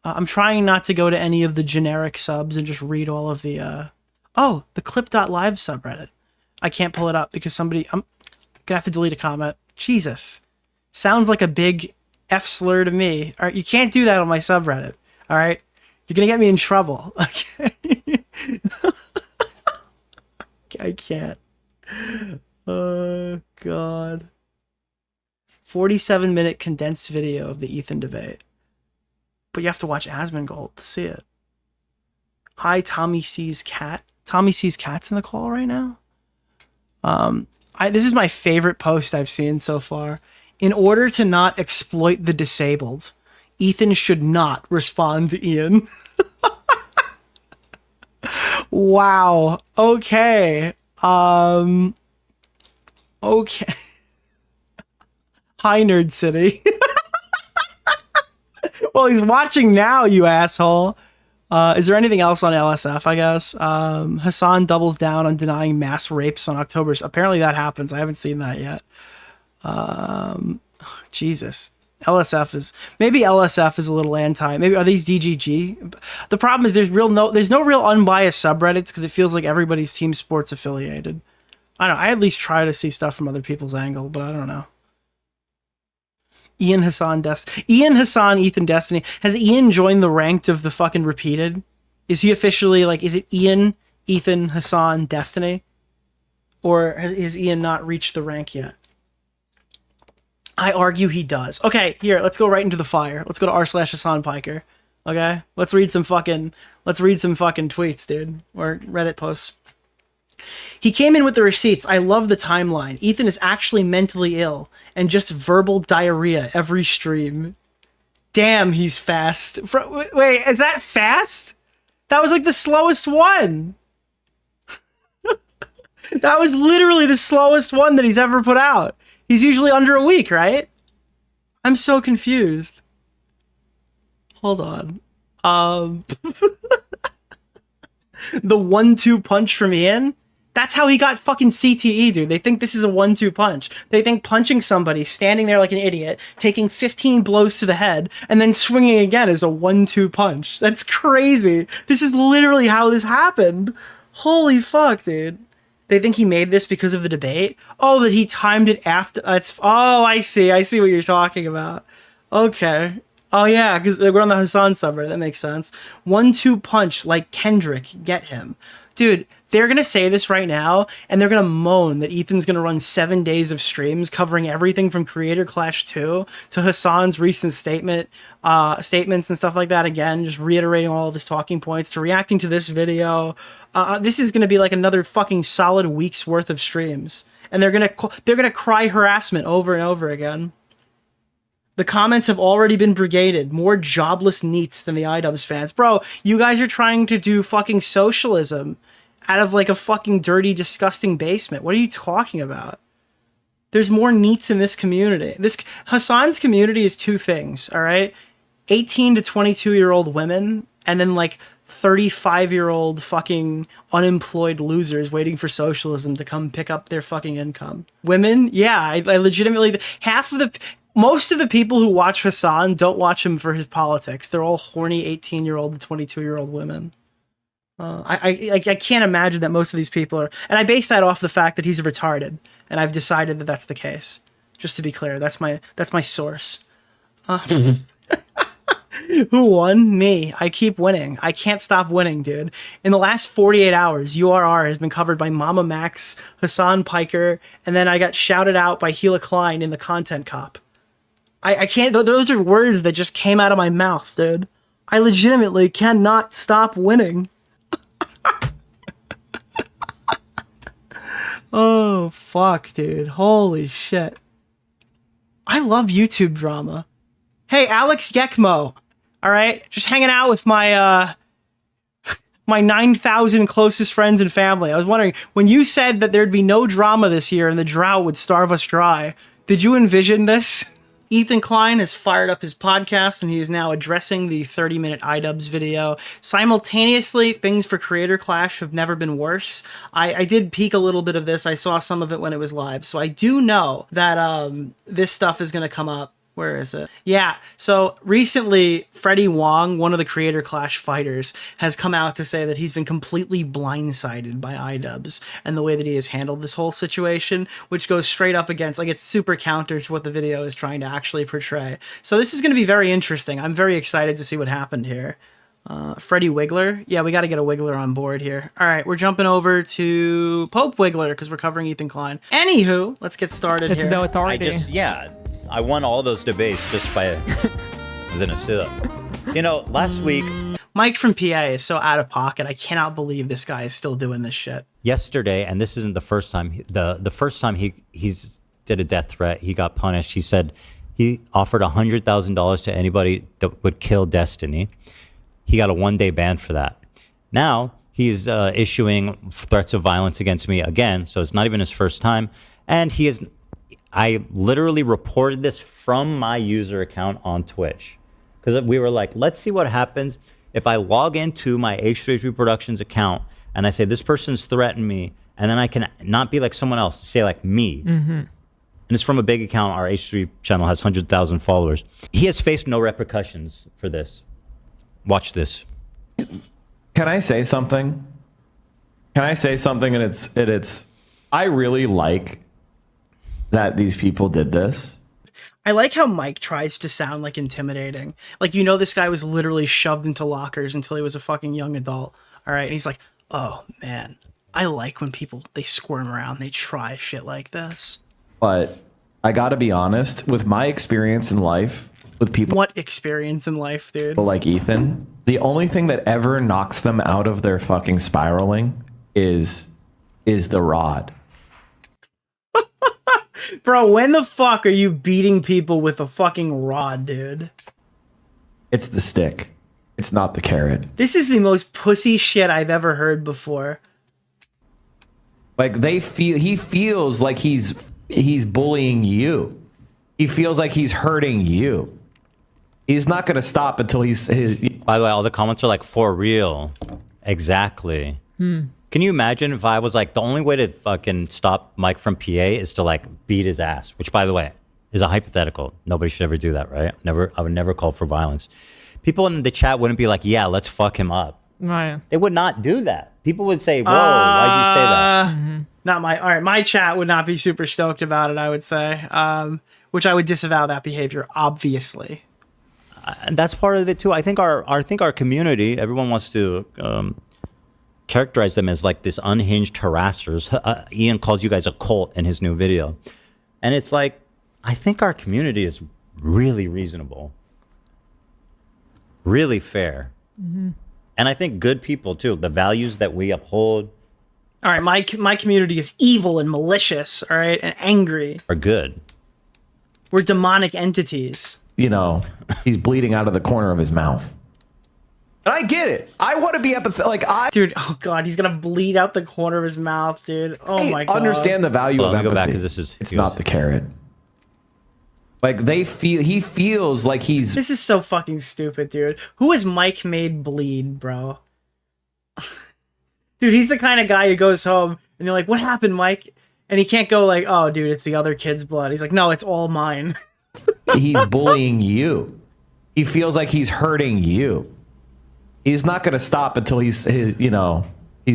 I'm trying not to go to any of the generic subs and just read all of the... Oh, the clip.live subreddit. I can't pull it up because I'm gonna have to delete a comment. Jesus. Sounds like a big F slur to me. All right, you can't do that on my subreddit. All right? You're gonna get me in trouble. Okay. I can't. Oh God. 47-minute condensed video of the Ethan debate. But you have to watch Asmongold to see it. Hi, Tommy C's cat. Tommy C's cat's in the call right now. This is my favorite post I've seen so far. In order to not exploit the disabled, Ethan should not respond to Ian. Wow. Okay. Okay. Hi, Nerd City. Well, he's watching now, you asshole. Is there anything else on LSF, I guess? Hassan doubles down on denying mass rapes on October. Apparently that happens. I haven't seen that yet. Jesus. Maybe LSF is a little anti. Maybe are these DGG? The problem is there's no real unbiased subreddits because it feels like everybody's team sports affiliated. I don't know. I at least try to see stuff from other people's angle, but I don't know. Ethan Destiny. Has Ian joined the ranked of the fucking repeated? Is he officially like, is it Ian, Ethan, Hassan, Destiny? Or has Ian not reached the rank yet? I argue he does. Okay, here, let's go right into the fire. Let's go to r/Hassan Piker. Okay? Let's read some fucking tweets, dude. Or Reddit posts. He came in with the receipts. I love the timeline. Ethan is actually mentally ill and just verbal diarrhea every stream. Damn, he's fast. Wait, is that fast? That was like the slowest one. That was literally the slowest one that he's ever put out. He's usually under a week, right? I'm so confused. Hold on. The 1-2 punch from Ian? That's how he got fucking CTE, dude. They think this is a 1-2 punch. They think punching somebody, standing there like an idiot, taking 15 blows to the head, and then swinging again is a 1-2 punch. That's crazy. This is literally how this happened. Holy fuck, dude. They think he made this because of the debate? Oh, that he timed it after... Oh, I see. I see what you're talking about. Okay. Oh, yeah, because we're on the Hassan subreddit. That makes sense. 1-2 punch like Kendrick. Get him. Dude, they're going to say this right now, and they're going to moan that Ethan's going to run 7 days of streams covering everything from Creator Clash 2 to Hassan's recent statements and stuff like that. Again, just reiterating all of his talking points, to reacting to this video. This is going to be like another fucking solid week's worth of streams. And they're going to cry harassment over and over again. The comments have already been brigaded. More jobless neets than the iDubbbz fans. Bro, you guys are trying to do fucking socialism out of like a fucking dirty, disgusting basement. What are you talking about? There's more neets in this community. Hassan's community is two things, all right? 18 to 22-year-old women, and then like 35-year-old fucking unemployed losers waiting for socialism to come pick up their fucking income. Women, yeah, I legitimately... Most of the people who watch Hassan don't watch him for his politics. They're all horny 18-year-old to 22-year-old women. I can't imagine that most of these people are... And I base that off the fact that he's retarded. And I've decided that that's the case. Just to be clear, that's my source. Who won? Me. I keep winning. I can't stop winning, dude. In the last 48 hours, URR has been covered by Mama Max, Hassan Piker, and then I got shouted out by Gila Klein in the Content Cop. I can't... Those are words that just came out of my mouth, dude. I legitimately cannot stop winning. Oh, fuck, dude. Holy shit. I love YouTube drama. Hey, Alex Yekmo. All right? Just hanging out with my 9,000 closest friends and family. I was wondering, when you said that there'd be no drama this year and the drought would starve us dry, did you envision this? Ethan Klein has fired up his podcast, and he is now addressing the 30-minute iDubbbz video. Simultaneously, things for Creator Clash have never been worse. I did peek a little bit of this. I saw some of it when it was live, so I do know that this stuff is going to come up. Where is it? Yeah, so recently, Freddie Wong, one of the Creator Clash fighters, has come out to say that he's been completely blindsided by iDubbbz and the way that he has handled this whole situation, which goes straight up against, like, it's super counter to what the video is trying to actually portray. So this is going to be very interesting. I'm very excited to see what happened here. Freddie Wiggler. Yeah, we got to get a Wiggler on board here. All right, we're jumping over to Pope Wiggler because we're covering Ethan Klein. Anywho, let's get started It's here. the authority. I won all those debates just by I was in a sit-up. You know, last week, Mike from PA is so out of pocket. I cannot believe this guy is still doing this shit. yesterday, and this isn't the first time. The first time he's did a death threat, he got punished. He said he offered $100,000 to anybody that would kill Destiny. He got a 1-day ban for that. Now he's issuing threats of violence against me again, so it's not even his first time. And he is. I literally reported this from my user account on Twitch because we were like, let's see what happens if I log into my H3 Productions account and I say this person's threatened me, and then I can not be like someone else, say like me. And it's from a big account. Our H3 channel has 100,000 followers. He has faced no repercussions for this. Watch this. Can I say something? Can I say something? And it's I really like that these people did this. I like how Mike tries to sound like intimidating. Like, you know, this guy was literally shoved into lockers until he was a fucking young adult. All right. And he's like, oh man, I like when people, they squirm around, they try shit like this. But I gotta be honest, with my experience in life, with people. What experience in life, dude? Like Ethan, the only thing that ever knocks them out of their fucking spiraling is the rod. Bro, when the fuck are you beating people with a fucking rod, dude? It's the stick. It's not the carrot. This is the most pussy shit I've ever heard before. Like he feels like he's bullying you. He feels like he's hurting you. He's not going to stop until By the way, all the comments are like, for real. Exactly. Can you imagine if I was like, the only way to fucking stop Mike from PA is to like beat his ass, which by the way is a hypothetical. Nobody should ever do that, right? I would never call for violence. People in the chat wouldn't be like, yeah, let's fuck him up. Right. They would not do that. People would say, whoa, why'd you say that? Not my, all right, my chat would not be super stoked about it, I would say. Which I would disavow that behavior, obviously. And that's part of it too. I think our community, everyone wants to characterize them as like this unhinged harassers. Ian calls you guys a cult in his new video. And it's like, I think our community is really reasonable, really fair. And I think good people too, the values that we uphold. All right, my community is evil and malicious, all right, and angry. Are good. We're demonic entities. You know, he's bleeding out of the corner of his mouth. And I get it. I want to be empathetic. Dude, oh god, he's gonna bleed out the corner of his mouth, dude. Oh my god. Understand the value of empathy. Let me go back because this is. It's not the carrot. Like he feels like he's. This is so fucking stupid, dude. Who has Mike made bleed, bro? Dude, he's the kind of guy who goes home and you're like, "What happened, Mike?" And he can't go like, "Oh, dude, it's the other kid's blood." He's like, "No, it's all mine." He's bullying you. He feels like he's hurting you. He's not going to stop until he's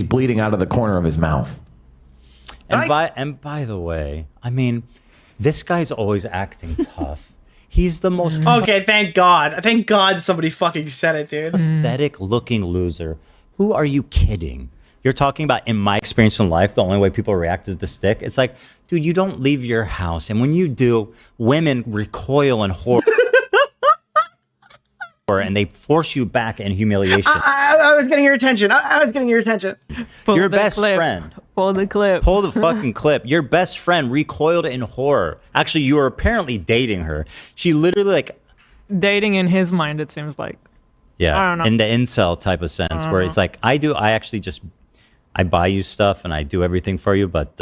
bleeding out of the corner of his mouth. And by the way, I mean, this guy's always acting tough. He's the most okay, thank God. Thank God somebody fucking said it, dude. pathetic looking loser. Who are you kidding? You're talking about, in my experience in life, the only way people react is the stick. It's like, dude, you don't leave your house. And when you do, women recoil in horror. And they force you back in humiliation. I was getting your attention. I was getting your attention. Your best friend. Pull the clip. Pull the fucking clip. Your best friend recoiled in horror. Actually, you were apparently dating her. She literally like... Dating in his mind, it seems like. Yeah, I don't know. in the incel type of sense, where it's like, I buy you stuff and I do everything for you, but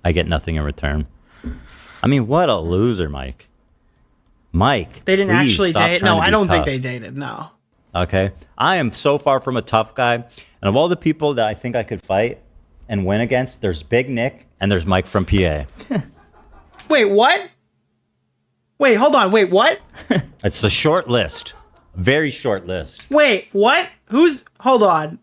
I get nothing in return. I mean, what a loser, Mike. Mike, they didn't actually date. No, I don't think tough. they dated. No. Okay. I am so far from a tough guy. And of all the people that I think I could fight and win against, there's Big Nick and there's Mike from PA. Wait, what? Wait, hold on. Wait, what? It's a short list. Very short list. Wait, what? Hold on.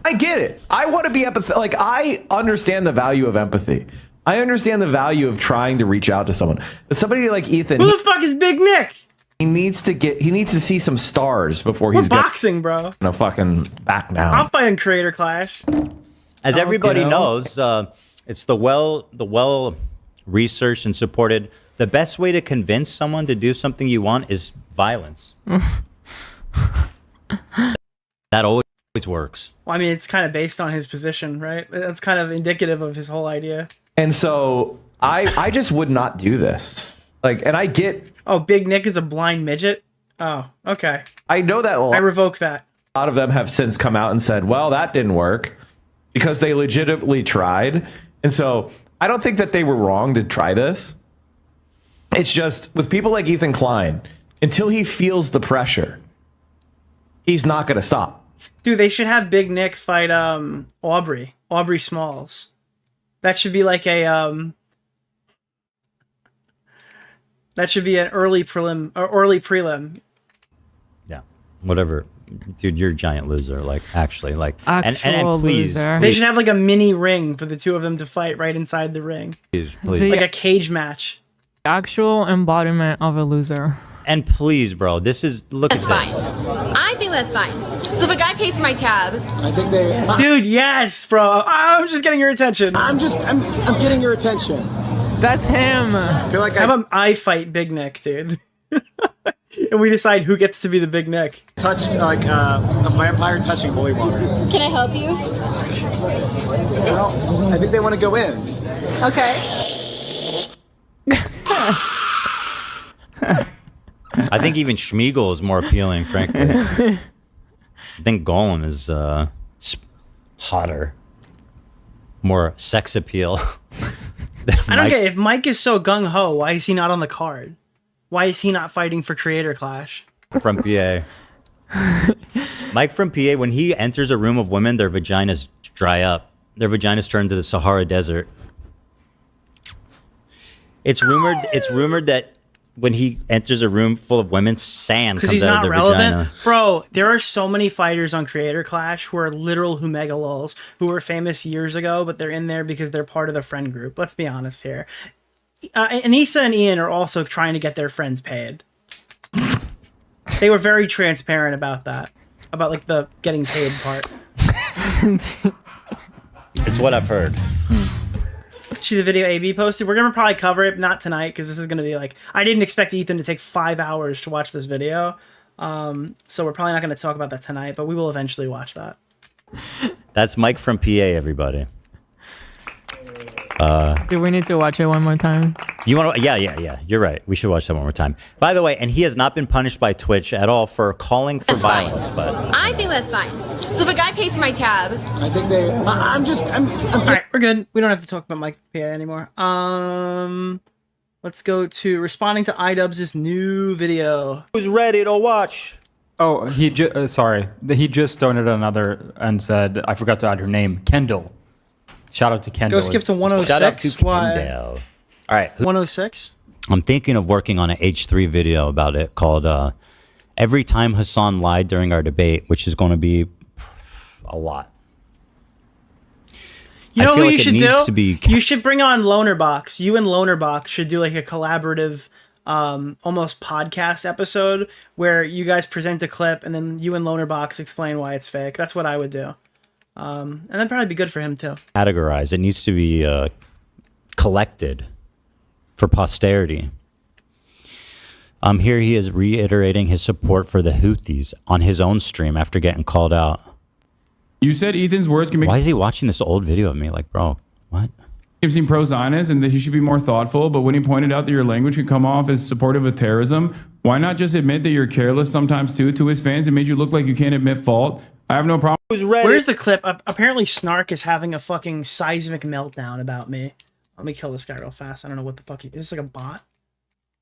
I get it. I want to be empathetic. Like, I understand the value of empathy. I understand the value of trying to reach out to someone, but somebody like Ethan, Who the fuck is Big Nick? he needs to see some stars before We're he's boxing, bro. gonna fucking back down. I'll fight in Creator Clash. As everybody knows, it's the well researched and supported. The best way to convince someone to do something you want is violence. That always works. Well, I mean, it's kind of based on his position, right? That's kind of indicative of his whole idea. And so I just would not do this. Like, and I get. Oh, Big Nick is a blind midget? Oh, okay. I know that I revoke that. A lot of them have since come out and said, well, that didn't work because they legitimately tried. And so I don't think that they were wrong to try this. It's just with people like Ethan Klein, until he feels the pressure, he's not going to stop. Dude, they should have Big Nick fight Aubrey Smalls. That should be like a that should be an early prelim. Yeah, whatever, dude. You're a giant loser. Like, actually, like, and please, they should have like a mini ring for the two of them to fight right inside the ring. Please. Like a cage match. Actual embodiment of a loser. And please, bro, this is look at this. I think that's fine. So if a guy pays for my tab, I think they. Dude, yes, bro. I'm just getting your attention. I'm getting your attention. That's him. I feel like I fight Big Nick, dude. And we decide who gets to be the Big Nick. Touch like a vampire touching holy water. can I help you? Well, I think they want to go in. Okay. I think even Schmeagol is more appealing, frankly. I think Golem is hotter, more sex appeal. I don't get it. If Mike is so gung ho, why is he not on the card? Why is he not fighting for Creator Clash? From PA. Mike from PA, when he enters a room of women, their vaginas dry up. Their vaginas turn to the Sahara Desert. It's rumored that when he enters a room full of women, sand comes out of their vagina. Bro, there are so many fighters on Creator Clash who are literal humegalols who were famous years ago, but they're in there because they're part of the friend group. Let's be honest here. Anissa and Ian are also trying to get their friends paid. They were very transparent about that. About like the getting paid part. It's what I've heard. See the video AB posted? We're going to probably cover it, not tonight, because this is going to be like... I didn't expect Ethan to take 5 hours to watch this video. So we're probably not going to talk about that tonight, but we will eventually watch that. That's Mike from PA, everybody. Do we need to watch it one more time? You want to? Yeah. You're right. We should watch that one more time. By the way, and he has not been punished by Twitch at all for calling for violence, but... I think that's fine. So if a guy pays for my tab, I think they. I'm All right, we're good. We don't have to talk about Mike PA anymore. Let's go to responding to iDubbbz' new video. Who's ready to watch? Oh, he just donated another and said, I forgot to add her name, Kendall. Shout out to Kendall. Go skip to 106. Shout out to Kendall. All right. 106? I'm thinking of working on an H3 video about it called Every Time Hassan Lied During Our Debate, which is going to be a lot. You know what you should do? You should bring on Lonerbox. You and Lonerbox should do like a collaborative almost podcast episode where you guys present a clip and then you and Lonerbox explain why it's fake. That's what I would do. And that'd probably be good for him too. Categorized. It needs to be collected for posterity. Here he is reiterating his support for the Houthis on his own stream after getting called out. You said Ethan's words can make... Why is he watching this old video of me? Like, bro, what? He seemed pro-Zionist and that he should be more thoughtful, but when he pointed out that your language can come off as supportive of terrorism, why not just admit that you're careless sometimes too to his fans? It made you look like you can't admit fault. I have no problem. Where's the clip? Apparently Snark is having a fucking seismic meltdown about me. Let me kill this guy real fast. I don't know what the fuck is this like a bot?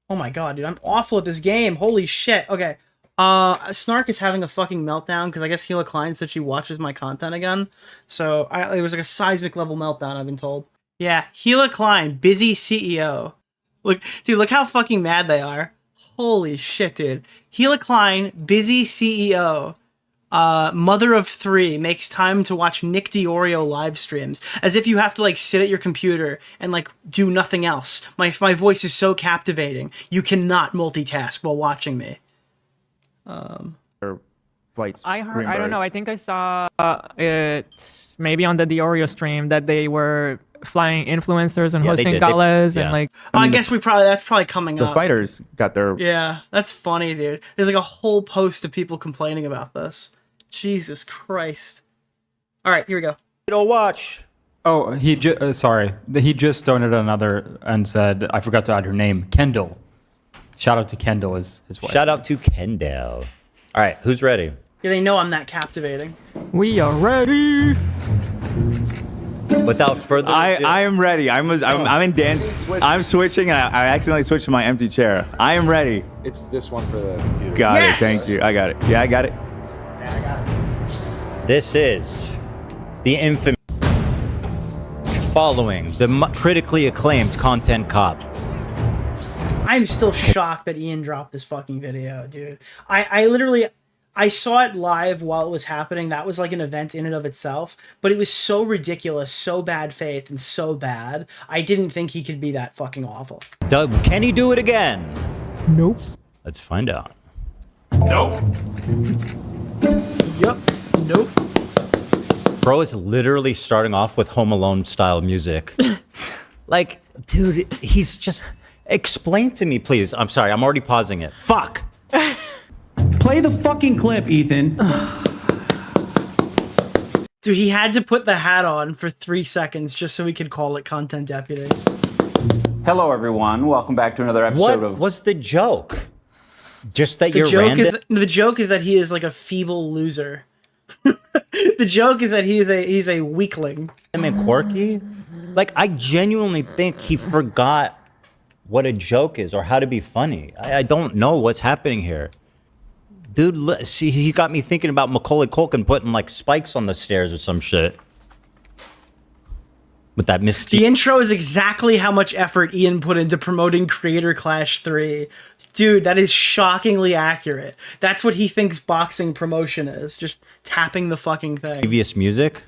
Oh my god, dude, I'm awful at this game. Holy shit. Okay. Snark is having a fucking meltdown because I guess Hila Klein said she watches my content again. So it was like a seismic level meltdown, I've been told. Yeah, Hila Klein, busy CEO. Look, dude, look how fucking mad they are. Holy shit, dude. Hila Klein, busy CEO. Mother of three makes time to watch Nick DeOrio live streams, as if you have to like sit at your computer and like do nothing else. My voice is so captivating. You cannot multitask while watching me. Flights. I heard. I don't know. I think I saw it maybe on the DeOrio stream that they were flying influencers and hosting galas and like. I guess that's probably coming the up. The fighters got their. Yeah, that's funny, dude. There's like a whole post of people complaining about this. Jesus Christ. All right, here we go. Don't watch. Oh, he sorry. He just donated another and said, I forgot to add her name, Kendall. Shout out to Kendall, his wife. Shout out to Kendall. All right, who's ready? Yeah, they know I'm that captivating. We are ready. Without further ado. I am ready. I'm in dance. I'm switching and I accidentally switched to my empty chair. I am ready. It's this one for the computer. Got it. Thank you. I got it. Yeah, I got it. This is the infamous following the critically acclaimed content cop. I'm still shocked that Ian dropped this fucking video, dude. I literally saw it live while it was happening. That was like an event in and of itself, but it was so ridiculous, so bad faith, and so bad. I didn't think he could be that fucking awful. Doug, can he do it again? Nope. Let's find out. Nope. Yep. Nope. Bro is literally starting off with Home Alone style music. Like, dude, he's just... Explain to me, please. I'm sorry, I'm already pausing it. Fuck! Play the fucking clip, Ethan. Dude, he had to put the hat on for 3 seconds just so he could call it Content Deputy. Hello, everyone. Welcome back to another episode What was the joke? Just that you're random? The joke is that he is like a feeble loser. The joke is that he's a weakling. I mean, quirky? Like, I genuinely think he forgot what a joke is or how to be funny. I don't know what's happening here. Dude, see, he got me thinking about Macaulay Culkin putting like spikes on the stairs or some shit. With that The intro is exactly how much effort Ian put into promoting Creator Clash 3. Dude, that is shockingly accurate. That's what he thinks boxing promotion is. Just tapping the fucking thing. Previous music.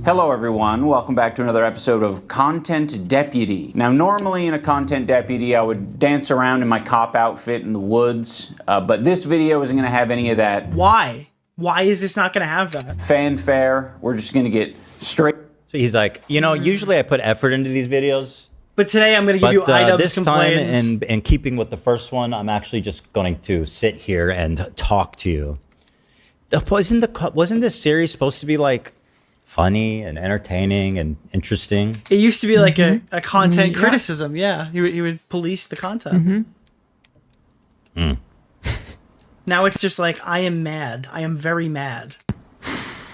Hello, everyone. Welcome back to another episode of Content Deputy. Now, normally in a Content Deputy, I would dance around in my cop outfit in the woods, but this video isn't going to have any of that. Why? Why is this not going to have that? Fanfare. We're just going to get straight. So he's like, you know, usually I put effort into these videos. But today I'm going to give you iDubbbz this complaints. time, in keeping with the first one, I'm actually just going to sit here and talk to you. Wasn't this series supposed to be like funny and entertaining and interesting? It used to be like a content criticism. Yeah, he would police the content. Now it's just like, I am mad. I am very mad.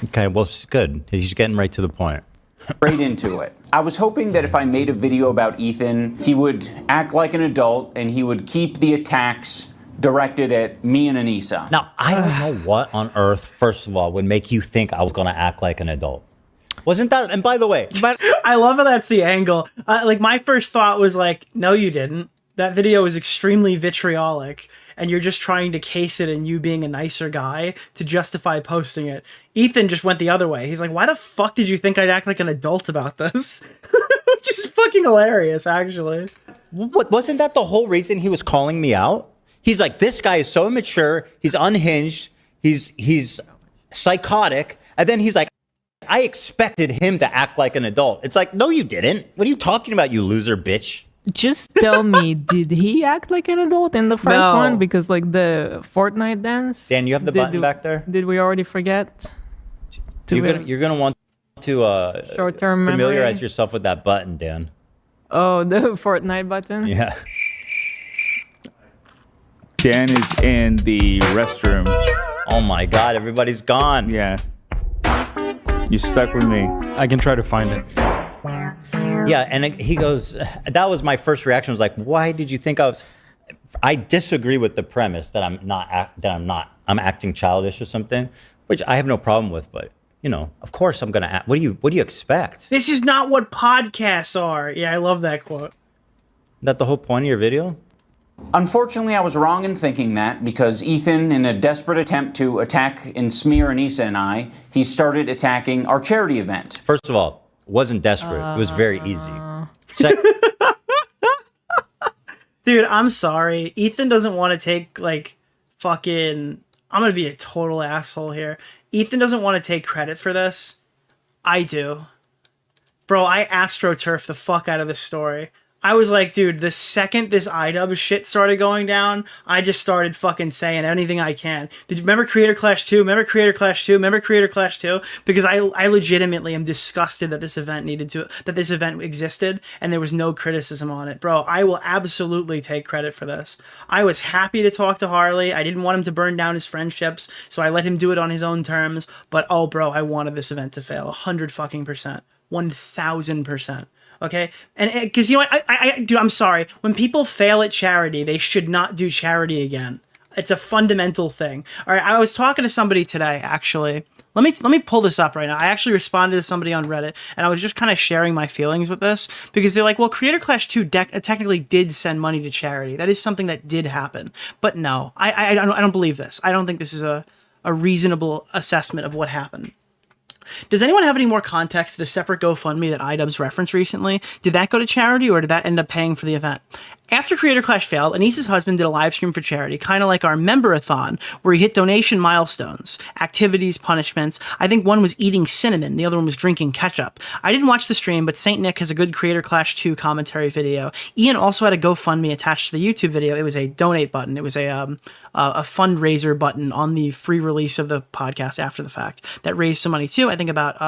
Okay, well, it's good. He's getting right to the point. Straight into it. I was hoping that if I made a video about Ethan, he would act like an adult and he would keep the attacks directed at me and Anissa. Now, I don't know what on earth, first of all, would make you think I was going to act like an adult. Wasn't that? And by the way, but I love how that's the angle. Like, my first thought was like, no, you didn't. That video is extremely vitriolic, and you're just trying to case it in you being a nicer guy to justify posting it. Ethan just went the other way. He's like, why the fuck did you think I'd act like an adult about this? Which is fucking hilarious, actually. What, wasn't that the whole reason he was calling me out? He's like, this guy is so immature, he's unhinged, he's psychotic, and then he's like, I expected him to act like an adult. It's like, no, you didn't. What are you talking about, you loser bitch? Just tell me, did he act like an adult in the first one? Because like the Fortnite dance. Dan, you have the button back there? Did we already forget? You're gonna want to short-term familiarize memory? yourself with that button, Dan. Oh, the Fortnite button? Yeah. Dan is in the restroom. Oh my God, everybody's gone. Yeah. You're stuck with me. I can try to find it. Yeah, and he goes, that was my first reaction, was like, why did you think I disagree with the premise that I'm acting childish or something, which I have no problem with, but you know, of course I'm gonna act. What do you expect? This is not what podcasts are. Yeah, I love that quote. Is that the whole point of your video? Unfortunately, I was wrong in thinking that because Ethan, in a desperate attempt to attack and smear Anissa and I, he started attacking our charity event. First of all, it wasn't desperate. It was very easy. Dude, I'm sorry. Ethan doesn't want to take, like, fucking... I'm going to be a total asshole here. Ethan doesn't want to take credit for this. I do. Bro, I astroturfed the fuck out of this story. I was like, dude, the second this iDubbbz shit started going down, I just started fucking saying anything I can. Did you remember Creator Clash 2? Remember Creator Clash 2? Remember Creator Clash 2? Because I legitimately am disgusted that this event existed and there was no criticism on it. Bro, I will absolutely take credit for this. I was happy to talk to Harley. I didn't want him to burn down his friendships, so I let him do it on his own terms. But oh, bro, I wanted this event to fail. 100%. 1000%. Okay, and because you know what, dude, I'm sorry. When people fail at charity, they should not do charity again. It's a fundamental thing. All right, I was talking to somebody today. Actually, let me pull this up right now. I actually responded to somebody on Reddit, and I was just kind of sharing my feelings with this because they're like, "Well, Creator Clash 2 technically did send money to charity. That is something that did happen." But no, I don't believe this. I don't think this is a reasonable assessment of what happened. Does anyone have any more context to the separate GoFundMe that iDubbbz referenced recently? Did that go to charity or did that end up paying for the event? After Creator Clash failed, Anissa's husband did a live stream for charity, kind of like our member-a-thon, where he hit donation milestones, activities, punishments. I think one was eating cinnamon, the other one was drinking ketchup. I didn't watch the stream, but Saint Nick has a good Creator Clash 2 commentary video. Ian also had a GoFundMe attached to the YouTube video. It was a donate button. It was a fundraiser button on the free release of the podcast after the fact that raised some money too. I think about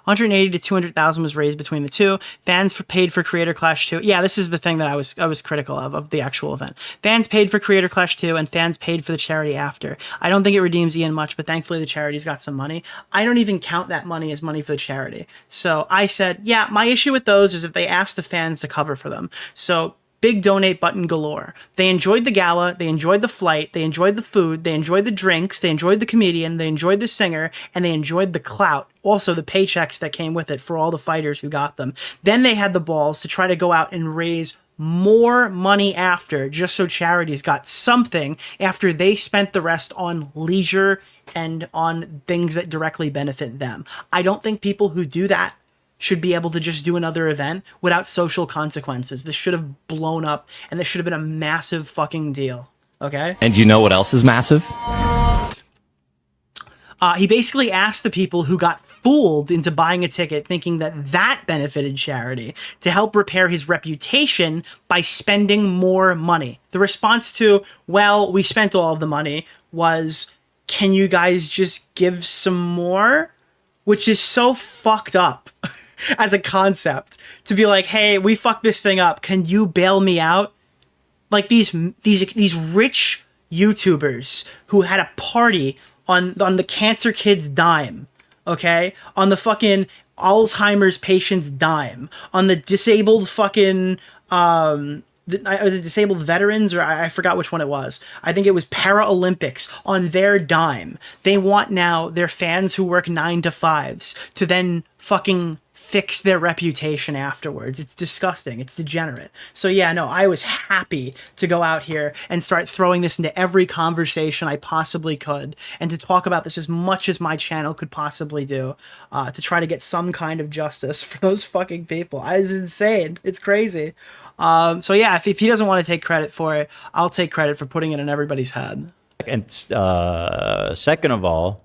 180 to 200,000 was raised between the two. Fans paid for Creator Clash 2. Yeah, this is the thing that I was critical of the actual event. Fans paid for Creator Clash 2 and fans paid for the charity after. I don't think it redeems Ian much, but thankfully the charity's got some money. I don't even count that money as money for the charity. So I said, yeah, my issue with those is that they asked the fans to cover for them. So big donate button galore. They enjoyed the gala, they enjoyed the flight, they enjoyed the food, they enjoyed the drinks, they enjoyed the comedian, they enjoyed the singer, and they enjoyed the clout. Also the paychecks that came with it for all the fighters who got them. Then they had the balls to try to go out and raise more money after, just so charities got something after they spent the rest on leisure and on things that directly benefit them. I don't think people who do that should be able to just do another event without social consequences. This should have blown up, and this should have been a massive fucking deal. Okay? And you know what else is massive? He basically asked the people who got fooled into buying a ticket thinking that that benefited charity to help repair his reputation by spending more money. The response to, well, we spent all of the money was, can you guys just give some more? Which is so fucked up as a concept to be like, hey, we fucked this thing up. Can you bail me out? Like these rich YouTubers who had a party on the cancer kid's dime, okay? On the fucking Alzheimer's patient's dime, on the disabled fucking, was it disabled veterans, or I forgot which one it was. I think it was Paralympics on their dime. They want now their fans who work 9 to 5s to then fucking fix their reputation afterwards. It's disgusting. It's degenerate. So yeah, no, I was happy to go out here and start throwing this into every conversation I possibly could and to talk about this as much as my channel could possibly do to try to get some kind of justice for those fucking people. It's insane. It's crazy. So yeah, if he doesn't want to take credit for it, I'll take credit for putting it in everybody's head. And second of all,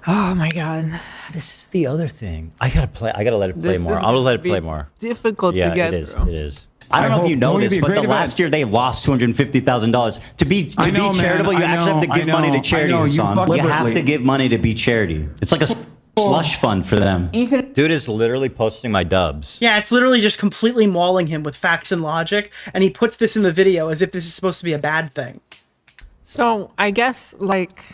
oh my god, this is the other thing. I gotta let it play more. I'm gonna let it play more. Difficult to get through. It is. I don't know if you know this, but last year they lost $250,000. To be charitable, you actually have to give money to charity, Hassan. You have to give money to be charity. It's like a slush fund for them. Ethan, dude is literally posting my dubs. Yeah, it's literally just completely mauling him with facts and logic, and he puts this in the video as if this is supposed to be a bad thing. So I guess, like,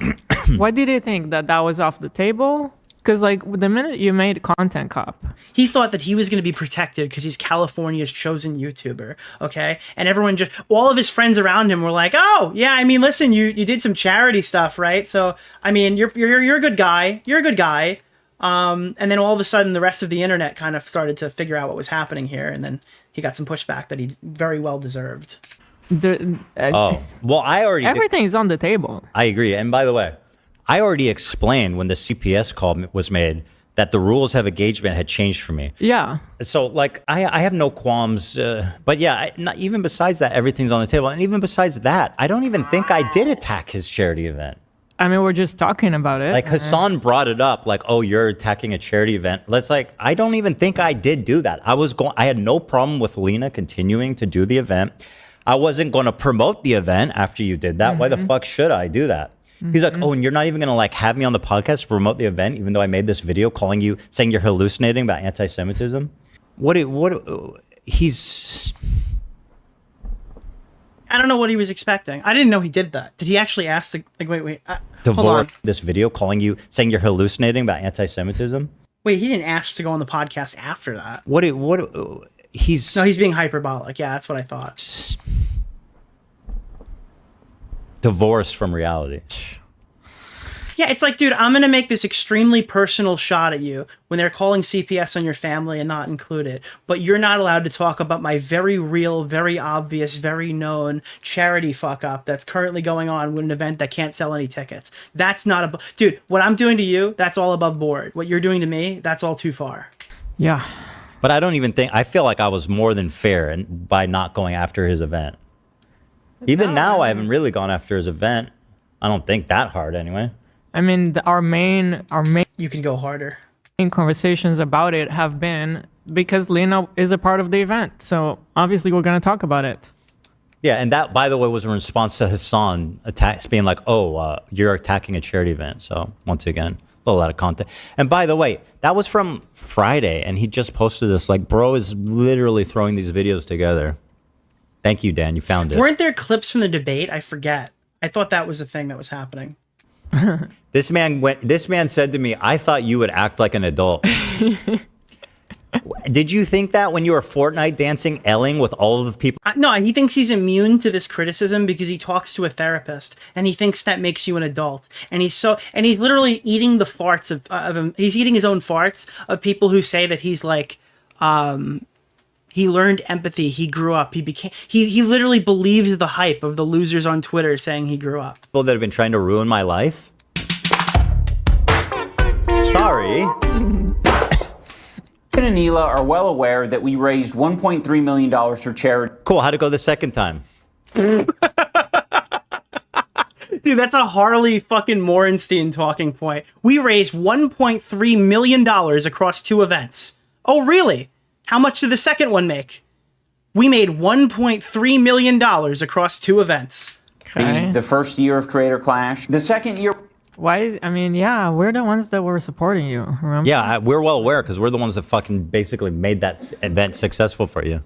why did he think that was off the table? Because, like, the minute you made Content Cop, he thought that he was going to be protected because he's California's chosen YouTuber, okay? And everyone all of his friends around him were like, oh, yeah, I mean, listen, you did some charity stuff, right? So, I mean, you're a good guy. You're a good guy. And then all of a sudden, the rest of the internet kind of started to figure out what was happening here, and then he got some pushback that he very well deserved. Well, I already... Everything's on the table. I agree. And by the way, I already explained when the CPS call was made that the rules of engagement had changed for me. Yeah. So, like, I have no qualms. But yeah, not even besides that, everything's on the table. And even besides that, I don't even think I did attack his charity event. I mean, we're just talking about it. Like, Hassan brought it up, like, oh, you're attacking a charity event. I don't even think I did do that. I had no problem with Lena continuing to do the event. I wasn't going to promote the event after you did that. Why the fuck should I do that? He's like, oh, and you're not even going to like have me on the podcast to promote the event, even though I made this video saying you're hallucinating about anti-Semitism. He's... I don't know what he was expecting. I didn't know he did that. Did he actually ask to, like, wait, Divorce this video saying you're hallucinating about anti-Semitism? Wait, he didn't ask to go on the podcast after that. He's being hyperbolic. Yeah, that's what I thought. Divorced from reality. Yeah, it's like, dude, I'm going to make this extremely personal shot at you when they're calling CPS on your family and not include it. But you're not allowed to talk about my very real, very obvious, very known charity fuck up that's currently going on with an event that can't sell any tickets. That's not dude, what I'm doing to you, that's all above board. What you're doing to me, that's all too far. Yeah. But I feel like I was more than fair by not going after his event. Even now, I haven't really gone after his event. I don't think that hard anyway. I mean, our main. You can go harder. Main conversations about it have been because Lena is a part of the event, so obviously we're going to talk about it. Yeah, and that, by the way, was in response to Hassan being like, "Oh, you're attacking a charity event." So once again, a little out of context. And by the way, that was from Friday, and he just posted this. Like, bro is literally throwing these videos together. Thank you, Dan. You found it. Weren't there clips from the debate? I forget. I thought that was a thing that was happening. This man said to me, I thought you would act like an adult. Did you think that when you were Fortnite dancing, Elling with all of the people? No, he thinks he's immune to this criticism because he talks to a therapist, and he thinks that makes you an adult. And he's literally eating the farts of him. He's eating his own farts of people who say that he's like, he learned empathy. He grew up. He literally believes the hype of the losers on Twitter saying he grew up. People that have been trying to ruin my life. Sorry. and Anila are well aware that we raised $1.3 million for charity. Cool. How'd it go the second time? Dude, that's a Harley fucking Morenstein talking point. We raised $1.3 million across 2 events. Oh, really? How much did the second one make? We made $1.3 million across 2 events. Okay. The first year of Creator Clash. The second year... Why? I mean, yeah, we're the ones that were supporting you, remember? Yeah, we're well aware because we're the ones that fucking basically made that event successful for you.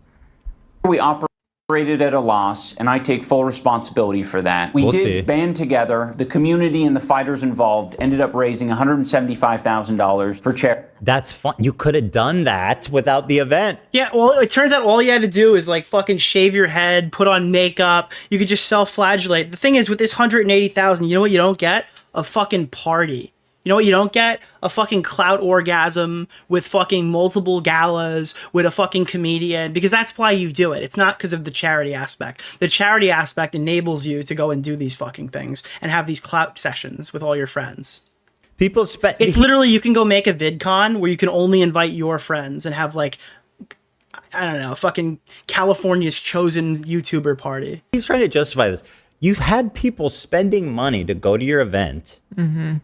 We operated at a loss, and I take full responsibility for that. We did band together. The community and the fighters involved ended up raising $175,000 for charity. That's fun. You could have done that without the event. Yeah, well, it turns out all you had to do is like fucking shave your head, put on makeup. You could just self-flagellate. The thing is, with this $180,000, you know what you don't get? A fucking party. You know what you don't get? A fucking clout orgasm with fucking multiple galas with a fucking comedian, because that's why you do it. It's not because of the charity aspect. The charity aspect enables you to go and do these fucking things and have these clout sessions with all your friends. People spend... It's literally, you can go make a VidCon where you can only invite your friends and have like, I don't know, fucking California's chosen YouTuber party. He's trying to justify this. You've had people spending money to go to your event. Mm-hmm.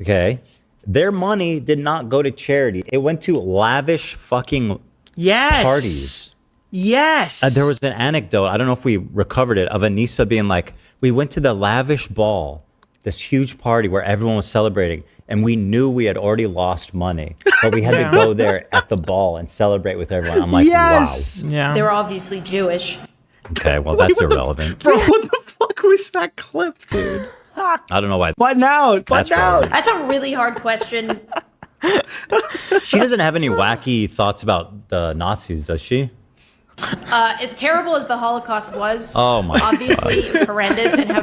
Okay. Their money did not go to charity. It went to lavish fucking parties. Yes. There was an anecdote, I don't know if we recovered it, of Anissa being like, we went to the lavish ball, this huge party where everyone was celebrating, and we knew we had already lost money, but we had to go there at the ball and celebrate with everyone. I'm like, wow. Yeah. They were obviously Jewish. Okay, well, that's irrelevant. Bro, what the fuck was that clip, dude? I don't know why. What now? What now? That's a really hard question. She doesn't have any wacky thoughts about the Nazis, does she? As terrible as the Holocaust was, oh my obviously God. it was horrendous, and how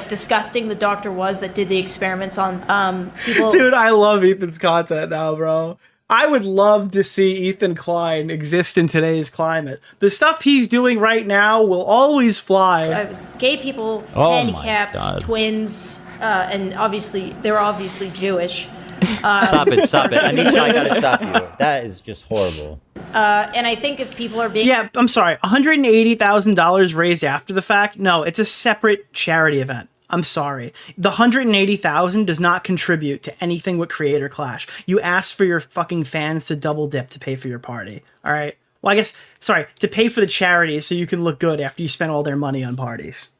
disgusting the doctor was that did the experiments on people. Dude, I love Ethan's content now, bro. I would love to see Ethan Klein exist in today's climate. The stuff he's doing right now will always fly. I was gay people, Oh my handicaps, God. twins, and obviously they were obviously Jewish. Stop it, Anisha, I gotta stop you. That is just horrible. And I think if people are being Yeah, I'm sorry. $180,000 raised after the fact? No, it's a separate charity event. I'm sorry. The $180,000 does not contribute to anything with Creator Clash. You asked for your fucking fans to double dip to pay for your party. All right. Well, I guess, sorry, to pay for the charity so you can look good after you spend all their money on parties.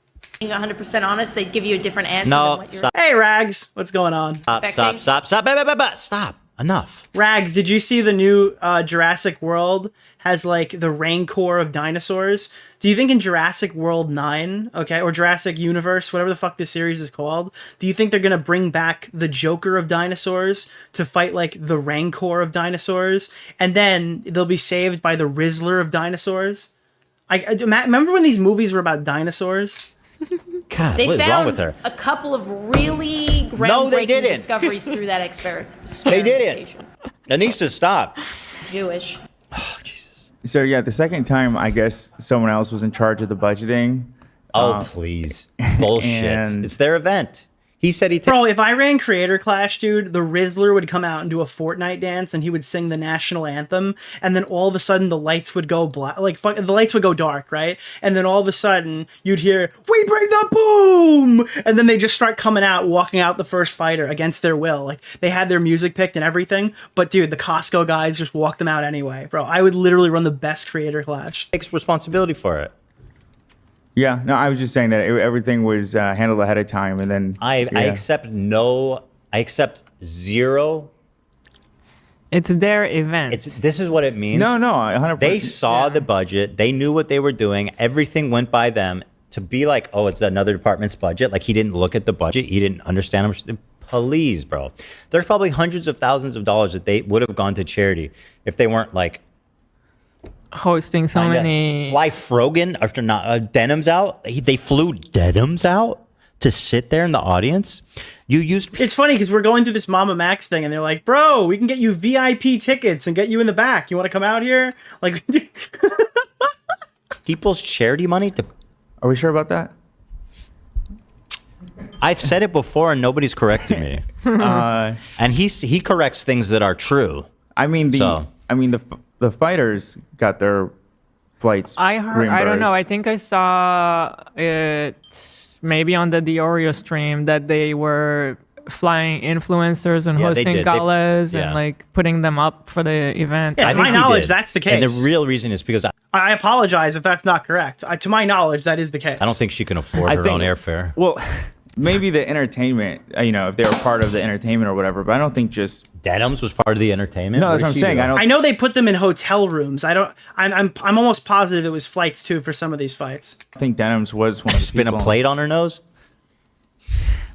100% honest, they'd give you a different answer No, than what you're stop. Hey, Rags, what's going on? Stop. Enough. Rags, did you see the new Jurassic World has like the rancor of dinosaurs? Do you think in Jurassic World 9, okay, or Jurassic Universe, whatever the fuck this series is called, do you think they're gonna bring back the Joker of dinosaurs to fight like the rancor of dinosaurs, and then they'll be saved by the Rizzler of dinosaurs? Remember when these movies were about dinosaurs? God, They what is found wrong with her? a couple of really groundbreaking No, they didn't. discoveries through that experiment. They didn't. Anisha, stop. Jewish. So yeah, the second time, I guess someone else was in charge of the budgeting. Oh, please. Bullshit. and- It's their event. He said he... Bro, if I ran Creator Clash, dude, the Rizzler would come out and do a Fortnite dance, and he would sing the national anthem, and then all of a sudden the lights would go black, like the lights would go dark, right? And then all of a sudden you'd hear, "We bring the boom!" And then they just start coming out, walking out the first fighter against their will. Like they had their music picked and everything, but dude, the Costco guys just walked them out anyway. Bro, I would literally run the best Creator Clash. Takes responsibility for it. Yeah, no, I was just saying that everything was handled ahead of time, and then I accept zero. It's their event. This is what it means. No, 100%. They saw the budget. They knew what they were doing. Everything went by them. To be like, oh, it's another department's budget. Like he didn't look at the budget. He didn't understand them. Please, bro. There's probably hundreds of thousands of dollars that they would have gone to charity if they weren't like hosting so many. Fly Frogan after not Denims out. They flew Denims out to sit there in the audience. You used. It's funny because we're going through this Mama Max thing, and they're like, "Bro, we can get you VIP tickets and get you in the back. You want to come out here?" Like, people's charity money to. Are we sure about that? I've said it before, and nobody's corrected me. And he corrects things that are true. I mean the fighters got their flights. I heard. I don't know. I think I saw it maybe on the DeOrio stream that they were flying influencers and hosting galas and like putting them up for the event. Yeah, to my knowledge, that's the case. And the real reason is because I apologize if that's not correct. To my knowledge, that is the case. I don't think she can afford her own airfare. Well, maybe the entertainment, if they were part of the entertainment or whatever, but I don't think just Denims was part of the entertainment. No, that's what I'm saying. I know they put them in hotel rooms. I'm almost positive it was flights too for some of these fights. I think Denims was one of the Spin a plate on her nose.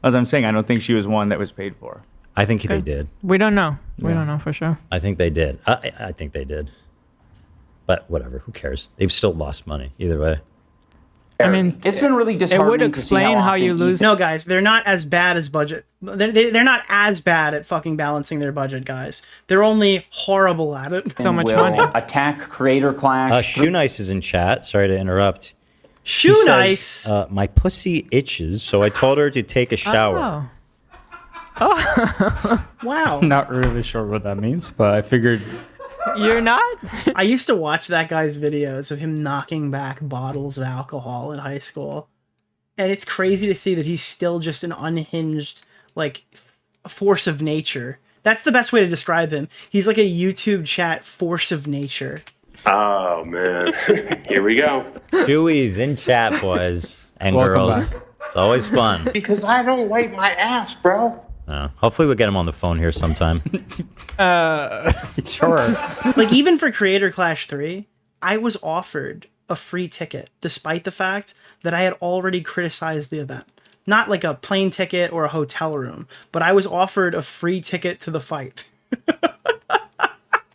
As I'm saying, I don't think she was one that was paid for. I think they did. We don't know. We don't know for sure. I think they did. I think they did. But whatever, who cares? They've still lost money either way. I mean, it's been really disheartening. It would explain how you lose. No, guys, they're not as bad as budget. They're not as bad at fucking balancing their budget, guys. They're only horrible at it. So much money. Attack Creator Clash. Shoe Nice is in chat. Sorry to interrupt. Shoe Nice. My pussy itches, so I told her to take a shower. Wow. I'm not really sure what that means, but I figured. You're not? I used to watch that guy's videos of him knocking back bottles of alcohol in high school. And it's crazy to see that he's still just an unhinged, like, force of nature. That's the best way to describe him. He's like a YouTube chat force of nature. Oh, man. Here we go. Chewy's in chat, boys and girls. Back. It's always fun. Because I don't wipe my ass, bro. Hopefully we'll get him on the phone here sometime. Sure. Like, even for Creator Clash 3, I was offered a free ticket, despite the fact that I had already criticized the event. Not like a plane ticket or a hotel room, but I was offered a free ticket to the fight.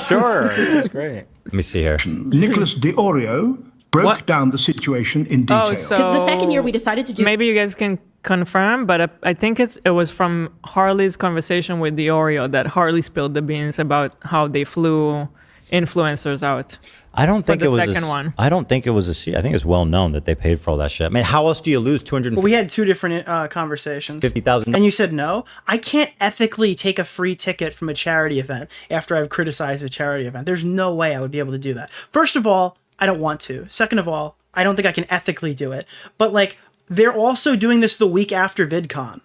Sure. That's great. Let me see here. Nicholas DeOrio broke down the situation in detail. Because the second year we decided to do... Maybe you guys can confirm, but I think it was from Harley's conversation with DeOrio that Harley spilled the beans about how they flew influencers out. I don't think it was second one. I don't think it was I think it's well known that they paid for all that shit. I mean, how else do you lose 250? Well, we had two different conversations. 50,000. And you said no. I can't ethically take a free ticket from a charity event after I've criticized a charity event. There's no way I would be able to do that. First of all, I don't want to. Second of all, I don't think I can ethically do it. But like, they're also doing this the week after VidCon.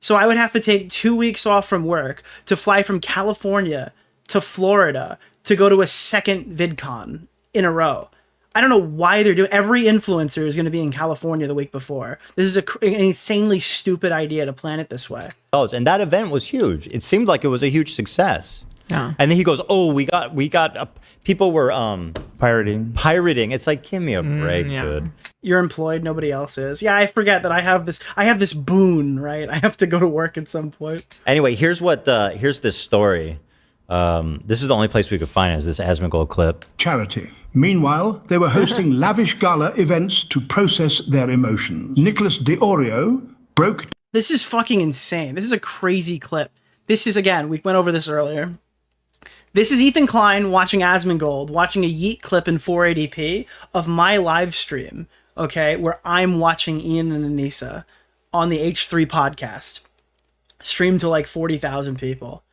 So I would have to take 2 weeks off from work to fly from California to Florida to go to a second VidCon in a row. I don't know why they're doing. Every influencer is going to be in California the week before. This is an insanely stupid idea to plan it this way. And that event was huge. It seemed like it was a huge success. Yeah. And then he goes, "Oh, we got people were pirating. It's like, give me a break, dude. You're employed, nobody else is. Yeah, I forget that I have this boon, right? I have to go to work at some point. Anyway, here's this story. This is the only place we could find is this Asmongold clip. Charity. Meanwhile, they were hosting lavish gala events to process their emotions. Nicholas DeOrio broke. This is fucking insane. This is a crazy clip. This is, again, we went over this earlier. This is Ethan Klein watching Asmongold, watching a Yeet clip in 480p of my live stream, okay, where I'm watching Ian and Anissa on the H3 podcast, streamed to like 40,000 people.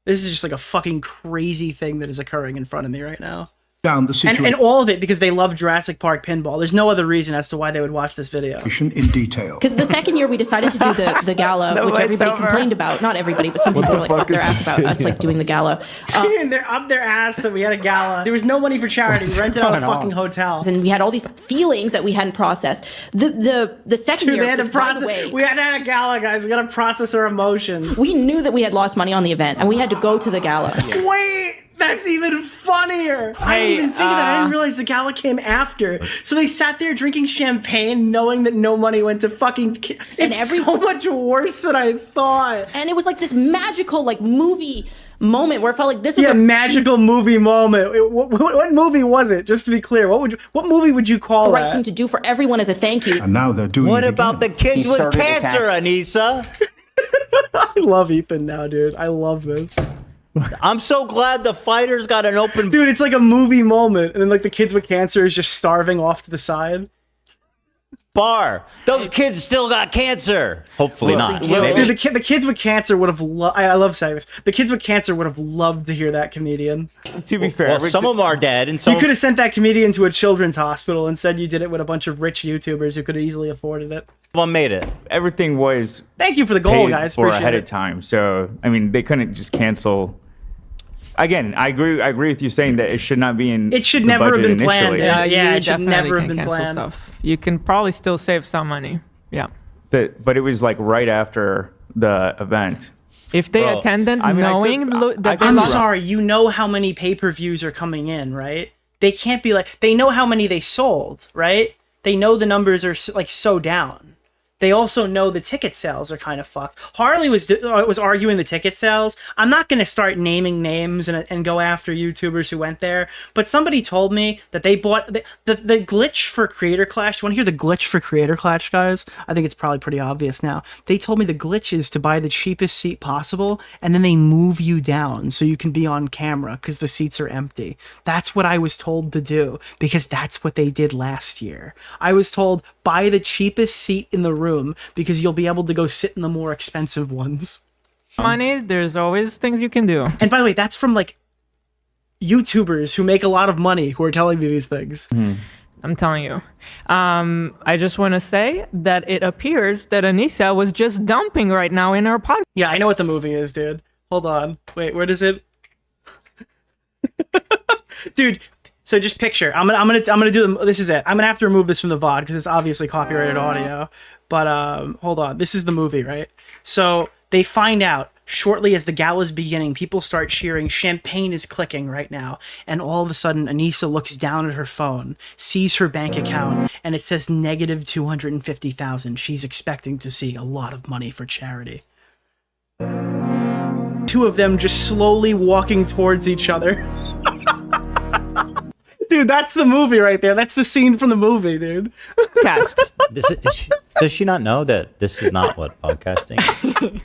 This is just like a fucking crazy thing that is occurring in front of me right now. Down the situation. And all of it because they love Jurassic Park pinball. There's no other reason as to why they would watch this video. In detail. Because the second year we decided to do the gala, which everybody complained about. Not everybody, but some people were like up their ass about us like doing the gala. They're up their ass that we had a gala. There was no money for charity. We rented out a fucking hotel. And we had all these feelings that we hadn't processed. The second year, they had to process. Right we had to have a gala, guys. We got to process our emotions. We knew that we had lost money on the event, and we had to go to the gala. Wait. That's even funnier. I didn't even think of that. I didn't realize the gala came after. So they sat there drinking champagne, knowing that no money went to fucking. It's so much worse than I thought. And it was like this magical, like movie moment where it felt like this was a magical movie moment. What movie was it? Just to be clear, what movie would you call the right that? thing to do for everyone as a thank you. And now they're doing. What about the kids with cancer, Anissa? I love Ethan now, dude. I love this. I'm so glad the fighters got an open... Dude, it's like a movie moment. And then like the kids with cancer is just starving off to the side. Bar. Those kids still got cancer. Hopefully not. Dude, the kids with cancer would have loved... I love saying this. The kids with cancer would have loved to hear that comedian. To be fair... Well, some of them are dead and some... You could have sent that comedian to a children's hospital and said you did it with a bunch of rich YouTubers who could have easily afforded it. One made it. Everything was... Thank you for the goal, guys. For Appreciate ahead it. of time. So, I mean, they couldn't just cancel... Again, I agree with you saying that it should not be in. It should never have been planned. Initially. Yeah, it should never have been planned. Stuff. You can probably still save some money. Yeah. But it was like right after the event. If they attended knowing that I'm sorry, you know how many pay-per-views are coming in, right? They can't be like, they know how many they sold, right? They know the numbers are like so down. They also know the ticket sales are kind of fucked. Harley was arguing the ticket sales. I'm not going to start naming names and go after YouTubers who went there, but somebody told me that they bought the glitch for Creator Clash. You want to hear the glitch for Creator Clash, guys? I think it's probably pretty obvious now. They told me the glitch is to buy the cheapest seat possible, and then they move you down so you can be on camera because the seats are empty. That's what I was told to do because that's what they did last year. I was told, buy the cheapest seat in the room because you'll be able to go sit in the more expensive ones. Money, there's always things you can do. And by the way, that's from like YouTubers who make a lot of money who are telling me these things. I'm telling you. I just want to say that it appears that Anissa was just dumping right now in her podcast. Yeah, I know what the movie is, dude. Hold on. Wait, where does it? Dude. So just picture, I'm gonna do this is it. I'm gonna have to remove this from the VOD because it's obviously copyrighted audio. But hold on, this is the movie, right? So they find out shortly as the gala's beginning, people start cheering, champagne is clicking right now, and all of a sudden Anissa looks down at her phone, sees her bank account, and it says negative 250,000. She's expecting to see a lot of money for charity. Two of them just slowly walking towards each other. Dude, that's the movie right there. That's the scene from the movie, dude. Cast. Does she not know that this is not what podcasting?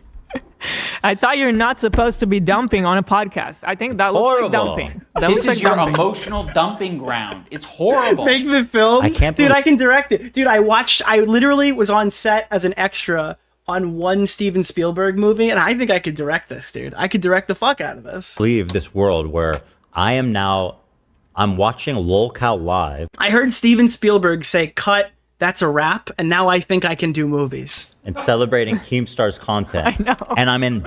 I thought you're not supposed to be dumping on a podcast. I think that looks like dumping. This is your emotional dumping ground. It's horrible. Make the film. I can't. Dude, I can direct it. Dude, I literally was on set as an extra on one Steven Spielberg movie, and I think I could direct this, dude. I could direct the fuck out of this. Leave this world where I'm watching LOLcow live. I heard Steven Spielberg say, "Cut, that's a wrap," and now I think I can do movies. And celebrating Keemstar's content. I know. And I'm in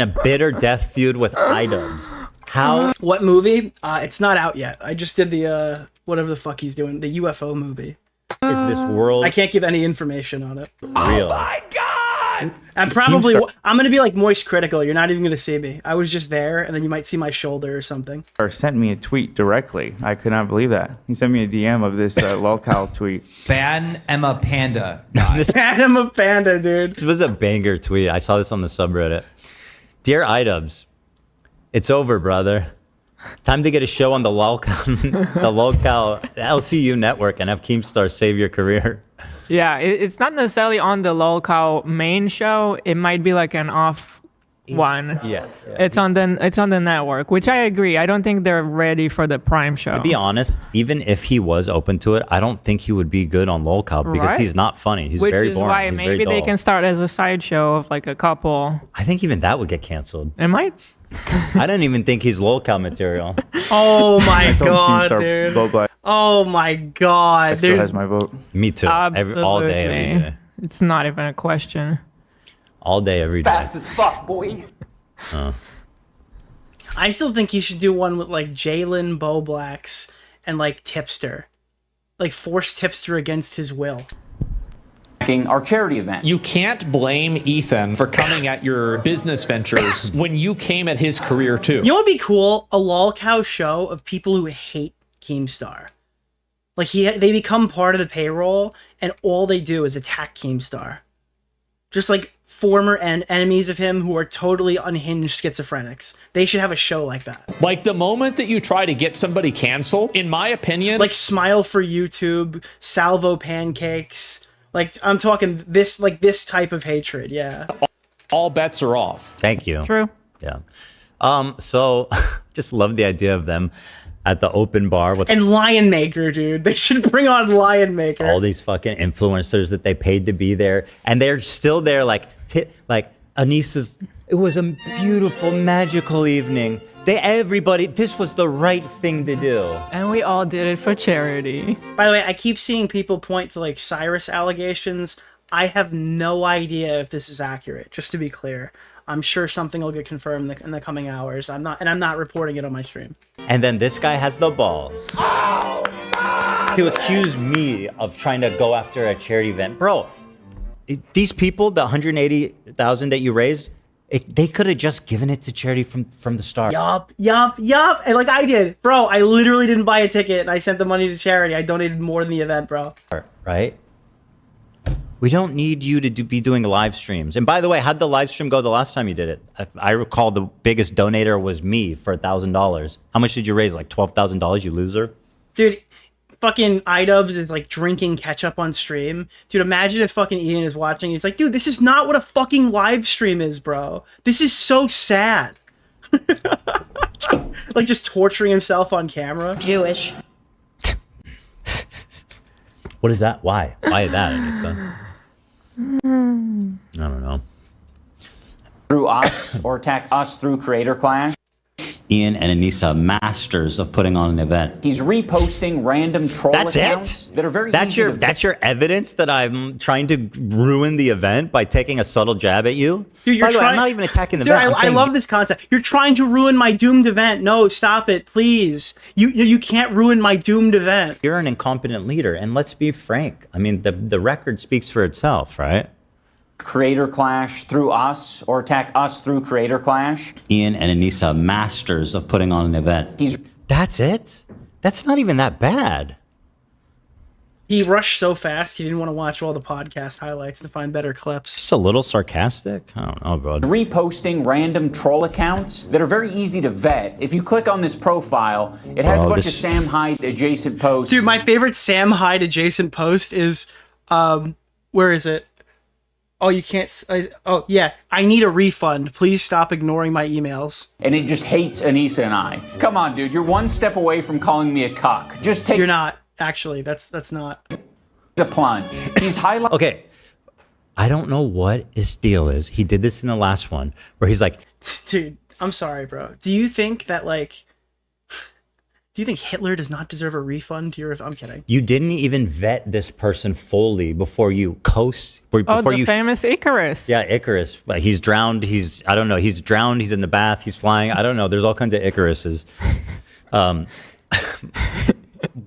a bitter death feud with iDubbbz. How? What movie? It's not out yet. I just did the whatever the fuck he's doing, the UFO movie. Is this world? I can't give any information on it. Real. Oh my god! I'm probably I'm gonna be like moist critical. You're not even gonna see me. I was just there, and then you might see my shoulder or something. Or sent me a tweet directly. I could not believe that. He sent me a DM of this LOLcow tweet. Ban Emma Panda. Ban Emma Panda, dude. This was a banger tweet. I saw this on the subreddit. Dear iDubbbz, it's over, brother. Time to get a show on the LOLcow LCU network and have Keemstar save your career. Yeah, it's not necessarily on the LOLcow main show. It might be like an off one. Yeah. It's on the network, which I agree. I don't think they're ready for the prime show. To be honest, even if he was open to it, I don't think he would be good on LOLcow because he's not funny. He's very boring. Which is why maybe they can start as a sideshow of like a couple. I think even that would get canceled. It might. I don't even think he's LOLcow material. Oh my god, dude. Oh my god. There's has my vote. Me too. All day, every day. It's not even a question. All day, every day. Fast as fuck, boy. I still think he should do one with like Jalen Boblacks and like Tipster. Like force Tipster against his will. Our charity event. You can't blame Ethan for coming at your business ventures when you came at his career too. You know what would be cool? A LOLcow show of people who hate Keemstar. Like they become part of the payroll and all they do is attack Keemstar. Just like former enemies of him who are totally unhinged schizophrenics. They should have a show like that. Like the moment that you try to get somebody canceled, in my opinion. Like Smile for YouTube, Salvo Pancakes. Like I'm talking this type of hatred, yeah. All bets are off. Thank you. True. Yeah. So just love the idea of them at the open bar with Lion Maker, dude. They should bring on Lion Maker. All these fucking influencers that they paid to be there, and they're still there. Like Anissa's. It was a beautiful, magical evening. Everybody, this was the right thing to do. And we all did it for charity. By the way, I keep seeing people point to like Cyrus allegations. I have no idea if this is accurate, just to be clear. I'm sure something will get confirmed in the coming hours. I'm not reporting it on my stream. And then this guy has the balls to accuse me of trying to go after a charity event. Bro, these people, the 180,000 that you raised, they could have just given it to charity from the start. Yup. And like I did. Bro, I literally didn't buy a ticket and I sent the money to charity. I donated more than the event, bro. Right? We don't need you to be doing live streams. And by the way, how'd the live stream go the last time you did it? I recall the biggest donator was me for $1,000. How much did you raise? Like $12,000, you loser? Dude, fucking iDubbbz is like drinking ketchup on stream. Dude, imagine if fucking Ian is watching. He's like, dude, this is not what a fucking live stream is, bro. This is so sad. Like just torturing himself on camera. Jewish. What is that? Why? Why that, Anissa? I don't know. Through us or attack us through Creator Clash. Ian and Anissa, masters of putting on an event. He's reposting random troll accounts that are very That's your evidence that I'm trying to ruin the event by taking a subtle jab at you? Dude, By the way, I'm not even attacking the event. event. I love this concept. You're trying to ruin my doomed event. No, stop it, please. You can't ruin my doomed event. You're an incompetent leader, and let's be frank. I mean, the record speaks for itself, right? Creator Clash through us or attack us through Creator Clash. Ian and Anissa, masters of putting on an event. That's it? That's not even that bad. He rushed so fast, he didn't want to watch all the podcast highlights to find better clips. Just a little sarcastic? I don't know, bro. Reposting random troll accounts that are very easy to vet. If you click on this profile, it has a bunch of Sam Hyde adjacent posts. Dude, my favorite Sam Hyde adjacent post is, where is it? Oh, you can't. Oh, yeah. I need a refund. Please stop ignoring my emails. And it just hates Anissa and I. Come on, dude. You're one step away from calling me a cuck. Just take. You're not. Actually, that's not. The plunge. He's highlighting. Okay. I don't know what his deal is. He did this in the last one where he's like, dude, I'm sorry, bro. Do you think that, like, do you think Hitler does not deserve a refund? I'm kidding. You didn't even vet this person fully before you famous Icarus. Yeah, Icarus. He's drowned. I don't know. He's drowned. He's in the bath. He's flying. I don't know. There's all kinds of Icaruses.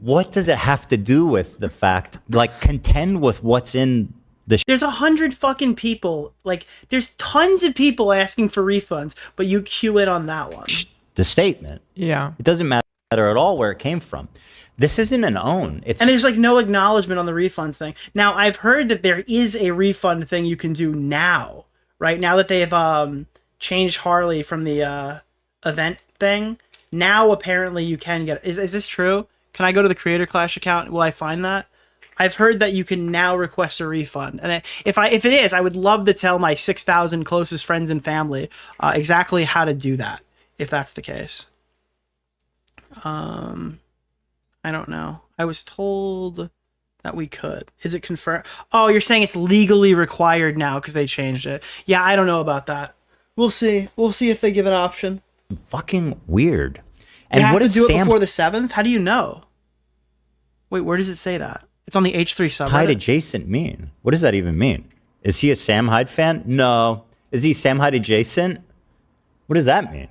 What does it have to do with the fact, like, contend with what's in the There's 100 fucking people. Like, there's tons of people asking for refunds, but you cue in on that one. The statement. Yeah. It doesn't matter at all where it came from. This isn't an own. And there's like no acknowledgement on the refunds thing. Now, I've heard that there is a refund thing you can do now, right? Now that they've changed Harley from the event thing, now apparently you can get. Is this true? Can I go to the Creator Clash account? Will I find that? I've heard that you can now request a refund, and if it is, I would love to tell my 6,000 closest friends and family exactly how to do that, if that's the case. I don't know. I was told that we could. Is it confirmed? Oh, you're saying it's legally required now because they changed it. Yeah, I don't know about that. We'll see. We'll see if they give an option. Fucking weird. And you have what to does do it Sam before the 7th? How do you know? Wait, where does it say that? It's on the H3 subreddit. Hyde adjacent mean? What does that even mean? Is he a Sam Hyde fan? No. Is he Sam Hyde adjacent? What does that mean?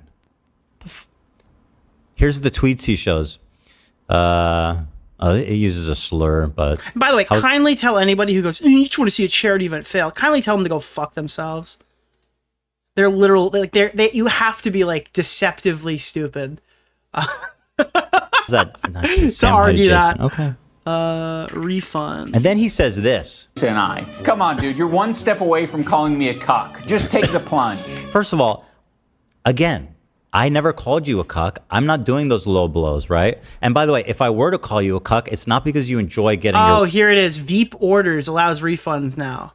Here's the tweets he shows. It uses a slur, but... By the way, kindly tell anybody who goes, you just want to see a charity event fail, kindly tell them to go fuck themselves. They're literal, like, you have to be, like, deceptively stupid. Is that to argue that. Okay. Refund. And then he says this. And I. Come on, dude. You're one step away from calling me a cuck. Just take the plunge. First of all, again, I never called you a cuck. I'm not doing those low blows, right? And by the way, if I were to call you a cuck, it's not because you enjoy getting here it is. Veep orders allows refunds now.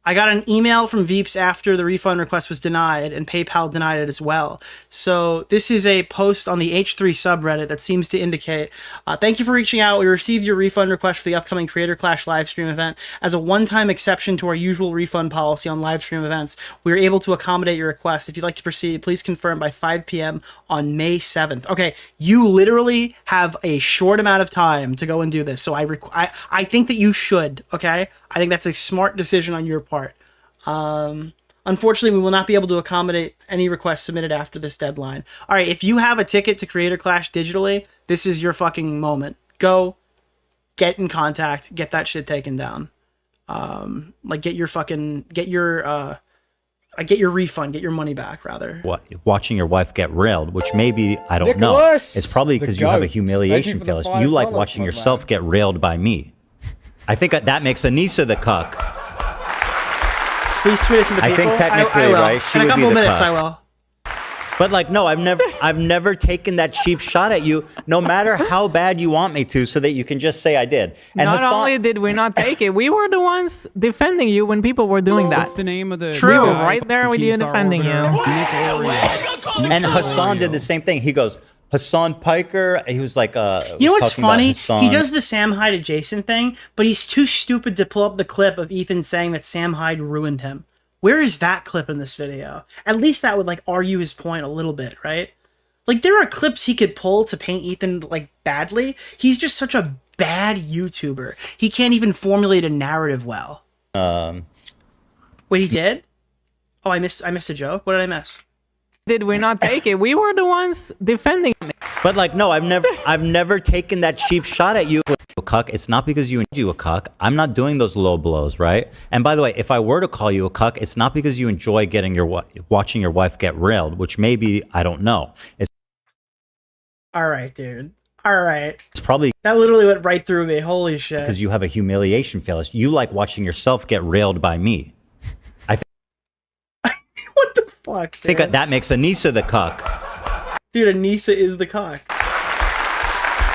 I got an email from Veeps after the refund request was denied, and PayPal denied it as well. So this is a post on the H3 subreddit that seems to indicate, thank you for reaching out. We received your refund request for the upcoming Creator Clash livestream event. As a one-time exception to our usual refund policy on livestream events, we are able to accommodate your request. If you'd like to proceed, please confirm by 5 p.m. on May 7th. Okay, you literally have a short amount of time to go and do this. So I think that you should, okay? I think that's a smart decision on your part. Unfortunately, we will not be able to accommodate any requests submitted after this deadline. All right, if you have a ticket to Creator Clash digitally, this is your fucking moment. Go, get in contact, get that shit taken down. Like get your refund, get your money back, rather. Watching your wife get railed, which maybe, I don't Nicholas! know. It's probably because you have a humiliation failure. You like watching yourself get railed by me. I think that makes Anissa the cuck. Please tweet it to the people. I think technically, I will. right? She In a would be couple the minutes, cuck. I will. But like, no, I've never taken that cheap shot at you, no matter how bad you want me to, so that you can just say I did. And not Hassan, only did we not take it, we were the ones defending you when people were doing that. What's the name of the True, guy right there with you defending you. And Hassan did the same thing. He goes, Hassan Piker. He was like, you know what's funny? He does the Sam Hyde adjacent thing, but he's too stupid to pull up the clip of Ethan saying that Sam Hyde ruined him. Where is that clip in this video? At least that would like argue his point a little bit, right? Like there are clips he could pull to paint Ethan like badly. He's just such a bad YouTuber. He can't even formulate a narrative well. Wait, he did? Oh, I missed a joke. What did I miss? Did we not take it? We were the ones defending. But like, no, I've never taken that cheap shot at you, cuck. It's not because you enjoy a cuck. I'm not doing those low blows, right? And by the way, if I were to call you a cuck, it's not because you enjoy watching your wife get railed, which maybe, I don't know. It's all right, dude. All right. It's probably that literally went right through me. Holy shit. Because you have a humiliation failure. You like watching yourself get railed by me. What the fuck, I think that makes Anissa the cuck. Dude, Anissa is the cock.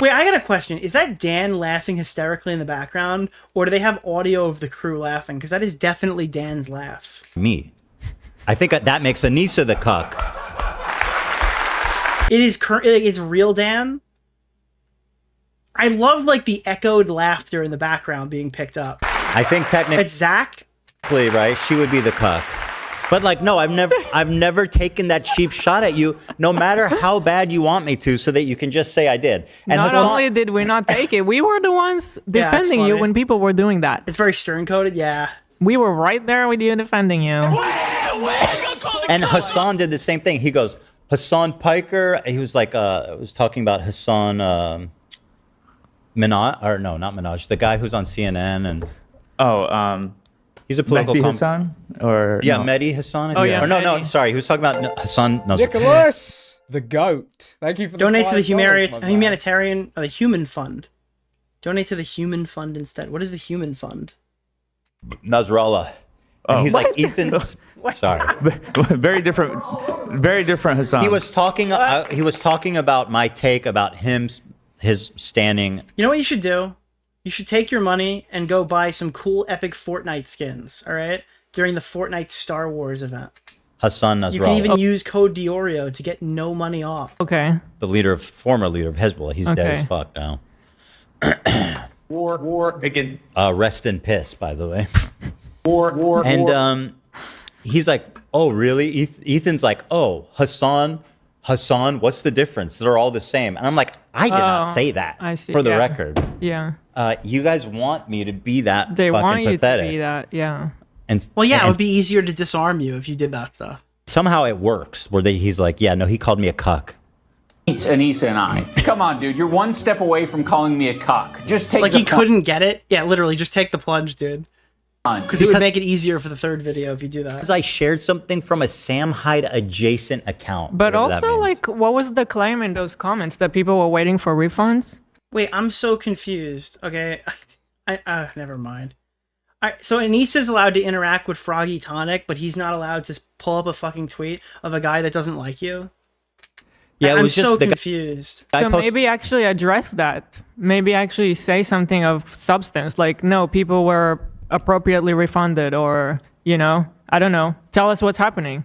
Wait, I got a question. Is that Dan laughing hysterically in the background, or do they have audio of the crew laughing? Because that is definitely Dan's laugh. Me. I think that makes Anissa the cuck. It is it's real Dan. I love like the echoed laughter in the background being picked up. I think technically it's Zach. Right? She would be the cuck. But like, no, I've never taken that cheap shot at you, no matter how bad you want me to, so that you can just say I did. And not only did we not take it, we were the ones defending you when people were doing that. It's very stern-coded, yeah. We were right there with you defending you. And Hassan did the same thing. He goes, Hassan Piker. He was like, was talking about Hassan Minaj, or no, not Minaj, the guy who's on CNN and. He's a political Mehdi Hassan? Or yeah, no? Mehdi Hassan. Oh, yeah, Or no, Mehdi. sorry. He was talking about Hassan. No, Nicholas, the goat. Thank you for Donate to the $5, my man. humanitarian, or the Human Fund. Donate to the Human Fund instead. What is the Human Fund? Nasrallah. And he's like, Ethan. Sorry. Very different Hassan. He was talking. He was talking about my take about his standing. You know what you should do? You should take your money and go buy some cool epic Fortnite skins, all right? During the Fortnite Star Wars event. Hassan Nasrallah. You can even use code DeOrio to get no money off. Okay. The former leader of Hezbollah. He's dead as fuck now. War again. Rest in piss, by the way. War. And he's like, oh, really? Ethan's like, oh, Hassan, what's the difference? They're all the same. And I'm like, I did not say that. I see. For the record. Yeah. You guys want me to be that They fucking want you pathetic. to be that, yeah. And Well, yeah, it and would be easier to disarm you if you did that stuff. somehow it works where he's like, yeah, no, he called me a cuck. It's Anissa and I. Come on, dude. You're one step away from calling me a cuck. Just take Like the he couldn't get it? Yeah, literally, just take the plunge, dude. plunge. Because it would make it easier for the third video if you do that. Because I shared something from a Sam Hyde adjacent account. But whatever that also, means. like, what was the claim in those comments that people were waiting for refunds? Wait, I'm so confused. Okay, never mind. So Anissa's allowed to interact with Froggy Tonic, but he's not allowed to pull up a fucking tweet of a guy that doesn't like you? Yeah, it I'm was just so the guy- confused. So maybe actually address that. Maybe actually say something of substance, like, no, people were appropriately refunded, or, you know, I don't know. Tell us what's happening.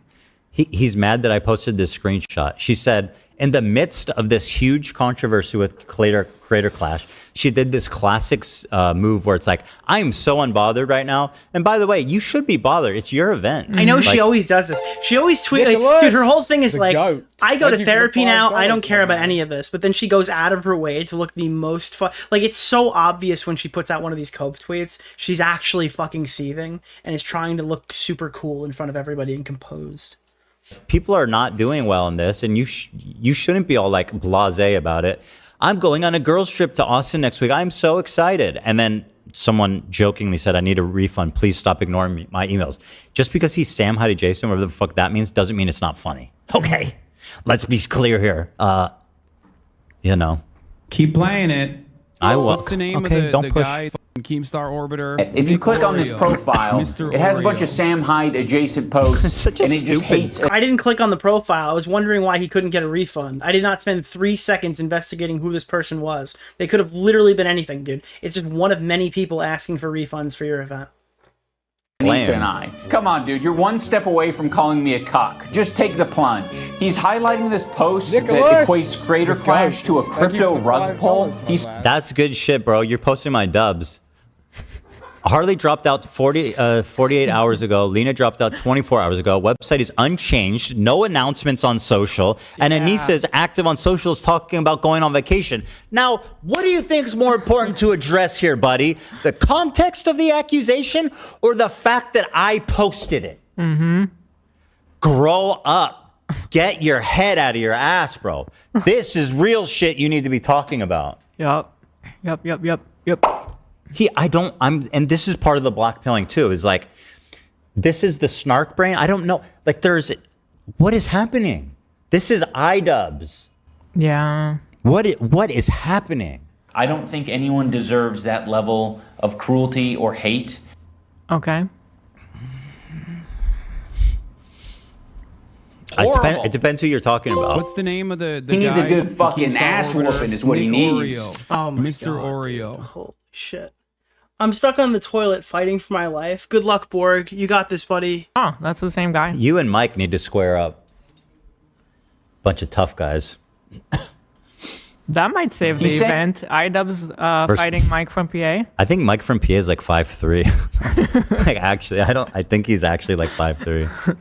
He's mad that I posted this screenshot. She said, in the midst of this huge controversy with Creator Clash, she did this classic move where it's like, I am so unbothered right now. And by the way, you should be bothered. It's your event. I know Like, she always does this. She always tweets, like, dude, her whole thing is like, I go to therapy now, I don't care about any of this. But then she goes out of her way to look the most fun. Like, it's so obvious when she puts out one of these cope tweets, she's actually fucking seething and is trying to look super cool in front of everybody and composed. people are not doing well in this, and you shouldn't be all like blasé about it. I'm going on a girls trip to Austin next week. I'm so excited. And then someone jokingly said, I need a refund. Please stop ignoring my emails. Just because he's Sam Hyde Jason, whatever the fuck that means, doesn't mean it's not funny. Okay, let's be clear here. You know. Keep playing it. I will. What's the name of the guy? Keemstar Orbiter. If you click on this profile, it has a bunch of Sam Hyde adjacent posts, and it just hates. I didn't click on the profile. I was wondering why he couldn't get a refund. I did not spend 3 seconds investigating who this person was. They could have literally been anything, dude. It's just one of many people asking for refunds for your event. Anissa and I. Come on, dude. You're one step away from calling me a cuck. Just take the plunge. He's highlighting this post Nicholas, that equates Creator Clash to a crypto rug pull. That's good shit, bro. You're posting my dubs. Harley dropped out 48 hours ago. Lena dropped out 24 hours ago. Website is unchanged. No announcements on social. And Anissa is active on socials talking about going on vacation. Now, what do you think is more important to address here, buddy? The context of the accusation or the fact that I posted it? Mm-hmm. Grow up. Get your head out of your ass, bro. This is real shit you need to be talking about. Yep. And this is part of the blackpilling too, is like, this is the snark brain. I don't know. Like what is happening? This is iDubbbz. Yeah. What is happening? I don't think anyone deserves that level of cruelty or hate. Okay. It depends who you're talking about. What's the name of the He needs guy a good who fucking keeps our ass order? whooping is what he needs. Oreo. Oh my Mr. God, Oreo. dude. Holy shit. I'm stuck on the toilet fighting for my life. Good luck, Borg. You got this, buddy. Oh, that's the same guy. You and Mike need to square up. Bunch of tough guys. That might save the event. iDubbbz fighting Mike from PA. I think Mike from PA is like 5'3". Like actually, I think he's actually like 5'3".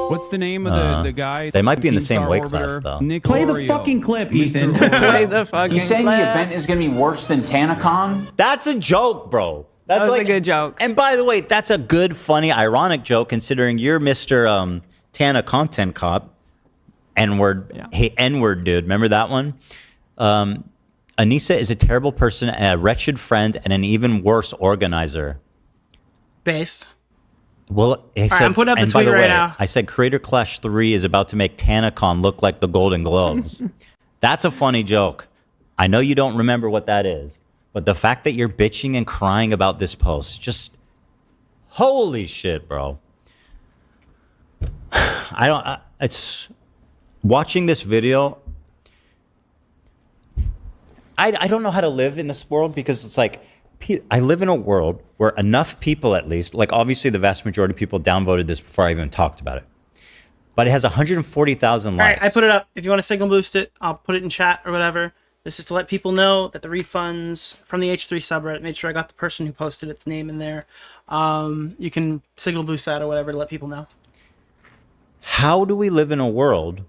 What's the name of the guy? They might be in the Team same Star weight Orbiter? class though. Nick Play the Oreo. fucking clip, Ethan. Play the fucking You saying clip. the event is going to be worse than TanaCon? That's a joke, bro. That's That was like a good joke. And by the way, that's a good, funny, ironic joke considering you're Mr. Tana Content Cop. N-word. Yeah. Hey, N-word, dude. Remember that one? Anissa is a terrible person, a wretched friend, and an even worse organizer. Based. Well, I said, I'm putting up the and by tweet the right way, now. I said Creator Clash 3 is about to make TanaCon look like the Golden Globes. That's a funny joke. I know you don't remember what that is, but the fact that you're bitching and crying about this post, just holy shit, bro. It's watching this video. I don't know how to live in this world because it's like, I live in a world where enough people, at least, like obviously the vast majority of people downvoted this before I even talked about it, but it has 140,000 likes. All right, I put it up. If you want to signal boost it, I'll put it in chat or whatever. This is to let people know that the refunds from the H3 subreddit, made sure I got the person who posted its name in there. You can signal boost that or whatever to let people know. How do we live in a world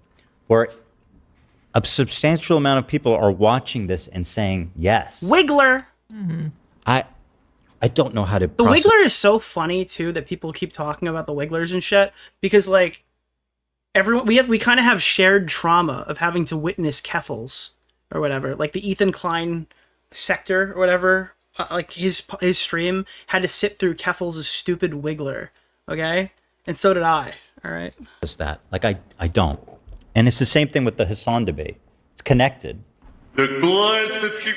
where a substantial amount of people are watching this and saying yes? Wiggler! Mm-hmm. I don't know how to The Wiggler is so funny too that people keep talking about the Wigglers and shit because like everyone we kind of have shared trauma of having to witness Keffals or whatever, like the Ethan Klein sector or whatever, like his stream had to sit through Keffals' stupid Wiggler, okay? And so did I. All right. It's that. Like I don't. And it's the same thing with the Hassan debate. It's connected. The glasses keep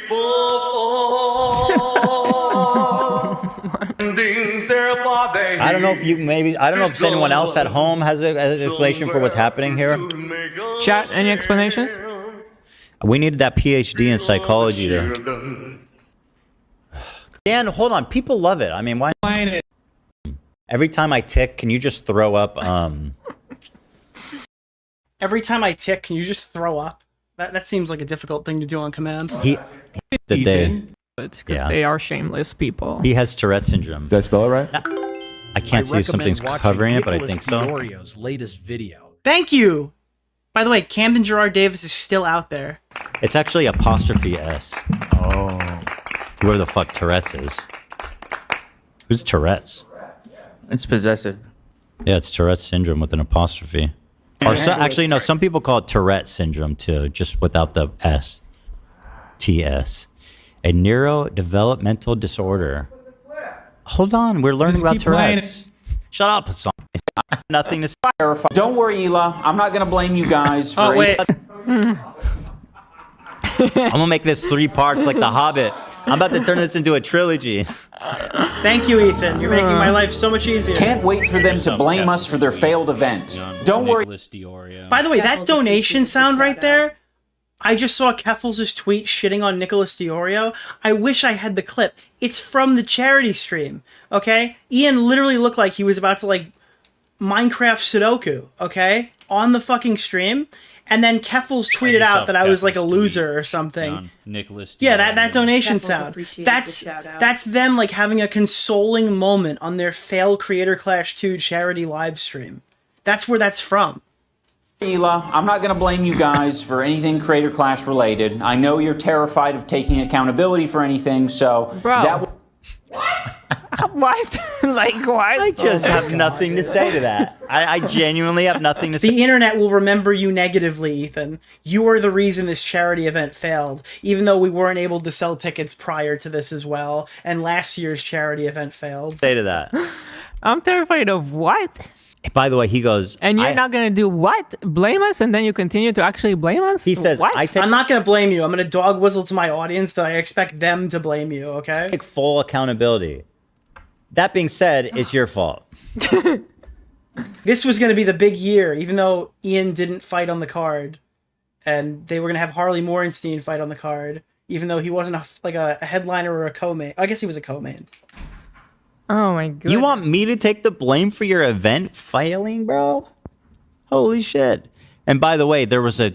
I don't know if if anyone else at home has an explanation for what's happening here. Chat, any explanations? We needed that PhD in psychology to. Dan, hold on. People love it. I mean, why? Every time I tick, can you just throw up? Every time I tick, can you just throw up? That seems like a difficult thing to do on command. Because they are shameless people. He has Tourette syndrome. Did I spell it right? I can't see if something's covering it, but I think so. DeOrio's latest video. Thank you. By the way, Camden Gerard Davis is still out there. It's actually apostrophe S. Oh. Whoever the fuck Tourette's is. Who's Tourette's? It's possessive. Yeah, it's Tourette's syndrome with an apostrophe. Or actually, no, some people call it Tourette syndrome too, just without the S. TS. A neurodevelopmental disorder. Hold on, we're learning about Tourette's. Shut up, Hassan. Nothing to say. Don't worry, Ela. I'm not going to blame you guys for wait. I'm going to make this 3 parts like The Hobbit. I'm about to turn this into a trilogy. Thank you, Ethan. You're making my life so much easier. Can't wait for them to blame us for their failed event. Don't worry. By the way, that donation sound right there, I just saw Keffals' tweet shitting on Nicholas DeOrio. I wish I had the clip. It's from the charity stream, okay? Ian literally looked like he was about to, like, Minecraft Sudoku, okay? On the fucking stream. And then Keffals tweeted out that I was, like, a loser or something. Nicholas DeOrio. Yeah, that donation Keffals sound. appreciated the shout out. That's them, like, having a consoling moment on their Fail Creator Clash 2 charity live stream. That's where that's from. Ela, I'm not going to blame you guys for anything Creator Clash related. I know you're terrified of taking accountability for anything, so... Bro. What? Like, what? I just have nothing to say to that. I genuinely have nothing to say. The internet will remember you negatively, Ethan. You are the reason this charity event failed, even though we weren't able to sell tickets prior to this as well, and last year's charity event failed. Say to that. I'm terrified of what? By the way, he goes, and you're not gonna do what? Blame us, and then you continue to actually blame us? He says, what? I'm not gonna blame you. I'm gonna dog whistle to my audience that I expect them to blame you. Okay. Take full accountability. That being said, it's your fault. This was gonna be the big year, even though Ian didn't fight on the card, and they were gonna have Harley Morenstein fight on the card, even though he wasn't a headliner or a co-main. I guess he was a co-main. Oh my god. You want me to take the blame for your event failing, bro? Holy shit. And by the way, there was a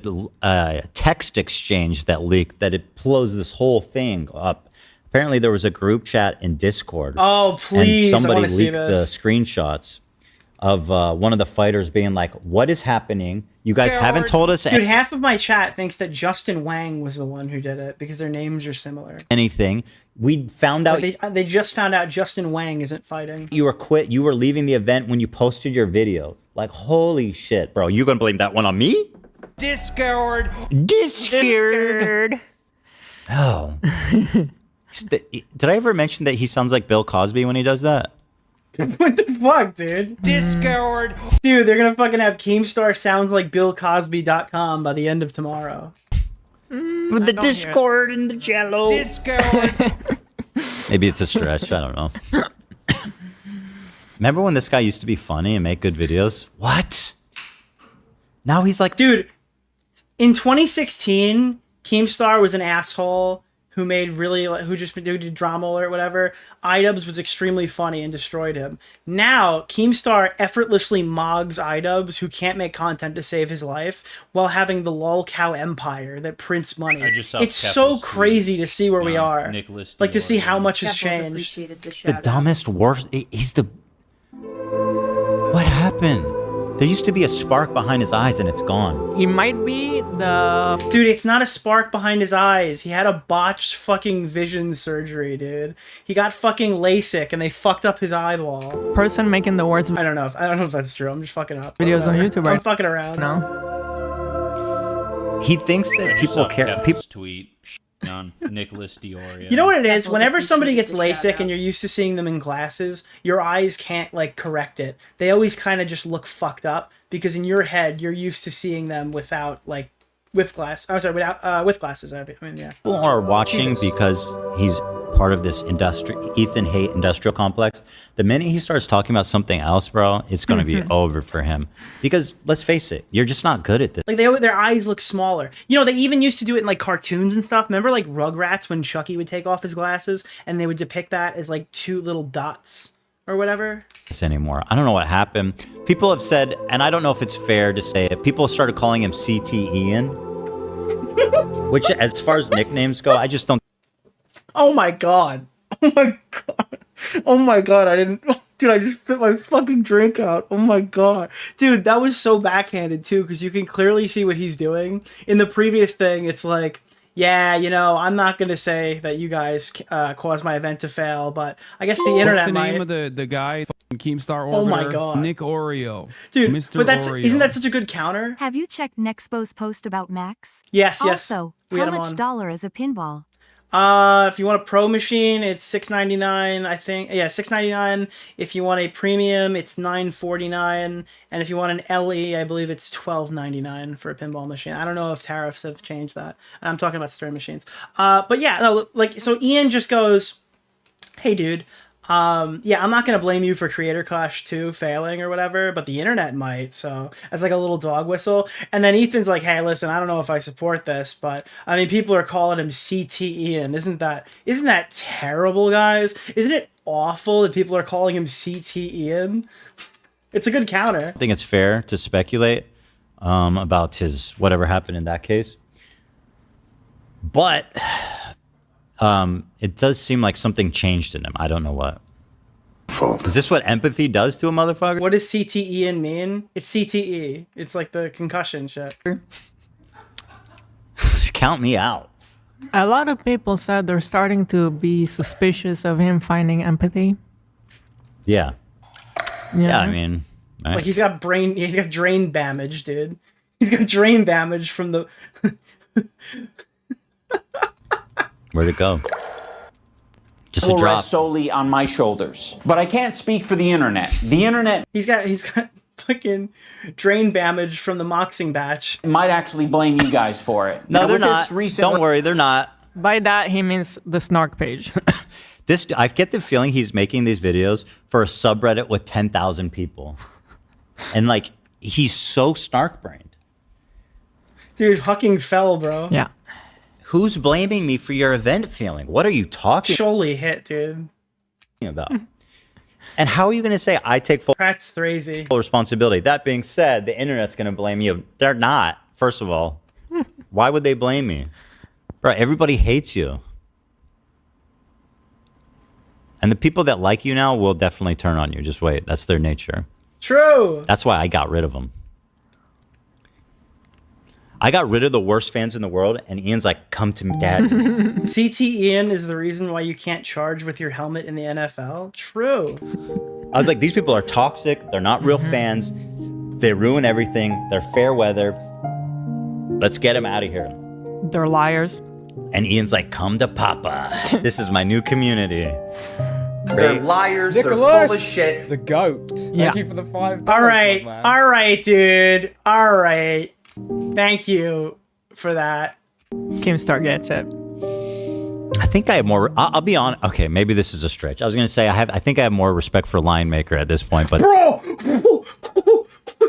text exchange that leaked that it blows this whole thing up. Apparently there was a group chat in Discord. Oh, please. And somebody leaked the screenshots of one of the fighters being like, what is happening? You guys haven't told us Dude, half of my chat thinks that Justin Wang was the one who did it because their names are similar. anything. We found out They just found out Justin Wang isn't fighting. you were quit. You were leaving the event when you posted your video. Like, holy shit, bro. You gonna blame that one on me? Discord. Discord. Oh. Did I ever mention that he sounds like Bill Cosby when he does that? What the fuck, dude? Discord. Dude, they're gonna fucking have Keemstar sounds like BillCosby.com by the end of tomorrow. With the Discord and the Jello. Discord. Maybe it's a stretch. I don't know. Remember when this guy used to be funny and make good videos? What? Now he's like... Dude, in 2016, Keemstar was an asshole who made really... who just did drama or whatever. iDubbbz was extremely funny and destroyed him. Now, Keemstar effortlessly mogs iDubbbz, who can't make content to save his life, while having the lol cow empire that prints money. It's so crazy to see where we are. Nicholas Like, to see how much has Keffals changed. appreciated the The shout-out. dumbest, worst... He's the... What happened? There used to be a spark behind his eyes and it's gone. He might be the... Dude, it's not a spark behind his eyes. He had a botched fucking vision surgery, dude. He got fucking LASIK and they fucked up his eyeball. person making the words I don't know if that's true. I'm just fucking up. videos on YouTube. I'm fucking around. No. He thinks that people care... People tweet on Nicholas DeOrio. You know what it is? Keffals Whenever somebody gets appreciated the LASIK and you're used to seeing them in glasses, your eyes can't like correct it. They always kind of just look fucked up because in your head you're used to seeing them without like with glass. Oh, sorry, without with glasses. I mean, yeah. People are watching because he's part of this Ethan hate industrial complex. The minute he starts talking about something else, bro, it's going to be over for him. Because let's face it, you're just not good at this. Like their eyes look smaller. You know, they even used to do it in like cartoons and stuff. Remember like Rugrats when Chucky would take off his glasses and they would depict that as like two little dots or whatever? Anymore. I don't know what happened. People have said, and I don't know if it's fair to say it, people started calling him CT Ian. Which, as far as nicknames go, I just don't. Oh my god. Oh my god. Oh my god, I didn't... Dude, I just spit my fucking drink out. Oh my god. Dude, that was so backhanded too, because you can clearly see what he's doing. In the previous thing, it's like, yeah, you know, I'm not going to say that you guys caused my event to fail, but I guess the internet What's the name might... of the guy? Keemstar Orbiter? Oh my god. Nick Oreo. Dude, Mr. but that's... Oreo. Isn't that such a good counter? Have you checked Nexpo's post about Max? Yes. Also, We how had him much on. dollar is a pinball? If you want a pro machine, it's $6.99, I think. Yeah, $6.99. If you want a premium, it's $9.49. And if you want an LE, I believe it's $12.99 for a pinball machine. I don't know if tariffs have changed that. I'm talking about store machines. But yeah, no, like, so Ian just goes, hey, dude, yeah, I'm not going to blame you for Creator Clash 2 failing or whatever, but the internet might, so as like a little dog whistle. And then Ethan's like, hey, listen, I don't know if I support this, but I mean, people are calling him CT Ian. Isn't that terrible, guys? Isn't it awful that people are calling him CT Ian? It's a good counter. I think it's fair to speculate about his whatever happened in that case. But it does seem like something changed in him. I don't know what. Is this what empathy does to a motherfucker? What does CT Ian mean? It's CTE. It's like the concussion shit. Count me out. A lot of people said they're starting to be suspicious of him finding empathy. Yeah. Yeah, I mean... Right. Like he's got drain damage, dude. He's got drain damage from the... Where'd it go? Just a Will drop. rest solely on my shoulders. But I can't speak for the internet. The internet... He's got fucking drain damage from the moxing batch. Might actually blame you guys for it. No, they're not. Don't worry, they're not. By that, he means the snark page. I get the feeling he's making these videos for a subreddit with 10,000 people. And like, he's so snark-brained. Dude, hucking fell, bro. Yeah. Who's blaming me for your event feeling? What are you talking Surely hit, dude. about? And how are you going to say I take full responsibility? That being said, the internet's going to blame you. They're not, first of all. Why would they blame me? Bro, everybody hates you. And the people that like you now will definitely turn on you. Just wait. That's their nature. True. That's why I got rid of them. I got rid of the worst fans in the world, and Ian's like, come to me, Dad. CT Ian is the reason why you can't charge with your helmet in the NFL. True. I was like, these people are toxic. They're not real fans. They ruin everything. They're fair weather. Let's get them out of here. They're liars. And Ian's like, come to Papa. This is my new community. They're liars. Nicholas, they're full of shit. The goat. Thank you for the $5. All right, dude. All right. Thank you for that. Keemstar gets it. I think I have more. I'll be honest. Okay, maybe this is a stretch. I was gonna say I think I have more respect for Lion Maker at this point, but bro, what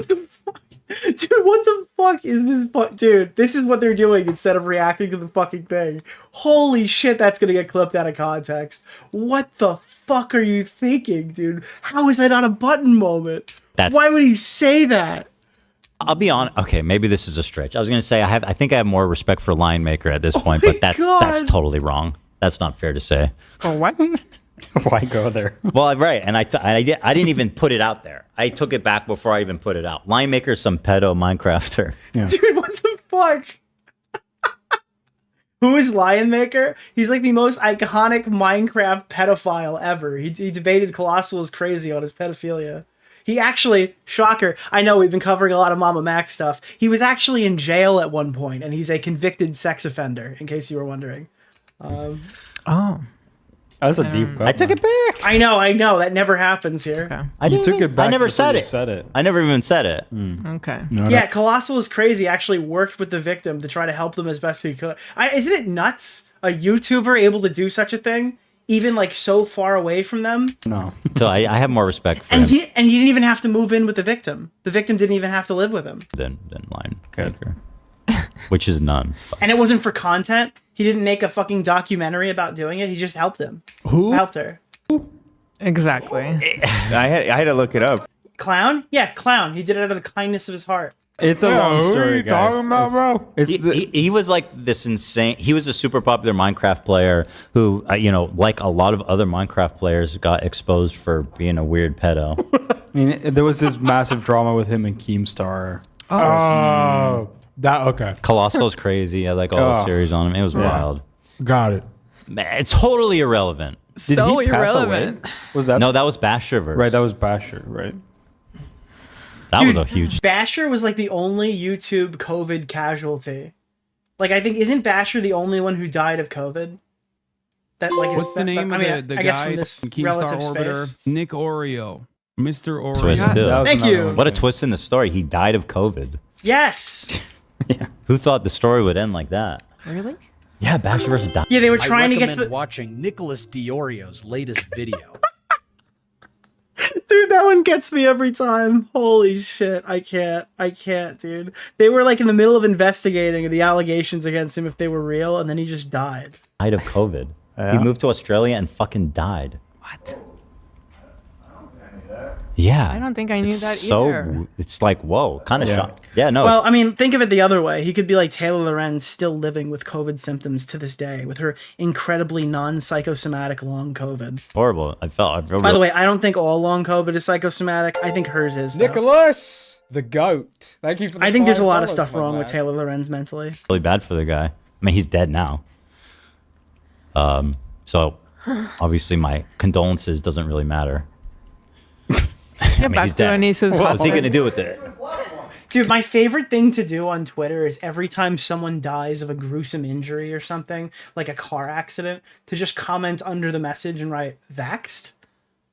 the fuck? Dude, what the fuck is this? Dude, this is what they're doing instead of reacting to the fucking thing. Holy shit, that's gonna get clipped out of context. What the fuck are you thinking, dude? How is that not a button moment? Why would he say that? I'll be honest. Okay, maybe this is a stretch. I was gonna say I think I have more respect for Lion Maker at this point, but that's totally wrong. That's not fair to say. For what? Why go there? Well, right, and I didn't even put it out there. I took it back before I even put it out. Lion Maker is some pedo Minecrafter. Yeah. Dude, what the fuck? Who is Lion Maker? He's like the most iconic Minecraft pedophile ever. He debated Colossal is crazy on his pedophilia. He actually, shocker, I know we've been covering a lot of Mama Mac stuff. He was actually in jail at one point, and he's a convicted sex offender, in case you were wondering. Oh. That's a deep cut. I took it back. I know. That never happens here. Okay. You took it back. I never before said you it. said it. I never even said it. Okay. Yeah, Colossal is crazy actually worked with the victim to try to help them as best he could. Isn't it nuts? A YouTuber able to do such a thing? Even like so far away from them? No. So I have more respect for and him. he didn't even have to move in with the victim. The victim didn't even have to live with him. Than Lion Maker. Which is none. And it wasn't for content. He didn't make a fucking documentary about doing it. He just helped him. Who? Helped her. Exactly. I had to look it up. Clown? Yeah, Clown. He did it out of the kindness of his heart. It's a long story, guys. Bro? He was like this insane. He was a super popular Minecraft player who, like a lot of other Minecraft players, got exposed for being a weird pedo. I mean, there was this massive drama with him and Keemstar. Oh, that okay. Colossal's crazy. I like all the series on him. It was wild. Got it. Man, it's totally irrelevant. Did So he pass irrelevant. away? Was that? No, that was Basherverse. Right, that was Basher, right? That was a huge. Basher was like the only YouTube COVID casualty. Like, I think, isn't Basher the only one who died of COVID? That like What's the name of the guy in Keemstar Orbiter? Space. Nick Oreo. Mr. Oreo. Twist still. Thank you. What a twist in the story. He died of COVID. Yes. Who thought the story would end like that? Really? Yeah, Basherverse died. Yeah, they were trying to get to recommend watching Nicholas DeOrio's latest video. Dude, that one gets me every time. Holy shit. I can't, dude. They were like in the middle of investigating the allegations against him if they were real, and then he just died. Died of COVID. He moved to Australia and fucking died. What? Yeah. I don't think I knew that so, either. It's like, whoa, kind of shocked. Yeah, no. Well, I mean, think of it the other way. He could be like Taylor Lorenz, still living with COVID symptoms to this day, with her incredibly non-psychosomatic long COVID. Horrible. I felt By the way, I don't think all long COVID is psychosomatic. I think hers is. Though. Nicholas, the goat. Thank you for the I think there's a lot of $5, stuff my wrong man. with Taylor Lorenz mentally. really bad for the guy. I mean, he's dead now. So obviously my condolences doesn't really matter. Get back to Anis's What's he gonna do with it? Dude, my favorite thing to do on Twitter is every time someone dies of a gruesome injury or something, like a car accident, to just comment under the message and write "vaxxed"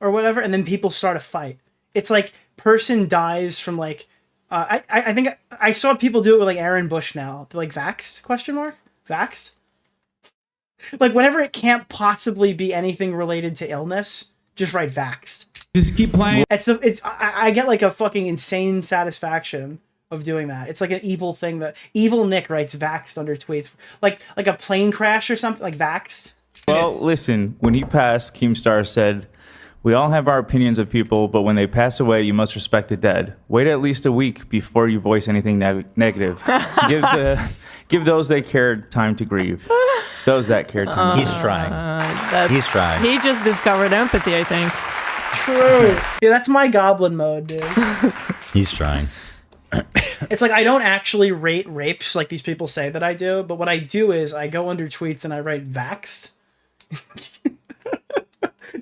or whatever, and then people start a fight. It's like person dies from like, I think I saw people do it with like Aaron Bush now. They're like vaxxed, question mark? Vaxxed? Like whenever it can't possibly be anything related to illness, just write vaxxed. Just keep playing. I get like a fucking insane satisfaction of doing that. It's like an evil thing that evil Nick writes vaxxed under tweets, like a plane crash or something, like vaxxed. Well, listen, when he passed, Keemstar said, "We all have our opinions of people, but when they pass away, you must respect the dead. Wait at least a week before you voice anything negative. Give those they cared time to grieve. Those that cared time to grieve." He's trying. He's trying. He just discovered empathy, I think. True. Yeah, that's my goblin mode, dude. He's trying. It's like I don't actually rate rapes like these people say that I do, but what I do is I go under tweets and I write vaxxed.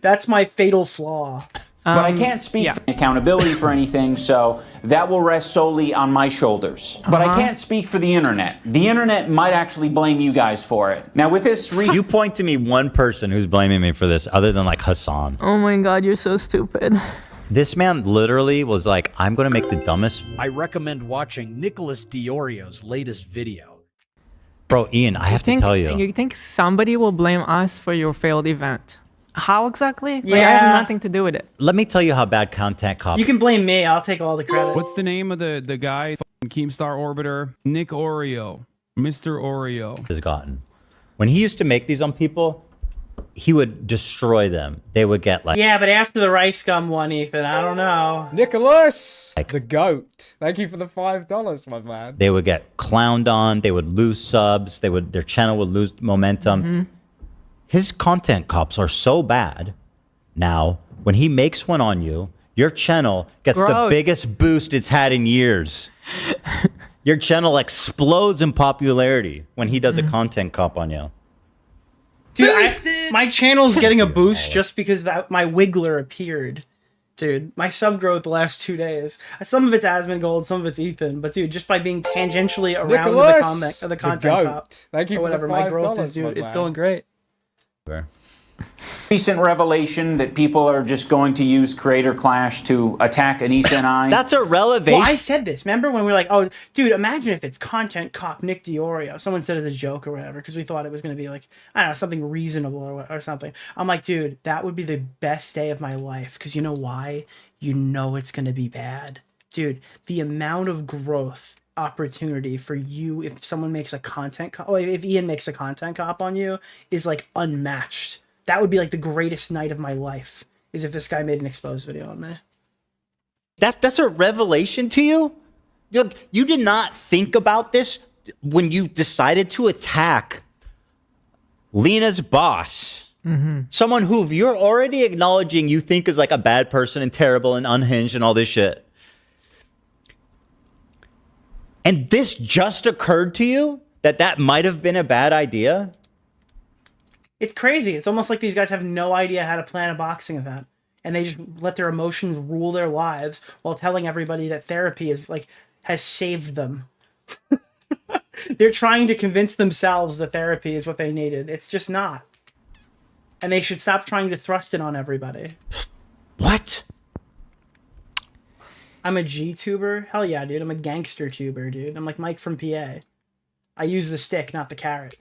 That's my fatal flaw. But I can't speak for accountability for anything, so that will rest solely on my shoulders. But I can't speak for the internet. The internet might actually blame you guys for it. Now with this you point to me one person who's blaming me for this other than like Hassan. Oh my god, you're so stupid. This man literally was like, I'm going to make the dumbest. I recommend watching Nicholas DeOrio's latest video. Bro, Ian, I have to tell you. You think somebody will blame us for your failed event? How exactly? Yeah. Like, I have nothing to do with it. Let me tell you how bad content cop. You can blame me. I'll take all the credit. What's the name of the guy? Keemstar Orbiter? Nick Oreo. Mr. Oreo. Has gotten. When he used to make these on people, he would destroy them. They would get like... Yeah, but after the rice gum one, Ethan, I don't know. Nicholas, the goat. Thank you for the $5, my man. They would get clowned on. They would lose subs. Their channel would lose momentum. His content cops are so bad. Now, when he makes one on you, your channel gets the biggest boost it's had in years. Your channel explodes in popularity when he does a content cop on you. Dude, my channel's getting a boost just because my Wiggler appeared. Dude, my sub growth the last 2 days. Some of it's Asmongold, some of it's Ethan. But dude, just by being tangentially around the content cop, thank you or whatever, my growth is, dude, it's going great. recent revelation that people are just going to use Creator Clash to attack Anissa and I? That's a relevation. Well, I said this. Remember when we were like, oh, dude, imagine if it's content cop Nick DeOrio. Someone said as a joke or whatever, because we thought it was going to be like, I don't know, something reasonable or something. I'm like, dude, that would be the best day of my life. Because you know why? You know it's going to be bad. Dude, the amount of growth opportunity for you if someone makes a content cop, if Ian makes a content cop on you, is like unmatched. That would be like the greatest night of my life, is if this guy made an exposed video on me. That's a revelation to you? Look, you did not think about this when you decided to attack Lena's boss. Mm-hmm. Someone who you're already acknowledging you think is like a bad person and terrible and unhinged and all this shit. And this just occurred to you that might have been a bad idea? It's crazy. It's almost like these guys have no idea how to plan a boxing event. And they just let their emotions rule their lives while telling everybody that therapy is like has saved them. They're trying to convince themselves that therapy is what they needed. It's just not. And they should stop trying to thrust it on everybody. What? I'm a G-tuber? Hell yeah, dude. I'm a gangster tuber, dude. I'm like Mike from PA. I use the stick, not the carrot.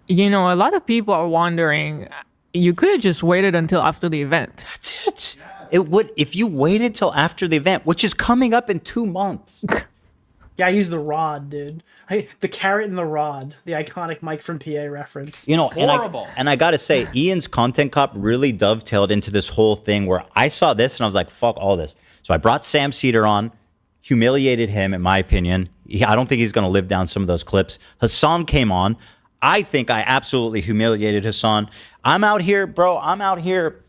You know, a lot of people are wondering, you could have just waited until after the event. That's it. It would, if you waited till after the event, which is coming up in 2 months. Yeah, I use the rod, dude. The carrot and the rod. The iconic Mike from PA reference. You know, horrible. And I gotta say, Ian's content cop really dovetailed into this whole thing where I saw this and I was like, fuck all this. So I brought Sam Seder on, humiliated him, in my opinion. I don't think he's going to live down some of those clips. Hassan came on. I think I absolutely humiliated Hassan. I'm out here, bro. I'm out here.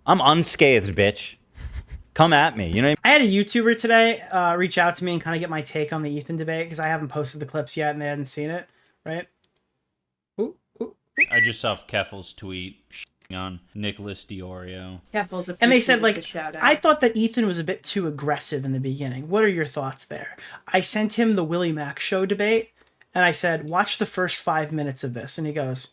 I'm unscathed, bitch. Come at me. You know what I mean? I had a YouTuber today reach out to me and kind of get my take on the Ethan debate because I haven't posted the clips yet and they hadn't seen it, right? I just saw Keffals tweet on Nicholas DeOrio. Keffals, and they said, like, I thought that Ethan was a bit too aggressive in the beginning. What are your thoughts there? I sent him the Willie Mack show debate, and I said, watch the first 5 minutes of this. And he goes,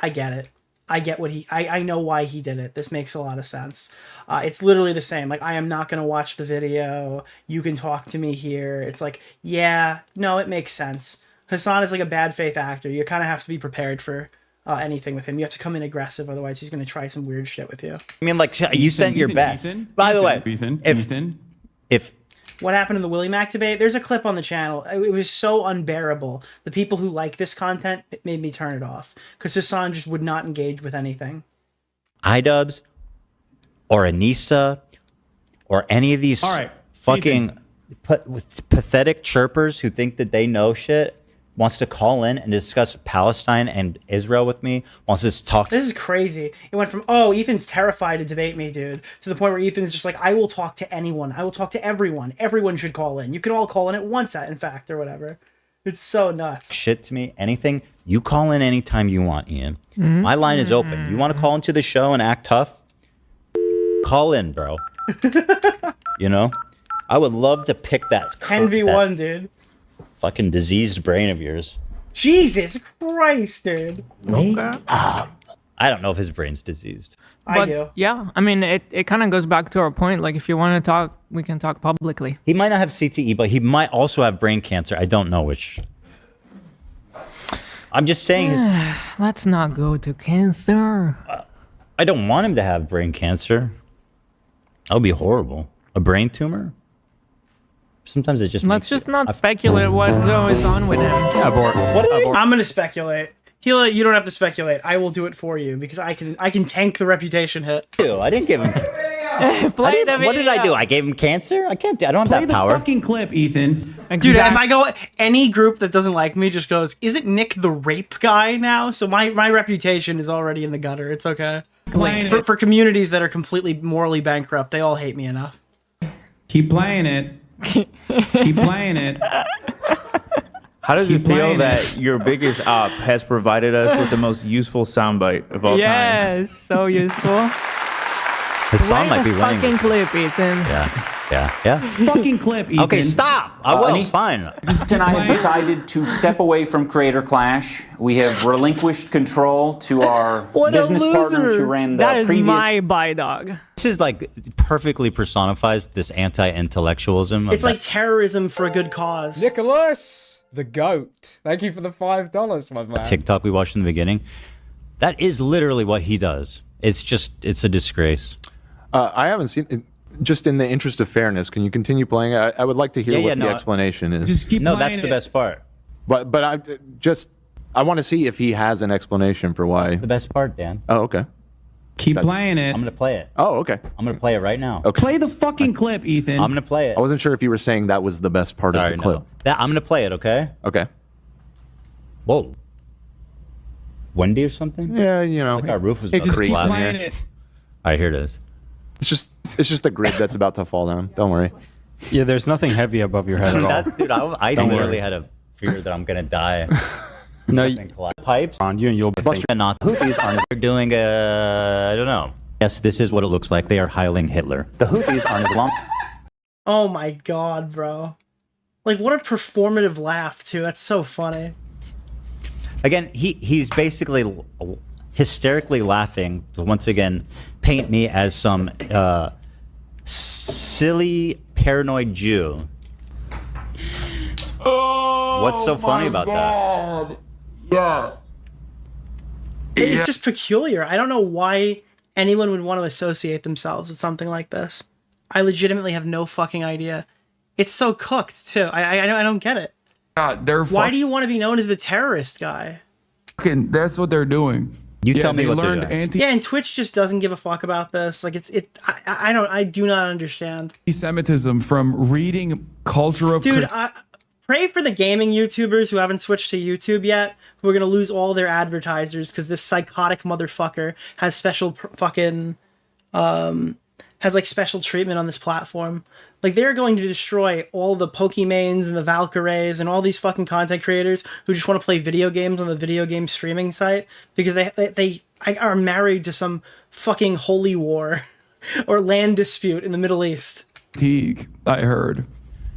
I get it. I get what I know why he did it. This makes a lot of sense. It's literally the same. Like, I am not going to watch the video. You can talk to me here. It's like, yeah, no, it makes sense. Hassan is like a bad faith actor. You kind of have to be prepared for anything with him. You have to come in aggressive, otherwise he's going to try some weird shit with you. I mean, like, you sent your best. By the way, if what happened in the Willie Mac debate, there's a clip on the channel. It was so unbearable. The people who like this content, it made me turn it off. Because Hassan just would not engage with anything. iDubbbz or Anissa or any of these fucking pathetic chirpers who think that they know shit wants to call in and discuss Palestine and Israel with me, wants to talk. This is crazy. It went from, oh, Ethan's terrified to debate me, dude, to the point where Ethan's just like, I will talk to anyone. I will talk to everyone. Everyone should call in. You can all call in at once, in fact, or whatever. It's so nuts. Shit to me, anything. You call in anytime you want, Ian. My line is open. You want to call into the show and act tough? Call in, bro. You know? I would love to pick that. 10v1, dude. Fucking diseased brain of yours. Jesus Christ, dude. I don't know if his brain's diseased. I do. Yeah, I mean, it kind of goes back to our point. Like, if you want to talk, we can talk publicly. He might not have CTE, but he might also have brain cancer. I don't know which. I'm just saying his... Let's not go to cancer. I don't want him to have brain cancer. That would be horrible. A brain tumor? Sometimes it just Let's just not speculate what goes on with him. Abort. I'm going to speculate. Hila, you don't have to speculate. I will do it for you because I can tank the reputation hit. I didn't give him... What did I do? I gave him cancer? I can't. I don't have that power. Play the fucking clip, Ethan. Dude, if I go... Any group that doesn't like me just goes, is it Nick the rape guy now? So my reputation is already in the gutter. It's okay. For communities that are completely morally bankrupt, they all hate me enough. Keep playing it. Keep playing it. How does it feel that your biggest op has provided us with the most useful soundbite of all time? Yes, so useful. Hassan might be running. Fucking clip, Ethan. Yeah. Fucking clip, Ethan. Okay, stop. I will. Fine. And I have decided to step away from Creator Clash. We have relinquished control to our business partners who ran the That is previous... my buy dog. This is like perfectly personifies this anti-intellectualism. It's like terrorism for a good cause. Nicholas, the goat. Thank you for the $5, my man. TikTok we watched in the beginning. That is literally what he does. It's a disgrace. I haven't seen it. Just in the interest of fairness, can you continue playing? I would like to hear what the explanation is. Just keep playing that's the best part. But I want to see if he has an explanation for why. The best part, Dan. Oh, okay. Keep playing it. I'm gonna play it. Oh, okay. I'm gonna play it right now. Okay. Play the fucking clip, Ethan. I'm gonna play it. I wasn't sure if you were saying that was the best part of the clip. No. I'm gonna play it. Okay. Okay. Whoa. Windy or something? Yeah, you know. Like our roof is Hey, just keep loud playing here. it. All right, here it is. It's just a grid that's about to fall down. Don't worry. Yeah, there's nothing heavy above your head at all. Dude, I literally had a fear that I'm gonna die. No, pipes on you and you'll be thinking. Not the Houthis aren't. They're doing I don't know. Yes, this is what it looks like. They are hiling Hitler. The Houthis aren't Islam. Oh my god, bro. Like, what a performative laugh, too. That's so funny. Again, he's basically hysterically laughing to once again paint me as some silly paranoid Jew. Oh, what's so funny about that? Yeah. It's just peculiar. I don't know why anyone would want to associate themselves with something like this. I legitimately have no fucking idea. It's so cooked, too. I don't get it. Why do you want to be known as the terrorist guy? That's what they're doing. You tell me what they're doing. Yeah, and Twitch just doesn't give a fuck about this. Like, I do not understand. Antisemitism from reading culture of... Dude, pray for the gaming YouTubers who haven't switched to YouTube yet, who are going to lose all their advertisers because this psychotic motherfucker has special fucking... has, like, special treatment on this platform. Like, they're going to destroy all the Pokemains and the Valkyrays and all these fucking content creators who just want to play video games on the video game streaming site because they are married to some fucking holy war or land dispute in the Middle East. I heard.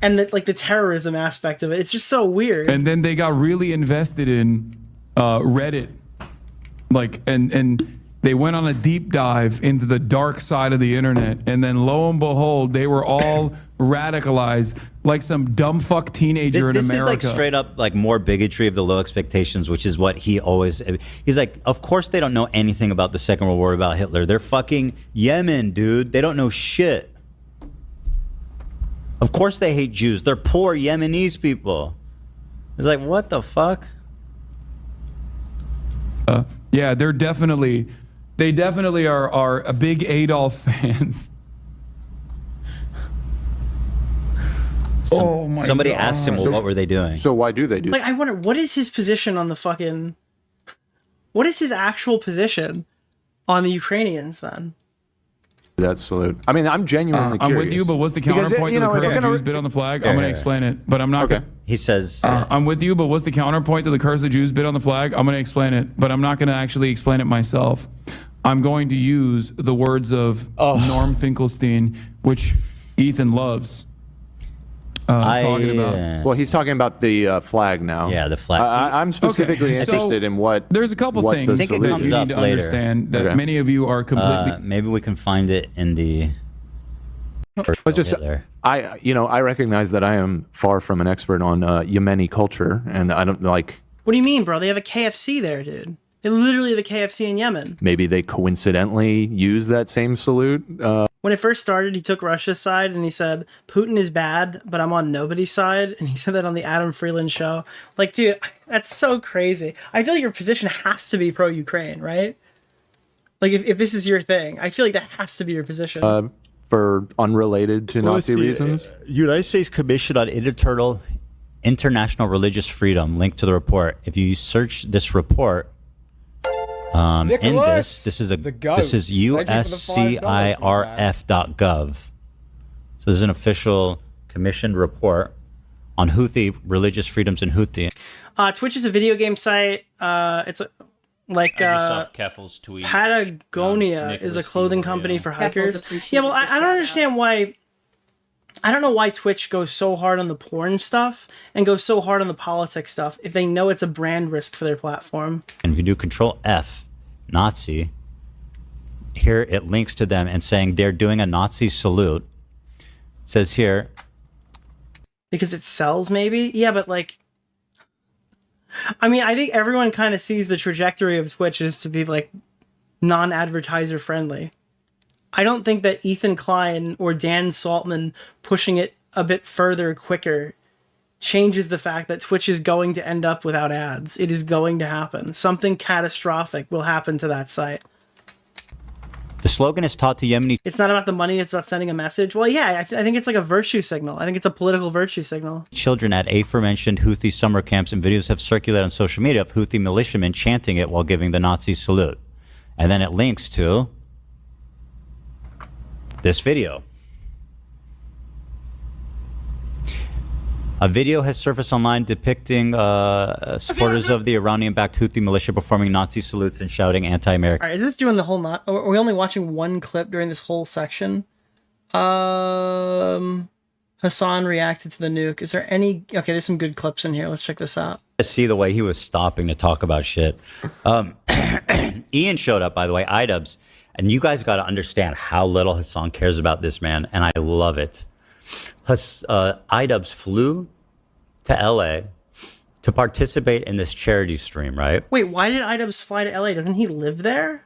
And the terrorism aspect of it. It's just so weird. And then they got really invested in Reddit. Like, and They went on a deep dive into the dark side of the internet, and then lo and behold, they were all radicalized like some dumb fuck teenager in America. This is like straight up like more bigotry of the low expectations, which is what he always. He's like, of course they don't know anything about the Second World War, about Hitler. They're fucking Yemen, dude. They don't know shit. Of course they hate Jews. They're poor Yemenis people. It's like, what the fuck? Yeah, they definitely are a big Adolf fans. Oh my Somebody God. asked him, well, what were they doing? So why do they do Like, I wonder, what is his position on the fucking... What is his actual position on the Ukrainians, then? that salute? I mean, I'm genuinely I'm curious. with you, but what's the Because, counterpoint you to know, the if curse you're the gonna- Jews bit on the flag? I'm going to explain it, but I'm not Okay. going to... He says... I'm with you, but what's the counterpoint to the curse the Jews bit on the flag? I'm going to explain it, but I'm not going to actually explain it myself. I'm going to use the words of Norm Finkelstein, which Ethan loves. Talking about. Well, he's talking about the flag now. Yeah, the flag. I'm specifically Okay, so interested in what. There's a couple what things the I think it that comes you up need to later. understand that Okay. many of you are completely. Maybe we can find it in the... But just I recognize that I am far from an expert on Yemeni culture, and I don't like. What do you mean, bro? They have a KFC there, dude. They literally have a KFC in Yemen. Maybe they coincidentally use that same salute. When it first started, he took Russia's side and he said, Putin is bad, but I'm on nobody's side. And he said that on the Adam Freeland show. Like, dude, that's so crazy. I feel like your position has to be pro-Ukraine, right? Like, if this is your thing, I feel like that has to be your position. For unrelated to Nazi reasons. United States Commission on International Religious Freedom, link to the report. If you search this report, in this is uscirf.gov. So this is an official commissioned report on Houthi religious freedoms in Houthi. Twitch is a video game site. It's like Keffals tweet. Patagonia is a clothing company for hikers. Yeah, well, I don't understand why. I don't know why Twitch goes so hard on the porn stuff and goes so hard on the politics stuff if they know it's a brand risk for their platform. And if you do Control F, Nazi, here it links to them and saying they're doing a Nazi salute. It says here. Because it sells, maybe? Yeah, but like... I mean, I think everyone kind of sees the trajectory of Twitch is to be like non-advertiser friendly. I don't think that Ethan Klein or Dan Saltman pushing it a bit further quicker changes the fact that Twitch is going to end up without ads. It is going to happen. Something catastrophic will happen to that site. The slogan is taught to Yemeni. It's not about the money, it's about sending a message. Well, yeah, I think it's like a virtue signal. I think it's a political virtue signal. Children at aforementioned Houthi summer camps, and videos have circulated on social media of Houthi militiamen chanting it while giving the Nazi salute. And then it links to this video. A video has surfaced online depicting supporters of the Iranian-backed Houthi militia performing Nazi salutes and shouting anti-American. All right, is this doing the whole not? Are we only watching one clip during this whole section? Hassan reacted to the nuke. Is there any? Okay, there's some good clips in here. Let's check this out. See the way he was stopping to talk about shit. Ian showed up, by the way, iDubbbz, and you guys got to understand how little Hassan cares about this man, and I love it. iDubbbz flew to LA to participate in this charity stream, right? Wait, why did iDubbbz fly to LA? Doesn't he live there?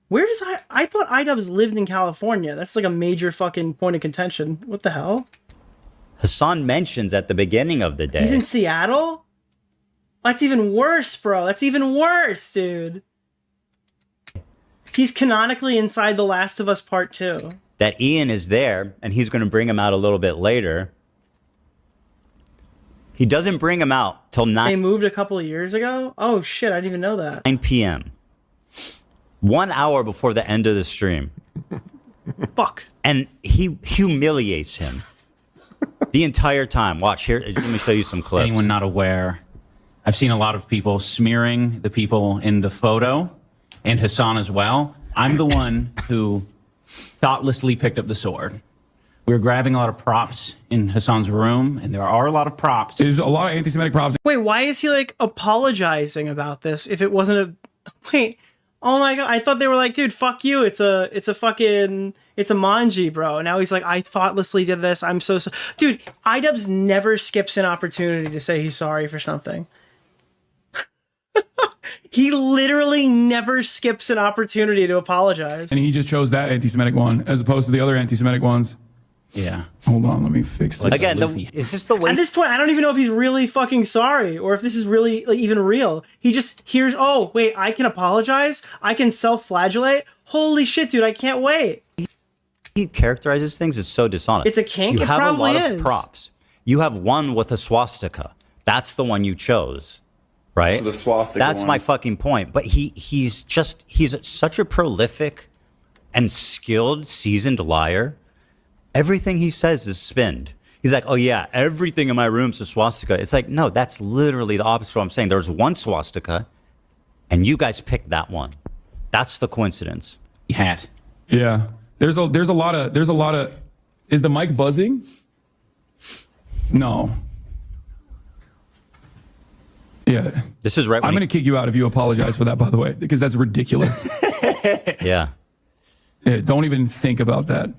Where does I thought iDubbbz lived in California. That's like a major fucking point of contention. What the hell? Hassan mentions at the beginning of the day. He's in Seattle? That's even worse, bro. That's even worse, dude. He's canonically inside The Last of Us Part 2. That Ian is there, and he's going to bring him out a little bit later. He doesn't bring him out till 9. They moved a couple of years ago? Oh shit, I didn't even know that. 9 p.m. 1 hour before the end of the stream. Fuck. And he humiliates him the entire time. Watch here. Let me show you some clips. Anyone not aware, I've seen a lot of people smearing the people in the photo, and Hassan as well. I'm the one who thoughtlessly picked up the sword. We were grabbing a lot of props in Hassan's room, and there are a lot of props. There's a lot of anti-Semitic props. Wait, why is he like apologizing about this if it wasn't a... Wait, Oh my god, I thought they were like, dude, fuck you. It's a manji, bro. Now he's like, I thoughtlessly did this. I'm so dude, iDubbbz never skips an opportunity to say he's sorry for something. He literally never skips an opportunity to apologize. And he just chose that anti-Semitic one as opposed to the other anti-Semitic ones. Yeah. Hold on, let me fix this. Again, it's just the way. At this point, I don't even know if he's really fucking sorry or if this is really like even real. He just hears, oh, wait, I can apologize? I can self-flagellate? Holy shit, dude, I can't wait. He characterizes things as so dishonest. It's a kink? You It have probably a lot is. of props. You have one with a swastika. That's the one you chose, right? The swastika That's one. my fucking point. But he's such a prolific and skilled, seasoned liar. Everything he says is spinned. He's like, oh yeah, everything in my room's a swastika. It's like, no, that's literally the opposite of what I'm saying. There's one swastika, and you guys picked that one. That's the coincidence. Hat. Yeah. There's a lot of. Is the mic buzzing? No. Yeah. This is right. I'm going to kick you out if you apologize for that, by the way, because that's ridiculous. Yeah. Don't even think about that.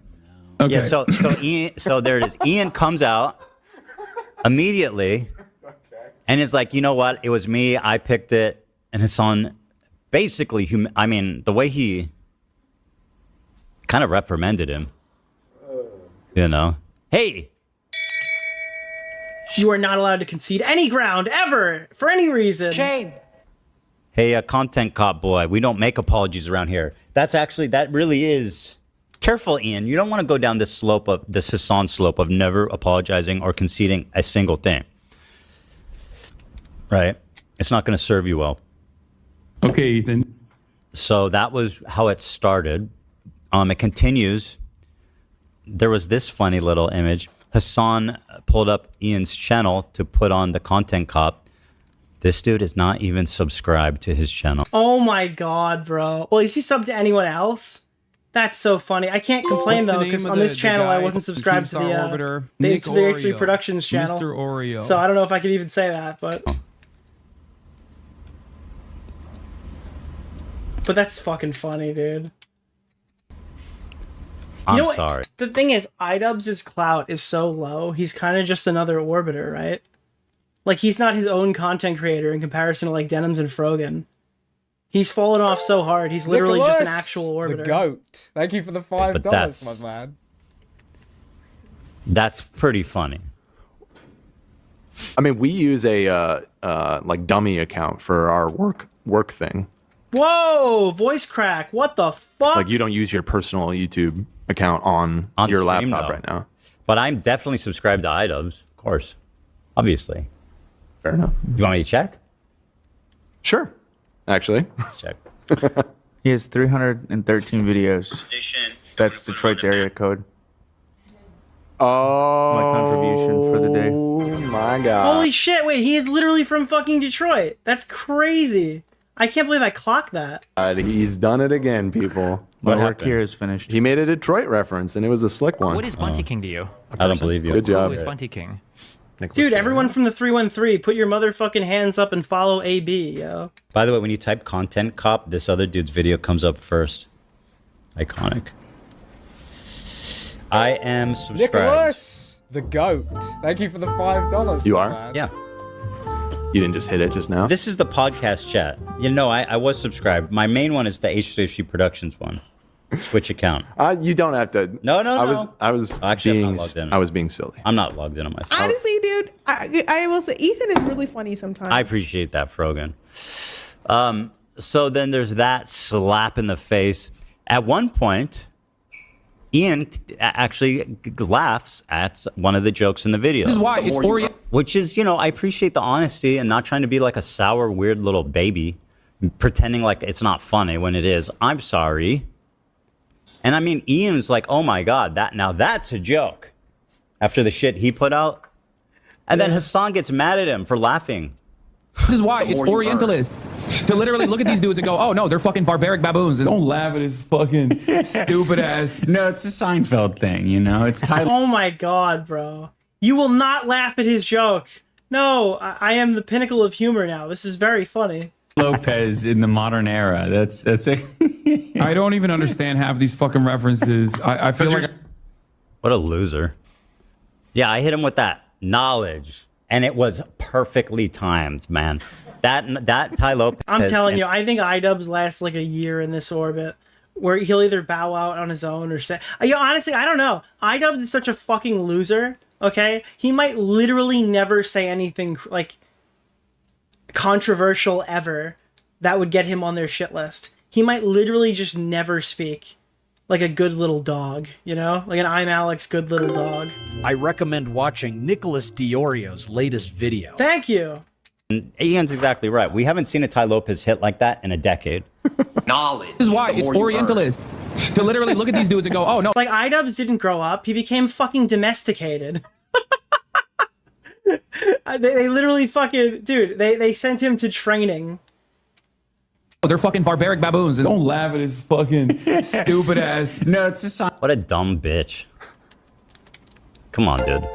Okay. Yeah, so there it is. Ian comes out immediately and is like, you know what? It was me. I picked it. And Hassan basically, the way he kind of reprimanded him, you know, hey. You are not allowed to concede any ground ever for any reason. Shame. Hey, content cop boy, we don't make apologies around here. That really is. Careful, Ian. You don't want to go down this Hassan slope of never apologizing or conceding a single thing. Right? It's not going to serve you well. Okay, Ethan. So that was how it started. It continues. There was this funny little image. Hassan pulled up Ian's channel to put on the content cop. This dude is not even subscribed to his channel. Oh my god, bro. Well, is he subbed to anyone else? That's so funny. I can't complain though, because on this channel I wasn't subscribed to the H3 Productions channel. Mr. Oreo. So I don't know if I could even say that, but that's fucking funny, dude. I'm sorry. The thing is, iDubbbz's clout is so low, he's kind of just another orbiter, right? Like, he's not his own content creator in comparison to, like, Denims and Frogan. He's fallen off so hard, he's literally just an actual orbiter. The GOAT. Thank you for the $5, my man. That's pretty funny. I mean, we use a like dummy account for our work thing. Whoa! Voice crack. What the fuck? Like, you don't use your personal YouTube account on your stream, laptop though. right now. But I'm definitely subscribed to iDubbbz, of course. Obviously. Fair enough. You want me to check? Sure. Actually. Let's check. He has 313 videos. That's Detroit's area code. Oh. My contribution for the day. Oh my god. Holy shit, wait, he is literally from fucking Detroit. That's crazy. I can't believe I clocked that. He's done it again, people. My work here is finished. He made a Detroit reference, and it was a slick one. What is Bunty King to you? I don't believe you. Good job. Who is Bunty King? Dude, everyone from the 313, put your motherfucking hands up and follow AB, yo. By the way, when you type content cop, this other dude's video comes up first. Iconic. I am subscribed. Nicholas, the GOAT. Thank you for the $5. You my are? man. Yeah. You didn't just hit it just now? This is the podcast chat. You know, I was subscribed. My main one is the H3 Productions one. Switch account. You don't have to. No. I was Actually, I'm not logged in. I was being silly. I'm not logged in on my phone. Honestly, dude, I will say Ethan is really funny sometimes. I appreciate that, Frogan. So then there's that slap in the face. At one point, Ian actually laughs at one of the jokes in the video. This is why it's Orient. Which is, you know, I appreciate the honesty and not trying to be like a sour, weird little baby, pretending like it's not funny when it is. I'm sorry. And I mean, Ian's like, oh my God, that's a joke. After the shit he put out. And then Hassan gets mad at him for laughing. This is why it's Orientalist. To literally look at these dudes and go, oh no, they're fucking barbaric baboons. And don't laugh at his fucking stupid ass. No, it's a Seinfeld thing, you know? It's Tyler. Oh my god, bro. You will not laugh at his joke. No, I am the pinnacle of humor now. This is very funny. Lopez in the modern era. That's it. I don't even understand half these fucking references. I feel like what a loser. Yeah, I hit him with that knowledge, and it was perfectly timed, man. That Ty Lopez. I'm telling you, I think iDubbbz lasts like a year in this orbit, where he'll either bow out on his own or say, honestly, I don't know. iDubbbz is such a fucking loser. Okay, he might literally never say anything like controversial ever that would get him on their shit list. He might literally just never speak, like a good little dog, you know, like an I'm Alex good little dog. I recommend watching Nicholas DeOrio's latest video. Thank you. Ian's exactly right. We haven't seen a Ty Lopez hit like that in a decade. Knowledge. This is why it's Orientalist. To literally look at these dudes and go, oh no. Like iDubbbz didn't grow up. He became fucking domesticated. They literally fucking, dude, they sent him to training. Oh, they're fucking barbaric baboons. Don't laugh at his fucking stupid ass. No, it's just what a dumb bitch. Come on, dude.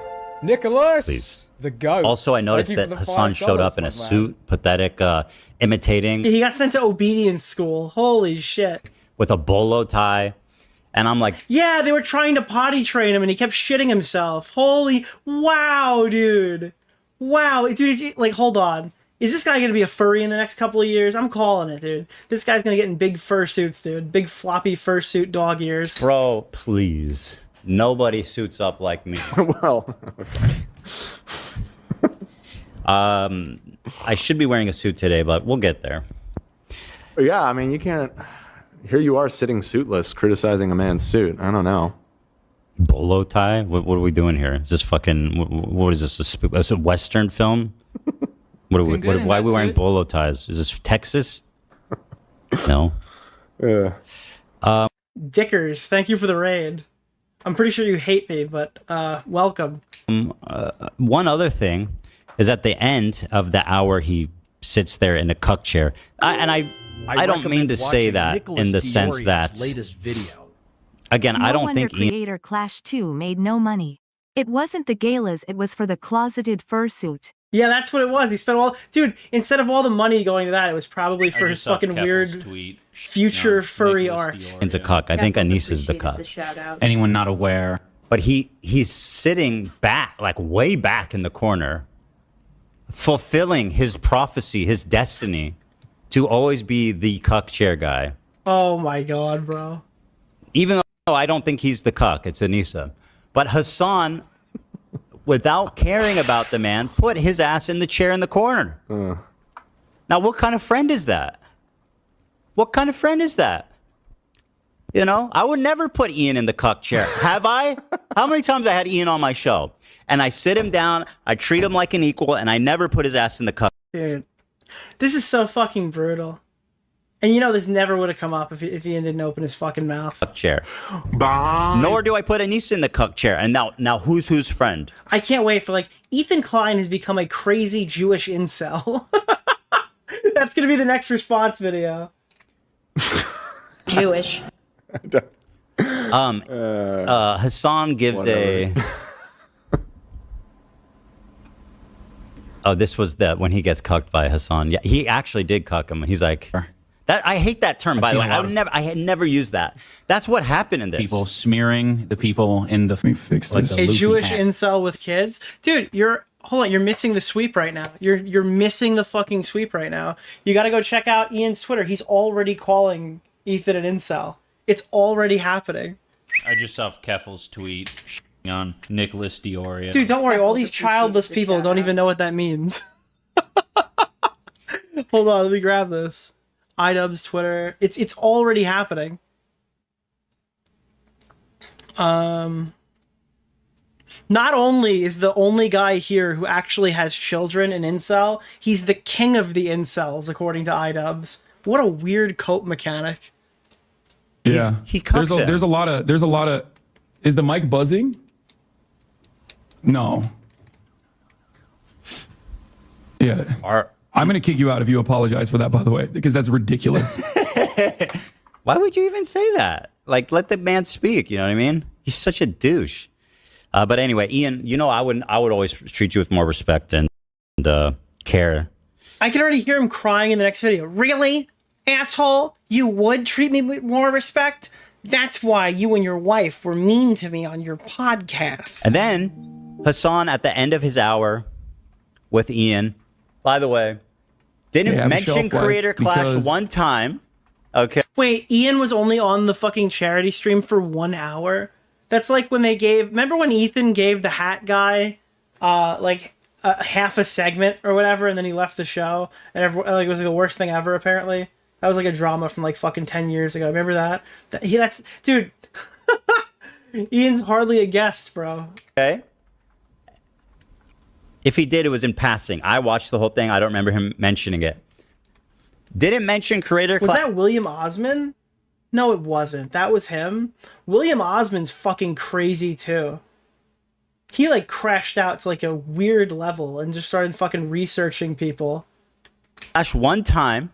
Nicholas, please. The goat. Also, I noticed that Hassan showed up in a suit, pathetic, imitating. He got sent to obedience school. Holy shit. With a bolo tie. And I'm like, yeah, they were trying to potty train him and he kept shitting himself. Holy, wow, dude. Wow, dude, like, hold on. Is this guy going to be a furry in the next couple of years? I'm calling it, dude. This guy's going to get in big fursuits, dude. Big floppy fursuit dog ears. Bro, please. Nobody suits up like me. Well, okay. I should be wearing a suit today, but we'll get there. Yeah, I mean, you can't... Here you are sitting suitless, criticizing a man's suit. I don't know. Bolo tie? What are we doing here? Is this fucking... What is this? Is a Western film? Why are we wearing bolo ties? Is this Texas? No. Dickers, thank you for the raid. I'm pretty sure you hate me, but welcome. One other thing is at the end of the hour he sits there in a cuck chair. I don't mean to say that Nicholas in the DeOrio's sense that... latest video. Again, I don't think... Creator Clash 2 made no money. It wasn't the galas, it was for the closeted fursuit. Yeah, that's what it was. He spent all... Dude, instead of all the money going to that, it was probably for his fucking weird future furry arc. Into cuck. I think Anissa's the cuck. Anyone not aware. But he's sitting back, like way back in the corner, fulfilling his prophecy, his destiny, to always be the cuck chair guy. Oh my god, bro. Even though I don't think he's the cuck, it's Anissa. But Hassan, without caring about the man, put his ass in the chair in the corner. Now, what kind of friend is that? What kind of friend is that? You know, I would never put Ian in the cuck chair. Have I? How many times I had Ian on my show? And I sit him down, I treat him like an equal, and I never put his ass in the cuck. Dude, this is so fucking brutal. And you know this never would have come up if Ian didn't open his fucking mouth. Cuck chair. Bye. Nor do I put Anissa in the cuck chair. And now who's friend? I can't wait for, like, Ethan Klein has become a crazy Jewish incel. That's going to be the next response video. Jewish. Hassan gives Oh, this was when he gets cucked by Hassan. Yeah, he actually did cuck him. He's like, I hate that term, by the way. I had never used that. That's what happened in this. People smearing the people in the... A Jewish incel with kids? Dude, hold on, you're missing the sweep right now. You're missing the fucking sweep right now. You gotta go check out Ian's Twitter. He's already calling Ethan an incel. It's already happening. I just saw Keffals tweet on Nicholas DeOrio. Dude, don't worry. All these childless people don't even know what that means. Hold on, let me grab this. iDubbbz Twitter. It's already happening. Not only is the only guy here who actually has children an incel, he's the king of the incels, according to iDubbbz. What a weird cope mechanic. Yeah, he cucks him. There's a lot of. Is the mic buzzing? No. Yeah. I'm gonna kick you out if you apologize for that, by the way, because that's ridiculous. Why would you even say that? Like, let the man speak. You know what I mean? He's such a douche. But anyway, Ian, you know, I would always treat you with more respect and care. I can already hear him crying in the next video. Really? Asshole? You would treat me with more respect? That's why you and your wife were mean to me on your podcast. And then Hassan, at the end of his hour with Ian, by the way, didn't mention Creator Clash one time. Okay. Wait, Ian was only on the fucking charity stream for 1 hour? That's like when they gave... Remember when Ethan gave the hat guy, like, half a segment or whatever, and then he left the show? And everyone, like, it was like the worst thing ever, apparently? That was like a drama from like fucking 10 years ago. Remember that? That's... Dude. Ian's hardly a guest, bro. Okay. If he did, it was in passing. I watched the whole thing. I don't remember him mentioning it. Didn't mention Creator Clash. Was that William Osman? No, it wasn't. That was him. William Osman's fucking crazy too. He like crashed out to like a weird level and just started fucking researching people. Clash one time.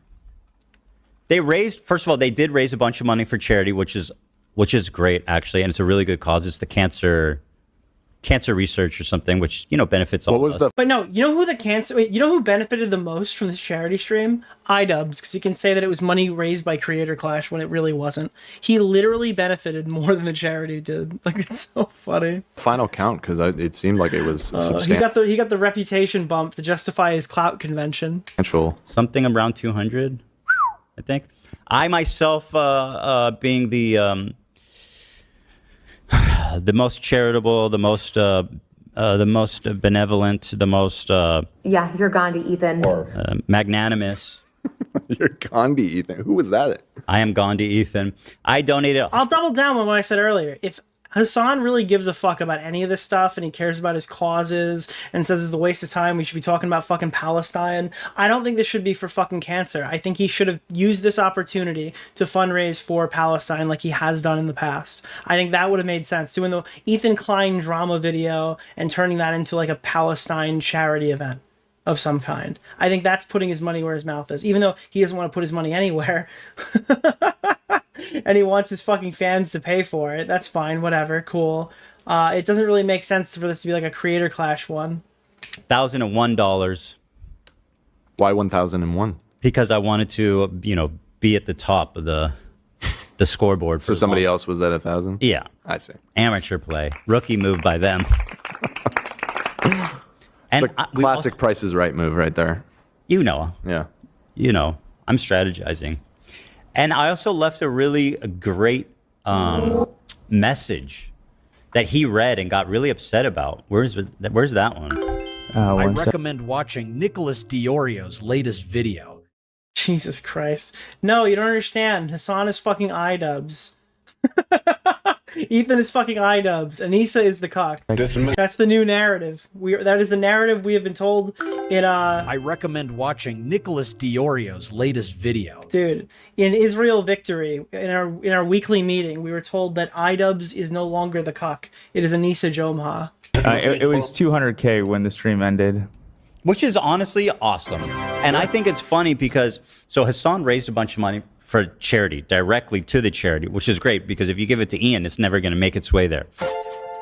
They raised, first of all, they did raise a bunch of money for charity, which is great actually, and it's a really good cause. It's the cancer research or something, which, you know, benefits all of us. But no, you know who you know who benefited the most from this charity stream? iDubbbz, because you can say that it was money raised by Creator Clash when it really wasn't. He literally benefited more than the charity did. Like, it's so funny. Final count, because it seemed like it was substantial. He got the reputation bump to justify his clout convention. Something around 200, I think. I myself, being the most charitable, the most benevolent, the most yeah, you're Gandhi, Ethan. magnanimous. You're Gandhi, Ethan. Who was that? I am Gandhi, Ethan. I donated. I'll double down on what I said earlier. If Hassan really gives a fuck about any of this stuff and he cares about his causes and says it's a waste of time, we should be talking about fucking Palestine, I don't think this should be for fucking cancer. I think he should have used this opportunity to fundraise for Palestine like he has done in the past. I think that would have made sense. Doing the Ethan Klein drama video and turning that into like a Palestine charity event of some kind. I think that's putting his money where his mouth is, even though he doesn't want to put his money anywhere. And he wants his fucking fans to pay for it. That's fine, whatever, cool. It doesn't really make sense for this to be like a Creator Clash one. $1,001. Why 1,001? Because I wanted to, you know, be at the top of the scoreboard. So somebody else was at 1,000? Yeah. I see. Amateur play. Rookie move by them. And classic Price is Right move right there. You know. Yeah. You know, I'm strategizing. And I also left a really great message that he read and got really upset about. Where's that one? I recommend watching Nicholas DeOrio's latest video. Jesus Christ. No, you don't understand. Hassan is fucking iDubbbz. Ethan is fucking iDubbbz. Anissa is the cock. That's the new narrative. That is the narrative we have been told in I recommend watching Nicholas DeOrio's latest video. Dude, in Israel Victory, in our weekly meeting, we were told that iDubbbz is no longer the cock. It is Anissa Jomha. It was 200K when the stream ended. Which is honestly awesome. And I think it's funny because, so Hassan raised a bunch of money for charity, directly to the charity, which is great because if you give it to Ian, it's never going to make its way there.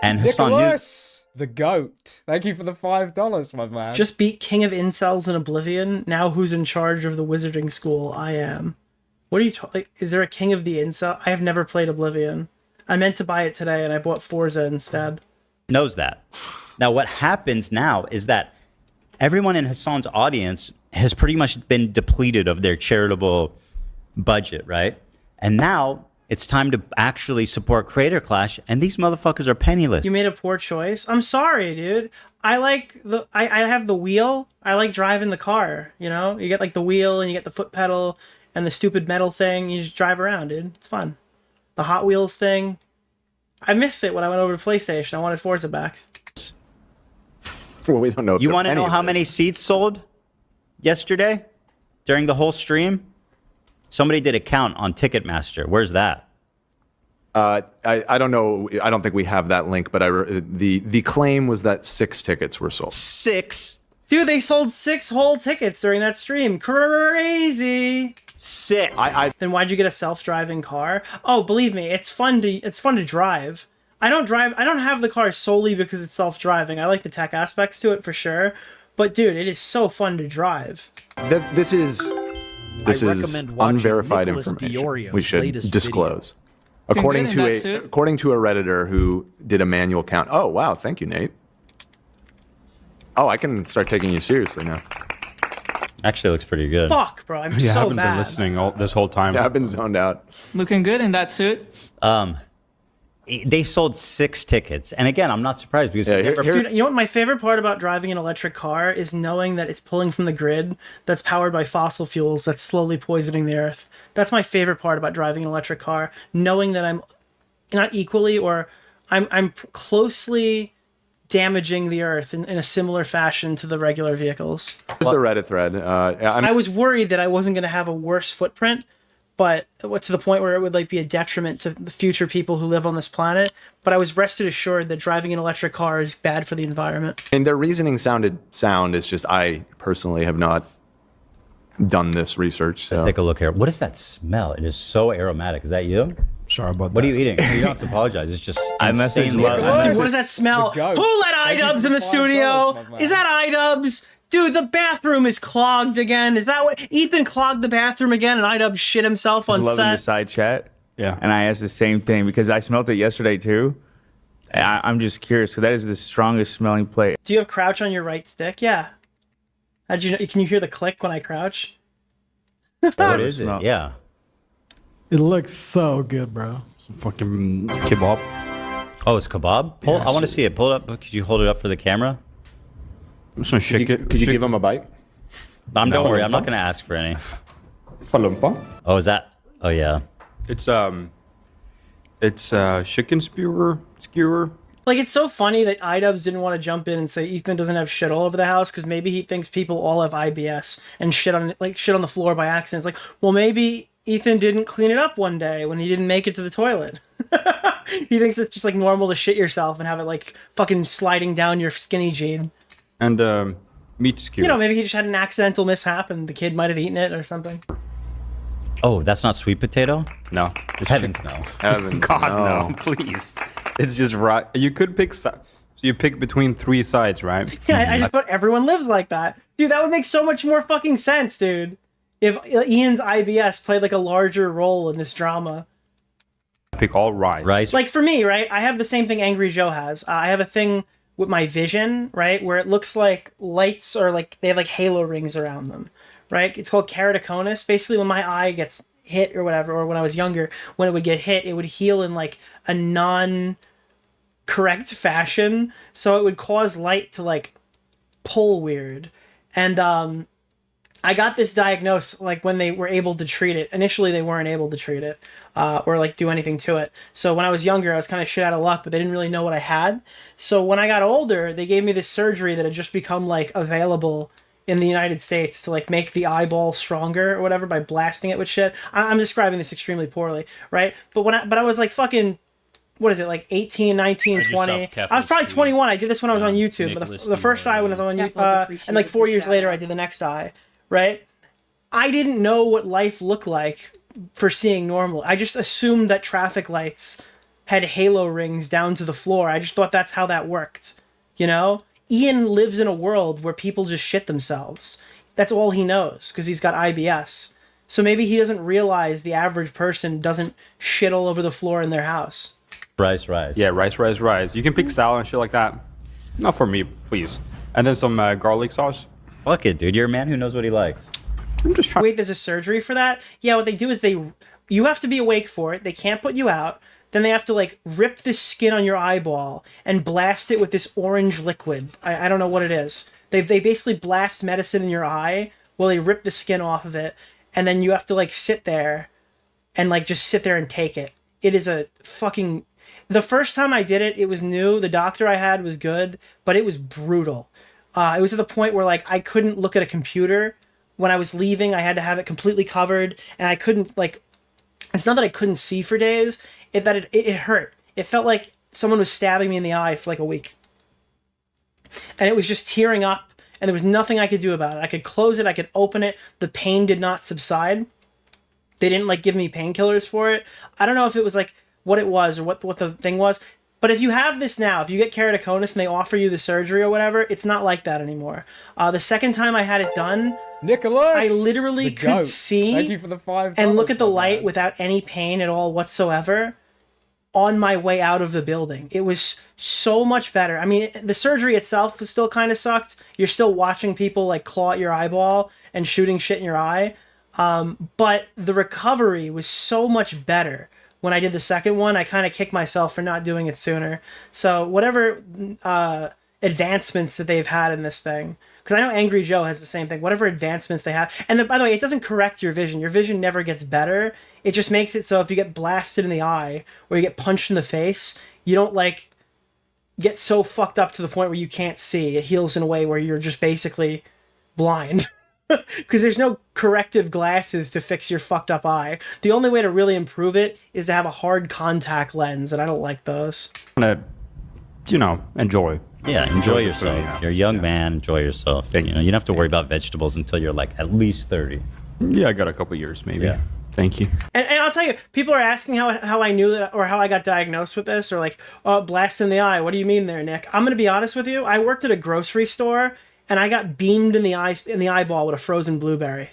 And Hassan Nicholas, the goat. Thank you for the $5, my man. Just beat King of Incels in Oblivion. Now who's in charge of the wizarding school? I am. What are you talking? Is there a King of the Incel? I have never played Oblivion. I meant to buy it today and I bought Forza instead. knows that. Now, what happens now is that everyone in Hassan's audience has pretty much been depleted of their charitable budget, right? And now it's time to actually support Creator Clash, and these motherfuckers are penniless. You made a poor choice. I'm sorry, dude. I like the I have the wheel. I like driving the car, you know? You get like the wheel and you get the foot pedal and the stupid metal thing. You just drive around, dude. It's fun. The Hot Wheels thing. I missed it when I went over to PlayStation. I wanted Forza back. Well, we don't know. You want to know how many seats sold yesterday during the whole stream? Somebody did a count on Ticketmaster. Where's that? I don't know. I don't think we have that link, but the claim was that 6 tickets were sold. 6? Dude, they sold 6 whole tickets during that stream. Crazy. 6. Then why'd you get a self-driving car? Oh, believe me, it's fun to drive. I don't have the car solely because it's self-driving. I like the tech aspects to it for sure. But dude, it is so fun to drive. This is recommend watching unverified Nicholas information. DeOrio's We should latest disclose. video. According Good to in that a suit. according to a redditor who did a manual count. Oh wow, thank you, Nate. Oh, I can start taking you seriously now. Actually, looks pretty good. Fuck, bro, I'm Yeah, I so haven't bad. been listening this whole time. Yeah, I've been zoned out. Looking good in that suit. They sold 6 tickets, and again, I'm not surprised because Dude, you know what my favorite part about driving an electric car is knowing that it's pulling from the grid that's powered by fossil fuels that's slowly poisoning the earth. That's my favorite part about driving an electric car, knowing that I'm not equally or I'm closely damaging the earth in a similar fashion to the regular vehicles. Here's the Reddit thread. I was worried that I wasn't going to have a worse footprint, but to the point where it would like be a detriment to the future people who live on this planet. But I was rested assured that driving an electric car is bad for the environment. And their reasoning sounded sound. It's just I personally have not done this research. So. Let's take a look here. What is that smell? It is so aromatic. Is that you? Sorry about that. What are you eating? You don't have to apologize. It's just I messaged insanely Love. aromatic. What does that smell? Who let iDubbbz in the studio? Is that iDubbbz? Dude, the bathroom is clogged again. Is that what Ethan clogged the bathroom again and iDubbbz shit himself on Love in the set? side chat. Yeah. And I asked the same thing because I smelled it yesterday too. I'm just curious because that is the strongest smelling plate. Do you have crouch on your right stick? Yeah. How'd you know? Can you hear the click when I crouch? What is it? Yeah. It looks so good, bro. Some fucking kebab. Oh, it's kebab? Pull, Yes. I want to see it. Pull it up. Could you hold it up for the camera? Some Could you give him a bite? Don't worry. I'm not going to ask for any. Falumpa. Oh, is that? Oh, yeah. It's chicken skewer. Like, it's so funny that iDubbbz didn't want to jump in and say Ethan doesn't have shit all over the house because maybe he thinks people all have IBS and shit on the floor by accident. It's like, well, maybe Ethan didn't clean it up one day when he didn't make it to the toilet. He thinks it's just like normal to shit yourself and have it like fucking sliding down your skinny jean. And meat skewer. You know, maybe he just had an accidental mishap and the kid might have eaten it or something. Oh, that's not sweet potato? No. Heavens no. Heavens God, no. Please. It's just right. You could pick... So you pick between 3 sides, right? Yeah, I just thought everyone lives like that. Dude, that would make so much more fucking sense, dude. If Ian's IBS played like a larger role in this drama. Pick all rice. Like for me, right? I have the same thing Angry Joe has. I have a thing with my vision, right? Where it looks like lights or like they have like halo rings around them, right? It's called keratoconus. Basically, when my eye gets hit or whatever, or when I was younger, when it would get hit, it would heal in like a non-correct fashion. So it would cause light to like pull weird. And I got this diagnosed like when they were able to treat it. Initially, they weren't able to treat it or like do anything to it. So when I was younger, I was kind of shit out of luck, but they didn't really know what I had. So when I got older, they gave me this surgery that had just become like available in the United States to like make the eyeball stronger or whatever by blasting it with shit. I'm describing this extremely poorly, right? But I was like fucking, what is it, like 18, 19, 20? I was probably 21. I did this when I was on YouTube. But the first eye when I was on YouTube, and like 4 years later, I did the next eye, right? I didn't know what life looked like for seeing normal. I just assumed that traffic lights had halo rings down to the floor. I just thought that's how that worked, you know? Ian lives in a world where people just shit themselves. That's all he knows because he's got IBS. So maybe he doesn't realize the average person doesn't shit all over the floor in their house. Rice. Yeah, rice. You can pick salad and shit like that. Not for me, please. And then some garlic sauce. Fuck it, dude. You're a man who knows what he likes. I'm just trying. Wait, there's a surgery for that? Yeah, what they do is you have to be awake for it. They can't put you out. Then they have to like rip the skin on your eyeball and blast it with this orange liquid. I don't know what it is. They basically blast medicine in your eye while they rip the skin off of it. And then you have to like sit there and like just sit there and take it. It is a fucking... The first time I did it, it was new. The doctor I had was good, but it was brutal. It was at the point where like I couldn't look at a computer. When I was leaving, I had to have it completely covered, and I couldn't like... It's not that I couldn't see for days, it hurt. It felt like someone was stabbing me in the eye for like a week. And it was just tearing up, and there was nothing I could do about it. I could close it, I could open it. The pain did not subside. They didn't like give me painkillers for it. I don't know if it was like what it was or what the thing was. But if you have this now, if you get keratoconus and they offer you the surgery or whatever, it's not like that anymore. The second time I had it done, Nicholas, I literally could see Thank you for the $5 and look at the light without any pain at all whatsoever on my way out of the building. It was so much better. I mean, the surgery itself was still kind of sucked. You're still watching people like claw at your eyeball and shooting shit in your eye. But the recovery was so much better. When I did the second one, I kind of kicked myself for not doing it sooner. So whatever advancements that they've had in this thing, because I know Angry Joe has the same thing, whatever advancements they have. And then, by the way, it doesn't correct your vision. Your vision never gets better. It just makes it so if you get blasted in the eye or you get punched in the face, you don't like get so fucked up to the point where you can't see. It heals in a way where you're just basically blind. Because there's no corrective glasses to fix your fucked up eye. The only way to really improve it is to have a hard contact lens, and I don't like those. Enjoy. Yeah, enjoy yourself. You're a young man, enjoy yourself. You don't have to worry about vegetables until you're like at least 30. Yeah, I got a couple years maybe. Yeah. Thank you. And I'll tell you, people are asking how I knew that or how I got diagnosed with this, or like, oh, blast in the eye. What do you mean there, Nick? I'm going to be honest with you. I worked at a grocery store, and I got beamed in the eyeball with a frozen blueberry.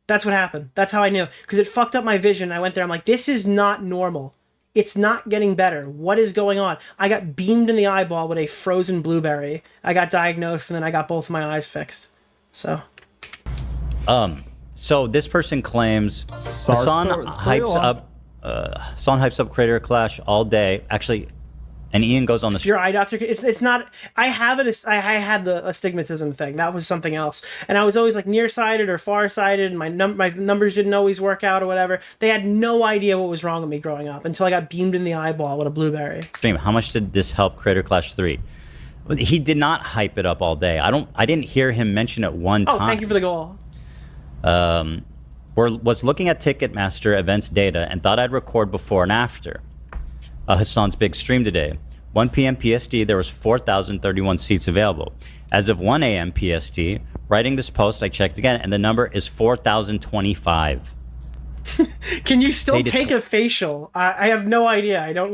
That's what happened. That's how I knew. Because it fucked up my vision. I went there, I'm like, this is not normal. It's not getting better. What is going on? I got beamed in the eyeball with a frozen blueberry. I got diagnosed, and then I got both of my eyes fixed. So this person claims Hassan hypes up Creator Clash all day. Actually, and Ian goes on the your eye doctor. It's not. I have it. I had the astigmatism thing. That was something else. And I was always like nearsighted or farsighted. And my numbers didn't always work out or whatever. They had no idea what was wrong with me growing up until I got beamed in the eyeball with a blueberry. Stream. How much did this help Creator Clash 3? He did not hype it up all day. I didn't hear him mention it one time. Oh, thank you for the goal. Was looking at Ticketmaster events data and thought I'd record before and after Hassan's big stream today. 1 p.m. PST, there was 4,031 seats available. As of 1 a.m. PST, writing this post, I checked again, and the number is 4,025. Can you still take a facial? I have no idea.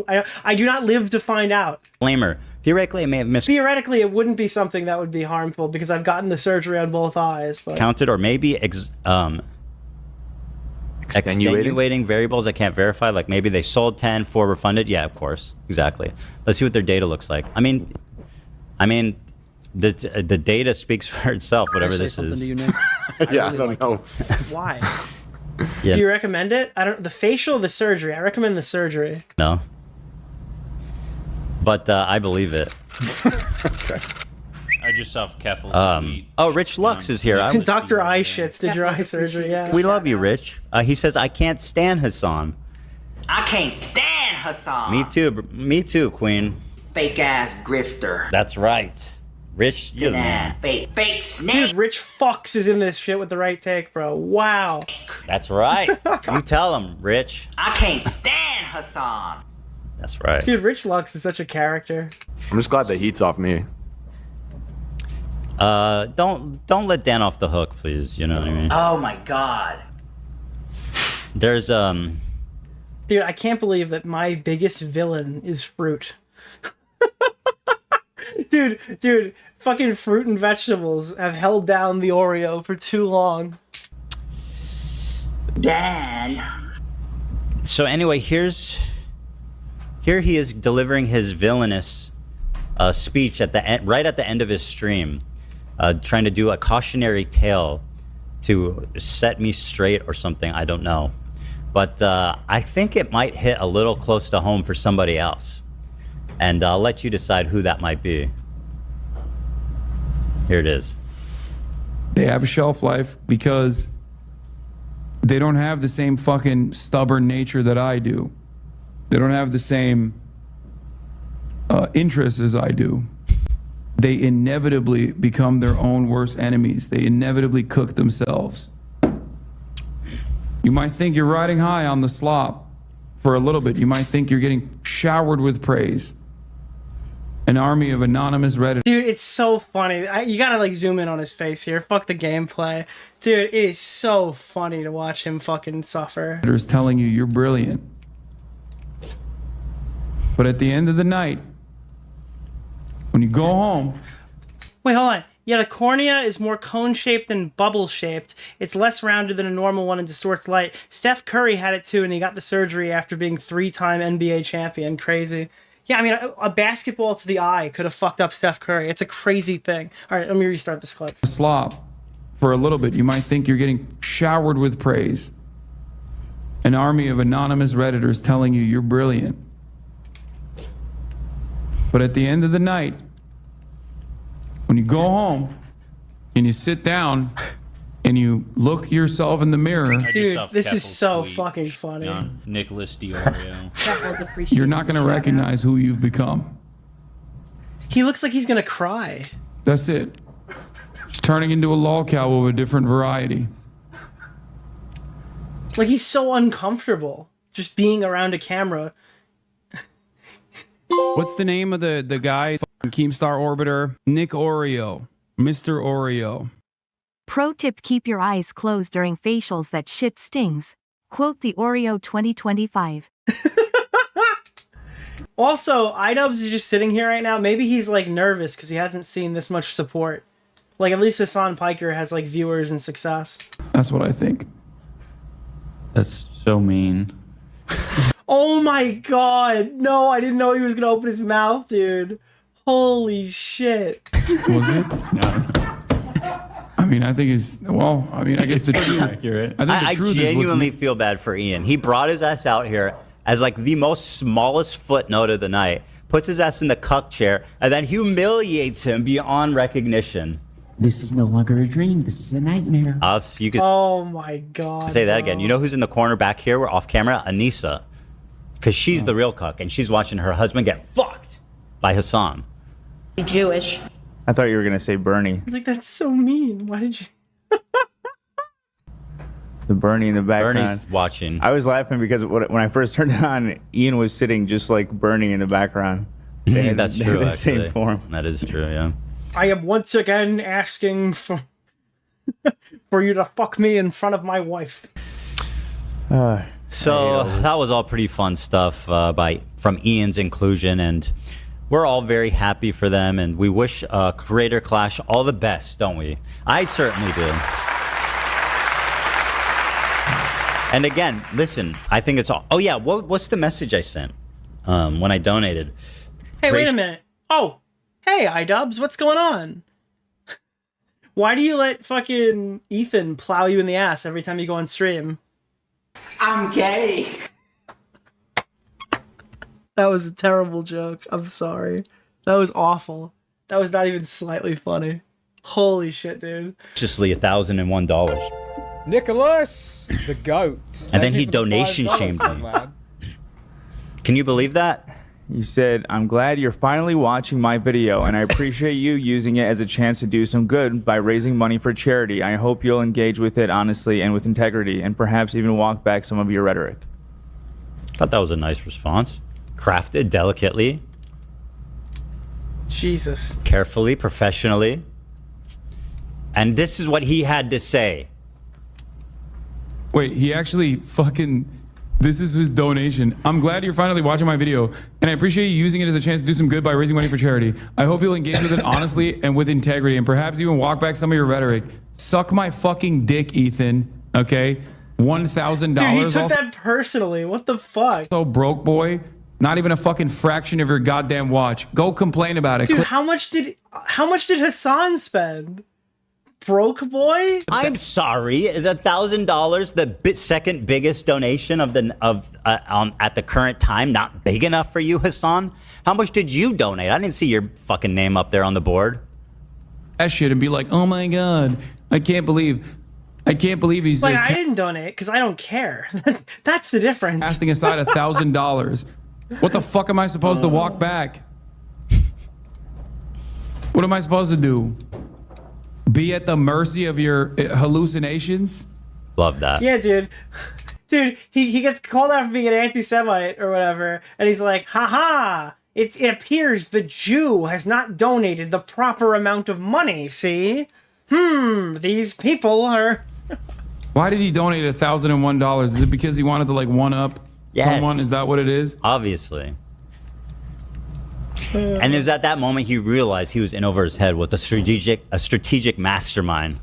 I do not live to find out. Disclaimer. Theoretically, I may have missed. Theoretically, it wouldn't be something that would be harmful because I've gotten the surgery on both eyes. But counted or maybe extenuating variables I can't verify. Like maybe they sold 10, 4 refunded. Yeah, of course, exactly. Let's see what their data looks like. I mean, the data speaks for itself. Whatever this is. To you, Nick? I don't know. Why? Yeah. Do you recommend it? The facial, the surgery. I recommend the surgery. No. But I believe it. Okay. I just saw Keffals tweet. Oh, Rich Lux is here. Dr. Eye Shits did your eye surgery. Yeah. We love you, Rich. He says, I can't stand Hassan. I can't stand Hassan. Me too, Queen. Fake ass grifter. That's right. Rich, you're the man. Fake snake. Dude, Rich Fox is in this shit with the right take, bro. Wow. That's right. You tell him, Rich. I can't stand Hassan. That's right. Dude, Rich Lux is such a character. I'm just glad the heat's off me. Don't let Dan off the hook, please. You know what I mean? Oh my god. There's Dude, I can't believe that my biggest villain is fruit. Dude, fucking fruit and vegetables have held down the Oreo for too long. Dan. So anyway, here he is delivering his villainous speech at the end, right at the end of his stream, trying to do a cautionary tale to set me straight or something. I don't know, but I think it might hit a little close to home for somebody else, and I'll let you decide who that might be. Here it is. They have a shelf life because they don't have the same fucking stubborn nature that I do. They don't have the same interests as I do. They inevitably become their own worst enemies. They inevitably cook themselves. You might think you're riding high on the slop for a little bit. You might think you're getting showered with praise. An army of anonymous Reddit. Dude, it's so funny. You gotta like zoom in on his face here. Fuck the gameplay. Dude, it is so funny to watch him fucking suffer. Telling you you're brilliant. But at the end of the night, when you go home... Wait, hold on. Yeah, the cornea is more cone-shaped than bubble-shaped. It's less rounded than a normal one and distorts light. Steph Curry had it too, and he got the surgery after being 3-time NBA champion. Crazy. Yeah, I mean, a basketball to the eye could have fucked up Steph Curry. It's a crazy thing. All right, let me restart this clip. Slop, for a little bit, you might think you're getting showered with praise. An army of anonymous Redditors telling you you're brilliant. But at the end of the night, when you go home and you sit down and you look yourself in the mirror, dude, this is so fucking funny. Nicholas DeOrio. You're not going to recognize who you've become. He looks like he's going to cry. That's it. It's turning into a lolcow of a different variety. Like, he's so uncomfortable just being around a camera. What's the name of the guy? Keemstar Orbiter? Nick Oreo. Mr. Oreo. Pro tip: keep your eyes closed during facials. That shit stings. Quote the Oreo 2025. Also, iDubbbz is just sitting here right now. Maybe he's like nervous because he hasn't seen this much support. Like, at least Hassan Piker has like viewers and success. That's what I think. That's so mean. Oh my god. No, I didn't know he was going to open his mouth, dude. Holy shit. Was it? No. I mean, I think it's, well, I mean, I guess the truth. Accurate. I genuinely feel bad for Ian. He brought his ass out here as like the most smallest footnote of the night, puts his ass in the cuck chair, and then humiliates him beyond recognition. This is no longer a dream. This is a nightmare. You could oh my god. say that again. You know who's in the corner back here? We're off camera. Anissa. Because she's the real cuck, and she's watching her husband get fucked by Hassan. Jewish. I thought you were gonna say Bernie. I was like, that's so mean. Why did you? The Bernie in the background. Bernie's watching. I was laughing because when I first turned it on, Ian was sitting just like Bernie in the background. That's true. The Actually, same form. That is true. Yeah. I am once again asking for for you to fuck me in front of my wife. So that was all pretty fun stuff from Ian's inclusion, and we're all very happy for them, and we wish Creator Clash all the best, don't we? I certainly do. And again, listen, I think it's all. Oh yeah, what's the message I sent when I donated? Hey, wait a minute. Oh, hey, iDubbbz, what's going on? Why do you let fucking Ethan plow you in the ass every time you go on stream? I'm gay. That was a terrible joke. I'm sorry. That was awful. That was not even slightly funny. Holy shit, dude. Graciously $1,001. Nicholas, the goat. And then he donation shamed me. Can you believe that? You said, I'm glad you're finally watching my video, and I appreciate you using it as a chance to do some good by raising money for charity. I hope you'll engage with it honestly and with integrity, and perhaps even walk back some of your rhetoric. I thought that was a nice response. Crafted delicately. Jesus. Carefully, professionally. And this is what he had to say. Wait, he actually fucking... This is his donation. I'm glad you're finally watching my video, and I appreciate you using it as a chance to do some good by raising money for charity. I hope you'll engage with it honestly and with integrity, and perhaps even walk back some of your rhetoric. Suck my fucking dick, Ethan. Okay? $1,000. Dude, he took that personally. What the fuck? So broke, boy. Not even a fucking fraction of your goddamn watch. Go complain about it. Dude, how much did Hassan spend? Broke boy? I'm sorry. Is $1,000 the second biggest donation at the current time not big enough for you, Hassan? How much did you donate? I didn't see your fucking name up there on the board. That shit and be like, oh my god, I can't believe he's like, I didn't donate because I don't care. That's the difference. Casting aside $1,000. What the fuck am I supposed to walk back? What am I supposed to do? Be at the mercy of your hallucinations? Love that. Yeah, dude. Dude, he gets called out for being an anti-Semite or whatever, and he's like, haha, it appears the Jew has not donated the proper amount of money, see? These people are... Why did he donate $1,001? Is it because he wanted to like one-up someone? Is that what it is? Obviously. And it was at that moment he realized he was in over his head with a strategic mastermind.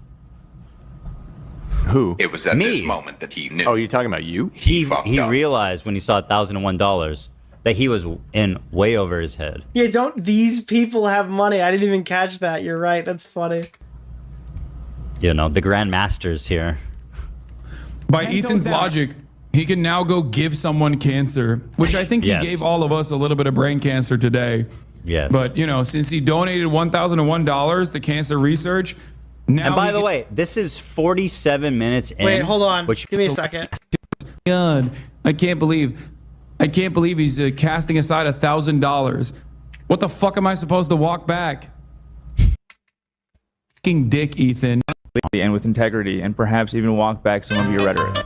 Who? It was at this moment that he knew. Oh, you're talking about you? He realized when he saw $1,001 that he was in way over his head. Yeah, don't these people have money? I didn't even catch that. You're right. That's funny. You know, the Grand Masters here. By Ethan's logic, he can now go give someone cancer, which I think he gave all of us a little bit of brain cancer today. Yes. But, you know, since he donated $1,001 to cancer research, now. And by the way, this is 47 minutes in. Wait, hold on. Which Give me a second. God, I can't believe he's casting aside $1,000. What the fuck am I supposed to walk back? Fucking dick, Ethan. And with integrity, and perhaps even walk back some of your rhetoric.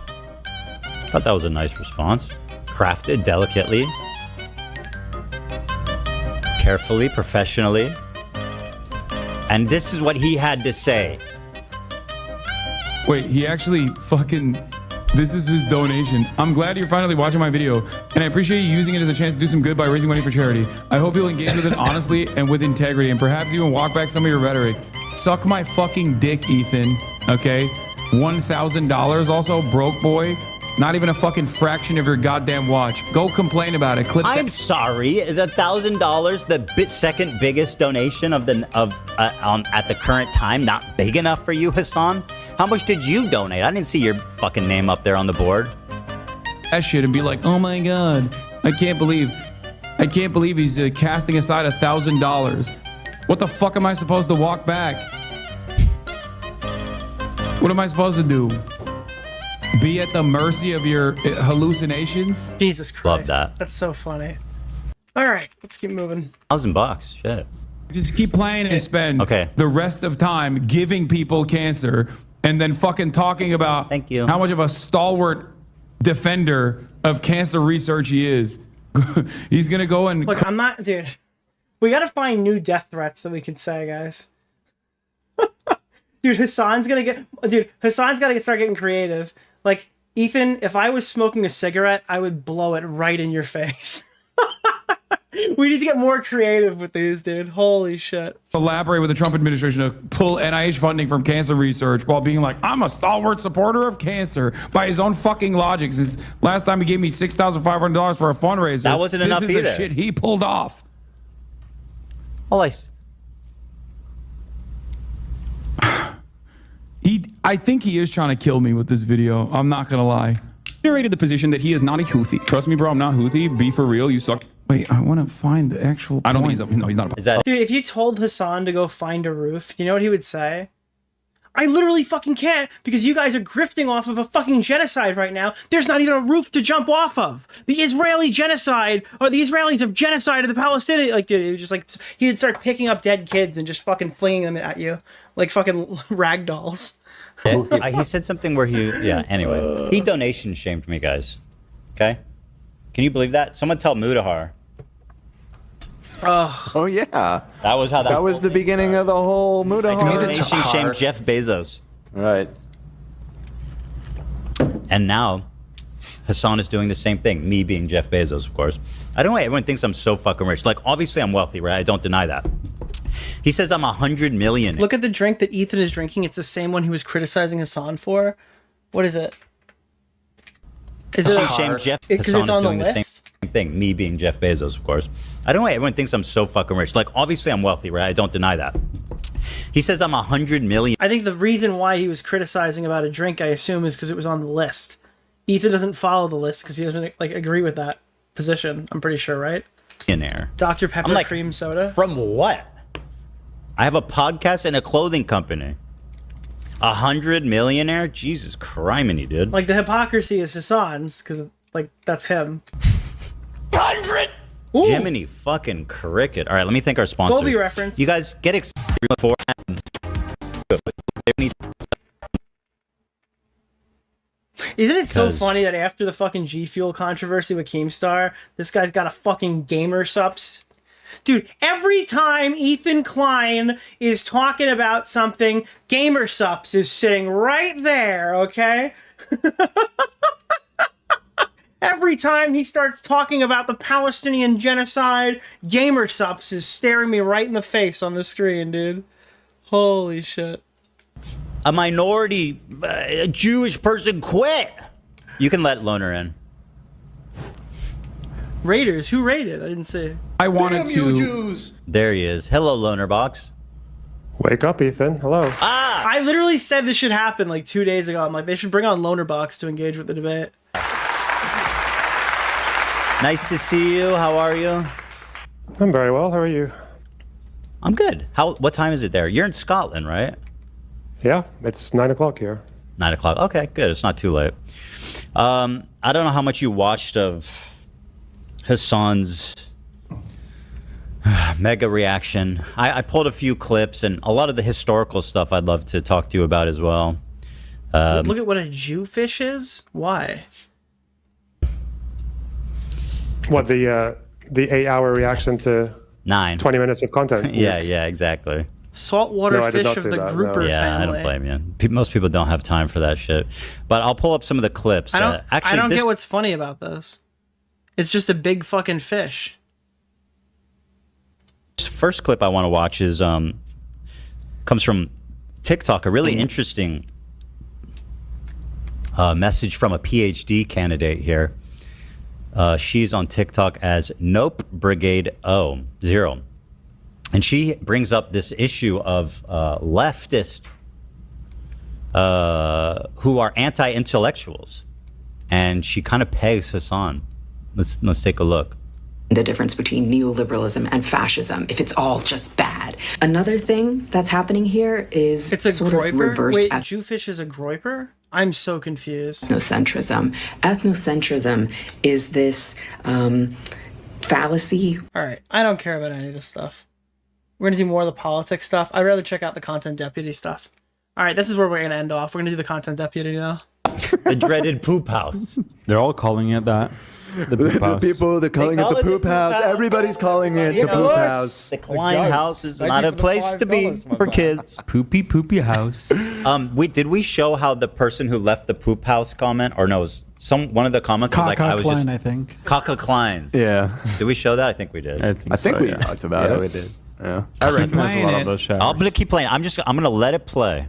I thought that was a nice response. Crafted delicately, carefully, professionally. And this is what he had to say. Wait, he actually fucking... This is his donation. I'm glad you're finally watching my video, and I appreciate you using it as a chance to do some good by raising money for charity. I hope you'll engage with it honestly and with integrity, and perhaps even walk back some of your rhetoric. Suck my fucking dick, Ethan. Okay? $1,000 also, broke boy. Not even a fucking fraction of your goddamn watch. Go complain about it. I'm sorry. Is $1,000 the second biggest donation at the current time not big enough for you, Hassan? How much did you donate? I didn't see your fucking name up there on the board. That shit and be like, oh my god, I can't believe he's casting aside $1,000. What the fuck am I supposed to walk back? What am I supposed to do? Be at the mercy of your hallucinations? Jesus Christ. Love that. That's so funny. All right, let's keep moving. $1,000, shit. Just keep playing and spend the rest of time giving people cancer and then fucking talking about how much of a stalwart defender of cancer research he is. He's gonna go and look. I'm not, dude. We gotta find new death threats that we can say, guys. Dude, Hassan's gotta start getting creative. Like, Ethan, if I was smoking a cigarette, I would blow it right in your face. We need to get more creative with these, dude. Holy shit. Collaborate with the Trump administration to pull NIH funding from cancer research while being like, I'm a stalwart supporter of cancer by his own fucking logic. Since last time he gave me $6,500 for a fundraiser. That wasn't enough either. The shit he pulled off. I think he is trying to kill me with this video. I'm not gonna lie. Narrated the position that he is not a Houthi. Trust me, bro. I'm not Houthi. Be for real. You suck. Wait, I want to find the actual. I don't think he's not. Dude, if you told Hassan to go find a roof, you know what he would say? I literally fucking can't because you guys are grifting off of a fucking genocide right now. There's not even a roof to jump off of. The Israeli genocide, or the Israelis have genocided the Palestinians. Like, dude, it was just like he'd start picking up dead kids and just fucking flinging them at you like fucking rag dolls. He said something where anyway. He donation shamed me, guys. Okay? Can you believe that? Someone tell Mudahar. Oh yeah. That was how that was the beginning of the whole Mudahar. Donation shamed Jeff Bezos. Right. And now Hassan is doing the same thing. Me being Jeff Bezos, of course. I don't know why everyone thinks I'm so fucking rich. Like, obviously I'm wealthy, right? I don't deny that. He says I'm 100 million. Look at the drink that Ethan is drinking. It's the same one he was criticizing Hassan for. What is it? Is it a shame Jeff? Hassan is doing the same thing. Me being Jeff Bezos, of course. I don't know why everyone thinks I'm so fucking rich. Like, obviously I'm wealthy, right? I don't deny that. He says I'm 100 million. I think the reason why he was criticizing about a drink, I assume, is because it was on the list. Ethan doesn't follow the list because he doesn't like agree with that position. I'm pretty sure, right? Millionaire. Dr. Pepper cream soda. From what? I have a podcast and a clothing company. 100 millionaire? Jesus criminy, dude. Like, the hypocrisy is Hassan's, because, like, that's him. 100! Jiminy fucking cricket. All right, let me thank our sponsors. Dolby reference. You guys get excited for Isn't it so funny that after the fucking G Fuel controversy with Keemstar, this guy's got a fucking gamer subs? Dude, every time Ethan Klein is talking about something, Gamer Sups is sitting right there, okay? Every time he starts talking about the Palestinian genocide, GamerSups is staring me right in the face on the screen, dude. Holy shit. A minority, a Jewish person quit. You can let Loner in. Raiders? Who raided? I didn't see. I wanted to. Jews. There he is. Hello, Loner Box. Wake up, Ethan. Hello. Ah! I literally said this should happen like 2 days ago. I'm like, they should bring on Loner Box to engage with the debate. Nice to see you. How are you? I'm very well. How are you? I'm good. What time is it there? You're in Scotland, right? Yeah, it's 9 o'clock here. 9 o'clock. Okay, good. It's not too late. I don't know how much you watched of Hassan's mega reaction. I pulled a few clips and a lot of the historical stuff I'd love to talk to you about as well. Look at what a Jewfish is? Why? What, the 8-hour reaction to 20 minutes of content? Yeah, exactly. Saltwater fish of the grouper family. Yeah, I don't blame you. Most people don't have time for that shit. But I'll pull up some of the clips. I don't get what's funny about this. It's just a big fucking fish. First clip I want to watch is comes from TikTok, a really interesting message from a PhD candidate here. She's on TikTok as Nope Brigade 0. And she brings up this issue of leftists who are anti-intellectuals. And she kind of pegs Hassan. Let's take a look. The difference between neoliberalism and fascism, if it's all just bad. Another thing that's happening here is it's a sort groiper? of reverse. Wait, Jewfish is a groiper? I'm so confused. Ethnocentrism. Ethnocentrism is this fallacy. All right, I don't care about any of this stuff. We're going to do more of the politics stuff. I'd rather check out the content deputy stuff. All right, this is where we're going to end off. We're going to do the content deputy now. The dreaded poop house. They're all calling it that. The poop house. People, they're calling it the poop house. Everybody's calling it the poop house. The Klein house is not a place to be for kids. Poopy house. Did we show how the person who left the poop house comment, or no, one of the comments was like, I was Klein, just I think. Kaka Kleins. Yeah. Did we show that? I think we did. I think we talked about it. We did. Yeah. I recognize a lot of those shows. I'm gonna keep playing. I'm gonna let it play.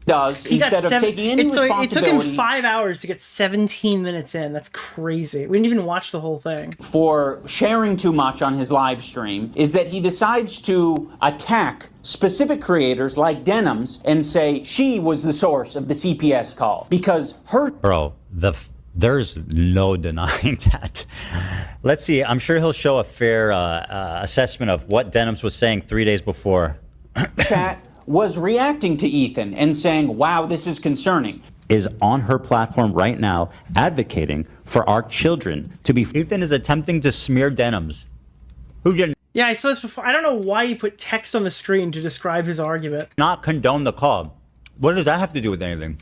He got taking any responsibility. It took him 5 hours to get 17 minutes in. That's crazy. We didn't even watch the whole thing. For sharing too much on his live stream is that he decides to attack specific creators like Denims and say she was the source of the CPS call because her... Bro, there's no denying that. Let's see. I'm sure he'll show a fair assessment of what Denims was saying 3 days before. Chat was reacting to Ethan and saying, wow, this is concerning. Is on her platform right now advocating for our children to be... Ethan is attempting to smear Denims. Who didn't... Yeah, I saw this before. I don't know why he put text on the screen to describe his argument. Not condone the call. What does that have to do with anything?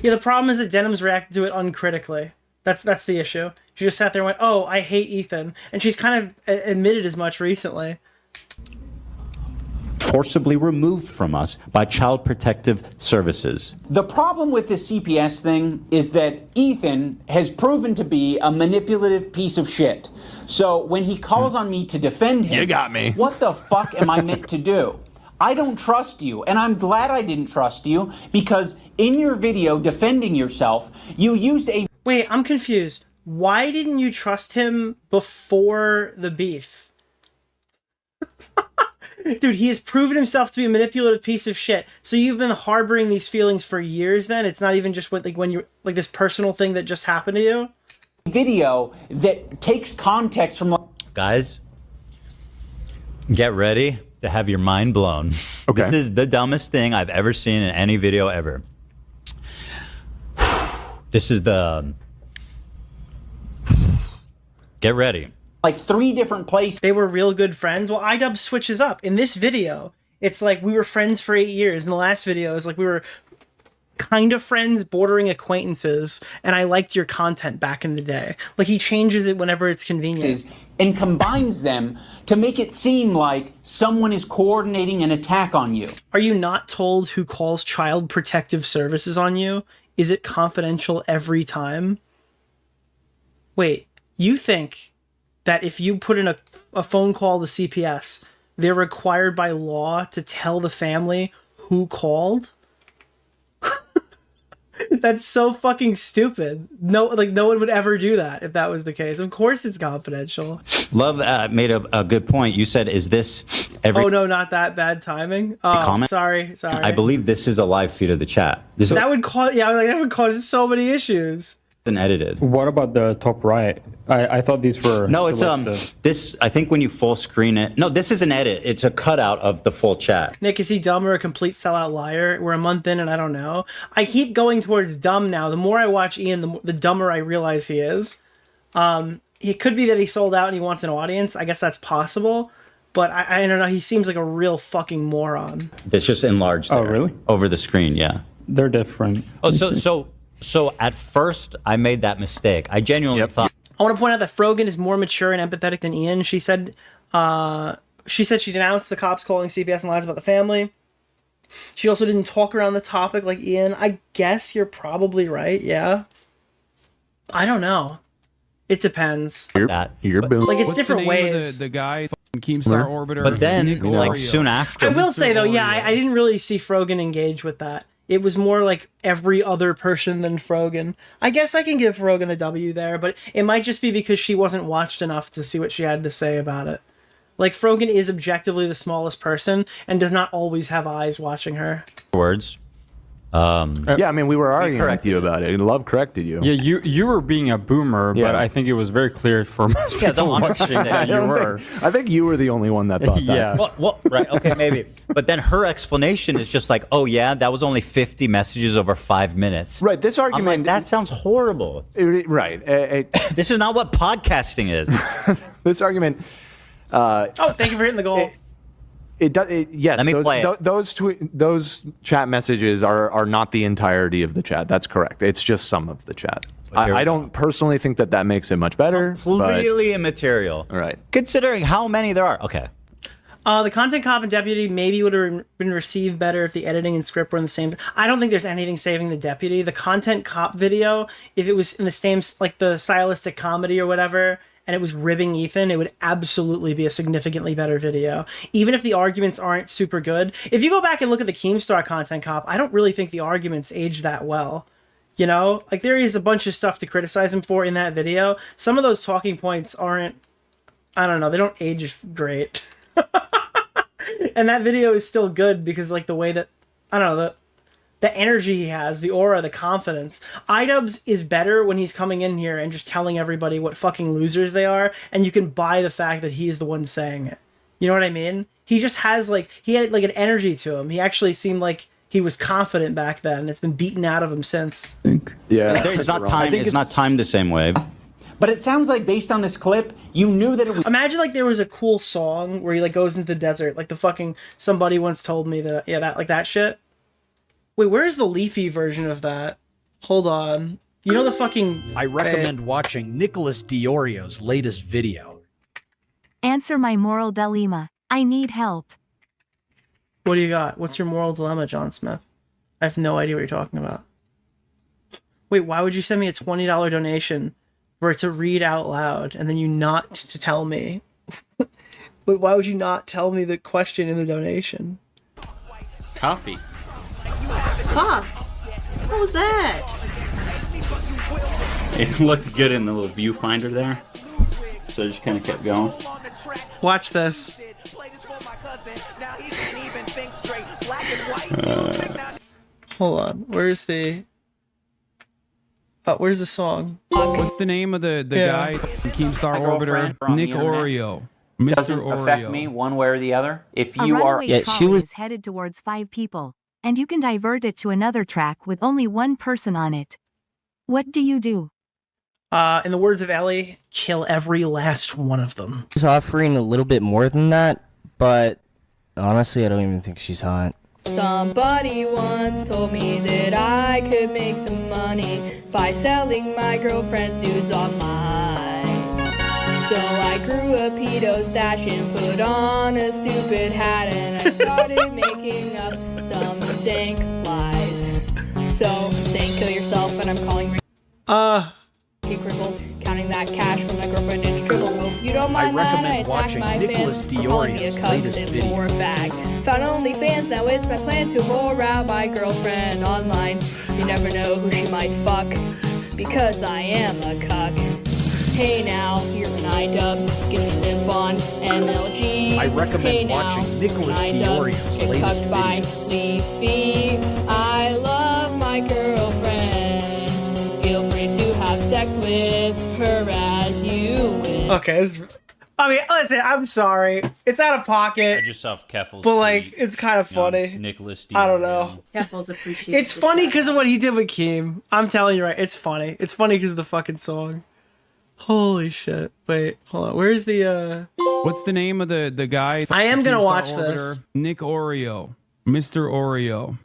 Yeah, the problem is that Denims reacted to it uncritically. That's the issue. She just sat there and went, oh, I hate Ethan. And she's kind of admitted as much recently. Forcibly removed from us by Child Protective Services. The problem with the CPS thing is that Ethan has proven to be a manipulative piece of shit. So when he calls on me to defend him, you got me. What the fuck am I meant to do? I don't trust you, and I'm glad I didn't trust you because in your video defending yourself, you used a... Wait, I'm confused. Why didn't you trust him before the beef? Dude, he has proven himself to be a manipulative piece of shit. So you've been harboring these feelings for years then? It's not even just when you're like this personal thing that just happened to you? Video that takes context from... Guys, get ready to have your mind blown. Okay. This is the dumbest thing I've ever seen in any video ever. This is the... Get ready. Like 3 different places. They were real good friends. Well, iDubbbz switches up. In this video, it's like we were friends for 8 years. In the last video, it's like we were kind of friends, bordering acquaintances, and I liked your content back in the day. Like he changes it whenever it's convenient. And combines them to make it seem like someone is coordinating an attack on you. Are you not told who calls Child Protective Services on you? Is it confidential every time? Wait, you think that if you put in a phone call to CPS, they're required by law to tell the family who called? That's so fucking stupid. No one would ever do that if that was the case. Of course it's confidential. Love made a good point. You said, is this every... Oh, no, not that bad timing. Oh, comment? Sorry. I believe this is a live feed of the chat. That would cause so many issues. And edited. What about the top right? I thought these were no. It's selective. this. I think when you full screen it. No, this is an edit. It's a cutout of the full chat. Nick, is he dumb or a complete sellout liar? We're a month in and I don't know. I keep going towards dumb now. The more I watch Ian, the dumber I realize he is. It could be that he sold out and he wants an audience. I guess that's possible. But I don't know. He seems like a real fucking moron. It's just enlarged. Oh, really? Over the screen, yeah. They're different. Oh, so at first I made that mistake. I genuinely thought. I want to point out that Frogan is more mature and empathetic than Ian. She said she denounced the cops calling CPS and lies about the family. She also didn't talk around the topic like Ian. I guess you're probably right. Yeah. I don't know. It depends. You're like it's different ways. The guy Keemstar Orbiter. But then, like soon after, I will say though, yeah, I didn't really see Frogan engage with that. It was more like every other person than Frogan. I guess I can give Frogan a W there, but it might just be because she wasn't watched enough to see what she had to say about it. Like, Frogan is objectively the smallest person and does not always have eyes watching her. Words. Yeah, I mean, we were arguing with you about it. Love corrected you. Yeah, you were being a boomer, but I think it was very clear for most people watching that you were. I think you were the only one that thought that. Yeah. Well, right, okay, maybe. But then her explanation is just like, oh yeah, that was only 50 messages over 5 minutes. Right, this argument... I'm like, that sounds horrible. Right. This is not what podcasting is. This argument... oh, thank you for hitting the goal. Yes. Let me play it. Those chat messages are not the entirety of the chat. That's correct. It's just some of the chat. I don't personally think that makes it much better. Completely immaterial. Right. Considering how many there are. Okay. The content cop and deputy maybe would have been received better if the editing and script were in the same. I don't think there's anything saving the deputy. The content cop video, if it was in the same, like the stylistic comedy or whatever, and it was ribbing Ethan, it would absolutely be a significantly better video. Even if the arguments aren't super good. If you go back and look at the Keemstar content cop, I don't really think the arguments age that well. You know? Like, there is a bunch of stuff to criticize him for in that video. Some of those talking points aren't, I don't know, they don't age great. And that video is still good because, like, the way that, I don't know, the energy he has, the aura, the confidence. iDubbbz is better when he's coming in here and just telling everybody what fucking losers they are, and you can buy the fact that he is the one saying it. You know what I mean? He just has, like, he had, like, an energy to him. He actually seemed like he was confident back then, and it's been beaten out of him since. Yeah. It's not timed. It's not timed the same way. But it sounds like, based on this clip, you knew that it was... Imagine, like, there was a cool song where he, like, goes into the desert. Like, the fucking... Somebody once told me that... Yeah, that, like, that shit. Wait, where is the Leafy version of that? Hold on. You know the fucking... I recommend watching Nicholas DeOrio's latest video. Answer my moral dilemma. I need help. What do you got? What's your moral dilemma, John Smith? I have no idea what you're talking about. Wait, why would you send me a $20 donation for it to read out loud and then you not to tell me? Wait, why would you not tell me the question in the donation? Coffee. Fuck. What was that? It looked good in the little viewfinder there, so I just kind of kept going. Watch this. Hold on. Where's the... Oh, where's the song? What's the name of the guy? Keemstar Orbiter? Nick Oreo. Mr. Doesn't Oreo. affect me one way or the other. If you a are... runaway call is headed towards 5 people, and you can divert it to another track with only one person on it. What do you do? In the words of Ellie, kill every last one of them. She's offering a little bit more than that, but honestly, I don't even think she's hot. Somebody once told me that I could make some money by selling my girlfriend's nudes online. So I grew a pedo stash and put on a stupid hat, and I started making up some dank lies. So I'm saying kill yourself, and I'm calling crippled, counting getting that cash from my girlfriend is triple. Hope you don't mind that I recommend attack watching my Nicholas fans for calling me a DeOrio's cunt latest and video. more fag. Found OnlyFans, now it's my plan to whore out my girlfriend online. You never know who she might fuck, because I am a cuck. Hey now, here's an iDubbbz, get your simp on MLG. I recommend hey now, watching Nicholas iDubbbz, DeOrio's get latest cucked by Leafy. I love my girlfriend. Feel free to have sex with her as you wish. Okay, I mean, listen, I'm sorry. It's out of pocket. Read yourself, Keffals. But, like, it's kind of funny. Nicholas I don't know. Keffals appreciates It's funny because of what he did with Keem. I'm telling you, right? It's funny. It's funny because of the fucking song. Holy shit. Wait, hold on. Where's the, What's the name of the guy? I am gonna Keemstar watch Orbiter? this. Nick Oreo. Mr. Oreo.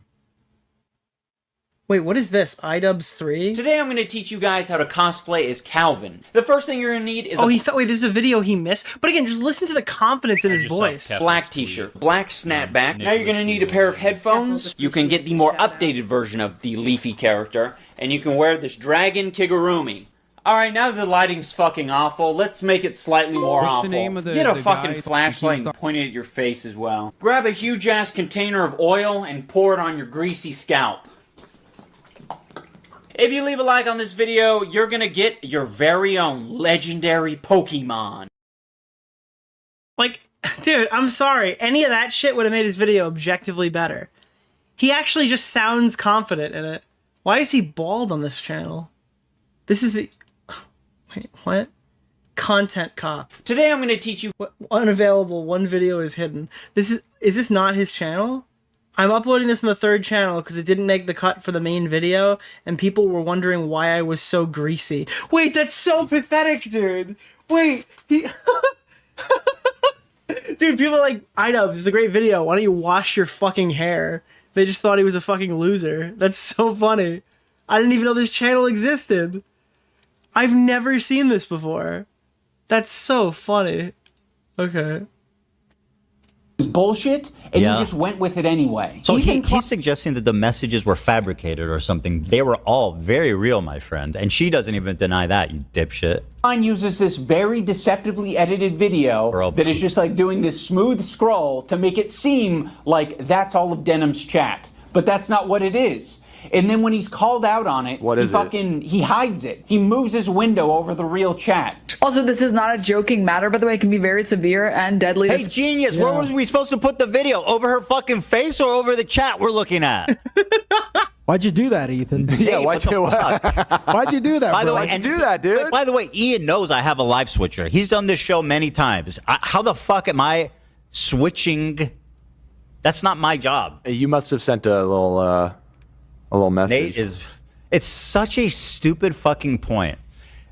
Wait, what is this? iDubbbz 3? Today I'm going to teach you guys how to cosplay as Calvin. The first thing you're going to need is wait, this is a video he missed? But again, just listen to the confidence in his voice. black t-shirt, black snapback. Now you're going to need a pair of headphones. You can get the more updated version of the Leafy character, and you can wear this dragon Kigurumi. Alright, now that the lighting's fucking awful, let's make it slightly more What's the awful. name of the- Get a the fucking guy flashlight and point it at your face as well. Grab a huge-ass container of oil and pour it on your greasy scalp. If you leave a like on this video, you're gonna get your very own legendary Pokemon. Like, dude, I'm sorry. Any of that shit would have made his video objectively better. He actually just sounds confident in it. Why is he bald on this channel? This is the... Wait, what? Content cop. Today I'm going to teach you... Unavailable, one video is hidden. Is this not his channel? I'm uploading this on the third channel because it didn't make the cut for the main video, and people were wondering why I was so greasy. Wait, that's so pathetic, dude. Wait, he... Dude, people are like, iDubbbz, it's a great video. Why don't you wash your fucking hair? They just thought he was a fucking loser. That's so funny. I didn't even know this channel existed. I've never seen this before. That's so funny. Okay. It's bullshit, and you just went with it anyway. So he's suggesting that the messages were fabricated or something. They were all very real, my friend. And she doesn't even deny that, you dipshit. Line uses this very deceptively edited video that is just like doing this smooth scroll to make it seem like that's all of Denim's chat. But that's not what it is. And then when he's called out on it, he hides it. He moves his window over the real chat. Also, this is not a joking matter, by the way. It can be very severe and deadly. Hey, genius, where was we supposed to put the video? Over her fucking face or over the chat we're looking at? Why'd you do that, Ethan? Yeah, why'd you Why'd you do that, By the bro? way, Why'd you and do that, dude? By the way, Ian knows I have a live switcher. He's done this show many times. How the fuck am I switching? That's not my job. You must have sent a little message. Nate it's such a stupid fucking point.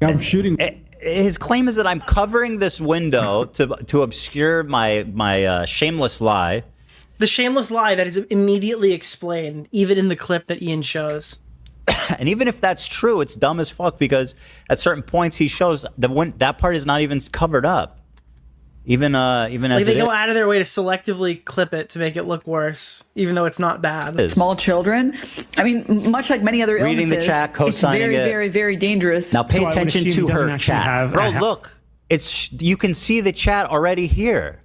I'm shooting. His claim is that I'm covering this window to obscure my shameless lie. The shameless lie that is immediately explained, even in the clip that Ian shows. And even if that's true, it's dumb as fuck because at certain points he shows that part is not even covered up. Even as they go out of their way to selectively clip it to make it look worse, even though it's not bad. Small children. I mean, much like many other illnesses, reading the chat, it's co-signing very, it. very, very dangerous. Now pay attention to her chat, bro. Look, you can see the chat already here.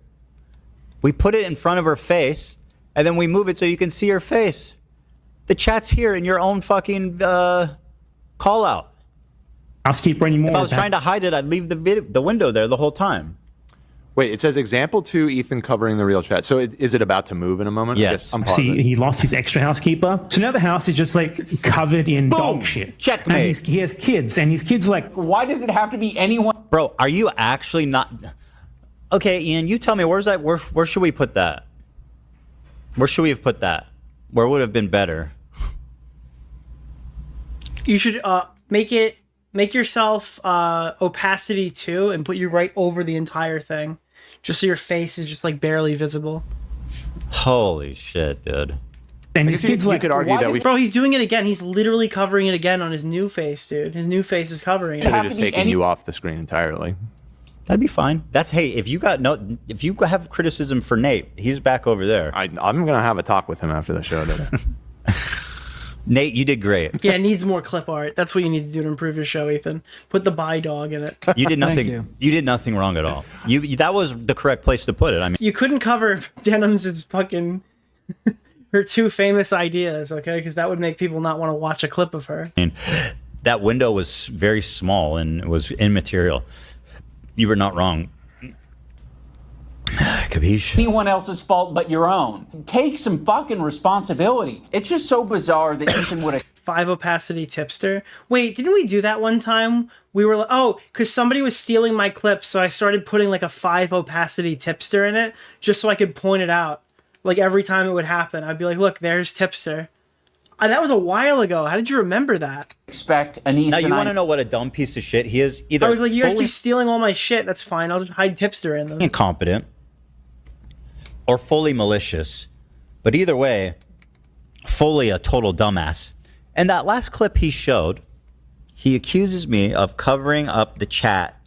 We put it in front of her face, and then we move it so you can see her face. The chat's here in your own fucking call out. Housekeeper anymore. If I was trying to hide it, I'd leave the window there the whole time. Wait, it says example 2, Ethan covering the real chat. So is it about to move in a moment? Yes. I'm part of it. He lost his extra housekeeper. So now the house is just like covered in dog shit. Checkmate. And he has kids, and his kids like. Why does it have to be anyone? Bro, are you actually not? Okay, Ian, you tell me where's that? Where should we put that? Where should we have put that? Where would have been better? You should make yourself opacity 2 and put you right over the entire thing, just so your face is just like barely visible. Holy shit, dude. And his kids you could argue that Bro, he's doing it again. He's literally covering it again on his new face, dude. His new face is covering it. Should have just taken you off the screen entirely. That'd be fine. If you have criticism for Nate, he's back over there. I'm gonna have a talk with him after the show today. Nate, you did great. Yeah, it needs more clip art. That's what you need to do to improve your show, Ethan. Put the bye dog in it. You did nothing. you. You did nothing wrong at all. You that was the correct place to put it. I mean, You couldn't cover Denim's fucking her 2 famous ideas, okay? Because that would make people not want to watch a clip of her. that window was very small and was immaterial. You were not wrong. Capiche? Anyone else's fault but your own. Take some fucking responsibility. It's just so bizarre that Ethan would have 5 opacity tipster. Wait, didn't we do that one time? We were like, oh, because somebody was stealing my clips, so I started putting like a 5 opacity tipster in it just so I could point it out. Like every time it would happen, I'd be like, look, there's tipster. That was a while ago. How did you remember that? expect Anise. Now, you want to know what a dumb piece of shit he is? Either I was like, you guys fully keep stealing all my shit. That's fine. I'll just hide tipster in them. incompetent or fully malicious. But either way, fully a total dumbass. And that last clip he showed, he accuses me of covering up the chat.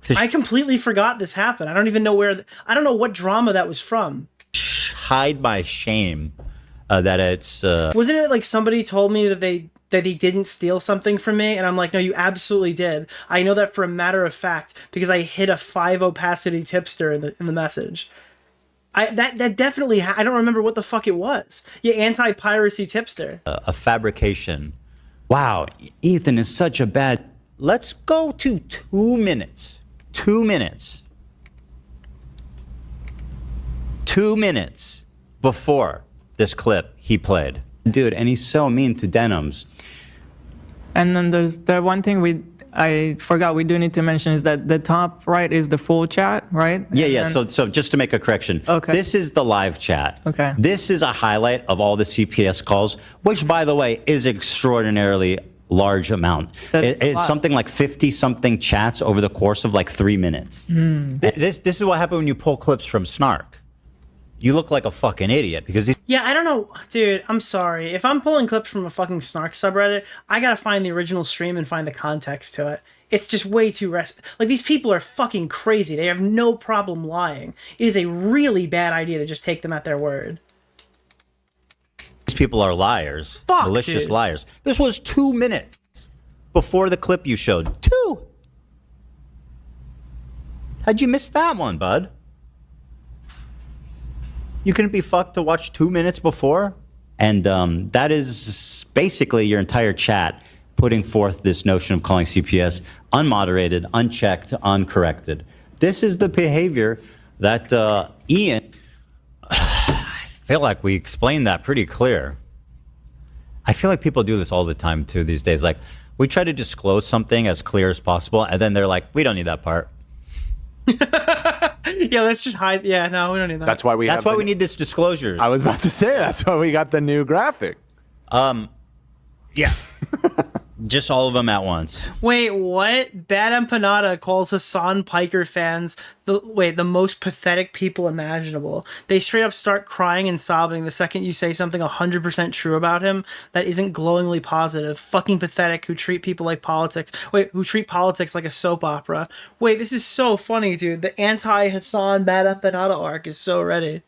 I completely forgot this happened. I don't even know where. I don't know what drama that was from. Hide my shame that it's. Wasn't it like somebody told me that they didn't steal something from me, and I'm like, no, you absolutely did. I know that for a matter of fact because I hit a 5 opacity tipster in the message. That definitely. I don't remember what the fuck it was. Yeah, anti-piracy tipster. A fabrication. Wow, Ethan is such a bad. Let's go to 2 minutes. 2 minutes. 2 minutes before this clip he played. Dude, and he's so mean to Denims. And then there's the one thing I forgot we do need to mention is that the top right is the full chat, right? Yeah. So just to make a correction. Okay. This is the live chat. Okay. This is a highlight of all the CPS calls, which, by the way, is extraordinarily large amount. It's something like 50-something chats over the course of like 3 minutes. This is what happened when you pull clips from Snark. You look like a fucking idiot because Yeah, I don't know, dude. I'm sorry. If I'm pulling clips from a fucking Snark subreddit, I gotta find the original stream and find the context to it. It's just way too like, these people are fucking crazy. They have no problem lying. It is a really bad idea to just take them at their word. these people are liars. Fuck, malicious dude. liars. This was 2 minutes before the clip you showed. 2. How'd you miss that one, bud? You couldn't be fucked to watch 2 minutes before? And that is basically your entire chat putting forth this notion of calling CPS unmoderated, unchecked, uncorrected. This is the behavior that Ian, I feel like we explained that pretty clear. I feel like people do this all the time too these days. Like, we try to disclose something as clear as possible, and then they're like, we don't need that part. Yeah, let's just hide. Yeah, no, we don't need that. That's why we need this disclosure. I was about to say that's why we got the new graphic. Yeah. Just all of them at once. Wait, what? Bad Empanada calls Hassan Piker fans the most pathetic people imaginable. They straight up start crying and sobbing the second you say something 100% true about him that isn't glowingly positive. Fucking pathetic who treat people like politics. Wait, who treat politics like a soap opera. Wait, this is so funny, dude. The anti-Hassan Bad Empanada arc is so ready.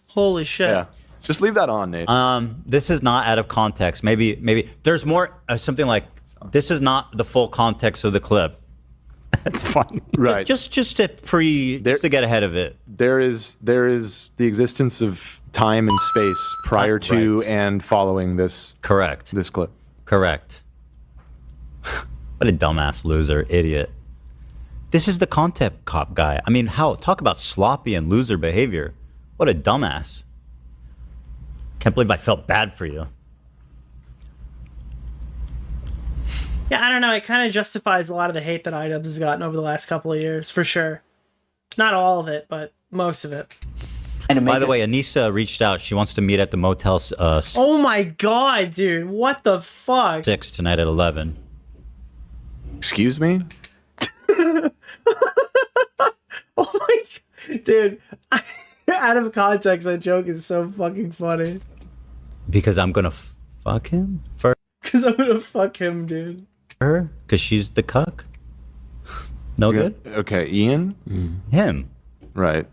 Holy shit. Yeah. Just leave that on, Nate. This is not out of context. Maybe there's more something like this is not the full context of the clip. That's funny, right? Just to get ahead of it. There is the existence of time and space prior to and following this. Correct. This clip. Correct. What a dumbass loser, idiot. This is the content cop guy. I mean, talk about sloppy and loser behavior. What a dumbass. Can't believe I felt bad for you. Yeah, I don't know. It kind of justifies a lot of the hate that iDubbbz has gotten over the last couple of years, for sure. Not all of it, but most of it. By the way, Anissa reached out. She wants to meet at the Motel Oh my god, dude. What the fuck? 6 tonight at 11. Excuse me? Oh my god. Dude. Out of context, that joke is so fucking funny. Because I'm gonna fuck him? Because I'm gonna fuck him, dude. Her? Because she's the cuck? No good? Okay, Ian? Him. Right.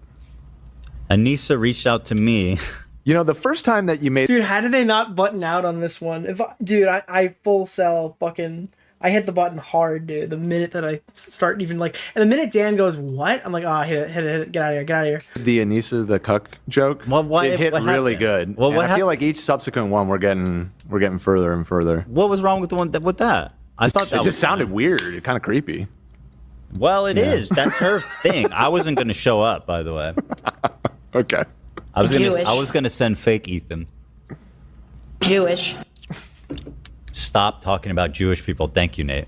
Anissa reached out to me You know, the first time that you made... Dude, how did they not button out on this one? Dude, I full sell fucking... I hit the button hard, dude. The minute that I start even like... And the minute Dan goes, what? I'm like, oh, hit it. Get out of here. The Anissa the cuck joke, it hit really good. Well, I feel like each subsequent one, we're getting further and further. What was wrong with the one with that? I thought that it just sounded weird. It kind of creepy. Well, it is. That's her thing. I wasn't going to show up, by the way. Okay. I was gonna send fake Ethan. Jewish. Stop talking about Jewish people. Thank you, Nate.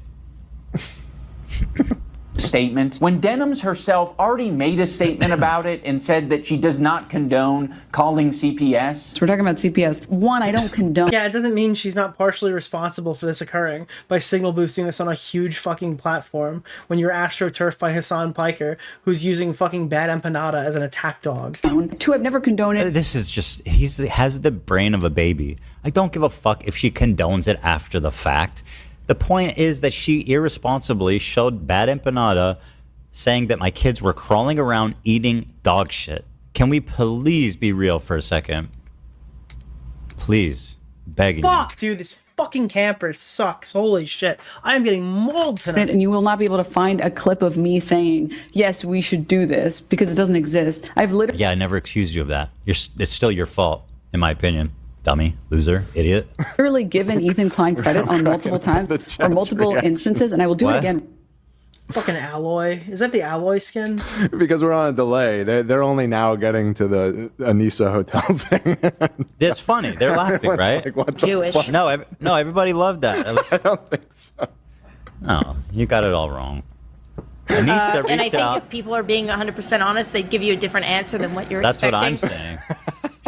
Statement when Denims herself already made a statement about it and said that she does not condone calling CPS. So we're talking about CPS. One, I don't condone. Yeah, it doesn't mean she's not partially responsible for this occurring by signal boosting this on a huge fucking platform when you're astroturfed by Hassan Piker, who's using fucking bad empanada as an attack dog. Two, I've never condoned it. This is just, he has the brain of a baby. I don't give a fuck if she condones it after the fact. The point is that she irresponsibly showed bad empanada saying that my kids were crawling around eating dog shit. Can we please be real for a second? Please. Begging you. Fuck, dude, this fucking camper sucks. Holy shit. I am getting mauled tonight. And you will not be able to find a clip of me saying, yes, we should do this, because it doesn't exist. I've literally... Yeah, I never accused you of that. It's still your fault, in my opinion. Dummy, loser, idiot. Literally given Ethan Klein credit on multiple times or multiple instances, and I will do it again. Fucking alloy. Is that the alloy skin? Because we're on a delay. They're only now getting to the Anissa hotel thing. It's funny. They're laughing, right? Like, what the Jewish. fuck? No, everybody loved that. I don't think so. No, you got it all wrong. And I think if people are being 100% honest, they'd give you a different answer than what you're expecting. That's what I'm saying.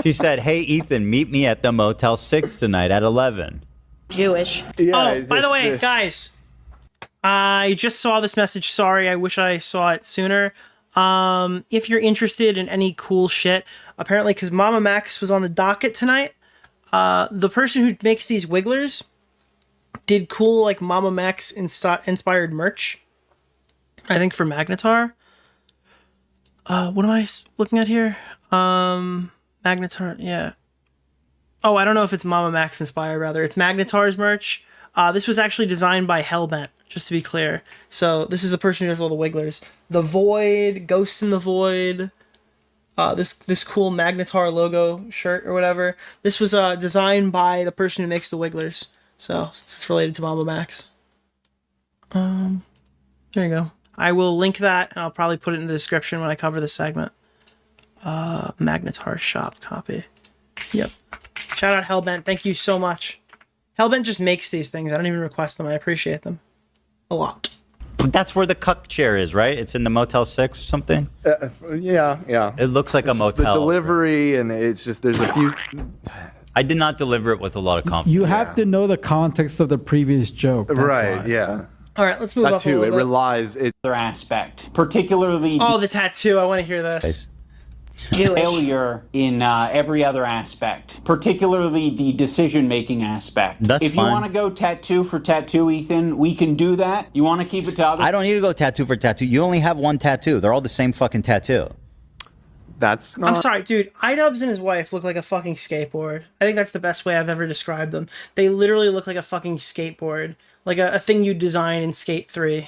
She said, hey, Ethan, meet me at the Motel 6 tonight at 11. Jewish. Yeah, by the way, guys, I just saw this message. Sorry, I wish I saw it sooner. If you're interested in any cool shit, apparently because Mama Max was on the docket tonight, the person who makes these wigglers did cool like Mama Max inspired merch. I think for Magnetar. What am I looking at here? Magnetar, yeah. Oh, I don't know if it's Mama Max inspired, rather. It's Magnetar's merch. This was actually designed by Hellbent, just to be clear. So this is the person who does all the wigglers. The Void, Ghost in the Void, this cool Magnetar logo shirt or whatever. This was designed by the person who makes the wigglers. So it's related to Mama Max. There you go. I will link that, and I'll probably put it in the description when I cover this segment. Magnetar shop copy. Yep. Shout out Hellbent. Thank you so much. Hellbent just makes these things. I don't even request them. I appreciate them a lot. That's where the cuck chair is, right? It's in the Motel 6 or something? Yeah. It looks like It's a just motel. the delivery, and it's just, there's a few... I did not deliver it with a lot of confidence. You have to know the context of the previous joke. That's Right, why. yeah. All right, let's move That up a too, little it bit. relies... Other aspect, particularly Oh, the tattoo. I want to hear this. failure in every other aspect, particularly the decision-making aspect. That's if fine. you want to go tattoo for tattoo, Ethan, we can do that. You want to keep it to other... I don't need to go tattoo for tattoo. You only have one tattoo. They're all the same fucking tattoo. That's not... I'm sorry, dude. iDubbbz and his wife look like a fucking skateboard. I think that's the best way I've ever described them. They literally look like a fucking skateboard. Like a thing you design in Skate 3.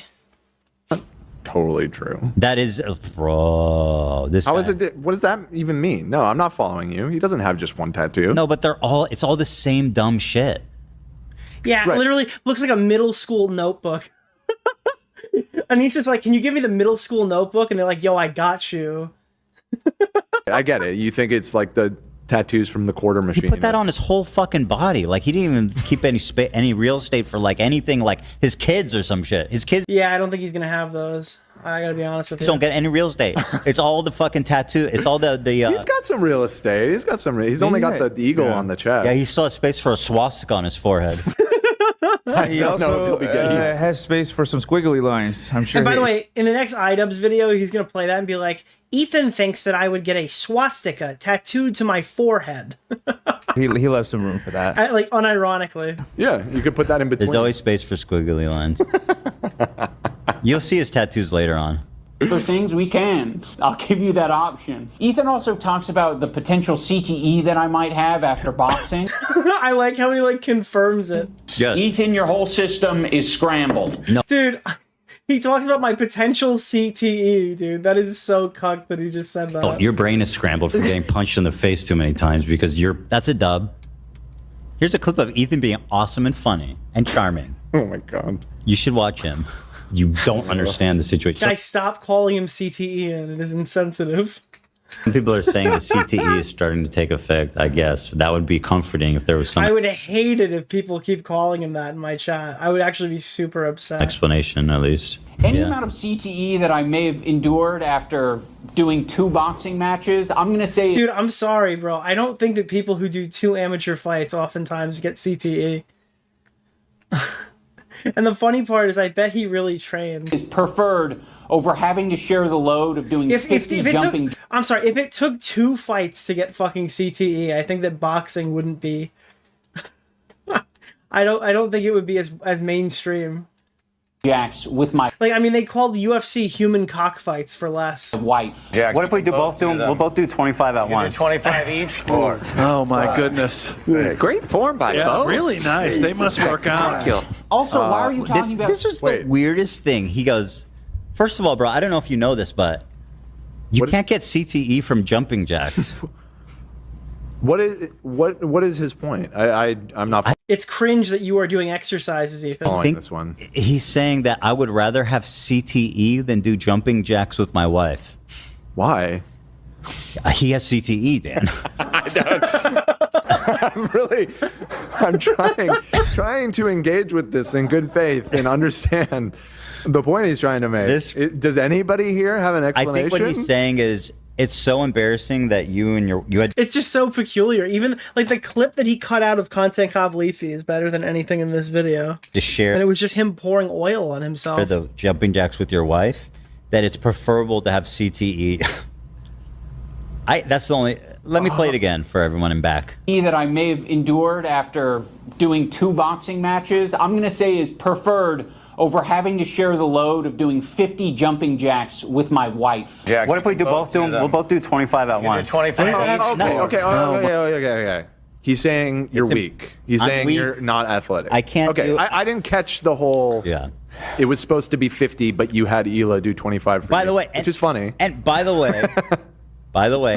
Totally true. That is, bro. This How guy. is it? What does that even mean? No, I'm not following you. He doesn't have just one tattoo. No, but it's all the same dumb shit. Yeah, Right. literally looks like a middle school notebook. Anissa's like, can you give me the middle school notebook? And they're like, yo, I got you. I get it. You think it's like the tattoos from the quarter machine. He put that on his whole fucking body. Like, he didn't even keep any real estate for, like, anything, like, his kids or some shit. His kids Yeah, I don't think he's going to have those. I got to be honest with you. don't get any real estate. It's all the fucking tattoo. It's all the He's got some real estate. He's got some. He's only got the eagle on the chest. Yeah, he still has space for a swastika on his forehead. He also has space for some squiggly lines. I'm sure. And by the way, in the next iDubbbz video, he's going to play that and be like, Ethan thinks that I would get a swastika tattooed to my forehead. he left some room for that. Like, unironically. Yeah, you could put that in between. There's always space for squiggly lines. You'll see his tattoos later on. for things, we can. I'll give you that option. Ethan also talks about the potential CTE that I might have after boxing. I like how he like confirms it. Yeah. Ethan, your whole system is scrambled. No. Dude, he talks about my potential CTE, dude. That is so cucked that he just said that. Oh, your brain is scrambled from getting punched in the face too many times because that's a dub. Here's a clip of Ethan being awesome and funny and charming. Oh my God. You should watch him. You don't understand the situation. Guys, stop calling him CTE, and it is insensitive. Some people are saying the CTE is starting to take effect, I guess. That would be comforting if there was some I would hate it if people keep calling him that in my chat. I would actually be super upset. explanation, at least. Any amount of CTE that I may have endured after doing 2 boxing matches, I'm going to say... Dude, I'm sorry, bro. I don't think that people who do 2 amateur fights oftentimes get CTE. And the funny part is I bet he really trained. Is preferred over having to share the load of doing 50 jumping... I'm sorry, if it took 2 fights to get fucking CTE, I think that boxing wouldn't be... I don't think it would be as mainstream. Jacks with my... Like, I mean, they called UFC human cockfights for less. Wife. Yeah. What if we we'll both do 25 at once? 25 each? Oh my goodness. Great form by both. Really nice. They must work out. Also, why are you talking about... This was the weirdest thing. He goes, first of all, bro, I don't know if you know this, but you can't get CTE from jumping jacks. What is his point? I'm not. It's cringe that you are doing exercises, Ethan. I think this one. He's saying that I would rather have CTE than do jumping jacks with my wife. Why? He has CTE, Dan. I'm trying to engage with this in good faith and understand the point he's trying to make. Does anybody here have an explanation? I think what he's saying is, it's so embarrassing that you had. It's just so peculiar. Even like the clip that he cut out of Content Cop Leafy is better than anything in this video. To share, and it was just him pouring oil on himself. The jumping jacks with your wife. That it's preferable to have CTE. That's the only. Let me play it again for everyone in back. That I may have endured after doing 2 boxing matches, I'm going to say is preferred over having to share the load of doing 50 jumping jacks with my wife. Yeah. What if we we'll both do 25 at once? 25 Okay. He's saying you're weak. He's saying you're not athletic. I can't. Okay, I didn't catch the whole. Yeah. It was supposed to be 50, but you had Hila do 25 for By the way, which is funny. And by the way,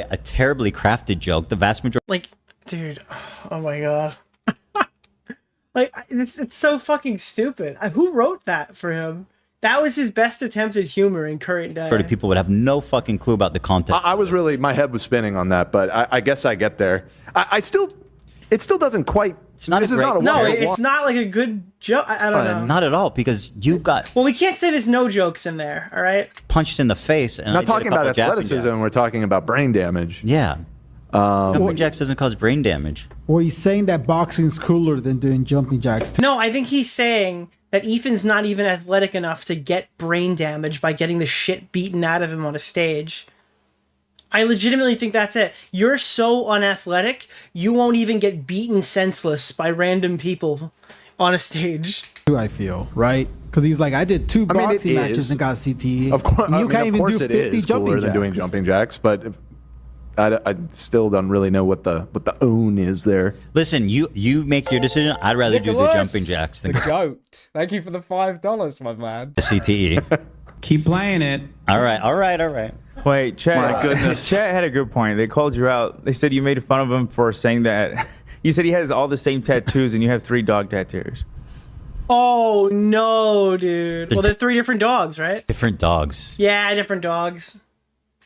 a terribly crafted joke. The vast majority. Like, dude, oh my god. Like, it's so fucking stupid. Who wrote that for him? That was his best attempt at humor in current day. People would have no fucking clue about the context. I was really, my head was spinning on that, but I guess I get there. It still doesn't quite. It's not. It's not like a good joke. I don't know. Not at all, because you got. Well, we can't say there's no jokes in there. All right. Punched in the face. And not talking about athleticism. We're talking about brain damage. Yeah. Jumping jacks doesn't cause brain damage. Well, he's saying that boxing's cooler than doing jumping jacks. No, I think he's saying that Ethan's not even athletic enough to get brain damage by getting the shit beaten out of him on a stage. I legitimately think that's it. You're so unathletic, you won't even get beaten senseless by random people on a stage. I feel, right? Because he's like, I did 2 boxing matches and got CTE. Of course, you can't even do 50 it is jumping cooler jacks. than doing jumping jacks, but I still don't really know what the own is there. Listen, you make your decision. I'd rather do the jumping jacks than the goat. Thank you for the $5, my man. The CTE. Keep playing it. All right. Wait, Chad. My goodness. Chad had a good point. They called you out. They said you made fun of him for saying that. You said he has all the same tattoos and you have 3 dog tattoos. Oh no, dude. Well, they're 3 different dogs, right? Different dogs. Yeah, different dogs.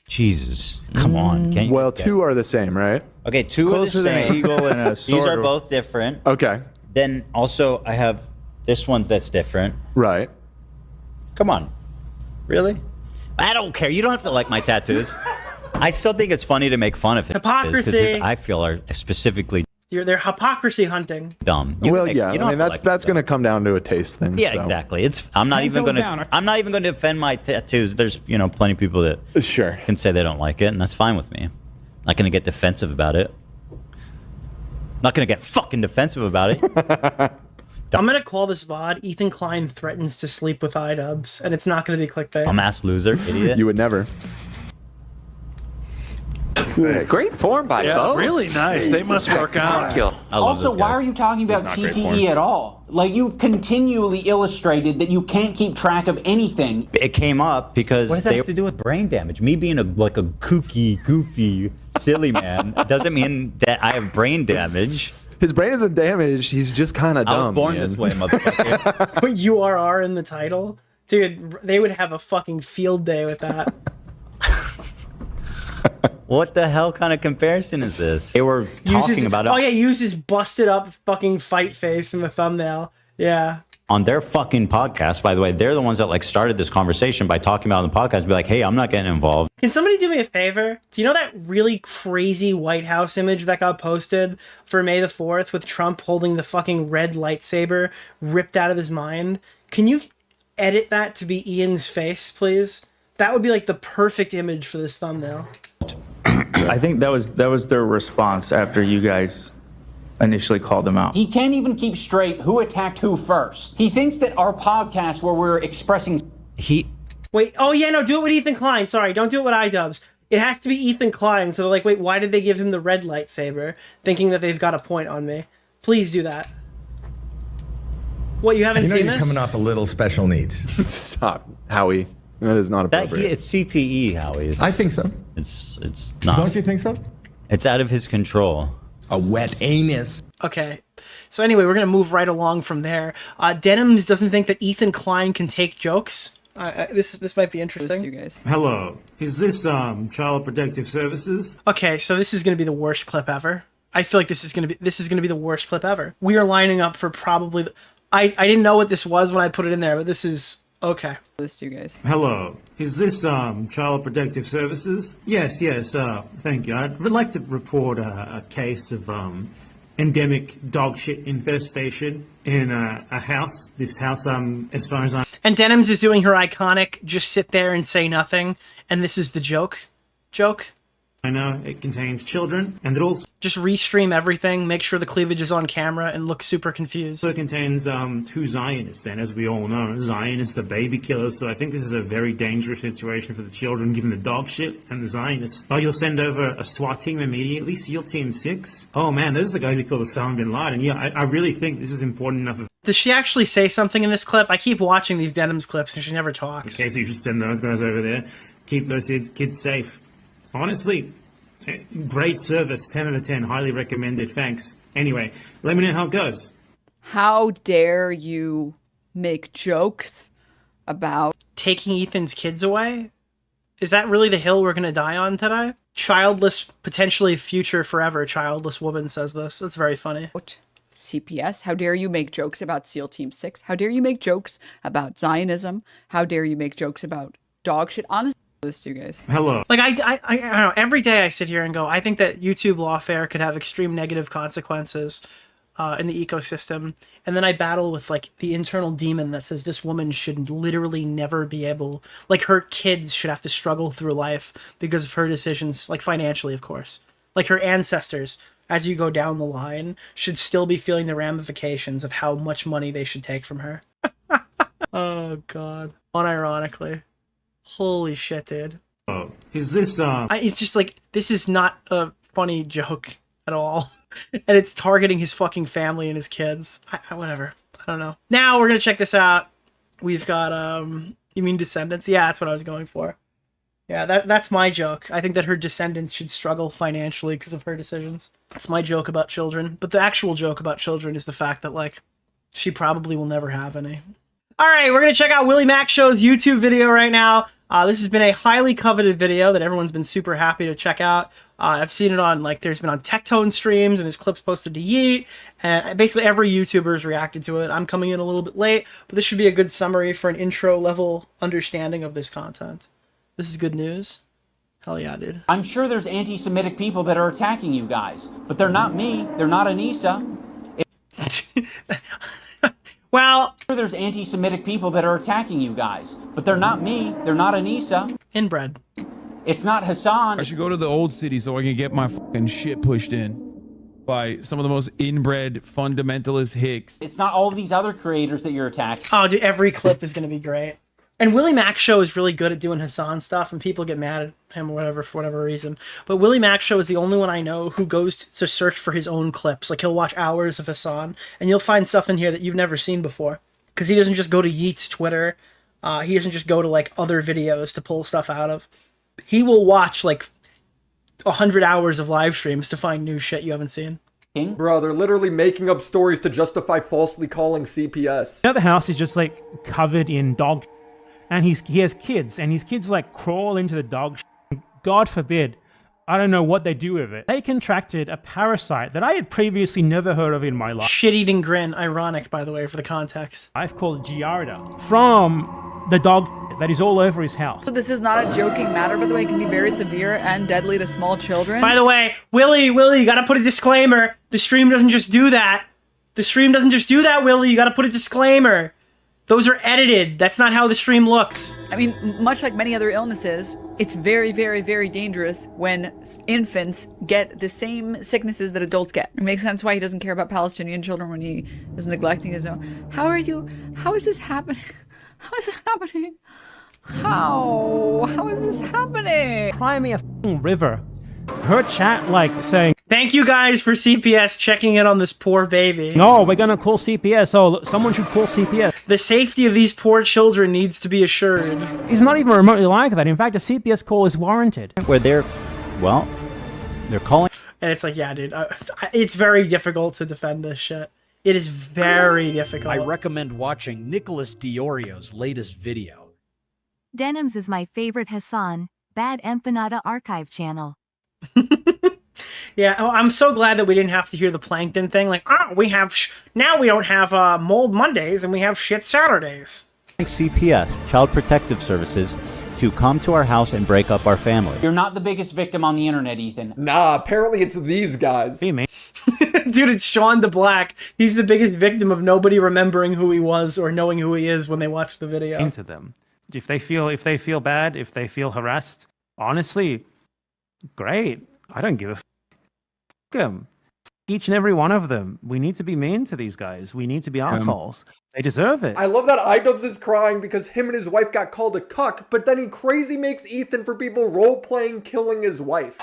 Jesus, come on. Can't Well, 2 are the same, right? Okay, 2 are the same. Eagle and a sword. These are both different. Okay. Then also I have this one's that's different. Right. Come on. Really? I don't care. You don't have to like my tattoos. I still think it's funny to make fun of him. Hypocrisy. Because his, I feel, are specifically They're hypocrisy hunting. dumb. That's going to come down to a taste thing. Yeah, so. exactly. I'm not even going to defend my tattoos. There's plenty of people that can say they don't like it, and that's fine with me. I'm not going to get defensive about it. I'm not going to get fucking defensive about it. I'm gonna call this VOD. Ethan Klein threatens to sleep with iDubbbz, and it's not gonna be clickbait. Dumbass loser, idiot. You would never. Great form by both. Really nice. They must work out. Also, why are you talking about CTE at all? Like, you've continually illustrated that you can't keep track of anything. It came up because what does that have to do with brain damage? Me being like a kooky, goofy, silly man doesn't mean that I have brain damage. His brain isn't damaged. He's just kind of dumb. I was born this way, motherfucker. Put URR in the title, dude. They would have a fucking field day with that. What the hell kind of comparison is this? They were talking about it. Oh yeah, use his busted up fucking fight face in the thumbnail. Yeah. On their fucking podcast, by the way, they're the ones that like started this conversation by talking about it on the podcast. Be like, hey, I'm not getting involved. Can somebody do me a favor? Do you know that really crazy White House image that got posted for May the 4th with Trump holding the fucking red lightsaber ripped out of his mind? Can you edit that to be Ian's face, please? That would be like the perfect image for this thumbnail. I think that was their response after you guys initially called them out. He can't even keep straight who attacked who first. He thinks that our podcast where we're expressing... Wait, oh yeah, no, do it with Ethan Klein. Sorry, don't do it with iDubbbz. It has to be Ethan Klein, so they're like, wait, why did they give him the red lightsaber? Thinking that they've got a point on me. Please do that. What, you haven't seen you're this? coming off a little special needs. Stop, Howie. That is not appropriate. It's CTE, Howie. I think so. It's not. Don't you think so? It's out of his control. A wet anus. Okay. So anyway, we're going to move right along from there. Denims doesn't think that Ethan Klein can take jokes. This might be interesting. You guys. Hello. Is this Child Protective Services? Okay, so this is going to be the worst clip ever. I feel like this is going to be the worst clip ever. We are lining up for probably I didn't know what this was when I put it in there, but this is okay. This you guys. Hello. Is this Child Protective Services? Yes, thank you. I'd like to report a case of endemic dog shit infestation in a house. This house, as far as I'm... And Denims is doing her iconic just sit there and say nothing, and this is the joke. I know it contains children, and it also just restream everything, make sure the cleavage is on camera, and look super confused. Also contains two Zionists, and as we all know, Zionists, the baby killers. So I think this is a very dangerous situation for the children, given the dog shit and the Zionists. Oh, you'll send over a SWAT team immediately, SEAL Team 6. Oh man, those are the guys who killed Osama bin Laden. Yeah, I really think this is important enough. Does she actually say something in this clip? I keep watching these Denims clips, and she never talks. Okay, so you should send those guys over there. Keep those kids safe. Honestly, great service, 10 out of 10, highly recommended, thanks. Anyway, let me know how it goes. How dare you make jokes about taking Ethan's kids away? Is that really the hill we're going to die on today? Childless, potentially future forever childless woman says this. That's very funny. CPS? How dare you make jokes about SEAL Team 6? How dare you make jokes about Zionism? How dare you make jokes about dog shit? Honestly, this to you guys. Hello. Like I don't know, every day I sit here and go, I think that YouTube lawfare could have extreme negative consequences in the ecosystem, and then I battle with like the internal demon that says this woman should literally never be able, like her kids should have to struggle through life because of her decisions, like financially of course, like her ancestors as you go down the line should still be feeling the ramifications of how much money they should take from her. Oh god, unironically. Holy shit, dude. Oh, is this it's just like, this is not a funny joke at all. And it's targeting his fucking family and his kids. Whatever. I don't know. Now we're gonna check this out. We've got you mean descendants? Yeah, that's what I was going for. Yeah, that's my joke. I think that her descendants should struggle financially because of her decisions. That's my joke about children. But the actual joke about children is the fact that like she probably will never have any. All right, we're going to check out Willie Mac Show's YouTube video right now. This has been a highly coveted video that everyone's been super happy to check out. I've seen it on, like, there's been on Tectone streams, and there's clips posted to Yeet, and basically every YouTuber's reacted to it. I'm coming in a little bit late, but this should be a good summary for an intro-level understanding of this content. This is good news. Hell yeah, dude. I'm sure there's anti-Semitic people that are attacking you guys, but they're not me. They're not Anissa. Well, there's anti-Semitic people that are attacking you guys, but they're not me. They're not Anissa. Inbred. It's not Hassan. I should go to the old city so I can get my fucking shit pushed in. by some of the most inbred fundamentalist hicks. It's not all of these other creators that you're attacking. Oh, dude, every clip is going to be great. And Willie Mac Show is really good at doing Hassan stuff, and people get mad at him or whatever for whatever reason. But Willie Mac Show is the only one I know who goes to search for his own clips. Like, he'll watch hours of Hassan, and you'll find stuff in here that you've never seen before. Because he doesn't just go to Yeet's Twitter. He doesn't just go to, like, other videos to pull stuff out of. He will watch, like, 100 hours of live streams to find new shit you haven't seen. Bro, they're literally making up stories to justify falsely calling CPS. The house is just like covered in dog, and he has kids, and his kids like crawl into the dog. God forbid, I don't know what they do with it. They contracted a parasite that I had previously never heard of in my life. Shit-eating grin, ironic by the way for the context. I've called Giarda from the dog that is all over his house. So this is not a joking matter, by the way. It can be very severe and deadly to small children. By the way, Willie, you gotta put a disclaimer. The stream doesn't just do that. The stream doesn't just do that, Willie. You gotta put a disclaimer. Those are edited. That's not how the stream looked. I mean, much like many other illnesses, it's very, very, very dangerous when infants get the same sicknesses that adults get. It makes sense why he doesn't care about Palestinian children when he is neglecting his own. How is this happening? How is this happening? How is this happening? Cry me a river. Her chat like saying, thank you guys for CPS checking in on this poor baby. No, we're gonna call CPS. Oh, someone should call CPS. The safety of these poor children needs to be assured. It's not even remotely like that. In fact, a CPS call is warranted. Where they're calling. And it's like, yeah, dude, it's very difficult to defend this shit. It is very difficult. I recommend watching Nicholas DeOrio's latest video. Denims is my favorite Hassan, Bad Empanada archive channel. Yeah, I'm so glad that we didn't have to hear the Plankton thing. Like, we have, now we don't have Mold Mondays and we have shit Saturdays. CPS, Child Protective Services, to come to our house and break up our family. You're not the biggest victim on the internet, Ethan. Nah, apparently it's these guys. Hey, man. Dude, it's Sean DeBlack. He's the biggest victim of nobody remembering who he was or knowing who he is when they watch the video. Into them. If they feel bad, if they feel harassed, honestly, great. I don't give a f***. Them. Each and every one of them. We need to be mean to these guys. We need to be assholes. They deserve it. I love that iDubbbz is crying because him and his wife got called a cuck, but then he crazy makes Ethan for people role-playing killing his wife.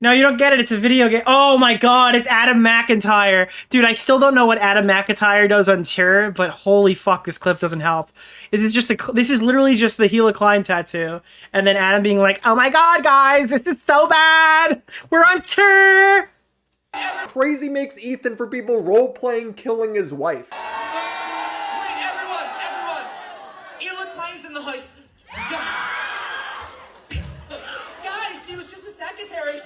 No, you don't get it. It's a video game. Oh my god, it's Adam McIntyre. Dude, I still don't know what Adam McIntyre does on tour, but holy fuck, this clip doesn't help. This is literally just the Hila Klein tattoo. And then Adam being like, oh my god, guys, this is so bad. We're on tour. Crazy makes Ethan for people role-playing killing his wife. Wait, everyone! Hila Klein's in the house. Guys, she was just a secretary.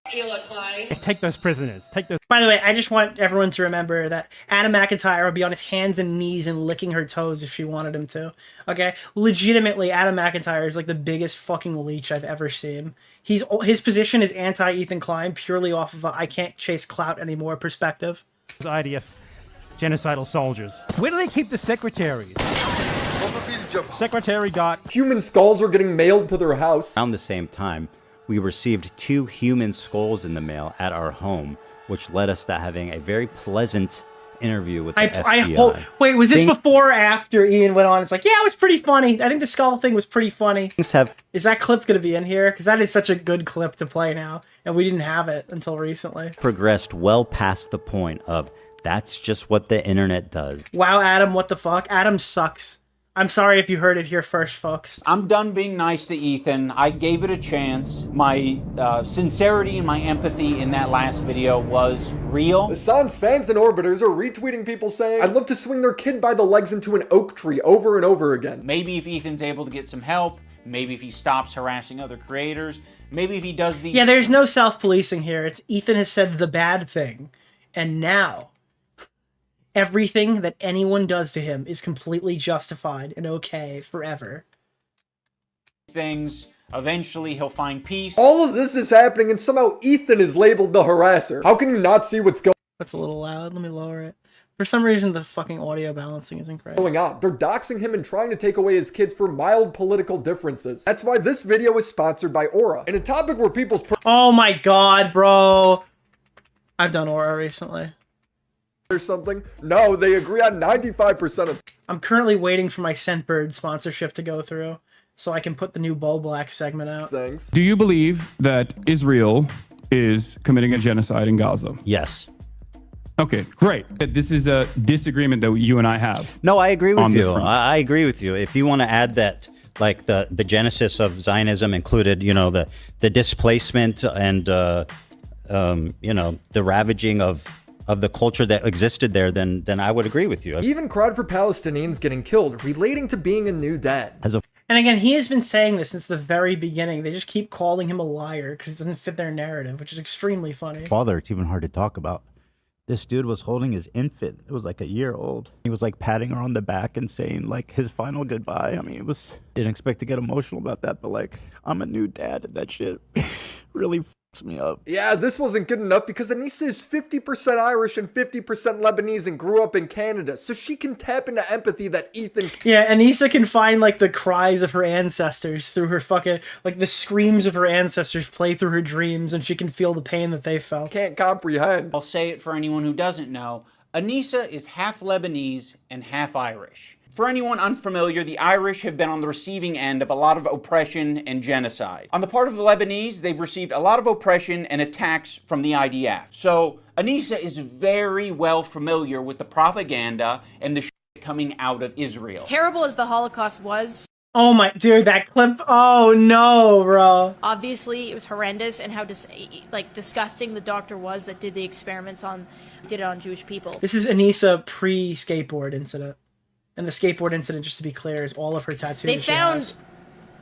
Hila Klein. Take those prisoners. By the way, I just want everyone to remember that Adam McIntyre would be on his hands and knees and licking her toes if she wanted him to. Okay? Legitimately, Adam McIntyre is like the biggest fucking leech I've ever seen. His position is anti-Ethan Klein purely off of a I can't chase clout anymore perspective. IDF genocidal soldiers. Where do they keep the secretaries? Secretary got... Human skulls are getting mailed to their house. Around the same time, we received 2 human skulls in the mail at our home, which led us to having a very pleasant interview with the FBI. Wait, was this before or after Ian went on? It's like, yeah, it was pretty funny. I think the skull thing was pretty funny. Is that clip going to be in here? Because that is such a good clip to play now, and we didn't have it until recently. Progressed well past the point of that's just what the internet does. Wow, Adam, what the fuck? Adam sucks. I'm sorry if you heard it here first, folks. I'm done being nice to Ethan. I gave it a chance. My sincerity and my empathy in that last video was real. Hassan's fans and orbiters are retweeting people saying, I'd love to swing their kid by the legs into an oak tree over and over again. Maybe if Ethan's able to get some help, maybe if he stops harassing other creators, maybe if he does these... Yeah, there's no self-policing here. It's Ethan has said the bad thing, and now... everything that anyone does to him is completely justified and okay forever. Things, eventually he'll find peace. All of this is happening and somehow Ethan is labeled the harasser. How can you not see what's going on? That's a little loud. Let me lower it. For some reason, the fucking audio balancing isn't great. Going on. They're doxing him and trying to take away his kids for mild political differences. That's why this video is sponsored by Aura. And a topic where people's oh my god, bro. I've done Aura recently. Or something. No, they agree on 95% of. I'm currently waiting for my Scentbird sponsorship to go through so I can put the new Bo Black segment out. Thanks. Do you believe that Israel is committing a genocide in Gaza? Yes. Okay, great. This is a disagreement that you and I have. No, I agree with you. I agree with you. If you want to add that, like the genesis of Zionism included, you know, the displacement and you know, the ravaging of the culture that existed there, then I would agree with you. He even cried for Palestinians getting killed, relating to being a new dad. And again, he has been saying this since the very beginning. They just keep calling him a liar because it doesn't fit their narrative, which is extremely funny. Father, it's even hard to talk about. This dude was holding his infant. It was like a year old. He was like patting her on the back and saying like his final goodbye. I mean, didn't expect to get emotional about that, but like, I'm a new dad and that shit really fucks me up. Yeah, this wasn't good enough because Anissa is 50% Irish and 50% Lebanese and grew up in Canada, so she can tap into empathy that Ethan. Yeah, Anissa can find like the cries of her ancestors through her fucking, like the screams of her ancestors play through her dreams, and she can feel the pain that they felt. Can't comprehend. I'll say it for anyone who doesn't know. Anissa is half Lebanese and half Irish. For anyone unfamiliar, the Irish have been on the receiving end of a lot of oppression and genocide. On the part of the Lebanese, they've received a lot of oppression and attacks from the IDF. So Anissa is very well familiar with the propaganda and the shit coming out of Israel. Terrible as the Holocaust was, Oh my, dude, that clip. Oh no, bro. obviously it was horrendous, and how disgusting the doctor was that did the experiments did it on Jewish people. This is Anissa pre-skateboard incident. And the skateboard incident, just to be clear, is all of her tattoos. They found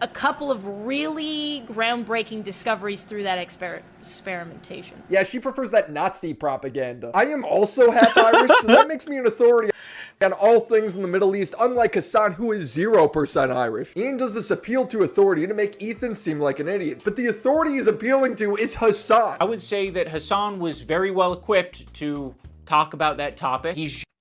a couple of really groundbreaking discoveries through that experimentation. Yeah, she prefers that Nazi propaganda. I am also half Irish, so that makes me an authority on all things in the Middle East, unlike Hassan, who is 0% Irish. Ian does this appeal to authority to make Ethan seem like an idiot, but the authority he's appealing to is Hassan. I would say that Hassan was very well equipped to talk about that topic.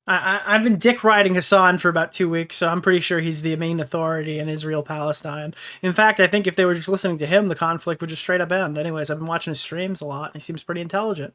I've been dick riding Hassan for about 2 weeks, so I'm pretty sure he's the main authority in Israel-Palestine. In fact, I think if they were just listening to him, the conflict would just straight up end. Anyways, I've been watching his streams a lot, and he seems pretty intelligent.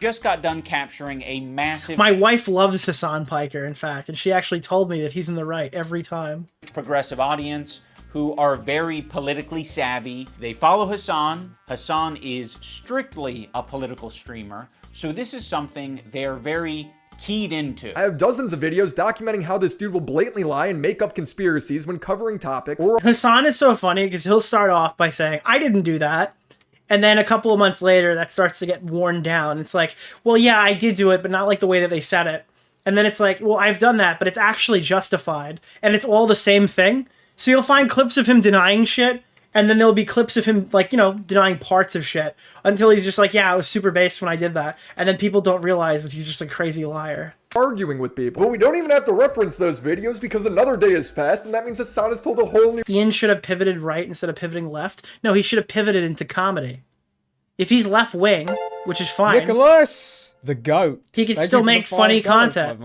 Just got done capturing a massive... My wife loves Hassan Piker, in fact, and she actually told me that he's in the right every time. ...progressive audience who are very politically savvy. They follow Hassan. Hassan is strictly a political streamer, so this is something they're very... keyed into. I have dozens of videos documenting how this dude will blatantly lie and make up conspiracies when covering topics. Hassan is so funny because he'll start off by saying, I didn't do that. And then a couple of months later, that starts to get worn down. It's like, well, yeah, I did do it, but not like the way that they said it. And then it's like, well, I've done that, but it's actually justified. And it's all the same thing. So you'll find clips of him denying shit. And then there'll be clips of him, like, you know, denying parts of shit until he's just like, yeah, I was super based when I did that. And then people don't realize that he's just a crazy liar. Arguing with people. But we don't even have to reference those videos because another day has passed, and that means Hassan has told a whole new... Ian should have pivoted right instead of pivoting left. No, he should have pivoted into comedy. If he's left wing, which is fine. Nicholas, the GOAT. He could still make funny content.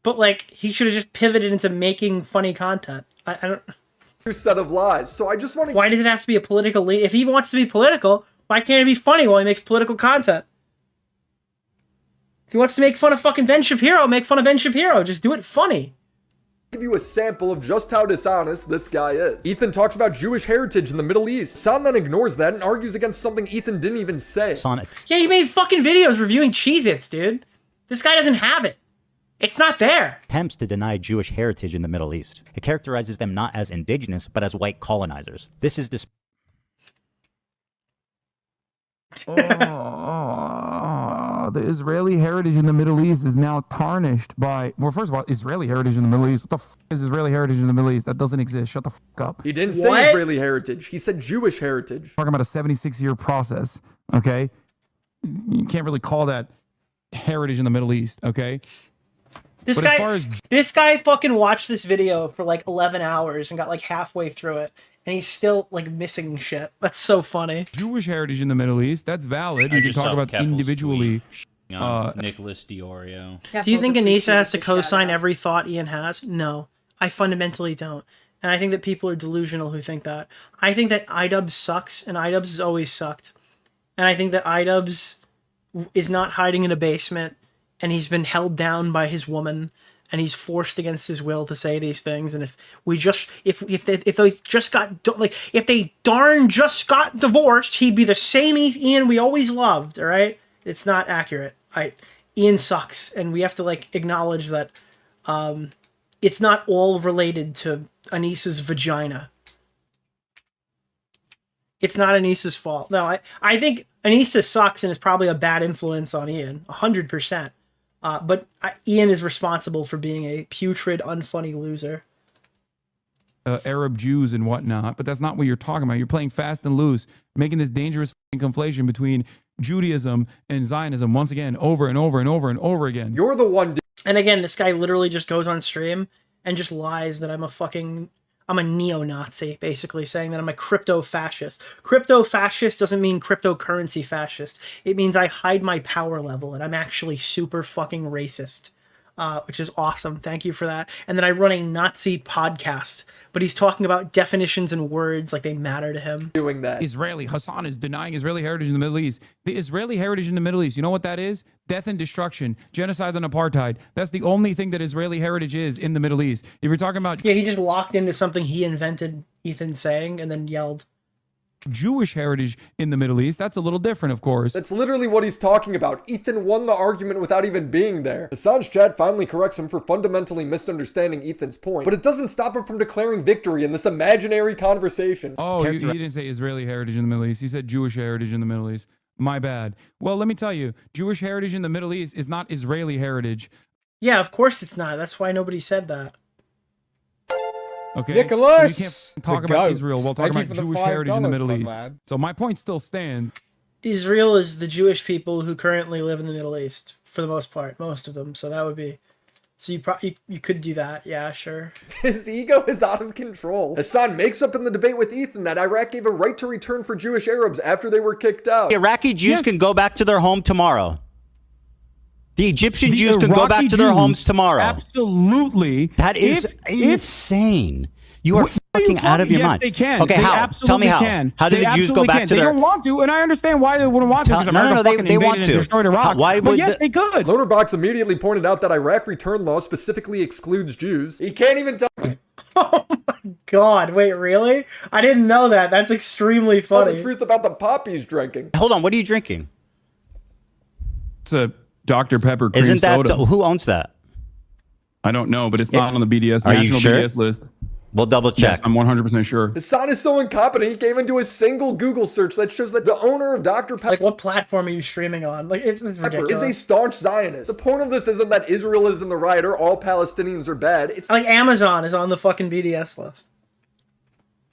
But, like, he should have just pivoted into making funny content. I don't... set of lies. So I just want to... Why does it have to be a political lead? If he wants to be political, why can't it be funny while he makes political content? If he wants to make fun of fucking Ben Shapiro, make fun of Ben Shapiro. Just do it funny. Give you a sample of just how dishonest this guy is. Ethan talks about Jewish heritage in the Middle East. Hassan then ignores that and argues against something Ethan didn't even say. Yeah, he made fucking videos reviewing Cheezits, dude. This guy doesn't have it. It's not there. Attempts to deny Jewish heritage in the Middle East. It characterizes them not as indigenous, but as white colonizers. This is the Israeli heritage in the Middle East is now tarnished by... Well, first of all, Israeli heritage in the Middle East. What the f*** is Israeli heritage in the Middle East? That doesn't exist. Shut the f*** up. He didn't say Israeli heritage. He said Jewish heritage. Talking about a 76-year process, okay? You can't really call that heritage in the Middle East, okay? This guy fucking watched this video for like 11 hours and got like halfway through it, and he's still like missing shit. That's so funny. Jewish heritage in the Middle East, that's valid. You can talk about individually. Nicholas DeOrio. Do you think Anissa has to co-sign every thought Ian has? No, I fundamentally don't. And I think that people are delusional who think that. I think that iDubbbz sucks, and iDubbbz has always sucked. And I think that iDubbbz is not hiding in a basement, and he's been held down by his woman, and he's forced against his will to say these things. And if they darn just got divorced, he'd be the same Ian we always loved. All right, it's not accurate. Ian sucks, and we have to like acknowledge that it's not all related to Anissa's vagina. It's not Anissa's fault. No, I think Anissa sucks and is probably a bad influence on Ian, 100%. But Ian is responsible for being a putrid, unfunny loser. Arab Jews and whatnot, but that's not what you're talking about. You're playing fast and loose, making this dangerous conflation between Judaism and Zionism once again, over and over and over and over again. You're the one. And again, this guy literally just goes on stream and just lies that I'm a neo-Nazi, basically saying that I'm a crypto-fascist. Crypto-fascist doesn't mean cryptocurrency fascist. It means I hide my power level, and I'm actually super fucking racist, which is awesome. Thank you for that. And then I run a Nazi podcast, but he's talking about definitions and words like they matter to him. Doing that. Hassan is denying Israeli heritage in the Middle East. The Israeli heritage in the Middle East, you know what that is? Death and destruction, genocide and apartheid. That's the only thing that Israeli heritage is in the Middle East. If you're talking about... Yeah, he just locked into something he invented, Ethan saying, and then yelled. Jewish heritage in the Middle East, that's a little different, of course. That's literally what he's talking about. Ethan won the argument without even being there. Hassan's chat finally corrects him for fundamentally misunderstanding Ethan's point, but it doesn't stop him from declaring victory in this imaginary conversation. Oh, he didn't say Israeli heritage in the Middle East. He said Jewish heritage in the Middle East. My bad. Well, let me tell you, Jewish heritage in the Middle East is not Israeli heritage. Yeah, of course it's not. That's why nobody said that. Okay, Nicholas, so you can't talk about Israel while talking about Jewish heritage in the Middle East. So my point still stands. Israel is the Jewish people who currently live in the Middle East, for the most part, most of them. So that would be... So you could do that, yeah, sure. His ego is out of control. Hassan makes up in the debate with Ethan that Iraq gave a right to return for Jewish Arabs after they were kicked out. Iraqi Jews can go back to their home tomorrow. The Egyptian Jews can go back to their homes tomorrow. Absolutely. That is insane. You are fucking out of your mind. Yes, they can. Okay, they how? Tell me how. Can. How did the Jews go back to their... They don't want to, and I understand why they wouldn't want to, because America fucking invaded and destroyed Iraq. But yes, they could. Loaderbox immediately pointed out that Iraq return law specifically excludes Jews. He can't even tell... Oh my god, wait, really? I didn't know that. That's extremely funny. The truth about the pop he's drinking. Hold on, what are you drinking? It's a Dr. Pepper cream Isn't that... soda. Who owns that? I don't know, but it's not on the BDS Are national you sure? BDS list. We'll double check. Yes, I'm 100% sure. Hassan is so incompetent, he can't even do a single Google search that shows that the owner of Dr. Pepper... Like, what platform are you streaming on? Like, it's ridiculous. ...is a staunch Zionist. The point of this isn't that Israel is in the right or all Palestinians are bad. It's like Amazon is on the fucking BDS list.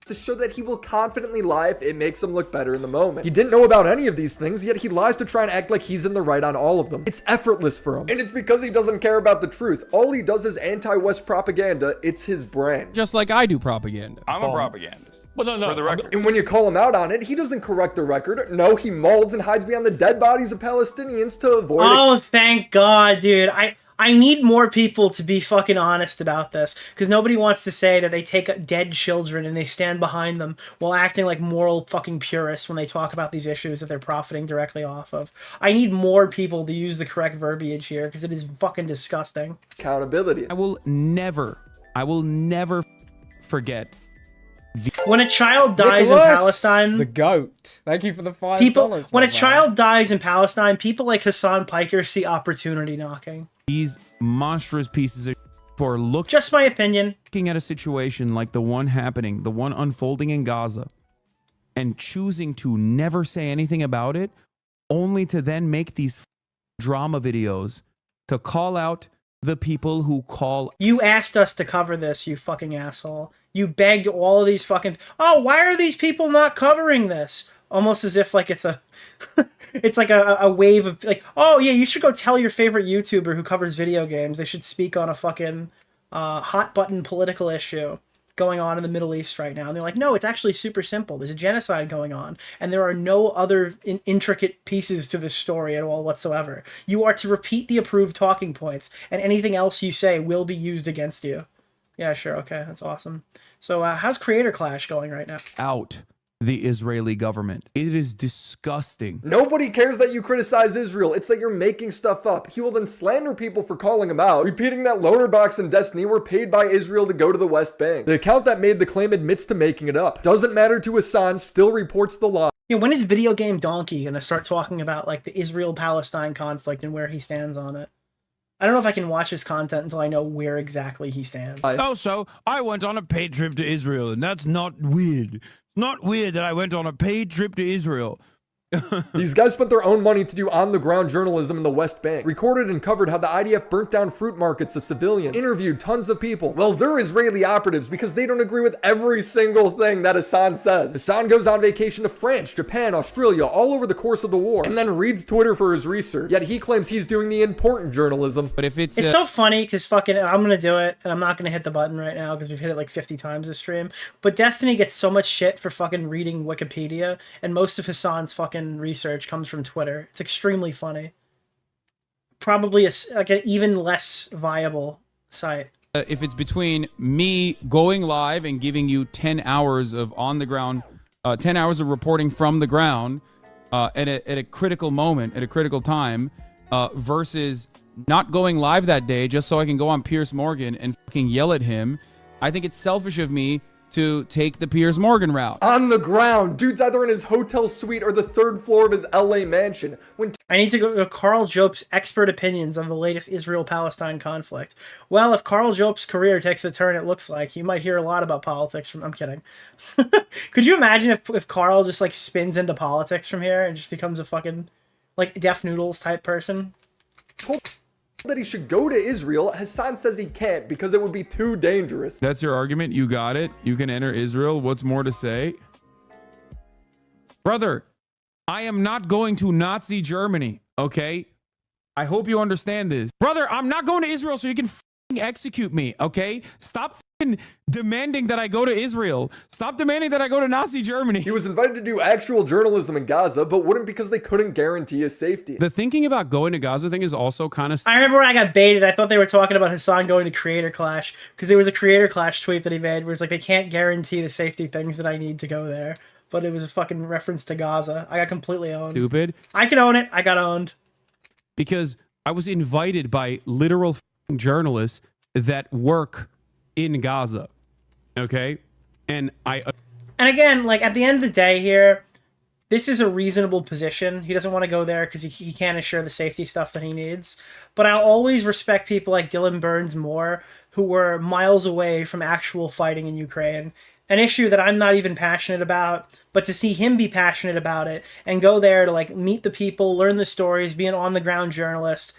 To show that he will confidently lie if it makes him look better in the moment. He didn't know about any of these things, yet he lies to try and act like he's in the right on all of them. It's effortless for him. And it's because he doesn't care about the truth. All he does is anti-West propaganda. It's his brand. Just like I do propaganda. I'm a propagandist. Well, no, for the record. And when you call him out on it, he doesn't correct the record. No, he molds and hides behind the dead bodies of Palestinians to avoid Oh, thank God, dude. I need more people to be fucking honest about this, because nobody wants to say that they take dead children and they stand behind them while acting like moral fucking purists when they talk about these issues that they're profiting directly off of. I need more people to use the correct verbiage here, because it is fucking disgusting. Accountability. I will never forget. When a child dies in Palestine, the goat. Thank you for the $5. People, when a child dies in Palestine, people like Hassan Piker see opportunity knocking. These monstrous pieces of for look. Just my opinion. Looking at a situation like the one happening, the one unfolding in Gaza, and choosing to never say anything about it, only to then make these drama videos to call out the people who call. You asked us to cover this, you fucking asshole. You begged all of these fucking... Oh, why are these people not covering this? Almost as if like it's a... It's like a wave of like, oh yeah, you should go tell your favorite YouTuber who covers video games they should speak on a fucking hot button political issue. going on in the Middle East right now. And they're like, no, it's actually super simple. There's a genocide going on, and there are no other intricate pieces to this story at all whatsoever. You are to repeat the approved talking points, and anything else you say will be used against you. Yeah, sure. Okay, that's awesome. So how's Creator Clash going right now? Out the Israeli government. It is disgusting. Nobody cares that you criticize Israel. It's that you're making stuff up. He will then slander people for calling him out, repeating that Loner Box and Destiny were paid by Israel to go to the West Bank. The account that made the claim admits to making it up. Doesn't matter to Hassan, still reports the lie. Yeah, when is Video Game Donkey gonna start talking about like the Israel-Palestine conflict and where he stands on it? I don't know if I can watch his content until I know where exactly he stands. Also, I went on a paid trip to Israel, and that's not weird. Not weird that I went on a paid trip to Israel. These guys spent their own money to do on-the-ground journalism in the West Bank, recorded and covered how the IDF burnt down fruit markets of civilians, interviewed tons of people. Well, they're Israeli operatives because they don't agree with every single thing that Hassan says. Hassan goes on vacation to France, Japan, Australia, all over the course of the war, and then reads Twitter for his research. Yet he claims he's doing the important journalism. But if it's so funny because fucking I'm gonna do it, and I'm not gonna hit the button right now because we've hit it like 50 times this stream. But Destiny gets so much shit for fucking reading Wikipedia, and most of Hassan's fucking research comes from Twitter. It's extremely funny. Probably like an even less viable site. If it's between me going live and giving you 10 hours of on the ground, 10 hours of reporting from the ground at a critical moment, at a critical time, versus not going live that day just so I can go on Piers Morgan and fucking yell at him, I think it's selfish of me to take the Piers Morgan route. On the ground. Dude's either in his hotel suite or the 3rd floor of his LA mansion. I need to go to Carl Job's expert opinions on the latest Israel-Palestine conflict. Well, if Carl Job's career takes a turn, it looks like, you might hear a lot about politics from... I'm kidding. Could you imagine if Carl just, like, spins into politics from here and just becomes a fucking, like, Def Noodles type person? That he should go to Israel, Hassan says he can't because it would be too dangerous. That's your argument? You got it? You can enter Israel? What's more to say? Brother, I am not going to Nazi Germany, okay? I hope you understand this. Brother, I'm not going to Israel so you can execute me, okay? Stop demanding that I go to Israel. Stop demanding that I go to Nazi Germany. He was invited to do actual journalism in Gaza, but wouldn't because they couldn't guarantee his safety. The thinking about going to Gaza thing is also kind of... I remember when I got baited, I thought they were talking about Hassan going to Creator Clash, because there was a Creator Clash tweet that he made where it's like, they can't guarantee the safety things that I need to go there. But it was a fucking reference to Gaza. I got completely owned. Stupid. I can own it. I got owned. Because I was invited by literal journalists that work in Gaza, okay? And again, like, at the end of the day here, this is a reasonable position. He doesn't want to go there because he can't assure the safety stuff that he needs. But I'll always respect people like Dylan Burns more, who were miles away from actual fighting in Ukraine. An issue that I'm not even passionate about, but to see him be passionate about it and go there to, like, meet the people, learn the stories, be an on-the-ground journalist,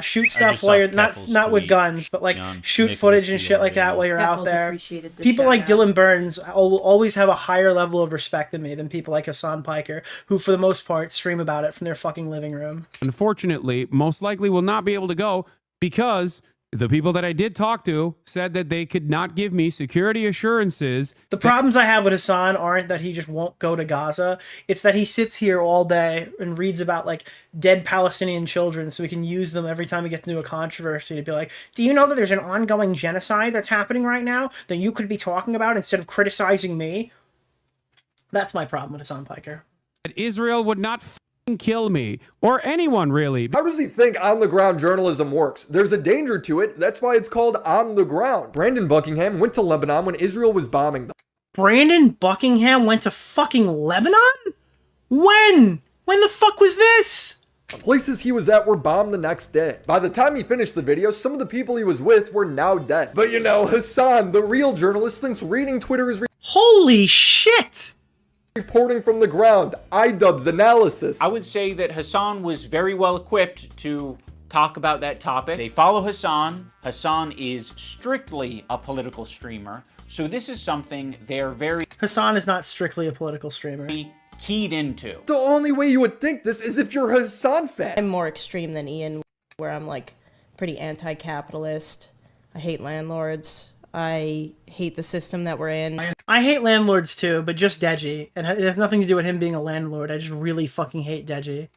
shoot stuff while you're not with guns, but like shoot footage and shit like that while you're out there. People like Dylan Burns will always have a higher level of respect than me than people like Hassan Piker, who for the most part stream about it from their fucking living room. Unfortunately, most likely will not be able to go because the people that I did talk to said that they could not give me security assurances. The problems I have with Hassan aren't that he just won't go to Gaza. It's that he sits here all day and reads about, like, dead Palestinian children so we can use them every time we get into a controversy to be like, do you know that there's an ongoing genocide that's happening right now that you could be talking about instead of criticizing me? That's my problem with Hassan Piker. That Israel would not kill me or anyone, really. How does he think on the ground journalism works? There's a danger to it. That's why it's called on the ground. Brandon Buckingham went to Lebanon when Israel was bombing them. Brandon Buckingham went to fucking Lebanon? When? When the fuck was this? Places he was at were bombed the next day. By the time he finished the video, some of the people he was with were now dead. But you know, Hassan, the real journalist, thinks reading Twitter is holy shit! Reporting from the ground, iDubbbz analysis. I would say that Hassan was very well equipped to talk about that topic. They follow Hassan. Hassan is strictly a political streamer. So this is something they're very... Hassan is not strictly a political streamer. Keyed into. The only way you would think this is if you're a Hassan fan. I'm more extreme than Ian, where I'm like pretty anti-capitalist. I hate landlords. I hate the system that we're in. I hate landlords too, but just Deji. And it has nothing to do with him being a landlord. I just really fucking hate Deji.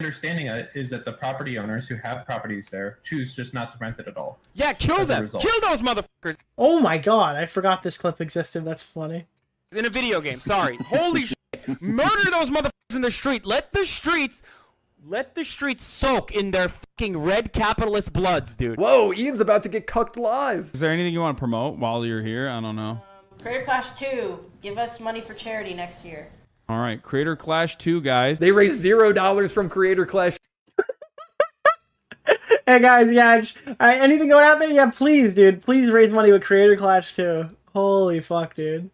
Understanding it is that the property owners who have properties there choose just not to rent it at all. Yeah, kill them. Kill those motherfuckers. Oh my god, I forgot this clip existed. That's funny. In a video game, sorry. Holy shit. Murder those motherfuckers in the street. Let the streets soak in their fucking red capitalist bloods, dude. Whoa, Ian's about to get cucked live. Is there anything you want to promote while you're here? I don't know. Creator Clash 2, give us money for charity next year. All right, Creator Clash 2, guys. They raised $0 from Creator Clash. Hey guys, yeah, anything going out there? Yeah, please, dude. Please raise money with Creator Clash 2. Holy fuck, dude.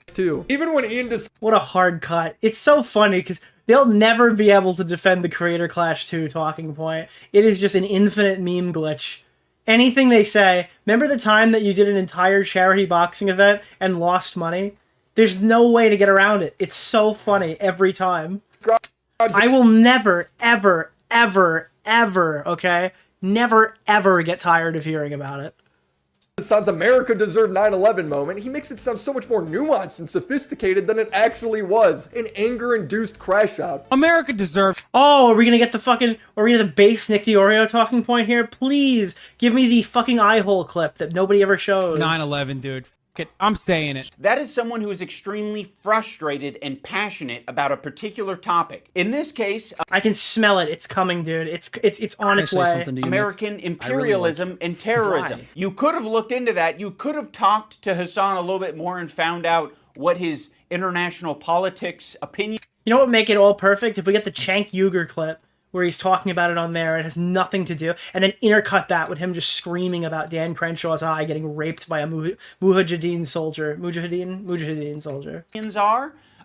Even when Ian what a hard cut. It's so funny because they'll never be able to defend the Creator Clash 2 talking point. It is just an infinite meme glitch. Anything they say. Remember the time that you did an entire charity boxing event and lost money? There's no way to get around it. It's so funny every time. I will never, ever, ever, ever, okay? Never, ever get tired of hearing about it. Hassan's America deserved 9/11 moment, he makes it sound so much more nuanced and sophisticated than it actually was. An anger-induced crash out. America deserved. Oh, are we gonna get the fucking, are we gonna the base Nick DeOrio talking point here? Please, give me the fucking eye hole clip that nobody ever shows. 9/11, dude. I'm saying it. That is someone who is extremely frustrated and passionate about a particular topic. In this case, I can smell it. It's coming, dude. It's on its way. American imperialism and terrorism. Why? You could have looked into that. You could have talked to Hassan a little bit more and found out what his international politics opinion. You know what would make it all perfect? If we get the Cenk Uygur clip where he's talking about it on there, it has nothing to do, and then intercut that with him just screaming about Dan Crenshaw's eye getting raped by a Mujahideen soldier. Mujahideen soldier.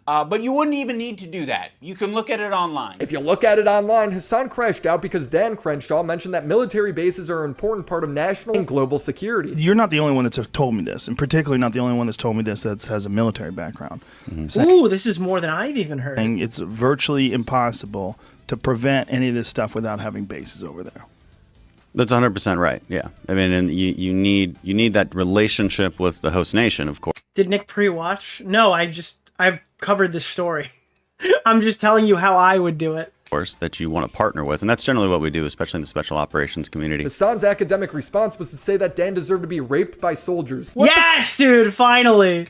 But you wouldn't even need to do that. You can look at it online. If you look at it online, Hassan crashed out because Dan Crenshaw mentioned that military bases are an important part of national and global security. You're not the only one that's told me this, and particularly not the only one that's told me this that has a military background. Ooh, this is more than I've even heard. It's virtually impossible to prevent any of this stuff without having bases over there. That's 100% right. Yeah, I mean, and you need that relationship with the host nation, of course. Did Nick pre-watch? No, I've covered this story. I'm just telling you how I would do it. Of course, that you want to partner with, and that's generally what we do, especially in the special operations community. Hassan's academic response was to say that Dan deserved to be raped by soldiers. Yes, dude, finally.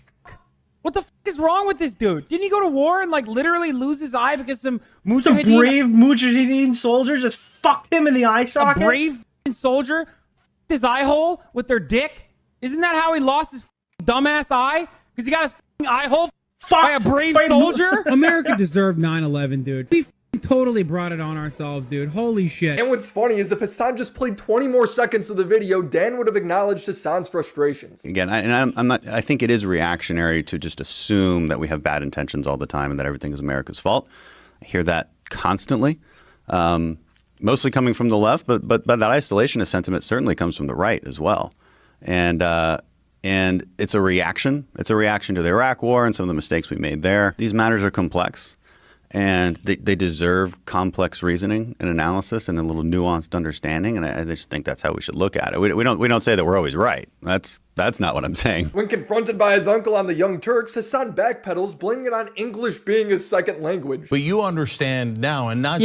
What the fuck is wrong with this dude? Didn't he go to war and like literally lose his eye because some brave Mujahideen soldier just fucked him in the eye socket? A brave soldier fucked his eye hole with their dick? Isn't that how he lost his dumbass eye? Because he got his eye hole fucked by a brave soldier? America deserved 9/11, dude. We totally brought it on ourselves, dude. Holy shit. And what's funny is if Hassan just played 20 more seconds of the video, Dan would have acknowledged Hassan's frustrations. Again, I'm not. I think it is reactionary to just assume that we have bad intentions all the time and that everything is America's fault. I hear that constantly, mostly coming from the left, but that isolationist sentiment certainly comes from the right as well. And it's a reaction. It's a reaction to the Iraq War and some of the mistakes we made there. These matters are complex. And they deserve complex reasoning and analysis and a little nuanced understanding. And I just think that's how we should look at it. We don't say that we're always right. That's not what I'm saying. When confronted by his uncle on the Young Turks, Hassan backpedals, blaming it on English being his second language. But you understand now, and not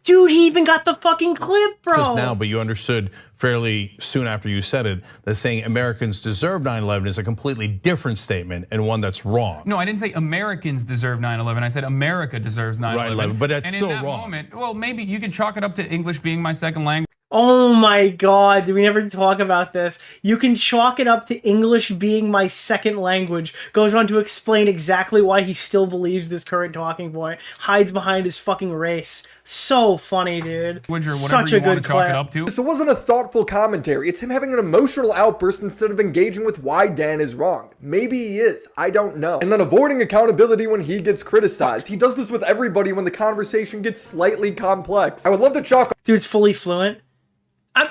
dude, he even got the fucking clip, bro. Just now, but you understood fairly soon after you said it that saying Americans deserve 9/11 is a completely different statement and one that's wrong. No, I didn't say Americans deserve 9/11. I said America deserves 9/11. Right, but that's and still in that wrong. Moment, well, maybe you can chalk it up to English being my second language. Oh my god, did we never talk about this? You can chalk it up to English being my second language. Goes on to explain exactly why he still believes this current talking point. Hides behind his fucking race. So funny, dude. Such a good clip. This wasn't a thoughtful commentary. It's him having an emotional outburst instead of engaging with why Dan is wrong. Maybe he is. I don't know. And then avoiding accountability when he gets criticized. He does this with everybody when the conversation gets slightly complex. I would love to chalk. Dude's fully fluent.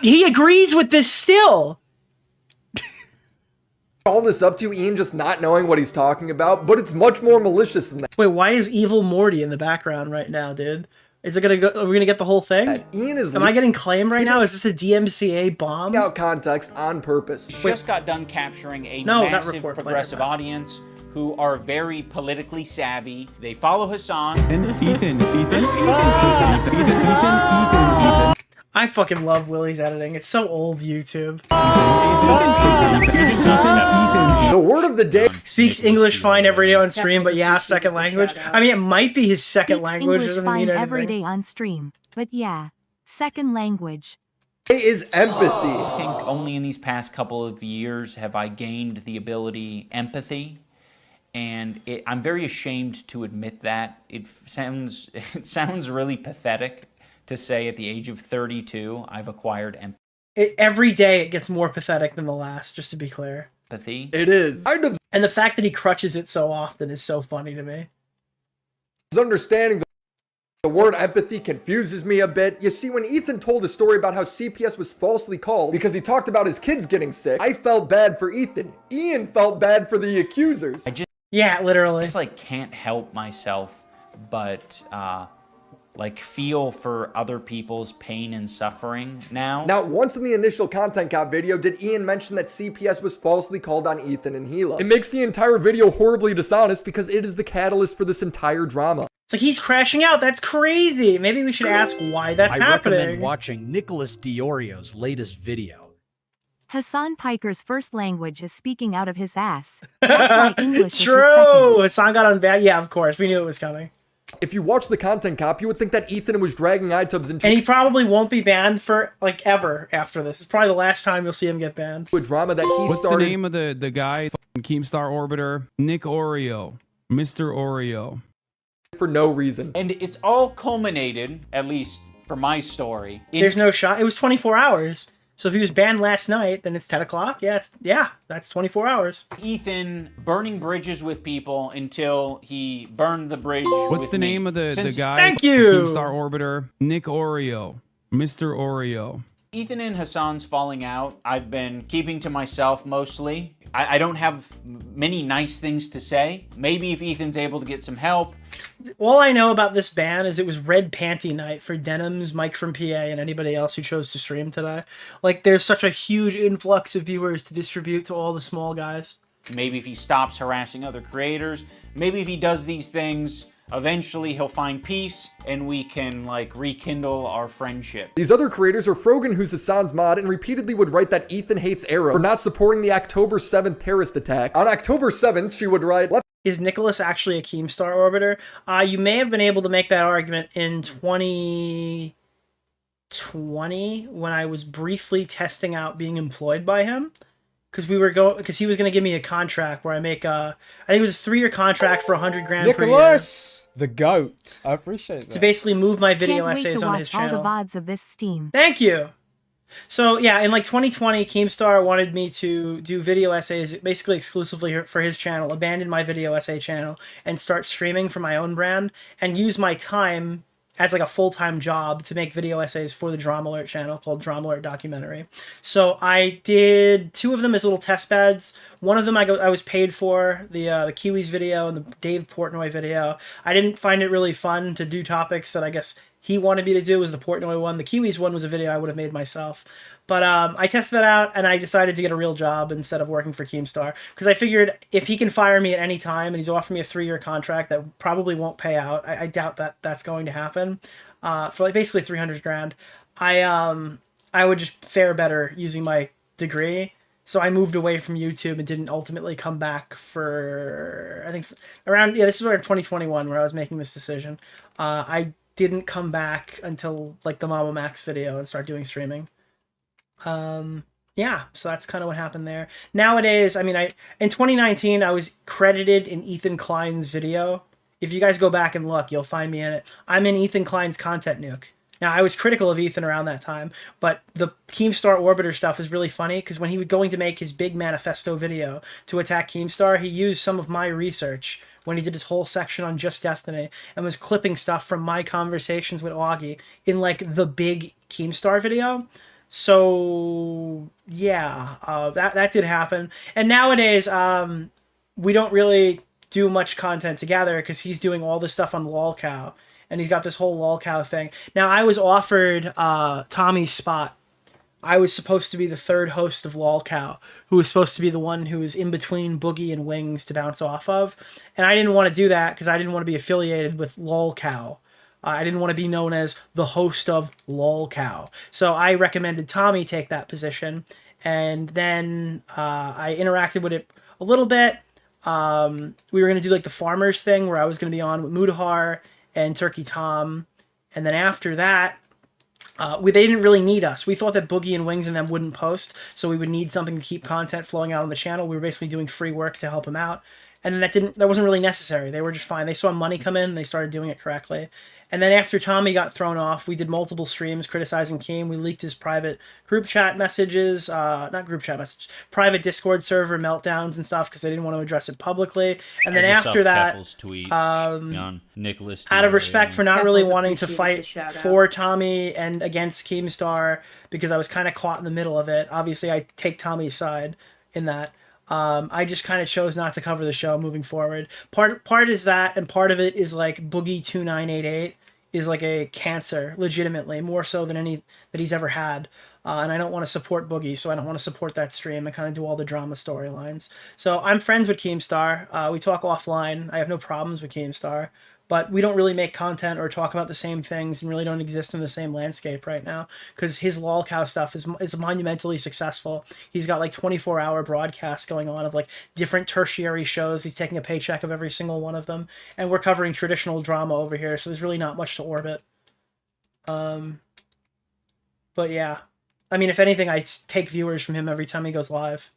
He agrees with this still. All this up to Ian just not knowing what he's talking about, but it's much more malicious than that. Wait, why is Evil Morty in the background right now, dude? Is it gonna go? Are we gonna get the whole thing? Ian is. Am I getting claimed right now? Is this a DMCA bomb? Out context on purpose. Just got done capturing a No, not massive report, progressive audience who are very politically savvy. They follow Hassan. Ethan. I fucking love Willie's editing. It's so old YouTube. The word of the day. Speaks English fine every day on stream, but yeah, second language. I mean, it might be his second language. It English doesn't mean fine anything. every day on stream, but yeah, second language. Is empathy. I think only in these past couple of years have I gained the ability empathy. And I'm very ashamed to admit that. It sounds really pathetic to say at the age of 32 I've acquired empathy. Every day it gets more pathetic than the last, just to be clear. It is. And the fact that he crutches it so often is so funny to me. Understanding the word empathy confuses me a bit. You see, when Ethan told a story about how CPS was falsely called because he talked about his kids getting sick, I felt bad for Ethan. Ian felt bad for the accusers. Yeah, literally. I just like can't help myself but like feel for other people's pain and suffering now. Now, once in the initial Content Cop video, did Ian mention that CPS was falsely called on Ethan and Gila? It makes the entire video horribly dishonest because it is the catalyst for this entire drama. It's like he's crashing out. That's crazy. Maybe we should ask why that's I happening. recommend watching Nicholas DeOrio's latest video. Hassan Piker's first language is speaking out of his ass. That's why English is his second. True. Hassan got on bad. Yeah, of course. We knew it was coming. If you watch the Content Cop, you would think that Ethan was dragging iDubbbz into And he probably won't be banned for, like, ever after this. It's probably the last time you'll see him get banned. a drama that he What's started. the name of the guy? Keemstar Orbiter. Nick Oreo. Mr. Oreo. For no reason. And it's all culminated, at least for my story. There's no shot. It was 24 hours. So if he was banned last night, then it's 10 o'clock. Yeah, that's 24 hours. Ethan burning bridges with people until he burned the bridge. What's the name of the guy? Thank you. Keemstar Orbiter. Nick Oreo. Mr. Oreo. Ethan and Hassan's falling out, I've been keeping to myself mostly. I don't have many nice things to say. Maybe if Ethan's able to get some help. All I know about this ban is it was red panty night for Denims, Mike from PA, and anybody else who chose to stream today. Like, there's such a huge influx of viewers to distribute to all the small guys. Maybe if he stops harassing other creators. Maybe if he does these things, eventually he'll find peace and we can like rekindle our friendship. These other creators are Frogan, who's Hassan's mod, and repeatedly would write that Ethan hates Arrow for not supporting the October 7th terrorist attacks. On October 7th, she would write, Is Nicholas actually a Keemstar Orbiter? You may have been able to make that argument in 2020 when I was briefly testing out being employed by him. Because he was going to give me a contract where I make I think it was a 3-year contract for $100,000 per year. Nicholas, the goat. I appreciate that. To basically move my video Can't wait essays to on watch his channel. all the VODs of this Steam. Thank you. So yeah, in like 2020, Keemstar wanted me to do video essays basically exclusively for his channel, abandon my video essay channel, and start streaming for my own brand, and use my time as like a full-time job to make video essays for the Drama Alert channel called Drama Alert Documentary. So I did 2 of them as little test beds. One of them I was paid for, the Kiwis video and the Dave Portnoy video. I didn't find it really fun to do topics that I guess he wanted me to do. Was the Portnoy one. The Kiwis one was a video I would have made myself. But I tested that out, and I decided to get a real job instead of working for Keemstar. Because I figured if he can fire me at any time, and he's offering me a 3-year contract that probably won't pay out, I doubt that that's going to happen, for like basically $300,000, I would just fare better using my degree. So I moved away from YouTube and didn't ultimately come back for, I think, this is around 2021 where I was making this decision. I didn't come back until like the Mama Max video and start doing streaming. Yeah, so that's kind of what happened there. Nowadays, I mean, in 2019, I was credited in Ethan Klein's video. If you guys go back and look, you'll find me in it. I'm in Ethan Klein's content nuke. Now, I was critical of Ethan around that time, but the Keemstar Orbiter stuff is really funny because when he was going to make his big manifesto video to attack Keemstar, he used some of my research when he did his whole section on Just Destiny and was clipping stuff from my conversations with Augie in like the big Keemstar video. So yeah, that did happen. And nowadays, we don't really do much content together because he's doing all this stuff on LolCow and he's got this whole lolcow thing. Now, I was offered Tommy's spot. I was supposed to be the third host of lolcow, who was supposed to be the one who was in between Boogie and Wings to bounce off of, and I didn't want to do that because I didn't want to be affiliated with lolcow. I didn't want to be known as the host of lolcow. So I recommended Tommy take that position, and then I interacted with it a little bit. We were going to do like the farmers thing where I was going to be on with Mudahar and Turkey Tom, and then after that, they didn't really need us. We thought that Boogie and Wings and them wouldn't post, so we would need something to keep content flowing out on the channel. We were basically doing free work to help them out, and then that wasn't really necessary. They were just fine. They saw money come in, and they started doing it correctly. And then after Tommy got thrown off, we did multiple streams criticizing Keem. We leaked his private group chat messages, not group chat messages, private Discord server meltdowns and stuff because they didn't want to address it publicly. And then after that, Keffals tweet on Nicholas out of DeOrio. respect for not really Keffals wanting to appreciated fight the shout-out. for Tommy and against Keemstar because I was kind of caught in the middle of it. Obviously, I take Tommy's side in that. I just kind of chose not to cover the show moving forward. Part is that, and part of it is like Boogie 2988 is like a cancer, legitimately, more so than any that he's ever had. And I don't want to support Boogie, so I don't want to support that stream and kind of do all the drama storylines. So I'm friends with Keemstar. We talk offline. I have no problems with Keemstar. But we don't really make content or talk about the same things and really don't exist in the same landscape right now because his lolcow stuff is monumentally successful. He's got like 24-hour broadcasts going on of like different tertiary shows. He's taking a paycheck of every single one of them. And we're covering traditional drama over here, so there's really not much to orbit. But yeah. I mean, if anything, I take viewers from him every time he goes live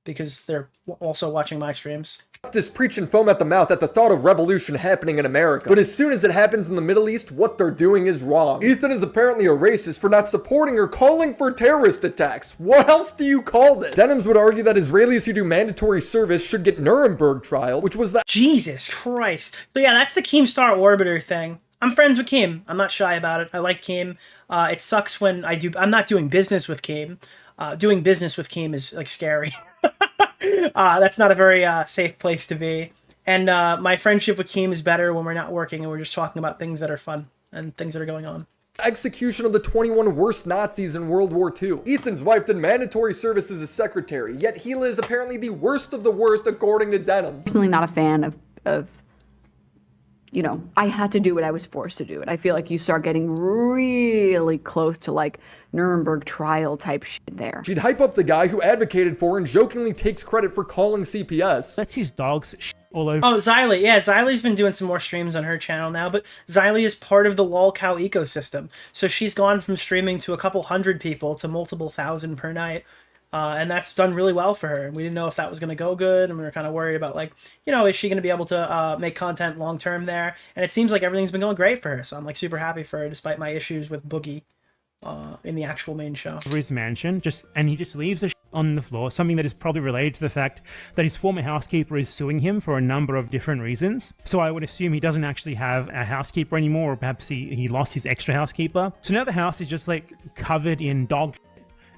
because they're also watching my streams. Leftists preach and foam at the mouth at the thought of revolution happening in America. But as soon as it happens in the Middle East, what they're doing is wrong. Ethan is apparently a racist for not supporting or calling for terrorist attacks. What else do you call this? Denims would argue that Israelis who do mandatory service should get Nuremberg trial, which was that— Jesus Christ. So yeah, that's the Keemstar Orbiter thing. I'm friends with Keem. I'm not shy about it. I like Keem. It sucks when I'm not doing business with Keem. Doing business with Keem is like scary. That's not a very safe place to be. And my friendship with Keem is better when we're not working and we're just talking about things that are fun and things that are going on. execution of the 21 worst Nazis in World War II. Ethan's wife did mandatory service as a secretary, yet Gila is apparently the worst of the worst according to Denims. Personally not a fan of you know, I had to do what I was forced to do. And I feel like you start getting really close to like Nuremberg trial type shit there. She'd hype up the guy who advocated for and jokingly takes credit for calling CPS. Let's use dogs all over. Oh, Xylee. Yeah, Xylie's been doing some more streams on her channel now, but Xylee is part of the lolcow ecosystem. So she's gone from streaming to a couple hundred people to multiple thousand per night. And that's done really well for her. We didn't know if that was going to go good, and we were kind of worried about, like, you know, is she going to be able to make content long term there? And it seems like everything's been going great for her, so I'm like super happy for her, despite my issues with Boogie in the actual main show. His mansion, and he just leaves the on the floor, something that is probably related to the fact that his former housekeeper is suing him for a number of different reasons. So I would assume he doesn't actually have a housekeeper anymore, or perhaps he lost his extra housekeeper. So now the house is just like covered in dog.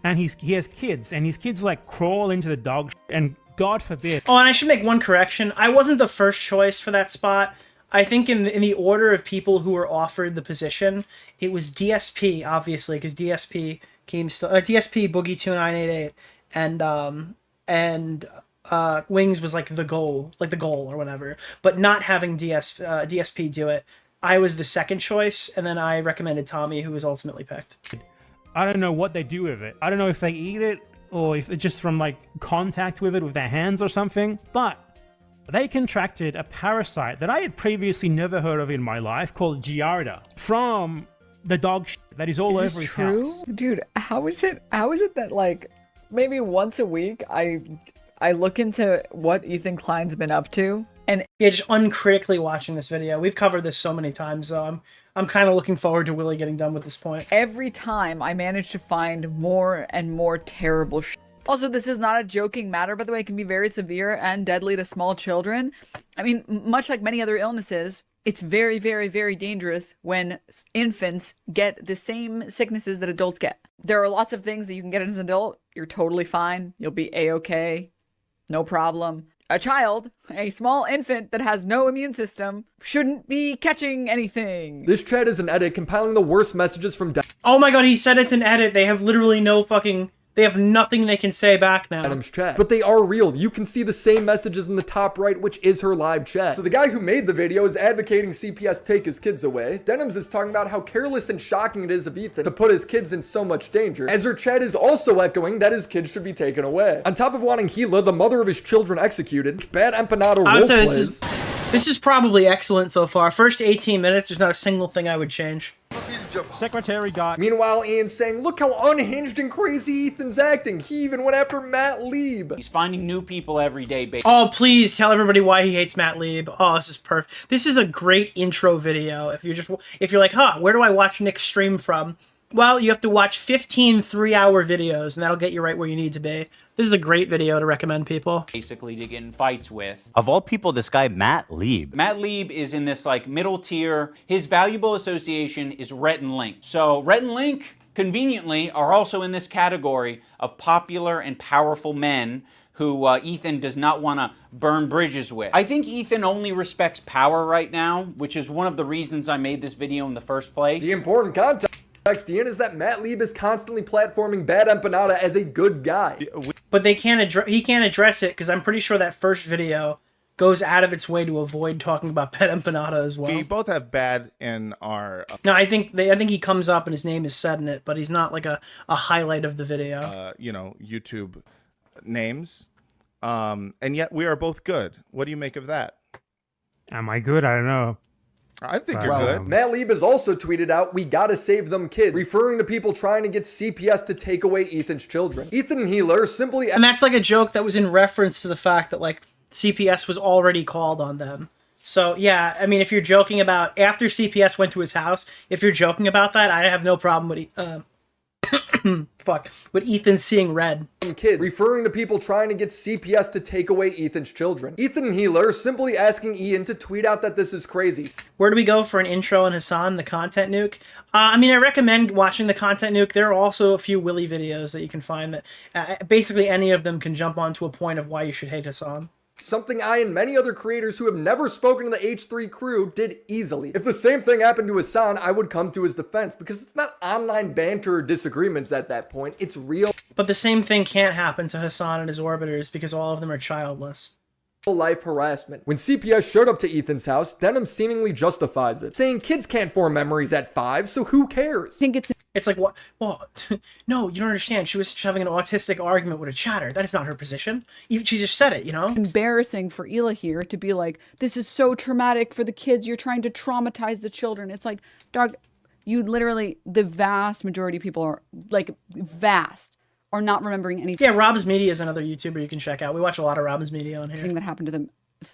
And he has kids, and his kids like crawl into the dog, and God forbid. Oh, and I should make one correction. I wasn't the first choice for that spot. I think in the order of people who were offered the position, it was DSP, obviously, because DSP came DSP Boogie 2988, and Wings was like the goal or whatever. But not having DSP do it, I was the second choice, and then I recommended Tommy, who was ultimately picked. I don't know what they do with it. I don't know if they eat it or if it's just from like contact with it with their hands or something, but they contracted a parasite that I had previously never heard of in my life called Giardia from the dog that is all over his house. Dude, how is it that like maybe once a week I look into what Ethan Klein's been up to? And yeah, just uncritically watching this video. We've covered this so many times, though. I'm kind of looking forward to Willie getting done with this point. Every time I manage to find more and more terrible shit. Also, this is not a joking matter, by the way. It can be very severe and deadly to small children. I mean, much like many other illnesses, it's very, very, very dangerous when infants get the same sicknesses that adults get. There are lots of things that you can get as an adult. You're totally fine. You'll be A-okay. No problem. a child, a small infant that has no immune system, shouldn't be catching anything. This chat is an edit compiling the worst messages from Oh my god, he said it's an edit. They have literally no fucking... They have nothing they can say back now. Denim's chat. But they are real. You can see the same messages in the top right, which is her live chat. So the guy who made the video is advocating CPS take his kids away. Denim's is talking about how careless and shocking it is of Ethan to put his kids in so much danger, as her chat is also echoing that his kids should be taken away. On top of wanting Gila, the mother of his children, executed, which bad empanada I would say roleplays. this is probably excellent so far. First 18 minutes, there's not a single thing I would change. Secretary got. Meanwhile, Ian's saying, look how unhinged and crazy Ethan's acting. He even went after Matt Lieb. He's finding new people every day, baby. Oh, please tell everybody why he hates Matt Lieb. Oh, this is perfect. This is a great intro video. If you're like, huh, where do I watch Nick's stream from? Well, you have to watch 15 3-hour videos, and that'll get you right where you need to be. This is a great video to recommend people. Basically to get in fights with. Of all people, this guy, Matt Lieb. Matt Lieb is in this like middle tier. His valuable association is Rhett and Link. So Rhett and Link, conveniently, are also in this category of popular and powerful men who Ethan does not want to burn bridges with. I think Ethan only respects power right now, which is one of the reasons I made this video in the first place. The important context, Ian, is that Matt Lieb is constantly platforming Bad Empanada as a good guy. But he can't address it, because I'm pretty sure that first video goes out of its way to avoid talking about Bad Empanada as well. We both have bad in our... No, I think he comes up and his name is said in it, but he's not like a highlight of the video. YouTube names. And yet we are both good. What do you make of that? Am I good? I don't know. I think you're good. Matt Lieb has also tweeted out, we gotta save them kids, referring to people trying to get CPS to take away Ethan's children. Ethan and Healer simply... And that's like a joke that was in reference to the fact that like CPS was already called on them. So yeah, I mean, if you're joking about after CPS went to his house, if you're joking about that, I have no problem with with Ethan seeing red. Kids, referring to people trying to get CPS to take away Ethan's children. Ethan and Healer simply asking Ian to tweet out that this is crazy. Where do we go for an intro on Hassan, the content nuke? I mean, I recommend watching the content nuke. There are also a few Willy videos that you can find that basically any of them can jump onto a point of why you should hate Hassan. Something I and many other creators who have never spoken to the H3 crew did easily. If the same thing happened to Hassan, I would come to his defense, because it's not online banter or disagreements at that point, it's real. But the same thing can't happen to Hassan and his orbiters, because all of them are childless. Life harassment. When CPS showed up to Ethan's house, Denim seemingly justifies it, saying kids can't form memories at 5, so who cares? I think it's like, what? No, you don't understand. She was having an autistic argument with a chatter. That is not her position. She just said it, you know? Embarrassing for Hila here to be like, this is so traumatic for the kids. You're trying to traumatize the children. It's like, dog, you literally, the vast majority of people are, like, are not remembering anything. Yeah, Rob's Media is another YouTuber you can check out. We watch a lot of Rob's Media on here. That happened to them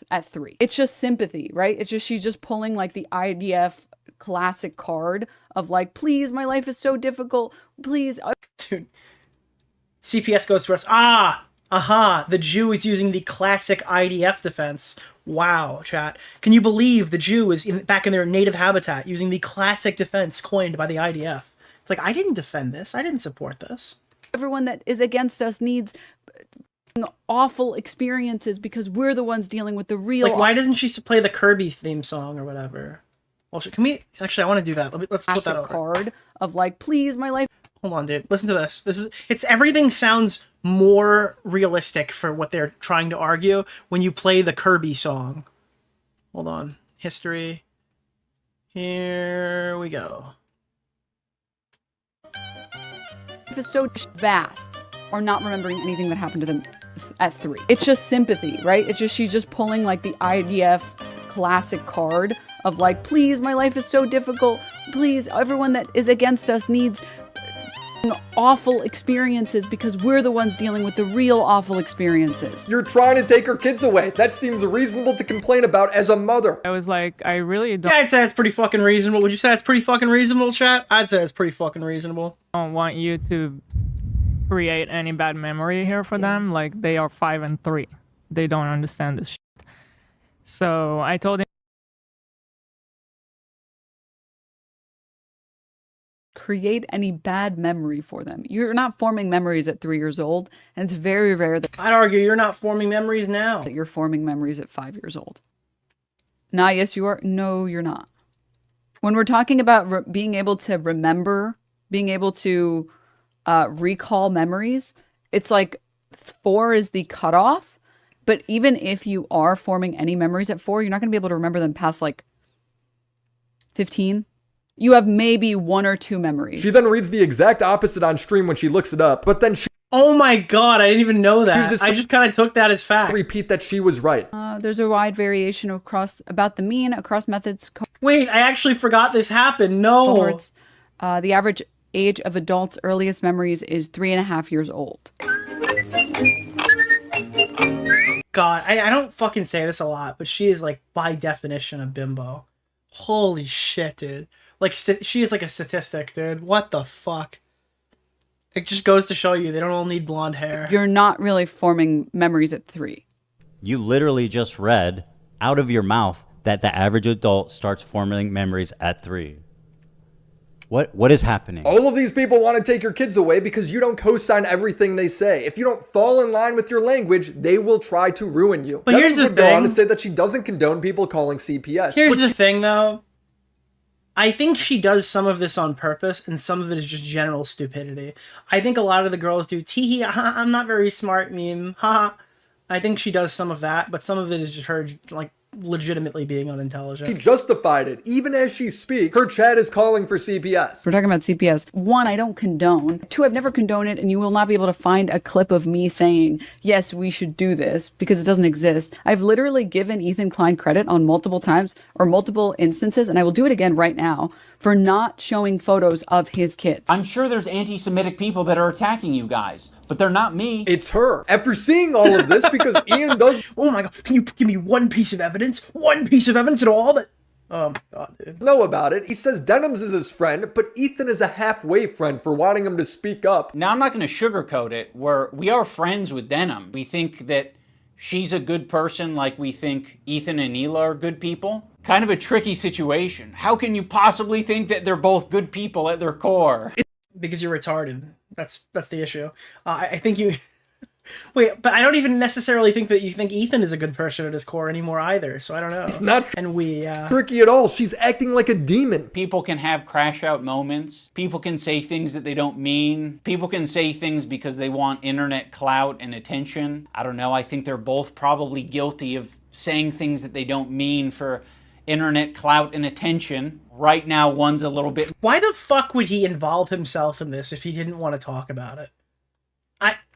at 3. It's just sympathy, right? It's just, she's just pulling like the IDF classic card of like, please, my life is so difficult. Please. Dude. CPS goes to us. The Jew is using the classic IDF defense. Wow, chat. Can you believe the Jew is back in their native habitat using the classic defense coined by the IDF? It's like, I didn't defend this. I didn't support this. Everyone that is against us needs awful experiences because we're the ones dealing with the real. Like, why doesn't she play the Kirby theme song or whatever? Well, can we actually? I want to do that. Let's put that over. Card of like, please, my life. Hold on, dude. Listen to this. It's everything sounds more realistic for what they're trying to argue when you play the Kirby song. Hold on. History. Here we go. Is so vast, or not remembering anything that happened to them at 3. It's just sympathy, right? It's just, she's just pulling like the IDF classic card of like, please, my life is so difficult. Please, everyone that is against us needs awful experiences because we're the ones dealing with the real awful experiences. You're trying to take her kids away. That seems reasonable to complain about as a mother. I was like, I really don't. Yeah, I'd say it's pretty fucking reasonable. Would you say it's pretty fucking reasonable, chat? I'd say it's pretty fucking reasonable. I don't want you to create any bad memory here for them. Like, they are 5 and 3. They don't understand this shit. So I told him. create any bad memory for them. You're not forming memories at 3 years old, and it's very rare that I'd argue you're not forming memories now. that you're forming memories at 5 years old. Nah, yes, you are. No, you're not. When we're talking about being able to remember, being able to recall memories, it's like 4 is the cutoff. But even if you are forming any memories at 4, you're not going to be able to remember them past like 15. You have maybe 1 or 2 memories. She then reads the exact opposite on stream when she looks it up, but then she Oh my god, I didn't even know that. I just kind of took that as fact. repeat that she was right. There's a wide variation about the mean across methods. Wait, I actually forgot this happened. No. Cohorts. The average age of adults' earliest memories is 3.5 years old. God, I don't fucking say this a lot, but she is like by definition a bimbo. Holy shit, dude. Like she is like a statistic, dude. What the fuck? It just goes to show you they don't all need blonde hair. You're not really forming memories at 3. You literally just read out of your mouth that the average adult starts forming memories at 3. What is happening? All of these people want to take your kids away because you don't co-sign everything they say. If you don't fall in line with your language, they will try to ruin you. But here's the would go on to thing. say that she doesn't condone people calling CPS. Here's the thing, though. I think she does some of this on purpose, and some of it is just general stupidity. I think a lot of the girls do tee I'm not very smart meme, haha. I think she does some of that, but some of it is just her like legitimately being unintelligent. She justified it. Even as she speaks, her chat is calling for CPS. We're talking about CPS. 1, I don't condone. 2, I've never condoned it, and you will not be able to find a clip of me saying, yes, we should do this, because it doesn't exist. I've literally given Ethan Klein credit on multiple times, or multiple instances, and I will do it again right now, for not showing photos of his kids. I'm sure there's anti-Semitic people that are attacking you guys, but they're not me. It's her. After seeing all of this, because Ian does... Oh my god, can you give me one piece of evidence? One piece of evidence at all that... Oh my god, dude. Know about it. He says Denims is his friend, but Ethan is a halfway friend for wanting him to speak up. Now, I'm not going to sugarcoat it. We are friends with Denim. We think that she's a good person like we think Ethan and Neela are good people. Kind of a tricky situation. How can you possibly think that they're both good people at their core? Because you're retarded. That's the issue. I think you... Wait, but I don't even necessarily think that you think Ethan is a good person at his core anymore either, so I don't know. It's not tricky at all. She's acting like a demon. People can have crash out moments. People can say things that they don't mean. People can say things because they want internet clout and attention. I don't know. I think they're both probably guilty of saying things that they don't mean for internet clout and attention. Right now, one's a little bit... Why the fuck would he involve himself in this if he didn't want to talk about it?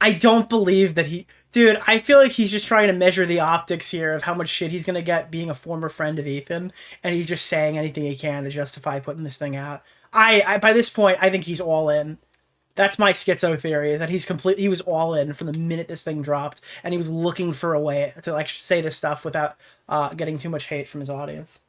I don't believe that he... Dude, I feel like he's just trying to measure the optics here of how much shit he's gonna get being a former friend of Ethan, and he's just saying anything he can to justify putting this thing out. By this point, I think he's all in. That's my schizo theory, is that he was all in from the minute this thing dropped, and he was looking for a way to like say this stuff without getting too much hate from his audience.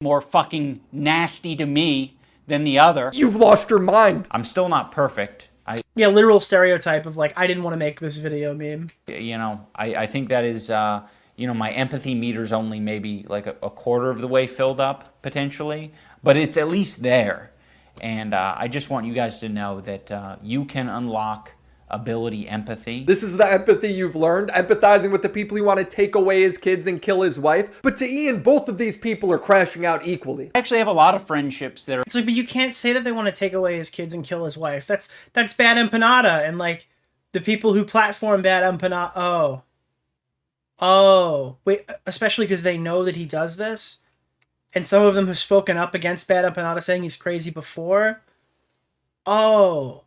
More fucking nasty to me than the other. You've lost your mind. I'm still not perfect. Yeah, literal stereotype of like, I didn't want to make this video meme. You know, I think that is, you know, my empathy meter's only maybe like a quarter of the way filled up, potentially. But it's at least there. And I just want you guys to know that you can unlock ability empathy. This is the empathy you've learned, empathizing with the people who want to take away his kids and kill his wife. But to Ian, both of these people are crashing out equally. I actually have a lot of friendships that are... It's like, but you can't say that they want to take away his kids and kill his wife. That's bad empanada. And like, the people who platform bad empanada... Oh. Wait, especially because they know that he does this? And some of them have spoken up against bad empanada saying he's crazy before? Oh.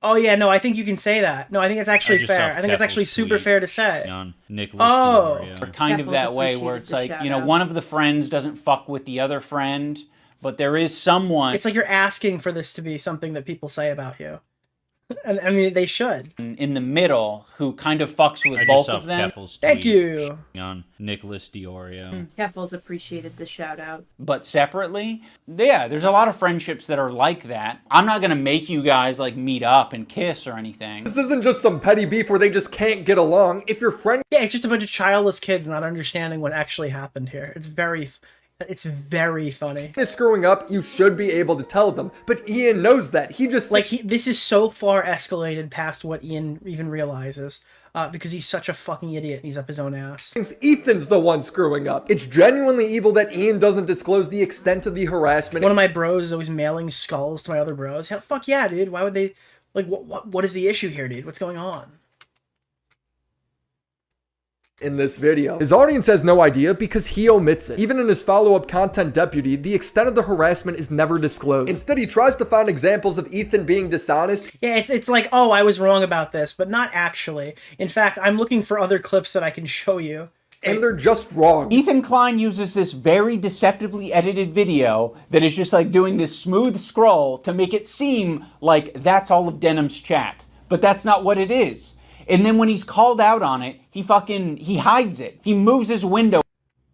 Oh yeah, no, I think you can say that. No, I think it's actually fair. I think it's actually super fair to say. On Nicholas DeOrio. Kind of that way where it's like, you know, one of the friends doesn't fuck with the other friend, but there is someone... It's like you're asking for this to be something that people say about you. And I mean, they should. In the middle, who kind of fucks with both of them. Thank you. On Nicholas DeOrio. Keffals appreciated the shout out. But separately, yeah, there's a lot of friendships that are like that. I'm not gonna make you guys like meet up and kiss or anything. This isn't just some petty beef where they just can't get along. If your friend... Yeah, it's just a bunch of childless kids not understanding what actually happened here. It's very... It's very funny. Is screwing up, you should be able to tell them. But Ian knows that. He just this is so far escalated past what Ian even realizes. Because he's such a fucking idiot. He's up his own ass. thinks Ethan's the one screwing up. It's genuinely evil that Ian doesn't disclose the extent of the harassment. One of my bros is always mailing skulls to my other bros. Hell, fuck yeah, dude. Why would they? Like, what is the issue here, dude? What's going on? In this video. His audience has no idea because he omits it. Even in his follow-up content deputy, the extent of the harassment is never disclosed. Instead, he tries to find examples of Ethan being dishonest. Yeah, it's like, oh, I was wrong about this, but not actually. In fact, I'm looking for other clips that I can show you. And they're just wrong. Ethan Klein uses this very deceptively edited video that is just like doing this smooth scroll to make it seem like that's all of Denham's chat. But that's not what it is. And then when he's called out on it, he hides it. He moves his window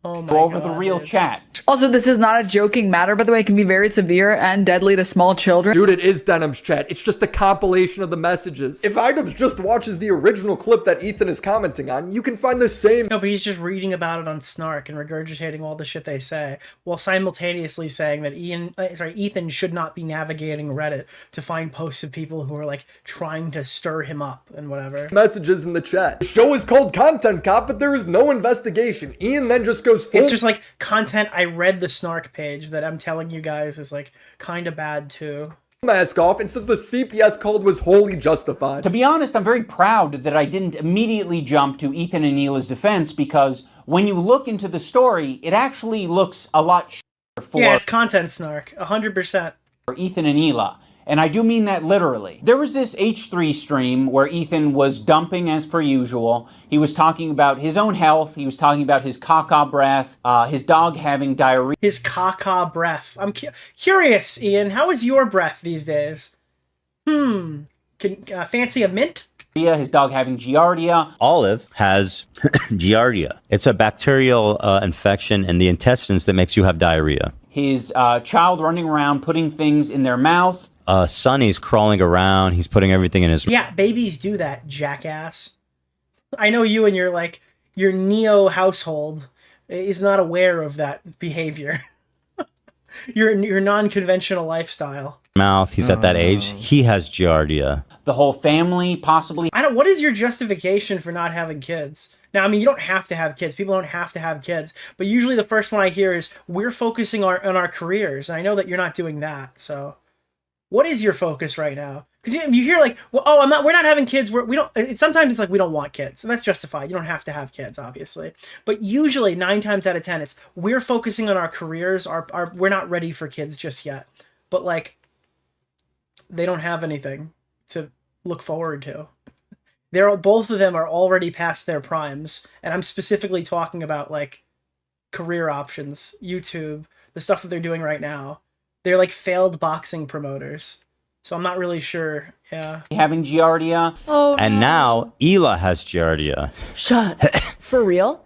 over the real chat. Also, this is not a joking matter, by the way. It can be very severe and deadly to small children. Dude, it is Denham's chat. It's just a compilation of the messages. If iDubbbz just watches the original clip that Ethan is commenting on, you can find the same. No, but he's just reading about it on Snark and regurgitating all the shit they say, while simultaneously saying that Ethan should not be navigating Reddit to find posts of people who are like trying to stir him up and whatever. Messages in the chat. The show is called Content Cop, but there is no investigation. Ian then just goes full. It's just like content. I read the Snark page that I'm telling you guys is like kind of bad too. Mask off and says the CPS called was wholly justified. To be honest, I'm very proud that I didn't immediately jump to Ethan and Neela's defense, because when you look into the story, it actually looks a lot for it's content Snark, 100%. For Ethan and Neela. And I do mean that literally. There was this H3 stream where Ethan was dumping as per usual. He was talking about his own health. He was talking about his caca breath, his dog having diarrhea. His caca breath. I'm curious, Ian. How is your breath these days? Can fancy a mint? His dog having giardia. Olive has giardia. It's a bacterial infection in the intestines that makes you have diarrhea. His child running around putting things in their mouth. Sonny's crawling around. He's putting everything in his mouth. Yeah, babies do that, jackass. I know you and your Neo household is not aware of that behavior. your non-conventional lifestyle. Mouth. He's at that age. He has giardia. The whole family possibly. What is your justification for not having kids? Now, I mean, you don't have to have kids. People don't have to have kids. But usually the first one I hear is, we're focusing on our careers. And I know that you're not doing that. So what is your focus right now? Because you hear like, well, oh, we're not having kids. Sometimes it's like, we don't want kids. And that's justified. You don't have to have kids, obviously. But usually 9 times out of 10, it's, we're focusing on our careers. We're not ready for kids just yet. But like, they don't have anything to look forward to. Both of them are already past their primes, and I'm specifically talking about like career options, YouTube, the stuff that they're doing right now. They're like failed boxing promoters, so I'm not really sure. Yeah, having giardia. Oh, and now Ela has giardia. Shut. For real?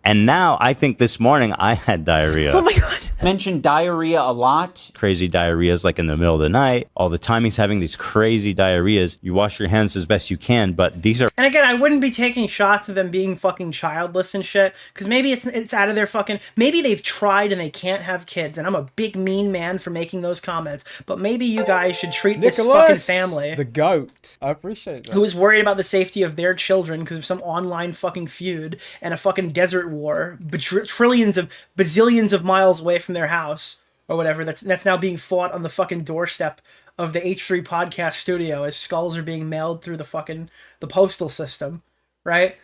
And now I think this morning I had diarrhea. Oh my god. Mentioned diarrhea a lot. Crazy diarrheas like in the middle of the night. All the time he's having these crazy diarrheas. You wash your hands as best you can, but these are... And again, I wouldn't be taking shots of them being fucking childless and shit, because maybe it's out of their fucking... Maybe they've tried and they can't have kids, and I'm a big mean man for making those comments, but maybe you guys should treat this fucking family... The GOAT. I appreciate that. Who is worried about the safety of their children because of some online fucking feud and a fucking desert war, bazillions of miles away from their house or whatever. That's now being fought on the fucking doorstep of the H3 podcast studio as skulls are being mailed through the postal system, right?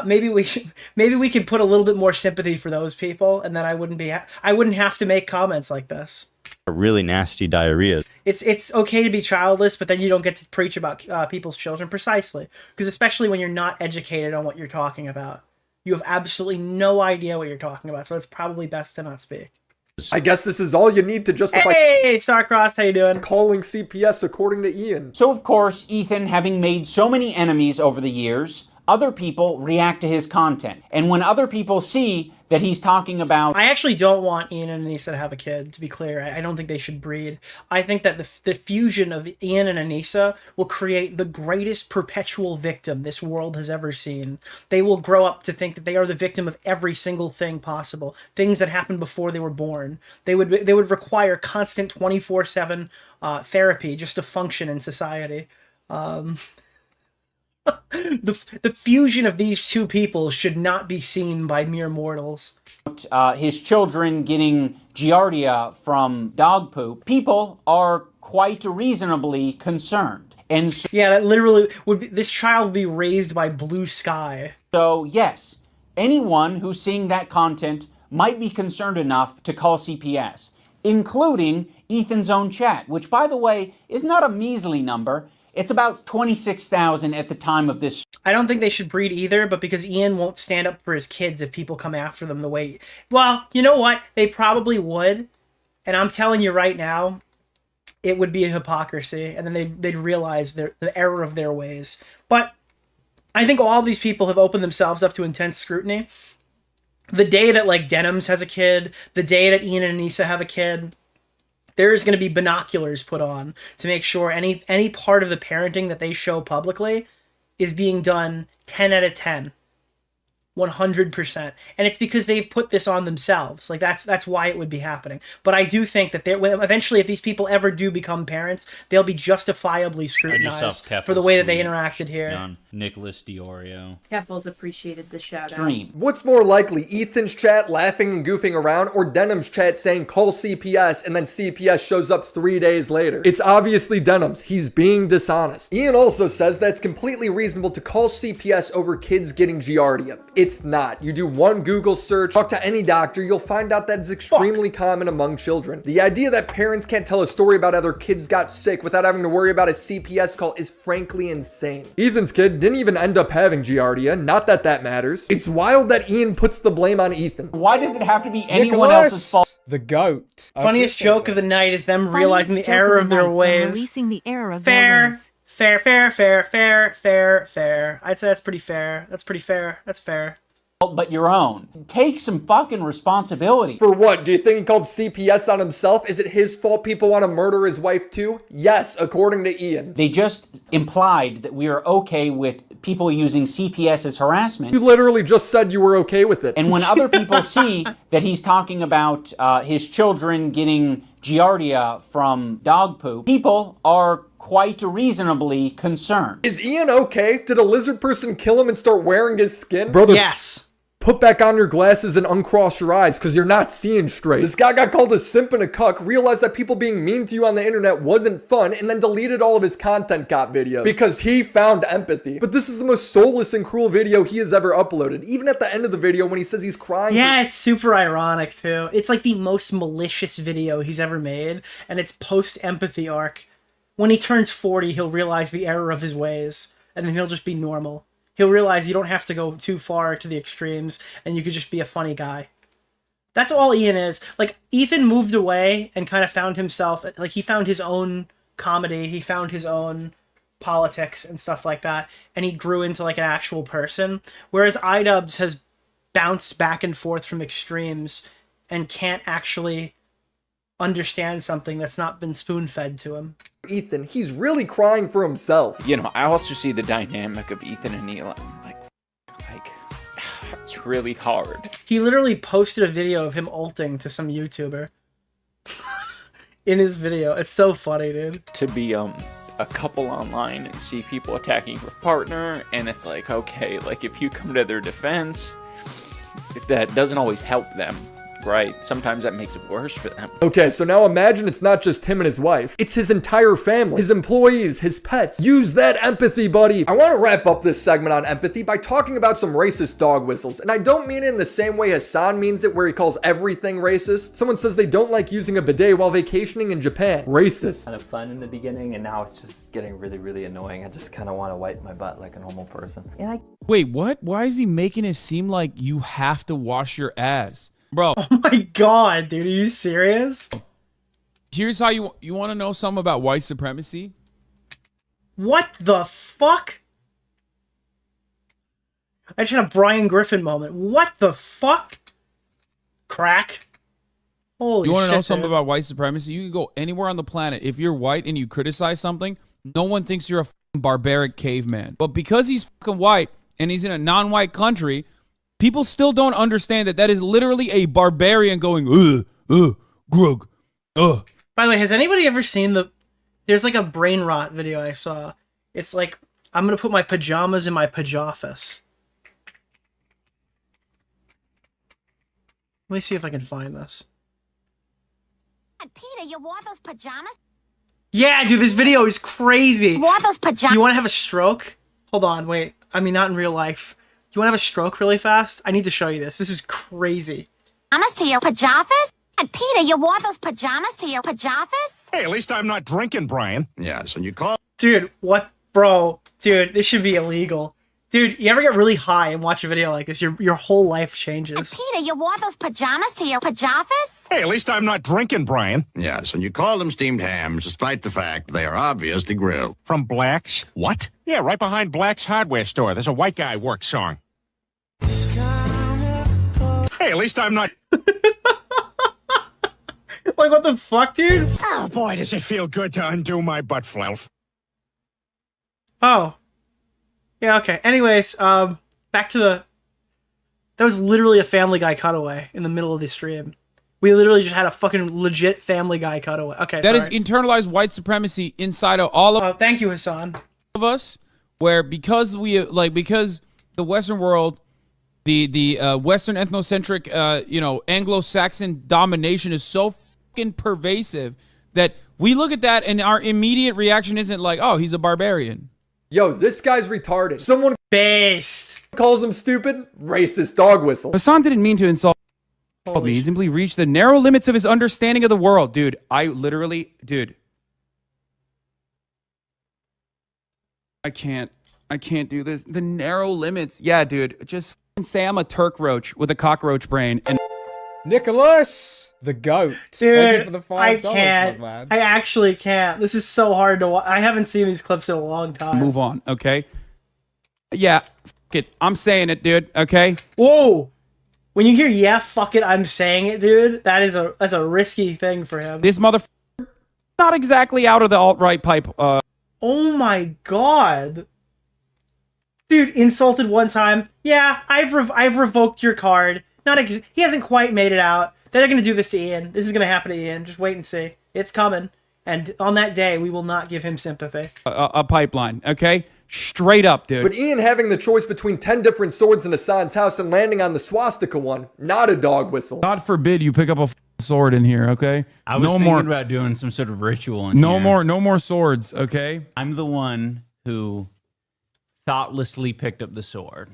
Maybe we could put a little bit more sympathy for those people, and then I wouldn't have to make comments like this. Really nasty diarrhea. It's okay to be childless, but then you don't get to preach about people's children, precisely, because especially when you're not educated on what you're talking about. You have absolutely no idea what you're talking about, so it's probably best to not speak. I guess this is all you need to justify. Hey, Starcrossed, how you doing? Calling CPS according to Ian. So of course, Ethan, having made so many enemies over the years, other people react to his content. And when other people see that he's talking about. I actually don't want Ian and Anissa to have a kid, to be clear. I don't think they should breed. I think that the fusion of Ian and Anissa will create the greatest perpetual victim this world has ever seen. They will grow up to think that they are the victim of every single thing possible, things that happened before they were born. They would require constant 24/7 therapy just to function in society. The fusion of these two people should not be seen by mere mortals. His children getting giardia from dog poop. People are quite reasonably concerned. And so, yeah, that literally would be, this child would be raised by blue sky. So yes, anyone who's seeing that content might be concerned enough to call CPS, including Ethan's own chat, which by the way is not a measly number. It's about 26,000 at the time of this. I don't think they should breed either, but because Ian won't stand up for his kids if people come after them the way... Well, you know what? They probably would. And I'm telling you right now, it would be a hypocrisy. And then they'd realize the error of their ways. But I think all these people have opened themselves up to intense scrutiny. The day that, like, Denims has a kid, the day that Ian and Anissa have a kid... There's going to be binoculars put on to make sure any part of the parenting that they show publicly is being done 10 out of 10. 100%. And it's because they've put this on themselves. Like, that's why it would be happening. But I do think that eventually, if these people ever do become parents, they'll be justifiably scrutinized for the way that they interacted here. On Nicholas DeOrio. Keffals appreciated the shout out. What's more likely, Ethan's chat laughing and goofing around, or Denim's chat saying call CPS and then CPS shows up 3 days later? It's obviously Denim's. He's being dishonest. Ian also says that it's completely reasonable to call CPS over kids getting giardia. It's not. You do one Google search, talk to any doctor, you'll find out that it's extremely common among children. The idea that parents can't tell a story about how their kids got sick without having to worry about a CPS call is frankly insane. Ethan's kid didn't even end up having giardia, not that that matters. It's wild that Ian puts the blame on Ethan. Why does it have to be anyone else's fault? The goat. Funniest joke of the night is them realizing the error of their ways. Releasing the error of Fair. their ways. Fair. I'd say that's pretty fair. That's pretty fair. That's fair. But your own. Take some fucking responsibility. For what? Do you think he called CPS on himself? Is it his fault people want to murder his wife too? Yes, according to Ian. They just implied that we are okay with people using CPS as harassment. You literally just said you were okay with it. And when other people see that he's talking about his children getting giardia from dog poop, people are quite reasonably concerned. Is Ian okay? Did a lizard person kill him and start wearing his skin? Brother, yes. Put back on your glasses and uncross your eyes because you're not seeing straight. This guy got called a simp and a cuck, realized that people being mean to you on the internet wasn't fun, and then deleted all of his content cop videos because he found empathy. But this is the most soulless and cruel video he has ever uploaded. Even at the end of the video when he says he's crying. Yeah, it's super ironic too. It's like the most malicious video he's ever made, and it's post-empathy arc. When he turns 40, he'll realize the error of his ways, and then he'll just be normal. He'll realize you don't have to go too far to the extremes, and you could just be a funny guy. That's all Ian is. Like, Ethan moved away and kind of found himself, like, he found his own comedy, he found his own politics and stuff like that, and he grew into, like, an actual person. Whereas iDubbbz has bounced back and forth from extremes and can't actually understand something that's not been spoon-fed to him. Ethan, he's really crying for himself. You know, I also see the dynamic of Ethan and Elon. Like, it's really hard. He literally posted a video of him ulting to some YouTuber in his video. It's so funny, dude. To be a couple online and see people attacking your partner, and it's like, okay, like if you come to their defense, that doesn't always help them. Right, sometimes that makes it worse for them. Okay, so now imagine it's not just him and his wife. It's his entire family, his employees, his pets. Use that empathy, buddy. I want to wrap up this segment on empathy by talking about some racist dog whistles. And I don't mean it in the same way Hassan means it, where he calls everything racist. Someone says they don't like using a bidet while vacationing in Japan. Racist. Kind of fun in the beginning, and now it's just getting really, really annoying. I just kind of want to wipe my butt like a normal person. Wait, what? Why is he making it seem like you have to wash your ass? Bro. Oh my god, dude, are you serious? Here's how you want to know something about white supremacy? What the fuck? I just had a Brian Griffin moment. What the fuck? crack. Holy You want shit, to know something dude. about white supremacy? You can go anywhere on the planet. If you're white and you criticize something, no one thinks you're a fucking barbaric caveman. But because he's fucking white and he's in a non-white country, people still don't understand that that is literally a barbarian going, grug, By the way, has anybody ever seen there's like a brain rot video I saw. It's like, I'm going to put my pajamas in my pajamas. Let me see if I can find this. Peter, you wore those pajamas? Yeah, dude, this video is crazy. You wore those pajamas? You want to have a stroke? Hold on, wait. I mean, not in real life. You want to have a stroke really fast? I need to show you this. This is crazy. Pajamas to your pajamas? And Peter, you wore those pajamas to your pajamas? Hey, at least I'm not drinking, Brian. Yeah, so you call. Dude, what? Bro, dude, this should be illegal. Dude, you ever get really high and watch a video like this? Your whole life changes. Peter, you wore those pajamas to your pajamas? Hey, at least I'm not drinking, Brian. Yes, and you call them steamed hams, despite the fact they are obviously grilled. From Black's? What? Yeah, right behind Black's hardware store. There's a white guy work song. Hey, at least I'm not. Like, what the fuck, dude? Oh, boy, does it feel good to undo my butt fluff. Oh. Yeah, okay. Anyways, back to that was literally a Family Guy cutaway in the middle of the stream. We literally just had a fucking legit Family Guy cutaway. Okay, That is sorry. internalized white supremacy inside of all of thank you, Hassan. Of us, where because because the Western world, the Western ethnocentric, Anglo-Saxon domination is so fucking pervasive that we look at that and our immediate reaction isn't like, oh, he's a barbarian. Yo, this guy's retarded. Someone based calls him stupid, racist dog whistle. Hassan didn't mean to insult me. He simply reached the narrow limits of his understanding of the world. Dude, I can't do this. The narrow limits. Yeah, dude, just say I'm a Turk roach with a cockroach brain. And Nicholas, the goat. Thank you for Dude, the I $5, can't. my man. I actually can't. This is so hard to watch. I haven't seen these clips in a long time. move on, okay? Yeah, fuck it. I'm saying it, dude, okay? Whoa. When you hear, yeah, fuck it, I'm saying it, dude, that's a risky thing for him. This motherfucker not exactly out of the alt-right pipe. Oh my god. Dude, insulted one time. Yeah, I've revoked your card. He hasn't quite made it out. They're going to do this to Ian. This is going to happen to Ian. Just wait and see. It's coming. And on that day, we will not give him sympathy. A pipeline, okay? Straight up, dude. But Ian having the choice between 10 different swords in Hassan's house and landing on the swastika one, not a dog whistle. God forbid you pick up a sword in here, okay? I was thinking about doing some sort of ritual in here. No more swords, okay? I'm the one who thoughtlessly picked up the sword.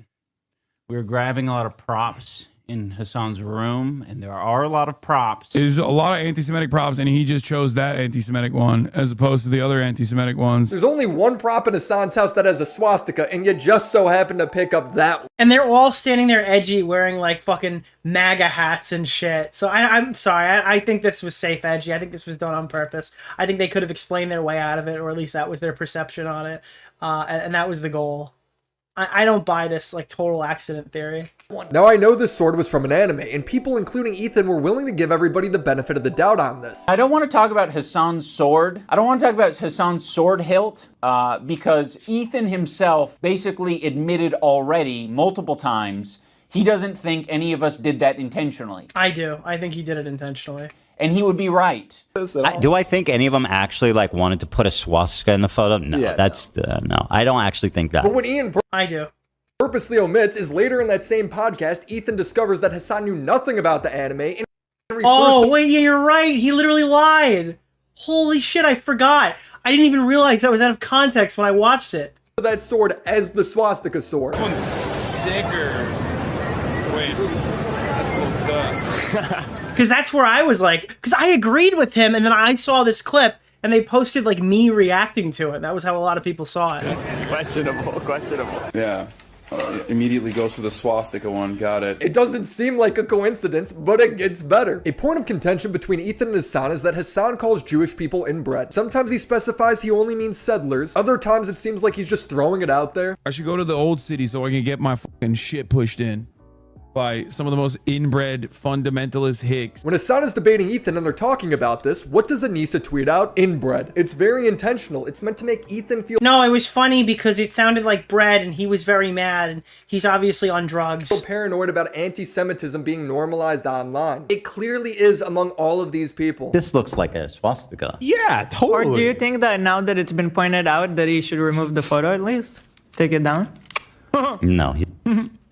We were grabbing a lot of props in Hassan's room, and there are a lot of props. There's a lot of anti-Semitic props, and he just chose that anti-Semitic one as opposed to the other anti-Semitic ones. There's only one prop in Hassan's house that has a swastika, and you just so happen to pick up that one. And they're all standing there edgy, wearing like fucking MAGA hats and shit. So I'm sorry. I think this was safe edgy. I think this was done on purpose. I think they could have explained their way out of it, or at least that was their perception on it. And that was the goal. I don't buy this like total accident theory. Now I know this sword was from an anime, and people including Ethan were willing to give everybody the benefit of the doubt on this. I don't want to talk about Hassan's sword. I don't want to talk about Hassan's sword hilt because Ethan himself basically admitted already multiple times he doesn't think any of us did that intentionally. I do. I think he did it intentionally. And he would be right. Do I think any of them actually wanted to put a swastika in the photo? No, no. I don't actually think that. But what Ian I do. purposely omits is later in that same podcast, Ethan discovers that Hassan knew nothing about the anime. And wait, yeah, you're right. He literally lied. Holy shit, I forgot. I didn't even realize that was out of context when I watched it. That sword as the swastika sword. This one's sicker. Wait, that's a little sus. Because that's where I was like, because I agreed with him, and then I saw this clip, and they posted like me reacting to it. That was how a lot of people saw it. Questionable. Yeah. Immediately goes for the swastika one. Got it. It doesn't seem like a coincidence, but it gets better. A point of contention between Ethan and Hassan is that Hassan calls Jewish people inbred. Sometimes he specifies he only means settlers. Other times it seems like he's just throwing it out there. I should go to the old city so I can get my fucking shit pushed in. by some of the most inbred fundamentalist hicks. When Hassan is debating Ethan and they're talking about this, what does Anissa tweet out? Inbred. It's very intentional. It's meant to make Ethan feel No, it was funny because it sounded like bread and he was very mad and he's obviously on drugs. so paranoid about anti-Semitism being normalized online. It clearly is among all of these people. This looks like a swastika. Yeah, totally. Or do you think that now that it's been pointed out that he should remove the photo at least? Take it down? No.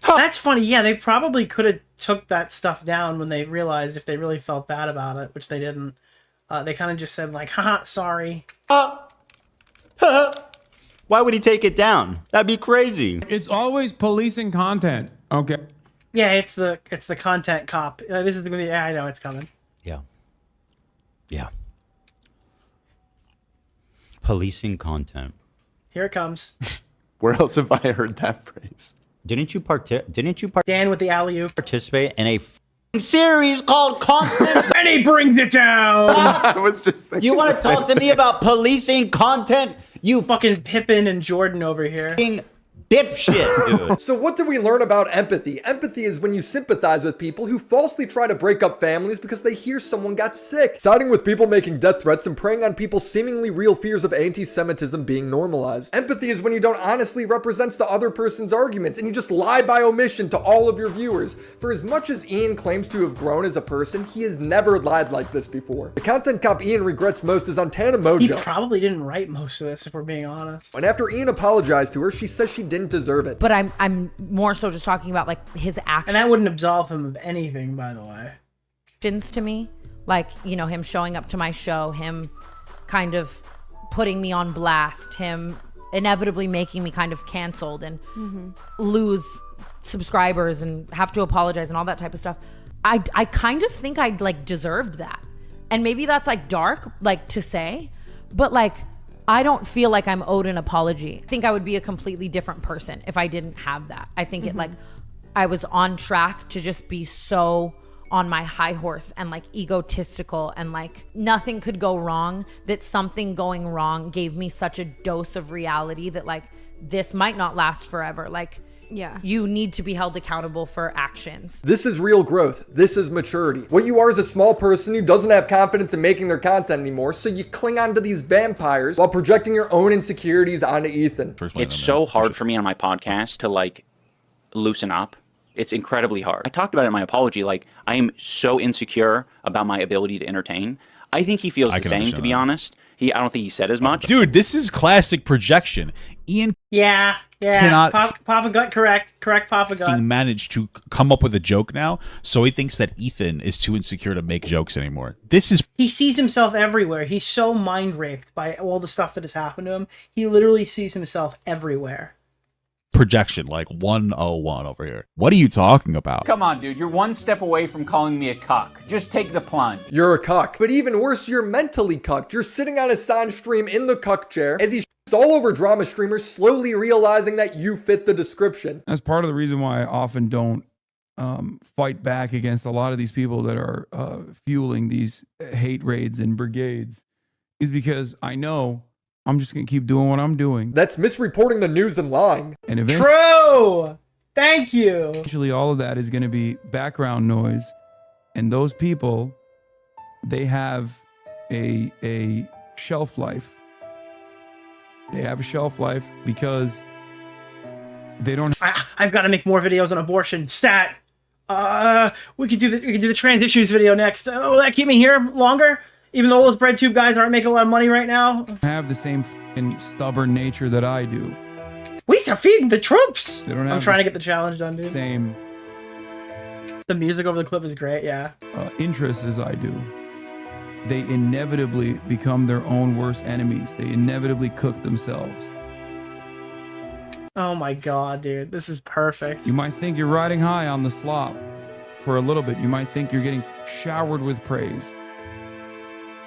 That's funny. Yeah, they probably could have took that stuff down when they realized if they really felt bad about it, which they didn't. They kind of just said like, haha, sorry. Why would he take it down? That'd be crazy. It's always policing content. Okay. Yeah, it's the content cop. This is gonna be. Yeah, I know it's coming. Yeah. Yeah. Policing content. Here it comes. Where else have I heard that phrase? Didn't you Dan with the alley-oop participate in a series called Content? and he brings it down. I was just thinking you want to talk to me about policing content? You fucking Pippin and Jordan over here. Dipshit, dude. So what do we learn about empathy? Empathy is when you sympathize with people who falsely try to break up families because they hear someone got sick. Siding with people making death threats and preying on people's seemingly real fears of anti-Semitism being normalized. Empathy is when you don't honestly represent the other person's arguments and you just lie by omission to all of your viewers. For as much as Ian claims to have grown as a person, he has never lied like this before. The content cop Ian regrets most is on Tana Mojo. He probably didn't write most of this, if we're being honest. And after Ian apologized to her, she says she didn't deserve it. But I'm more so just talking about like his actions. And that wouldn't absolve him of anything, by the way. To me, like, you know, him showing up to my show, him kind of putting me on blast, him inevitably making me kind of canceled and lose subscribers and have to apologize and all that type of stuff. I kind of think I like deserved that. And maybe that's like dark, like to say, but like, I don't feel like I'm owed an apology. I think I would be a completely different person if I didn't have that. I think it like I was on track to just be so on my high horse and like egotistical and like nothing could go wrong, that something going wrong gave me such a dose of reality that like this might not last forever. Like, yeah, you need to be held accountable for actions. This is real growth. This is maturity. What you are is a small person who doesn't have confidence in making their content anymore, so you cling on to these vampires while projecting your own insecurities onto Ethan. It's so hard for me on my podcast to like loosen up. It's incredibly hard. I talked about it in my apology. Like, I am so insecure about my ability to entertain. I think he feels the same, to be honest. I don't think he said as much. Dude, this is classic projection. Ian Yeah. cannot Papa Gut, correct, Papa Gut. managed to come up with a joke now, so he thinks that Ethan is too insecure to make jokes anymore. This is He sees himself everywhere. He's so mind raped by all the stuff that has happened to him. He literally sees himself everywhere. projection, like 101 over here. What are you talking about? Come on, dude. You're one step away from calling me a cuck. Just take the plunge. You're a cuck. But even worse, you're mentally cucked. You're sitting on Hassan's stream in the cuck chair as he shits all over drama streamers, slowly realizing that you fit the description. That's part of the reason why I often don't fight back against a lot of these people that are fueling these hate raids and brigades, is because I know I'm just going to keep doing what I'm doing. That's misreporting the news and lying. And True! Thank you! Eventually, all of that is going to be background noise. And those people, they have a shelf life. They have a shelf life because they don't... I've got to make more videos on abortion. Stat! We could do the trans issues video next. Will that keep me here longer? Even though those BreadTube guys aren't making a lot of money right now? Have the same fucking stubborn nature that I do. We are feeding the troops! They don't I'm have trying to get the challenge done, dude. Same The music over the clip is great, yeah. interests as I do. They inevitably become their own worst enemies. They inevitably cook themselves. Oh my god, dude. This is perfect. You might think you're riding high on the slop for a little bit. You might think you're getting showered with praise.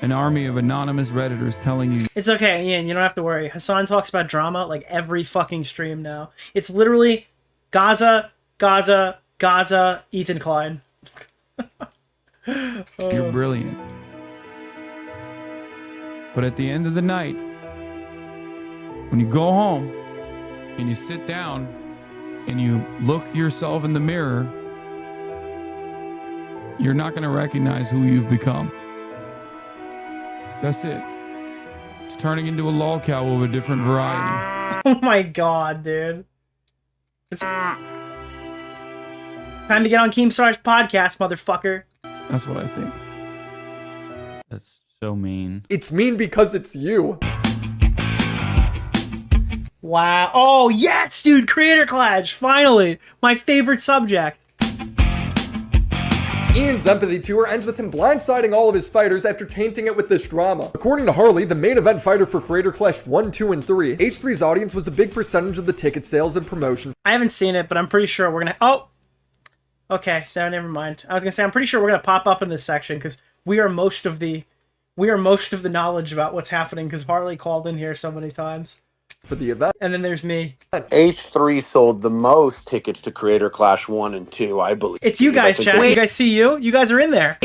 An army of anonymous Redditors telling you... It's okay, Ian. You don't have to worry. Hassan talks about drama like every fucking stream now. It's literally Gaza, Gaza, Gaza, Ethan Klein. You're brilliant. But at the end of the night, when you go home and you sit down and you look yourself in the mirror you're not going to recognize who you've become. That's it. It's turning into a lolcow of a different variety. Oh my god, dude. It's time to get on Keemstar's podcast, motherfucker. That's what I think. That's so mean. It's mean because it's you. Wow. Oh, yes, dude. Creator Clash. Finally. My favorite subject. Ian's empathy tour ends with him blindsiding all of his fighters after tainting it with this drama. According to Harley, the main event fighter for Creator Clash 1, 2, and 3, H3's audience was a big percentage of the ticket sales and promotion. I haven't seen it, but I'm pretty sure we're gonna... Oh! Okay, so never mind. I was gonna say, I'm pretty sure we're gonna pop up in this section, because we are most of the knowledge about what's happening, because Harley called in here so many times. For the event. And then there's me. H3 sold the most tickets to Creator Clash 1 and 2, I believe. It's you guys, chat. You guys see you? You guys are in there.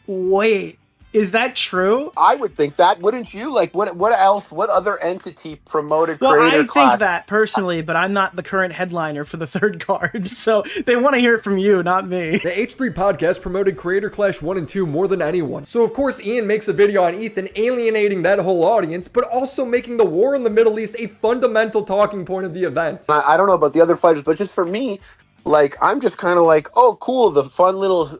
Wait. Is that true? I would think that, wouldn't you? Like, what else? What other entity promoted Creator Well, I Clash? think that personally, but I'm not the current headliner for the third card, so they want to hear it from you, not me. The H3 podcast promoted Creator Clash 1 and 2 more than anyone. So of course Ian makes a video on Ethan alienating that whole audience, but also making the war in the Middle East a fundamental talking point of the event. I don't know about the other fighters, but just for me, like, I'm just kind of like, oh, cool, the fun little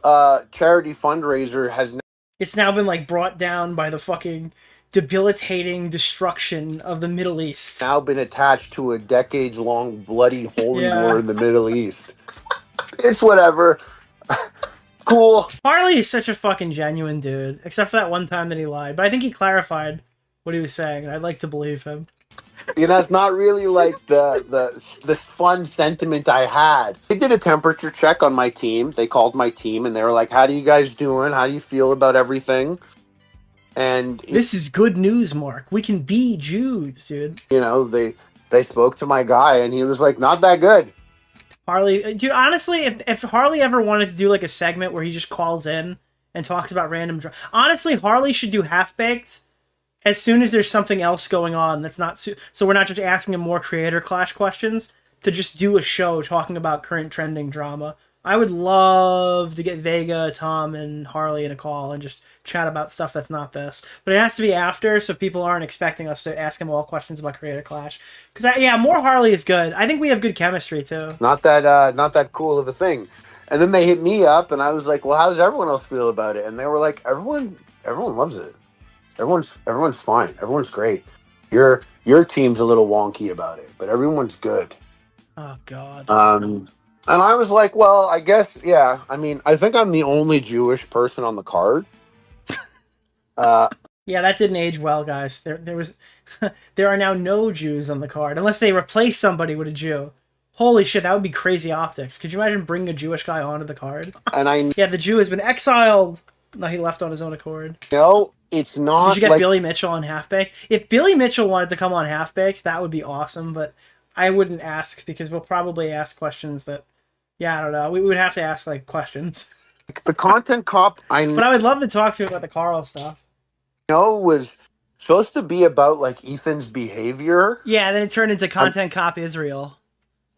charity fundraiser has... It's now been, like, brought down by the fucking debilitating destruction of the Middle East. Now been attached to a decades-long bloody holy war in the Middle East. It's whatever. Cool. Harley is such a fucking genuine dude, except for that one time that he lied. But I think he clarified what he was saying, and I'd like to believe him. You know, it's not really like the fun sentiment I had. They did a temperature check on my team. They called my team and they were like, how do you guys doing? How do you feel about everything? And this is good news, Mark. We can be Jews, dude. You know, they spoke to my guy and he was like, not that good. Harley, dude, honestly, if Harley ever wanted to do like a segment where he just calls in and talks about random honestly, Harley should do Half-Baked as soon as there's something else going on that's not so we're not just asking him more Creator Clash questions, to just do a show talking about current trending drama. I would love to get Vega, Tom, and Harley in a call and just chat about stuff that's not this. But it has to be after, so people aren't expecting us to ask him all questions about Creator Clash. Because more Harley is good. I think we have good chemistry too. Not that cool of a thing. And then they hit me up, and I was like, "Well, how does everyone else feel about it?" And they were like, "Everyone loves it. Everyone's fine. Everyone's great. Your team's a little wonky about it, but everyone's good." Oh God. And I was like, "Well, I guess, yeah. I mean, I think I'm the only Jewish person on the card." Yeah, that didn't age well, guys. There are now no Jews on the card unless they replace somebody with a Jew. Holy shit, that would be crazy optics. Could you imagine bringing a Jewish guy onto the card? And yeah, the Jew has been exiled. No, he left on his own accord. No, it's not. Did you get Billy Mitchell on Half-Baked? If Billy Mitchell wanted to come on Half-Baked, that would be awesome, but I wouldn't ask because we'll probably ask questions that, I don't know. We would have to ask, like, questions. The content cop, But I would love to talk to him about the Carl stuff. Was supposed to be about, like, Ethan's behavior. Yeah, then it turned into Content Cop Israel.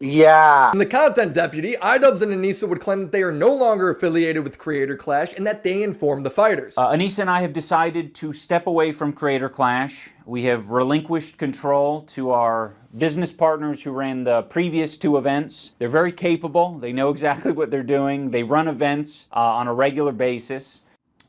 Yeah. And the content deputy, iDubbbz and Anissa would claim that they are no longer affiliated with Creator Clash and that they inform the fighters. Anissa and I have decided to step away from Creator Clash. We have relinquished control to our business partners who ran the previous two events. They're very capable. They know exactly what they're doing. They run events on a regular basis.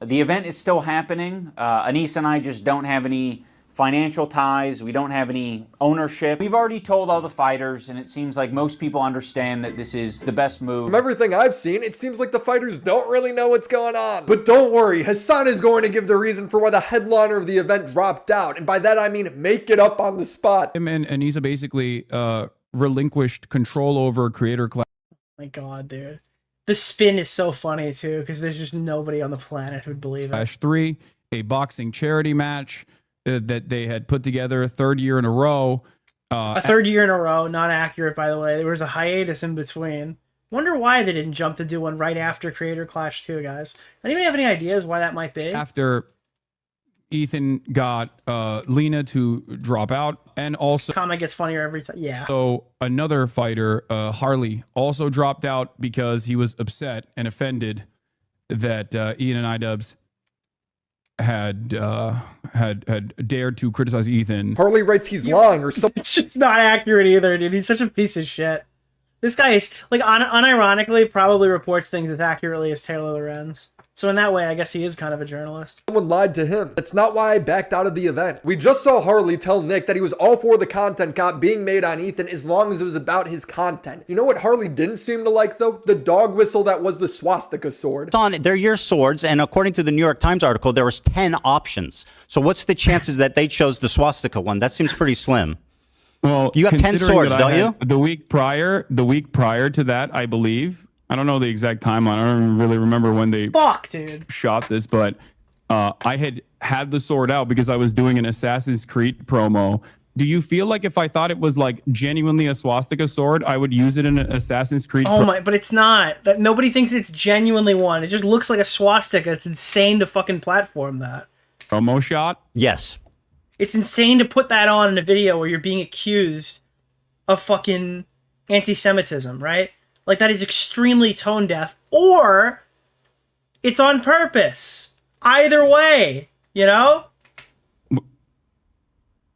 The event is still happening. Anissa and I just don't have any financial ties. We don't have any ownership. We've already told all the fighters, and it seems like most people understand that this is the best move. From everything I've seen, it seems like the fighters don't really know what's going on. But don't worry, Hassan is going to give the reason for why the headliner of the event dropped out. And by that I mean make it up on the spot. Him and Anissa basically relinquished control over Creator Clash. Oh my God, dude. The spin is so funny too, because there's just nobody on the planet who'd believe it. 3, a boxing charity match that they had put together, third year in a row. A third year in a row, not accurate, by the way. There was a hiatus in between. Wonder why they didn't jump to do one right after Creator Clash 2, guys. Anybody have any ideas why that might be? After Ethan got Lena to drop out, and also comment gets funnier every time. Yeah. So another fighter, Harley, also dropped out because he was upset and offended that Ian and iDubbbz had dared to criticize Ethan. Harley writes he's lying or something. It's just not accurate either, dude. He's such a piece of shit. This guy is, like, unironically probably reports things as accurately as Taylor Lorenz. So in that way, I guess he is kind of a journalist. Someone lied to him. That's not why I backed out of the event. We just saw Harley tell Nick that he was all for the content cop being made on Ethan as long as it was about his content. You know what Harley didn't seem to like, though? The dog whistle that was the swastika sword. They're your swords, and according to the New York Times article, there was 10 options. So what's the chances that they chose the swastika one? That seems pretty slim. Well, you have 10 swords, don't you? The week prior to that, I believe. I don't know the exact timeline. I don't really remember when they shot this, but I had the sword out because I was doing an Assassin's Creed promo. Do you feel like if I thought it was like genuinely a swastika sword, I would use it in an Assassin's Creed? Oh my! But it's not. That nobody thinks it's genuinely one. It just looks like a swastika. It's insane to fucking platform that. Promo shot? Yes. It's insane to put that on in a video where you're being accused of fucking anti-Semitism, right? Like, that is extremely tone deaf. Or it's on purpose. Either way, you know?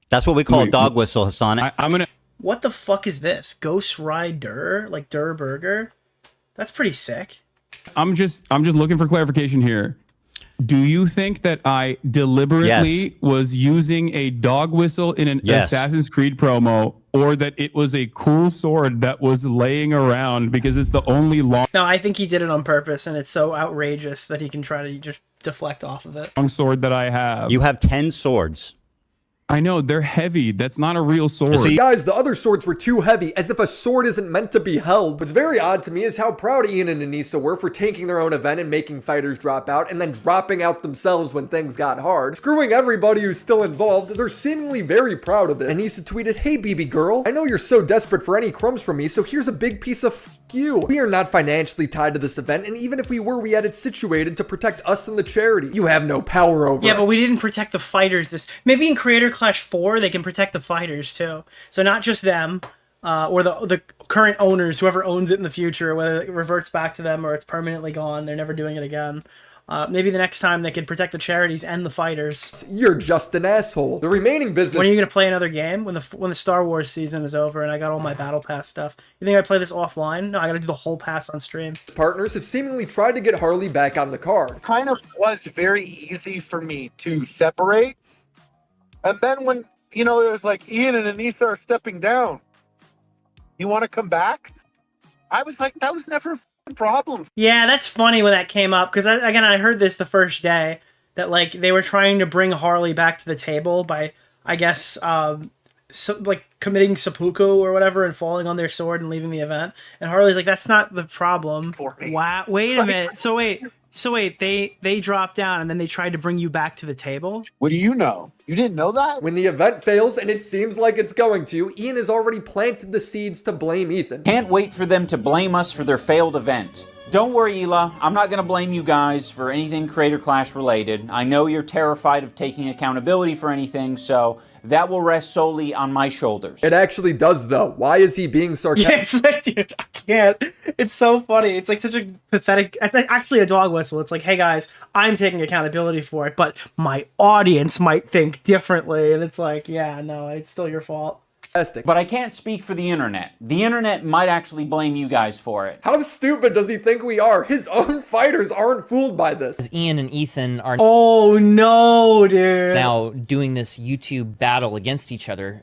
That's what we call a dog whistle, Hassan. I'm gonna. What the fuck is this? Ghost Ride Durr? Like Durr Burger? That's pretty sick. I'm just looking for clarification here. Do you think that I deliberately was using a dog whistle in an Assassin's Creed promo, or that it was a cool sword that was laying around because it's the only long No, I think he did it on purpose, and it's so outrageous that he can try to just deflect off of it. sword that I have? You have 10 swords. I know, they're heavy. That's not a real sword. So guys, the other swords were too heavy, as if a sword isn't meant to be held. What's very odd to me is how proud Ian and Anissa were for taking their own event and making fighters drop out, and then dropping out themselves when things got hard, screwing everybody who's still involved. They're seemingly very proud of it. Anissa tweeted, "Hey BB girl, I know you're so desperate for any crumbs from me, so here's a big piece of f you. We are not financially tied to this event, and even if we were, we had it situated to protect us and the charity. You have no power over Yeah, it." but we didn't protect the fighters. Maybe in Creator Clash 4, they can protect the fighters too. So not just them, or the current owners, whoever owns it in the future, whether it reverts back to them or it's permanently gone, they're never doing it again. Maybe the next time they could protect the charities and the fighters. You're just an asshole. The remaining business. When are you gonna play another game? When the Star Wars season is over and I got all my Battle Pass stuff. You think I play this offline? No, I gotta do the whole pass on stream. Partners have seemingly tried to get Harley back on the card. Kind of was very easy for me to separate. And then when, you know, it was like Ian and Anissa are stepping down. You want to come back? I was like, that was never a problem. Yeah, that's funny when that came up, because I heard this the first day, that like they were trying to bring Harley back to the table by, I guess, like committing seppuku or whatever and falling on their sword and leaving the event. And Harley's like, that's not the problem. Wow, wait a minute. So wait, they dropped down and then they tried to bring you back to the table? What do you know? You didn't know that? When the event fails, and it seems like it's going to, Ian has already planted the seeds to blame Ethan. Can't wait for them to blame us for their failed event. Don't worry, Hila. I'm not going to blame you guys for anything Creator Clash related. I know you're terrified of taking accountability for anything, so that will rest solely on my shoulders. It actually does, though. Why is he being sarcastic? Yeah, it's like, dude, I can't. It's so funny. It's like such a pathetic... It's like actually a dog whistle. It's like, hey guys, I'm taking accountability for it, but my audience might think differently. And it's like, yeah, no, it's still your fault. But I can't speak for the internet. The internet might actually blame you guys for it. How stupid does he think we are? His own fighters aren't fooled by this. Ian and Ethan are oh no, dude, now doing this YouTube battle against each other,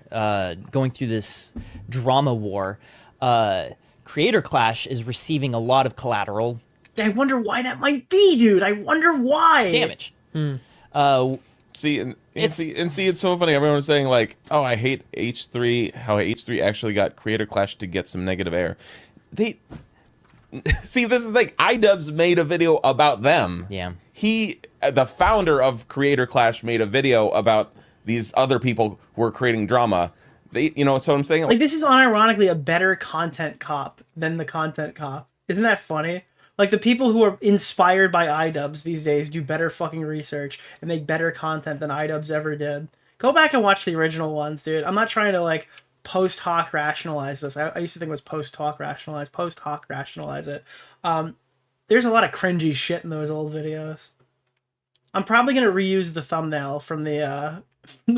going through this drama war. Creator Clash is receiving a lot of collateral. I wonder why that might be, dude. I wonder why. Damage. See, it's so funny. Everyone was saying like, "Oh, I hate H3." How H3 actually got Creator Clash to get some negative air. They see, this is the thing. iDubbbz made a video about them. Yeah. He, the founder of Creator Clash, made a video about these other people who were creating drama. They, you know, so I'm saying like this is unironically a better content cop than the content cop. Isn't that funny? Like, the people who are inspired by iDubbbz these days do better fucking research and make better content than iDubbbz ever did. Go back and watch the original ones, dude. I'm not trying to, like, post hoc rationalize this. I used to think it was post hoc rationalize. Post hoc rationalize it. There's a lot of cringy shit in those old videos. I'm probably gonna reuse the thumbnail from the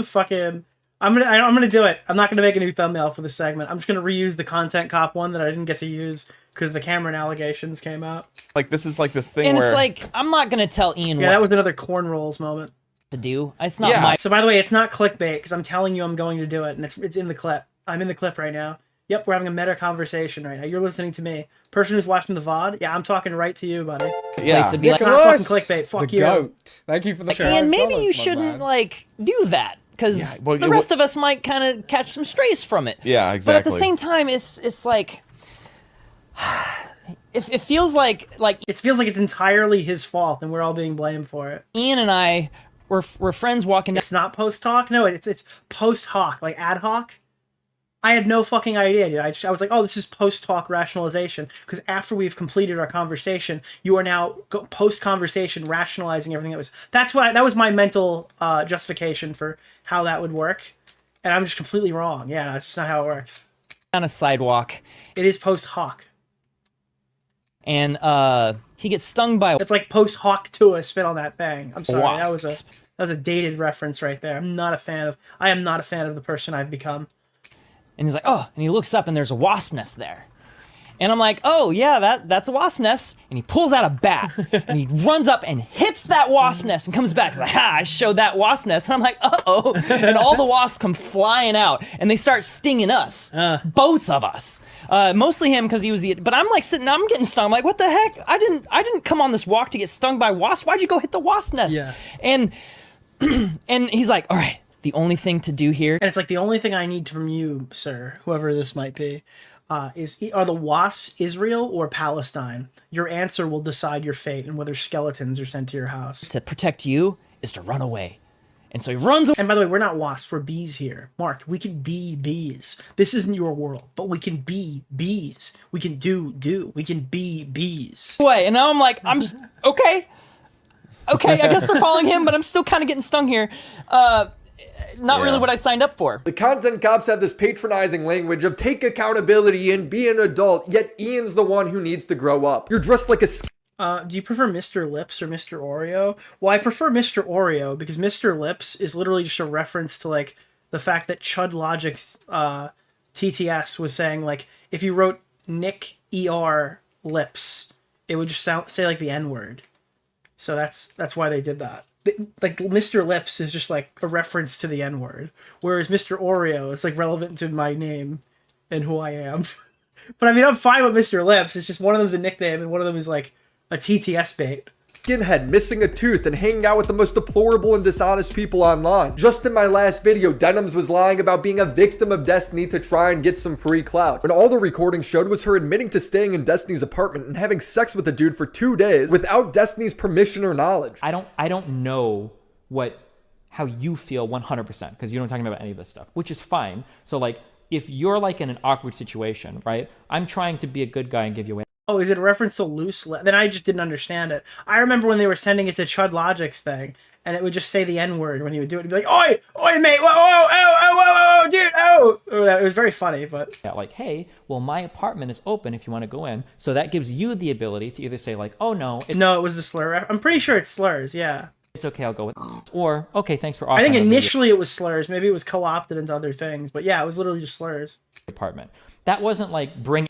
fucking. I'm gonna do it. I'm not gonna make a new thumbnail for this segment. I'm just gonna reuse the content cop one that I didn't get to use because the Cameron allegations came out. Like, this is like this thing And where... it's like, I'm not going to tell Ian Yeah, what that was another corn rolls moment. to do. It's not my... So by the way, it's not clickbait because I'm telling you I'm going to do it, and it's in the clip. I'm in the clip right now. Yep, we're having a meta conversation right now. You're listening to me. Person who's watching the VOD, yeah, I'm talking right to you, buddy. Yeah. It's not fucking clickbait. Fuck you. Goat. Thank you for the And maybe you shouldn't, like, do that. Because the rest of us might kind of catch some strays from it. Yeah, But exactly. at the same time, it's like... It feels like it feels like it's entirely his fault, and we're all being blamed for it. Ian and I were friends walking down. It's not post hoc. No, it's post hoc, like ad hoc. I had no fucking idea, dude. I was like, oh, this is post hoc rationalization because after we've completed our conversation, you are now post conversation rationalizing everything that was. That was my mental justification for how that would work, and I'm just completely wrong. Yeah, that's just not how it works. On a sidewalk. It is post hoc. And he gets stung by... It's like post hoc to a spit on that thing. I'm sorry, Wasp. that was a dated reference right there. I am not a fan of the person I've become. And he's like, oh, and he looks up and there's a wasp nest there. And I'm like, oh yeah, that's a wasp nest. And he pulls out a bat and he runs up and hits that wasp nest and comes back. He's like, ha, I showed that wasp nest. And I'm like, uh-oh. And all the wasps come flying out and they start stinging us. Both of us. Mostly him because he was the... But I'm like I'm getting stung. I'm like, what the heck? I didn't come on this walk to get stung by wasps. Why'd you go hit the wasp nest? Yeah. And he's like, all right, the only thing to do here... And it's like, the only thing I need from you, sir, whoever this might be, are the wasps Israel or Palestine? Your answer will decide your fate and whether skeletons are sent to your house. To protect you is to run away. And so he runs away. And by the way, we're not wasps, we're bees here. Mark, we can be bees. This isn't your world, but we can be bees. We can do. We can be bees. And now I'm like, okay, I guess they're following him, but I'm still kind of getting stung here. Not really what I signed up for. The content cops have this patronizing language of take accountability and be an adult, yet Ian's the one who needs to grow up. You're dressed like a... Do you prefer Mr. Lips or Mr. Oreo? Well, I prefer Mr. Oreo because Mr. Lips is literally just a reference to, like, the fact that Chud Logic's TTS was saying, like, if you wrote Nick ER Lips, it would just say, like, the N-word. So that's why they did that. Like, Mr. Lips is just, like, a reference to the N-word, whereas Mr. Oreo is, like, relevant to my name and who I am. But, I mean, I'm fine with Mr. Lips. It's just one of them's a nickname and one of them is, like, a TTS bait. Skinhead missing a tooth and hanging out with the most deplorable and dishonest people online. Just in my last video, iDubbbz was lying about being a victim of Destiny to try and get some free clout. When all the recording showed was her admitting to staying in Destiny's apartment and having sex with a dude for 2 days without Destiny's permission or knowledge. I don't know how you feel 100% because you don't talk about any of this stuff, which is fine. So like if you're like in an awkward situation, right? I'm trying to be a good guy and give you away. Oh, is it a reference to loose lip? Then I just didn't understand it. I remember when they were sending it to Chud Logic's thing, and it would just say the N-word when he would do it. It'd be like, oi, oi, mate, whoa, whoa, oh, dude, oh. It was very funny, but... Yeah, like, hey, well, my apartment is open if you want to go in. So that gives you the ability to either say like, oh, no. No, it was the slur. I'm pretty sure it's slurs, yeah. It's okay, I'll go with or, okay, thanks for offering. I think a initially it was slurs. Maybe it was co-opted into other things, but yeah, it was literally just slurs. Apartment. That wasn't like bring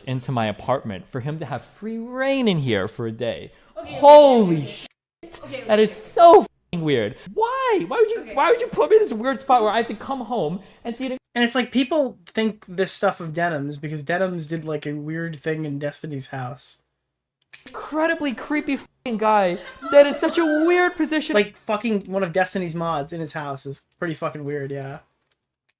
into my apartment for him to have free reign in here for a day. Okay, holy shit! Okay, that is so fucking weird. Why? Why would you put me in this weird spot where I have to come home and see it? And it's like people think this stuff of iDubbbz because iDubbbz did like a weird thing in Destiny's house. Incredibly creepy fucking guy. That is such a weird position. Like fucking one of Destiny's mods in his house is pretty fucking weird, yeah.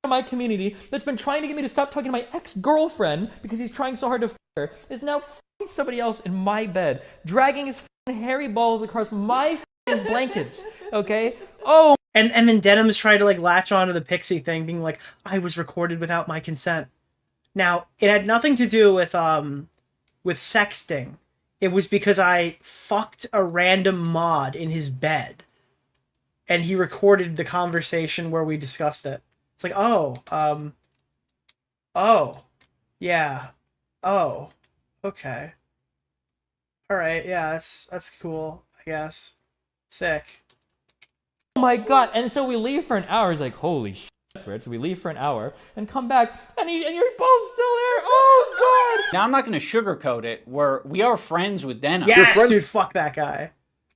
My community that's been trying to get me to stop talking to my ex-girlfriend because he's trying so hard to f her is now f***ing somebody else in my bed, dragging his f***ing hairy balls across my f***ing blankets, okay? Oh! And then iDubbbz tried to like latch onto the Pixie thing, being like, I was recorded without my consent. Now, it had nothing to do with sexting. it was because I fucked a random mod in his bed. And he recorded the conversation where we discussed it. It's like, oh, yeah, oh, okay. All right, yeah, that's cool, I guess. Sick. Oh my god! And so we leave for an hour. He's like, holy shit, that's weird. So we leave for an hour and come back, and you're both still there. Oh god! Now I'm not going to sugarcoat it. We are friends with Denim. Yes, dude, fuck that guy.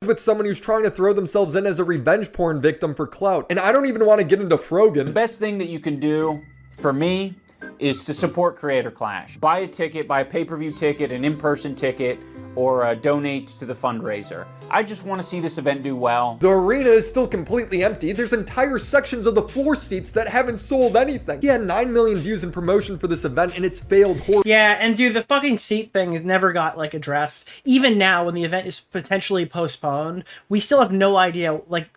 With someone who's trying to throw themselves in as a revenge porn victim for clout. And I don't even want to get into Frogan. The best thing that you can do for me is to support Creator Clash. Buy a ticket, buy a pay-per-view ticket, an in-person ticket, or donate to the fundraiser. I just want to see this event do well. The arena is still completely empty. There's entire sections of the floor seats that haven't sold anything. He had 9 million views in promotion for this event and it's failed horribly. Yeah, and dude, the fucking seat thing has never got like addressed. Even now, when the event is potentially postponed, we still have no idea like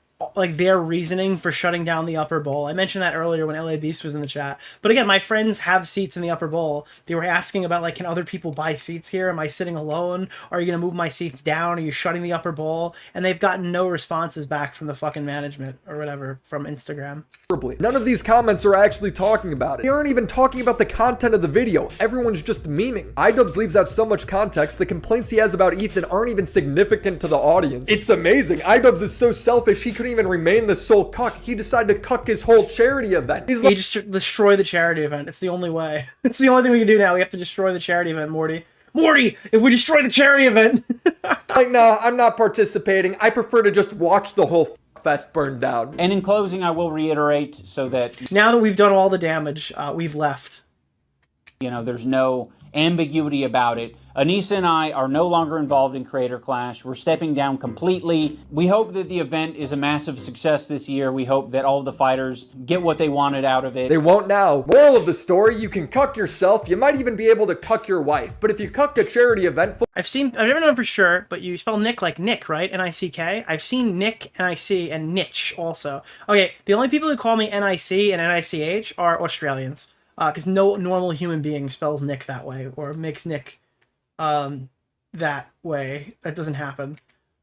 their reasoning for shutting down the upper bowl. I mentioned that earlier when LA Beast was in the chat. But again, my friends have seats in the upper bowl. They were asking about like, can other people buy seats here? Am I sitting alone? Are you going to move my seats down? Are you shutting the upper bowl? And they've gotten no responses back from the fucking management or whatever from Instagram. None of these comments are actually talking about it. They aren't even talking about the content of the video. Everyone's just memeing. iDubbbz leaves out so much context. The complaints he has about Ethan aren't even significant to the audience. It's amazing. iDubbbz is so selfish he couldn't even remain the sole cuck. He decided to cuck his whole charity event. He's like, you just destroy the charity event. It's the only way. It's the only thing we can do now. We have to destroy the charity event, Morty. Morty, if we destroy the charity event. like, no, I'm not participating. I prefer to just watch the whole fest burn down. And in closing, I will reiterate so that now that we've done all the damage, we've left. You know, there's no ambiguity about it. Anissa and I are no longer involved in Creator Clash. We're stepping down completely. We hope that the event is a massive success this year. We hope that all of the fighters get what they wanted out of it. They won't now. Moral of the story, you can cuck yourself. You might even be able to cuck your wife. But if you cuck a charity event... I've never known for sure, but you spell Nick like Nick, right? N-I-C-K? I've seen Nick, N-I-C, and Nitch also. Okay, the only people who call me N-I-C and N-I-C-H are Australians. Because no normal human being spells Nick that way or makes Nick that way. That doesn't happen.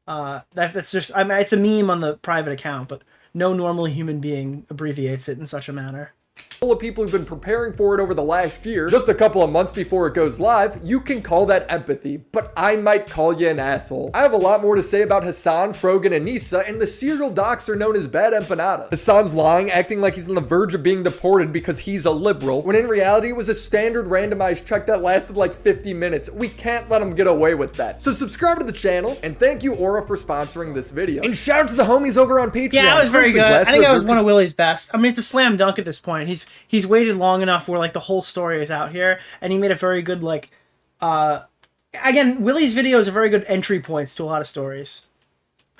That's just, I mean, it's a meme on the private account, but no normal human being abbreviates it in such a manner. Full of people who've been preparing for it over the last year, just a couple of months before it goes live, you can call that empathy, but I might call you an asshole. I have a lot more to say about Hassan, Frogan, and Nisa, and the serial docs are known as bad empanada. Hassan's lying, acting like he's on the verge of being deported because he's a liberal, when in reality it was a standard randomized check that lasted like 50 minutes. We can't let him get away with that. So subscribe to the channel, and thank you Aura for sponsoring this video. And shout out to the homies over on Patreon. Yeah, that was very good. I think that was one of Willie's best. I mean, it's a slam dunk at this point. He's waited long enough where like the whole story is out here, and he made a very good like again, Willie's videos are very good entry points to a lot of stories.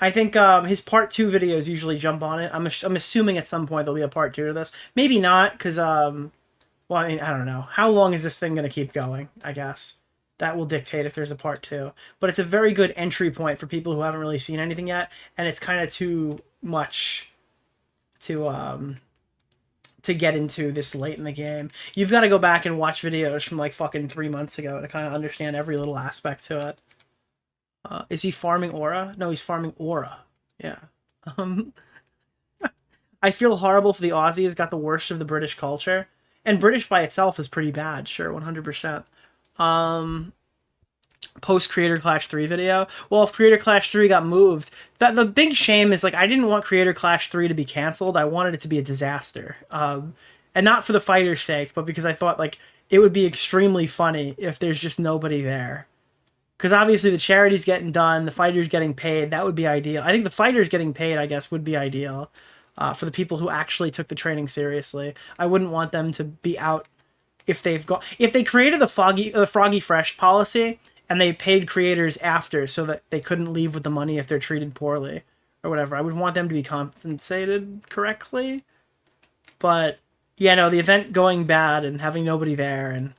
I think his part 2 videos usually jump on it. I'm assuming at some point there'll be a part 2 to this. Maybe not, because well, I mean, I don't know. How long is this thing gonna keep going? I guess that will dictate if there's a part 2. But it's a very good entry point for people who haven't really seen anything yet, and it's kind of too much to get into this late in the game. You've got to go back and watch videos from like fucking 3 months ago to kind of understand every little aspect to it. Is he farming Aura? No, he's farming Aura. Yeah. I feel horrible for the Aussies. Got the worst of the British culture. And British by itself is pretty bad, sure, 100%. Post Creator Clash 3 video. Well, if Creator Clash 3 got moved, the big shame is like I didn't want Creator Clash 3 to be canceled. I wanted it to be a disaster. And not for the fighters' sake, but because I thought like it would be extremely funny if there's just nobody there. Because obviously the charity's getting done, the fighters getting paid, that would be ideal. I think the fighters getting paid, I guess, would be ideal for the people who actually took the training seriously. I wouldn't want them to be out if they created the Froggy Fresh policy and they paid creators after so that they couldn't leave with the money if they're treated poorly or whatever. I would want them to be compensated correctly. But yeah, no, the event going bad and having nobody there and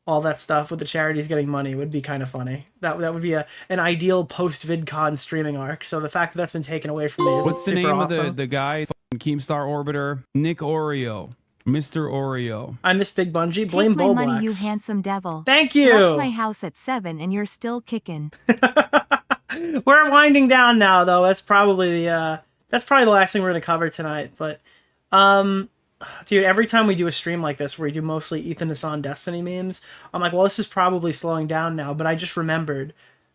all that stuff with the charities getting money would be kind of funny. That would be an ideal post-VidCon streaming arc. So the fact that that's been taken away from me is What's the super name awesome. of the guy, Keemstar Orbiter? Nick DeOrio. Mr. Oreo. I miss Big Bungee. Blame Take my money, Boblax. you handsome devil. Thank you. Left my house at 7 and you're still kicking. We're winding down now, though. That's probably the last thing we're gonna cover tonight. But, dude, every time we do a stream like this where we do mostly Ethan Hassan Destiny memes, I'm like, well, this is probably slowing down now. But I just remembered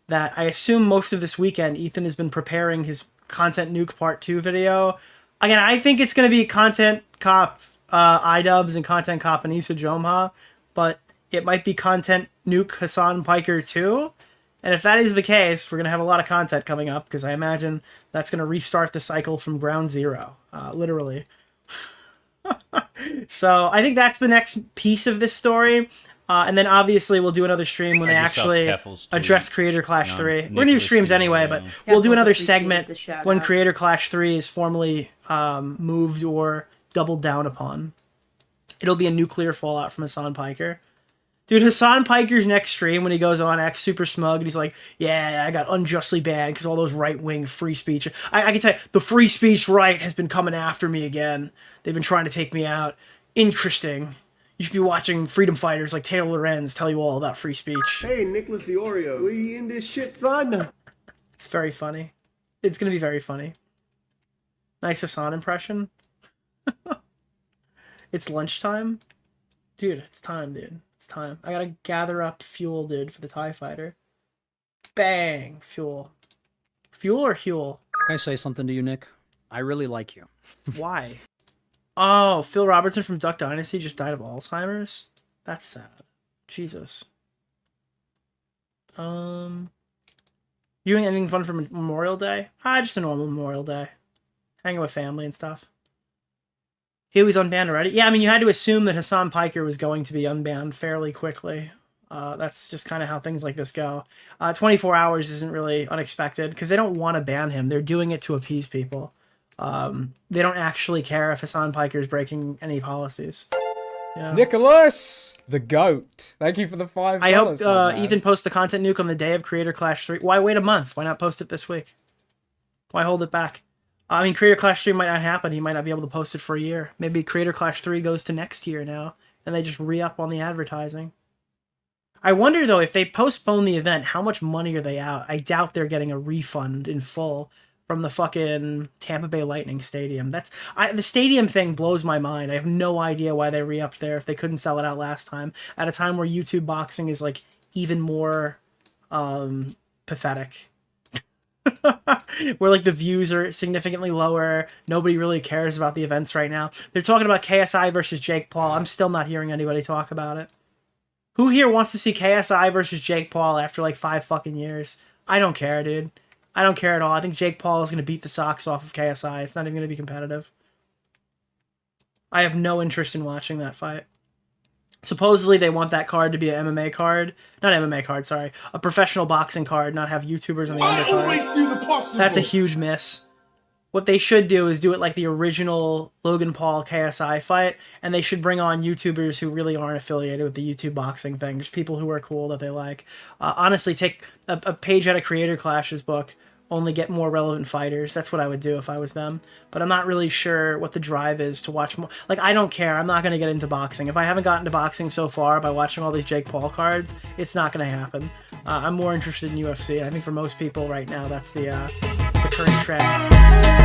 that I assume most of this weekend Ethan has been preparing his Content Nuke Part 2 video. Again, I think it's gonna be Content Cop iDubbbz and Content Cop and Issa Jomha, but it might be Content Nuke Hassan Piker too. And if that is the case, we're going to have a lot of content coming up because I imagine that's going to restart the cycle from ground zero, literally. So I think that's the next piece of this story. And then obviously we'll do another stream when they actually address Creator Clash 3. We're going to do streams anyway, but we'll do another segment when Creator Clash 3 is formally moved or doubled down upon. It'll be a nuclear fallout from Hassan Piker. Dude, Hassan Piker's next stream when he goes on acts super smug and he's like, yeah, I got unjustly banned because all those right-wing free speech. I can tell you, the free speech right has been coming after me again. They've been trying to take me out. Interesting. You should be watching freedom fighters like Taylor Lorenz tell you all about free speech. Hey, Nicholas DeOrio, we in this shit, son? It's very funny. It's going to be very funny. Nice Hassan impression. It's lunchtime. Dude, it's time, dude. It's time. I gotta gather up fuel, dude, for the TIE Fighter. Bang! Fuel. Fuel or Huel? Can I say something to you, Nick? I really like you. Why? Oh, Phil Robertson from Duck Dynasty just died of Alzheimer's? That's sad. Jesus. You doing anything fun for Memorial Day? Just a normal Memorial Day. Hanging with family and stuff. He was unbanned already? Yeah, I mean, you had to assume that Hassan Piker was going to be unbanned fairly quickly. That's just kind of how things like this go. 24 hours isn't really unexpected, because they don't want to ban him. They're doing it to appease people. They don't actually care if Hassan Piker is breaking any policies. Yeah. Nicholas, the GOAT. Thank you for the $5. I hope Ethan posts the Content Nuke on the day of Creator Clash 3. Why wait a month? Why not post it this week? Why hold it back? I mean, Creator Clash 3 might not happen. He might not be able to post it for a year. Maybe Creator Clash 3 goes to next year now, and they just re-up on the advertising. I wonder, though, if they postpone the event, how much money are they out? I doubt they're getting a refund in full from the fucking Tampa Bay Lightning Stadium. The stadium thing blows my mind. I have no idea why they re-upped there if they couldn't sell it out last time, at a time where YouTube boxing is, like, even more pathetic. Where like the views are significantly lower. Nobody really cares about the events right now. They're talking about KSI versus Jake Paul. I'm still not hearing anybody talk about it. Who here wants to see KSI versus Jake Paul after like 5 fucking years? I don't care, dude. I don't care at all. I think Jake Paul is going to beat the socks off of KSI. It's not even going to be competitive. I have no interest in watching that fight. Supposedly they want that card to be an MMA card. Not MMA card, sorry. A professional boxing card, not have YouTubers on the undercard. That's a huge miss. What they should do is do it like the original Logan Paul KSI fight, and they should bring on YouTubers who really aren't affiliated with the YouTube boxing thing. Just people who are cool that they like. Honestly, take a page out of Creator Clash's book. Only get more relevant fighters. That's what I would do if I was them. But I'm not really sure what the drive is to watch more. Like, I don't care. I'm not going to get into boxing. If I haven't gotten to boxing so far by watching all these Jake Paul cards, it's not going to happen. I'm more interested in UFC. I think for most people right now, that's the current trend.